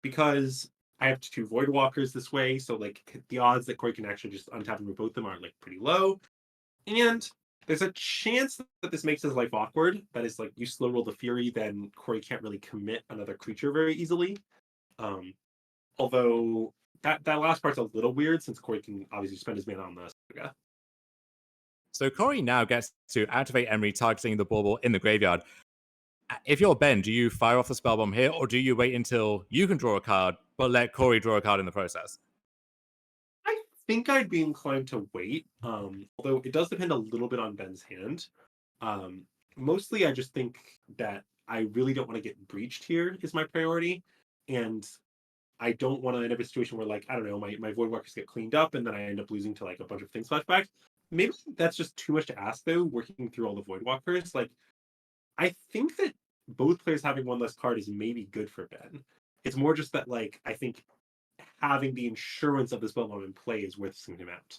because I have two Voidwalkers this way. So like the odds that Corey can actually just untap and remove both of them are like pretty low. And there's a chance that this makes his life awkward. That is like you slow roll the Fury, then Corey can't really commit another creature very easily. Although that last part's a little weird since Corey can obviously spend his mana on the Saga. So Corey now gets to activate Emery, targeting the bauble in the graveyard. If you're Ben, do you fire off the spell bomb here, or do you wait until you can draw a card, but let Corey draw a card in the process? I think I'd be inclined to wait, although it does depend a little bit on Ben's hand. Mostly, I just think that I really don't want to get breached here is my priority, and I don't want to end up in a situation where, like, I don't know, my Voidwalkers get cleaned up and then I end up losing to like a bunch of things flashbacks. Maybe that's just too much to ask though, working through all the Voidwalkers. Like, I think that both players having one less card is maybe good for Ben. It's more just that, like, I think having the insurance of the spell bomb in play is worth singling him out.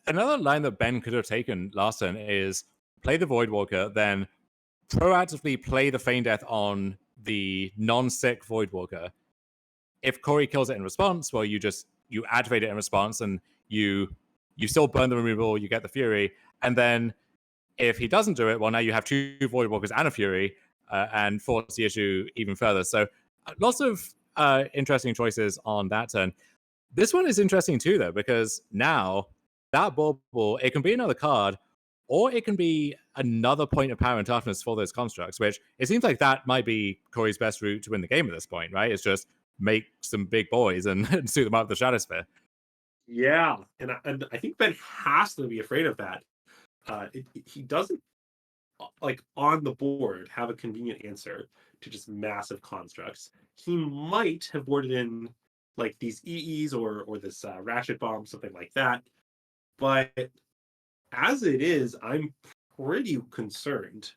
Another line that Ben could have taken last turn is play the Voidwalker, then proactively play the Feign Death on the non-sick Voidwalker. If Corey kills it in response, well, you activate it in response, and you still burn the removal, you get the Fury, and then if he doesn't do it, well, now you have two Voidwalkers and a Fury, and force the issue even further. So lots of interesting choices on that turn. This one is interesting too, though, because now that bauble, it can be another card, or it can be another point of power and toughness for those constructs, which it seems like that might be Corey's best route to win the game at this point, right? It's just make some big boys and suit them up the Shadowsphere. Yeah, and I think Ben has to be afraid of that. He doesn't like on the board have a convenient answer to just massive constructs. He might have boarded in like these EEs or this ratchet bomb, something like that. But as it is, I'm pretty concerned.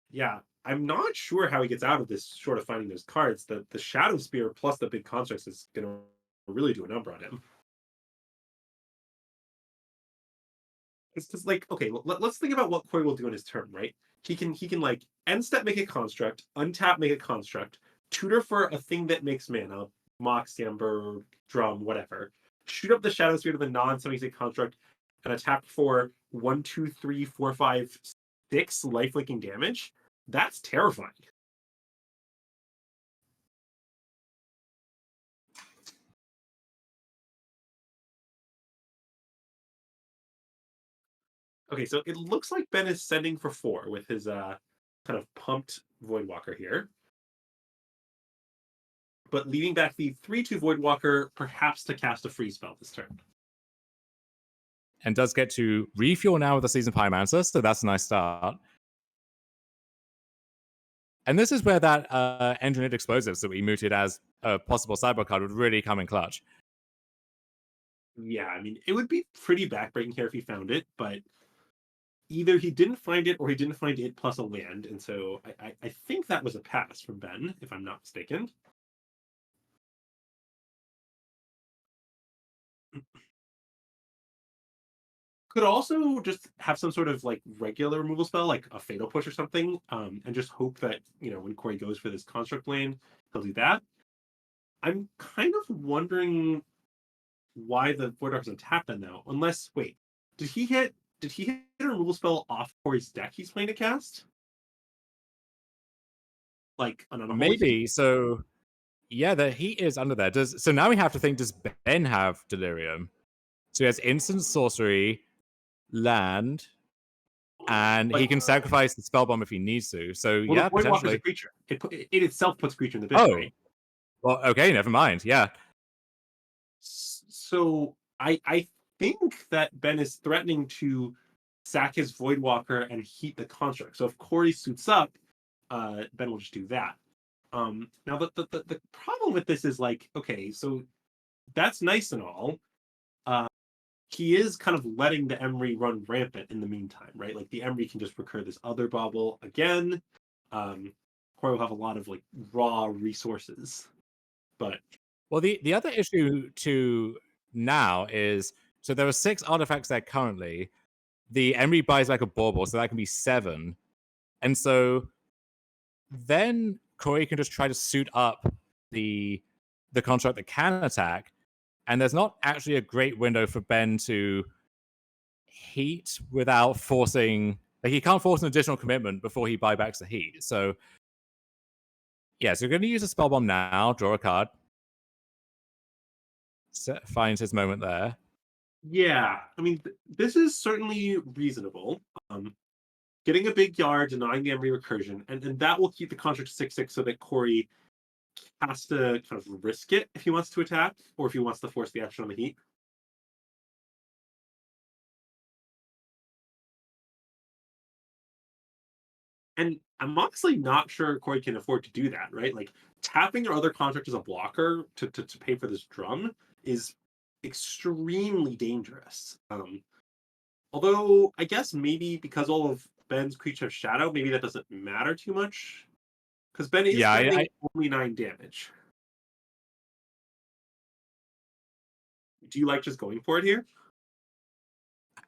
Yeah, I'm not sure how he gets out of this short of finding those cards. The Shadow Spear plus the big constructs is going to really do a number on him. It's just like, okay, let's think about what Corey will do in his turn, right? He can like end step make a construct, untap make a construct, tutor for a thing that makes mana, Mox, Amber, Drum, whatever. Shoot up the Shadow Sphere to the non-semi construct and attack for 1, 2, 3, 4, 5, 6 lifelinking damage. That's terrifying. Okay, so it looks like Ben is sending for 4 with his kind of pumped Voidwalker here. But leaving back the 3/2 Voidwalker, perhaps to cast a free spell this turn. And does get to refuel now with the Season Pyromancer, so that's a nice start. And this is where that Engineered Explosives that we mooted as a possible sideboard card would really come in clutch. Yeah, I mean, it would be pretty backbreaking here if he found it, but either he didn't find it or he didn't find it plus a land, and so I think that was a pass from Ben, if I'm not mistaken. Could also just have some sort of like regular removal spell, like a Fatal Push or something, and just hope that, you know, when Corey goes for this construct lane, he'll do that. I'm kind of wondering why the Voidwalker's untapped then now. Unless, wait, did he hit a removal spell off Corey's deck he's playing to cast? Like an Unholy Maybe. So, yeah, the heat is under there. So now we have to think, does Ben have Delirium? So he has instant sorcery, land, and he can sacrifice the spell bomb if he needs to. So Well, yeah, the Voidwalker's potentially. a creature. It itself puts creature in the bin, Oh, right? well, okay, never mind. Yeah, So I think that Ben is threatening to sack his Voidwalker and heat the construct. So if Corey suits up, Ben will just do that. Now the problem with this is like, okay, so that's nice and all. He is kind of letting the Emery run rampant in the meantime, right? Like the Emery can just recur this other bauble again. Corey will have a lot of like raw resources, but well, the other issue to now is, so there are 6 artifacts there currently. The Emery buys back a bauble, so that can be 7. And so then Corey can just try to suit up the construct that can attack, and there's not actually a great window for Ben to heat without forcing, like, he can't force an additional commitment before he buybacks the heat. So yeah, so we're going to use a spell bomb now, draw a card, finds his moment there. yeah, I mean, this is certainly reasonable. Getting a big yard, denying the Emery recursion, and that will keep the construct 6/6 so that Corey has to kind of risk it if he wants to attack, or if he wants to force the action on the heat. And I'm honestly not sure Corey can afford to do that, right? Like tapping your other construct as a blocker to pay for this drum is extremely dangerous. Although I guess maybe because all of Ben's creatures have shadow, maybe that doesn't matter too much. Because Ben is spending only 9 damage. Do you like just going for it here?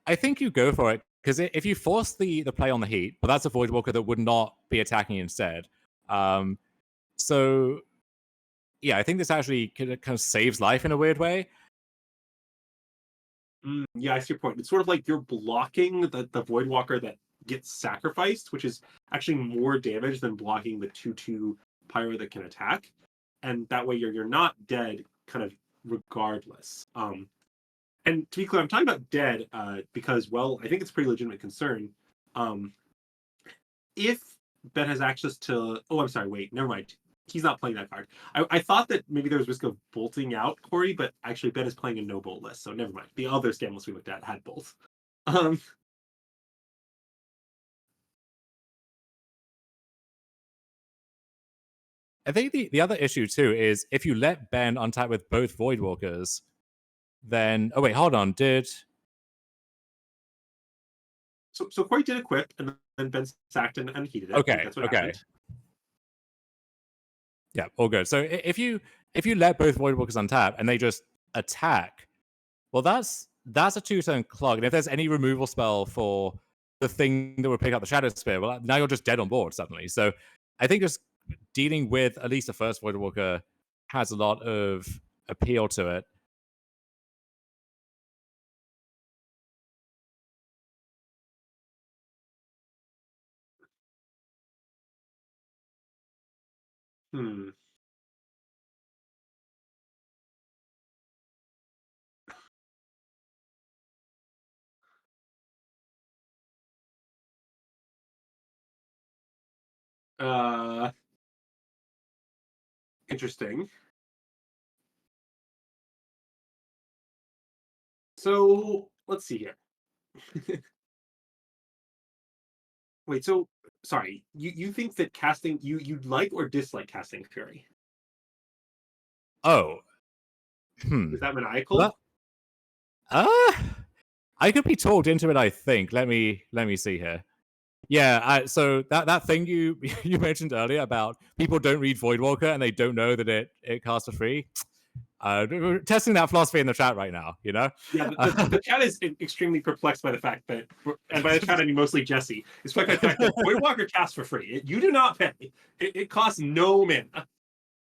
I think you go for it, because if you force the play on the heat, but that's a Voidwalker that would not be attacking instead. So yeah, I think this actually kind of saves life in a weird way. Yeah, I see your point. It's sort of like you're blocking the Voidwalker that gets sacrificed, which is actually more damage than blocking the 2/2 Pyro that can attack. And that way you're not dead kind of regardless. And to be clear, I'm talking about dead because, well, I think it's a pretty legitimate concern. If Ben has access to... Oh, I'm sorry, wait, never mind. He's not playing that card. I thought that maybe there was risk of bolting out Corey, but actually Ben is playing a no bolt list, so never mind. The other scam list we looked at had both. I think the other issue too is if you let Ben untap with both Voidwalkers, then oh wait, hold on, So Corey did equip, and then Ben sacked and heated it. Okay, That's what okay. happened. Yeah, all good. So if you let both Voidwalkers untap and they just attack, well, that's that's a 2-turn clog. And if there's any removal spell for the thing that would pick up the Shadow Spear, well, now you're just dead on board suddenly. So I think just dealing with at least the first Voidwalker has a lot of appeal to it. Hmm. Interesting. So let's see here. Wait, so sorry, you think that casting you'd like or dislike casting Fury? Oh. Hmm. Is that maniacal? Well, I could be talked into it, I think. Let me see here. Yeah, so that thing you you mentioned earlier about people don't read Voidwalker and they don't know that it casts for free. We're testing that philosophy in the chat right now, you know? Yeah, the chat is extremely perplexed by the fact that, and by the chat I mean mostly Jesse, is perplexed by the fact that Voidwalker casts for free. You do not pay. It costs no mana.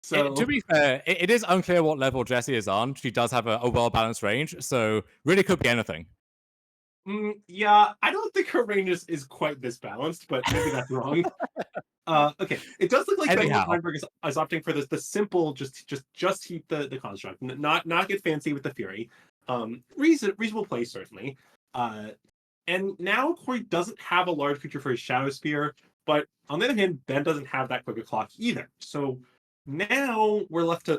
So to be fair, it is unclear what level Jessie is on. She does have a well-balanced range, so really could be anything. yeah, I don't think her range is quite this balanced, but maybe that's wrong. Okay, it does look like Anyhow. Weinberg is opting for the simple, just heat the construct, not get fancy with the Fury. Reasonable play certainly. And now Corey doesn't have a large creature for his Shadow Spear, but on the other hand, Ben doesn't have that quick a clock either. So now we're left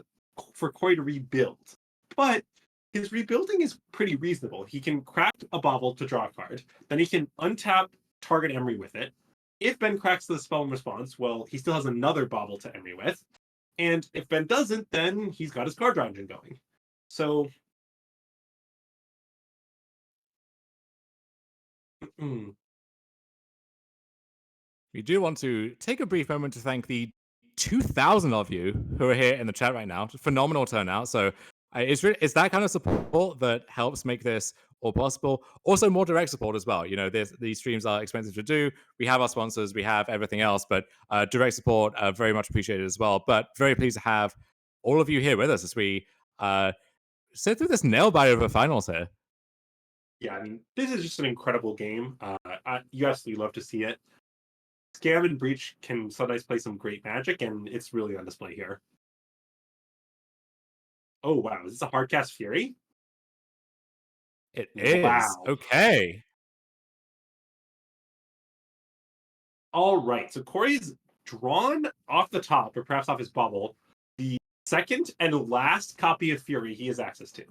for Corey to rebuild. But his rebuilding is pretty reasonable. He can crack a Bauble to draw a card, then he can untap target Emery with it. If Ben cracks the spell in response, well, he still has another Bauble to Emery with. And if Ben doesn't, then he's got his card draw engine going. So we do want to take a brief moment to thank the 2,000 of you who are here in the chat right now. Phenomenal turnout. So it's that kind of support that helps make this all possible. Also, more direct support as well. You know, these streams are expensive to do. We have our sponsors, we have everything else, but direct support very much appreciated as well. But very pleased to have all of you here with us as we sit through this nail biter of a finals here. Yeah, I mean, this is just an incredible game. You absolutely love to see it. Scam and Breach can sometimes play some great Magic, and it's really on display here. Oh, wow. Is this a Hardcast Fury? It is. Wow. Okay. All right. So Corey's drawn off the top, or perhaps off his bubble, the second and last copy of Fury he has access to.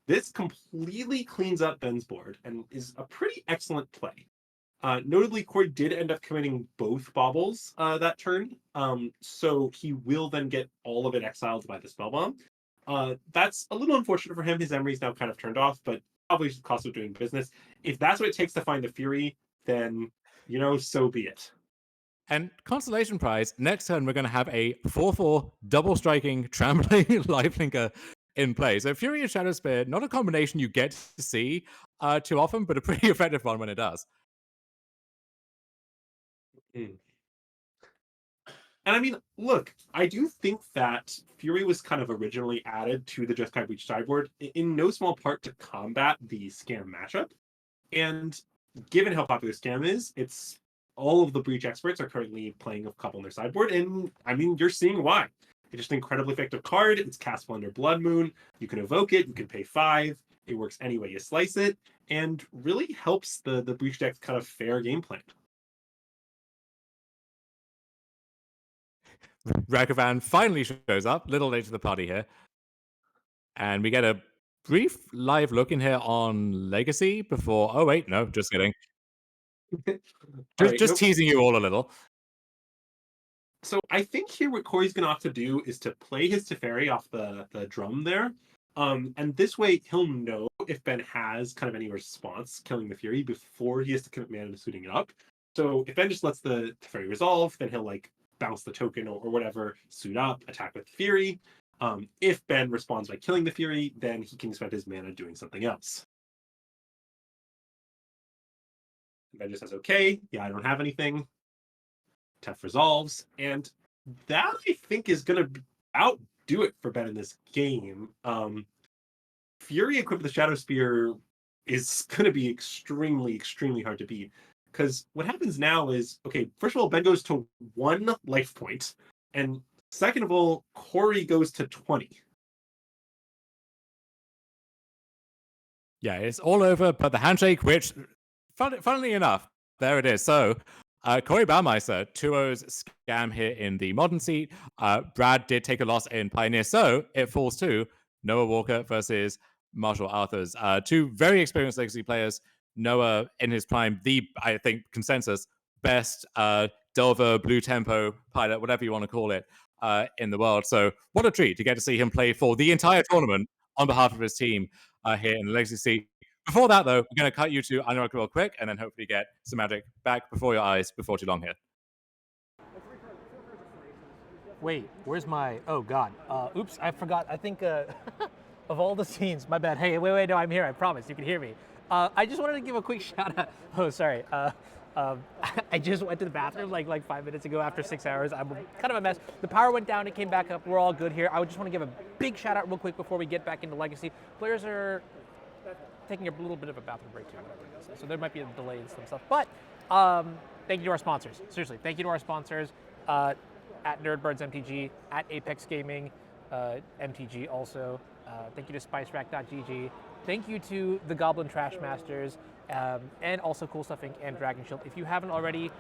This completely cleans up Ben's board and is a pretty excellent play. Notably, Corey did end up committing both baubles that turn, so he will then get all of it exiled by the spellbomb. That's a little unfortunate for him. His Emery's now kind of turned off, but probably just the cost of doing business. If that's what it takes to find the Fury, then, you know, so be it. And consolation prize, next turn we're going to have a 4/4 double striking trampling lifelinker in play. So Fury and Shadow Spear, not a combination you get to see too often, but a pretty effective one when it does. And I mean, look, I do think that Fury was kind of originally added to the Jeskai Breach sideboard in no small part to combat the Scam matchup. And given how popular Scam is, it's all of the Breach experts are currently playing a couple on their sideboard, and I mean, you're seeing why. It's just an incredibly effective card. It's castable under Blood Moon. You can evoke it. You can pay 5. It works any way you slice it, and really helps the Breach deck's kind of fair game plan. Ragavan finally shows up, little late to the party here. And we get a brief live look in here on Legacy before... Oh, wait, no, just kidding. Just teasing you all a little. So I think here what Corey's going to opt to do is to play his Teferi off the drum there. And this way he'll know if Ben has kind of any response killing the Fury before he has to commit mana to suiting it up. So if Ben just lets the Teferi resolve, then he'll like bounce the token or whatever, suit up, attack with Fury. If Ben responds by killing the Fury, then he can spend his mana doing something else. Ben just says, okay, yeah, I don't have anything. Tef resolves, and that I think is going to outdo it for Ben in this game. Fury equipped with the Shadow Spear is going to be extremely, extremely hard to beat. Because what happens now is, okay, first of all, Ben goes to 1 life point, and second of all, Corey goes to 20. Yeah, it's all over, but the handshake, which, funnily enough, there it is. So, Corey Baumeister, 2-0's scam here in the modern seat. Brad did take a loss in Pioneer, so it falls to Noah Walker versus Marshall Arthurs. Two very experienced Legacy players. Noah, in his prime, I think, consensus best Delver, Blue Tempo pilot, whatever you want to call it, in the world. So, what a treat to get to see him play for the entire tournament on behalf of his team here in the Legacy seat. Before that, though, we're going to cut you to Anurag real quick, and then hopefully get some magic back before your eyes before too long here. Wait, where's my? Oh God. Oops, I forgot. I think of all the scenes, my bad. Hey, wait, no, I'm here. I promise. You can hear me. I just wanted to give a quick shout out. Oh, sorry. I just went to the bathroom like 5 minutes ago after 6 hours. I'm kind of a mess. The power went down. It came back up. We're all good here. I would just want to give a big shout out real quick before we get back into Legacy. Players are taking a little bit of a bathroom break too, whatever it is. So there might be a delay in some stuff. But thank you to our sponsors. Seriously, thank you to our sponsors at Nerdbirds MTG, at Apex Gaming MTG also. Thank you to SpiceRack.gg. Thank you to the Goblin Trash Masters and also Cool Stuff Inc. and Dragon Shield. If you haven't already,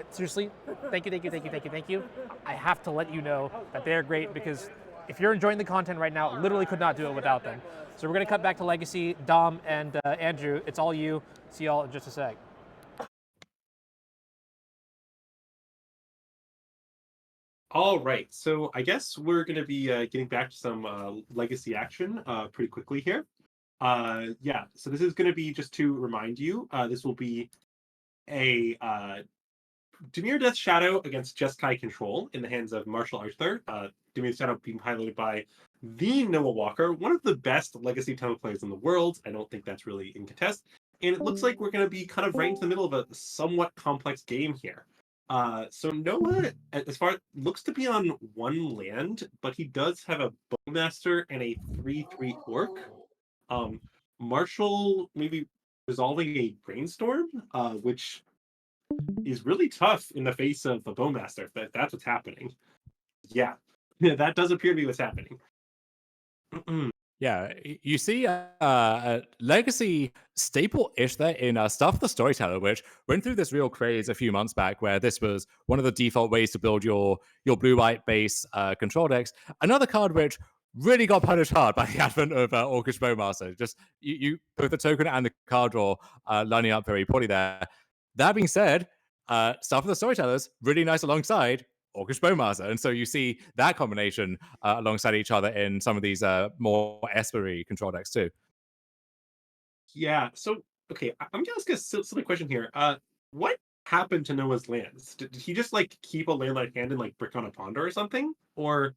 seriously, thank you. I have to let you know that they're great because if you're enjoying the content right now, literally could not do it without them. So we're going to cut back to Legacy. Dom and Andrew, it's all you. See y'all in just a sec. All right, so I guess we're going to be getting back to some Legacy action pretty quickly here. Yeah, so this is going to be, just to remind you, this will be a Dimir Death Shadow against Jeskai Control in the hands of Marshall Arthur. Dimir Death Shadow being piloted by the Noah Walker, one of the best Legacy Tempo players in the world. I don't think that's really in contest. And it looks like we're going to be kind of right into the middle of a somewhat complex game here. So Noah, as far looks to be on 1 land, but he does have a Bowmaster and a 3/3 Orc. Marshall maybe resolving a Brainstorm, which is really tough in the face of the Bowmaster, if that's what's happening. Yeah, that does appear to be what's happening. Yeah, you see a Legacy staple-ish there in Stuff the Storyteller, which went through this real craze a few months back, where this was one of the default ways to build your blue-white base control decks. Another card which really got punished hard by the advent of Orcish Bowmaster. Just you both the token and the card draw lining up very poorly there. That being said, Stuff of the Storytellers really nice alongside Orcish Bowmaster, and so you see that combination alongside each other in some of these more Espery control decks too. Yeah, so okay, I'm gonna ask a silly question here. What happened to Noah's lands? Did he just like keep a landlight hand and like brick on a ponder or something? Or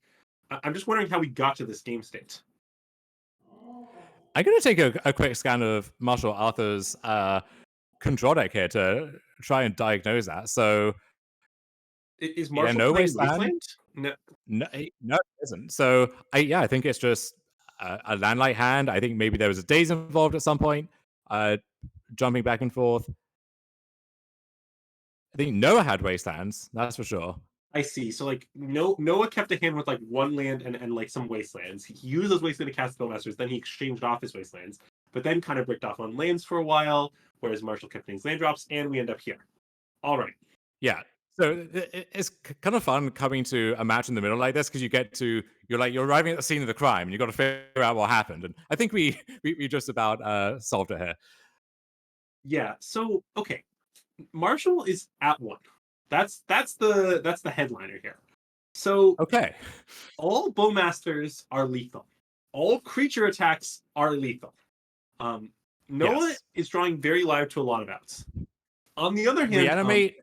I'm just wondering how we got to this game state. I'm going to take a quick scan of Marshall Arthur's control deck here to try and diagnose that. So, Is Marshall no playing Wasteland? Wasteland? No, it isn't. So, I think it's just a landlight hand. I think maybe there was a Daze involved at some point, jumping back and forth. I think Noah had Wastelands, that's for sure. I see. So like Noah kept a hand with like 1 land and like some wastelands. He used those wastelands to cast Spellmasters, then he exchanged off his wastelands, but then kind of bricked off on lands for a while, whereas Marshall kept getting land drops, and we end up here. All right. Yeah. So it's kind of fun coming to a match in the middle like this, because you're arriving at the scene of the crime and you've got to figure out what happened. And I think we just about solved it here. Yeah. So okay, Marshall is at 1. That's the headliner here. So Okay. all Bowmasters are lethal. All creature attacks are lethal. Noah is drawing very live to a lot of outs. On the other hand, Reanimate.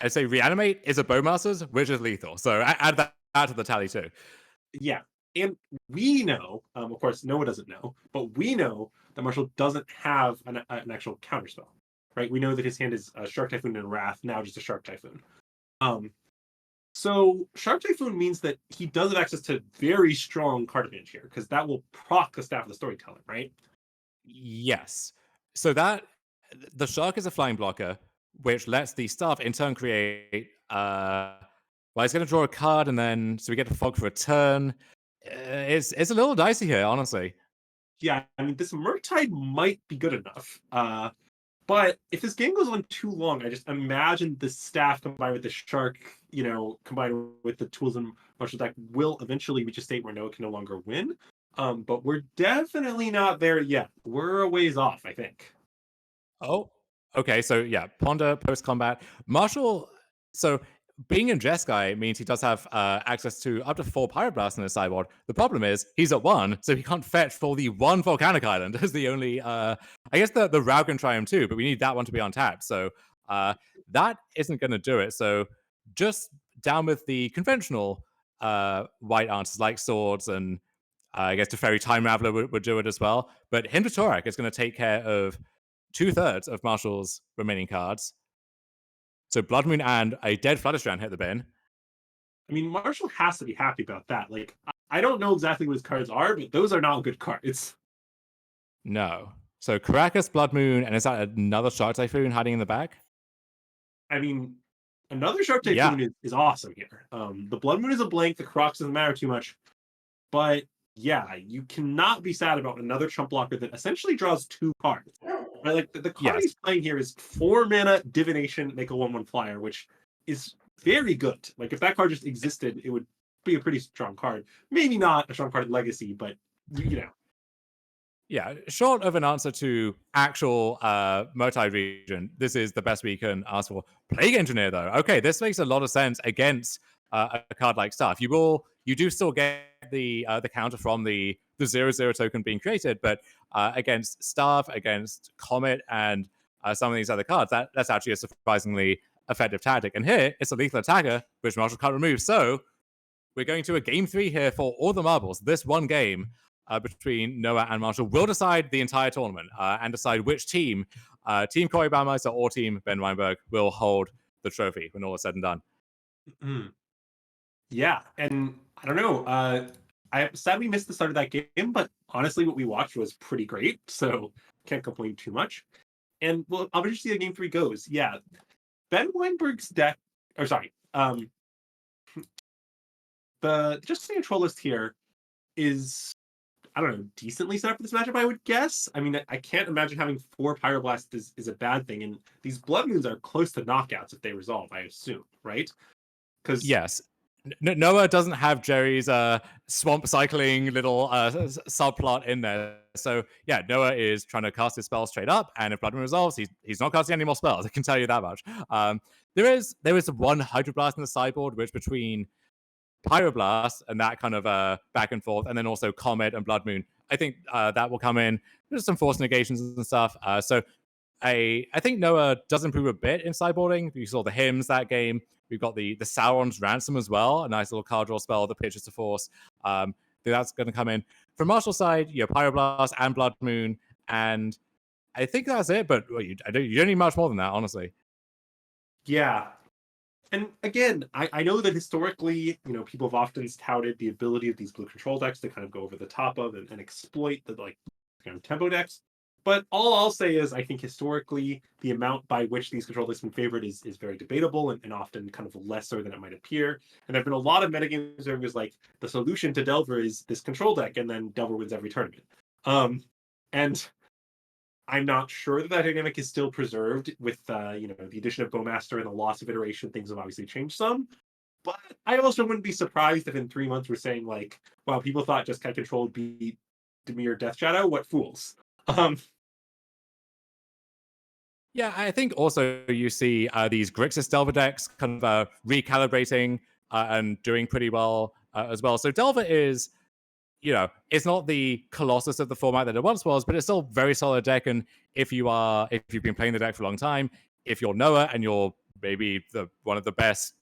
I'd say Reanimate is a Bowmaster's, which is lethal. So add that add to the tally too. Yeah, and we know, of course, Noah doesn't know, but we know that Marshall doesn't have an actual counterspell, right? We know that his hand is a Shark Typhoon and Wrath, now just a Shark Typhoon. So Shark Typhoon means that he does have access to very strong card advantage here, because that will proc the Staff of the Storyteller, right? Yes. So that the shark is a flying blocker, which lets the staff in turn create. Well, it's going to draw a card, and then so we get to fog for a turn. It's a little dicey here, honestly. Yeah, I mean, this Murktide might be good enough. But if this game goes on too long, I just imagine the staff combined with the shark, combined with the tools and Marshall deck will eventually reach a state where Noah can no longer win. But we're definitely not there yet. We're a ways off, I think. Oh, okay. So yeah, Ponder post combat. Marshall. So being in Jeskai means he does have access to up to 4 Pyroblast in his sideboard. The problem is he's at 1, so he can't fetch for the 1 Volcanic Island. Is the only. I guess the Rao can try him too, but we need that one to be untapped. So that isn't going to do it. So just down with the conventional white answers like swords and I guess Teferi Time Raveler would do it as well. But Hinder Torak is going to take care of 2/3 of Marshall's remaining cards. So Blood Moon and a dead Flutterstrand hit the bin. I mean, Marshall has to be happy about that. Like, I don't know exactly what his cards are, but those are not good cards. No. So Caracas, Blood Moon, and is that another Shark Typhoon hiding in the back? I mean, another Shark Typhoon is awesome here. The Blood Moon is a blank. The Crocs doesn't matter too much. But yeah, you cannot be sad about another chump blocker that essentially draws 2 cards. Right? Like the card he's playing here is 4 mana Divination, make a 1/1 flyer, which is very good. Like if that card just existed, it would be a pretty strong card. Maybe not a strong card in Legacy, but you know. Yeah, short of an answer to actual Murktide region, this is the best we can ask for. Plague Engineer, though. Okay, this makes a lot of sense against a card like Staff. You do still get the counter from the 0/0 token being created, but against Staff, against Comet, and some of these other cards, that's actually a surprisingly effective tactic. And here, it's a lethal attacker, which Marshall can't remove. So we're going to a game 3 here for all the marbles. This one game between Noah and Marshall will decide the entire tournament and decide which team, Team Corey Baumeister or Team Ben Weinberg, will hold the trophy when all is said and done. Yeah, and I don't know. I sadly missed the start of that game, but honestly, what we watched was pretty great, so can't complain too much. And well, obviously, the game 3 goes. Yeah, Ben Weinberg's deck, or sorry, the control list here is, I don't know, decently set up for this matchup, I would guess. I mean, I can't imagine having 4 Pyroblast is a bad thing, and these Blood Moons are close to knockouts if they resolve, I assume, right? Because yes. Noah doesn't have Jerry's swamp cycling little subplot in there. So yeah, Noah is trying to cast his spell straight up, and if Blood Moon resolves, he's not casting any more spells. I can tell you that much. There is one Hydroblast in the sideboard, which between Pyroblast and that kind of back and forth, and then also Comet and Blood Moon, I think that will come in. There's some force negations and stuff. So I think Noah does improve a bit in sideboarding. You saw the hymns that game. We've got the Sauron's Ransom as well, a nice little card draw spell that pitches to force. That's going to come in. From Marshall's side, you have Pyroblast and Blood Moon, and I think that's it. But you don't need much more than that, honestly. Yeah. And again, I know that historically, people have often touted the ability of these blue control decks to kind of go over the top of and exploit the tempo decks. But all I'll say is I think historically the amount by which these control decks have been favored is very debatable and often kind of lesser than it might appear. And there have been a lot of metagames where it was like the solution to Delver is this control deck, and then Delver wins every tournament. And I'm not sure that dynamic is still preserved with the addition of Bowmaster and the loss of iteration. Things have obviously changed some, but I also wouldn't be surprised if in 3 months we're saying like, wow, people thought just kind of control would be Dimir Death Shadow. What fools! Yeah, I think also you see these Grixis Delver decks kind of recalibrating and doing pretty well as well. So Delver is, it's not the colossus of the format that it once was, but it's still a very solid deck. And if you've been playing the deck for a long time, if you're Noah and you're maybe one of the best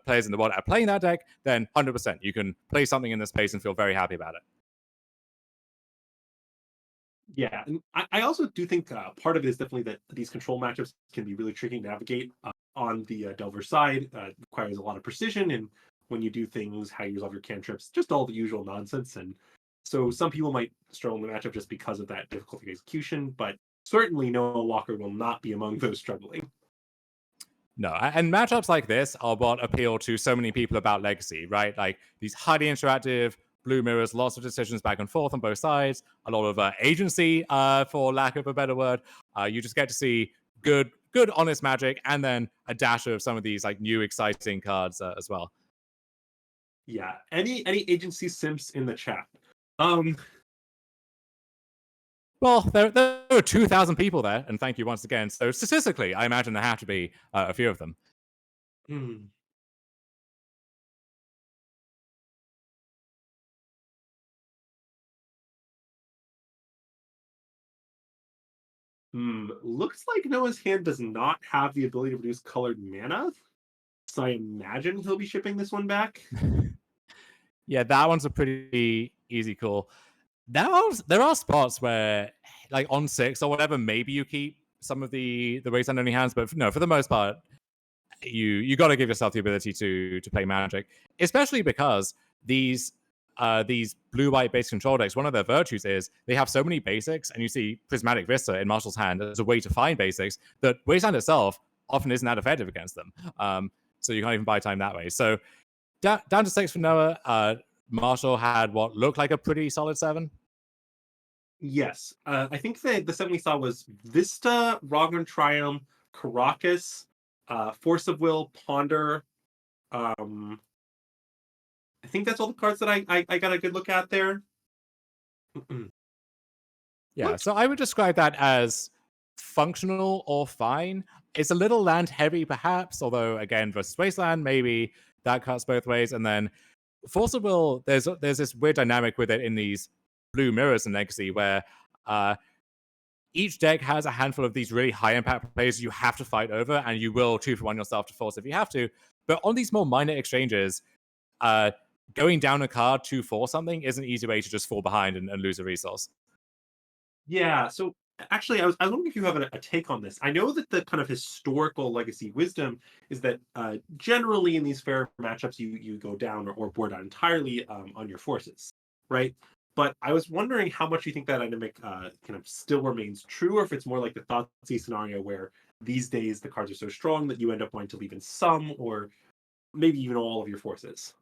players in the world are playing that deck, then 100% you can play something in this space and feel very happy about it. Yeah, and I also do think part of it is definitely that these control matchups can be really tricky to navigate on the Delver side. Requires a lot of precision, and when you do things, how you resolve your cantrips, just all the usual nonsense. And so some people might struggle in the matchup just because of that difficulty of execution, but certainly Noah Walker will not be among those struggling. No, and matchups like this are what appeal to so many people about Legacy, right? Like these highly interactive blue mirrors, lots of decisions back and forth on both sides, a lot of agency, for lack of a better word. You just get to see good, honest Magic, and then a dash of some of these like new, exciting cards as well. Yeah, any agency simps in the chat? Well, there are 2,000 people there, and thank you once again. So statistically, I imagine there have to be a few of them. Looks like Noah's hand does not have the ability to produce colored mana, so I imagine he'll be shipping this one back. Yeah, that one's a pretty easy call. There are spots where, like on 6 or whatever, maybe you keep some of the wasteland only hands, but no, for the most part, you got to give yourself the ability to play Magic, especially because these blue-white base control decks, one of their virtues is they have so many basics, and you see Prismatic Vista in Marshall's hand as a way to find basics that Wasteland itself often isn't that effective against them. So you can't even buy time that way. So down to 6 for Noah. Marshall had what looked like a pretty solid 7. Yes, I think the 7 we saw was Vista, Rogran Triumph, Caracas, Force of Will, Ponder. I think that's all the cards that I got a good look at there. Yeah, What? so I would describe that as functional or fine. It's a little land heavy, perhaps, although again, versus Wasteland, maybe that cuts both ways. And then Force of Will, there's this weird dynamic with it in these blue mirrors in Legacy where each deck has a handful of these really high impact plays you have to fight over, and you will 2-for-1 yourself to force if you have to. But on these more minor exchanges, going down a card to force something is an easy way to just fall behind and lose a resource. Yeah, so actually, I was wondering if you have a take on this. I know that the kind of historical Legacy wisdom is that generally in these fair matchups, you go down or board out entirely on your forces, right? But I was wondering how much you think that dynamic kind of still remains true, or if it's more like the Thoughtseize scenario where these days the cards are so strong that you end up wanting to leave in some, or maybe even all of your forces.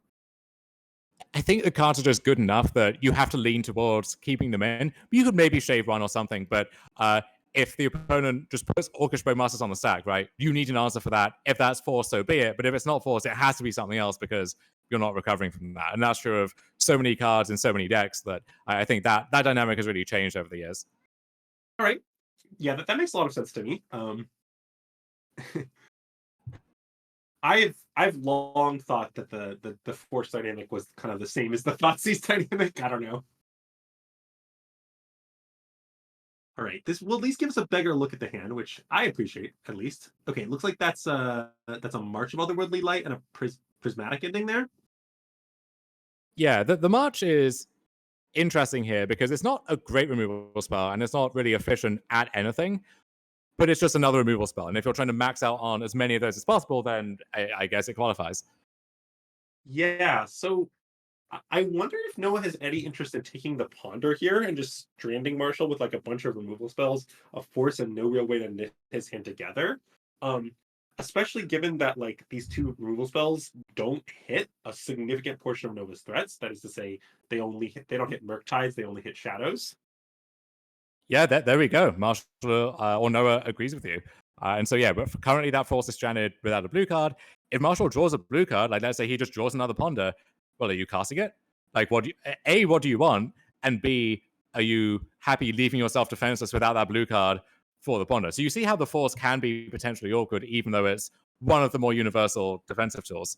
I think the cards are just good enough that you have to lean towards keeping them in. You could maybe shave one or something, but if the opponent just puts Orcish Bowmasters on the stack, right, you need an answer for that. If that's forced, so be it. But if it's not forced, it has to be something else because you're not recovering from that. And that's true of so many cards in so many decks that I think that dynamic has really changed over the years. All right. Yeah, that makes a lot of sense to me. I've long thought that the force dynamic was kind of the same as the Thoughtseize dynamic. I don't know. All right, this will at least give us a better look at the hand, which I appreciate at least. Okay, looks like that's a March of Otherworldly Light and a prismatic ending there. Yeah, the March is interesting here because it's not a great removal spell and it's not really efficient at anything. But it's just another removal spell. And if you're trying to max out on as many of those as possible, then I guess it qualifies. Yeah, so I wonder if Noah has any interest in taking the Ponder here and just stranding Marshall with like a bunch of removal spells, a force, and no real way to knit his hand together. Especially given that like these two removal spells don't hit a significant portion of Nova's threats. That is to say, they don't hit Murktides, they only hit Shadows. Yeah, there we go. Marshall or Noah agrees with you. And so, yeah, but currently that force is stranded without a blue card. If Marshall draws a blue card, like let's say he just draws another Ponder, well, are you casting it? Like, what do you want? And B, are you happy leaving yourself defenseless without that blue card for the Ponder? So you see how the force can be potentially awkward, even though it's one of the more universal defensive tools.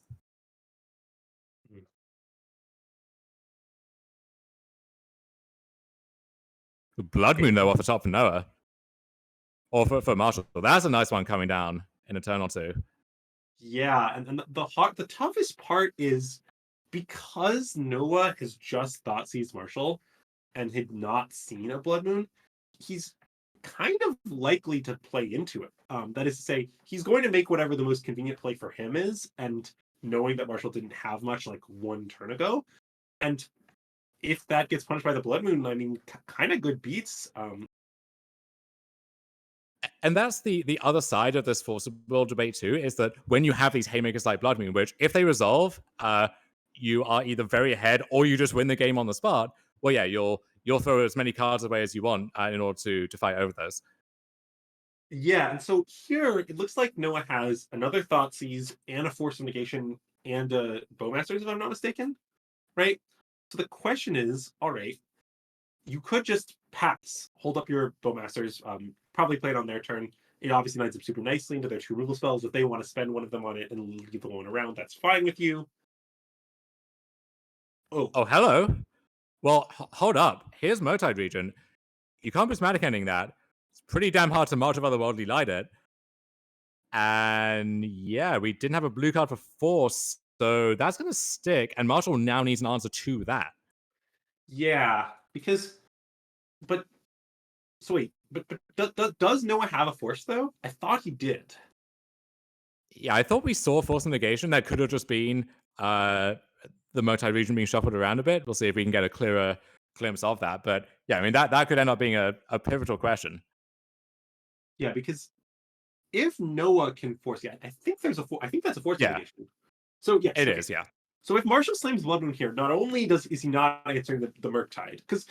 Blood Moon, though, off the top for Noah. Or for Marshall. That's a nice one coming down in a turn or two. Yeah, and the toughest part is because Noah has just thought sees Marshall and had not seen a blood moon, he's kind of likely to play into it. That is to say, he's going to make whatever the most convenient play for him is, and knowing that Marshall didn't have much like one turn ago, and if that gets punished by the blood moon, I mean, kind of good beats. And that's the other side of this forcible debate too, is that when you have these haymakers like Blood Moon, which if they resolve, you are either very ahead or you just win the game on the spot. Well, yeah, you'll throw as many cards away as you want in order to fight over those. Yeah, and so here it looks like Noah has another Thoughtseize and a Force of Negation and a Bowmasters, if I'm not mistaken, right? So the question is, all right, you could just pass, hold up your Bowmasters, probably play it on their turn. It obviously lines up super nicely into their 2 removal spells. If they want to spend one of them on it and leave the one around, that's fine with you. Oh, hello. Well, hold up. Here's Motide Region. You can't prismatic ending that. It's pretty damn hard to March of Otherworldly Light it. And yeah, we didn't have a blue card for Force, so that's going to stick. And Marshall now needs an answer to that. Yeah, because, but, so wait, but does Noah have a Force though? I thought he did. Yeah, I thought we saw Force of Negation. That could have just been the Motide region being shuffled around a bit. We'll see if we can get a clearer glimpse of that. But yeah, I mean, that could end up being a pivotal question. Yeah, because if Noah can force, yeah, I think there's I think that's a force negation. So yes, it is. Yeah. So if Marshall slams Blood Moon here, not only is he not answering the Murktide, because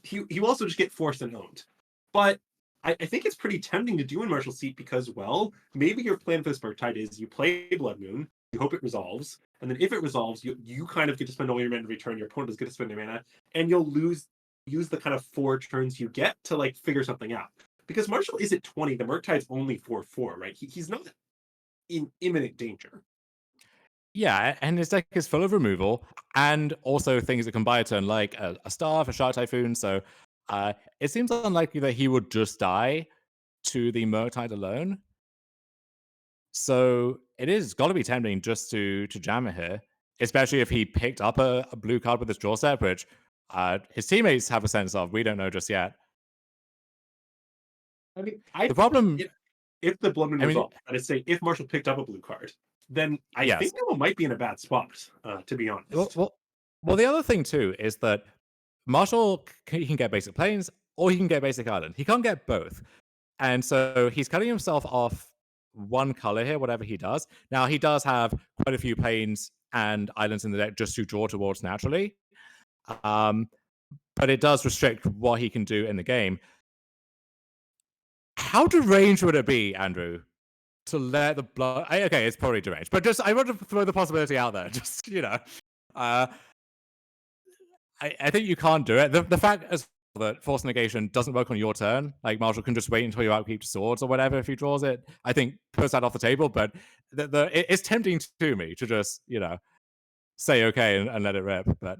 he will also just get forced and owned, but I think it's pretty tempting to do in Marshall's seat because, well, maybe your plan for this Murktide is you play Blood Moon, you hope it resolves, and then if it resolves, you kind of get to spend all your mana to return, your opponent is going to spend their mana, and you'll use the kind of 4 turns you get to like figure something out. Because Marshall is at 20, the Murktide's only 4/4, right? He's not in imminent danger. Yeah, and his deck is full of removal and also things that can buy a turn, like a Staff, a Shark Typhoon. So it seems unlikely that he would just die to the Murktide alone. So it is got to be tempting just to jam it here, especially if he picked up a blue card with his draw set, which his teammates have a sense of. We don't know just yet. I mean, the problem, if the Blood Moon resolved, I'd say if Marshall picked up a blue card, then I think Noah might be in a bad spot, to be honest. Well, the other thing too is that Marshall he can get basic planes or he can get basic island. He can't get both, and so he's cutting himself off one color here, whatever he does. Now he does have quite a few planes and islands in the deck just to draw towards naturally, but it does restrict what he can do in the game. How deranged would it be, Andrew, to let the blood? Okay, it's probably deranged, but just I want to throw the possibility out there. Just I think you can't do it. The fact is that Force Negation doesn't work on your turn. Like Marshall can just wait until you outkeep swords or whatever if he draws it. I think puts that off the table. But it's tempting to me to just say okay and let it rip. But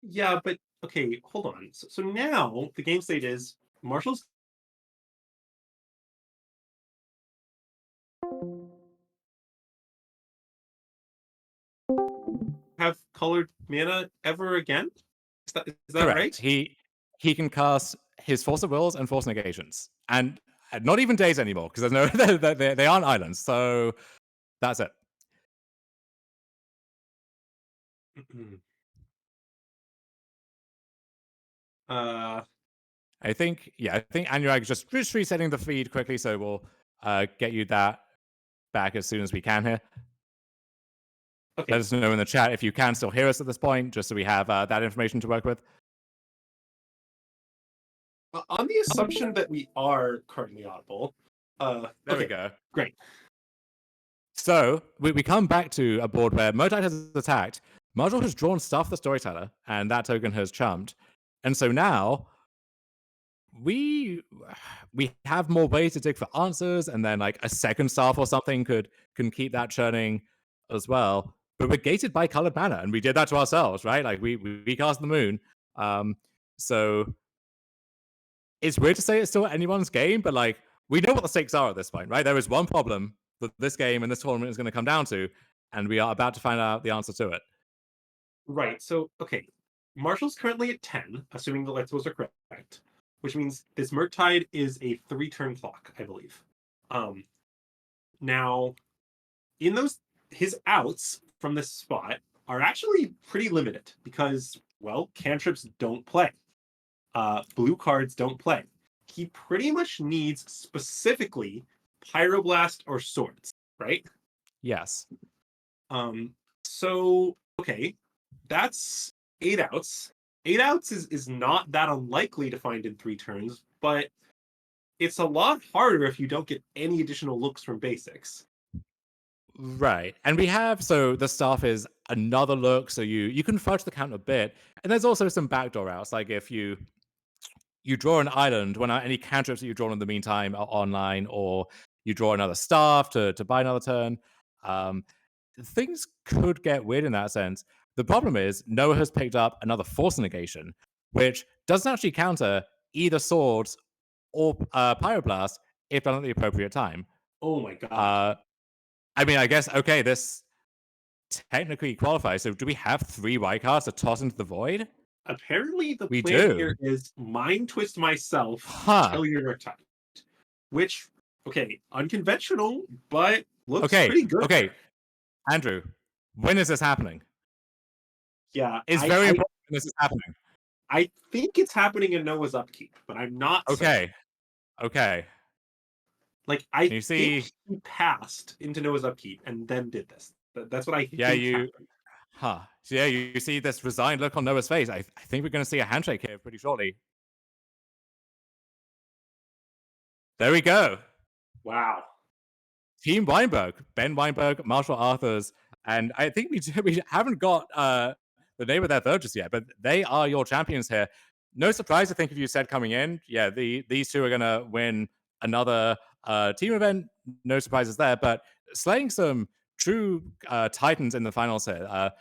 yeah, but okay, hold on. So now the game state is Marshall's have colored mana ever again? Is that correct. Right? He can cast his Force of Wills and Force Negations, and not even days anymore because there's no they aren't islands. So that's it. I think Anurag is just resetting the feed quickly, so we'll get you that back as soon as we can here. Okay. Let us know in the chat if you can still hear us at this point, just so we have that information to work with. On the assumption that we are currently audible. There we go. Great. So we come back to a board where Motide has attacked, Marshall has drawn Stuff the Storyteller, and that token has chumped. And so now we have more ways to dig for answers, and then like a second Staff or something can keep that churning as well. But we're gated by colored mana, and we did that to ourselves, right? Like we cast the moon. So it's weird to say it's still anyone's game, but like we know what the stakes are at this point, right? There is one problem that this game and this tournament is going to come down to, and we are about to find out the answer to it. Right. So, okay. Marshall's currently at 10, assuming the Let's Goes are correct, which means this Murktide is a 3-turn clock, I believe. Now, in those, his outs from this spot are actually pretty limited because, well, cantrips don't play. Blue cards don't play. He pretty much needs specifically Pyroblast or Swords, right? Yes. So, okay, that's 8 outs. 8 outs is not that unlikely to find in 3 turns, but it's a lot harder if you don't get any additional looks from basics. Right. And we have, so the staff is another look, so you can fudge the count a bit. And there's also some backdoor routes, like if you draw an island when any cantrips that you draw in the meantime are online, or you draw another staff to buy another turn. Things could get weird in that sense. The problem is Noah has picked up another Force Negation, which doesn't actually counter either Swords or Pyroblast if done at the appropriate time. Oh my god. I mean, I guess, okay, this technically qualifies. So do we have 3 white cards to toss into the void? Apparently the We plan do. here is Mind Twist myself, Huh. kill your Murktide. Which, okay, unconventional, but looks Okay, pretty good. okay. Andrew, when is this happening? Yeah. It's very important when this is happening. I think it's happening in Noah's upkeep, but I'm not certain. Okay. Like, I You see- think he passed into Noah's upkeep and then did this. That's what I think happened. So yeah, you see this resigned look on Noah's face. I think we're going to see a handshake here pretty shortly. There we go. Wow. Team Weinberg, Ben Weinberg, Marshall Arthurs, and I think we haven't got the name of their third just yet, but they are your champions here. No surprise, I think, if you said coming in, yeah, these two are going to win another team event. No surprises there, but slaying some true titans in the finals here.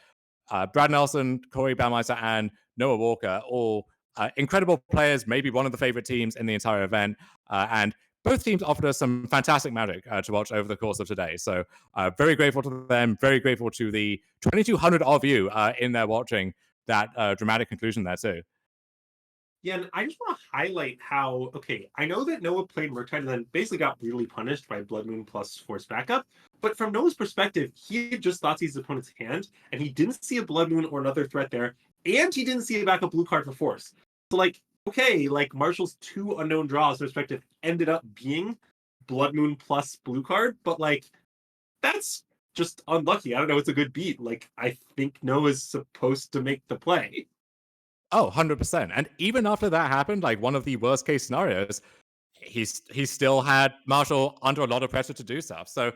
Brad Nelson, Corey Baumeister, and Noah Walker, all incredible players, maybe one of the favorite teams in the entire event. And both teams offered us some fantastic magic to watch over the course of today. So very grateful to them, very grateful to the 2,200 of you in there watching that dramatic conclusion there too. Yeah, and I just want to highlight how, okay, I know that Noah played Murktide and then basically got brutally punished by Blood Moon plus Force Backup, but from Noah's perspective, he just thought his opponent's hand, and he didn't see a Blood Moon or another threat there, and he didn't see a backup blue card for Force. So, like, okay, like, Marshall's 2 unknown draws perspective ended up being Blood Moon plus blue card, but, like, that's just unlucky. I don't know, it's a good beat. Like, I think Noah's supposed to make the play. Oh, 100%. And even after that happened, like one of the worst case scenarios, he still had Marshall under a lot of pressure to do stuff. So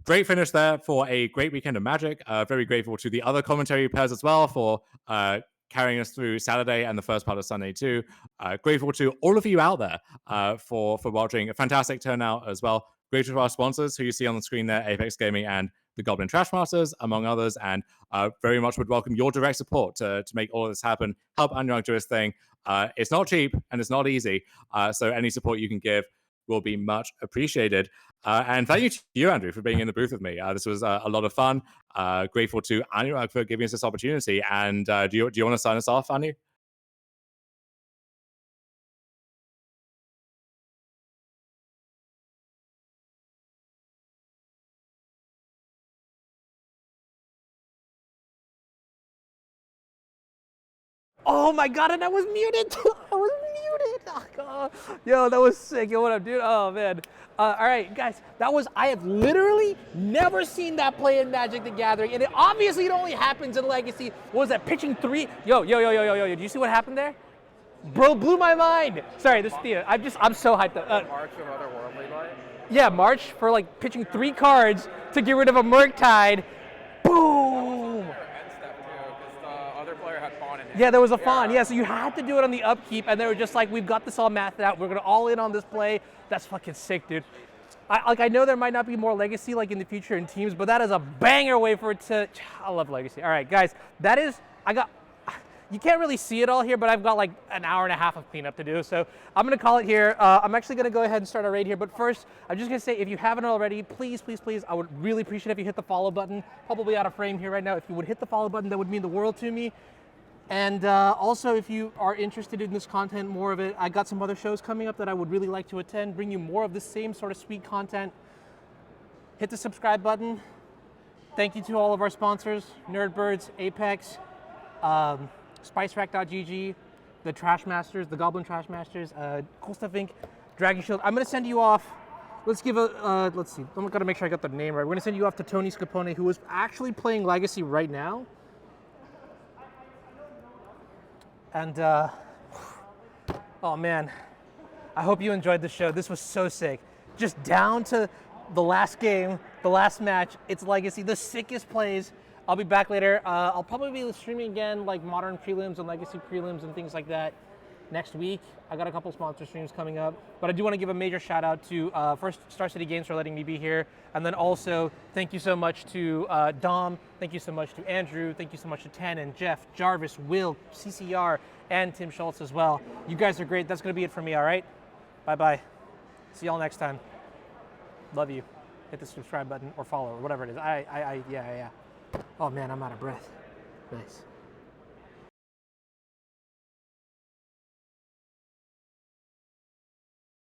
great finish there for a great weekend of Magic. Very grateful to the other commentary pairs as well for carrying us through Saturday and the first part of Sunday too. Grateful to all of you out there for watching. A fantastic turnout as well. Grateful to our sponsors who you see on the screen there, Apex Gaming and the Goblin Trash Masters, among others, and very much would welcome your direct support to make all of this happen. Help Anurag do his thing. It's not cheap and it's not easy, so any support you can give will be much appreciated. And thank you to you, Andrew, for being in the booth with me. This was a lot of fun. Grateful to Anurag for giving us this opportunity. And do you want to sign us off, Anu? Oh my god, and I was muted. I was muted. Oh, God. Yo, that was sick. Yo, what up, dude? Oh man. All right, guys. I have literally never seen that play in Magic the Gathering, and obviously it only happens in Legacy. What was that, pitching 3? Yo. Did you see what happened there? Bro, blew my mind. Sorry, this is Thea. I'm so hyped up. March of Otherworldly Light? Yeah, March for like pitching 3 cards to get rid of a Murktide. Boom. Yeah, there was a fawn. Yeah, so you had to do it on the upkeep, and they were just like, we've got this all mathed out. We're gonna all in on this play. That's fucking sick, dude. I know there might not be more Legacy like in the future in teams, but that is a banger way for it to. I love Legacy. All right, guys, you can't really see it all here, but I've got like an hour and a half of cleanup to do. So I'm gonna call it here. I'm actually gonna go ahead and start our raid here. But first, I'm just gonna say, if you haven't already, please, I would really appreciate it if you hit the follow button. Probably out of frame here right now. If you would hit the follow button, that would mean the world to me. And also, if you are interested in this content, more of it, I got some other shows coming up that I would really like to attend, bring you more of the same sort of sweet content. Hit the subscribe button. Thank you to all of our sponsors, Nerdbirds, Apex, SpiceRack.gg, the Trash Masters, the Goblin Trash Masters, Cool Stuff Inc., Dragon Shield. I'm gonna send you off. Let's give a, let's see, I'm gonna make sure I got the name right. We're gonna send you off to Tony Scapone, who is actually playing Legacy right now. And, oh man, I hope you enjoyed the show. This was so sick. Just down to the last game, the last match, it's Legacy, the sickest plays. I'll be back later. I'll probably be streaming again, like Modern prelims and Legacy prelims and things like that next week. I got a couple sponsor streams coming up, but I do want to give a major shout out to first Star City Games for letting me be here, and then also thank you so much to Dom, thank you so much to Andrew, thank you so much to Tannen, Jeff, Jarvis, Will, CCR, and Tim Schultz as well. You guys are great. That's going to be it for me, all right? Bye-bye. See y'all next time. Love you. Hit the subscribe button or follow or whatever it is. Yeah. Oh man, I'm out of breath. Nice.